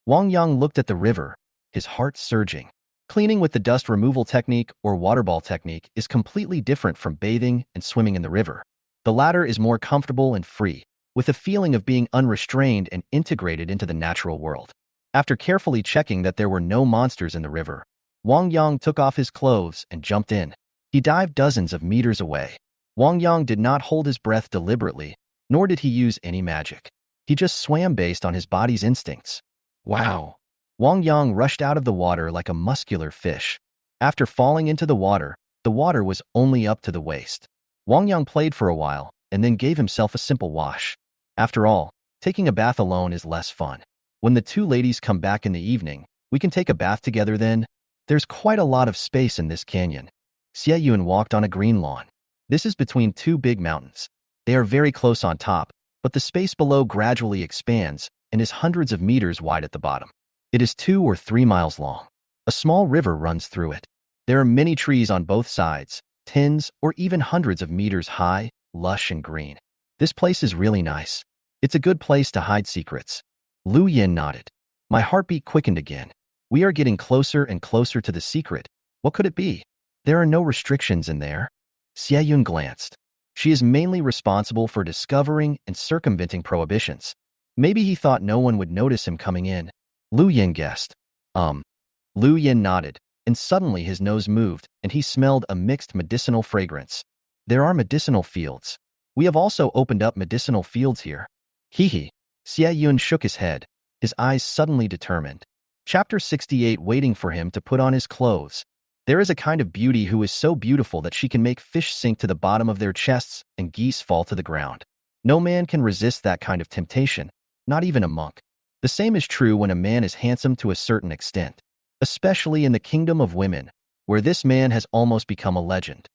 Wang Yang looked at the river, his heart surging. Cleaning with the dust removal technique or waterball technique is completely different from bathing and swimming in the river. The latter is more comfortable and free, with a feeling of being unrestrained and integrated into the natural world. After carefully checking that there were no monsters in the river, Wang Yang took off his clothes and jumped in. He dived dozens of meters away. Wang Yang did not hold his breath deliberately, nor did he use any magic. He just swam based on his body's instincts. Wow! Wang Yang rushed out of the water like a muscular fish. After falling into the water was only up to the waist. Wang Yang played for a while and then gave himself a simple wash. After all, taking a bath alone is less fun. When the two ladies come back in the evening, we can take a bath together then. There's quite a lot of space in this canyon. Xie Yun walked on a green lawn. This is between two big mountains. They are very close on top, but the space below gradually expands and is hundreds of meters wide at the bottom. It is 2 or 3 miles long. A small river runs through it. There are many trees on both sides, tens or even hundreds of meters high, lush and green. This place is really nice. It's a good place to hide secrets. Lu Yin nodded. My heartbeat quickened again. We are getting closer and closer to the secret. What could it be? There are no restrictions in there. Xie Yun glanced. She is mainly responsible for discovering and circumventing prohibitions. Maybe he thought no one would notice him coming in. Lu Yin guessed. Lu Yin nodded, and suddenly his nose moved, and he smelled a mixed medicinal fragrance. There are medicinal fields. We have also opened up medicinal fields here. Hee. Xie Yun shook his head, his eyes suddenly determined. Chapter 68 waiting for him to put on his clothes. There is a kind of beauty who is so beautiful that she can make fish sink to the bottom of their chests and geese fall to the ground. No man can resist that kind of temptation, not even a monk. The same is true when a man is handsome to a certain extent, especially in the kingdom of women, where this man has almost become a legend.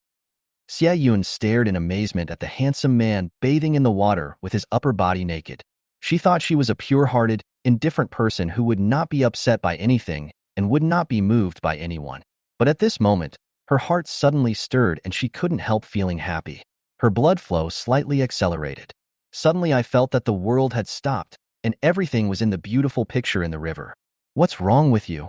Xie Yun stared in amazement at the handsome man bathing in the water with his upper body naked. She thought she was a pure-hearted, indifferent person who would not be upset by anything and would not be moved by anyone. But at this moment, her heart suddenly stirred and she couldn't help feeling happy. Her blood flow slightly accelerated. Suddenly I felt that the world had stopped and everything was in the beautiful picture in the river. What's wrong with you?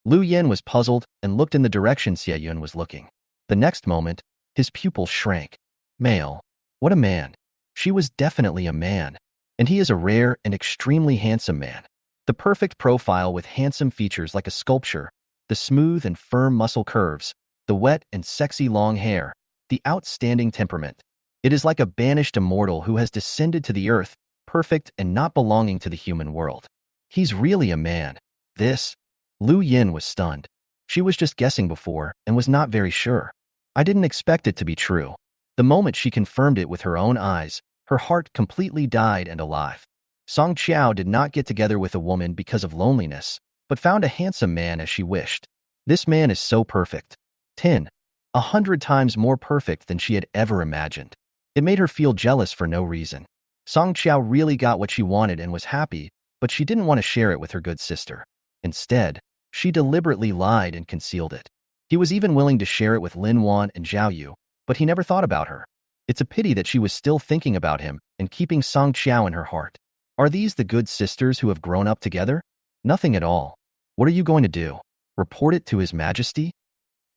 Lu Yin was puzzled and looked in the direction Xie Yun was looking. The next moment, his pupils shrank. Male. What a man. She was definitely a man. And he is a rare and extremely handsome man. The perfect profile with handsome features like a sculpture, the smooth and firm muscle curves, the wet and sexy long hair, the outstanding temperament. It is like a banished immortal who has descended to the earth, perfect and not belonging to the human world. He's really a man. This? Lu Yin was stunned. She was just guessing before and was not very sure. I didn't expect it to be true. The moment she confirmed it with her own eyes, her heart completely died and alive. Song Qiao did not get together with a woman because of loneliness, but found a handsome man as she wished. This man is so perfect. 100 times more perfect than she had ever imagined. It made her feel jealous for no reason. Song Qiao really got what she wanted and was happy, but she didn't want to share it with her good sister. Instead, she deliberately lied and concealed it. He was even willing to share it with Lin Wan and Zhao Yu, but he never thought about her. It's a pity that she was still thinking about him and keeping Song Qiao in her heart. Are these the good sisters who have grown up together? Nothing at all. What are you going to do? Report it to His Majesty?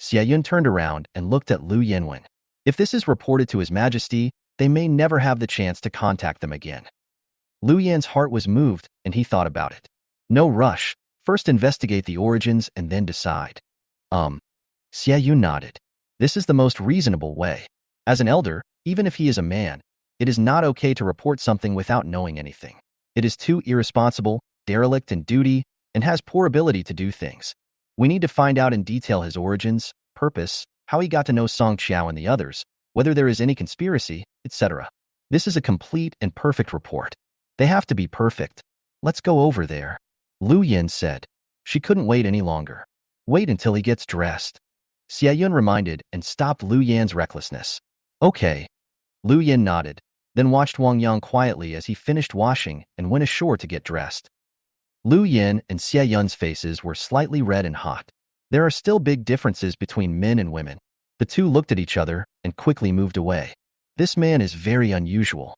Xie Yun turned around and looked at Lu Yanwen. If this is reported to His Majesty, they may never have the chance to contact them again. Lu Yan's heart was moved and he thought about it. No rush. First investigate the origins and then decide. Xie Yun nodded. This is the most reasonable way. As an elder, even if he is a man, it is not okay to report something without knowing anything. It is too irresponsible, derelict in duty, and has poor ability to do things. We need to find out in detail his origins, purpose, how he got to know Song Qiao and the others, whether there is any conspiracy, etc. This is a complete and perfect report. They have to be perfect. Let's go over there. Lu Yin said. She couldn't wait any longer. Wait until he gets dressed. Xie Yun reminded and stopped Lu Yan's recklessness. Okay. Lu Yin nodded, then watched Wang Yang quietly as he finished washing and went ashore to get dressed. Lu Yin and Xie Yun's faces were slightly red and hot. There are still big differences between men and women. The two looked at each other and quickly moved away. This man is very unusual.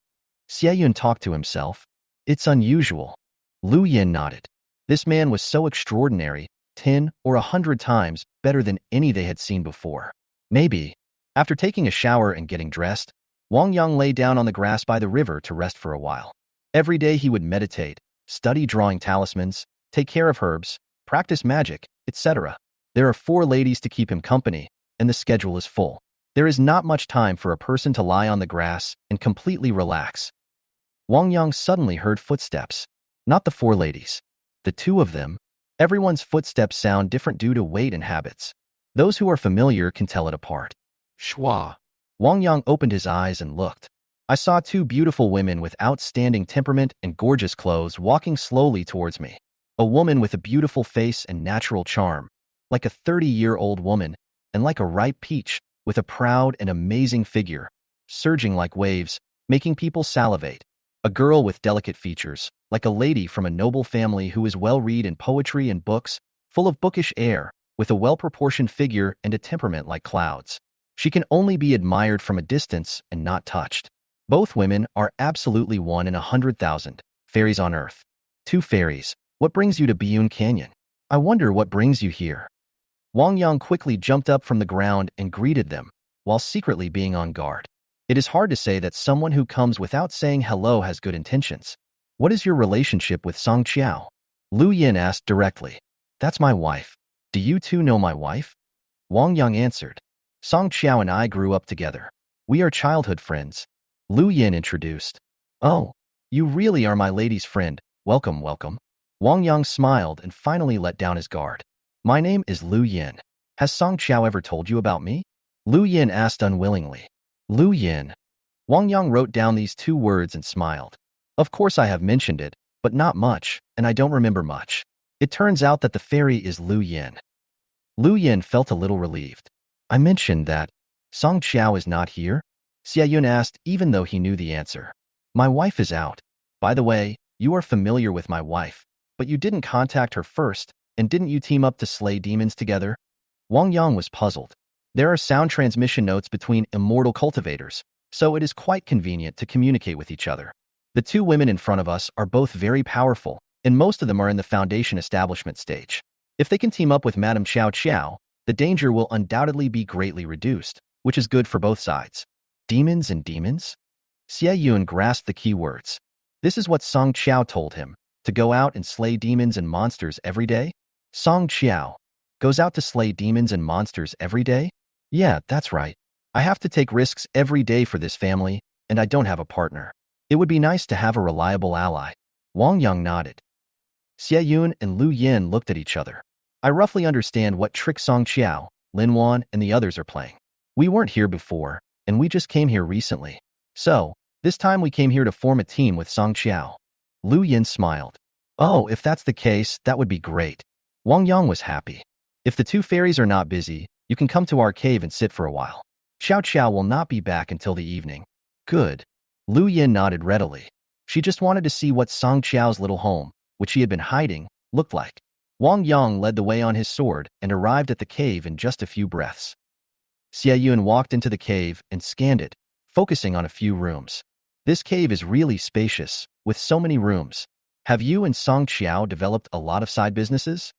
Xie Yun talked to himself. It's unusual. Lu Yin nodded. This man was so extraordinary, 10 or 100 times better than any they had seen before. Maybe. After taking a shower and getting dressed, Wang Yang lay down on the grass by the river to rest for a while. Every day he would meditate, study drawing talismans, take care of herbs, practice magic, etc. There are 4 ladies to keep him company, and the schedule is full. There is not much time for a person to lie on the grass and completely relax. Wang Yang suddenly heard footsteps. Not the 4 ladies. The 2 of them. Everyone's footsteps sound different due to weight and habits. Those who are familiar can tell it apart. Schwa. Wang Yang opened his eyes and looked. I saw 2 beautiful women with outstanding temperament and gorgeous clothes walking slowly towards me. A woman with a beautiful face and natural charm, like a 30-year-old woman, and like a ripe peach, with a proud and amazing figure, surging like waves, making people salivate. A girl with delicate features, like a lady from a noble family who is well-read in poetry and books, full of bookish air, with a well-proportioned figure and a temperament like clouds. She can only be admired from a distance and not touched. Both women are absolutely 1 in 100,000 fairies on Earth. 2 fairies. What brings you to Biyun Canyon? I wonder what brings you here. Wang Yang quickly jumped up from the ground and greeted them, while secretly being on guard. It is hard to say that someone who comes without saying hello has good intentions. What is your relationship with Song Qiao? Lu Yin asked directly. That's my wife. Do you two know my wife? Wang Yang answered. Song Qiao and I grew up together. We are childhood friends. Lu Yin introduced. Oh, you really are my lady's friend. Welcome, welcome. Wang Yang smiled and finally let down his guard. My name is Lu Yin. Has Song Qiao ever told you about me? Lu Yin asked unwillingly. Lu Yin. Wang Yang wrote down these 2 words and smiled. Of course I have mentioned it, but not much, and I don't remember much. It turns out that the fairy is Lu Yin. Lu Yin felt a little relieved. I mentioned that Song Qiao is not here? Xia Yun asked, even though he knew the answer. My wife is out. By the way, you are familiar with my wife, but you didn't contact her first, and didn't you team up to slay demons together? Wang Yang was puzzled. There are sound transmission notes between immortal cultivators, so it is quite convenient to communicate with each other. The 2 women in front of us are both very powerful, and most of them are in the foundation establishment stage. If they can team up with Madame Xiao Qiao, the danger will undoubtedly be greatly reduced, which is good for both sides. Demons and demons? Xie Yun grasped the key words. This is what Song Qiao told him, to go out and slay demons and monsters every day? Song Qiao goes out to slay demons and monsters every day? Yeah, that's right. I have to take risks every day for this family, and I don't have a partner. It would be nice to have a reliable ally. Wang Yang nodded. Xie Yun and Lu Yin looked at each other. I roughly understand what trick Song Qiao, Lin Wan, and the others are playing. We weren't here before, and we just came here recently. So, this time we came here to form a team with Song Qiao. Lu Yin smiled. Oh, if that's the case, that would be great. Wang Yang was happy. If the 2 fairies are not busy, you can come to our cave and sit for a while. Xiao Qiao will not be back until the evening. Good. Lu Yin nodded readily. She just wanted to see what Song Qiao's little home, which he had been hiding, looked like. Wang Yang led the way on his sword and arrived at the cave in just a few breaths. Xie Yun walked into the cave and scanned it, focusing on a few rooms. This cave is really spacious, with so many rooms. Have you and Song Qiao developed a lot of side businesses?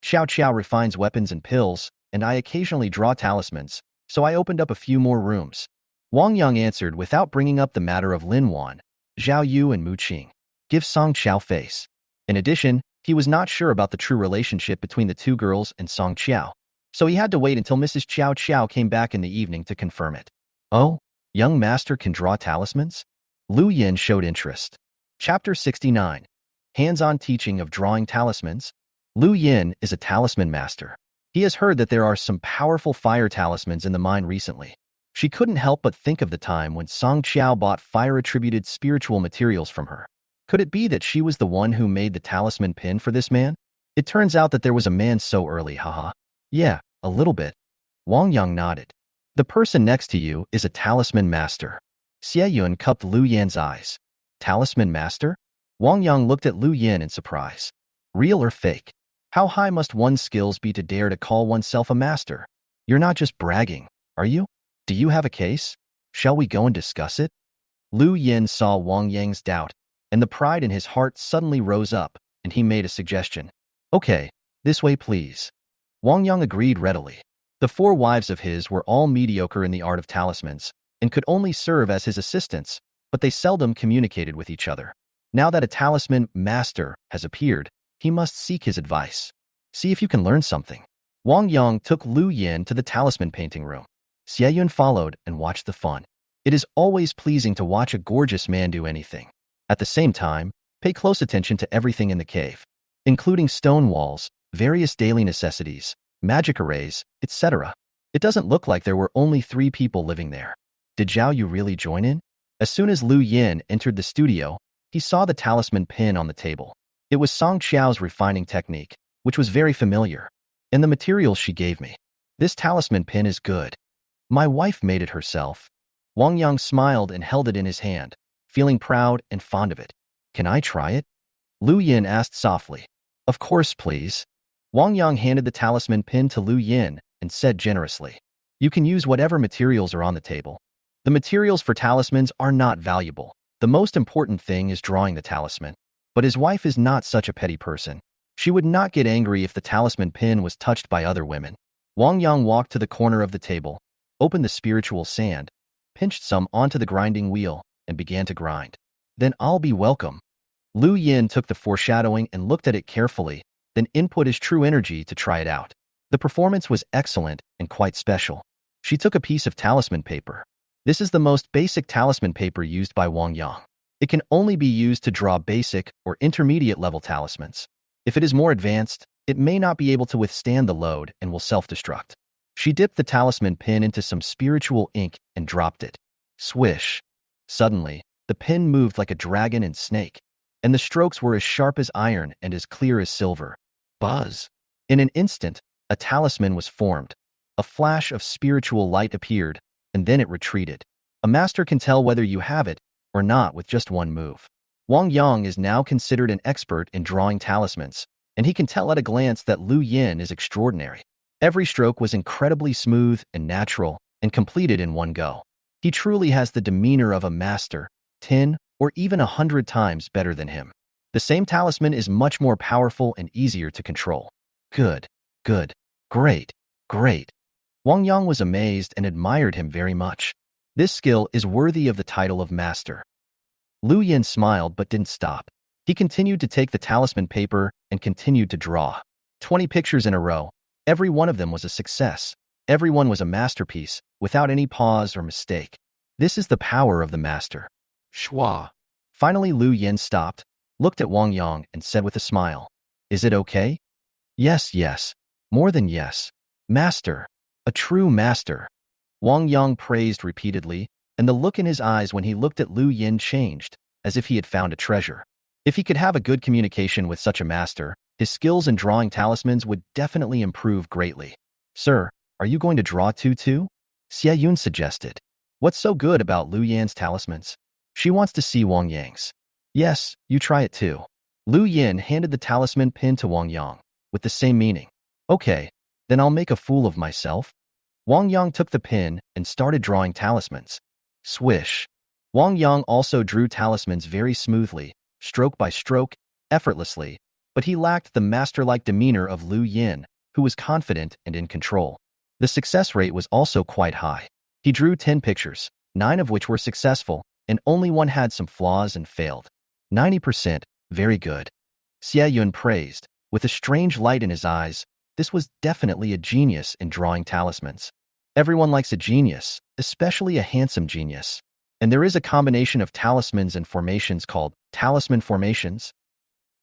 Xiao Qiao refines weapons and pills, and I occasionally draw talismans, so I opened up a few more rooms. Wang Yang answered without bringing up the matter of Lin Wan, Zhao Yu and Mu Qing. Give Song Qiao face. In addition, he was not sure about the true relationship between the 2 girls and Song Qiao, so he had to wait until Mrs. Qiao Qiao came back in the evening to confirm it. Oh, young master can draw talismans? Lu Yin showed interest. Chapter 69. Hands-on teaching of drawing talismans. Lu Yin is a talisman master. He has heard that there are some powerful fire talismans in the mine recently. She couldn't help but think of the time when Song Qiao bought fire-attributed spiritual materials from her. Could it be that she was the one who made the talisman pin for this man? It turns out that there was a man so early, haha. Yeah, a little bit. Wang Yang nodded. The person next to you is a talisman master. Xie Yun cupped Lu Yan's eyes. Talisman master? Wang Yang looked at Lu Yin in surprise. Real or fake? How high must one's skills be to dare to call oneself a master? You're not just bragging, are you? Do you have a case? Shall we go and discuss it? Lu Yin saw Wang Yang's doubt, and the pride in his heart suddenly rose up, and he made a suggestion. Okay, this way please. Wang Yang agreed readily. The 4 wives of his were all mediocre in the art of talismans, and could only serve as his assistants, but they seldom communicated with each other. Now that a talisman master has appeared, he must seek his advice. See if you can learn something. Wang Yang took Lu Yin to the talisman painting room. Xie Yun followed and watched the fun. It is always pleasing to watch a gorgeous man do anything. At the same time, pay close attention to everything in the cave, including stone walls, various daily necessities, magic arrays, etc. It doesn't look like there were only 3 people living there. Did Zhao Yu really join in? As soon as Lu Yin entered the studio, he saw the talisman pin on the table. It was Song Qiao's refining technique, which was very familiar, and the materials she gave me. This talisman pin is good. My wife made it herself. Wang Yang smiled and held it in his hand, feeling proud and fond of it. Can I try it? Lu Yin asked softly. Of course, please. Wang Yang handed the talisman pin to Lu Yin and said generously, you can use whatever materials are on the table. The materials for talismans are not valuable. The most important thing is drawing the talisman. But his wife is not such a petty person. She would not get angry if the talisman pin was touched by other women. Wang Yang walked to the corner of the table, opened the spiritual sand, pinched some onto the grinding wheel, and began to grind. Then I'll be welcome. Lu Yin took the foreshadowing and looked at it carefully, then input his true energy to try it out. The performance was excellent and quite special. She took a piece of talisman paper. This is the most basic talisman paper used by Wang Yang. It can only be used to draw basic or intermediate level talismans. If it is more advanced, it may not be able to withstand the load and will self-destruct. She dipped the talisman pin into some spiritual ink and dropped it. Swish. Suddenly, the pin moved like a dragon and snake, and the strokes were as sharp as iron and as clear as silver. Buzz. In an instant, a talisman was formed. A flash of spiritual light appeared, and then it retreated. A master can tell whether you have it or not with just one move. Wang Yang is now considered an expert in drawing talismans, and he can tell at a glance that Lu Yin is extraordinary. Every stroke was incredibly smooth and natural and completed in one go. He truly has the demeanor of a master, 10 or even 100 times better than him. The same talisman is much more powerful and easier to control. Good, good, great, great. Wang Yang was amazed and admired him very much. This skill is worthy of the title of master. Lu Yin smiled but didn't stop. He continued to take the talisman paper and continued to draw. 20 pictures in a row. Every one of them was a success. Everyone was a masterpiece, without any pause or mistake. This is the power of the master. Schwa. Finally, Lu Yin stopped, looked at Wang Yang and said with a smile, is it okay? Yes, yes. More than yes. Master. A true master. Wang Yang praised repeatedly, and the look in his eyes when he looked at Lu Yin changed, as if he had found a treasure. If he could have a good communication with such a master, his skills in drawing talismans would definitely improve greatly. Sir, are you going to draw too? Xia Yun suggested. What's so good about Lu Yan's talismans? She wants to see Wang Yang's. Yes, you try it too. Lu Yin handed the talisman pin to Wang Yang, with the same meaning. Okay, then I'll make a fool of myself. Wang Yang took the pin and started drawing talismans. Swish. Wang Yang also drew talismans very smoothly, stroke by stroke, effortlessly, but he lacked the master-like demeanor of Lu Yin, who was confident and in control. The success rate was also quite high. He drew 10 pictures, 9 of which were successful, and only one had some flaws and failed. 90%, very good. Xia Yun praised, with a strange light in his eyes. This was definitely a genius in drawing talismans. Everyone likes a genius, especially a handsome genius. And there is a combination of talismans and formations called talisman formations.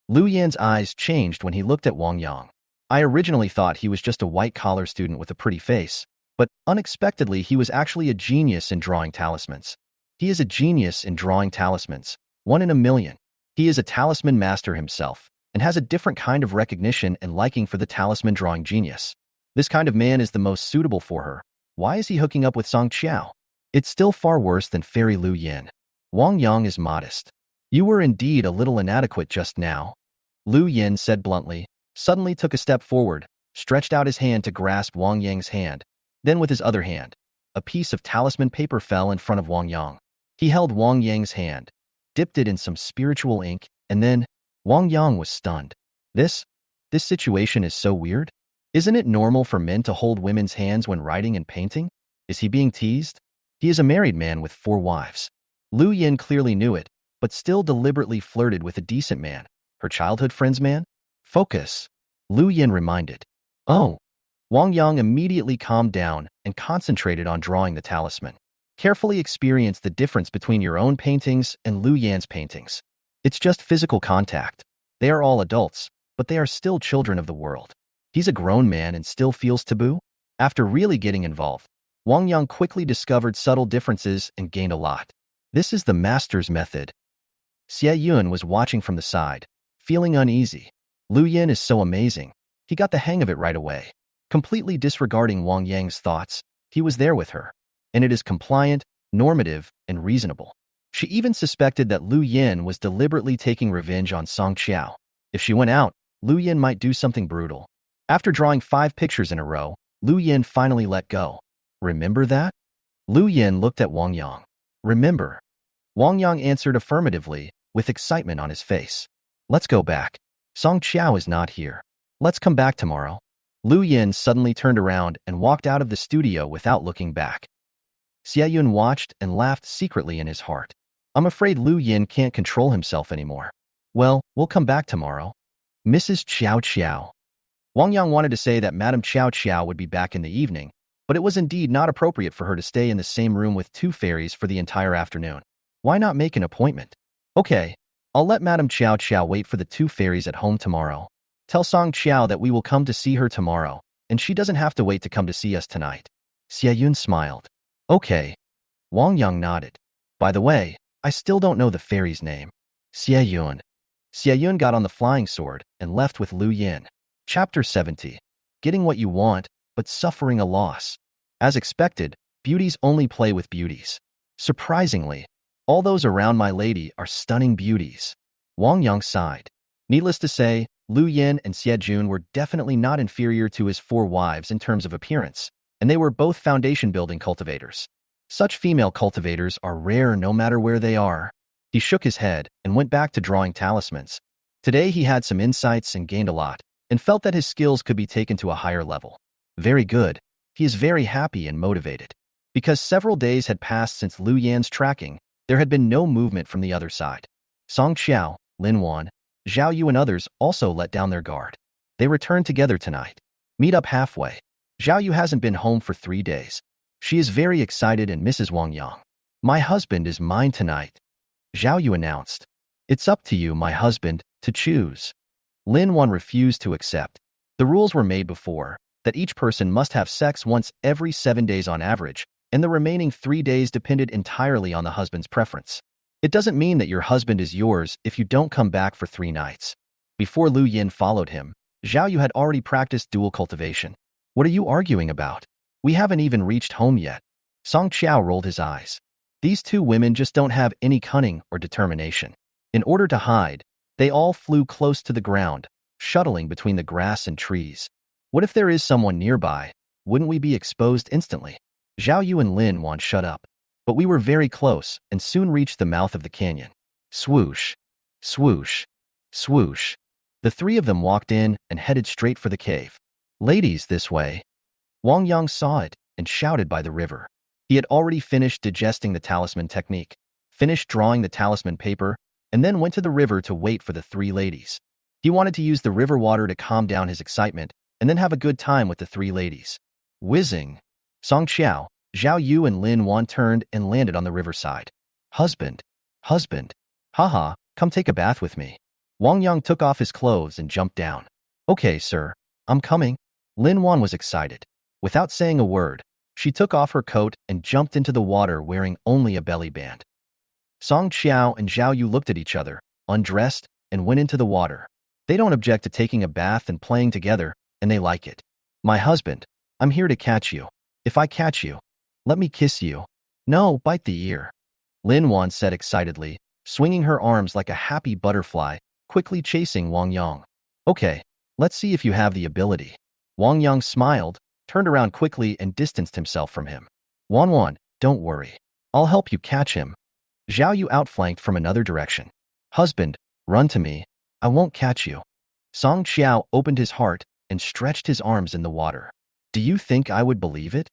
Lu Yan's eyes changed when he looked at Wang Yang. I originally thought he was just a white-collar student with a pretty face, but unexpectedly he was actually a genius in drawing talismans. He is a genius in drawing talismans, 1 in a million. He is a talisman master himself, and has a different kind of recognition and liking for the talisman drawing genius. This kind of man is the most suitable for her. Why is he hooking up with Song Qiao? It's still far worse than Fairy Lu Yin. Wang Yang is modest. You were indeed a little inadequate just now. Lu Yin said bluntly, suddenly took a step forward, stretched out his hand to grasp Wang Yang's hand. Then with his other hand, a piece of talisman paper fell in front of Wang Yang. He held Wang Yang's hand, dipped it in some spiritual ink, and then Wang Yang was stunned. This situation is so weird. Isn't it normal for men to hold women's hands when writing and painting? Is he being teased? He is a married man with 4 wives. Lu Yin clearly knew it, but still deliberately flirted with a decent man, her childhood friend's man. Focus. Lu Yin reminded. Oh. Wang Yang immediately calmed down and concentrated on drawing the talisman. Carefully experience the difference between your own paintings and Lu Yan's paintings. It's just physical contact. They are all adults, but they are still children of the world. He's a grown man and still feels taboo? After really getting involved, Wang Yang quickly discovered subtle differences and gained a lot. This is the master's method. Xia Yun was watching from the side, feeling uneasy. Lu Yin is so amazing. He got the hang of it right away. Completely disregarding Wang Yang's thoughts, he was there with her. And it is compliant, normative, and reasonable. She even suspected that Lu Yin was deliberately taking revenge on Song Qiao. If she went out, Lu Yin might do something brutal. After drawing 5 pictures in a row, Lu Yin finally let go. Remember that? Lu Yin looked at Wang Yang. Remember? Wang Yang answered affirmatively, with excitement on his face. Let's go back. Song Qiao is not here. Let's come back tomorrow. Lu Yin suddenly turned around and walked out of the studio without looking back. Xie Yun watched and laughed secretly in his heart. I'm afraid Lu Yin can't control himself anymore. Well, we'll come back tomorrow. Mrs. Qiao Qiao. Wang Yang wanted to say that Madame Qiao Qiao would be back in the evening, but it was indeed not appropriate for her to stay in the same room with 2 fairies for the entire afternoon. Why not make an appointment? Okay, I'll let Madame Qiao Qiao wait for the 2 fairies at home tomorrow. Tell Song Qiao that we will come to see her tomorrow, and she doesn't have to wait to come to see us tonight. Xie Yun smiled. Okay. Wang Yang nodded. By the way, I still don't know the fairy's name. Xie Yun. Xie Yun got on the flying sword and left with Lu Yin. Chapter 70. Getting what you want, but suffering a loss. As expected, beauties only play with beauties. Surprisingly, all those around my lady are stunning beauties. Wang Yang sighed. Needless to say, Lu Yin and Xie Jun were definitely not inferior to his 4 wives in terms of appearance, and they were both foundation-building cultivators. Such female cultivators are rare no matter where they are. He shook his head and went back to drawing talismans. Today he had some insights and gained a lot, and felt that his skills could be taken to a higher level. Very good. He is very happy and motivated. Because several days had passed since Lu Yan's tracking, there had been no movement from the other side. Song Qiao, Lin Wan, Zhao Yu and others also let down their guard. They returned together tonight. Meet up halfway. Zhao Yu hasn't been home for 3 days. She is very excited and misses Wang Yang. My husband is mine tonight. Zhao Yu announced. It's up to you, my husband, to choose. Lin Wan refused to accept. The rules were made before, that each person must have sex once every 7 days on average, and the remaining 3 days depended entirely on the husband's preference. It doesn't mean that your husband is yours if you don't come back for 3 nights. Before Lu Yin followed him, Zhao Yu had already practiced dual cultivation. What are you arguing about? We haven't even reached home yet. Song Qiao rolled his eyes. These 2 women just don't have any cunning or determination. In order to hide, they all flew close to the ground, shuttling between the grass and trees. What if there is someone nearby? Wouldn't we be exposed instantly? Zhao Yu and Lin Wan shut up. But we were very close and soon reached the mouth of the canyon. Swoosh, swoosh, swoosh. The 3 of them walked in and headed straight for the cave. Ladies, this way. Wang Yang saw it and shouted by the river. He had already finished digesting the talisman technique, finished drawing the talisman paper, and then went to the river to wait for the 3 ladies. He wanted to use the river water to calm down his excitement and then have a good time with the 3 ladies. Whizzing. Song Qiao, Zhao Yu and Lin Wan turned and landed on the riverside. Husband. Husband. Haha, come take a bath with me. Wang Yang took off his clothes and jumped down. Okay, sir. I'm coming. Lin Wan was excited. Without saying a word, she took off her coat and jumped into the water wearing only a belly band. Song Qiao and Zhao Yu looked at each other, undressed, and went into the water. They don't object to taking a bath and playing together, and they like it. My husband, I'm here to catch you. If I catch you, let me kiss you. No, bite the ear. Lin Wan said excitedly, swinging her arms like a happy butterfly, quickly chasing Wang Yang. Okay, let's see if you have the ability. Wang Yang smiled, turned around quickly and distanced himself from him. Wan, don't worry. I'll help you catch him. Zhao Yu outflanked from another direction. Husband, run to me. I won't catch you. Song Qiao opened his heart and stretched his arms in the water. Do you think I would believe it?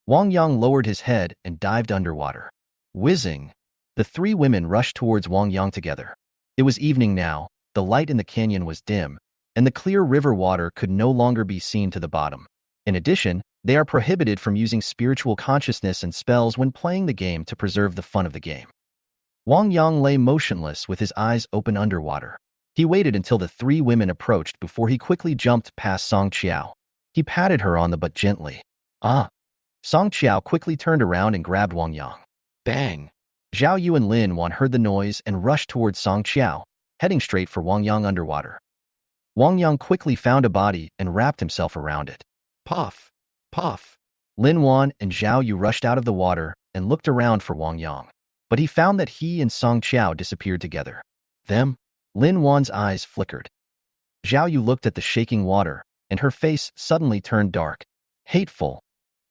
Wang Yang lowered his head and dived underwater. Whizzing. The 3 women rushed towards Wang Yang together. It was evening now, the light in the canyon was dim, and the clear river water could no longer be seen to the bottom. In addition, they are prohibited from using spiritual consciousness and spells when playing the game to preserve the fun of the game. Wang Yang lay motionless with his eyes open underwater. He waited until the 3 women approached before he quickly jumped past Song Qiao. He patted her on the butt gently. Ah! Song Qiao quickly turned around and grabbed Wang Yang. Bang! Zhao Yu and Lin Wan heard the noise and rushed towards Song Qiao, heading straight for Wang Yang underwater. Wang Yang quickly found a body and wrapped himself around it. Puff! Puff! Lin Wan and Zhao Yu rushed out of the water and looked around for Wang Yang. But he found that he and Song Qiao disappeared together. Them? Lin Wan's eyes flickered. Zhao Yu looked at the shaking water, and her face suddenly turned dark. Hateful.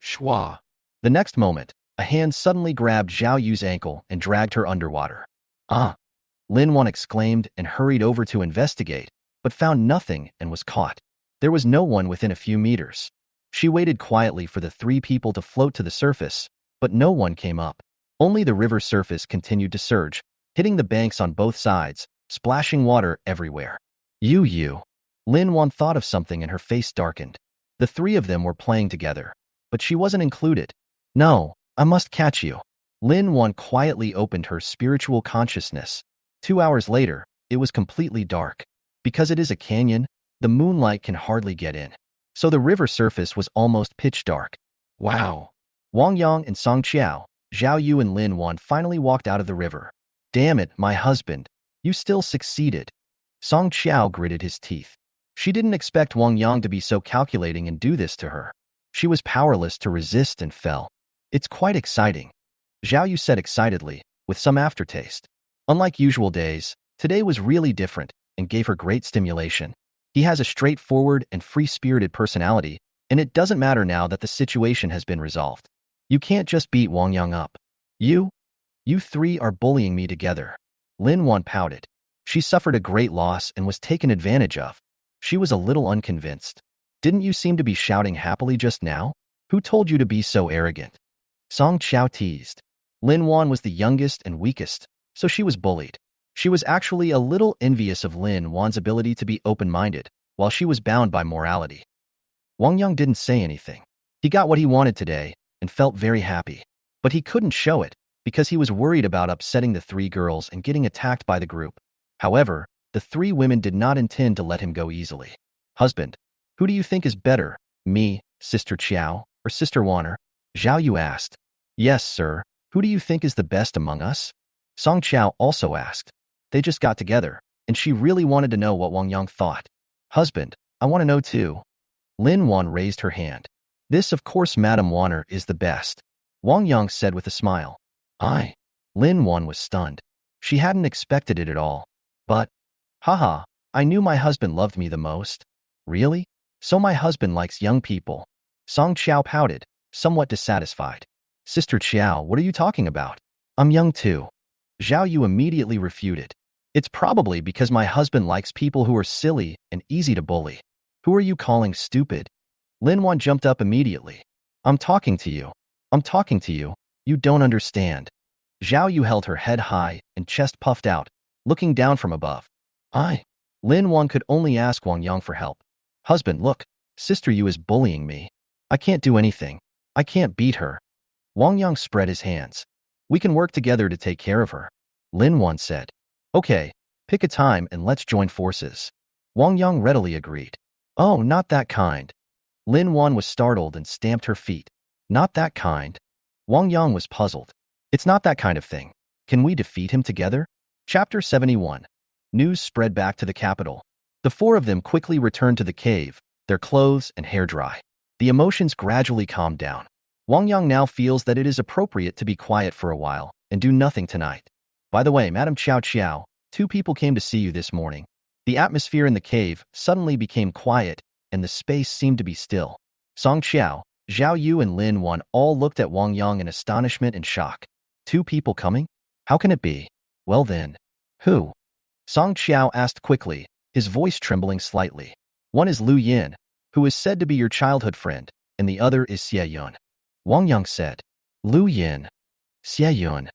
Shwa. The next moment, a hand suddenly grabbed Zhao Yu's ankle and dragged her underwater. Ah! Lin Wan exclaimed and hurried over to investigate, but found nothing and was caught. There was no one within a few meters. She waited quietly for the three people to float to the surface, but no one came up. Only the river surface continued to surge, hitting the banks on both sides, splashing water everywhere. You. Lin Wan thought of something and her face darkened. The three of them were playing together, but she wasn't included. No, I must catch you. Lin Wan quietly opened her spiritual consciousness. 2 hours later, it was completely dark. Because it is a canyon, the moonlight can hardly get in. So the river surface was almost pitch dark. Wow. Wang Yang and Song Qiao, Zhao Yu and Lin Wan finally walked out of the river. Damn it, my husband. You still succeeded. Song Qiao gritted his teeth. She didn't expect Wang Yang to be so calculating and do this to her. She was powerless to resist and fell. It's quite exciting. Zhao Yu said excitedly, with some aftertaste. Unlike usual days, today was really different and gave her great stimulation. He has a straightforward and free-spirited personality, and it doesn't matter now that the situation has been resolved. You can't just beat Wang Yang up. You three are bullying me together. Lin Wan pouted. She suffered a great loss and was taken advantage of. She was a little unconvinced. Didn't you seem to be shouting happily just now? Who told you to be so arrogant? Song Qiao teased. Lin Wan was the youngest and weakest, so she was bullied. She was actually a little envious of Lin Wan's ability to be open-minded, while she was bound by morality. Wang Yang didn't say anything. He got what he wanted today and felt very happy. But he couldn't show it because he was worried about upsetting the three girls and getting attacked by the group. However, the three women did not intend to let him go easily. Husband, who do you think is better, me, Sister Qiao, or Sister Wanner? Zhao Yu asked. Yes, sir. Who do you think is the best among us? Song Qiao also asked. They just got together, and she really wanted to know what Wang Yang thought. Husband, I want to know too. Lin Wan raised her hand. This, of course, Madam Wanner is the best. Wang Yang said with a smile. Lin Wan was stunned. She hadn't expected it at all. But, haha, I knew my husband loved me the most. Really? So my husband likes young people. Song Qiao pouted, somewhat dissatisfied. Sister Qiao, what are you talking about? I'm young too. Zhao Yu immediately refuted. It's probably because my husband likes people who are silly and easy to bully. Who are you calling stupid? Lin Wan jumped up immediately. I'm talking to you. I'm talking to you. You don't understand. Zhao Yu held her head high and chest puffed out, looking down from above. Lin Wan could only ask Wang Yang for help. Husband, look, Sister Yu is bullying me. I can't do anything. I can't beat her. Wang Yang spread his hands. We can work together to take care of her. Lin Wan said. Okay, pick a time and let's join forces. Wang Yang readily agreed. Oh, not that kind. Lin Wan was startled and stamped her feet. Not that kind. Wang Yang was puzzled. It's not that kind of thing. Can we defeat him together? Chapter 71. News spread back to the capital. The four of them quickly returned to the cave, their clothes and hair dry. The emotions gradually calmed down. Wang Yang now feels that it is appropriate to be quiet for a while and do nothing tonight. By the way, Madam Qiao, 2 people came to see you this morning. The atmosphere in the cave suddenly became quiet and the space seemed to be still. Song Qiao, Zhao Yu and Lin Wan all looked at Wang Yang in astonishment and shock. 2 people coming? How can it be? Well then. Who? Song Qiao asked quickly, his voice trembling slightly. One is Lu Yin, who is said to be your childhood friend, and the other is Xie Yun. Wang Yang said. Lu Yin. Xie Yun.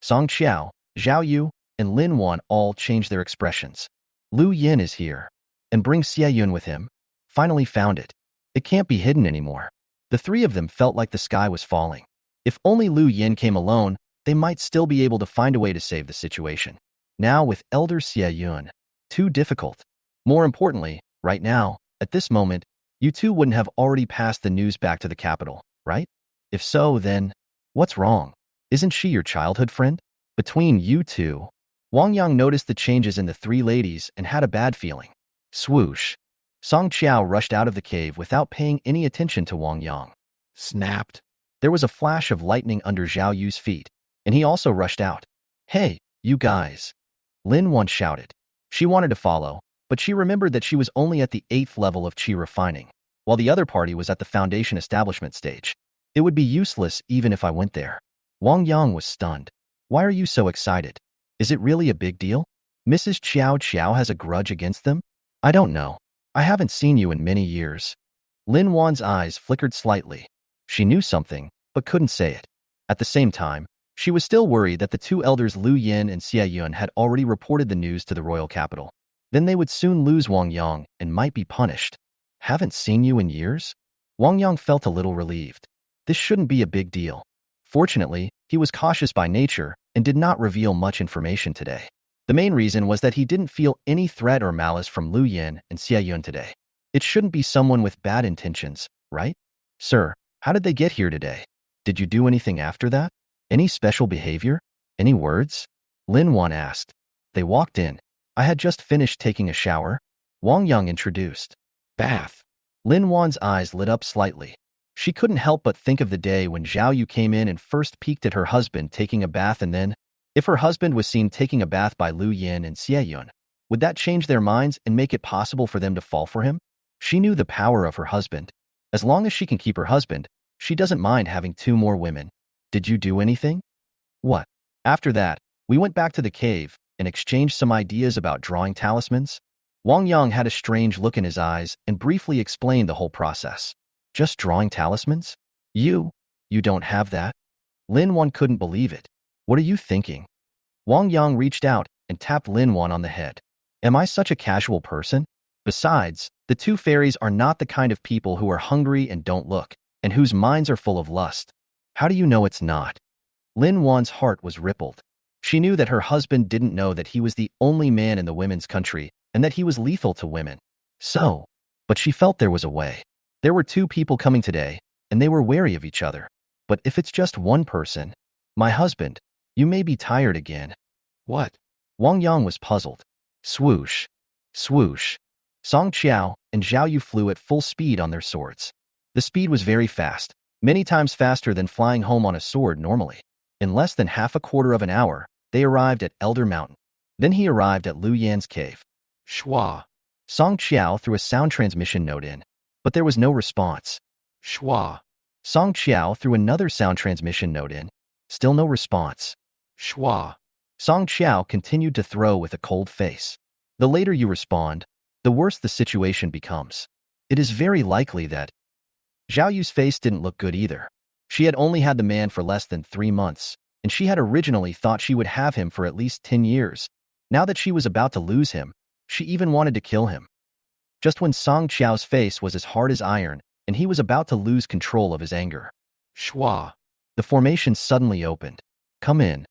Song Qiao, Zhao Yu, and Lin Wan all changed their expressions. Lu Yin is here. And bring Xie Yun with him. Finally found it. It can't be hidden anymore. The 3 of them felt like the sky was falling. If only Lu Yin came alone, they might still be able to find a way to save the situation. Now with Elder Xie Yun. Too difficult. More importantly, right now, at this moment, you 2 wouldn't have already passed the news back to the capital, right? If so, then, what's wrong? Isn't she your childhood friend? Between you 2, Wang Yang noticed the changes in the three ladies and had a bad feeling. Swoosh. Song Qiao rushed out of the cave without paying any attention to Wang Yang. Snapped. There was a flash of lightning under Zhao Yu's feet, and he also rushed out. Hey, you guys. Lin Wan shouted. She wanted to follow, but she remembered that she was only at the 8th level of qi refining, while the other party was at the foundation establishment stage. It would be useless even if I went there. Wang Yang was stunned. Why are you so excited? Is it really a big deal? Mrs. Qiao Qiao has a grudge against them? I don't know. I haven't seen you in many years. Lin Wan's eyes flickered slightly. She knew something, but couldn't say it. At the same time, she was still worried that the two elders Lu Yin and Xie Yun had already reported the news to the royal capital. Then they would soon lose Wang Yang and might be punished. Haven't seen you in years? Wang Yang felt a little relieved. This shouldn't be a big deal. Fortunately, he was cautious by nature and did not reveal much information today. The main reason was that he didn't feel any threat or malice from Lu Yin and Xie Yun today. It shouldn't be someone with bad intentions, right? Sir, how did they get here today? Did you do anything after that? Any special behavior? Any words? Lin Wan asked. They walked in. I had just finished taking a shower. Wang Yang introduced. Bath. Lin Wan's eyes lit up slightly. She couldn't help but think of the day when Zhao Yu came in and first peeked at her husband taking a bath, and then, if her husband was seen taking a bath by Lu Yin and Xie Yun, would that change their minds and make it possible for them to fall for him? She knew the power of her husband. As long as she can keep her husband, she doesn't mind having 2 more women. Did you do anything? What? After that, we went back to the cave and exchanged some ideas about drawing talismans. Wang Yang had a strange look in his eyes and briefly explained the whole process. Just drawing talismans? You don't have that? Lin Wan couldn't believe it. What are you thinking? Wang Yang reached out and tapped Lin Wan on the head. Am I such a casual person? Besides, the 2 fairies are not the kind of people who are hungry and don't look, and whose minds are full of lust. How do you know it's not? Lin Wan's heart was rippled. She knew that her husband didn't know that he was the only man in the women's country and that he was lethal to women. But she felt there was a way. There were 2 people coming today, and they were wary of each other. But if it's just one person, my husband, you may be tired again. What? Wang Yang was puzzled. Swoosh. Swoosh. Song Qiao and Zhao Yu flew at full speed on their swords. The speed was very fast, many times faster than flying home on a sword normally. In less than half a quarter of an hour, they arrived at Elder Mountain. Then he arrived at Lu Yan's cave. Shua. Song Qiao threw a sound transmission note in, but there was no response. Shua. Song Qiao threw another sound transmission note in. Still no response. Shua. Song Qiao continued to throw with a cold face. The later you respond, the worse the situation becomes. It is very likely that Zhao Yu's face didn't look good either. She had only had the man for less than 3 months, and she had originally thought she would have him for at least 10 years. Now that she was about to lose him, she even wanted to kill him. Just when Song Qiao's face was as hard as iron, and he was about to lose control of his anger. Shua. The formation suddenly opened. Come in.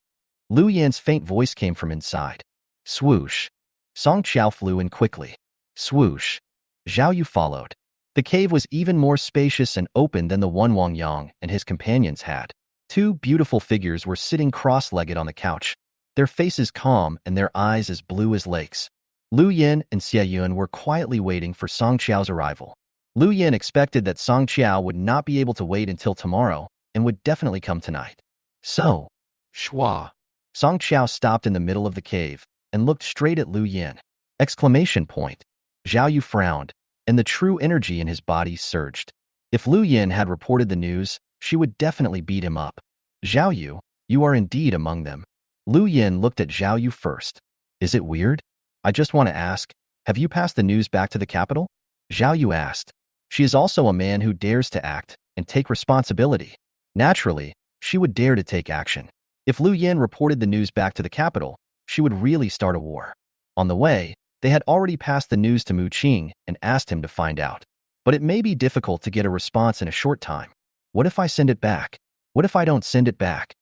Lu Yan's faint voice came from inside. Swoosh. Song Qiao flew in quickly. Swoosh. Zhao Yu followed. The cave was even more spacious and open than the one Wang Yang and his companions had. 2 beautiful figures were sitting cross-legged on the couch, their faces calm and their eyes as blue as lakes. Lu Yin and Xie Yun were quietly waiting for Song Qiao's arrival. Lu Yin expected that Song Qiao would not be able to wait until tomorrow and would definitely come tonight. So, Shua. Song Qiao stopped in the middle of the cave and looked straight at Lu Yin. Exclamation point. Zhao Yu frowned, and the true energy in his body surged. If Lu Yin had reported the news, she would definitely beat him up. Zhao Yu, you are indeed among them. Lu Yin looked at Zhao Yu first. Is it weird? I just want to ask, have you passed the news back to the capital? Zhao Yu asked. She is also a man who dares to act and take responsibility. Naturally, she would dare to take action. If Lu Yin reported the news back to the capital, she would really start a war. On the way, they had already passed the news to Mu Qing and asked him to find out. But it may be difficult to get a response in a short time. What if I send it back? What if I don't send it back?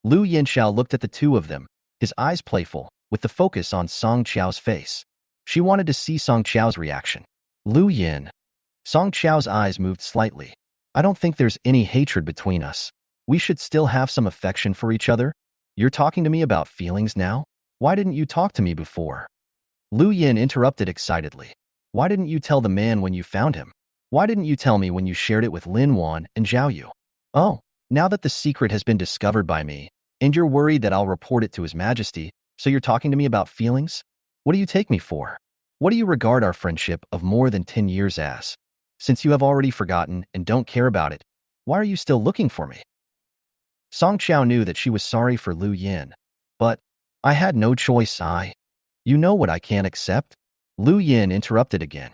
Lu Yinxiao looked at the 2 of them, his eyes playful, with the focus on Song Qiao's face. She wanted to see Song Qiao's reaction. Lu Yin. Song Qiao's eyes moved slightly. I don't think there's any hatred between us. We should still have some affection for each other. You're talking to me about feelings now? Why didn't you talk to me before? Lu Yin interrupted excitedly. Why didn't you tell the man when you found him? Why didn't you tell me when you shared it with Lin Wan and Zhao Yu? Oh, now that the secret has been discovered by me, and you're worried that I'll report it to His Majesty, so you're talking to me about feelings? What do you take me for? What do you regard our friendship of more than 10 years as? Since you have already forgotten and don't care about it, why are you still looking for me? Song Qiao knew that she was sorry for Lu Yin, but I had no choice. You know what I can't accept? Lu Yin interrupted again.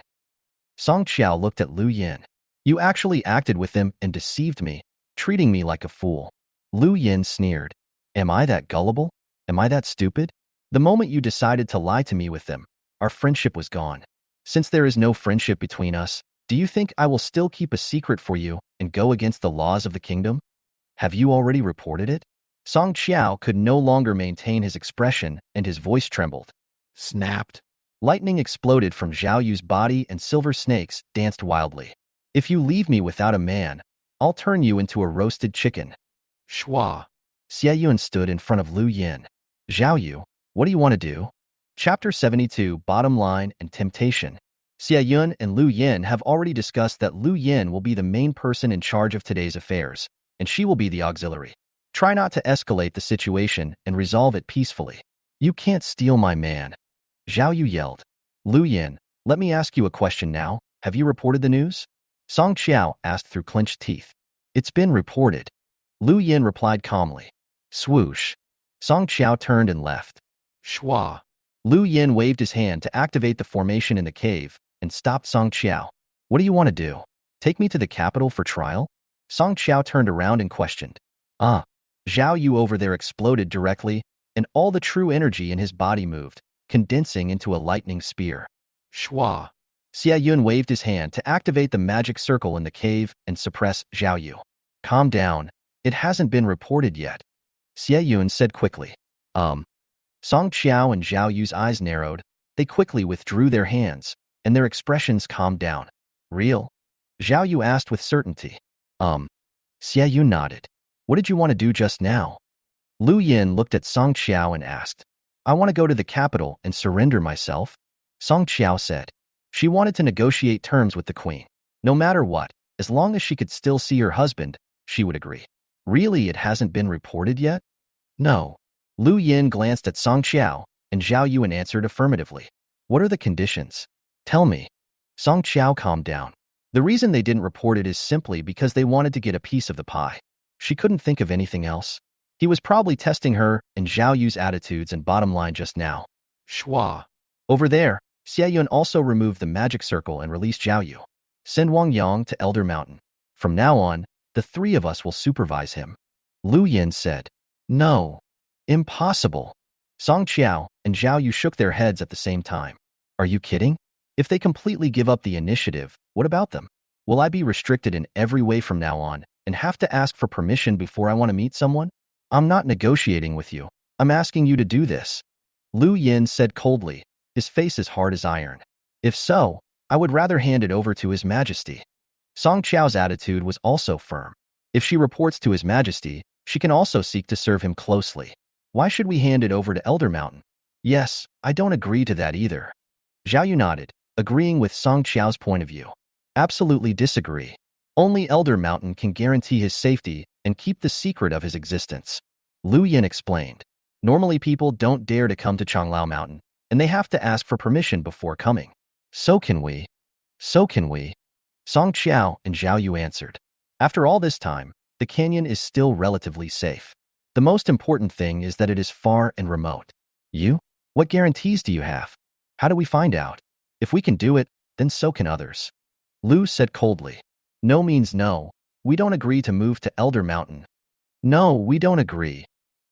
Song Qiao looked at Lu Yin. You actually acted with him and deceived me, treating me like a fool. Lu Yin sneered. Am I that gullible? Am I that stupid? The moment you decided to lie to me with them, our friendship was gone. Since there is no friendship between us, do you think I will still keep a secret for you and go against the laws of the kingdom? Have you already reported it? Song Qiao could no longer maintain his expression and his voice trembled. Snapped. Lightning exploded from Zhao Yu's body and silver snakes danced wildly. If you leave me without a man, I'll turn you into a roasted chicken. Shua. Xie Yun stood in front of Lu Yin. Zhao Yu, what do you want to do? Chapter 72, Bottom Line and Temptation. Xie Yun and Lu Yin have already discussed that Lu Yin will be the main person in charge of today's affairs, and she will be the auxiliary. Try not to escalate the situation and resolve it peacefully. You can't steal my man. Zhao Yu yelled. Lu Yin, let me ask you a question now. Have you reported the news? Song Qiao asked through clenched teeth. It's been reported. Lu Yin replied calmly. Swoosh. Song Qiao turned and left. Shua. Lu Yin waved his hand to activate the formation in the cave and stopped Song Qiao. What do you want to do? Take me to the capital for trial? Song Qiao turned around and questioned. Zhao Yu over there exploded directly, and all the true energy in his body moved, condensing into a lightning spear. Shua. Xie Yun waved his hand to activate the magic circle in the cave and suppress Zhao Yu. Calm down. It hasn't been reported yet. Xie Yun said quickly. Song Qiao and Zhao Yu's eyes narrowed. They quickly withdrew their hands, and their expressions calmed down. Real? Zhao Yu asked with certainty. Xie Yun nodded. What did you want to do just now? Lu Yin looked at Song Qiao and asked. I want to go to the capital and surrender myself. Song Qiao said. She wanted to negotiate terms with the queen. No matter what, as long as she could still see her husband, she would agree. Really, it hasn't been reported yet? No. Lu Yin glanced at Song Qiao, and Zhao Yuan answered affirmatively. What are the conditions? Tell me. Song Qiao calmed down. The reason they didn't report it is simply because they wanted to get a piece of the pie. She couldn't think of anything else. He was probably testing her and Zhao Yu's attitudes and bottom line just now. Shua. Over there, Xie Yun also removed the magic circle and released Zhao Yu. Send Wang Yang to Elder Mountain. From now on, the three of us will supervise him. Lu Yin said. No. Impossible. Song Qiao and Zhao Yu shook their heads at the same time. Are you kidding? If they completely give up the initiative, what about them? Will I be restricted in every way from now on and have to ask for permission before I want to meet someone? I'm not negotiating with you. I'm asking you to do this. Lu Yin said coldly, his face as hard as iron. If so, I would rather hand it over to His Majesty. Song Qiao's attitude was also firm. If she reports to His Majesty, she can also seek to serve him closely. Why should we hand it over to Elder Mountain? Yes, I don't agree to that either. Zhao Yu nodded, agreeing with Song Qiao's point of view. Absolutely disagree. Only Elder Mountain can guarantee his safety and keep the secret of his existence. Lu Yin explained. Normally people don't dare to come to Changlao Mountain, and they have to ask for permission before coming. So can we. So can we. Song Qiao and Zhao Yu answered. After all this time, the canyon is still relatively safe. The most important thing is that it is far and remote. You? What guarantees do you have? How do we find out? If we can do it, then so can others. Lu said coldly. No means no. We don't agree to move to Elder Mountain. No, we don't agree.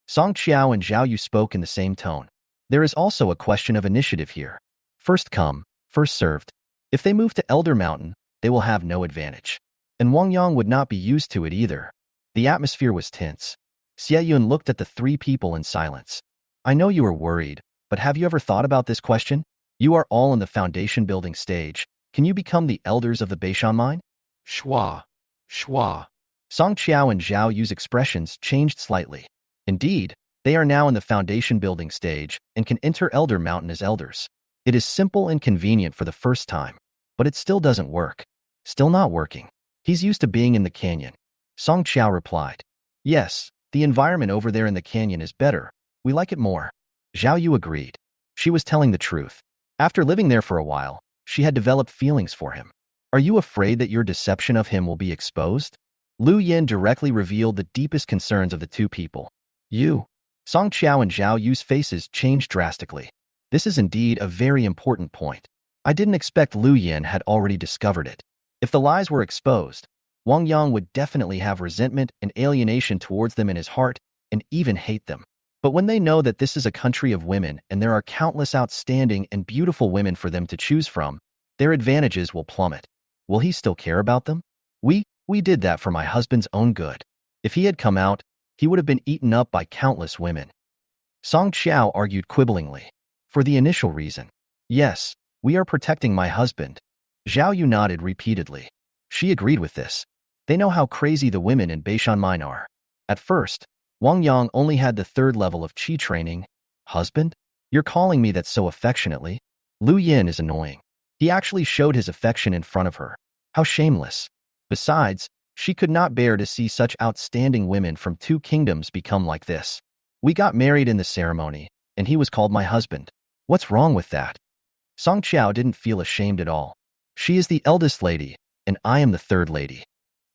Song Qiao and Zhao Yu spoke in the same tone. There is also a question of initiative here. First come, first served. If they move to Elder Mountain, they will have no advantage. And Wang Yang would not be used to it either. The atmosphere was tense. Xie Yun looked at the three people in silence. I know you are worried, but have you ever thought about this question? You are all in the foundation building stage. Can you become the elders of the Beishan mine? Shua. Shua. Song Qiao and Zhao Yu's expressions changed slightly. Indeed, They are now in the foundation building stage and can enter Elder Mountain as elders. It is simple and convenient for the first time, but it still doesn't work. Still not working. He's used to being in the canyon. Song Qiao replied. Yes, the environment over there in the canyon is better. We like it more. Zhao Yu agreed. She was telling the truth. After living there for a while, she had developed feelings for him. Are you afraid that your deception of him will be exposed? Lu Yin directly revealed the deepest concerns of the two people. You. Song Qiao and Zhao Yu's faces changed drastically. This is indeed a very important point. I didn't expect Lu Yin had already discovered it. If the lies were exposed, Wang Yang would definitely have resentment and alienation towards them in his heart and even hate them. But when they know that this is a country of women and there are countless outstanding and beautiful women for them to choose from, their advantages will plummet. Will he still care about them? We did that for my husband's own good. If he had come out, he would have been eaten up by countless women. Song Qiao argued quibblingly. For the initial reason. Yes, we are protecting my husband. Zhao Yu nodded repeatedly. She agreed with this. They know how crazy the women in Beishan Mine are. At first, Wang Yang only had the 3rd level of qi training. Husband? You're calling me that so affectionately? Lu Yin is annoying. He actually showed his affection in front of her. How shameless. Besides, she could not bear to see such outstanding women from 2 kingdoms become like this. We got married in the ceremony, and he was called my husband. What's wrong with that? Song Qiao didn't feel ashamed at all. She is the eldest lady, and I am the 3rd lady.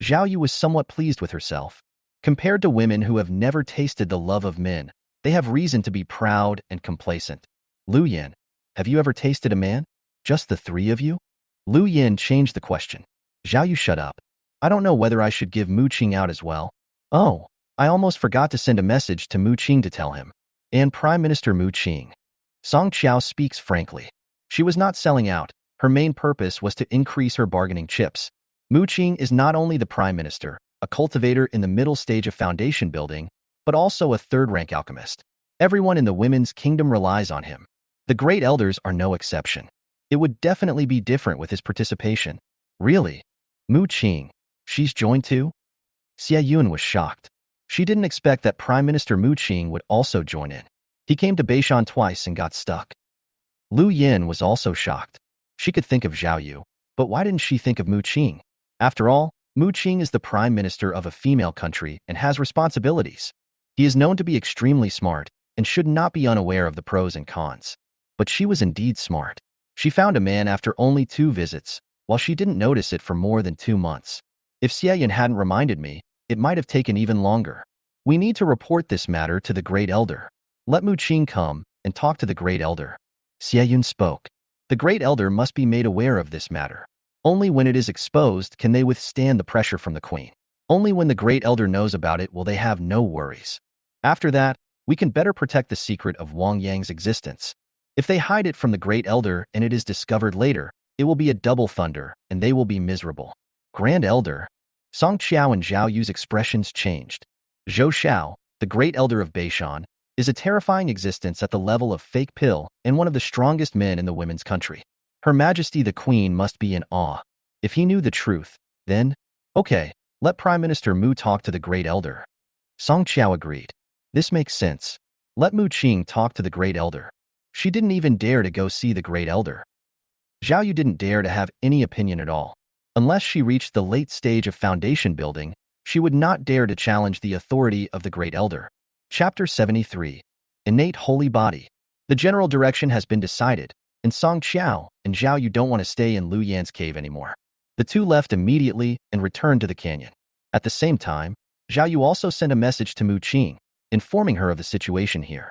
Zhao Yu was somewhat pleased with herself. Compared to women who have never tasted the love of men, they have reason to be proud and complacent. Lu Yin, have you ever tasted a man? Just the 3 of you? Lu Yin changed the question. Zhao Yu, shut up. I don't know whether I should give Mu Qing out as well. Oh, I almost forgot to send a message to Mu Qing to tell him. And Prime Minister Mu Qing. Song Qiao speaks frankly. She was not selling out. Her main purpose was to increase her bargaining chips. Mu Qing is not only the prime minister, a cultivator in the middle stage of foundation building, but also a 3rd-rank alchemist. Everyone in the women's kingdom relies on him. The great elders are no exception. It would definitely be different with his participation. Really? Mu Qing? She's joined too? Xie Yun was shocked. She didn't expect that Prime Minister Mu Qing would also join in. He came to Beishan twice and got stuck. Lu Yin was also shocked. She could think of Zhao Yu, but why didn't she think of Mu Qing? After all, Mu Qing is the prime minister of a female country and has responsibilities. He is known to be extremely smart and should not be unaware of the pros and cons. But she was indeed smart. She found a man after only 2 visits, while she didn't notice it for more than 2 months. If Xie Yun hadn't reminded me, it might have taken even longer. We need to report this matter to the Great Elder. Let Mu Qing come and talk to the Great Elder. Xie Yun spoke. The Great Elder must be made aware of this matter. Only when it is exposed can they withstand the pressure from the Queen. Only when the Great Elder knows about it will they have no worries. After that, we can better protect the secret of Wang Yang's existence. If they hide it from the Great Elder and it is discovered later, it will be a double thunder, and they will be miserable. Grand Elder? Song Qiao and Zhao Yu's expressions changed. Zhou Xiao, the Great Elder of Beishan, is a terrifying existence at the level of fake pill and one of the strongest men in the women's country. Her Majesty the Queen must be in awe. If he knew the truth, then, okay, let Prime Minister Mu talk to the Great Elder. Song Qiao agreed. This makes sense. Let Mu Qing talk to the Great Elder. She didn't even dare to go see the Great Elder. Zhao Yu didn't dare to have any opinion at all. Unless she reached the late stage of foundation building, she would not dare to challenge the authority of the Great Elder. Chapter 73. Innate Holy Body. The general direction has been decided, and Song Qiao and Zhao Yu don't want to stay in Lu Yan's cave anymore. The 2 left immediately and returned to the canyon. At the same time, Zhao Yu also sent a message to Mu Qing, informing her of the situation here.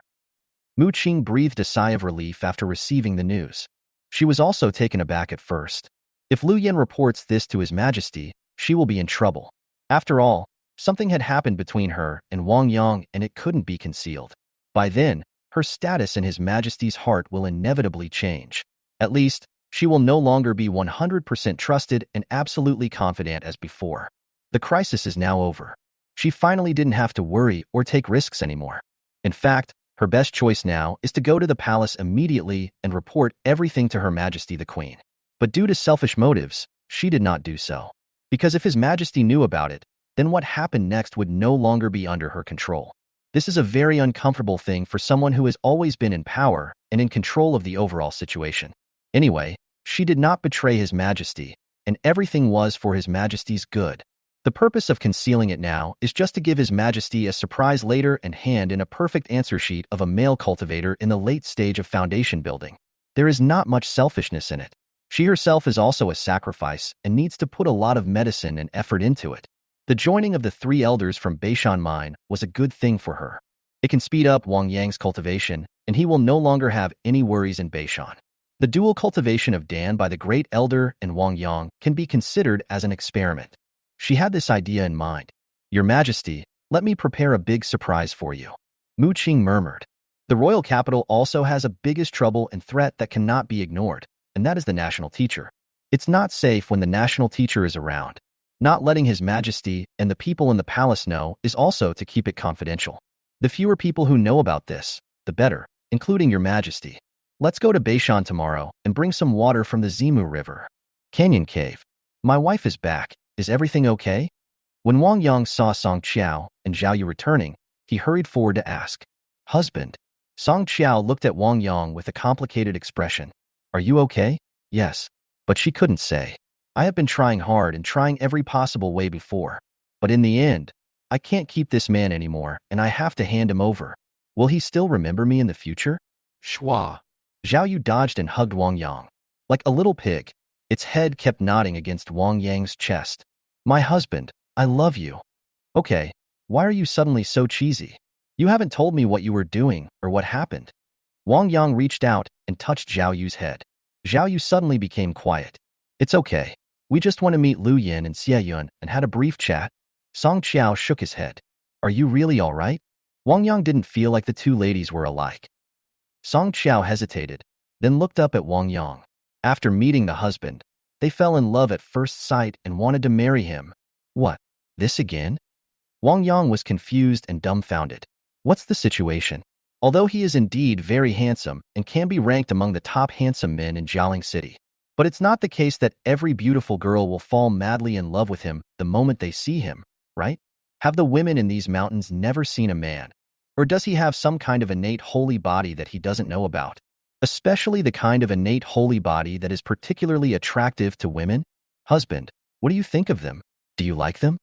Mu Qing breathed a sigh of relief after receiving the news. She was also taken aback at first. If Lu Yan reports this to His Majesty, she will be in trouble. After all, something had happened between her and Wang Yang and it couldn't be concealed. By then, her status in His Majesty's heart will inevitably change. At least, she will no longer be 100% trusted and absolutely confident as before. The crisis is now over. She finally didn't have to worry or take risks anymore. In fact, her best choice now is to go to the palace immediately and report everything to Her Majesty the Queen. But due to selfish motives, she did not do so. Because if His Majesty knew about it, then what happened next would no longer be under her control. This is a very uncomfortable thing for someone who has always been in power and in control of the overall situation. Anyway, she did not betray His Majesty, and everything was for His Majesty's good. The purpose of concealing it now is just to give His Majesty a surprise later and hand in a perfect answer sheet of a male cultivator in the late stage of foundation building. There is not much selfishness in it. She herself is also a sacrifice and needs to put a lot of medicine and effort into it. The joining of the 3 elders from Beishan Mine was a good thing for her. It can speed up Wang Yang's cultivation, and he will no longer have any worries in Beishan. The dual cultivation of Dan by the Great Elder and Wang Yang can be considered as an experiment. She had this idea in mind. "Your Majesty, let me prepare a big surprise for you," Mu Qing murmured. The royal capital also has a biggest trouble and threat that cannot be ignored, and that is the national teacher. It's not safe when the national teacher is around. Not letting His Majesty and the people in the palace know is also to keep it confidential. The fewer people who know about this, the better, including Your Majesty. Let's go to Beishan tomorrow and bring some water from the Zimu River. Canyon Cave. My wife is back. Is everything okay? When Wang Yang saw Song Qiao and Zhao Yu returning, he hurried forward to ask, "Husband." Song Qiao looked at Wang Yang with a complicated expression. "Are you okay?" "Yes." But she couldn't say. "I have been trying hard and trying every possible way before. But in the end, I can't keep this man anymore and I have to hand him over. Will he still remember me in the future?" Shua. Zhao Yu dodged and hugged Wang Yang. Like a little pig, its head kept nodding against Wang Yang's chest. "My husband, I love you." "Okay, why are you suddenly so cheesy? You haven't told me what you were doing or what happened." Wang Yang reached out and touched Zhao Yu's head. Zhao Yu suddenly became quiet. "It's okay. We just want to meet Lu Yin and Xie Yun and had a brief chat." Song Qiao shook his head. "Are you really all right?" Wang Yang didn't feel like the 2 ladies were alike. Song Qiao hesitated, then looked up at Wang Yang. After meeting the husband, they fell in love at first sight and wanted to marry him. What? This again? Wang Yang was confused and dumbfounded. What's the situation? Although he is indeed very handsome and can be ranked among the top handsome men in Jialing City, but it's not the case that every beautiful girl will fall madly in love with him the moment they see him, right? Have the women in these mountains never seen a man? Or does he have some kind of innate holy body that he doesn't know about? Especially the kind of innate holy body that is particularly attractive to women? Husband, what do you think of them? Do you like them?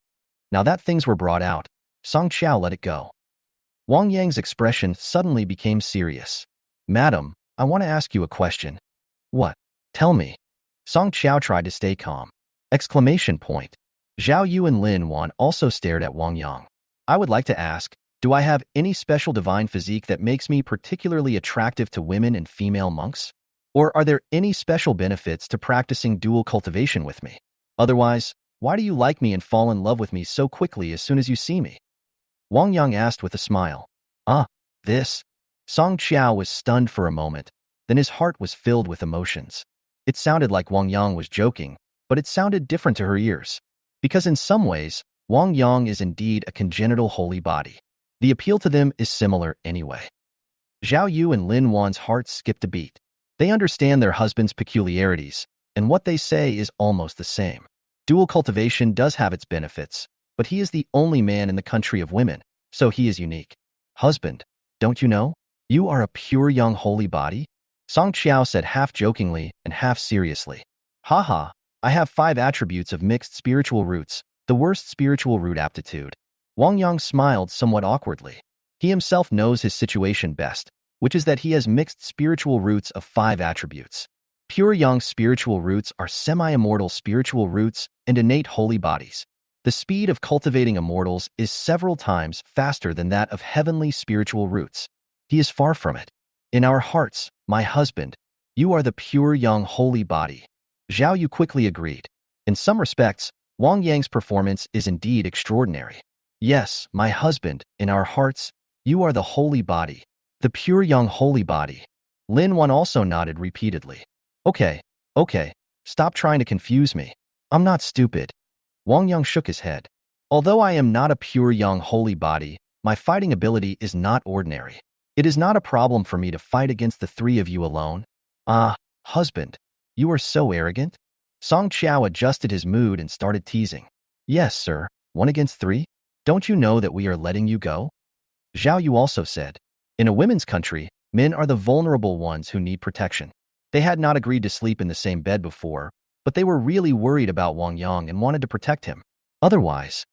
Now that things were brought out, Song Qiao let it go. Wang Yang's expression suddenly became serious. "Madam, I want to ask you a question." "What? Tell me." Song Qiao tried to stay calm. Exclamation point. Zhao Yu and Lin Wan also stared at Wang Yang. "I would like to ask, do I have any special divine physique that makes me particularly attractive to women and female monks? Or are there any special benefits to practicing dual cultivation with me? Otherwise, why do you like me and fall in love with me so quickly as soon as you see me?" Wang Yang asked with a smile. This? Song Qiao was stunned for a moment, then his heart was filled with emotions. It sounded like Wang Yang was joking, but it sounded different to her ears. Because in some ways, Wang Yang is indeed a congenital holy body. The appeal to them is similar anyway. Zhao Yu and Lin Wan's hearts skipped a beat. They understand their husband's peculiarities, and what they say is almost the same. Dual cultivation does have its benefits, but he is the only man in the country of women, so he is unique. "Husband, don't you know? You are a pure young holy body?" Song Qiao said half jokingly and half seriously. "Haha, I have 5 attributes of mixed spiritual roots, the worst spiritual root aptitude." Wang Yang smiled somewhat awkwardly. He himself knows his situation best, which is that he has mixed spiritual roots of 5 attributes. Pure young spiritual roots are semi-immortal spiritual roots and innate holy bodies. The speed of cultivating immortals is several times faster than that of heavenly spiritual roots. He is far from it. "In our hearts, my husband, you are the pure young holy body." Zhao Yu quickly agreed. In some respects, Wang Yang's performance is indeed extraordinary. "Yes, my husband, in our hearts, you are the holy body, the pure young holy body." Lin Wan also nodded repeatedly. Okay, stop trying to confuse me. I'm not stupid." Wang Yang shook his head. "Although I am not a pure young holy body, my fighting ability is not ordinary. It is not a problem for me to fight against the 3 of you alone." Husband, you are so arrogant." Song Qiao adjusted his mood and started teasing. "Yes, sir, 1 against 3? Don't you know that we are letting you go?" Zhao Yu also said, in a women's country, men are the vulnerable ones who need protection. They had not agreed to sleep in the same bed before, but they were really worried about Wang Yang and wanted to protect him. Otherwise,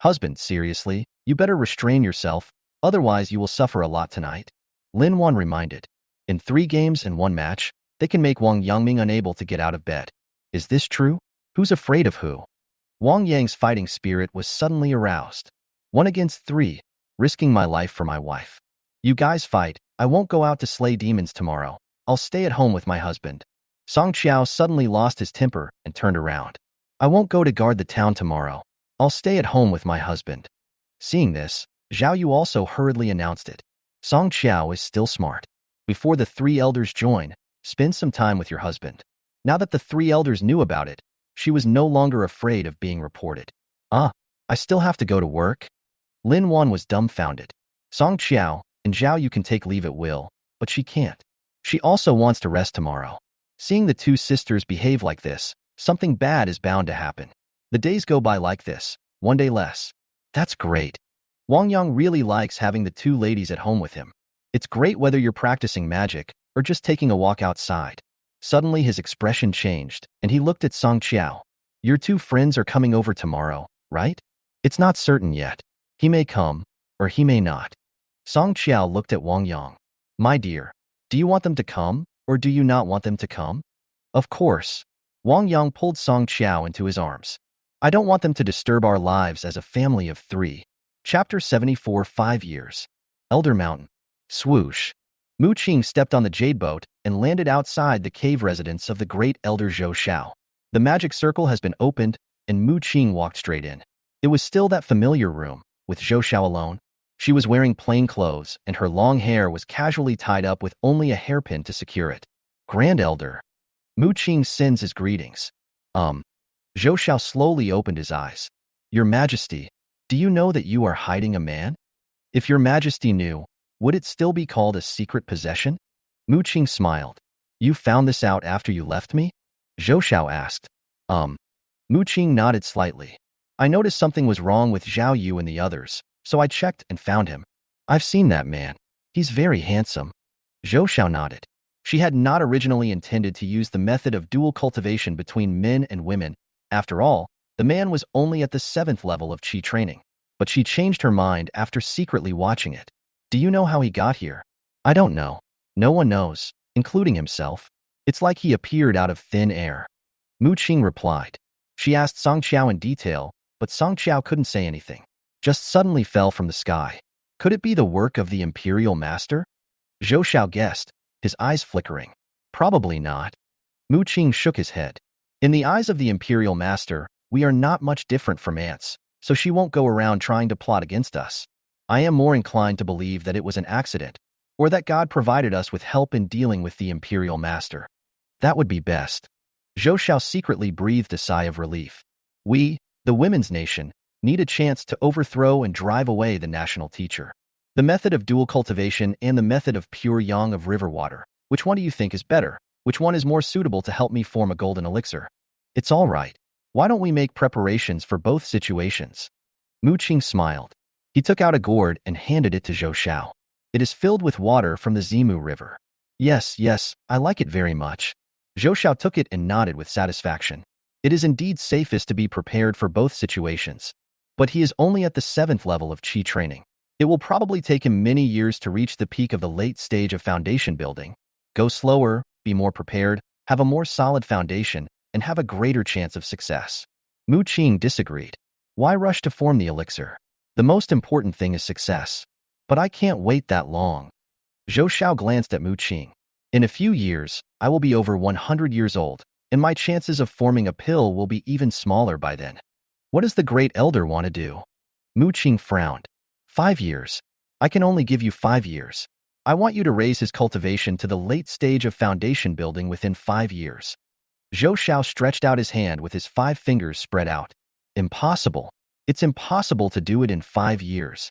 husband, seriously, you better restrain yourself, otherwise you will suffer a lot tonight. Lin Wan reminded. In 3 games and 1 match, they can make Wang Yangming unable to get out of bed. Is this true? Who's afraid of who? Wang Yang's fighting spirit was suddenly aroused. 1 against 3, risking my life for my wife. You guys fight, I won't go out to slay demons tomorrow. I'll stay at home with my husband. Song Qiao suddenly lost his temper and turned around. I won't go to guard the town tomorrow. I'll stay at home with my husband. Seeing this, Zhao Yu also hurriedly announced it. Song Qiao is still smart. Before the 3 elders join, spend some time with your husband. Now that the 3 elders knew about it, she was no longer afraid of being reported. I still have to go to work? Lin Wan was dumbfounded. Song Qiao and Zhao Yu can take leave at will, but she can't. She also wants to rest tomorrow. Seeing the 2 sisters behave like this, something bad is bound to happen. The days go by like this, 1 day less. That's great. Wang Yang really likes having the 2 ladies at home with him. It's great whether you're practicing magic or just taking a walk outside. Suddenly his expression changed, and he looked at Song Qiao. Your 2 friends are coming over tomorrow, right? It's not certain yet. He may come, or he may not. Song Qiao looked at Wang Yang. My dear, do you want them to come, or do you not want them to come? Of course. Wang Yang pulled Song Qiao into his arms. I don't want them to disturb our lives as a family of 3. Chapter 74 5 Years. Elder Mountain. Swoosh. Mu Qing stepped on the jade boat and landed outside the cave residence of the great elder Zhou Shao. The magic circle has been opened, and Mu Qing walked straight in. It was still that familiar room, with Zhou Shao alone. She was wearing plain clothes, and her long hair was casually tied up with only a hairpin to secure it. Grand Elder. Mu Qing sends his greetings. Zhou Shao slowly opened his eyes. Your Majesty, do you know that you are hiding a man? If your Majesty knew, would it still be called a secret possession? Mu Qing smiled. You found this out after you left me? Zhou Shao asked. Mu Qing nodded slightly. I noticed something was wrong with Zhao Yu and the others, so I checked and found him. I've seen that man. He's very handsome. Zhou Shao nodded. She had not originally intended to use the method of dual cultivation between men and women. After all, the man was only at the 7th level of Qi training. But she changed her mind after secretly watching it. Do you know how he got here? I don't know. No one knows, including himself. It's like he appeared out of thin air. Mu Qing replied. She asked Song Qiao in detail, but Song Qiao couldn't say anything. Just suddenly fell from the sky. Could it be the work of the Imperial Master? Zhou Shao guessed, his eyes flickering. Probably not. Mu Qing shook his head. In the eyes of the Imperial Master, we are not much different from ants, so she won't go around trying to plot against us. I am more inclined to believe that it was an accident, or that God provided us with help in dealing with the Imperial Master. That would be best. Zhou Shao secretly breathed a sigh of relief. We, the women's nation, need a chance to overthrow and drive away the national teacher. The method of dual cultivation and the method of pure yang of river water. Which one do you think is better? Which one is more suitable to help me form a golden elixir? It's all right. Why don't we make preparations for both situations? Mu Qing smiled. He took out a gourd and handed it to Zhou Shao. It is filled with water from the Zimu River. Yes, I like it very much. Zhou Shao took it and nodded with satisfaction. It is indeed safest to be prepared for both situations. But he is only at the 7th level of Qi training. It will probably take him many years to reach the peak of the late stage of foundation building. Go slower, be more prepared, have a more solid foundation, and have a greater chance of success. Mu Qing disagreed. Why rush to form the elixir? The most important thing is success. But I can't wait that long. Zhou Shao glanced at Mu Qing. In a few years, I will be over 100 years old, and my chances of forming a pill will be even smaller by then. What does the great elder want to do? Mu Qing frowned. 5 years. I can only give you 5 years. I want you to raise his cultivation to the late stage of foundation building within 5 years. Zhou Shao stretched out his hand with his 5 fingers spread out. Impossible. It's impossible to do it in 5 years.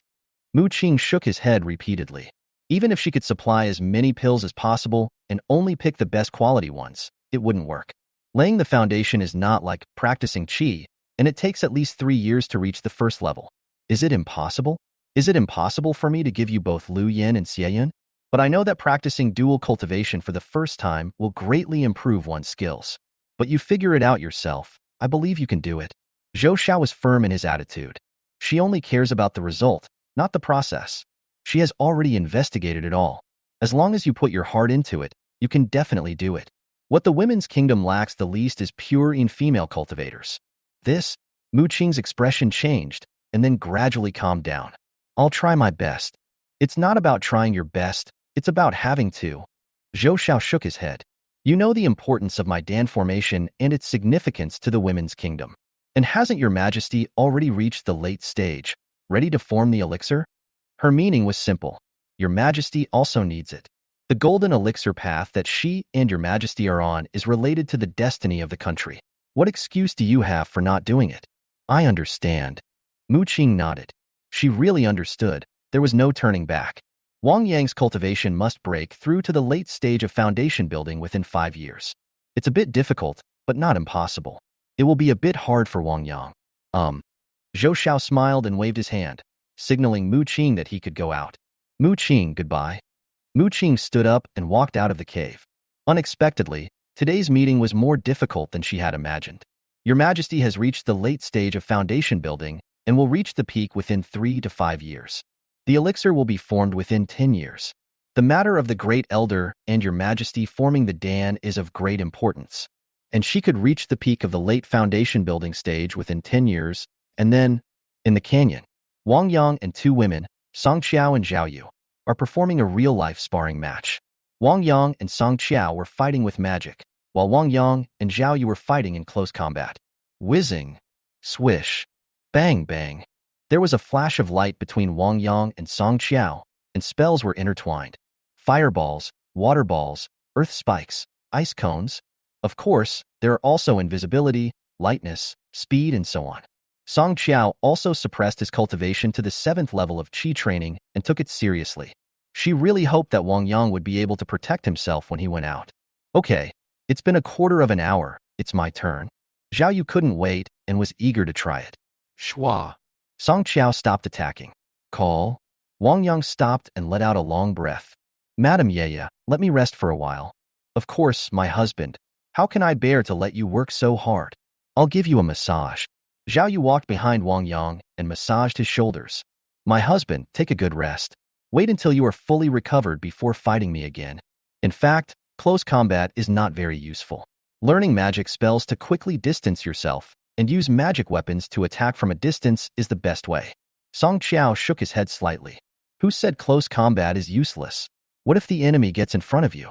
Mu Qing shook his head repeatedly. Even if she could supply as many pills as possible and only pick the best quality ones, it wouldn't work. Laying the foundation is not like practicing Qi, and it takes at least 3 years to reach the 1st level. Is it impossible? Is it impossible for me to give you both Lu Yin and Xie Yin? But I know that practicing dual cultivation for the first time will greatly improve one's skills. But you figure it out yourself. I believe you can do it. Zhou Xiao was firm in his attitude. She only cares about the result, not the process. She has already investigated it all. As long as you put your heart into it, you can definitely do it. What the women's kingdom lacks the least is pure in female cultivators. This, Mu Qing's expression changed and then gradually calmed down. I'll try my best. It's not about trying your best, it's about having to. Zhou Xiao shook his head. You know the importance of my Dan formation and its significance to the women's kingdom. And hasn't your majesty already reached the late stage, ready to form the elixir? Her meaning was simple. Your majesty also needs it. The golden elixir path that she and your majesty are on is related to the destiny of the country. What excuse do you have for not doing it? I understand. Mu Qing nodded. She really understood. There was no turning back. Wang Yang's cultivation must break through to the late stage of foundation building within 5 years. It's a bit difficult, but not impossible. It will be a bit hard for Wang Yang. Zhou Xiao smiled and waved his hand, signaling Mu Qing that he could go out. Mu Qing, goodbye. Mu Qing stood up and walked out of the cave. Unexpectedly, today's meeting was more difficult than she had imagined. Your Majesty has reached the late stage of foundation building and will reach the peak within 3 to 5 years. The elixir will be formed within 10 years. The matter of the Great Elder and your Majesty forming the Dan is of great importance, and she could reach the peak of the late foundation building stage within 10 years, and then, in the canyon, Wang Yang and 2 women, Song Qiao and Zhao Yu, are performing a real-life sparring match. Wang Yang and Song Qiao were fighting with magic, while Wang Yang and Zhao Yu were fighting in close combat. Whizzing, swish, bang bang. There was a flash of light between Wang Yang and Song Qiao, and spells were intertwined. Fireballs, water balls, earth spikes, ice cones. Of course, there are also invisibility, lightness, speed, and so on. Song Qiao also suppressed his cultivation to the 7th level of Qi training and took it seriously. She really hoped that Wang Yang would be able to protect himself when he went out. Okay, it's been a quarter of an hour, it's my turn. Zhao Yu couldn't wait and was eager to try it. Shua. Song Qiao stopped attacking. Call. Wang Yang stopped and let out a long breath. Madam Ye, let me rest for a while. Of course, my husband. How can I bear to let you work so hard? I'll give you a massage. Zhao Yu walked behind Wang Yang and massaged his shoulders. My husband, take a good rest. Wait until you are fully recovered before fighting me again. In fact, close combat is not very useful. Learning magic spells to quickly distance yourself and use magic weapons to attack from a distance is the best way. Song Qiao shook his head slightly. Who said close combat is useless? What if the enemy gets in front of you?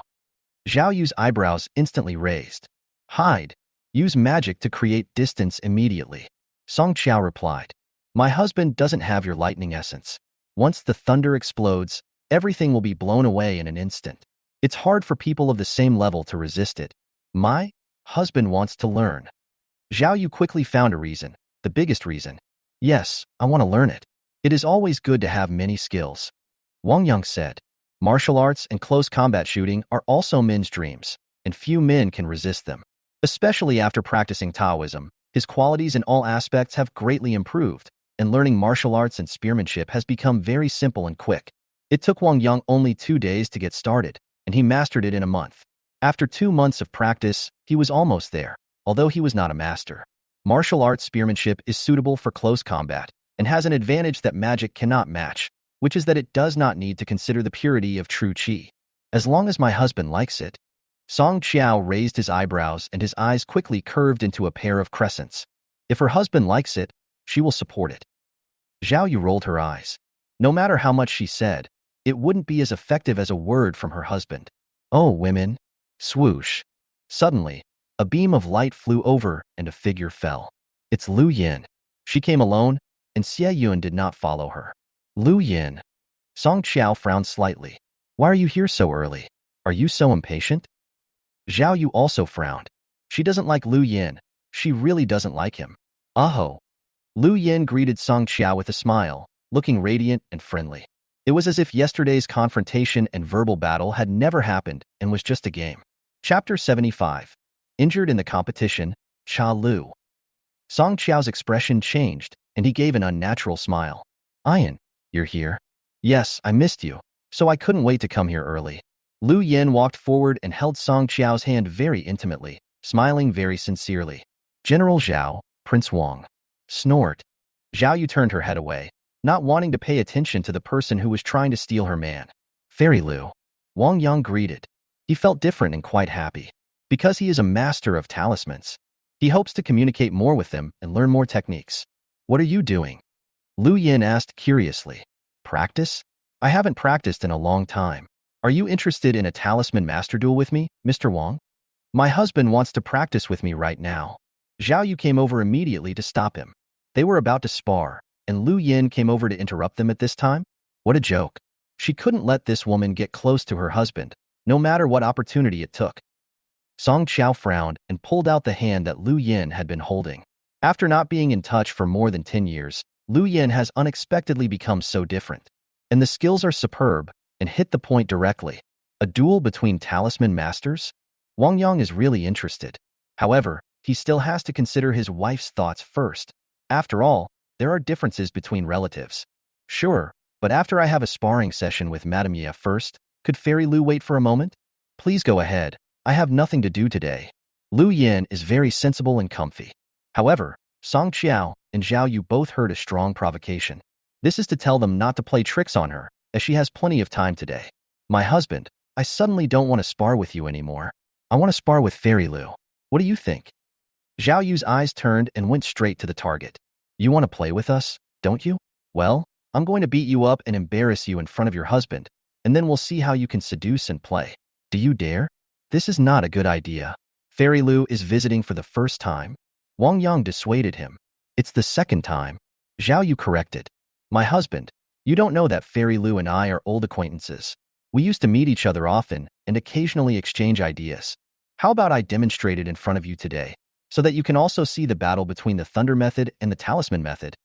Zhao Yu's eyebrows instantly raised. Hide. Use magic to create distance immediately. Song Qiao replied. My husband doesn't have your lightning essence. Once the thunder explodes, everything will be blown away in an instant. It's hard for people of the same level to resist it. My husband wants to learn. Zhao Yu quickly found a reason, the biggest reason. Yes, I want to learn it. It is always good to have many skills. Wang Yang said. Martial arts and close combat shooting are also men's dreams, and few men can resist them. Especially after practicing Taoism, his qualities in all aspects have greatly improved, and learning martial arts and spearmanship has become very simple and quick. It took Wang Yang only 2 days to get started, and he mastered it in a month. After 2 months of practice, he was almost there, although he was not a master. Martial arts spearmanship is suitable for close combat, and has an advantage that magic cannot match, which is that it does not need to consider the purity of true qi. As long as my husband likes it. Song Qiao raised his eyebrows and his eyes quickly curved into a pair of crescents. If her husband likes it, she will support it. Zhao Yu rolled her eyes. No matter how much she said, it wouldn't be as effective as a word from her husband. Oh, women. Swoosh. Suddenly, a beam of light flew over and a figure fell. It's Lu Yin. She came alone, and Xie Yun did not follow her. Lu Yin. Song Qiao frowned slightly. Why are you here so early? Are you so impatient? Zhao Yu also frowned. She doesn't like Lu Yin. She really doesn't like him. Aho. Lu Yin greeted Song Qiao with a smile, looking radiant and friendly. It was as if yesterday's confrontation and verbal battle had never happened and was just a game. Chapter 75. Injured in the competition, Cha Lu. Song Qiao's expression changed, and he gave an unnatural smile. Ian, You're here? Yes, I missed you, so I couldn't wait to come here early. Lu Yin walked forward and held Song Qiao's hand very intimately, smiling very sincerely. General Zhao, Prince Wang. Snort. Zhao Yu turned her head away, not wanting to pay attention to the person who was trying to steal her man. Fairy Lu. Wang Yang greeted. He felt different and quite happy. Because he is a master of talismans, he hopes to communicate more with them and learn more techniques. What are you doing? Lu Yin asked curiously. Practice? I haven't practiced in a long time. Are you interested in a talisman master duel with me, Mr. Wang? My husband wants to practice with me right now. Zhao Yu came over immediately to stop him. They were about to spar, and Lu Yin came over to interrupt them at this time? What a joke. She couldn't let this woman get close to her husband, no matter what opportunity it took. Song Qiao frowned and pulled out the hand that Lu Yin had been holding. After not being in touch for more than 10 years, Lu Yin has unexpectedly become so different. And the skills are superb and hit the point directly. A duel between talisman masters? Wang Yang is really interested. However, he still has to consider his wife's thoughts first. After all, there are differences between relatives. Sure, but after I have a sparring session with Madame Ye first, could Fairy Lu wait for a moment? Please go ahead. I have nothing to do today. Lu Yin is very sensible and comfy. However, Song Qiao and Zhao Yu both heard a strong provocation. This is to tell them not to play tricks on her, as she has plenty of time today. My husband, I suddenly don't want to spar with you anymore. I want to spar with Fairy Lu. What do you think? Zhao Yu's eyes turned and went straight to the target. You want to play with us, don't you? Well, I'm going to beat you up and embarrass you in front of your husband, and then we'll see how you can seduce and play. Do you dare? This is not a good idea. Fairy Lu is visiting for the first time. Wang Yang dissuaded him. It's the second time. Zhao Yu corrected. My husband, you don't know that Fairy Lu and I are old acquaintances. We used to meet each other often and occasionally exchange ideas. How about I demonstrate it in front of you today, so that you can also see the battle between the Thunder Method and the Talisman Method?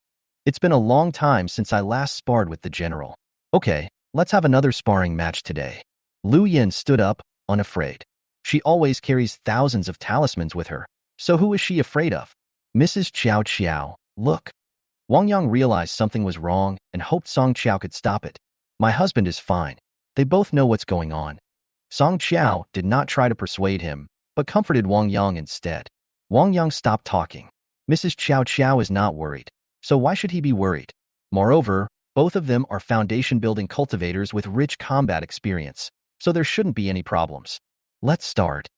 It's been a long time since I last sparred with the general. Okay, let's have another sparring match today. Lu Yin stood up, unafraid. She always carries thousands of talismans with her, so who is she afraid of? Mrs. Qiao Qiao, look. Wang Yang realized something was wrong and hoped Song Qiao could stop it. My husband is fine. They both know what's going on. Song Qiao did not try to persuade him, but comforted Wang Yang instead. Wang Yang stopped talking. Mrs. Qiao Qiao is not worried, so why should he be worried? Moreover, both of them are foundation-building cultivators with rich combat experience, so there shouldn't be any problems. Let's start.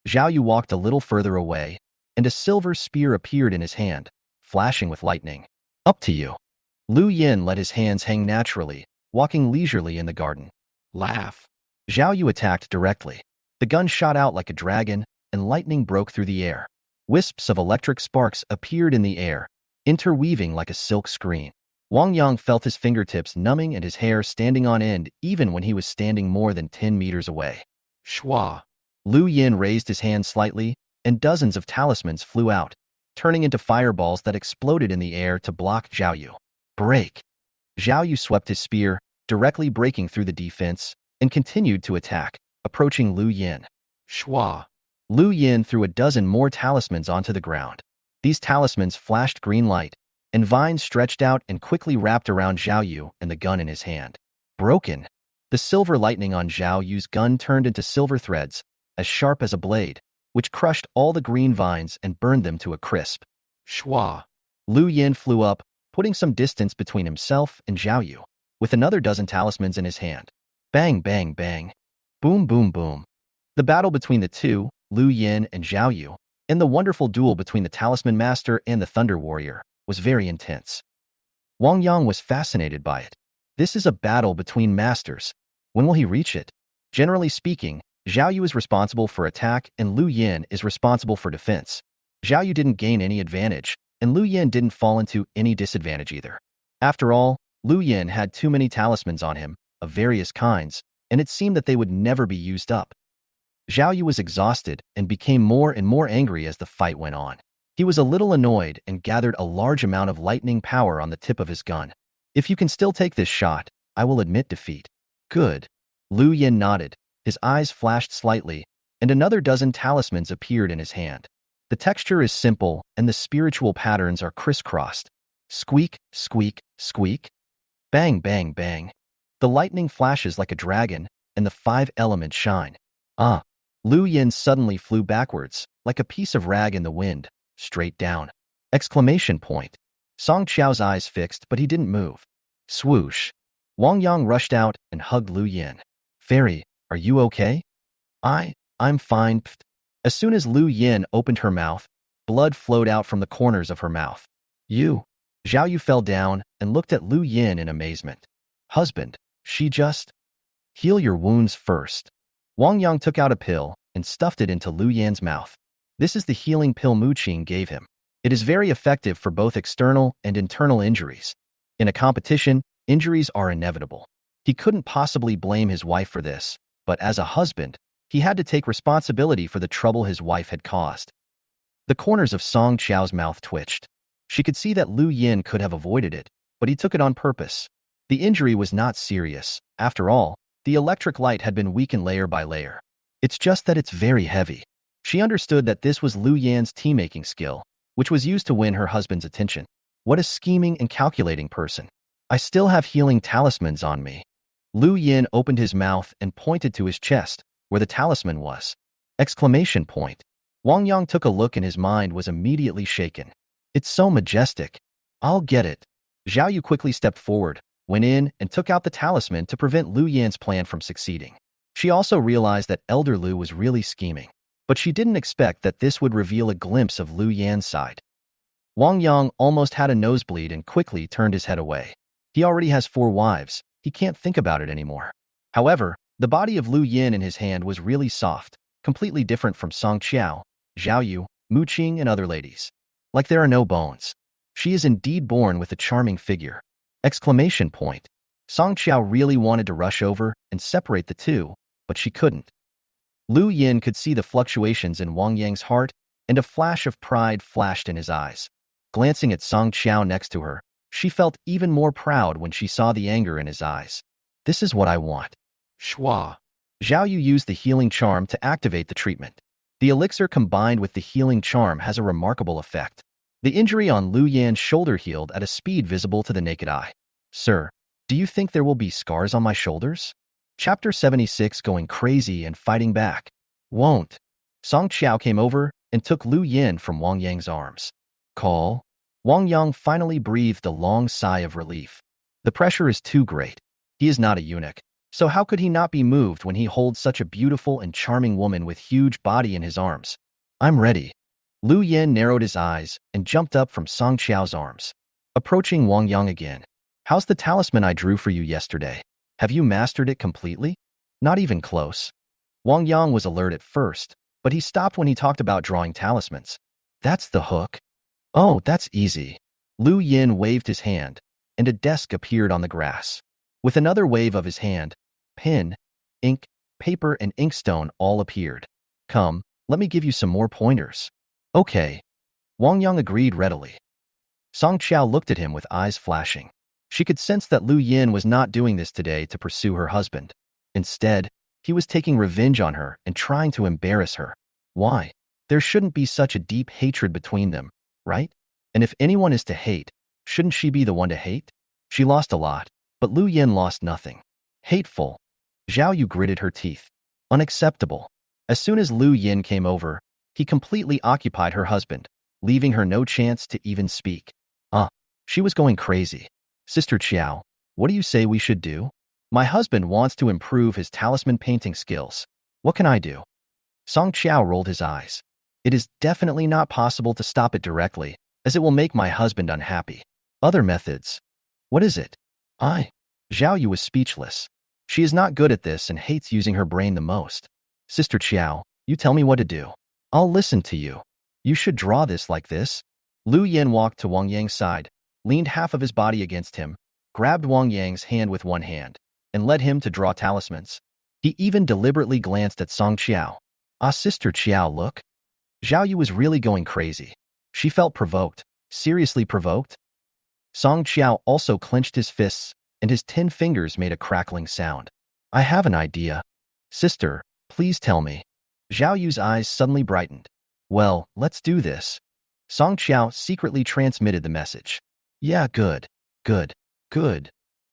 Zhao Yu walked a little further away, and a silver spear appeared in his hand, flashing with lightning. Up to you. Lu Yin let his hands hang naturally, walking leisurely in the garden. Laugh. Zhao Yu attacked directly. The gun shot out like a dragon, and lightning broke through the air. Wisps of electric sparks appeared in the air, interweaving like a silk screen. Wang Yang felt his fingertips numbing and his hair standing on end even when he was standing more than 10 meters away. Shwa. Lu Yin raised his hand slightly, and dozens of talismans flew out, turning into fireballs that exploded in the air to block Zhao Yu. Break. Zhao Yu swept his spear, directly breaking through the defense, and continued to attack, approaching Lu Yin. Shwa. Lu Yin threw a dozen more talismans onto the ground. These talismans flashed green light, and vines stretched out and quickly wrapped around Zhao Yu and the gun in his hand. Broken. The silver lightning on Zhao Yu's gun turned into silver threads, as sharp as a blade, which crushed all the green vines and burned them to a crisp. Shwa. Lu Yin flew up, putting some distance between himself and Zhao Yu, with another dozen talismans in his hand. Bang, bang, bang. Boom, boom, boom. The battle between the two, Lu Yin and Zhao Yu, and the wonderful duel between the Talisman Master and the Thunder Warrior, was very intense. Wang Yang was fascinated by it. This is a battle between masters. When will he reach it? Generally speaking, Zhao Yu is responsible for attack and Lu Yin is responsible for defense. Zhao Yu didn't gain any advantage, and Lu Yin didn't fall into any disadvantage either. After all, Lu Yin had too many talismans on him, of various kinds, and it seemed that they would never be used up. Zhao Yu was exhausted and became more and more angry as the fight went on. He was a little annoyed and gathered a large amount of lightning power on the tip of his gun. If you can still take this shot, I will admit defeat. Good. Lu Yin nodded. His eyes flashed slightly, and another dozen talismans appeared in his hand. The texture is simple, and the spiritual patterns are crisscrossed. Squeak, squeak, squeak. Bang, bang, bang. The lightning flashes like a dragon, and the five elements shine. Ah! Lu Yin suddenly flew backwards, like a piece of rag in the wind, straight down. Exclamation point. Song Qiao's eyes fixed, but he didn't move. Swoosh. Wang Yang rushed out and hugged Lu Yin. Fairy, are you okay? I'm fine. Pfft. As soon as Lu Yin opened her mouth, blood flowed out from the corners of her mouth. Zhao Yu fell down and looked at Lu Yin in amazement. Husband, she just... Heal your wounds first. Wang Yang took out a pill and stuffed it into Lu Yan's mouth. This is the healing pill Mu Qing gave him. It is very effective for both external and internal injuries. In a competition, injuries are inevitable. He couldn't possibly blame his wife for this, but as a husband, he had to take responsibility for the trouble his wife had caused. The corners of Song Qiao's mouth twitched. She could see that Lu Yin could have avoided it, but he took it on purpose. The injury was not serious. After all, the electric light had been weakened layer by layer. It's just that it's very heavy. She understood that this was Lu Yan's tea-making skill, which was used to win her husband's attention. What a scheming and calculating person. I still have healing talismans on me. Lu Yin opened his mouth and pointed to his chest, where the talisman was. Exclamation point. Wang Yang took a look and his mind was immediately shaken. It's so majestic. I'll get it. Zhao Yu quickly stepped forward, went in, and took out the talisman to prevent Lu Yan's plan from succeeding. She also realized that Elder Lu was really scheming, but she didn't expect that this would reveal a glimpse of Lu Yan's side. Wang Yang almost had a nosebleed and quickly turned his head away. He already has 4 wives. He can't think about it anymore. However, the body of Lu Yin in his hand was really soft, completely different from Song Qiao, Zhao Yu, Mu Qing, and other ladies. Like there are no bones. She is indeed born with a charming figure. Exclamation point. Song Qiao really wanted to rush over and separate the two, but she couldn't. Lu Yin could see the fluctuations in Wang Yang's heart, and a flash of pride flashed in his eyes. Glancing at Song Qiao next to her, she felt even more proud when she saw the anger in his eyes. This is what I want. Shua. Zhao Yu used the healing charm to activate the treatment. The elixir combined with the healing charm has a remarkable effect. The injury on Lu Yan's shoulder healed at a speed visible to the naked eye. Sir, do you think there will be scars on my shoulders? Chapter 76 Going Crazy and Fighting Back. Won't. Song Qiao came over and took Lu Yin from Wang Yang's arms. Call. Wang Yang finally breathed a long sigh of relief. The pressure is too great. He is not a eunuch, so how could he not be moved when he holds such a beautiful and charming woman with huge body in his arms? I'm ready. Lu Yin narrowed his eyes and jumped up from Song Qiao's arms. Approaching Wang Yang again. How's the talisman I drew for you yesterday? Have you mastered it completely? Not even close. Wang Yang was alert at first, but he stopped when he talked about drawing talismans. That's the hook. Oh, that's easy. Lu Yin waved his hand, and a desk appeared on the grass. With another wave of his hand, pen, ink, paper, and inkstone all appeared. Come, let me give you some more pointers. Okay. Wang Yang agreed readily. Song Qiao looked at him with eyes flashing. She could sense that Lu Yin was not doing this today to pursue her husband. Instead, he was taking revenge on her and trying to embarrass her. Why? There shouldn't be such a deep hatred between them, right? And if anyone is to hate, shouldn't she be the one to hate? She lost a lot, but Lu Yin lost nothing. Hateful. Zhao Yu gritted her teeth. Unacceptable. As soon as Lu Yin came over, he completely occupied her husband, leaving her no chance to even speak. She was going crazy. Sister Qiao, what do you say we should do? My husband wants to improve his talisman painting skills. What can I do? Song Qiao rolled his eyes. It is definitely not possible to stop it directly, as it will make my husband unhappy. Other methods. What is it? Zhao Yu was speechless. She is not good at this and hates using her brain the most. Sister Qiao, you tell me what to do. I'll listen to you. You should draw this like this. Lu Yin walked to Wang Yang's side, leaned half of his body against him, grabbed Wang Yang's hand with one hand, and led him to draw talismans. He even deliberately glanced at Song Qiao. Sister Qiao, look. Zhao Yu was really going crazy. She felt provoked, seriously provoked. Song Qiao also clenched his fists, and his 10 fingers made a crackling sound. I have an idea. Sister, please tell me. Zhao Yu's eyes suddenly brightened. Well, let's do this. Song Qiao secretly transmitted the message. Yeah, good.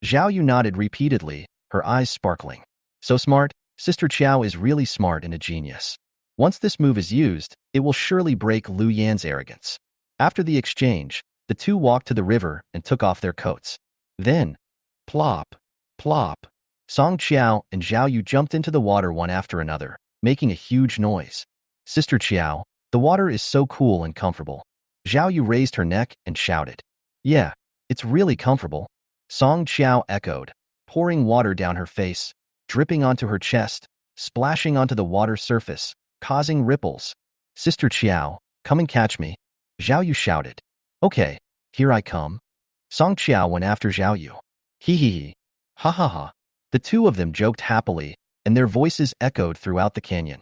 Zhao Yu nodded repeatedly, her eyes sparkling. So smart, Sister Qiao is really smart and a genius. Once this move is used, it will surely break Lu Yan's arrogance. After the exchange, the two walked to the river and took off their coats. Then, plop, plop, Song Qiao and Zhao Yu jumped into the water one after another, making a huge noise. Sister Qiao, the water is so cool and comfortable. Zhao Yu raised her neck and shouted. Yeah, it's really comfortable. Song Qiao echoed, pouring water down her face, dripping onto her chest, splashing onto the water surface, causing ripples. Sister Qiao, come and catch me. Zhao Yu shouted. Okay, here I come. Song Qiao went after Zhao Yu. Hee hee hee. Ha ha ha. The two of them joked happily, and their voices echoed throughout the canyon.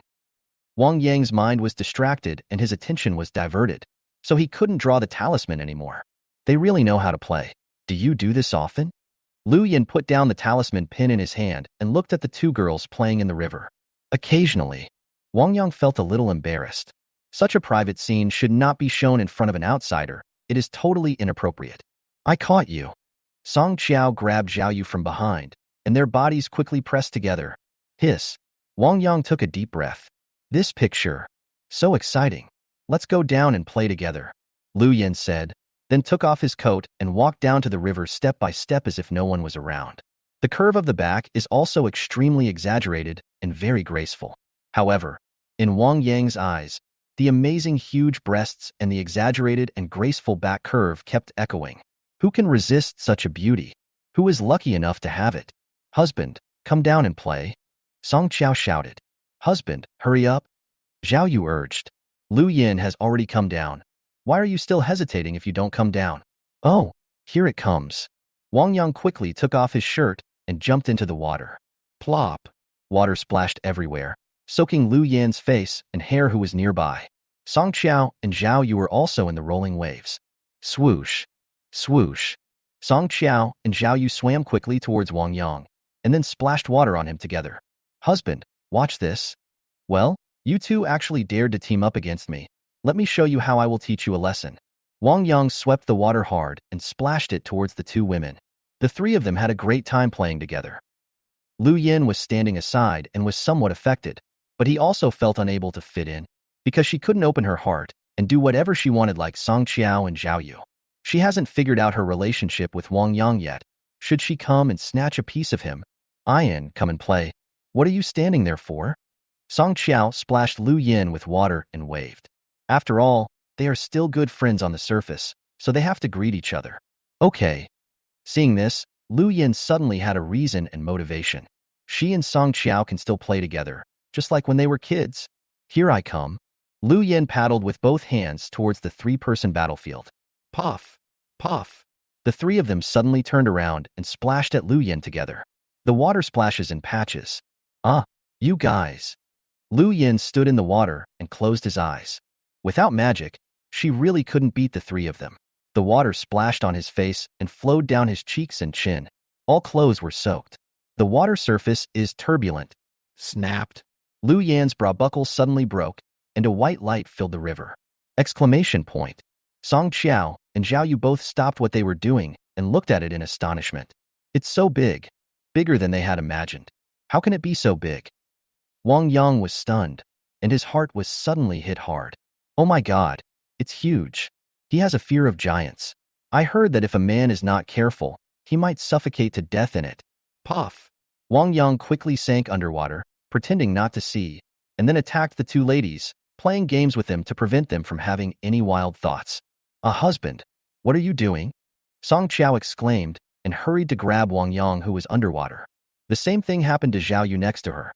Wang Yang's mind was distracted and his attention was diverted, so he couldn't draw the talisman anymore. They really know how to play. Do you do this often? Lu Yan put down the talisman pin in his hand and looked at the two girls playing in the river. Occasionally, Wang Yang felt a little embarrassed. Such a private scene should not be shown in front of an outsider. It is totally inappropriate. I caught you. Song Qiao grabbed Zhao Yu from behind, and their bodies quickly pressed together. Hiss. Wang Yang took a deep breath. This picture. So exciting. Let's go down and play together. Lu Yan said, then took off his coat and walked down to the river step by step as if no one was around. The curve of the back is also extremely exaggerated and very graceful. However, in Wang Yang's eyes, the amazing huge breasts and the exaggerated and graceful back curve kept echoing. Who can resist such a beauty? Who is lucky enough to have it? Husband, come down and play. Song Qiao shouted. Husband, hurry up. Zhao Yu urged. Lu Yan has already come down. Why are you still hesitating if you don't come down? Oh, here it comes. Wang Yang quickly took off his shirt and jumped into the water. Plop. Water splashed everywhere, soaking Lu Yan's face and hair who was nearby. Song Qiao and Zhao Yu were also in the rolling waves. Swoosh. Swoosh. Song Qiao and Zhao Yu swam quickly towards Wang Yang, and then splashed water on him together. Husband, watch this. Well, you two actually dared to team up against me. Let me show you how I will teach you a lesson. Wang Yang swept the water hard and splashed it towards the two women. The three of them had a great time playing together. Lu Yan was standing aside and was somewhat affected, but he also felt unable to fit in, because she couldn't open her heart and do whatever she wanted like Song Qiao and Zhao Yu. She hasn't figured out her relationship with Wang Yang yet. Should she come and snatch a piece of him? Ian, come and play. What are you standing there for? Song Qiao splashed Lu Yan with water and waved. After all, they are still good friends on the surface, so they have to greet each other. Okay. Seeing this, Lu Yan suddenly had a reason and motivation. She and Song Qiao can still play together, just like when they were kids. Here I come. Lu Yan paddled with both hands towards the three-person battlefield. Puff, puff. The three of them suddenly turned around and splashed at Lu Yan together. The water splashes in patches. You guys. Lu Yan stood in the water and closed his eyes. Without magic, she really couldn't beat the three of them. The water splashed on his face and flowed down his cheeks and chin. All clothes were soaked. The water surface is turbulent. Snapped. Lu Yan's bra buckle suddenly broke, and a white light filled the river. Exclamation point. Song Qiao and Zhao Yu both stopped what they were doing and looked at it in astonishment. It's so big. Bigger than they had imagined. How can it be so big? Wang Yang was stunned, and his heart was suddenly hit hard. Oh my God, it's huge. He has a fear of giants. I heard that if a man is not careful, he might suffocate to death in it. Puff. Wang Yang quickly sank underwater, pretending not to see, and then attacked the two ladies, playing games with them to prevent them from having any wild thoughts. A husband. What are you doing? Song Qiao exclaimed and hurried to grab Wang Yang who was underwater. The same thing happened to Zhao Yu next to her.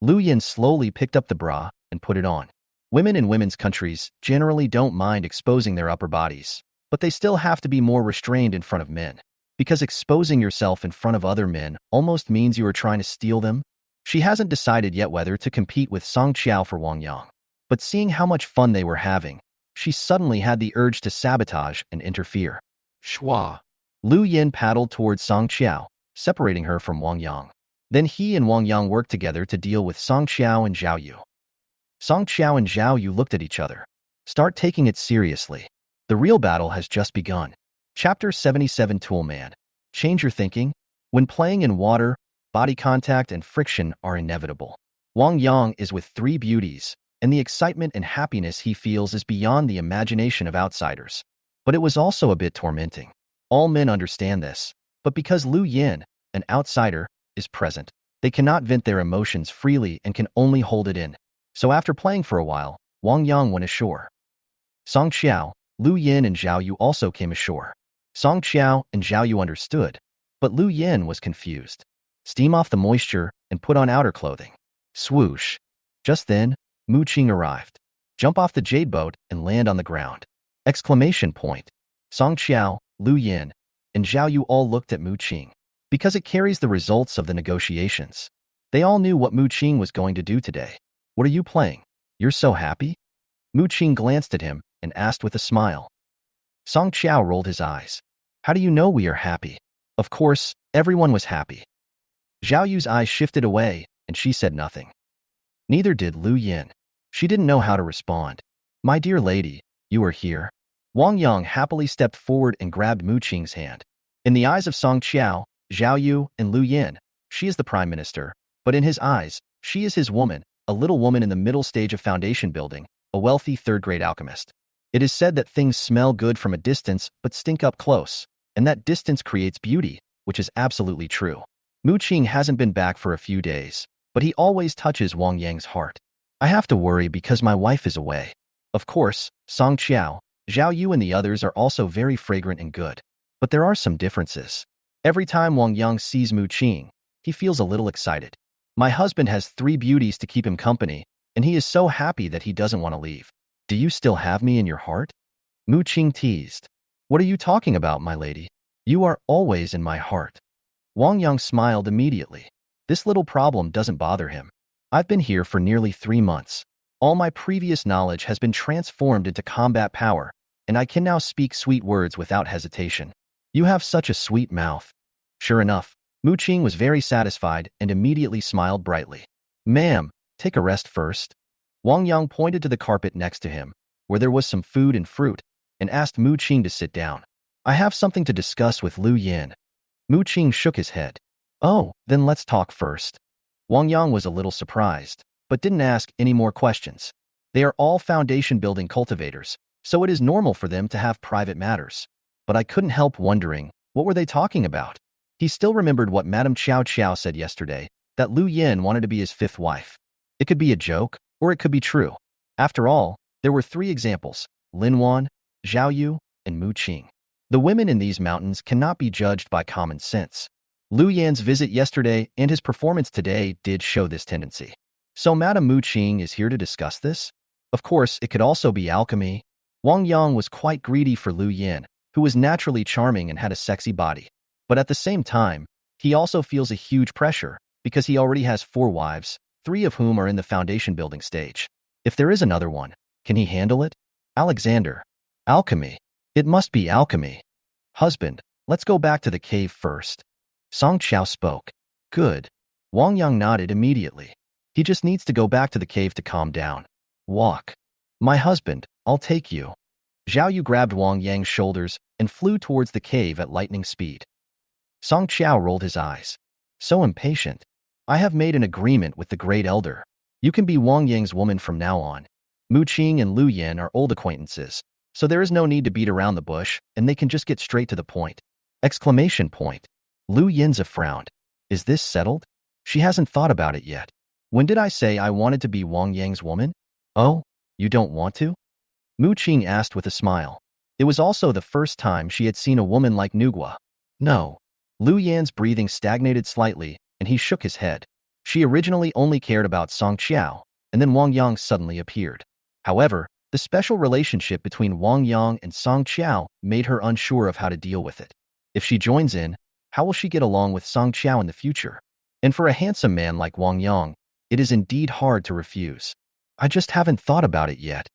Lu Yan slowly picked up the bra and put it on. Women in women's countries generally don't mind exposing their upper bodies, but they still have to be more restrained in front of men, because exposing yourself in front of other men almost means you are trying to steal them. She hasn't decided yet whether to compete with Song Qiao for Wang Yang, but seeing how much fun they were having, she suddenly had the urge to sabotage and interfere. Shwa. Lu Yan paddled towards Song Qiao, separating her from Wang Yang. Then he and Wang Yang worked together to deal with Song Qiao and Zhao Yu. Song Qiao and Zhao Yu looked at each other. Start taking it seriously. The real battle has just begun. Chapter 77 Toolman. Change your thinking. When playing in water, body contact and friction are inevitable. Wang Yang is with three beauties, and the excitement and happiness he feels is beyond the imagination of outsiders. But it was also a bit tormenting. All men understand this, but because Lu Yin, an outsider, is present, they cannot vent their emotions freely and can only hold it in. So after playing for a while, Wang Yang went ashore. Song Qiao, Lu Yin and Zhao Yu also came ashore. Song Qiao and Zhao Yu understood, but Lu Yin was confused. Steam off the moisture and put on outer clothing. Swoosh. Just then, Mu Qing arrived. Jump off the jade boat and land on the ground. Exclamation point. Song Qiao, Lu Yin, and Zhao Yu all looked at Mu Qing, because it carries the results of the negotiations. They all knew what Mu Qing was going to do today. What are you playing? You're so happy? Mu Qing glanced at him and asked with a smile. Song Qiao rolled his eyes. How do you know we are happy? Of course, everyone was happy. Zhao Yu's eyes shifted away, and she said nothing. Neither did Lu Yin. She didn't know how to respond. My dear lady, you are here. Wang Yang happily stepped forward and grabbed Mu Qing's hand. In the eyes of Song Qiao, Zhao Yu, and Lu Yin, she is the prime minister, but in his eyes, she is his woman, a little woman in the middle stage of foundation building, a wealthy third-grade alchemist. It is said that things smell good from a distance but stink up close, and that distance creates beauty, which is absolutely true. Mu Qing hasn't been back for a few days, but he always touches Wang Yang's heart. I have to worry because my wife is away. Of course, Song Qiao, Zhao Yu and the others are also very fragrant and good. But there are some differences. Every time Wang Yang sees Mu Qing, he feels a little excited. My husband has three beauties to keep him company, and he is so happy that he doesn't want to leave. Do you still have me in your heart? Mu Qing teased. What are you talking about, my lady? You are always in my heart. Wang Yang smiled immediately. This little problem doesn't bother him. I've been here for nearly 3 months. All my previous knowledge has been transformed into combat power, and I can now speak sweet words without hesitation. You have such a sweet mouth. Sure enough, Mu Qing was very satisfied and immediately smiled brightly. Ma'am, take a rest first. Wang Yang pointed to the carpet next to him, where there was some food and fruit, and asked Mu Qing to sit down. I have something to discuss with Lu Yin. Mu Qing shook his head. Oh, then let's talk first. Wang Yang was a little surprised, but didn't ask any more questions. They are all foundation-building cultivators, so it is normal for them to have private matters. But I couldn't help wondering, what were they talking about? He still remembered what Madame Qiao Qiao said yesterday, that Lu Yin wanted to be his fifth wife. It could be a joke, or it could be true. After all, there were 3 examples, Lin Wan, Zhao Yu, and Mu Qing. The women in these mountains cannot be judged by common sense. Lu Yan's visit yesterday and his performance today did show this tendency. So Madame Mu Qing is here to discuss this? Of course, it could also be alchemy. Wang Yang was quite greedy for Lu Yin, who was naturally charming and had a sexy body. But at the same time, he also feels a huge pressure because he already has 4 wives, 3 of whom are in the foundation building stage. If there is another one, can he handle it? Alexander. Alchemy. It must be alchemy. Husband, let's go back to the cave first. Song Qiao spoke. Good. Wang Yang nodded immediately. He just needs to go back to the cave to calm down. Walk. My husband, I'll take you. Zhao Yu grabbed Wang Yang's shoulders and flew towards the cave at lightning speed. Song Qiao rolled his eyes. So impatient. I have made an agreement with the great elder. You can be Wang Yang's woman from now on. Mu Qing and Lu Yin are old acquaintances, so there is no need to beat around the bush, and they can just get straight to the point. Exclamation point. Lu Yin's a frowned. Is this settled? She hasn't thought about it yet. When did I say I wanted to be Wang Yang's woman? Oh, you don't want to? Mu Qing asked with a smile. It was also the first time she had seen a woman like Nugua. No. Lu Yan's breathing stagnated slightly, and he shook his head. She originally only cared about Song Qiao, and then Wang Yang suddenly appeared. However, the special relationship between Wang Yang and Song Qiao made her unsure of how to deal with it. If she joins in, how will she get along with Song Qiao in the future? And for a handsome man like Wang Yang, it is indeed hard to refuse. I just haven't thought about it yet.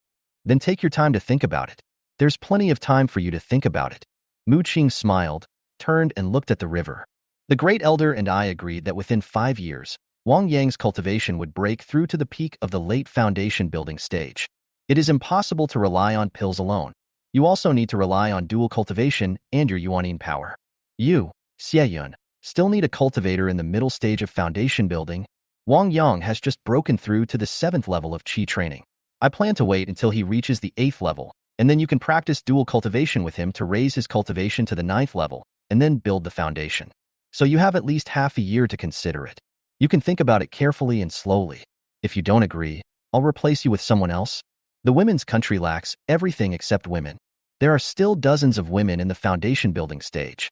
Then take your time to think about it. There's plenty of time for you to think about it. Mu Qing smiled, turned and looked at the river. The great elder and I agreed that within 5 years, Wang Yang's cultivation would break through to the peak of the late foundation building stage. It is impossible to rely on pills alone. You also need to rely on dual cultivation and your Yuanine power. You, Xie Yun, Still need a cultivator in the middle stage of foundation building. Wang Yang has just broken through to the 7th level of Qi training. I plan to wait until he reaches the 8th level, and then you can practice dual cultivation with him to raise his cultivation to the 9th level, and then build the foundation. So you have at least half a year to consider it. You can think about it carefully and slowly. If you don't agree, I'll replace you with someone else. The women's country lacks everything except women. There are still dozens of women in the foundation building stage.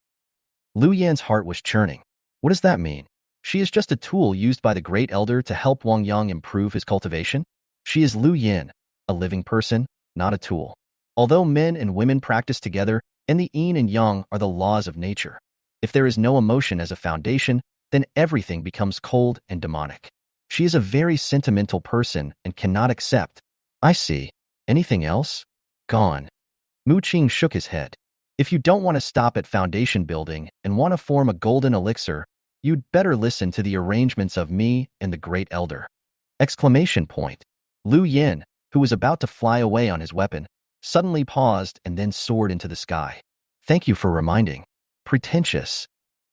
Lu Yan's heart was churning. What does that mean? She is just a tool used by the great elder to help Wang Yang improve his cultivation? She is Lu Yan, a living person, not a tool. Although men and women practice together, and the yin and yang are the laws of nature. If there is no emotion as a foundation, then everything becomes cold and demonic. She is a very sentimental person and cannot accept. I see. Anything else? Gone. Mu Qing shook his head. If you don't want to stop at foundation building and want to form a golden elixir, you'd better listen to the arrangements of me and the great elder. Exclamation point. Lu Yan, who was about to fly away on his weapon, suddenly paused and then soared into the sky. Thank you for reminding. Pretentious.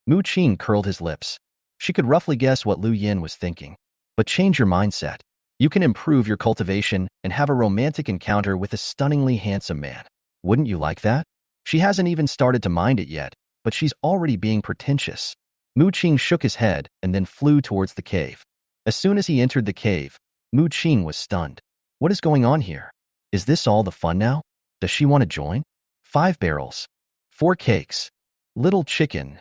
Mu Qing curled his lips. She could roughly guess what Lu Yan was thinking. But change your mindset. You can improve your cultivation and have a romantic encounter with a stunningly handsome man. Wouldn't you like that? She hasn't even started to mind it yet, but she's already being pretentious. Mu Qing shook his head and then flew towards the cave. As soon as he entered the cave, Mu Qing was stunned. What is going on here? Is this all the fun now? Does she want to join? 5 barrels. 4 cakes. Little chicken.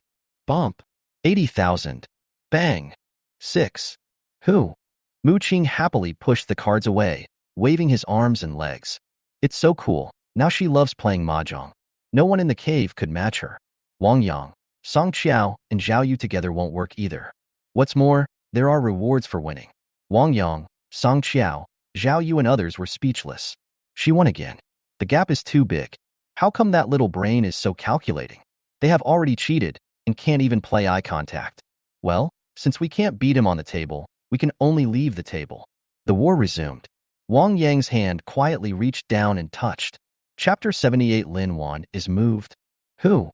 Bump. 80,000. Bang. 6. Who? Mu Qing happily pushed the cards away, waving his arms and legs. It's so cool. Now she loves playing mahjong. No one in the cave could match her. Wang Yang, Song Qiao, and Zhao Yu together won't work either. What's more, there are rewards for winning. Wang Yang, Song Qiao, Zhao Yu and others were speechless. She won again. The gap is too big. How come that little brain is so calculating? They have already cheated and can't even play eye contact. Well, since we can't beat him on the table, we can only leave the table. The war resumed. Wang Yang's hand quietly reached down and touched. Chapter 78 Lin Wan is moved. Who?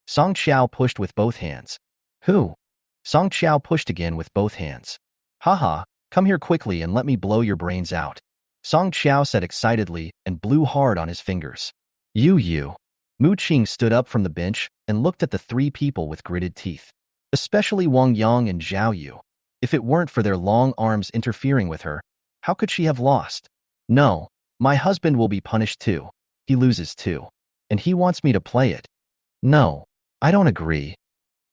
Song Qiao pushed with both hands. Who? Song Qiao pushed again with both hands. Haha, come here quickly and let me blow your brains out. Song Qiao said excitedly and blew hard on his fingers. You. Mu Qing stood up from the bench and looked at the 3 people with gritted teeth. Especially Wang Yang and Zhao Yu. If it weren't for their long arms interfering with her, how could she have lost? No, my husband will be punished too. He loses too. And he wants me to play it. No, I don't agree.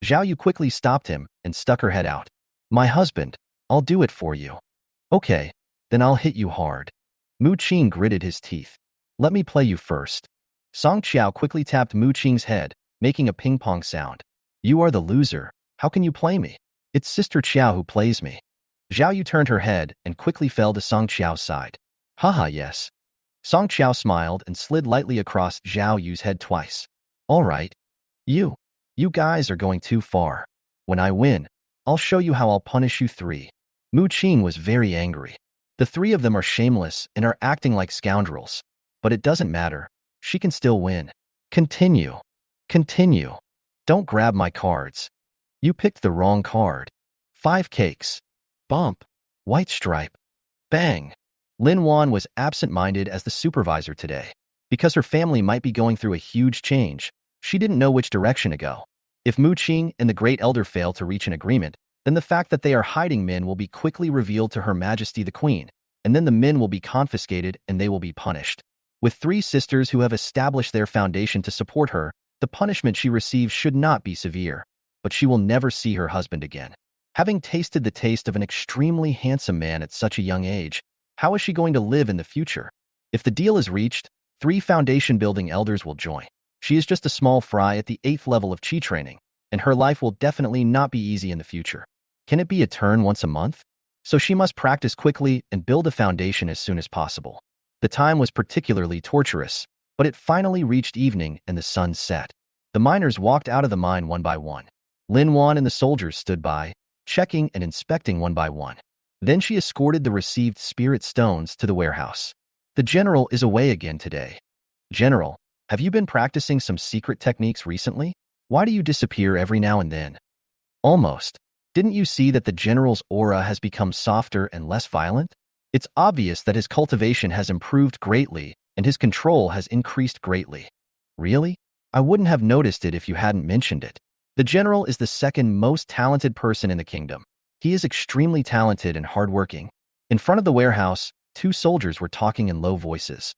Zhao Yu quickly stopped him and stuck her head out. My husband, I'll do it for you. Okay, then I'll hit you hard. Mu Qing gritted his teeth. Let me play you first. Song Qiao quickly tapped Mu Qing's head, making a ping-pong sound. You are the loser. How can you play me? It's Sister Qiao who plays me. Zhao Yu turned her head and quickly fell to Song Qiao's side. Haha, yes. Song Qiao smiled and slid lightly across Zhao Yu's head twice. All right. You guys are going too far. When I win, I'll show you how I'll punish you 3. Mu Qing was very angry. The 3 of them are shameless and are acting like scoundrels. But it doesn't matter. She can still win. Continue. Don't grab my cards. You picked the wrong card. 5 cakes. Bump. White stripe. Bang. Lin Wan was absent-minded as the supervisor today. Because her family might be going through a huge change, she didn't know which direction to go. If Mu Qing and the Great Elder fail to reach an agreement, then the fact that they are hiding men will be quickly revealed to Her Majesty the Queen, and then the men will be confiscated and they will be punished. With 3 sisters who have established their foundation to support her, the punishment she receives should not be severe, but she will never see her husband again. Having tasted the taste of an extremely handsome man at such a young age, how is she going to live in the future? If the deal is reached, 3 foundation-building elders will join. She is just a small fry at the 8th level of Qi training, and her life will definitely not be easy in the future. Can it be a turn once a month? So she must practice quickly and build a foundation as soon as possible. The time was particularly torturous, but it finally reached evening and the sun set. The miners walked out of the mine one by one. Lin Wan and the soldiers stood by, checking and inspecting one by one. Then she escorted the received spirit stones to the warehouse. The general is away again today. General, have you been practicing some secret techniques recently? Why do you disappear every now and then? Almost. Didn't you see that the general's aura has become softer and less violent? It's obvious that his cultivation has improved greatly and his control has increased greatly. Really? I wouldn't have noticed it if you hadn't mentioned it. The general is the second most talented person in the kingdom. He is extremely talented and hardworking. In front of the warehouse, two soldiers were talking in low voices.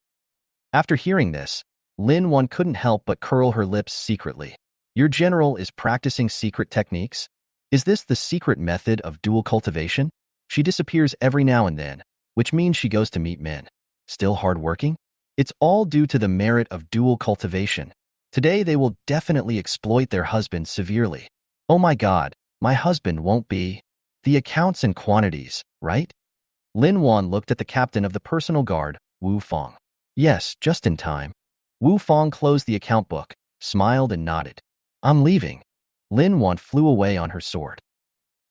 After hearing this, Lin Wan couldn't help but curl her lips secretly. Your general is practicing secret techniques? Is this the secret method of dual cultivation? She disappears every now and then, which means she goes to meet men. Still hardworking? It's all due to the merit of dual cultivation. Today they will definitely exploit their husband severely. Oh my God, my husband won't be. The accounts and quantities, right? Lin Wan looked at the captain of the personal guard, Wu Fong. Yes, just in time. Wu Fong closed the account book, smiled and nodded. I'm leaving. Lin Wan flew away on her sword.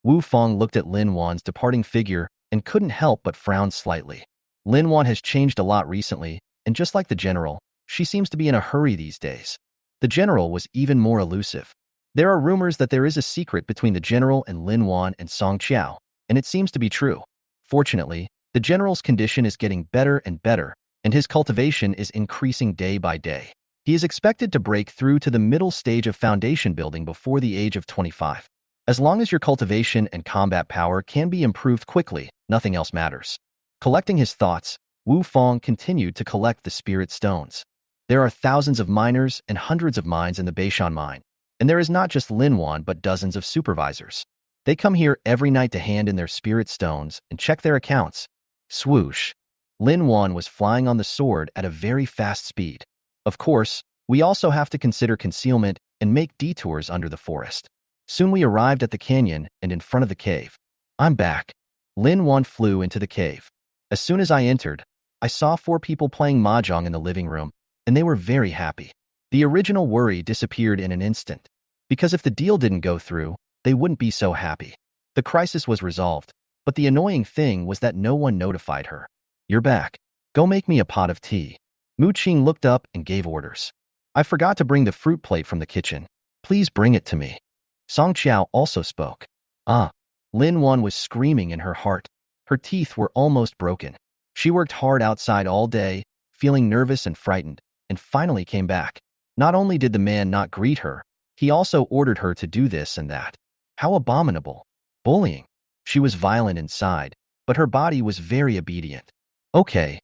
Wu Fong looked at Lin Wan's departing figure and couldn't help but frown slightly. Lin Wan has changed a lot recently, and just like the general, she seems to be in a hurry these days. The general was even more elusive. There are rumors that there is a secret between the general and Lin Wan and Song Qiao, and it seems to be true. Fortunately, the general's condition is getting better and better, and his cultivation is increasing day by day. He is expected to break through to the middle stage of foundation building before the age of 25. As long as your cultivation and combat power can be improved quickly, nothing else matters. Collecting his thoughts, Wu Fong continued to collect the spirit stones. There are thousands of miners and hundreds of mines in the Beishan mine, and there is not just Lin Wan but dozens of supervisors. They come here every night to hand in their spirit stones and check their accounts. Swoosh! Lin Wan was flying on the sword at a very fast speed. Of course, we also have to consider concealment and make detours under the forest. Soon we arrived at the canyon and in front of the cave. I'm back. Lin Wan flew into the cave. As soon as I entered, I saw 4 people playing mahjong in the living room, and they were very happy. The original worry disappeared in an instant. Because if the deal didn't go through, they wouldn't be so happy. The crisis was resolved, but the annoying thing was that no one notified her. You're back. Go make me a pot of tea. Mu Qing looked up and gave orders. I forgot to bring the fruit plate from the kitchen. Please bring it to me. Song Qiao also spoke. Ah. Lin Wan was screaming in her heart. Her teeth were almost broken. She worked hard outside all day, feeling nervous and frightened, and finally came back. Not only did the man not greet her, he also ordered her to do this and that. How abominable. Bullying. She was violent inside, but her body was very obedient. Okay.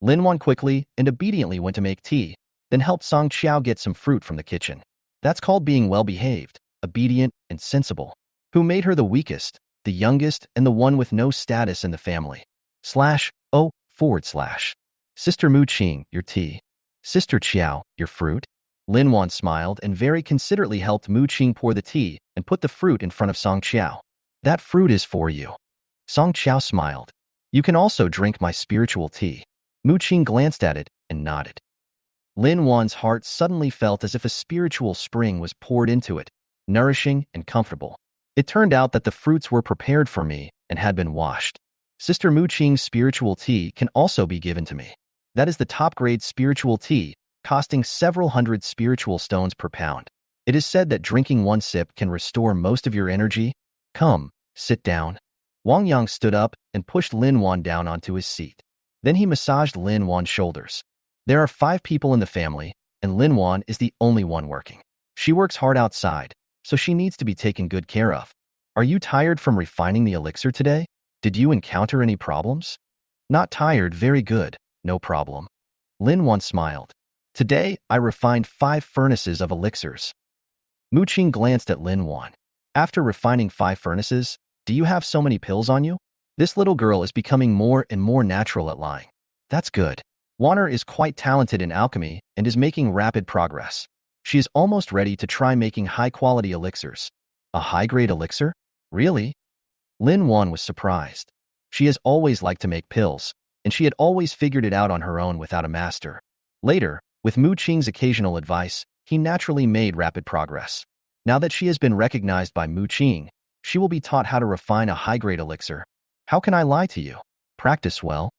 Lin Wan quickly and obediently went to make tea, then helped Song Qiao get some fruit from the kitchen. That's called being well-behaved, obedient, and sensible. Who made her the weakest, the youngest, and the one with no status in the family? Sister Mu Qing, your tea. Sister Qiao, your fruit. Lin Wan smiled and very considerately helped Mu Qing pour the tea and put the fruit in front of Song Qiao. That fruit is for you. Song Qiao smiled. You can also drink my spiritual tea. Mu Qing glanced at it and nodded. Lin Wan's heart suddenly felt as if a spiritual spring was poured into it, nourishing and comfortable. It turned out that the fruits were prepared for me and had been washed. Sister Mu Qing's spiritual tea can also be given to me. That is the top-grade spiritual tea, costing several hundred spiritual stones per pound. It is said that drinking 1 sip can restore most of your energy. Come, sit down. Wang Yang stood up and pushed Lin Wan down onto his seat. Then he massaged Lin Wan's shoulders. There are 5 people in the family, and Lin Wan is the only one working. She works hard outside, so she needs to be taken good care of. Are you tired from refining the elixir today? Did you encounter any problems? Not tired, very good, no problem. Lin Wan smiled. Today, I refined 5 furnaces of elixirs. Mu Qing glanced at Lin Wan. After refining 5 furnaces, do you have so many pills on you? This little girl is becoming more and more natural at lying. That's good. Wanner is quite talented in alchemy and is making rapid progress. She is almost ready to try making high-quality elixirs. A high-grade elixir? Really? Lin Wan was surprised. She has always liked to make pills, and she had always figured it out on her own without a master. Later, with Mu Qing's occasional advice, he naturally made rapid progress. Now that she has been recognized by Mu Qing, she will be taught how to refine a high-grade elixir. How can I lie to you? Practice well.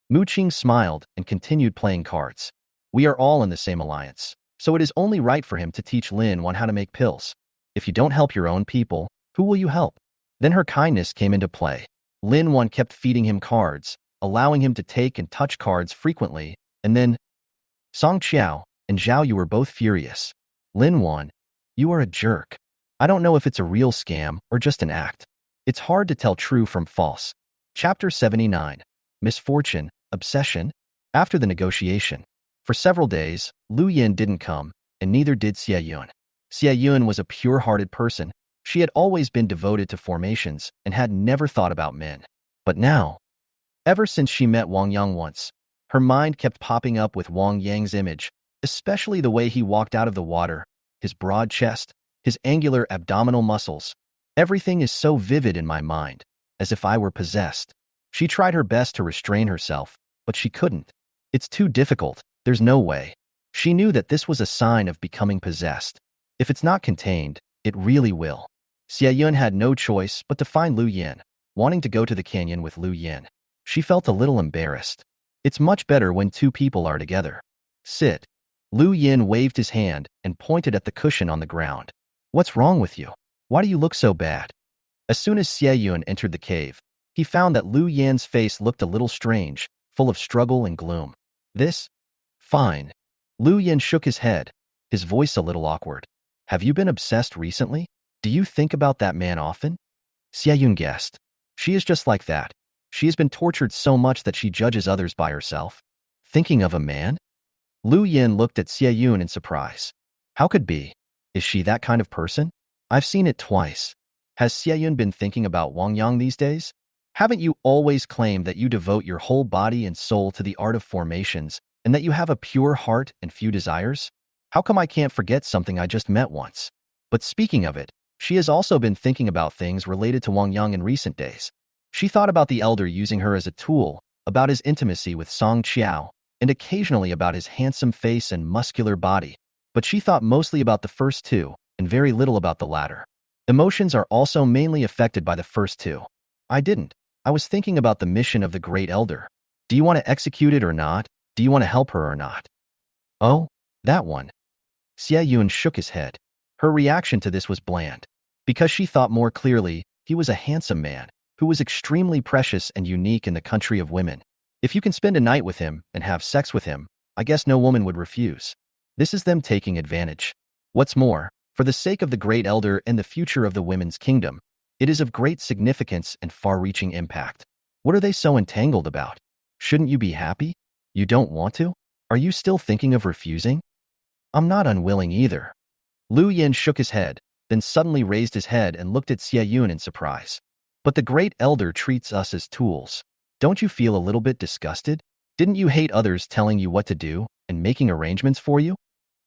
Mu Qing smiled and continued playing cards. We are all in the same alliance, so it is only right for him to teach Lin Wan how to make pills. If you don't help your own people, Who will you help? Then her kindness came into play. Lin Wan kept feeding him cards, allowing him to take and touch cards frequently, and then, Song Qiao and Zhao, you were both furious. Lin Wan, you are a jerk. I don't know if it's a real scam or just an act. It's hard to tell true from false. Chapter 79. Misfortune, Obsession. After the negotiation. For several days, Lu Yin didn't come, and neither did Xie Yun. Xie Yun was a pure-hearted person. She had always been devoted to formations and had never thought about men. But now, ever since she met Wang Yang once, her mind kept popping up with Wang Yang's image, especially the way he walked out of the water, his broad chest, his angular abdominal muscles. Everything is so vivid in my mind, as if I were possessed. She tried her best to restrain herself, but she couldn't. It's too difficult. There's no way. She knew that this was a sign of becoming possessed. If it's not contained, it really will. Xie Yun had no choice but to find Lu Yin, wanting to go to the canyon with Lu Yin. She felt a little embarrassed. It's much better when two people are together. Sit. Lu Yin waved his hand and pointed at the cushion on the ground. What's wrong with you? Why do you look so bad? As soon as Xie Yun entered the cave, he found that Lu Yin's face looked a little strange, full of struggle and gloom. This? Fine. Lu Yin shook his head, his voice a little awkward. Have you been obsessed recently? Do you think about that man often? Xie Yun guessed. She is just like that. She has been tortured so much that she judges others by herself. Thinking of a man? Lu Yin looked at Xie Yun in surprise. How could be? Is she that kind of person? I've seen it twice. Has Xie Yun been thinking about Wang Yang these days? Haven't you always claimed that you devote your whole body and soul to the art of formations, and that you have a pure heart and few desires? How come I can't forget something I just met once? But speaking of it, she has also been thinking about things related to Wang Yang in recent days. She thought about the elder using her as a tool, about his intimacy with Song Qiao, and occasionally about his handsome face and muscular body. But she thought mostly about the first two, and very little about the latter. Emotions are also mainly affected by the first two. I didn't. I was thinking about the mission of the great elder. Do you want to execute it or not? Do you want to help her or not? Oh, that one. Xie Yun shook his head. Her reaction to this was bland. Because she thought more clearly, he was a handsome man, who was extremely precious and unique in the country of women. If you can spend a night with him and have sex with him, I guess no woman would refuse. This is them taking advantage. What's more, for the sake of the great elder and the future of the women's kingdom, it is of great significance and far-reaching impact. What are they so entangled about? Shouldn't you be happy? You don't want to? Are you still thinking of refusing? I'm not unwilling either. Lu Yin shook his head, then suddenly raised his head and looked at Xie Yun in surprise. But the great elder treats us as tools. Don't you feel a little bit disgusted? Didn't you hate others telling you what to do and making arrangements for you?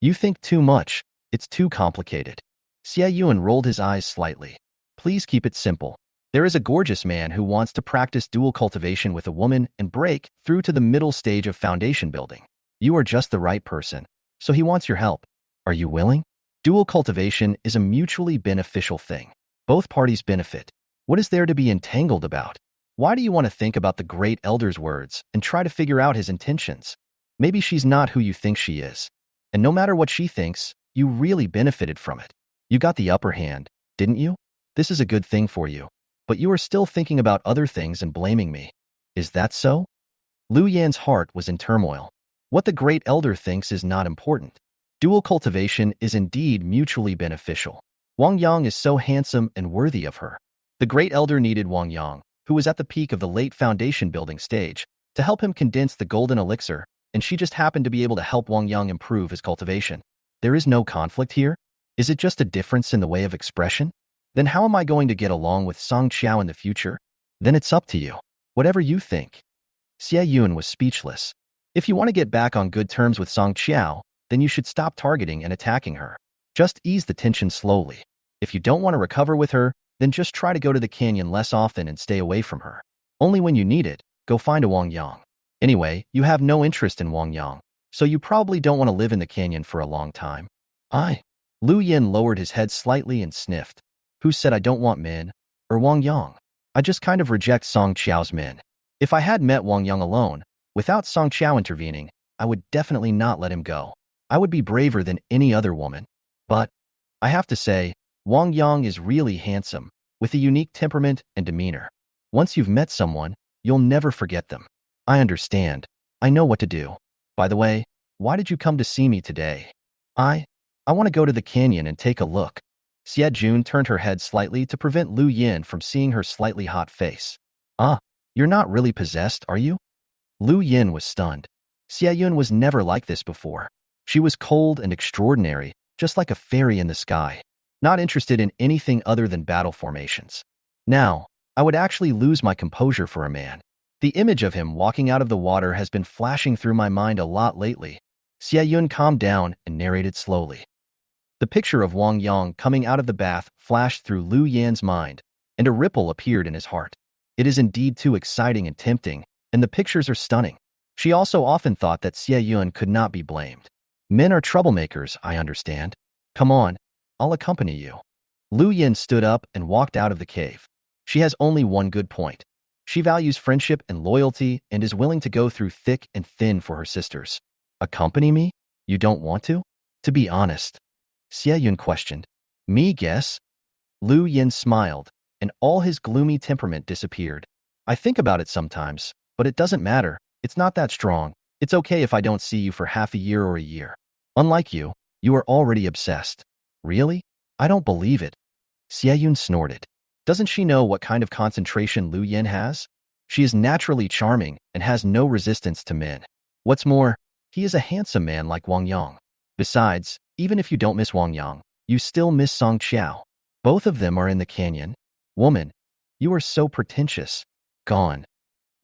You think too much. It's too complicated. Xie Yun rolled his eyes slightly. Please keep it simple. There is a gorgeous man who wants to practice dual cultivation with a woman and break through to the middle stage of foundation building. You are just the right person, so he wants your help. Are you willing? Dual cultivation is a mutually beneficial thing. Both parties benefit. What is there to be entangled about? Why do you want to think about the great elder's words and try to figure out his intentions? Maybe she's not who you think she is. And no matter what she thinks, you really benefited from it. You got the upper hand, didn't you? This is a good thing for you. But you are still thinking about other things and blaming me. Is that so? Lu Yan's heart was in turmoil. What the great elder thinks is not important. Dual cultivation is indeed mutually beneficial. Wang Yang is so handsome and worthy of her. The great elder needed Wang Yang, who was at the peak of the late foundation building stage, to help him condense the golden elixir, and she just happened to be able to help Wang Yang improve his cultivation. There is no conflict here? Is it just a difference in the way of expression? Then how am I going to get along with Song Qiao in the future? Then it's up to you. Whatever you think. Xie Yun was speechless. If you want to get back on good terms with Song Qiao, then you should stop targeting and attacking her. Just ease the tension slowly. If you don't want to recover with her, then just try to go to the canyon less often and stay away from her. Only when you need it, go find a Wang Yang. Anyway, you have no interest in Wang Yang, so you probably don't want to live in the canyon for a long time. Lu Yin lowered his head slightly and sniffed. Who said I don't want men? Or Wang Yang? I just kind of reject Song Qiao's men. If I had met Wang Yang alone, without Song Qiao intervening, I would definitely not let him go. I would be braver than any other woman. But, I have to say, Wang Yang is really handsome, with a unique temperament and demeanor. Once you've met someone, you'll never forget them. I understand. I know what to do. By the way, why did you come to see me today? I want to go to the canyon and take a look. Xie Jun turned her head slightly to prevent Lu Yin from seeing her slightly hot face. Ah, you're not really possessed, are you? Lu Yin was stunned. Xie Yun was never like this before. She was cold and extraordinary, just like a fairy in the sky, not interested in anything other than battle formations. Now, I would actually lose my composure for a man. The image of him walking out of the water has been flashing through my mind a lot lately. Xie Yun calmed down and narrated slowly. The picture of Wang Yang coming out of the bath flashed through Lu Yan's mind, and a ripple appeared in his heart. It is indeed too exciting and tempting, and the pictures are stunning. She also often thought that Xie Yun could not be blamed. Men are troublemakers, I understand. Come on, I'll accompany you. Lu Yin stood up and walked out of the cave. She has only one good point. She values friendship and loyalty and is willing to go through thick and thin for her sisters. Accompany me? You don't want to? To be honest. Xie Yun questioned. Me guess? Lu Yin smiled, and all his gloomy temperament disappeared. I think about it sometimes, but it doesn't matter. It's not that strong. It's okay if I don't see you for half a year or a year. Unlike you, you are already obsessed. Really? I don't believe it. Xie Yun snorted. Doesn't she know what kind of concentration Lu Yin has? She is naturally charming and has no resistance to men. What's more, he is a handsome man like Wang Yang. Besides, even if you don't miss Wang Yang, you still miss Song Qiao. Both of them are in the canyon. Woman, you are so pretentious. Gone.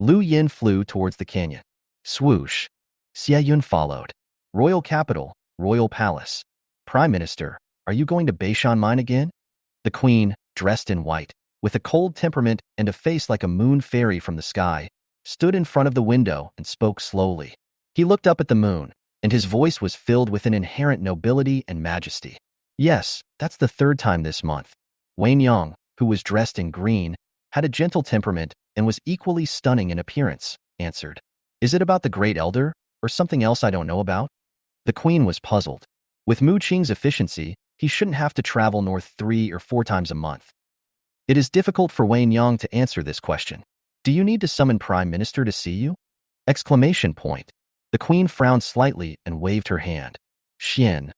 Lu Yin flew towards the canyon. Swoosh. Xie Yun followed. Royal capital, royal palace. Prime Minister, are you going to Beishan mine again? The queen, dressed in white, with a cold temperament and a face like a moon fairy from the sky, stood in front of the window and spoke slowly. He looked up at the moon, and his voice was filled with an inherent nobility and majesty. Yes, that's the third time this month. Wang Yang, who was dressed in green, had a gentle temperament and was equally stunning in appearance, answered. Is it about the Great Elder, or something else I don't know about? The queen was puzzled. With Mu Qing's efficiency, he shouldn't have to travel north 3 or 4 times a month. It is difficult for Wang Yang to answer this question. Do you need to summon Prime Minister to see you? Exclamation point. The queen frowned slightly and waved her hand. Xian.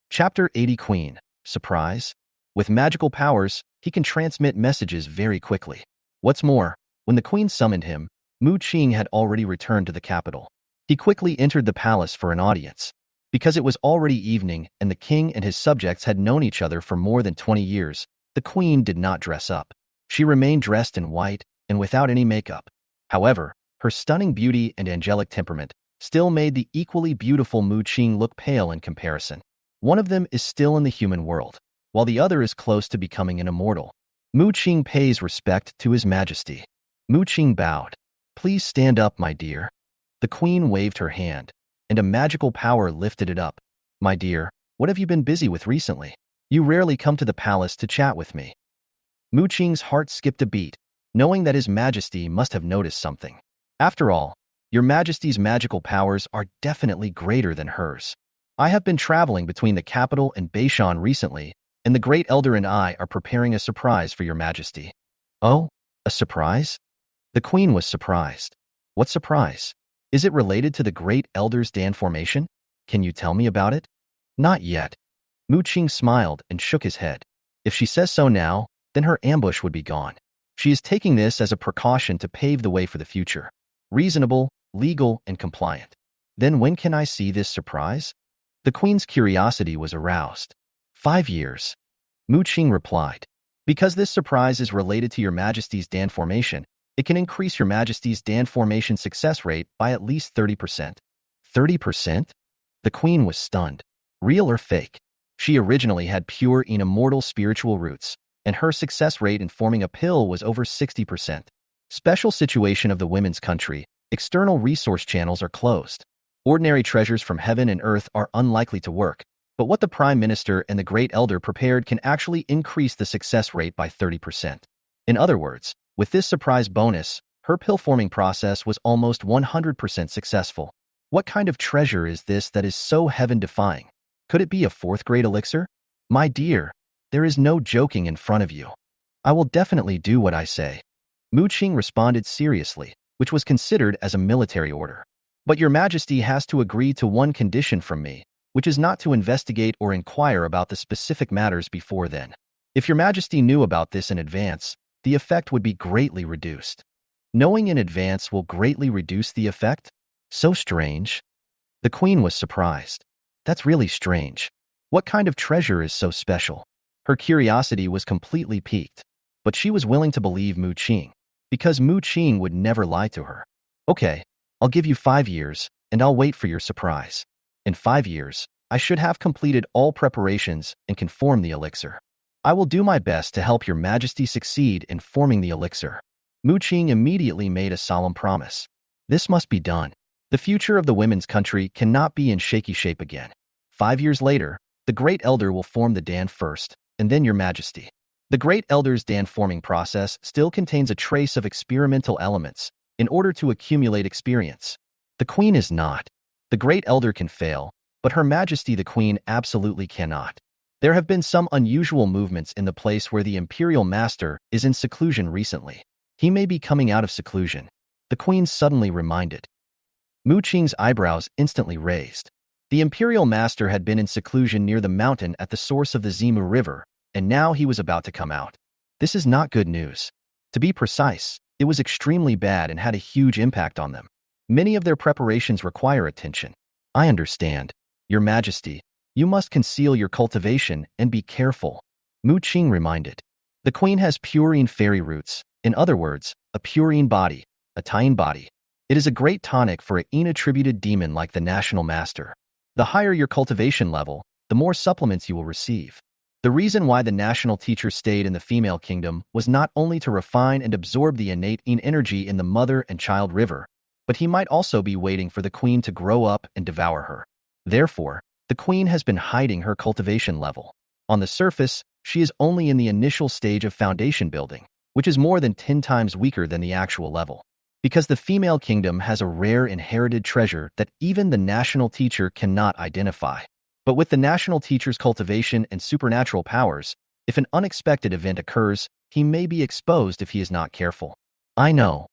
Chapter 80 Queen. Surprise. With magical powers, he can transmit messages very quickly. What's more, when the queen summoned him, Mu Qing had already returned to the capital. He quickly entered the palace for an audience. Because it was already evening and the king and his subjects had known each other for more than 20 years, the queen did not dress up. She remained dressed in white and without any makeup. However, her stunning beauty and angelic temperament still made the equally beautiful Mu Qing look pale in comparison. One of them is still in the human world, while the other is close to becoming an immortal. Mu Qing pays respect to His Majesty. Mu Qing bowed. Please stand up, my dear. The queen waved her hand, and a magical power lifted it up. My dear, what have you been busy with recently? You rarely come to the palace to chat with me. Mu Qing's heart skipped a beat, knowing that His Majesty must have noticed something. After all, Your Majesty's magical powers are definitely greater than hers. I have been traveling between the capital and Beishan recently, and the Great Elder and I are preparing a surprise for Your Majesty. Oh, a surprise? The Queen was surprised. What surprise? Is it related to the Great Elder's Dan formation? Can you tell me about it? Not yet. Mu Qing smiled and shook his head. If she says so now, then her ambush would be gone. She is taking this as a precaution to pave the way for the future. Reasonable, legal, and compliant. Then when can I see this surprise? The Queen's curiosity was aroused. 5 years. Mu Qing replied. Because this surprise is related to Your Majesty's Dan formation, it can increase Your Majesty's Dan formation success rate by at least 30%. 30%? The Queen was stunned. Real or fake? She originally had pure and immortal spiritual roots, and her success rate in forming a pill was over 60%. Special situation of the women's country, external resource channels are closed. Ordinary treasures from heaven and earth are unlikely to work, but what the Prime Minister and the Great Elder prepared can actually increase the success rate by 30%. In other words, with this surprise bonus, her pill-forming process was almost 100% successful. What kind of treasure is this that is so heaven-defying? Could it be a 4th-grade elixir? My dear, there is no joking in front of you. I will definitely do what I say. Mu Qing responded seriously, which was considered as a military order. But your majesty has to agree to one condition from me, which is not to investigate or inquire about the specific matters before then. If your majesty knew about this in advance, the effect would be greatly reduced. Knowing in advance will greatly reduce the effect? So strange. The queen was surprised. That's really strange. What kind of treasure is so special? Her curiosity was completely piqued, but she was willing to believe Mu Qing, because Mu Qing would never lie to her. Okay, I'll give you 5 years, and I'll wait for your surprise. In 5 years, I should have completed all preparations and can form the elixir. I will do my best to help your majesty succeed in forming the elixir. Mu Qing immediately made a solemn promise. This must be done. The future of the women's country cannot be in shaky shape again. 5 years later, the Great Elder will form the Dan first, and then your majesty. The Great Elder's Dan forming process still contains a trace of experimental elements in order to accumulate experience. The queen is not. The Great Elder can fail, but Her Majesty the Queen absolutely cannot. There have been some unusual movements in the place where the Imperial Master is in seclusion recently. He may be coming out of seclusion. The Queen suddenly reminded. Mu Qing's eyebrows instantly raised. The Imperial Master had been in seclusion near the mountain at the source of the Zimu River, and now he was about to come out. This is not good news. To be precise, it was extremely bad and had a huge impact on them. Many of their preparations require attention. I understand. Your Majesty, you must conceal your cultivation and be careful. Mu Qing reminded. The Queen has purine fairy roots, in other words, a purine body, a Taoism body. It is a great tonic for an attributed demon like the National Master. The higher your cultivation level, the more supplements you will receive. The reason why the national teacher stayed in the female kingdom was not only to refine and absorb the innate energy in the mother and child river, but he might also be waiting for the queen to grow up and devour her. Therefore, the queen has been hiding her cultivation level. On the surface, she is only in the initial stage of foundation building, which is more than 10 times weaker than the actual level. Because the female kingdom has a rare inherited treasure that even the national teacher cannot identify. But with the national teacher's cultivation and supernatural powers, if an unexpected event occurs, he may be exposed if he is not careful. I know.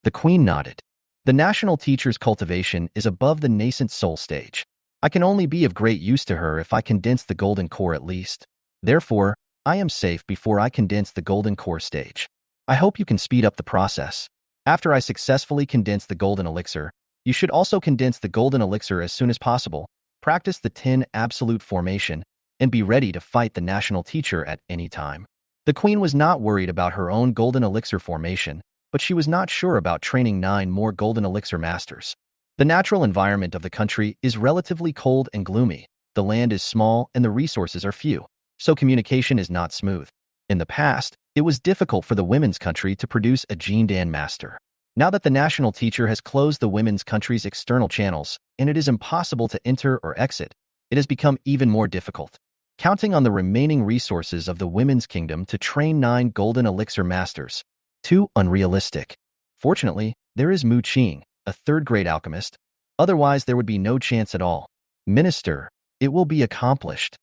The queen nodded. The national teacher's cultivation is above the nascent soul stage. I can only be of great use to her if I condense the golden core at least. Therefore, I am safe before I condense the golden core stage. I hope you can speed up the process. After I successfully condense the golden elixir, you should also condense the golden elixir as soon as possible, practice the 10 absolute formation, and be ready to fight the national teacher at any time. The queen was not worried about her own golden elixir formation, but she was not sure about training 9 more golden elixir masters. The natural environment of the country is relatively cold and gloomy, the land is small and the resources are few, so communication is not smooth. In the past, it was difficult for the women's country to produce a Jindan master. Now that the national teacher has closed the women's country's external channels, and it is impossible to enter or exit, it has become even more difficult. Counting on the remaining resources of the women's kingdom to train 9 golden elixir masters. Too unrealistic. Fortunately, there is Mu Qing, a third-grade alchemist. Otherwise, there would be no chance at all. Minister, it will be accomplished.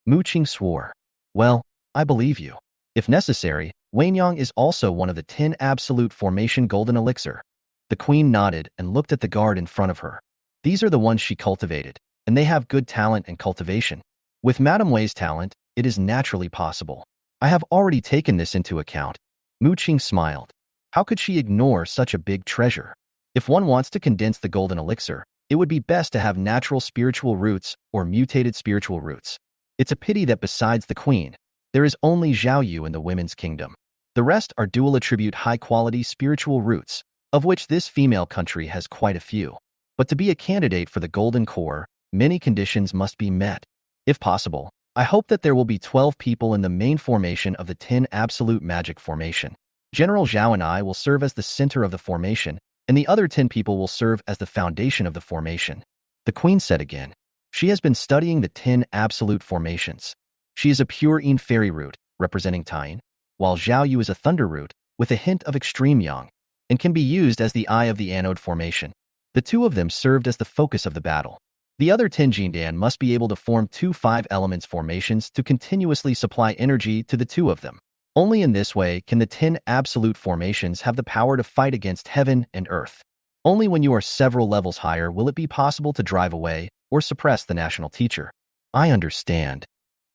Mu Qing swore. Well, I believe you. If necessary, Wang Yang is also one of the 10 absolute formation golden elixir. The queen nodded and looked at the guard in front of her. These are the ones she cultivated, and they have good talent and cultivation. With Madame Wei's talent, it is naturally possible. I have already taken this into account. Mu Qing smiled. How could she ignore such a big treasure? If one wants to condense the golden elixir, it would be best to have natural spiritual roots or mutated spiritual roots. It's a pity that besides the queen, there is only Zhao Yu in the women's kingdom. The rest are dual attribute high-quality spiritual roots, of which this female country has quite a few. But to be a candidate for the golden core, many conditions must be met. If possible, I hope that there will be 12 people in the main formation of the 10 absolute magic formation. General Zhao and I will serve as the center of the formation, and the other 10 people will serve as the foundation of the formation. The queen said again. She has been studying the 10 absolute formations. She is a pure Yin fairy root, representing Taoism, while Zhao Yu is a thunder root, with a hint of extreme yang, and can be used as the eye of the anode formation. The 2 of them served as the focus of the battle. The other 10 Jindan must be able to form 2 5 elements formations to continuously supply energy to the 2 of them. Only in this way can the 10 absolute formations have the power to fight against heaven and earth. Only when you are several levels higher will it be possible to drive away or suppress the national teacher. I understand.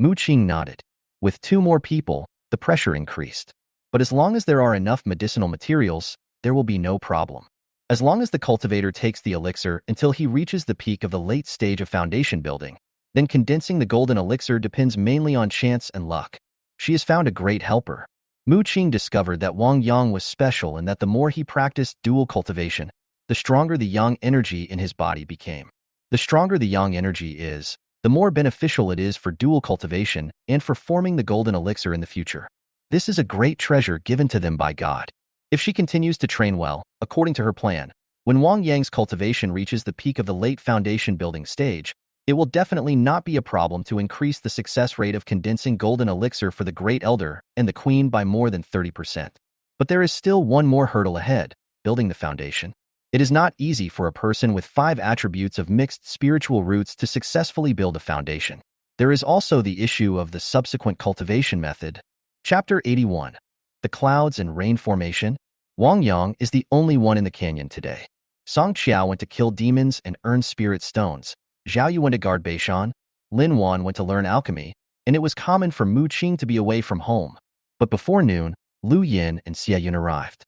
Mu Qing nodded. With 2 more people, the pressure increased. But as long as there are enough medicinal materials, there will be no problem. As long as the cultivator takes the elixir until he reaches the peak of the late stage of foundation building, then condensing the golden elixir depends mainly on chance and luck. She has found a great helper. Mu Qing discovered that Wang Yang was special and that the more he practiced dual cultivation, the stronger the yang energy in his body became. The stronger the yang energy is, the more beneficial it is for dual cultivation and for forming the golden elixir in the future. This is a great treasure given to them by God. If she continues to train well, according to her plan, when Wang Yang's cultivation reaches the peak of the late foundation building stage, it will definitely not be a problem to increase the success rate of condensing golden elixir for the Great Elder and the Queen by more than 30%. But there is still one more hurdle ahead: building the foundation. It is not easy for a person with 5 attributes of mixed spiritual roots to successfully build a foundation. There is also the issue of the subsequent cultivation method. Chapter 81. The Clouds and Rain Formation. Wang Yang is the only one in the canyon today. Song Qiao went to kill demons and earn spirit stones. Zhao Yu went to guard Beishan, Lin Wan went to learn alchemy, and it was common for Mu Qing to be away from home. But before noon, Lu Yin and Xie Yun arrived.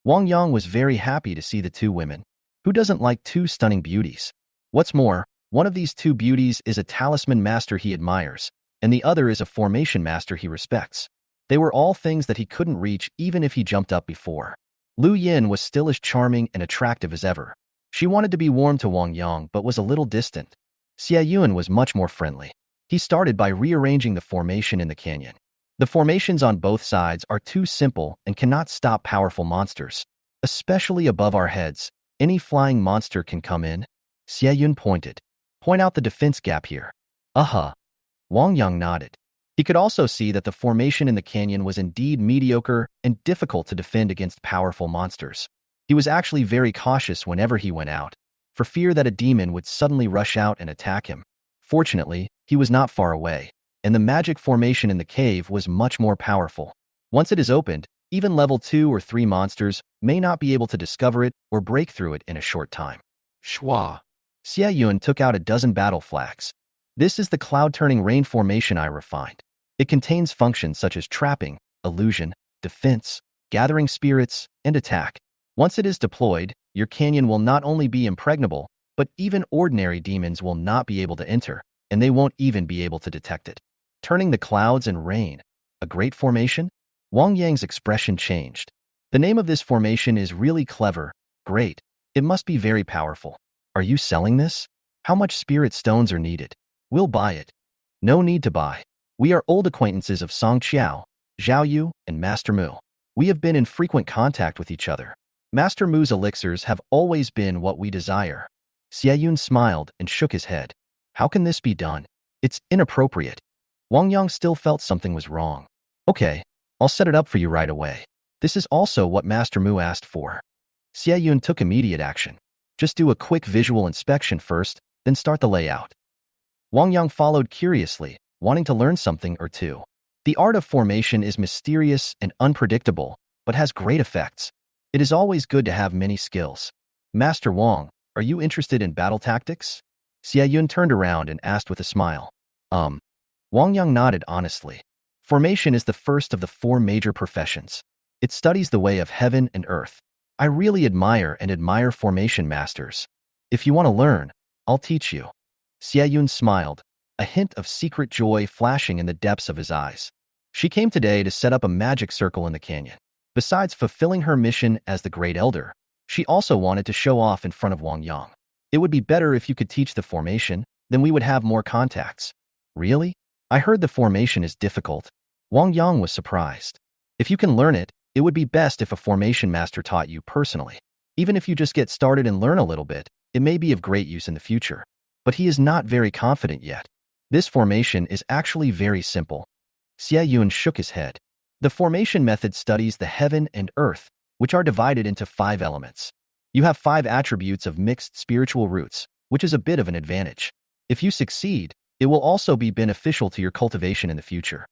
Wang Yang was very happy to see the 2 women. Who doesn't like 2 stunning beauties? What's more, one of these 2 beauties is a talisman master he admires, and the other is a formation master he respects. They were all things that he couldn't reach even if he jumped up before. Lu Yin was still as charming and attractive as ever. She wanted to be warm to Wang Yang but was a little distant. Xie Yun was much more friendly. He started by rearranging the formation in the canyon. The formations on both sides are too simple and cannot stop powerful monsters. Especially above our heads, any flying monster can come in. Xie Yun pointed. Point out the defense gap here. Wang Yang nodded. He could also see that the formation in the canyon was indeed mediocre and difficult to defend against powerful monsters. He was actually very cautious whenever he went out, for fear that a demon would suddenly rush out and attack him. Fortunately, he was not far away, and the magic formation in the cave was much more powerful. Once it is opened, even level 2 or 3 monsters may not be able to discover it or break through it in a short time. Shua. Xie Yun took out a dozen battle flags. This is the cloud-turning rain formation I refined. It contains functions such as trapping, illusion, defense, gathering spirits, and attack. Once it is deployed, your canyon will not only be impregnable, but even ordinary demons will not be able to enter, and they won't even be able to detect it. Turning the clouds and rain. A great formation? Wang Yang's expression changed. The name of this formation is really clever. Great. It must be very powerful. Are you selling this? How much spirit stones are needed? We'll buy it. No need to buy. We are old acquaintances of Song Qiao, Zhao Yu, and Master Mu. We have been in frequent contact with each other. Master Mu's elixirs have always been what we desire. Xie Yun smiled and shook his head. How can this be done? It's inappropriate. Wang Yang still felt something was wrong. Okay, I'll set it up for you right away. This is also what Master Mu asked for. Xie Yun took immediate action. Just do a quick visual inspection first, then start the layout. Wang Yang followed curiously, wanting to learn something or two. The art of formation is mysterious and unpredictable, but has great effects. It is always good to have many skills. Master Wang, are you interested in battle tactics? Xie Yun turned around and asked with a smile. Wang Yang nodded honestly. Formation is the first of the 4 major professions. It studies the way of heaven and earth. I really admire formation masters. If you want to learn, I'll teach you. Xie Yun smiled, a hint of secret joy flashing in the depths of his eyes. She came today to set up a magic circle in the canyon. Besides fulfilling her mission as the Great Elder, she also wanted to show off in front of Wang Yang. It would be better if you could teach the formation, then we would have more contacts. Really? I heard the formation is difficult. Wang Yang was surprised. If you can learn it, it would be best if a formation master taught you personally. Even if you just get started and learn a little bit, it may be of great use in the future. But he is not very confident yet. This formation is actually very simple. Xie Yun shook his head. The formation method studies the heaven and earth, which are divided into 5 elements. You have 5 attributes of mixed spiritual roots, which is a bit of an advantage. If you succeed, it will also be beneficial to your cultivation in the future.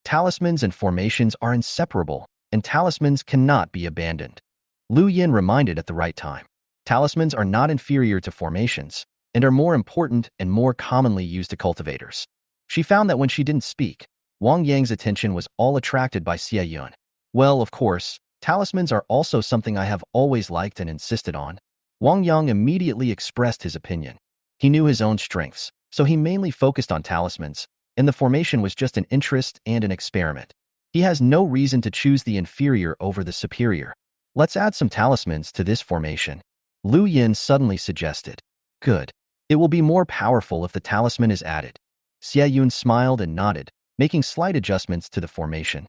Talismans and formations are inseparable, and talismans cannot be abandoned. Lu Yin reminded at the right time. Talismans are not inferior to formations, and are more important and more commonly used to cultivators. She found that when she didn't speak, Wang Yang's attention was all attracted by Xie Yun. Well, of course, talismans are also something I have always liked and insisted on. Wang Yang immediately expressed his opinion. He knew his own strengths, so he mainly focused on talismans, and the formation was just an interest and an experiment. He has no reason to choose the inferior over the superior. Let's add some talismans to this formation. Lu Yin suddenly suggested. Good. It will be more powerful if the talisman is added. Xie Yun smiled and nodded, making slight adjustments to the formation.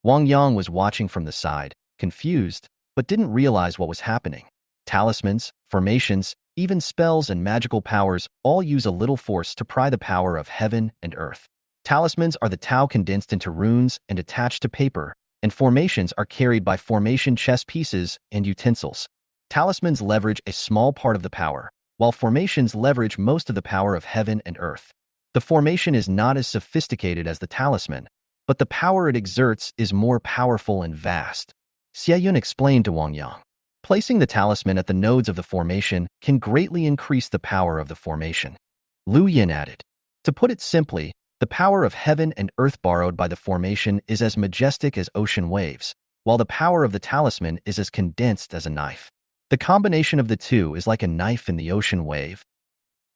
Wang Yang was watching from the side, confused, but didn't realize what was happening. Talismans, formations, even spells and magical powers all use a little force to pry the power of heaven and earth. Talismans are the Tao condensed into runes and attached to paper, and formations are carried by formation chess pieces and utensils. Talismans leverage a small part of the power, while formations leverage most of the power of heaven and earth. The formation is not as sophisticated as the talisman, but the power it exerts is more powerful and vast. Xie Yun explained to Wang Yang. Placing the talisman at the nodes of the formation can greatly increase the power of the formation. Lu Yin added. To put it simply, the power of heaven and earth borrowed by the formation is as majestic as ocean waves, while the power of the talisman is as condensed as a knife. The combination of the two is like a knife in the ocean wave.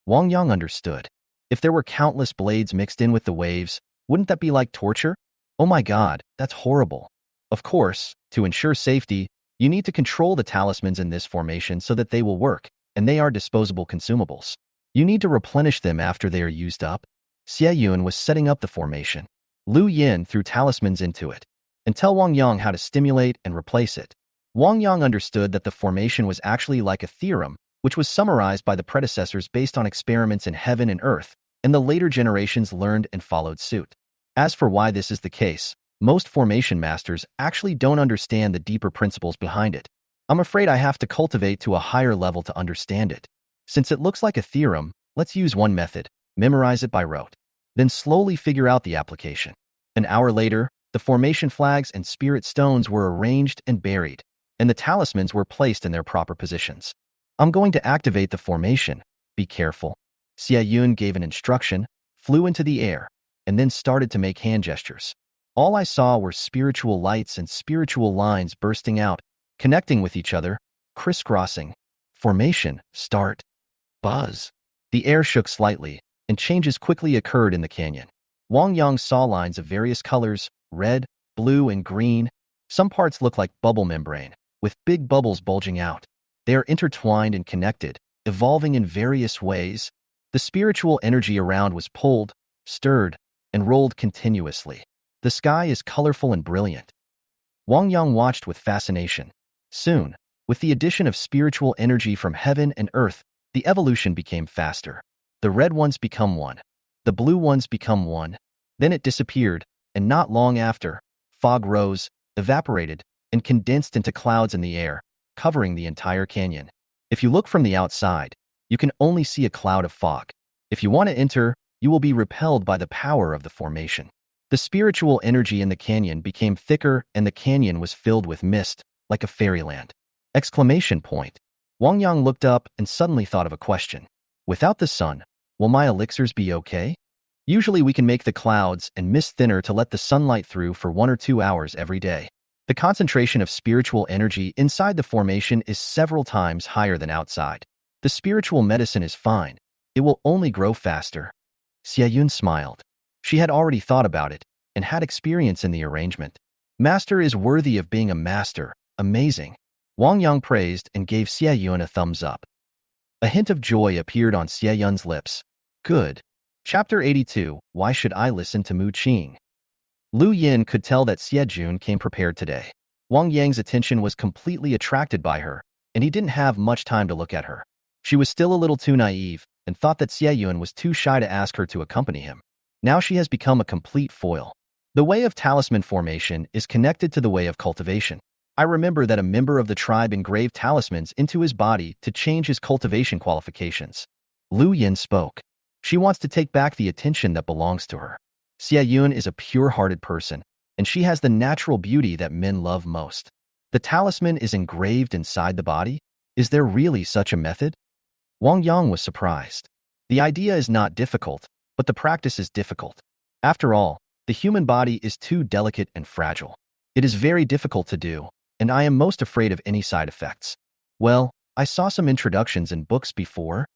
Wang Yang understood. If there were countless blades mixed in with the waves, wouldn't that be like torture? Oh my God, that's horrible. Of course, to ensure safety, you need to control the talismans in this formation so that they will work, and they are disposable consumables. You need to replenish them after they are used up. Xie Yun was setting up the formation. Lu Yin threw talismans into it, and tell Wang Yang how to stimulate and replace it. Wang Yang understood that the formation was actually like a theorem, which was summarized by the predecessors based on experiments in heaven and earth, and the later generations learned and followed suit. As for why this is the case, most formation masters actually don't understand the deeper principles behind it. I'm afraid I have to cultivate to a higher level to understand it. Since it looks like a theorem, let's use one method, memorize it by rote. Then slowly figure out the application. An hour later, the formation flags and spirit stones were arranged and buried, and the talismans were placed in their proper positions. I'm going to activate the formation. Be careful. Xie Yun gave an instruction, flew into the air, and then started to make hand gestures. All I saw were spiritual lights and spiritual lines bursting out, connecting with each other, crisscrossing. Formation, start. Buzz. The air shook slightly, and changes quickly occurred in the canyon. Wang Yang saw lines of various colors, red, blue, and green. Some parts look like bubble membrane, with big bubbles bulging out. They are intertwined and connected, evolving in various ways. The spiritual energy around was pulled, stirred, and rolled continuously. The sky is colorful and brilliant. Wang Yang watched with fascination. Soon, with the addition of spiritual energy from heaven and earth, the evolution became faster. The red ones become one. The blue ones become one. Then it disappeared, and not long after, fog rose, evaporated, and condensed into clouds in the air, covering the entire canyon. If you look from the outside, you can only see a cloud of fog. If you want to enter, you will be repelled by the power of the formation. The spiritual energy in the canyon became thicker and the canyon was filled with mist, like a fairyland. Exclamation point. Wang Yang looked up and suddenly thought of a question. Without the sun, will my elixirs be okay? Usually we can make the clouds and mist thinner to let the sunlight through for 1 or 2 hours every day. The concentration of spiritual energy inside the formation is several times higher than outside. The spiritual medicine is fine. It will only grow faster. Xie Yun smiled. She had already thought about it and had experience in the arrangement. Master is worthy of being a master. Amazing. Wang Yang praised and gave Xie Yun a thumbs up. A hint of joy appeared on Xie Yun's lips. Good. Chapter 82. Why should I listen to Mu Qing? Lu Yin could tell that Xie Jun came prepared today. Wang Yang's attention was completely attracted by her, and he didn't have much time to look at her. She was still a little too naive and thought that Xie Yun was too shy to ask her to accompany him. Now she has become a complete foil. The way of talisman formation is connected to the way of cultivation. I remember that a member of the tribe engraved talismans into his body to change his cultivation qualifications. Lu Yin spoke. She wants to take back the attention that belongs to her. Xia Yun is a pure-hearted person, and she has the natural beauty that men love most. The talisman is engraved inside the body? Is there really such a method? Wang Yang was surprised. The idea is not difficult, but the practice is difficult. After all, the human body is too delicate and fragile. It is very difficult to do, and I am most afraid of any side effects. Well, I saw some introductions in books before.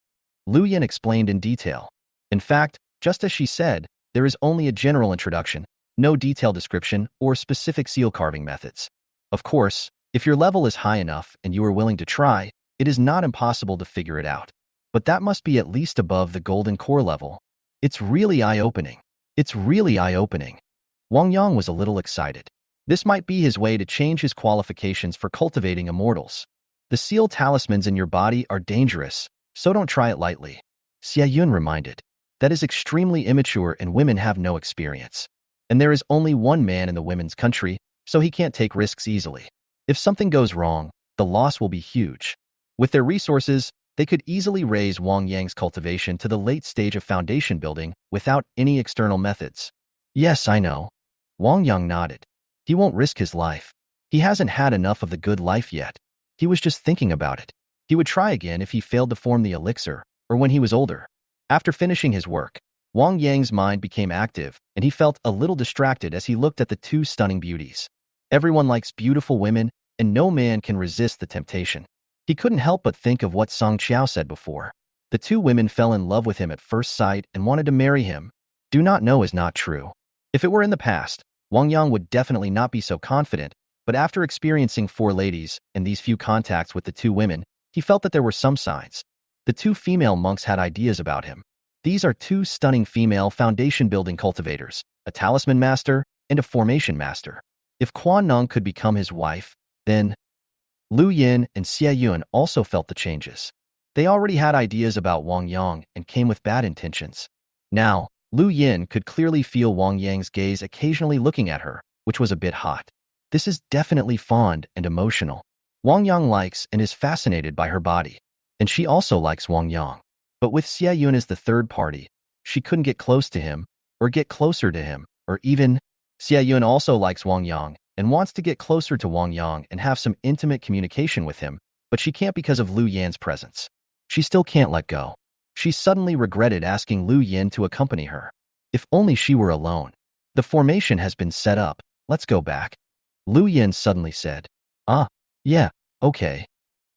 Lu Yin explained in detail. In fact, just as she said, there is only a general introduction, no detailed description or specific seal carving methods. Of course, if your level is high enough and you are willing to try, it is not impossible to figure it out. But that must be at least above the golden core level. It's really eye-opening. It's really eye-opening. Wang Yang was a little excited. This might be his way to change his qualifications for cultivating immortals. The seal talismans in your body are dangerous, so don't try it lightly. Xia Yun reminded. That is extremely immature and women have no experience. And there is only one man in the women's country, so he can't take risks easily. If something goes wrong, the loss will be huge. With their resources, they could easily raise Wang Yang's cultivation to the late stage of foundation building without any external methods. Yes, I know. Wang Yang nodded. He won't risk his life. He hasn't had enough of the good life yet. He was just thinking about it. He would try again if he failed to form the elixir, or when he was older. After finishing his work, Wang Yang's mind became active, and he felt a little distracted as he looked at the two stunning beauties. Everyone likes beautiful women, and no man can resist the temptation. He couldn't help but think of what Song Qiao said before. The two women fell in love with him at first sight and wanted to marry him. Do not know is not true. If it were in the past, Wang Yang would definitely not be so confident, but after experiencing 4 ladies and these few contacts with the 2 women, he felt that there were some signs. The 2 female monks had ideas about him. These are 2 stunning female foundation-building cultivators, a talisman master and a formation master. If Quan Nong could become his wife, then Lu Yin and Xie Yun also felt the changes. They already had ideas about Wang Yang and came with bad intentions. Now, Lu Yin could clearly feel Wang Yang's gaze occasionally looking at her, which was a bit hot. This is definitely fond and emotional. Wang Yang likes and is fascinated by her body, and she also likes Wang Yang. But with Xie Yun as the third party, she couldn't get close to him, or get closer to him, or even Xie Yun also likes Wang Yang and wants to get closer to Wang Yang and have some intimate communication with him, but she can't because of Lu Yan's presence. She still can't let go. She suddenly regretted asking Lu Yin to accompany her. If only she were alone. The formation has been set up. Let's go back. Lu Yin suddenly said. Ah, yeah, okay.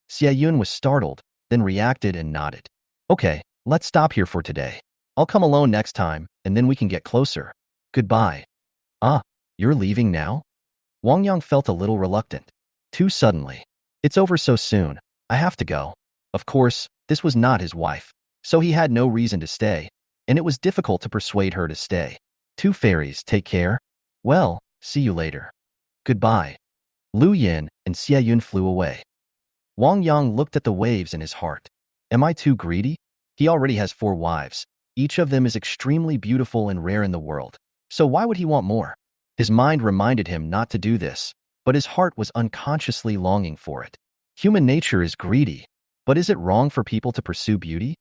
Xie Yun was startled, then reacted and nodded. Okay, let's stop here for today. I'll come alone next time, and then we can get closer. Goodbye. Ah, you're leaving now? Wang Yang felt a little reluctant. Too suddenly. It's over so soon. I have to go. Of course, this was not his wife, so he had no reason to stay, and it was difficult to persuade her to stay. 2 fairies, take care. Well, see you later. Goodbye. Lu Yin and Xie Yun flew away. Wang Yang looked at the waves in his heart. Am I too greedy? He already has 4 wives. Each of them is extremely beautiful and rare in the world. So why would he want more? His mind reminded him not to do this, but his heart was unconsciously longing for it. Human nature is greedy, but is it wrong for people to pursue beauty?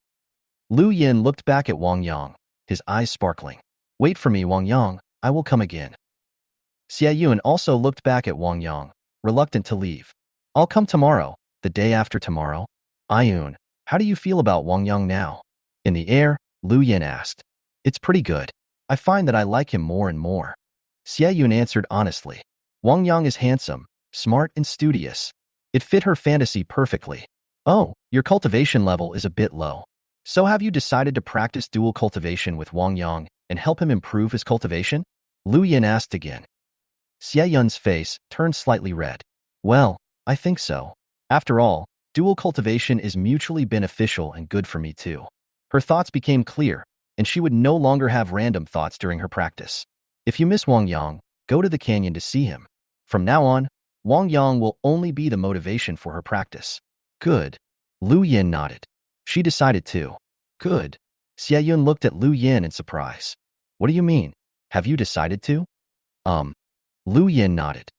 Lu Yin looked back at Wang Yang, his eyes sparkling. Wait for me, Wang Yang, I will come again. Xie Yun also looked back at Wang Yang, reluctant to leave. I'll come tomorrow, the day after tomorrow. Ayun, how do you feel about Wang Yang now? In the air, Lu Yin asked. It's pretty good. I find that I like him more and more. Xie Yun answered honestly. Wang Yang is handsome, smart and studious. It fit her fantasy perfectly. Oh, your cultivation level is a bit low. So have you decided to practice dual cultivation with Wang Yang and help him improve his cultivation? Lu Yin asked again. Xie Yun's face turned slightly red. Well, I think so. After all, dual cultivation is mutually beneficial and good for me too. Her thoughts became clear, and she would no longer have random thoughts during her practice. If you miss Wang Yang, go to the canyon to see him. From now on, Wang Yang will only be the motivation for her practice. Good. Lu Yin nodded. She decided to. Good. Xie Yun looked at Lu Yin in surprise. What do you mean? Have you decided to? Lu Yin nodded.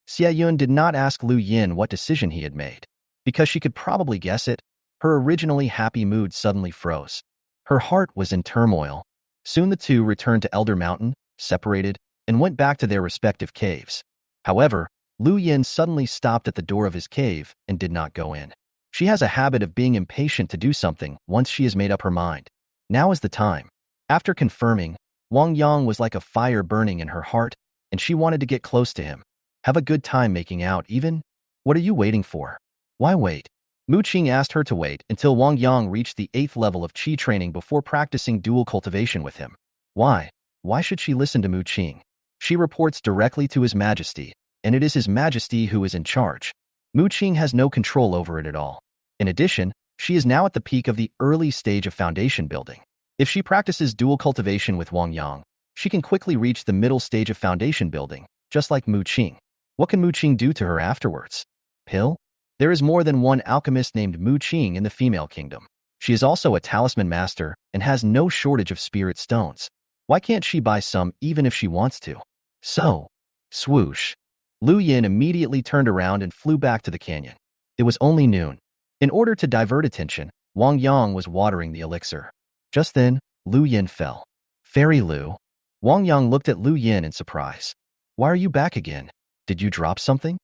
Xie Yun did not ask Lu Yin what decision he had made. Because she could probably guess it, her originally happy mood suddenly froze. Her heart was in turmoil. Soon the two returned to Elder Mountain, separated, and went back to their respective caves. However, Lu Yin suddenly stopped at the door of his cave and did not go in. She has a habit of being impatient to do something once she has made up her mind. Now is the time. After confirming, Wang Yang was like a fire burning in her heart, and she wanted to get close to him. Have a good time making out even? What are you waiting for? Why wait? Mu Qing asked her to wait until Wang Yang reached the 8th level of qi training before practicing dual cultivation with him. Why? Why should she listen to Mu Qing? She reports directly to His Majesty, and it is His Majesty who is in charge. Mu Qing has no control over it at all. In addition, she is now at the peak of the early stage of foundation building. If she practices dual cultivation with Wang Yang, she can quickly reach the middle stage of foundation building, just like Mu Qing. What can Mu Qing do to her afterwards? Pill? There is more than one alchemist named Mu Qing in the female kingdom. She is also a talisman master and has no shortage of spirit stones. Why can't she buy some even if she wants to? So, swoosh. Lu Yin immediately turned around and flew back to the canyon. It was only noon. In order to divert attention, Wang Yang was watering the elixir. Just then, Lu Yin fell. Fairy Lu. Wang Yang looked at Lu Yin in surprise. Why are you back again? Did you drop something?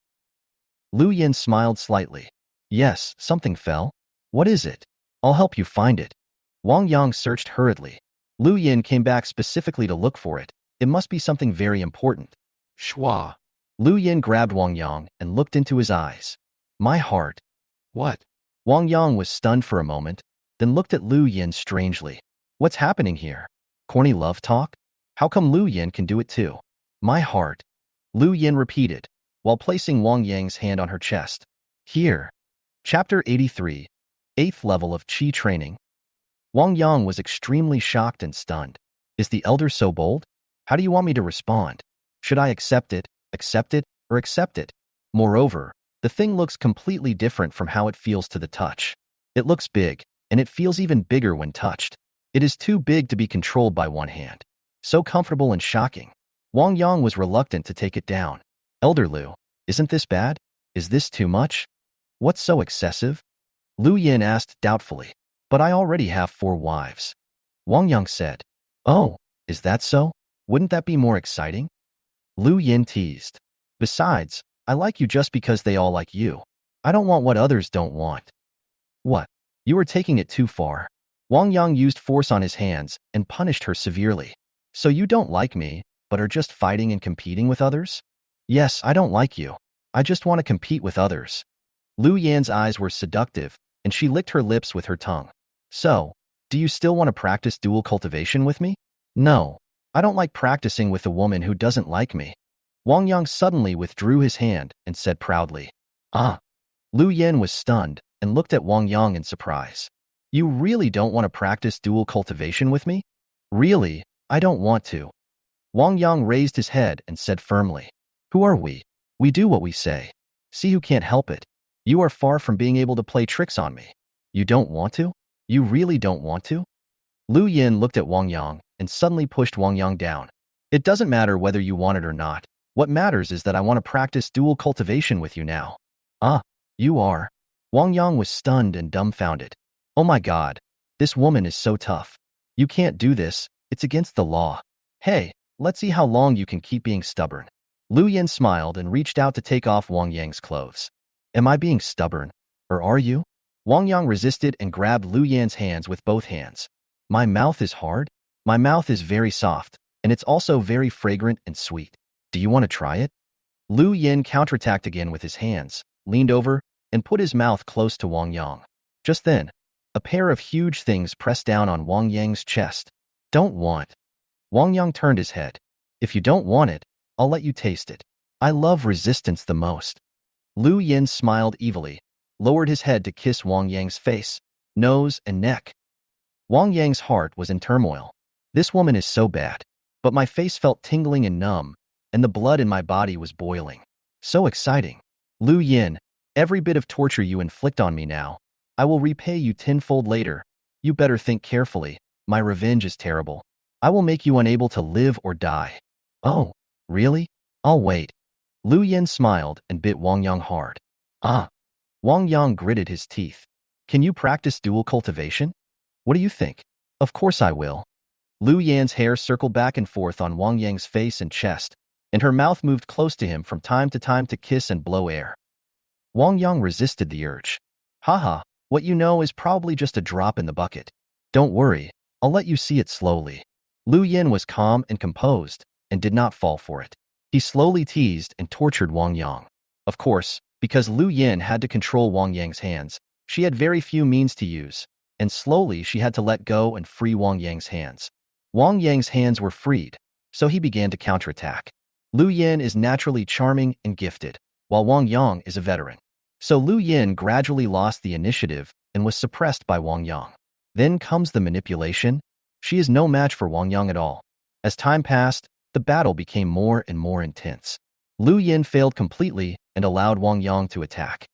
Lu Yin smiled slightly. Yes, something fell. What is it? I'll help you find it. Wang Yang searched hurriedly. Lu Yin came back specifically to look for it. It must be something very important. Shwa. Lu Yin grabbed Wang Yang and looked into his eyes. My heart. What? Wang Yang was stunned for a moment, then looked at Lu Yin strangely. What's happening here? Corny love talk? How come Lu Yin can do it too? My heart. Lu Yin repeated, while placing Wang Yang's hand on her chest. Here. Chapter 83. 8th level of qi training. Wang Yang was extremely shocked and stunned. Is the elder so bold? How do you want me to respond? Should I accept it, or accept it? Moreover, the thing looks completely different from how it feels to the touch. It looks big, and it feels even bigger when touched. It is too big to be controlled by one hand. So comfortable and shocking. Wang Yang was reluctant to take it down. Elder Lu, isn't this bad? Is this too much? What's so excessive? Lu Yin asked doubtfully. But I already have 4 wives. Wang Yang said. Oh, is that so? Wouldn't that be more exciting? Lu Yin teased. Besides, I like you just because they all like you. I don't want what others don't want. What? You are taking it too far. Wang Yang used force on his hands and punished her severely. So you don't like me, but are just fighting and competing with others? Yes, I don't like you. I just want to compete with others. Lu Yan's eyes were seductive, and she licked her lips with her tongue. So, do you still want to practice dual cultivation with me? No, I don't like practicing with a woman who doesn't like me. Wang Yang suddenly withdrew his hand and said proudly. Ah. Lu Yin was stunned and looked at Wang Yang in surprise. You really don't want to practice dual cultivation with me? Really, I don't want to. Wang Yang raised his head and said firmly. Who are we? We do what we say. See who can't help it. You are far from being able to play tricks on me. You don't want to? You really don't want to? Lu Yin looked at Wang Yang and suddenly pushed Wang Yang down. It doesn't matter whether you want it or not. What matters is that I want to practice dual cultivation with you now. Ah, you are. Wang Yang was stunned and dumbfounded. Oh my God, this woman is so tough. You can't do this, it's against the law. Hey, let's see how long you can keep being stubborn. Lu Yin smiled and reached out to take off Wang Yang's clothes. Am I being stubborn, or are you? Wang Yang resisted and grabbed Lu Yan's hands with both hands. My mouth is hard. My mouth is very soft, and it's also very fragrant and sweet. Do you want to try it? Lu Yin counterattacked again with his hands, leaned over, and put his mouth close to Wang Yang. Just then, a pair of huge things pressed down on Wang Yang's chest. Don't want. Wang Yang turned his head. If you don't want it, I'll let you taste it. I love resistance the most. Lu Yin smiled evilly, lowered his head to kiss Wang Yang's face, nose, and neck. Wang Yang's heart was in turmoil. This woman is so bad. But my face felt tingling and numb, and the blood in my body was boiling. So exciting. Lu Yin, every bit of torture you inflict on me now, I will repay you tenfold later. You better think carefully. My revenge is terrible. I will make you unable to live or die. Oh, really? I'll wait. Lu Yin smiled and bit Wang Yang hard. Ah. Wang Yang gritted his teeth. Can you practice dual cultivation? What do you think? Of course I will. Lu Yan's hair circled back and forth on Wang Yang's face and chest, and her mouth moved close to him from time to time to kiss and blow air. Wang Yang resisted the urge. Haha, what you know is probably just a drop in the bucket. Don't worry, I'll let you see it slowly. Lu Yin was calm and composed, and did not fall for it. He slowly teased and tortured Wang Yang. Of course, because Lu Yin had to control Wang Yang's hands, she had very few means to use, and slowly she had to let go and free Wang Yang's hands. Wang Yang's hands were freed, so he began to counterattack. Lu Yin is naturally charming and gifted, while Wang Yang is a veteran. So Lu Yin gradually lost the initiative and was suppressed by Wang Yang. Then comes the manipulation. She is no match for Wang Yang at all. As time passed, the battle became more and more intense. Lu Yin failed completely and allowed Wang Yang to attack.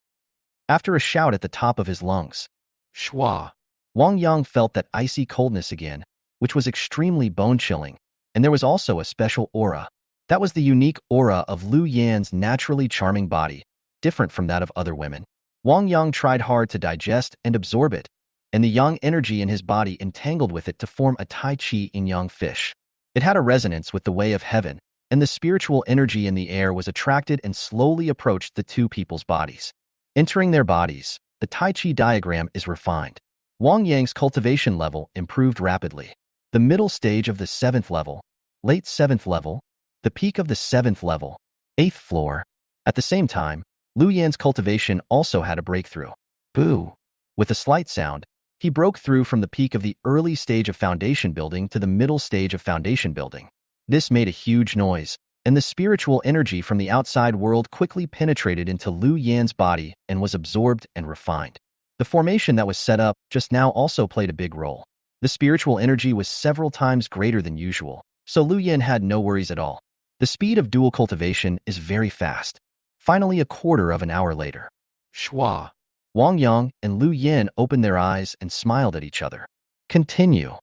After a shout at the top of his lungs, Shua, Wang Yang felt that icy coldness again, which was extremely bone-chilling, and there was also a special aura. That was the unique aura of Lu Yan's naturally charming body, different from that of other women. Wang Yang tried hard to digest and absorb it, and the yang energy in his body entangled with it to form a Tai Chi yin-yang fish. It had a resonance with the way of heaven, and the spiritual energy in the air was attracted and slowly approached the two people's bodies. Entering their bodies, the Tai Chi diagram is refined. Wang Yang's cultivation level improved rapidly. The middle stage of the 7th level, late 7th level, the peak of the 7th level, 8th floor. At the same time, Lu Yan's cultivation also had a breakthrough. Boo! With a slight sound, he broke through from the peak of the early stage of foundation building to the middle stage of foundation building. This made a huge noise, and the spiritual energy from the outside world quickly penetrated into Lu Yan's body and was absorbed and refined. The formation that was set up just now also played a big role. The spiritual energy was several times greater than usual, so Lu Yan had no worries at all. The speed of dual cultivation is very fast. Finally, a quarter of an hour later, Shua, Wang Yang and Lu Yan opened their eyes and smiled at each other. Continue.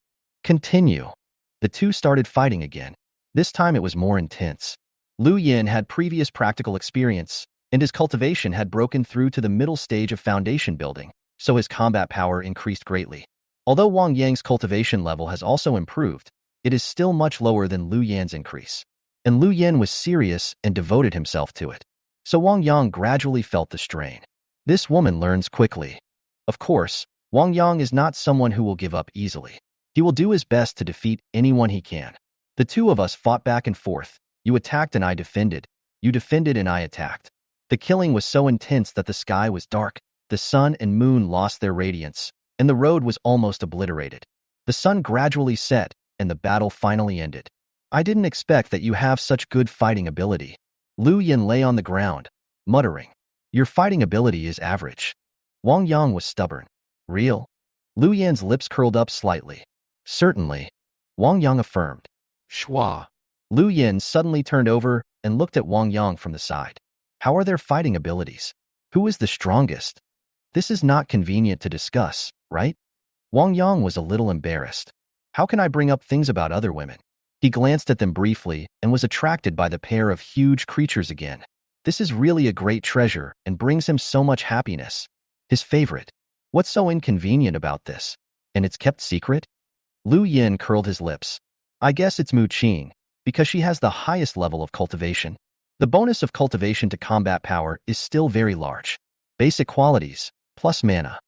Continue. The two started fighting again. This time it was more intense. Lu Yan had previous practical experience, and his cultivation had broken through to the middle stage of foundation building, so his combat power increased greatly. Although Wang Yang's cultivation level has also improved, it is still much lower than Lu Yan's increase. And Lu Yan was serious and devoted himself to it. So Wang Yang gradually felt the strain. This woman learns quickly. Of course, Wang Yang is not someone who will give up easily. He will do his best to defeat anyone he can. The two of us fought back and forth. You attacked and I defended. You defended and I attacked. The killing was so intense that the sky was dark, the sun and moon lost their radiance, and the road was almost obliterated. The sun gradually set, and the battle finally ended. I didn't expect that you have such good fighting ability. Lu Yan lay on the ground, muttering, your fighting ability is average. Wang Yang was stubborn. Real? Lu Yan's lips curled up slightly. Certainly. Wang Yang affirmed. Shua. Lu Yan suddenly turned over and looked at Wang Yang from the side. How are their fighting abilities? Who is the strongest? This is not convenient to discuss, right? Wang Yang was a little embarrassed. How can I bring up things about other women? He glanced at them briefly and was attracted by the pair of huge creatures again. This is really a great treasure and brings him so much happiness. His favorite. What's so inconvenient about this? And it's kept secret? Lu Yin curled his lips. I guess it's Mu Qing, because she has the highest level of cultivation. The bonus of cultivation to combat power is still very large. Basic qualities, plus mana.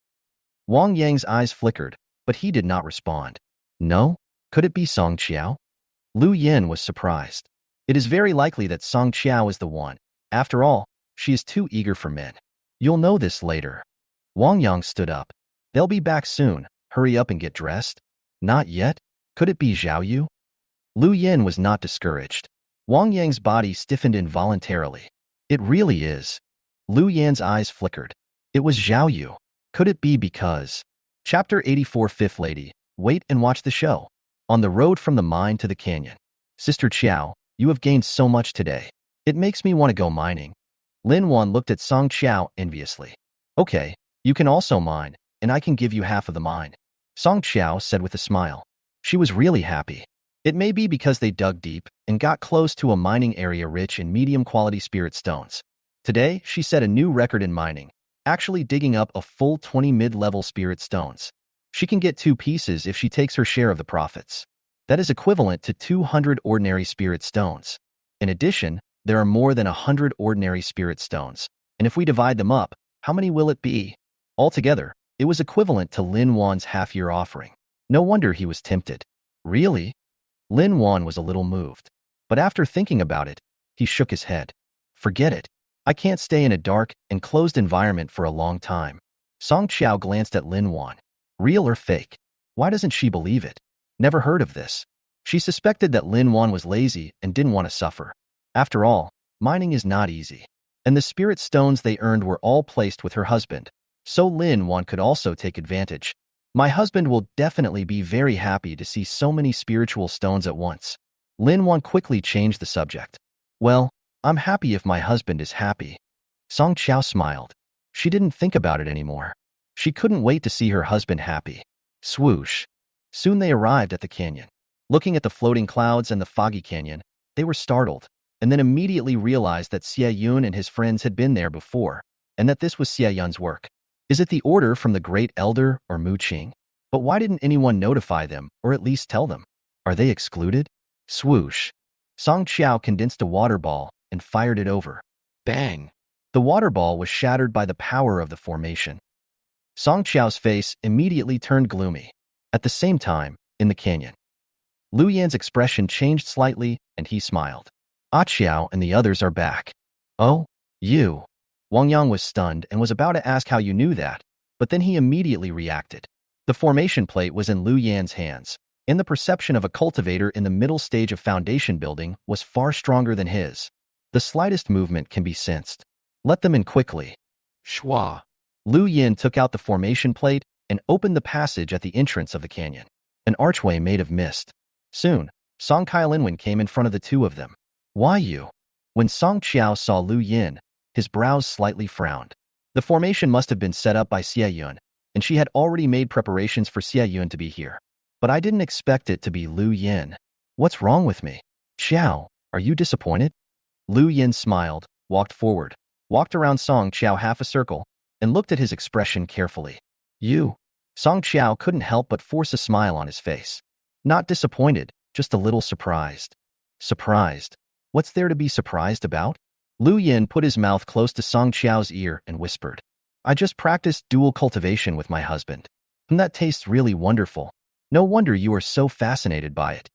Wang Yang's eyes flickered, but he did not respond. No? Could it be Song Qiao? Lu Yin was surprised. It is very likely that Song Qiao is the one. After all, she is too eager for men. You'll know this later. Wang Yang stood up. They'll be back soon. Hurry up and get dressed. Not yet? Could it be Zhao Yu? Lu Yin was not discouraged. Wang Yang's body stiffened involuntarily. It really is. Lu Yan's eyes flickered. It was Zhao Yu. Could it be because... Chapter 84 Fifth Lady. Wait and watch the show. On the road from the mine to the canyon. Sister Qiao, you have gained so much today. It makes me want to go mining. Lin Wan looked at Song Qiao enviously. Okay, you can also mine, and I can give you half of the mine. Song Qiao said with a smile. She was really happy. It may be because they dug deep and got close to a mining area rich in medium-quality spirit stones. Today, she set a new record in mining, actually digging up a full 20 mid-level spirit stones. She can get 2 pieces if she takes her share of the profits. That is equivalent to 200 ordinary spirit stones. In addition, there are more than 100 ordinary spirit stones, and if we divide them up, how many will it be? Altogether, it was equivalent to Lin Wan's half-year offering. No wonder he was tempted. Really? Lin Wan was a little moved. But after thinking about it, he shook his head. Forget it. I can't stay in a dark, enclosed environment for a long time. Song Qiao glanced at Lin Wan. Real or fake? Why doesn't she believe it? Never heard of this. She suspected that Lin Wan was lazy and didn't want to suffer. After all, mining is not easy. And the spirit stones they earned were all placed with her husband. So Lin Wan could also take advantage. My husband will definitely be very happy to see so many spiritual stones at once. Lin Wan quickly changed the subject. Well, I'm happy if my husband is happy. Song Qiao smiled. She didn't think about it anymore. She couldn't wait to see her husband happy. Swoosh. Soon they arrived at the canyon. Looking at the floating clouds and the foggy canyon, they were startled, and then immediately realized that Xie Yun and his friends had been there before, and that this was Xie Yun's work. Is it the order from the Great Elder or Mu Qing? But why didn't anyone notify them, or at least tell them? Are they excluded? Swoosh. Song Qiao condensed a water ball and fired it over. Bang! The water ball was shattered by the power of the formation. Song Qiao's face immediately turned gloomy. At the same time, in the canyon, Lu Yan's expression changed slightly, and he smiled. Ah Qiao and the others are back. Oh, you. Wang Yang was stunned and was about to ask how you knew that, but then he immediately reacted. The formation plate was in Lu Yan's hands, and the perception of a cultivator in the middle stage of foundation building was far stronger than his. The slightest movement can be sensed. Let them in quickly. Shwa. Lu Yan took out the formation plate and opened the passage at the entrance of the canyon. An archway made of mist. Soon, Song Kailinwen came in front of the two of them. Why you? When Song Qiao saw Lu Yan, his brows slightly frowned. The formation must have been set up by Xie Yun, and she had already made preparations for Xie Yun to be here. But I didn't expect it to be Lu Yan. What's wrong with me? Qiao, are you disappointed? Lu Yan smiled, walked forward, walked around Song Qiao half a circle, and looked at his expression carefully. You? Song Qiao couldn't help but force a smile on his face. Not disappointed, just a little surprised. Surprised? What's there to be surprised about? Lu Yan put his mouth close to Song Qiao's ear and whispered, I just practiced dual cultivation with my husband. And that tastes really wonderful. No wonder you are so fascinated by it.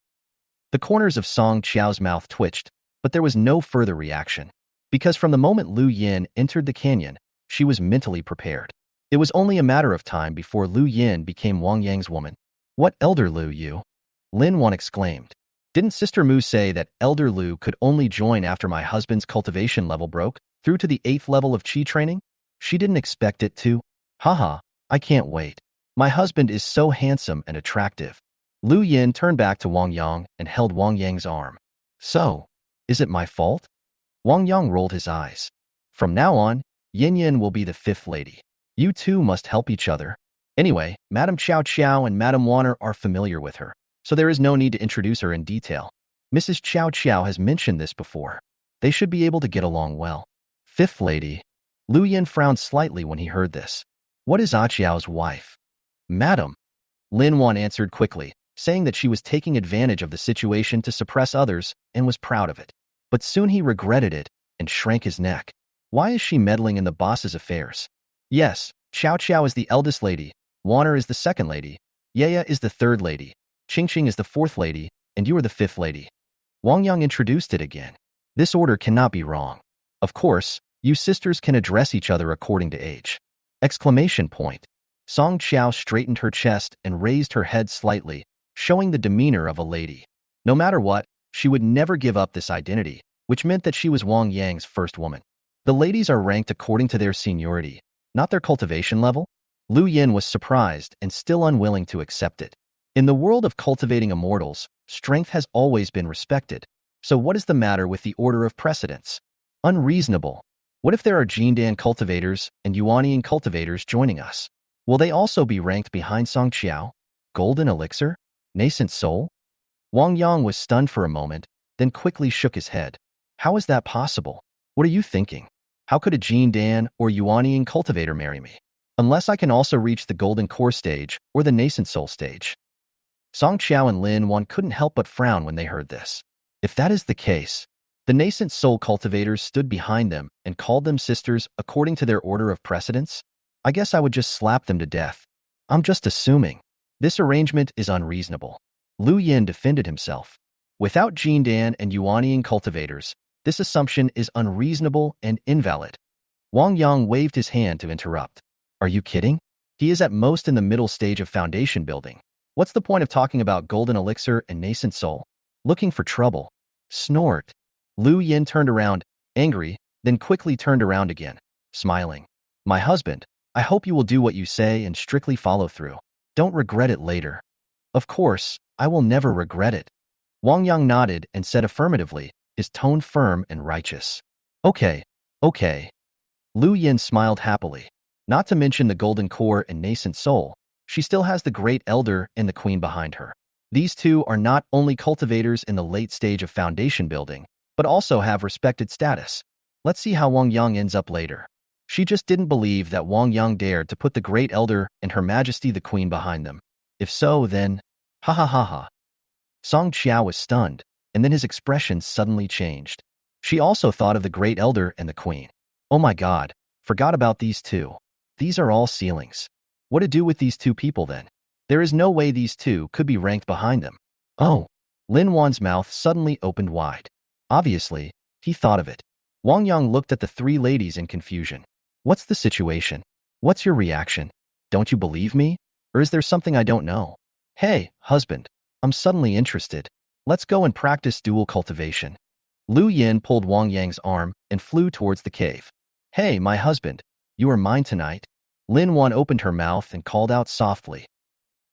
The corners of Song Qiao's mouth twitched, but there was no further reaction. Because from the moment Lu Yan entered the canyon, she was mentally prepared. It was only a matter of time before Lu Yan became Wang Yang's woman. What Elder Lu you? Lin Wan exclaimed. Didn't Sister Mu say that Elder Lu could only join after my husband's cultivation level broke through to the 8th level of Qi training? She didn't expect it to. Haha, I can't wait. My husband is so handsome and attractive. Lu Yan turned back to Wang Yang and held Wang Yang's arm. So, is it my fault? Wang Yang rolled his eyes. From now on, Yin Yin will be the 5th lady. You two must help each other. Anyway, Madame Qiao Qiao and Madame Wanner are familiar with her, so there is no need to introduce her in detail. Mrs. Qiao Qiao has mentioned this before. They should be able to get along well. 5th lady. Lu Yan frowned slightly when he heard this. What is Ah Qiao's wife? Madam. Lin Wan answered quickly, saying that she was taking advantage of the situation to suppress others and was proud of it. But soon he regretted it and shrank his neck. Why is she meddling in the boss's affairs? Yes, Qiao Qiao is the eldest lady, Wanner is the 2nd lady, Yaya is the 3rd lady, Qingqing is the 4th lady, and you are the 5th lady. Wang Yang introduced it again. This order cannot be wrong. Of course, you sisters can address each other according to age. Exclamation point. Song Qiao straightened her chest and raised her head slightly, showing the demeanor of a lady. No matter what, she would never give up this identity, which meant that she was Wang Yang's first woman. The ladies are ranked according to their seniority, not their cultivation level. Lu Yan was surprised and still unwilling to accept it. In the world of cultivating immortals, strength has always been respected. So what is the matter with the order of precedence? Unreasonable. What if there are Jindan cultivators and Yuanian cultivators joining us? Will they also be ranked behind Song Qiao? Golden elixir? Nascent soul? Wang Yang was stunned for a moment, then quickly shook his head. How is that possible? What are you thinking? How could a Jindan or Yuanian cultivator marry me? Unless I can also reach the golden core stage or the nascent soul stage. Song Qiao and Lin Wan couldn't help but frown when they heard this. If that is the case, the nascent soul cultivators stood behind them and called them sisters according to their order of precedence. I guess I would just slap them to death. I'm just assuming. This arrangement is unreasonable. Lu Yin defended himself. Without Jin Dan and Yuanying cultivators, this assumption is unreasonable and invalid. Wang Yang waved his hand to interrupt. Are you kidding? He is at most in the middle stage of foundation building. What's the point of talking about golden elixir and nascent soul? Looking for trouble. Snort. Lu Yin turned around, angry, then quickly turned around again, smiling. My husband, I hope you will do what you say and strictly follow through. Don't regret it later. Of course, I will never regret it. Wang Yang nodded and said affirmatively, his tone firm and righteous. Okay. Lu Yin smiled happily. Not to mention the golden core and nascent soul, she still has the great elder and the queen behind her. These two are not only cultivators in the late stage of foundation building, but also have respected status. Let's see how Wang Yang ends up later. She just didn't believe that Wang Yang dared to put the great elder and her majesty the queen behind them. If so, then, ha ha ha ha. Song Qiao was stunned, and then his expression suddenly changed. She also thought of the great elder and the queen. Oh my god, forgot about these two. These are all ceilings. What to do with these two people then? There is no way these two could be ranked behind them. Oh, Lin Wan's mouth suddenly opened wide. Obviously, he thought of it. Wang Yang looked at the three ladies in confusion. What's the situation? What's your reaction? Don't you believe me? Or is there something I don't know? Hey, husband, I'm suddenly interested. Let's go and practice dual cultivation. Lu Yin pulled Wang Yang's arm and flew towards the cave. Hey, my husband, you are mine tonight. Lin Wan opened her mouth and called out softly.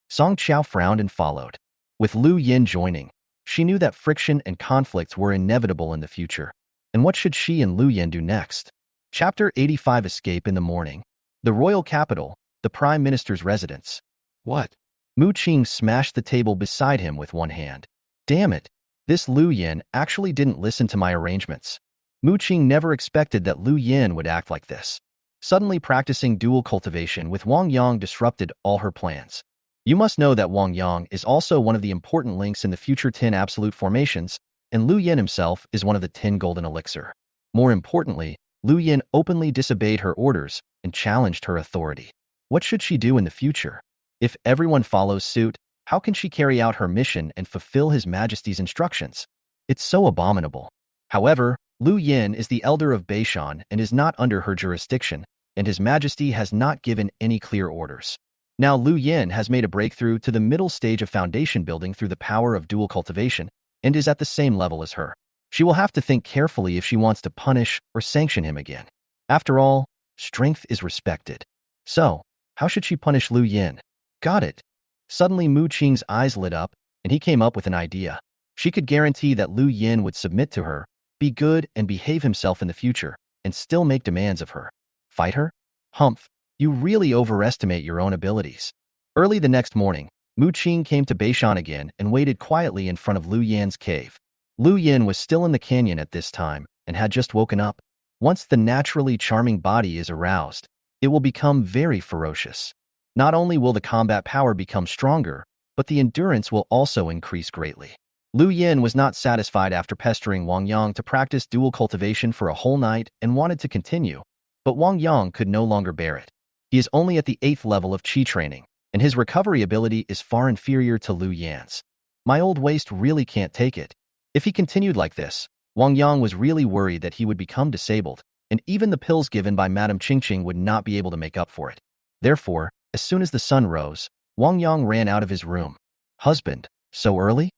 Song Qiao frowned and followed. With Lu Yin joining, she knew that friction and conflicts were inevitable in the future. And what should she and Lu Yin do next? Chapter 85 Escape in the Morning. The royal capital, the prime minister's residence. What? Mu Qing smashed the table beside him with one hand. Damn it. This Lu Yin actually didn't listen to my arrangements. Mu Qing never expected that Lu Yin would act like this. Suddenly practicing dual cultivation with Wang Yang disrupted all her plans. You must know that Wang Yang is also one of the important links in the future 10 absolute formations, and Lu Yin himself is one of the 10 golden elixir. More importantly, Lu Yin openly disobeyed her orders and challenged her authority. What should she do in the future? If everyone follows suit, how can she carry out her mission and fulfill His Majesty's instructions? It's so abominable. However, Lu Yin is the elder of Beishan and is not under her jurisdiction, and His Majesty has not given any clear orders. Now Lu Yin has made a breakthrough to the middle stage of foundation building through the power of dual cultivation and is at the same level as her. She will have to think carefully if she wants to punish or sanction him again. After all, strength is respected. So, how should she punish Lu Yin? Got it. Suddenly Mu Qing's eyes lit up, and he came up with an idea. She could guarantee that Lu Yin would submit to her, be good and behave himself in the future, and still make demands of her. Fight her? Humph, you really overestimate your own abilities. Early the next morning, Mu Qing came to Beishan again and waited quietly in front of Lu Yin's cave. Lu Yin was still in the canyon at this time and had just woken up. Once the naturally charming body is aroused, it will become very ferocious. Not only will the combat power become stronger, but the endurance will also increase greatly. Lu Yin was not satisfied after pestering Wang Yang to practice dual cultivation for a whole night and wanted to continue, but Wang Yang could no longer bear it. He is only at the 8th level of Qi training, and his recovery ability is far inferior to Lu Yan's. My old waist really can't take it. If he continued like this, Wang Yang was really worried that he would become disabled, and even the pills given by Madame Qingqing would not be able to make up for it. Therefore, as soon as the sun rose, Wang Yang ran out of his room. Husband, so early?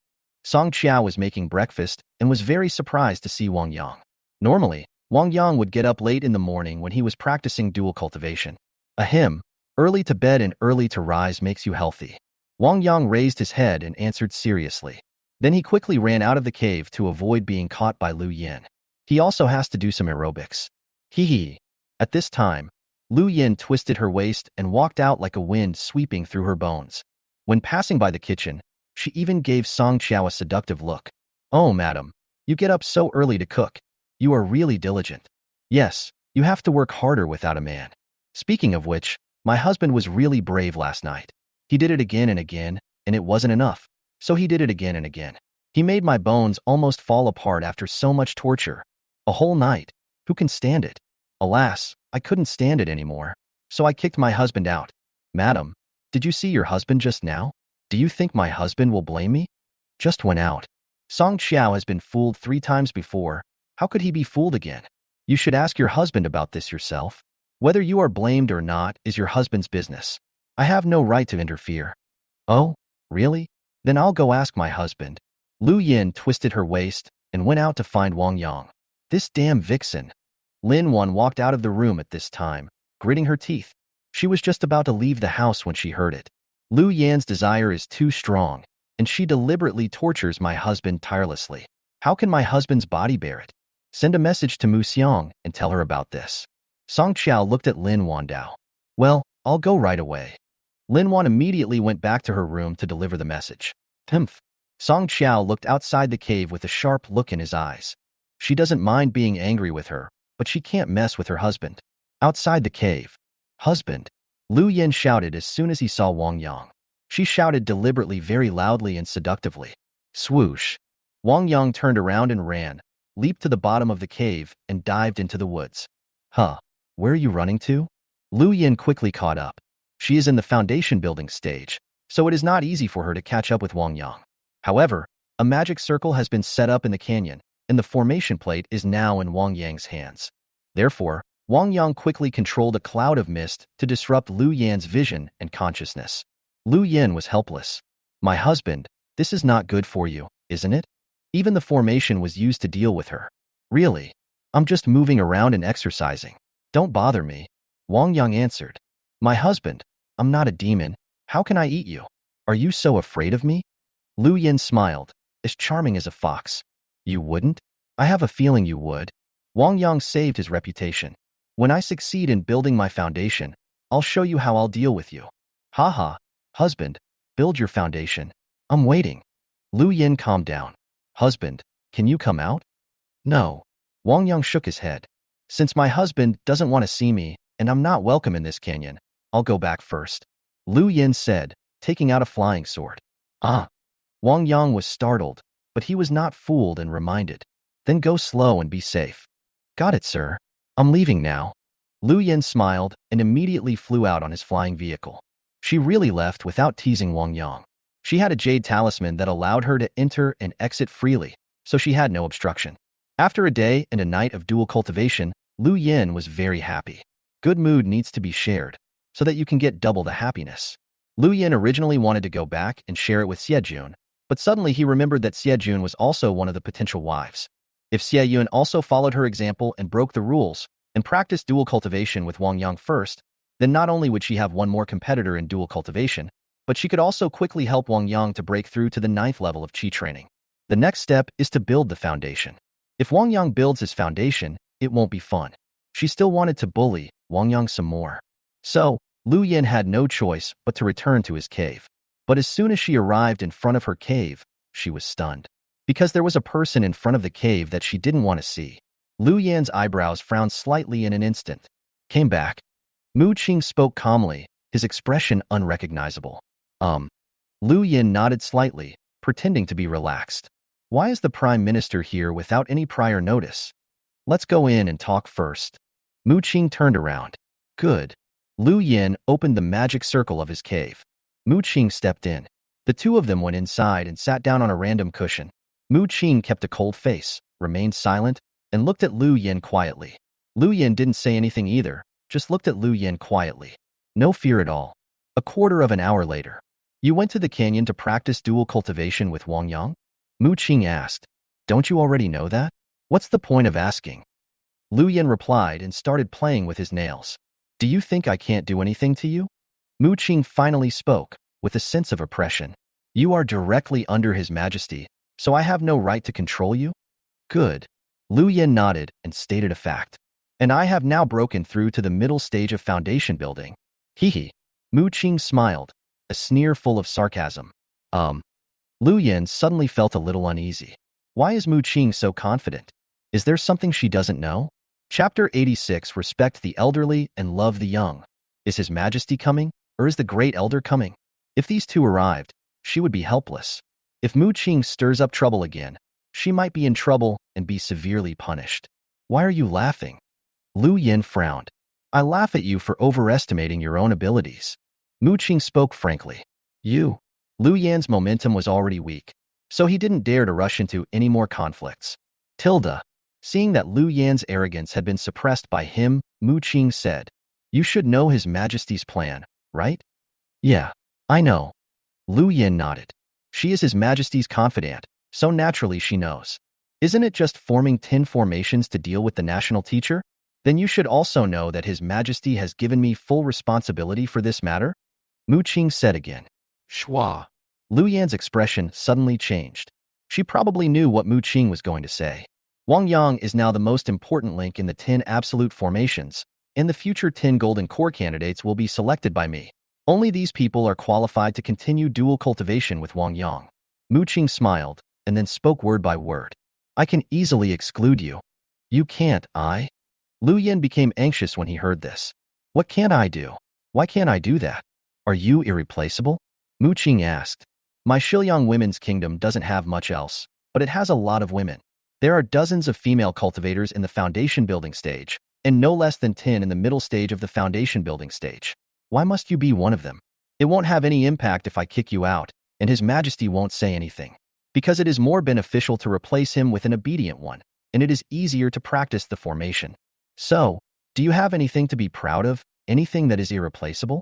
Song Qiao was making breakfast and was very surprised to see Wang Yang. Normally, Wang Yang would get up late in the morning when he was practicing dual cultivation. Ahem, early to bed and early to rise makes you healthy. Wang Yang raised his head and answered seriously. Then he quickly ran out of the cave to avoid being caught by Lu Yin. He also has to do some aerobics. Hee hee. At this time, Lu Yin twisted her waist and walked out like a wind sweeping through her bones. When passing by the kitchen, she even gave Song Qiao a seductive look. Oh, madam, you get up so early to cook. You are really diligent. Yes, you have to work harder without a man. Speaking of which, my husband was really brave last night. He did it again and again, and it wasn't enough. So he did it again and again. He made my bones almost fall apart after so much torture. A whole night. Who can stand it? Alas, I couldn't stand it anymore. So I kicked my husband out. Madam, did you see your husband just now? Do you think my husband will blame me? Just went out. Song Qiao has been fooled 3 times before. How could he be fooled again? You should ask your husband about this yourself. Whether you are blamed or not is your husband's business. I have no right to interfere. Oh, really? Then I'll go ask my husband. Lu Yin twisted her waist and went out to find Wang Yang. This damn vixen. Lin Wan walked out of the room at this time, gritting her teeth. She was just about to leave the house when she heard it. Lu Yan's desire is too strong, and she deliberately tortures my husband tirelessly. How can my husband's body bear it? Send a message to Mu Xiang and tell her about this. Song Qiao looked at Lin Wandao. Well, I'll go right away. Lin Wan immediately went back to her room to deliver the message. Humph. Song Qiao looked outside the cave with a sharp look in his eyes. She doesn't mind being angry with her, but she can't mess with her husband. Outside the cave. Husband. Lu Yin shouted as soon as he saw Wang Yang. She shouted deliberately very loudly and seductively. Swoosh. Wang Yang turned around and ran, leaped to the bottom of the cave, and dived into the woods. Huh. Where are you running to? Lu Yin quickly caught up. She is in the foundation building stage, so it is not easy for her to catch up with Wang Yang. However, a magic circle has been set up in the canyon, and the formation plate is now in Wang Yang's hands. Therefore, Wang Yang quickly controlled a cloud of mist to disrupt Lu Yan's vision and consciousness. Lu Yin was helpless. My husband, this is not good for you, isn't it? Even the formation was used to deal with her. Really? I'm just moving around and exercising. Don't bother me. Wang Yang answered. My husband, I'm not a demon. How can I eat you? Are you so afraid of me? Lu Yin smiled, as charming as a fox. You wouldn't? I have a feeling you would. Wang Yang saved his reputation. When I succeed in building my foundation, I'll show you how I'll deal with you. Haha, husband, build your foundation. I'm waiting. Lu Yin calmed down. Husband, can you come out? No. Wang Yang shook his head. Since my husband doesn't want to see me, and I'm not welcome in this canyon, I'll go back first. Lu Yin said, taking out a flying sword. Ah. Wang Yang was startled, but he was not fooled and reminded. Then go slow and be safe. Got it, sir. I'm leaving now. Lu Yin smiled and immediately flew out on his flying vehicle. She really left without teasing Wang Yang. She had a jade talisman that allowed her to enter and exit freely, so she had no obstruction. After a day and a night of dual cultivation, Lu Yin was very happy. Good mood needs to be shared, so that you can get double the happiness. Lu Yin originally wanted to go back and share it with Xie Jun, but suddenly he remembered that Xie Jun was also one of the potential wives. If Xie Yun also followed her example and broke the rules, and practiced dual cultivation with Wang Yang first, then not only would she have one more competitor in dual cultivation, but she could also quickly help Wang Yang to break through to the 9th level of Qi training. The next step is to build the foundation. If Wang Yang builds his foundation, it won't be fun. She still wanted to bully Wang Yang some more. So, Lu Yin had no choice but to return to his cave. But as soon as she arrived in front of her cave, she was stunned. Because there was a person in front of the cave that she didn't want to see. Lu Yan's eyebrows frowned slightly in an instant. Came back. Mu Qing spoke calmly, his expression unrecognizable. Lu Yin nodded slightly, pretending to be relaxed. Why is the Prime Minister here without any prior notice? Let's go in and talk first. Mu Qing turned around. Good. Lu Yin opened the magic circle of his cave. Mu Qing stepped in. The two of them went inside and sat down on a random cushion. Mu Qing kept a cold face, remained silent, and looked at Lu Yin quietly. Lu Yin didn't say anything either, just looked at Lu Yin quietly. No fear at all. A quarter of an hour later. You went to the canyon to practice dual cultivation with Wang Yang? Mu Qing asked. Don't you already know that? What's the point of asking? Lu Yin replied and started playing with his nails. Do you think I can't do anything to you? Mu Qing finally spoke, with a sense of oppression. You are directly under His Majesty, so I have no right to control you? Good. Lu Yin nodded and stated a fact. And I have now broken through to the middle stage of foundation building. Hee. Mu Qing smiled, a sneer full of sarcasm. Lu Yin suddenly felt a little uneasy. Why is Mu Qing so confident? Is there something she doesn't know? Chapter 86. Respect the elderly and love the young. Is His Majesty coming, or is the Great Elder coming? If these two arrived, she would be helpless. If Mu Qing stirs up trouble again, she might be in trouble and be severely punished. Why are you laughing? Lu Yin frowned. I laugh at you for overestimating your own abilities. Mu Qing spoke frankly. You. Lu Yan's momentum was already weak, so he didn't dare to rush into any more conflicts. Tilda. Seeing that Lu Yan's arrogance had been suppressed by him, Mu Qing said, You should know His Majesty's plan, right? Yeah, I know. Lu Yan nodded. She is His Majesty's confidant, so naturally she knows. Isn't it just forming 10 formations to deal with the national teacher? Then you should also know that His Majesty has given me full responsibility for this matter? Mu Qing said again. Schwa. Lu Yan's expression suddenly changed. She probably knew what Mu Qing was going to say. Wang Yang is now the most important link in the 10 absolute formations, and the future 10 golden core candidates will be selected by me. Only these people are qualified to continue dual cultivation with Wang Yang. Mu Qing smiled, and then spoke word by word. I can easily exclude you. You can't, I? Lu Yan became anxious when he heard this. What can't I do? Why can't I do that? Are you irreplaceable? Mu Qing asked. My Shiliang Women's Kingdom doesn't have much else, but it has a lot of women. There are dozens of female cultivators in the foundation building stage, and no less than 10 in the middle stage of the foundation building stage. Why must you be one of them? It won't have any impact if I kick you out, and His Majesty won't say anything. Because it is more beneficial to replace him with an obedient one, and it is easier to practice the formation. So, do you have anything to be proud of, anything that is irreplaceable?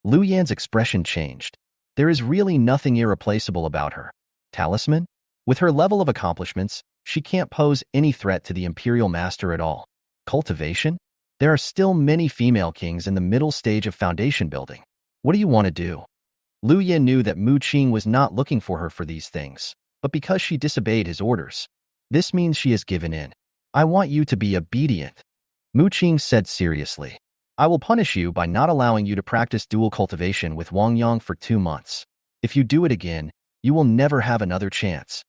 Lu Yan's expression changed. There is really nothing irreplaceable about her. Talisman? With her level of accomplishments, she can't pose any threat to the Imperial Master at all. Cultivation? There are still many female kings in the middle stage of foundation building. What do you want to do? Lu Yan knew that Mu Qing was not looking for her for these things, but because she disobeyed his orders. This means she has given in. I want you to be obedient. Mu Qing said seriously. I will punish you by not allowing you to practice dual cultivation with Wang Yang for 2 months. If you do it again, you will never have another chance.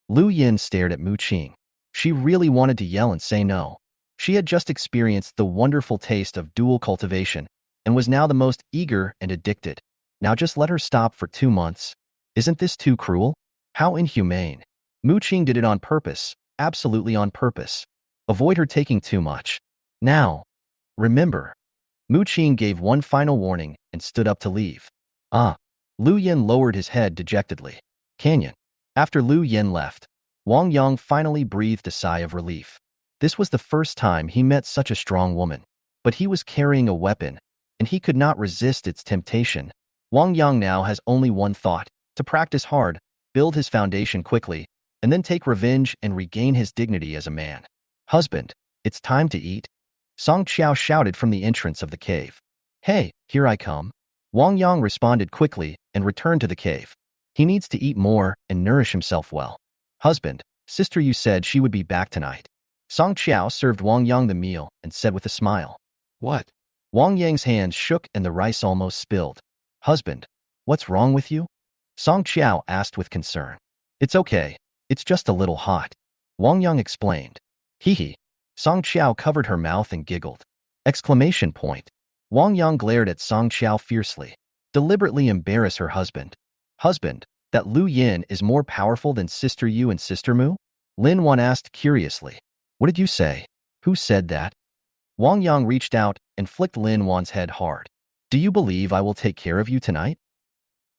Lu Yan stared at Mu Qing. She really wanted to yell and say no. She had just experienced the wonderful taste of dual cultivation and was now the most eager and addicted. Now just let her stop for 2 months. Isn't this too cruel? How inhumane. Mu Qing did it on purpose, absolutely on purpose. Avoid her taking too much. Now, remember. Mu Qing gave one final warning and stood up to leave. Lu Yan lowered his head dejectedly. Canyon. After Lu Yan left, Wang Yang finally breathed a sigh of relief. This was the first time he met such a strong woman, but he was carrying a weapon, and he could not resist its temptation. Wang Yang now has only one thought, to practice hard, build his foundation quickly, and then take revenge and regain his dignity as a man. Husband, it's time to eat. Song Qiao shouted from the entrance of the cave. Hey, here I come. Wang Yang responded quickly and returned to the cave. He needs to eat more and nourish himself well. Husband, sister you said she would be back tonight. Song Qiao served Wang Yang the meal and said with a smile. What? Wang Yang's hands shook and the rice almost spilled. Husband, what's wrong with you? Song Qiao asked with concern. It's okay. It's just a little hot. Wang Yang explained. Hee hee. Song Qiao covered her mouth and giggled. Exclamation point. Wang Yang glared at Song Qiao fiercely. Deliberately embarrass her husband. Husband, that Lu Yan is more powerful than Sister Yu and Sister Mu? Lin Wan asked curiously. What did you say? Who said that? Wang Yang reached out and flicked Lin Wan's head hard. Do you believe I will take care of you tonight?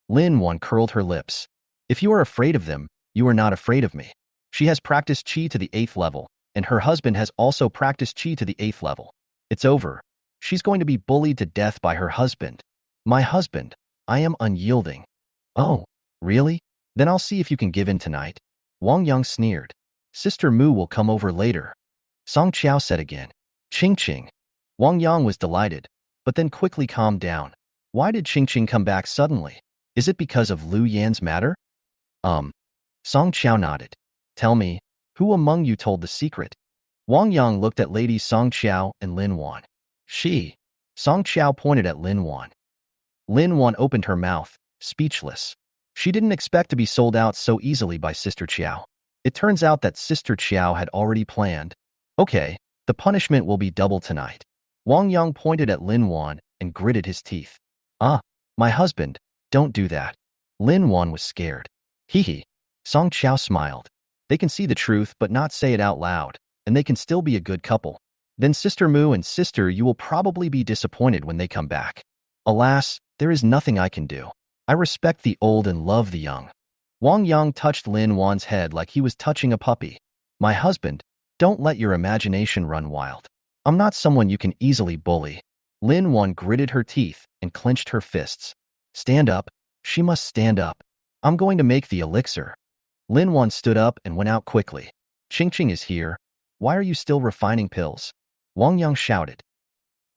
Lin Wan curled her lips. If you are afraid of them, you are not afraid of me. She has practiced Qi to the 8th level, and her husband has also practiced Qi to the 8th level. It's over. She's going to be bullied to death by her husband. My husband, I am unyielding. Oh, really? Then I'll see if you can give in tonight. Wang Yang sneered. Sister Mu will come over later. Song Qiao said again. Ching Ching. Wang Yang was delighted, but then quickly calmed down. Why did Ching Ching come back suddenly? Is it because of Lu Yan's matter? Song Qiao nodded. Tell me, who among you told the secret? Wang Yang looked at ladies Song Qiao and Lin Wan. She. Song Qiao pointed at Lin Wan. Lin Wan opened her mouth, speechless. She didn't expect to be sold out so easily by Sister Qiao. It turns out that Sister Qiao had already planned. Okay, the punishment will be double tonight. Wang Yang pointed at Lin Wan and gritted his teeth. My husband, don't do that. Lin Wan was scared. Hee. Song Qiao smiled. They can see the truth but not say it out loud, and they can still be a good couple. Then Sister Mu and Sister, you will probably be disappointed when they come back. Alas, there is nothing I can do. I respect the old and love the young. Wang Yang touched Lin Wan's head like he was touching a puppy. My husband, don't let your imagination run wild. I'm not someone you can easily bully. Lin Wan gritted her teeth and clenched her fists. Stand up. She must stand up. I'm going to make the elixir. Lin Wan stood up and went out quickly. Qingqing is here. Why are you still refining pills? Wang Yang shouted.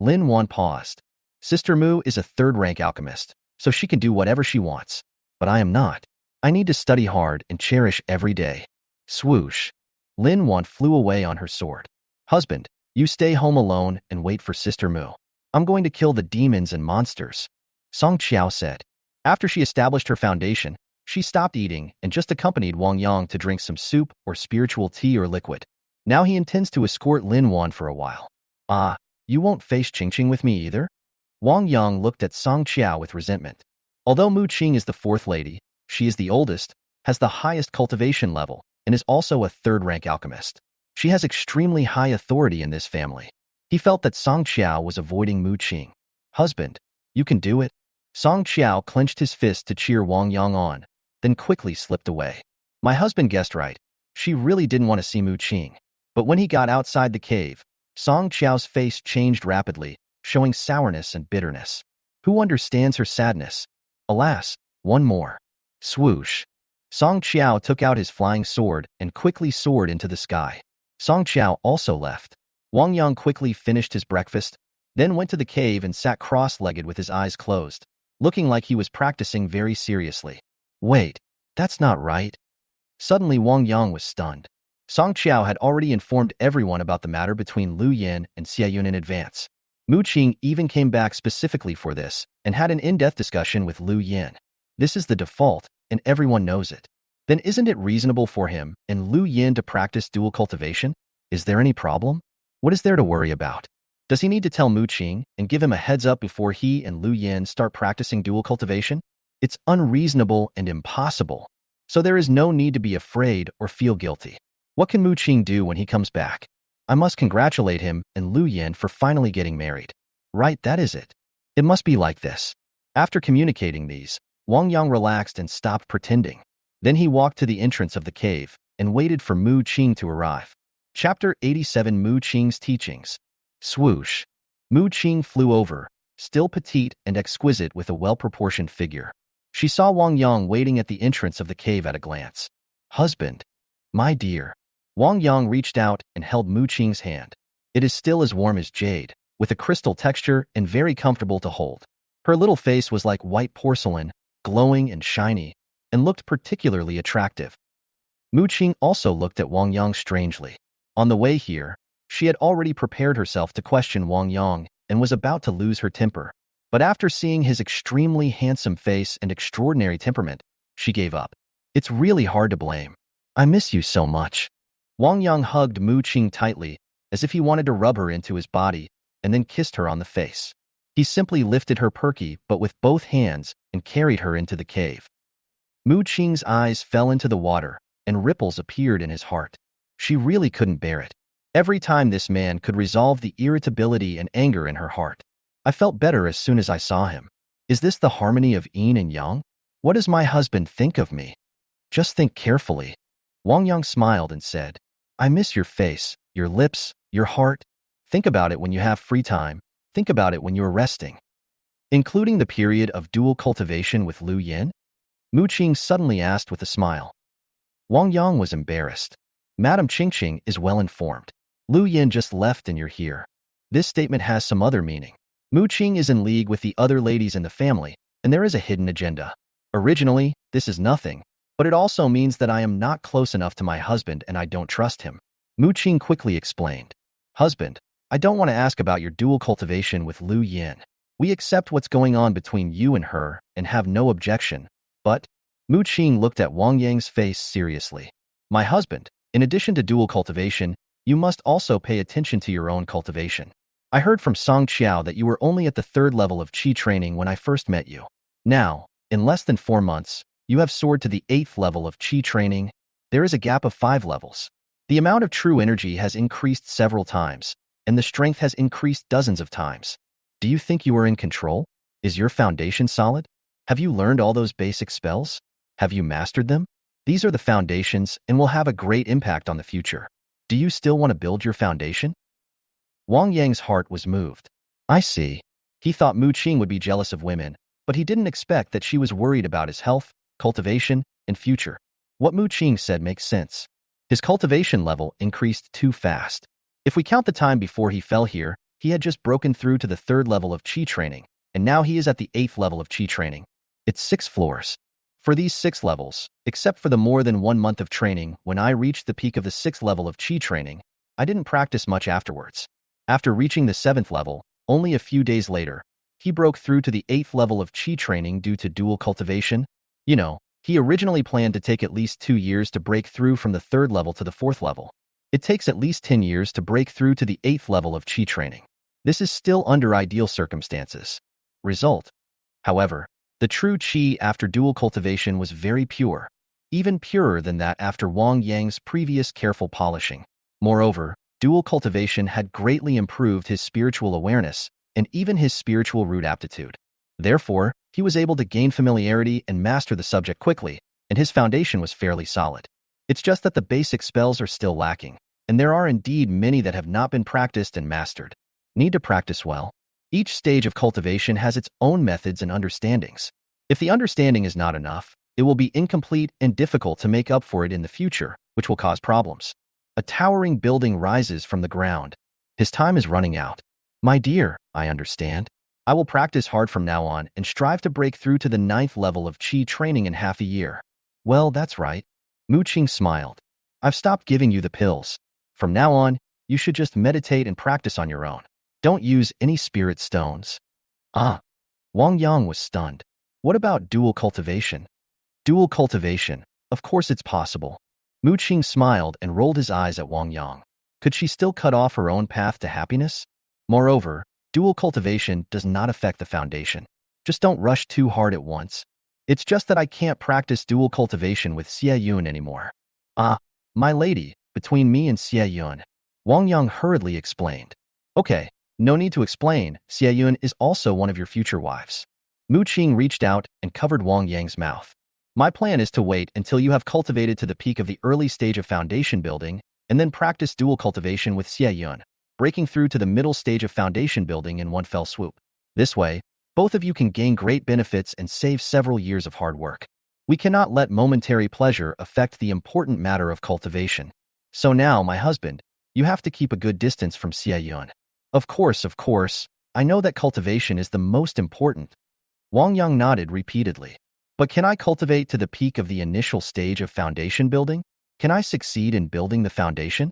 Lin Wan paused. Sister Mu is a third-rank alchemist, so she can do whatever she wants. But I am not. I need to study hard and cherish every day. Swoosh. Lin Wan flew away on her sword. Husband, you stay home alone and wait for Sister Mu. I'm going to kill the demons and monsters. Song Qiao said. After she established her foundation, she stopped eating and just accompanied Wang Yang to drink some soup or spiritual tea or liquid. Now he intends to escort Lin Wan for a while. Ah, you won't face Qingqing with me either? Wang Yang looked at Song Qiao with resentment. Although Mu Qing is the fourth lady, she is the oldest, has the highest cultivation level, and is also a third-rank alchemist. She has extremely high authority in this family. He felt that Song Qiao was avoiding Mu Qing. Husband, you can do it. Song Qiao clenched his fist to cheer Wang Yang on, then quickly slipped away. My husband guessed right. She really didn't want to see Mu Qing. But when he got outside the cave, Song Qiao's face changed rapidly, showing sourness and bitterness. Who understands her sadness? Alas, one more. Swoosh. Song Qiao took out his flying sword and quickly soared into the sky. Song Qiao also left. Wang Yang quickly finished his breakfast, then went to the cave and sat cross-legged with his eyes closed, looking like he was practicing very seriously. Wait, that's not right. Suddenly Wang Yang was stunned. Song Qiao had already informed everyone about the matter between Lu Yin and Xie Yun in advance. Mu Qing even came back specifically for this and had an in-depth discussion with Lu Yin. This is the default, and everyone knows it. Then isn't it reasonable for him and Lu Yin to practice dual cultivation? Is there any problem? What is there to worry about? Does he need to tell Mu Qing and give him a heads up before he and Lu Yin start practicing dual cultivation? It's unreasonable and impossible. So there is no need to be afraid or feel guilty. What can Mu Qing do when he comes back? I must congratulate him and Lu Yin for finally getting married. Right, that is it. It must be like this. After communicating these, Wang Yang relaxed and stopped pretending. Then he walked to the entrance of the cave and waited for Mu Qing to arrive. Chapter 87 Mu Qing's Teachings. Swoosh. Mu Qing flew over, still petite and exquisite with a well-proportioned figure. She saw Wang Yang waiting at the entrance of the cave at a glance. Husband. My dear. Wang Yang reached out and held Mu Qing's hand. It is still as warm as jade, with a crystal texture and very comfortable to hold. Her little face was like white porcelain, glowing and shiny, and looked particularly attractive. Mu Qing also looked at Wang Yang strangely. On the way here, she had already prepared herself to question Wang Yang and was about to lose her temper. But after seeing his extremely handsome face and extraordinary temperament, she gave up. It's really hard to blame. I miss you so much. Wang Yang hugged Mu Qing tightly, as if he wanted to rub her into his body, and then kissed her on the face. He simply lifted her perky but with both hands and carried her into the cave. Mu Qing's eyes fell into the water, and ripples appeared in his heart. She really couldn't bear it. Every time this man could resolve the irritability and anger in her heart. I felt better as soon as I saw him. Is this the harmony of yin and yang? What does my husband think of me? Just think carefully. Wang Yang smiled and said, I miss your face, your lips, your heart. Think about it when you have free time. Think about it when you are resting. Including the period of dual cultivation with Lu Yin? Mu Qing suddenly asked with a smile. Wang Yang was embarrassed. Madam Qingqing is well informed. Lu Yin just left and you're here. This statement has some other meaning. Mu Qing is in league with the other ladies in the family, and there is a hidden agenda. Originally, this is nothing, but it also means that I am not close enough to my husband and I don't trust him. Mu Qing quickly explained. Husband, I don't want to ask about your dual cultivation with Lu Yin. We accept what's going on between you and her and have no objection, but Mu Qing looked at Wang Yang's face seriously. My husband, in addition to dual cultivation, you must also pay attention to your own cultivation. I heard from Song Qiao that you were only at the 3rd level of Qi training when I first met you. Now, in less than 4 months, You have soared to the 8th level of Qi training. There is a gap of 5 levels. The amount of true energy has increased several times, and the strength has increased dozens of times. Do you think you are in control? Is your foundation solid? Have you learned all those basic spells? Have you mastered them? These are the foundations and will have a great impact on the future. Do you still want to build your foundation? Wang Yang's heart was moved. I see. He thought Mu Qing would be jealous of women, but he didn't expect that she was worried about his health, cultivation, and future. What Mu Qing said makes sense. His cultivation level increased too fast. If we count the time before he fell here, he had just broken through to the 3rd level of Qi training, and now he is at the 8th level of Qi training. It's 6 floors. For these 6 levels, except for the more than 1 month of training, when I reached the peak of the 6th level of Qi training, I didn't practice much afterwards. After reaching the 7th level, only a few days later, he broke through to the 8th level of Qi training due to dual cultivation. You know, he originally planned to take at least 2 years to break through from the 3rd level to the 4th level. It takes at least 10 years to break through to the 8th level of Qi training. This is still under ideal circumstances. Result. However, the true Qi after dual cultivation was very pure, even purer than that after Wang Yang's previous careful polishing. Moreover, dual cultivation had greatly improved his spiritual awareness and even his spiritual root aptitude. Therefore, he was able to gain familiarity and master the subject quickly, and his foundation was fairly solid. It's just that the basic spells are still lacking, and there are indeed many that have not been practiced and mastered. Need to practice well. Each stage of cultivation has its own methods and understandings. If the understanding is not enough, it will be incomplete and difficult to make up for it in the future, which will cause problems. A towering building rises from the ground. His time is running out. My dear, I understand. I will practice hard from now on and strive to break through to the 9th level of Qi training in half a year. Well, that's right. Mu Qing smiled. I've stopped giving you the pills. From now on, you should just meditate and practice on your own. Don't use any spirit stones. Ah. Wang Yang was stunned. What about dual cultivation? Dual cultivation. Of course it's possible. Mu Qing smiled and rolled his eyes at Wang Yang. Could she still cut off her own path to happiness? Moreover, dual cultivation does not affect the foundation. Just don't rush too hard at once. It's just that I can't practice dual cultivation with Xie Yun anymore. Ah, my lady, between me and Xie Yun. Wang Yang hurriedly explained. Okay, no need to explain, Xie Yun is also one of your future wives. Mu Qing reached out and covered Wang Yang's mouth. My plan is to wait until you have cultivated to the peak of the early stage of foundation building, and then practice dual cultivation with Xie Yun, breaking through to the middle stage of foundation building in one fell swoop. This way, both of you can gain great benefits and save several years of hard work. We cannot let momentary pleasure affect the important matter of cultivation. So now, my husband, you have to keep a good distance from Xie Yun. Of course, I know that cultivation is the most important. Wang Yang nodded repeatedly. But can I cultivate to the peak of the initial stage of foundation building? Can I succeed in building the foundation?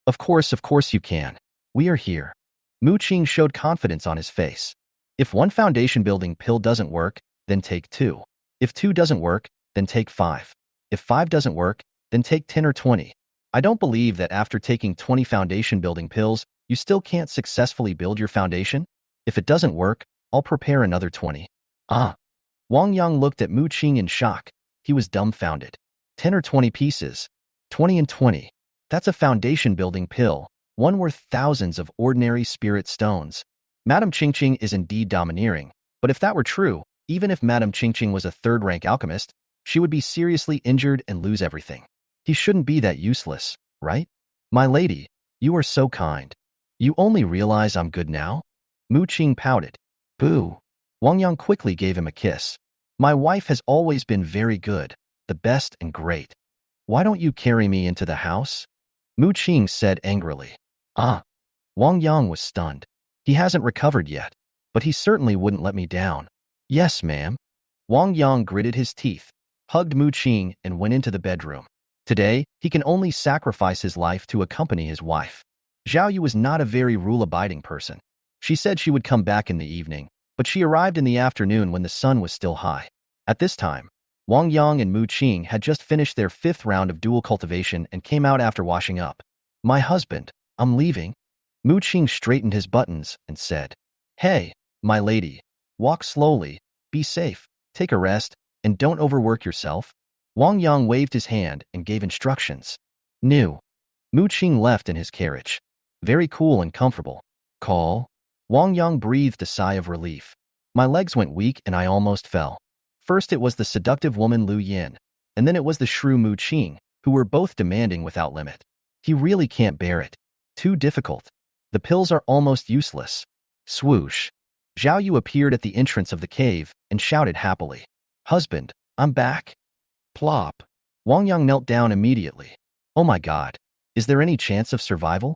Of course you can. We are here. Mu Qing showed confidence on his face. If one foundation building pill doesn't work, then take 2. If 2 doesn't work, then take 5. If 5 doesn't work, then take 10 or 20. I don't believe that after taking 20 foundation building pills, you still can't successfully build your foundation. If it doesn't work, I'll prepare another 20. Ah. Wang Yang looked at Mu Qing in shock. He was dumbfounded. 10 or 20 pieces. 20 and 20. That's a foundation building pill, one worth thousands of ordinary spirit stones. Madame Qingqing is indeed domineering, but if that were true, even if Madame Qingqing was a third-rank alchemist, she would be seriously injured and lose everything. He shouldn't be that useless, right? My lady, you are so kind. You only realize I'm good now? Mu Qing pouted. Boo. Wang Yang quickly gave him a kiss. My wife has always been very good, the best and great. Why don't you carry me into the house? Mu Qing said angrily. Ah. Wang Yang was stunned. He hasn't recovered yet, but he certainly wouldn't let me down. Yes, ma'am. Wang Yang gritted his teeth, hugged Mu Qing, and went into the bedroom. Today, he can only sacrifice his life to accompany his wife. Zhao Yu was not a very rule-abiding person. She said she would come back in the evening, but she arrived in the afternoon when the sun was still high. At this time, Wang Yang and Mu Qing had just finished their 5th round of dual cultivation and came out after washing up. My husband, I'm leaving. Mu Qing straightened his buttons and said, Hey, my lady, walk slowly, be safe, take a rest, and don't overwork yourself. Wang Yang waved his hand and gave instructions. New. Mu Qing left in his carriage. Very cool and comfortable. Call. Wang Yang breathed a sigh of relief. My legs went weak and I almost fell. First it was the seductive woman Lu Yin, and then it was the shrew Mu Qing, who were both demanding without limit. He really can't bear it. Too difficult. The pills are almost useless. Swoosh. Zhao Yu appeared at the entrance of the cave and shouted happily. Husband, I'm back. Plop. Wang Yang knelt down immediately. Oh my God. Is there any chance of survival?